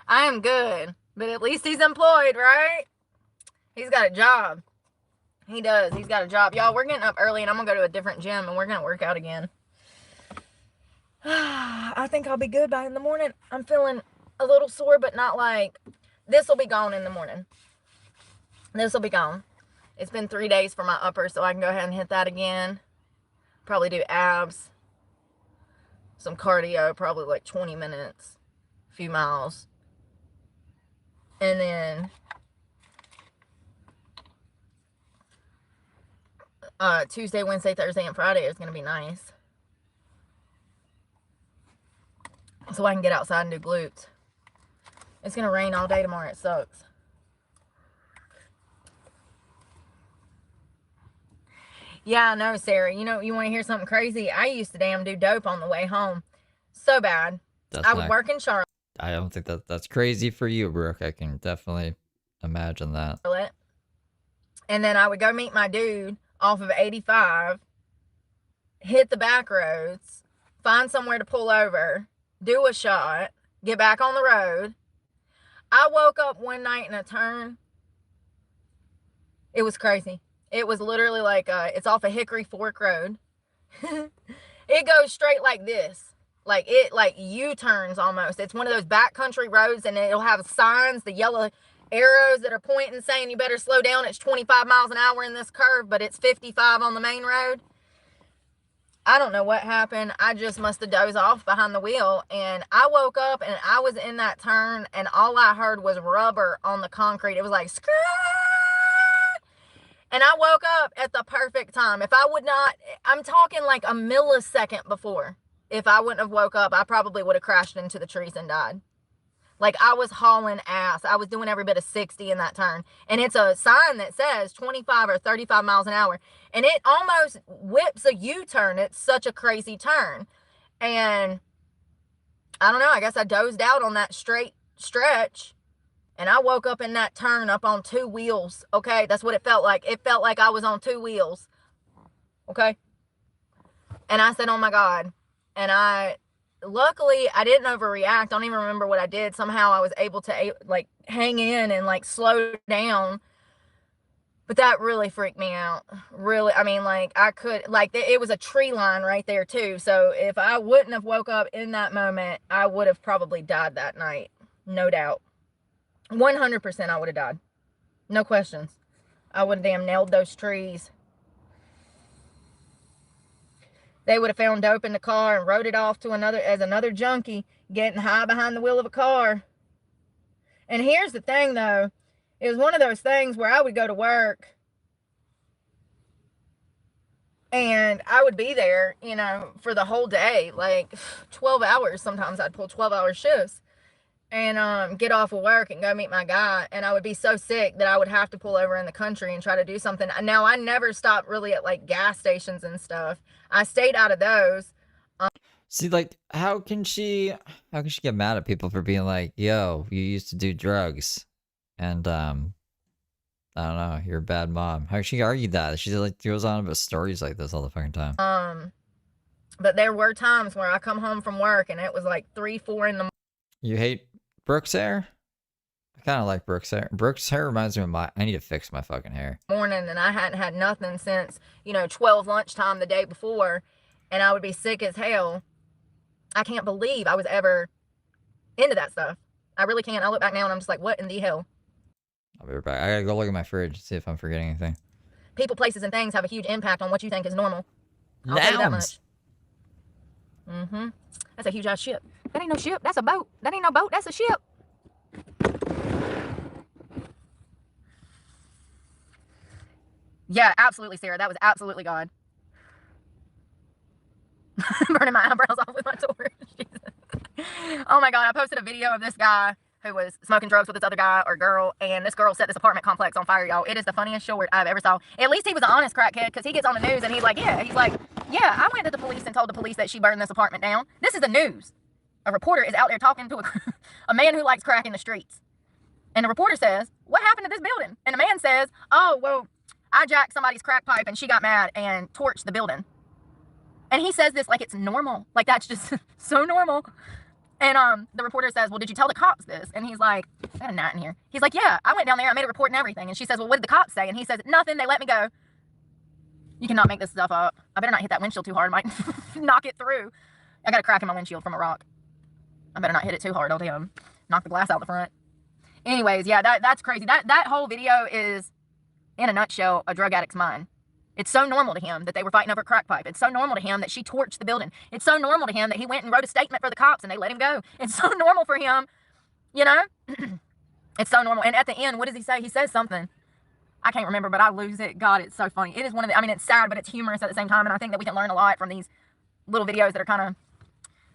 I am good, but at least he's employed, right? He's got a job. He does. He's got a job. Y'all, we're getting up early, and I'm going to go to a different gym, and we're going to work out again. I think I'll be good by in the morning. I'm feeling a little sore, but not like... This will be gone in the morning. This will be gone. It's been 3 days for my upper, so I can go ahead and hit that again. Probably do abs. Some cardio, probably like 20 minutes. A few miles. And then... Tuesday, Wednesday, Thursday, and Friday is going to be nice. So I can get outside and do glutes. It's going to rain all day tomorrow. It sucks. Yeah, I know, Sarah. You know, you want to hear something crazy? I used to damn do dope on the way home. So bad. I would work in Charlotte. I don't think that's crazy for you, Brooke. I can definitely imagine that. And then I would go meet my dude off of 85, hit the back roads, find somewhere to pull over, do a shot, get back on the road. I woke up one night in a turn. It was crazy. It was literally like, it's off a Hickory Fork Road. It goes straight like this. Like U-turns almost. It's one of those backcountry roads, and it'll have signs, the yellow arrows that are pointing saying you better slow down. It's 25 miles an hour in this curve, but it's 55 on the main road. I don't know what happened. I just must have dozed off behind the wheel, and I woke up and I was in that turn, and all I heard was rubber on the concrete. It was like, skirt! And I woke up at the perfect time. If I would not, I'm talking like a millisecond before. If I wouldn't have woke up, I probably would have crashed into the trees and died. Like, I was hauling ass. I was doing every bit of 60 in that turn. And it's a sign that says 25 or 35 miles an hour. And it almost whips a U-turn. It's such a crazy turn. And I don't know. I guess I dozed out on that straight stretch. And I woke up in that turn up on 2 wheels. Okay? That's what it felt like. It felt like I was on 2 wheels. Okay? And I said, oh my God. And luckily, I didn't overreact. I don't even remember what I did. Somehow I was able to, like, hang in and, like, slow down. But that really freaked me out. Really, I mean, like, I could, like, it was a tree line right there, too. So if I wouldn't have woke up in that moment, I would have probably died that night. No doubt. 100% I would have died. No questions. I would have damn nailed those trees. They would have found dope in the car and rode it off to another junkie getting high behind the wheel of a car. And here's the thing, though. It was one of those things where I would go to work and I would be there, you know, for the whole day, like 12 hours. Sometimes I'd pull 12-hour shifts and get off of work and go meet my guy. And I would be so sick that I would have to pull over in the country and try to do something. Now, I never stopped really at, like, gas stations and stuff. I stayed out of those. See, like, how can she get mad at people for being like, yo, you used to do drugs, and I don't know, you're a bad mom. How can she argue that? She, like, goes on about stories like this all the fucking time. But there were times where I come home from work and it was like 3, 4 in the morning. You hate Brooke's hair? I kind of like Brooke's hair. Brooke's hair reminds me of I need to fix my fucking hair. And I hadn't had nothing since, 12 lunchtime the day before, and I would be sick as hell. I can't believe I was ever into that stuff. I really can't. I look back now and I'm just like, what in the hell? I'll be right back. I gotta go look at my fridge to see if I'm forgetting anything. People, places, and things have a huge impact on what you think is normal. I'll tell you that much. Mm-hmm. That's a huge ass ship. That ain't no ship. That's a boat. That ain't no boat. That's a ship. Yeah, absolutely, Sarah. That was absolutely God. Burning my eyebrows off with my torch. Jesus. Oh my God, I posted a video of this guy who was smoking drugs with this other guy or girl, and this girl set this apartment complex on fire, y'all. It is the funniest short I've ever saw. At least he was an honest crackhead, because he gets on the news and he's like, yeah, I went to the police and told the police that she burned this apartment down. This is the news. A reporter is out there talking to a man who likes crack in the streets. And the reporter says, what happened to this building? And the man says, oh, well, I jacked somebody's crack pipe and she got mad and torched the building. And he says this like it's normal. Like, that's just so normal. And the reporter says, well, did you tell the cops this? And he's like, I got a gnat in here. He's like, yeah, I went down there, I made a report and everything. And she says, well, what did the cops say? And he says, nothing, they let me go. You cannot make this stuff up. I better not hit that windshield too hard. I might knock it through. I got a crack in my windshield from a rock. I better not hit it too hard. I'll damn knock the glass out the front. Anyways, yeah, that's crazy. That whole video is, in a nutshell, a drug addict's mind. It's so normal to him that they were fighting over a crack pipe. It's so normal to him that she torched the building. It's so normal to him that he went and wrote a statement for the cops and they let him go. It's so normal for him, you know? It's so normal. And at the end, what does he say? He says something. I can't remember, but I lose it. God, it's so funny. It is one of the, I mean, it's sad, but it's humorous at the same time. And I think that we can learn a lot from these little videos that are kind of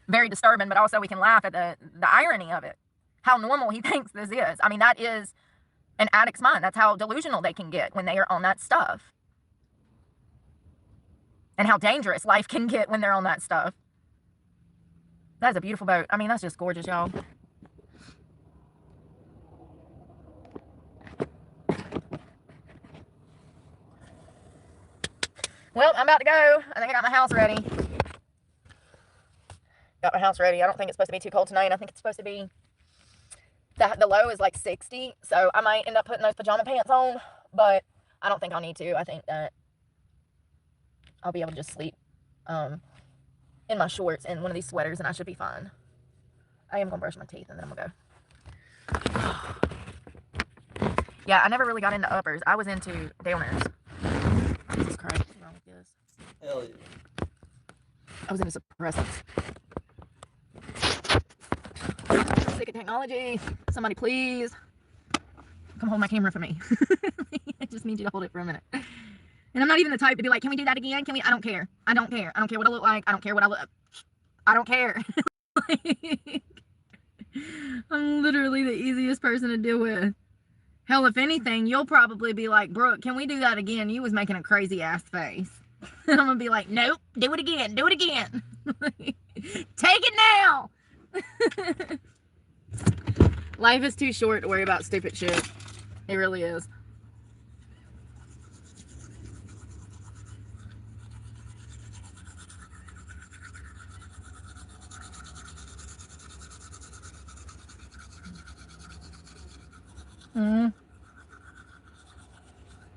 very disturbing, but also we can laugh at the irony of it. How normal he thinks this is. I mean, that is an addict's mind. That's how delusional they can get when they are on that stuff. And how dangerous life can get when they're on that stuff. That is a beautiful boat. I mean, that's just gorgeous, y'all. Well, I'm about to go. I think I got my house ready. Got my house ready. I don't think it's supposed to be too cold tonight. I think it's supposed to be, the low is like 60. So I might end up putting those pajama pants on. But I don't think I'll need to. I think that I'll be able to just sleep in my shorts and one of these sweaters, and I should be fine. I am going to brush my teeth, and then I'm going to go. Yeah, I never really got into uppers. I was into downers. Jesus Christ, what's wrong with this? Hell yeah. I was into suppressants. Sick of technology. Somebody please come hold my camera for me. I just need you to hold it for a minute. And I'm not even the type to be like, can we do that again? Can we? I don't care. I don't care. I don't care what I look like. I don't care what I look. I don't care. I'm literally the easiest person to deal with. Hell, if anything, you'll probably be like, Brooke, can we do that again? You was making a crazy ass face. And I'm going to be like, nope, do it again. Do it again. Take it now. Life is too short to worry about stupid shit. It really is.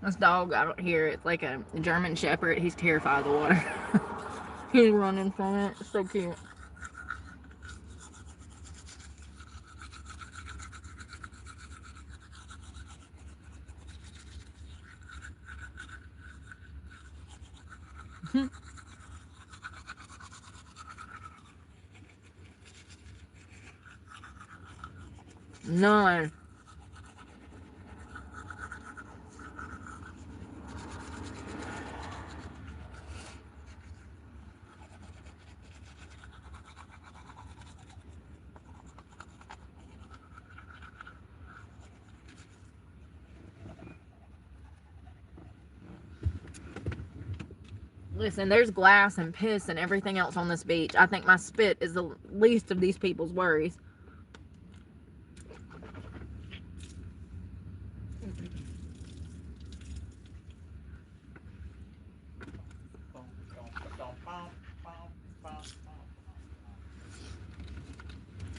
This dog out here, it's like a German Shepherd. He's terrified of the water. He's running from it. It's so cute. None. Listen, there's glass and piss and everything else on this beach. I think my spit is the least of these people's worries.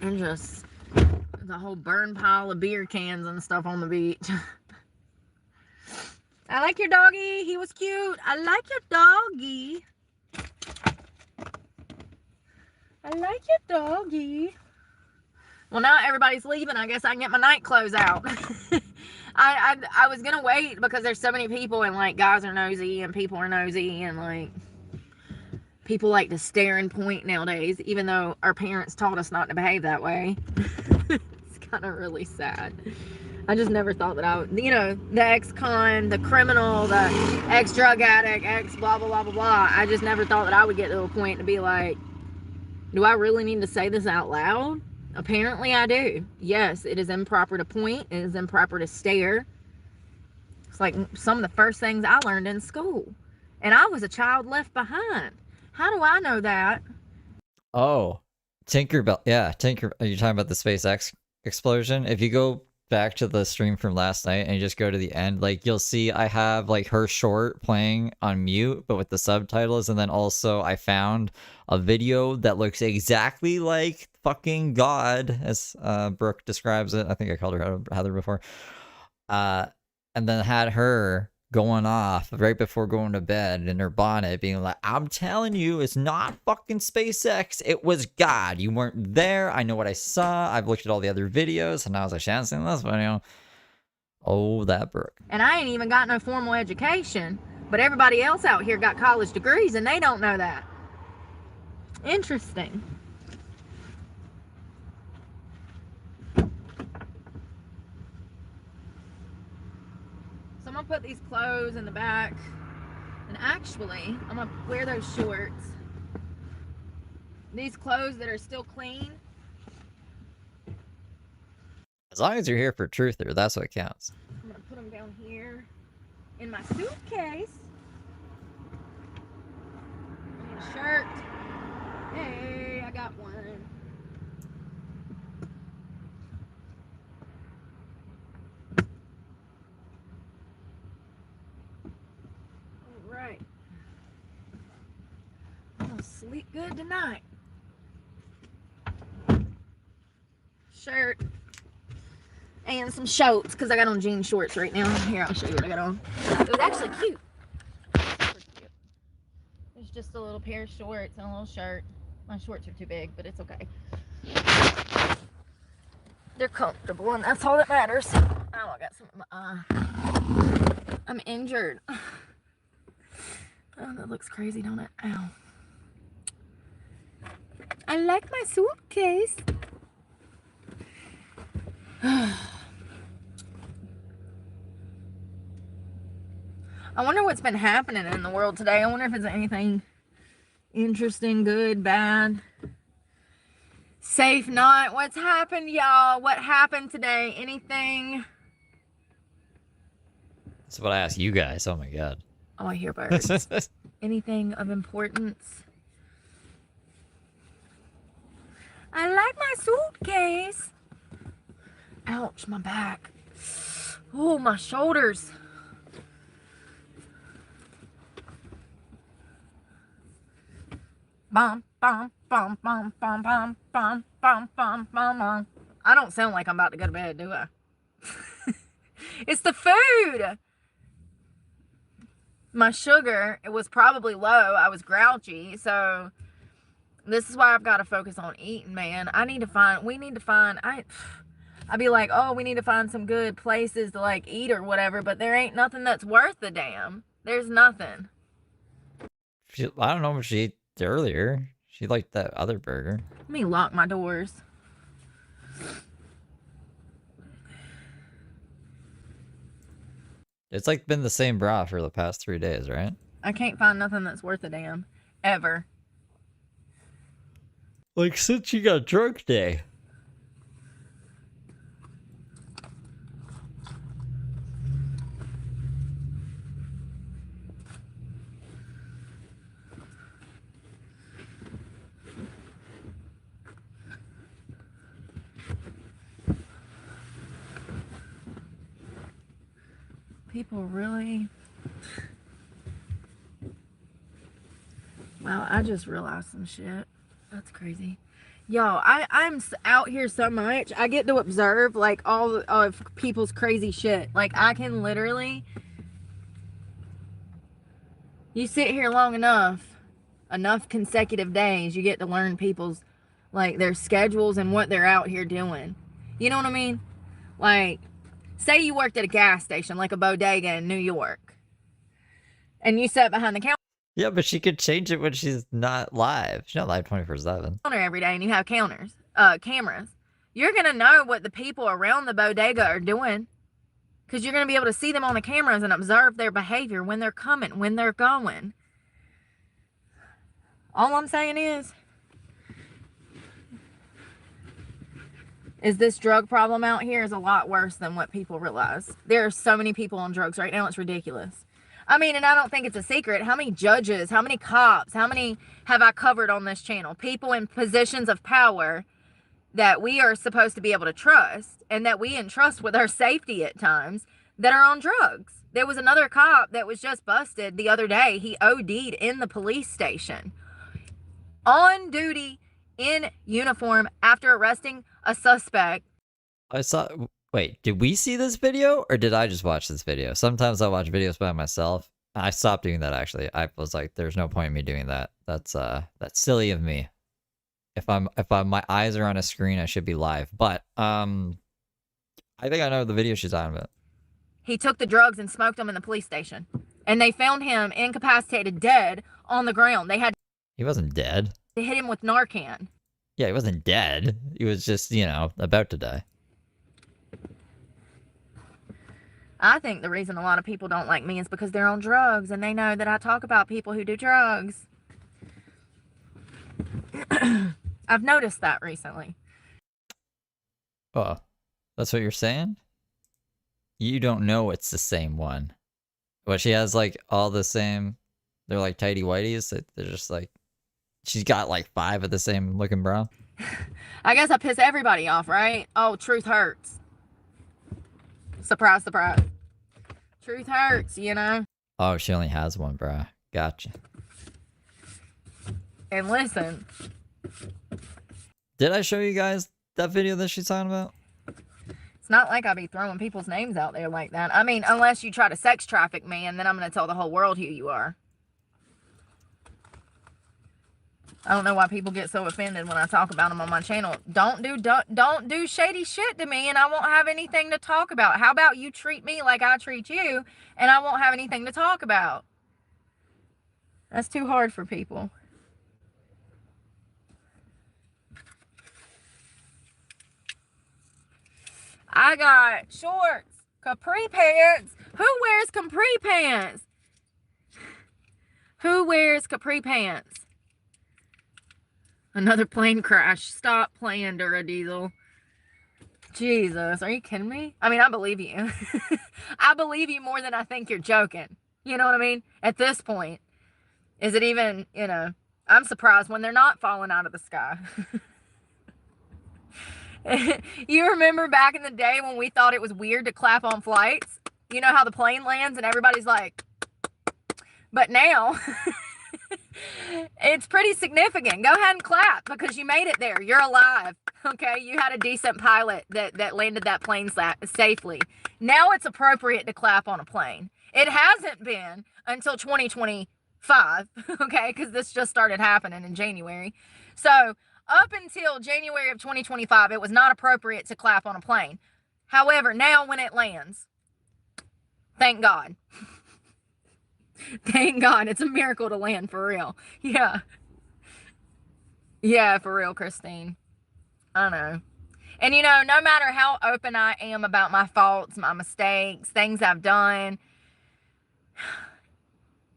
And just the whole burn pile of beer cans and stuff on the beach. I like your doggy. He was cute. I like your doggy. I like your doggy. Well, now everybody's leaving. I guess I can get my night clothes out. I was going to wait because there's so many people and, like, guys are nosy and people are nosy and, like, people like to stare and point nowadays, even though our parents taught us not to behave that way. It's kind of really sad. I just never thought that I would, you know, the ex-con, the criminal, the ex-drug addict, ex-blah, blah, blah, blah, blah. I just never thought that I would get to a point to be like, do I really need to say this out loud? Apparently I do. Yes, it is improper to point. It is improper to stare. It's like some of the first things I learned in school. And I was a child left behind. How do I know that? Oh, Tinkerbell. Yeah, Are you talking about the SpaceX explosion? If you go back to the stream from last night and you just go to the end, like you'll see I have like her short playing on mute, but with the subtitles, and then also I found a video that looks exactly like fucking God, as Brooke describes it. I think I called her Heather before. And then had her going off right before going to bed in her bonnet being like, I'm telling you, it's not fucking SpaceX, it was God. You weren't there. I know what I saw. I've looked at all the other videos, and I was like, she hasn't seen this video. Oh, that Brooke. And I ain't even got no formal education, but everybody else out here got college degrees and they don't know that. Interesting. So I'm gonna put these clothes in the back, and actually I'm gonna wear those shorts. These clothes that are still clean. As long as you're here for Truther, that's what counts. I'm gonna put them down here in my suitcase. I need a shirt. Hey, I got one. Right. I'm gonna sleep good tonight. Shirt and some shorts, because I got on jean shorts right now. Here, I'll show you what I got on. It was actually cute. Super cute. It's just a little pair of shorts and a little shirt. My shorts are too big, but it's okay. They're comfortable, and that's all that matters. Oh, I got some in my eye. I'm injured. Oh, that looks crazy, don't it? Ow. I like my suitcase. I wonder what's been happening in the world today. I wonder if it's anything interesting, good, bad, safe, not. What's happened, y'all? What happened today? Anything? That's what I ask you guys. Oh my god. Oh, I hear birds. Anything of importance? I like my suitcase. Ouch, my back. Oh, my shoulders. Bum, bum, bum, bum, bum, bum, bum, bum, bum, bum, bum. I don't sound like I'm about to go to bed, do I? It's the food. My sugar, it was probably low. I was grouchy, so this is why I've got to focus on eating, man. We need to find, I'd be like, oh, we need to find some good places to like eat or whatever, but there ain't nothing that's worth the damn. There's nothing. I don't know what she ate earlier. She liked that other burger. Let me lock my doors. It's like been the same bra for the past 3 days, right? I can't find nothing that's worth a damn. Ever. Like since you got drunk day. People really... Wow, I just realized some shit. That's crazy. Yo, I'm out here so much. I get to observe, like, all of people's crazy shit. Like, I can literally... You sit here long enough consecutive days, you get to learn people's, like, their schedules and what they're out here doing. You know what I mean? Like, say you worked at a gas station, like a bodega in New York, and you sat behind the counter. Yeah, but she could change it when she's not live. She's not live 24/7. Every day, and you have cameras. You're gonna know what the people around the bodega are doing, because you're gonna be able to see them on the cameras and observe their behavior when they're coming, when they're going. All I'm saying is, is this drug problem out here is a lot worse than what people realize. There are so many people on drugs right now, it's ridiculous. I mean, and I don't think it's a secret. How many judges, how many cops, how many have I covered on this channel? People in positions of power that we are supposed to be able to trust and that we entrust with our safety at times that are on drugs. There was another cop that was just busted the other day. He OD'd in the police station on duty in uniform after arresting a suspect. I saw. Wait, did we see this video or did I just watch this video? Sometimes I watch videos by myself. I stopped doing that actually. I was like, there's no point in me doing that. That's silly of me. If I'm my eyes are on a screen, I should be live. But I think I know the video she's talking about. He took the drugs and smoked them in the police station. And they found him incapacitated, dead on the ground. They had He wasn't dead. to hit him with Narcan. Yeah, he wasn't dead. He was just, you know, about to die. I think the reason a lot of people don't like me is because they're on drugs and they know that I talk about people who do drugs. I've noticed that recently. Oh, that's what you're saying? You don't know it's the same one. What, she has like all the same, they're like tighty whities. They're just like, she's got like 5 of the same looking bra. I guess I piss everybody off, right? Oh, truth hurts. Surprise, surprise. Truth hurts, you know? Oh, she only has one bra. Gotcha. And listen. Did I show you guys that video that she's talking about? It's not like I be throwing people's names out there like that. I mean, unless you try to sex traffic me, and then I'm going to tell the whole world who you are. I don't know why people get so offended when I talk about them on my channel. Don't do shady shit to me and I won't have anything to talk about. How about you treat me like I treat you and I won't have anything to talk about? That's too hard for people. I got shorts, capri pants. Who wears capri pants? Who wears capri pants? Another plane crash. Stop playing, Duradiesel. Jesus, are you kidding me? I mean, I believe you. I believe you more than I think you're joking. You know what I mean? At this point, is it even, you know, I'm surprised when they're not falling out of the sky. You remember back in the day when we thought it was weird to clap on flights? You know how the plane lands and everybody's like, but now it's pretty significant. Go ahead and clap because you made it there. You're alive. Okay, you had a decent pilot that landed that plane safely. Now it's appropriate to clap on a plane. It hasn't been until 2025, okay, because this just started happening in January. So up until January of 2025, it was not appropriate to clap on a plane. However, now when it lands, thank God. Thank God. It's a miracle to land, for real. Yeah. Yeah, for real, Christine. I know. And, you know, no matter how open I am about my faults, my mistakes, things I've done,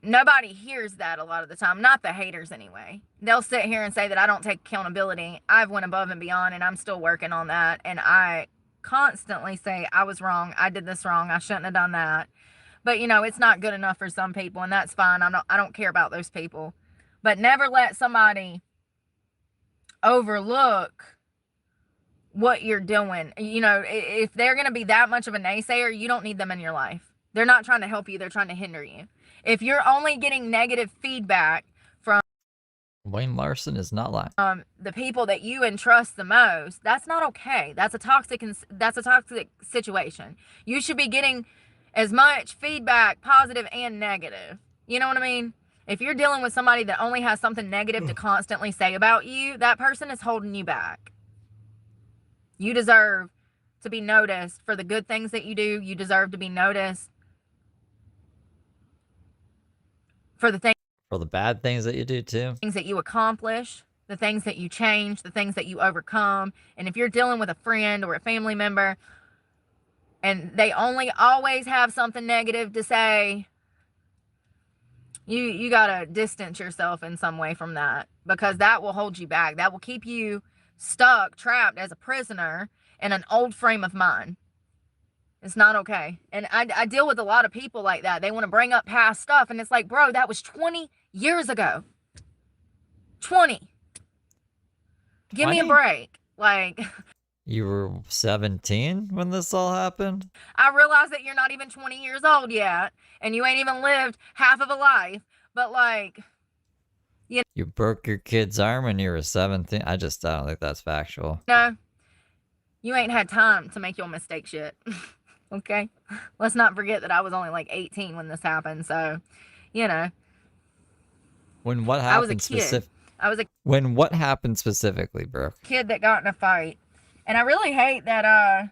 nobody hears that a lot of the time. Not the haters, anyway. They'll sit here and say that I don't take accountability. I've went above and beyond, and I'm still working on that. And I constantly say, I was wrong. I did this wrong. I shouldn't have done that. But, you know, it's not good enough for some people, and that's fine. I don't care about those people. But never let somebody overlook what you're doing. You know, if they're going to be that much of a naysayer, you don't need them in your life. They're not trying to help you. They're trying to hinder you. If you're only getting negative feedback from Wayne Larson is not lying. The people that you entrust the most, that's not okay. That's a toxic situation. You should be getting as much feedback, positive and negative. You know what I mean? If you're dealing with somebody that only has something negative to constantly say about you, that person is holding you back. You deserve to be noticed for the good things that you do. You deserve to be noticed for the bad things that you do too. Things that you accomplish, the things that you change, the things that you overcome. And if you're dealing with a friend or a family member and they only always have something negative to say, you gotta distance yourself in some way from that, because that will hold you back. That will keep you stuck, trapped as a prisoner in an old frame of mind. It's not okay. And I deal with a lot of people like that. They want to bring up past stuff, and it's like, bro, that was 20 years ago. 20. Give me a 20? break. Like, You were 17 when this all happened? I realize that you're not even 20 years old yet, and you ain't even lived half of a life, but like, You broke your kid's arm when you were 17? I don't think that's factual. no, you ain't had time to make your mistakes yet. Okay? Let's not forget that I was only like 18 when this happened, so, you know. When what happened When what happened specifically, bro? Kid that got in a fight. And I really hate that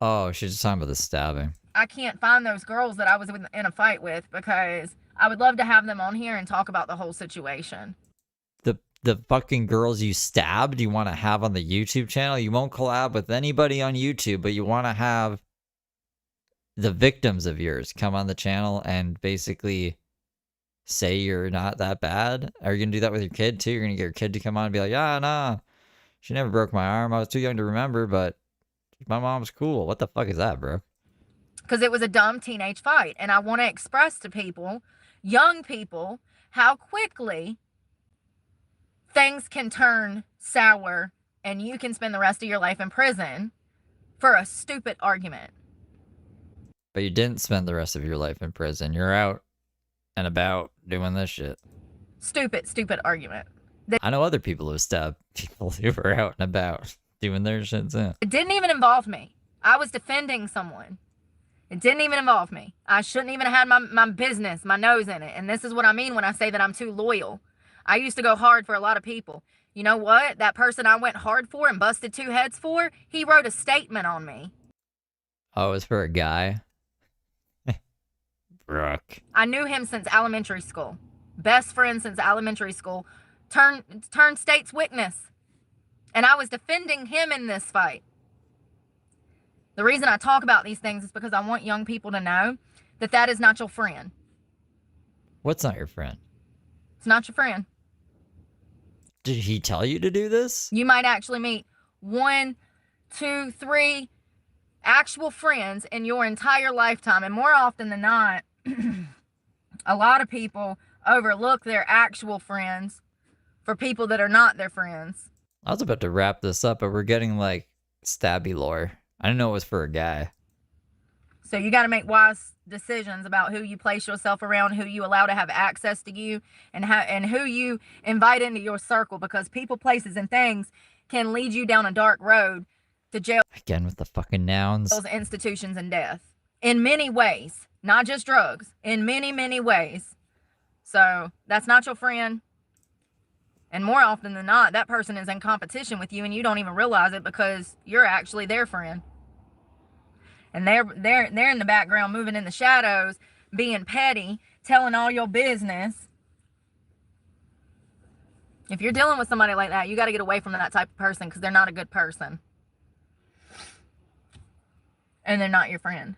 Oh, she's just talking about the stabbing. I can't find those girls that I was in a fight with, because I would love to have them on here and talk about the whole situation. The fucking girls you stabbed, you want to have on the YouTube channel? You won't collab with anybody on YouTube, but you want to have the victims of yours come on the channel and basically say you're not that bad? Are you gonna do that with your kid too? You're gonna get your kid to come on and be like, yeah, nah, she never broke my arm. I was too young to remember, but my mom's cool. What the fuck is that, bro? Because it was a dumb teenage fight. And I want to express to people, young people, how quickly things can turn sour and you can spend the rest of your life in prison for a stupid argument. But you didn't spend the rest of your life in prison. You're out and about doing this shit. Stupid argument. I know other people who stabbed people who were out and about doing their shit too. It didn't even involve me. I was defending someone. It didn't even involve me. I shouldn't even have had my business, my nose in it. And this is what I mean when I say that I'm too loyal. I used to go hard for a lot of people. You know what? That person I went hard for and busted two heads for, he wrote a statement on me. Oh, it was for a guy? Brooke. I knew him since elementary school. Best friend since elementary school. Turned state's witness. And I was defending him in this fight. The reason I talk about these things is because I want young people to know that that is not your friend. What's not your friend? It's not your friend. Did he tell you to do this? You might actually meet 1, 2, 3 actual friends in your entire lifetime. And more often than not, a lot of people overlook their actual friends for people that are not their friends. I was about to wrap this up, but we're getting like stabby lore. I didn't know it was for a guy. So you got to make wise decisions about who you place yourself around, who you allow to have access to you, and who you invite into your circle, because people, places, and things can lead you down a dark road to jail. Again with the fucking nouns. Institutions, and death. In many ways. Not just drugs. In many, many ways. So that's not your friend. And more often than not, that person is in competition with you and you don't even realize it, because you're actually their friend. And they're in the background, moving in the shadows, being petty, telling all your business. If you're dealing with somebody like that, you got to get away from that type of person, because they're not a good person. And they're not your friend.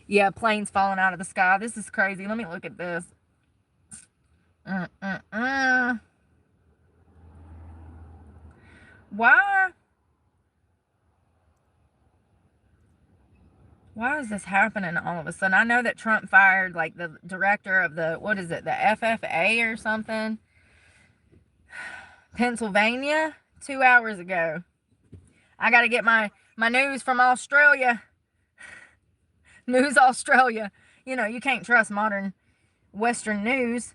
Yeah, planes falling out of the sky. This is crazy. Let me look at this. Why is this happening all of a sudden? I know that Trump fired like the director of the, what is it, the FFA or something? Pennsylvania 2 hours ago. I got to get my news from Australia. News Australia. You know, you can't trust modern Western news.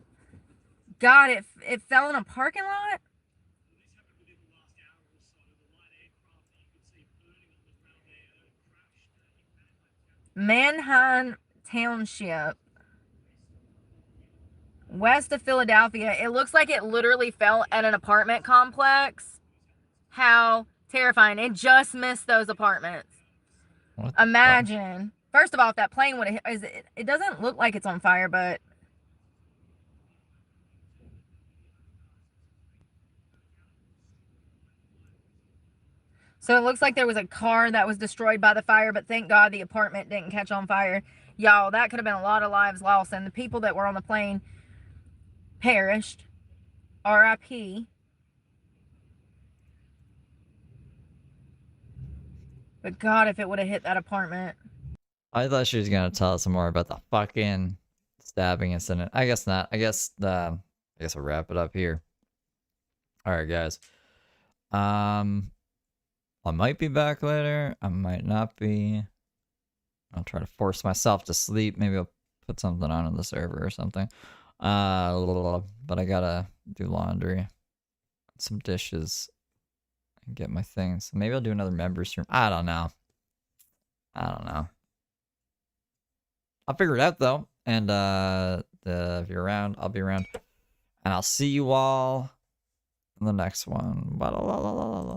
God, it fell in a parking lot? Manheim Township, west of Philadelphia. It looks like it literally fell at an apartment complex. How terrifying. It just missed those apartments. Imagine. First of all, if that plane would have, it doesn't look like it's on fire, but so it looks like there was a car that was destroyed by the fire, but thank God the apartment didn't catch on fire. Y'all, that could have been a lot of lives lost, and the people that were on the plane perished. R.I.P. But God, if it would have hit that apartment. I thought she was gonna tell us more about the fucking stabbing incident. I guess not. I guess we'll wrap it up here. Alright, guys. I might be back later. I might not be. I'll try to force myself to sleep. Maybe I'll put something on the server or something. But I gotta do laundry, some dishes, and get my things. Maybe I'll do another members room. I don't know. I'll figure it out though. And if you're around, I'll be around. And I'll see you all in the next one.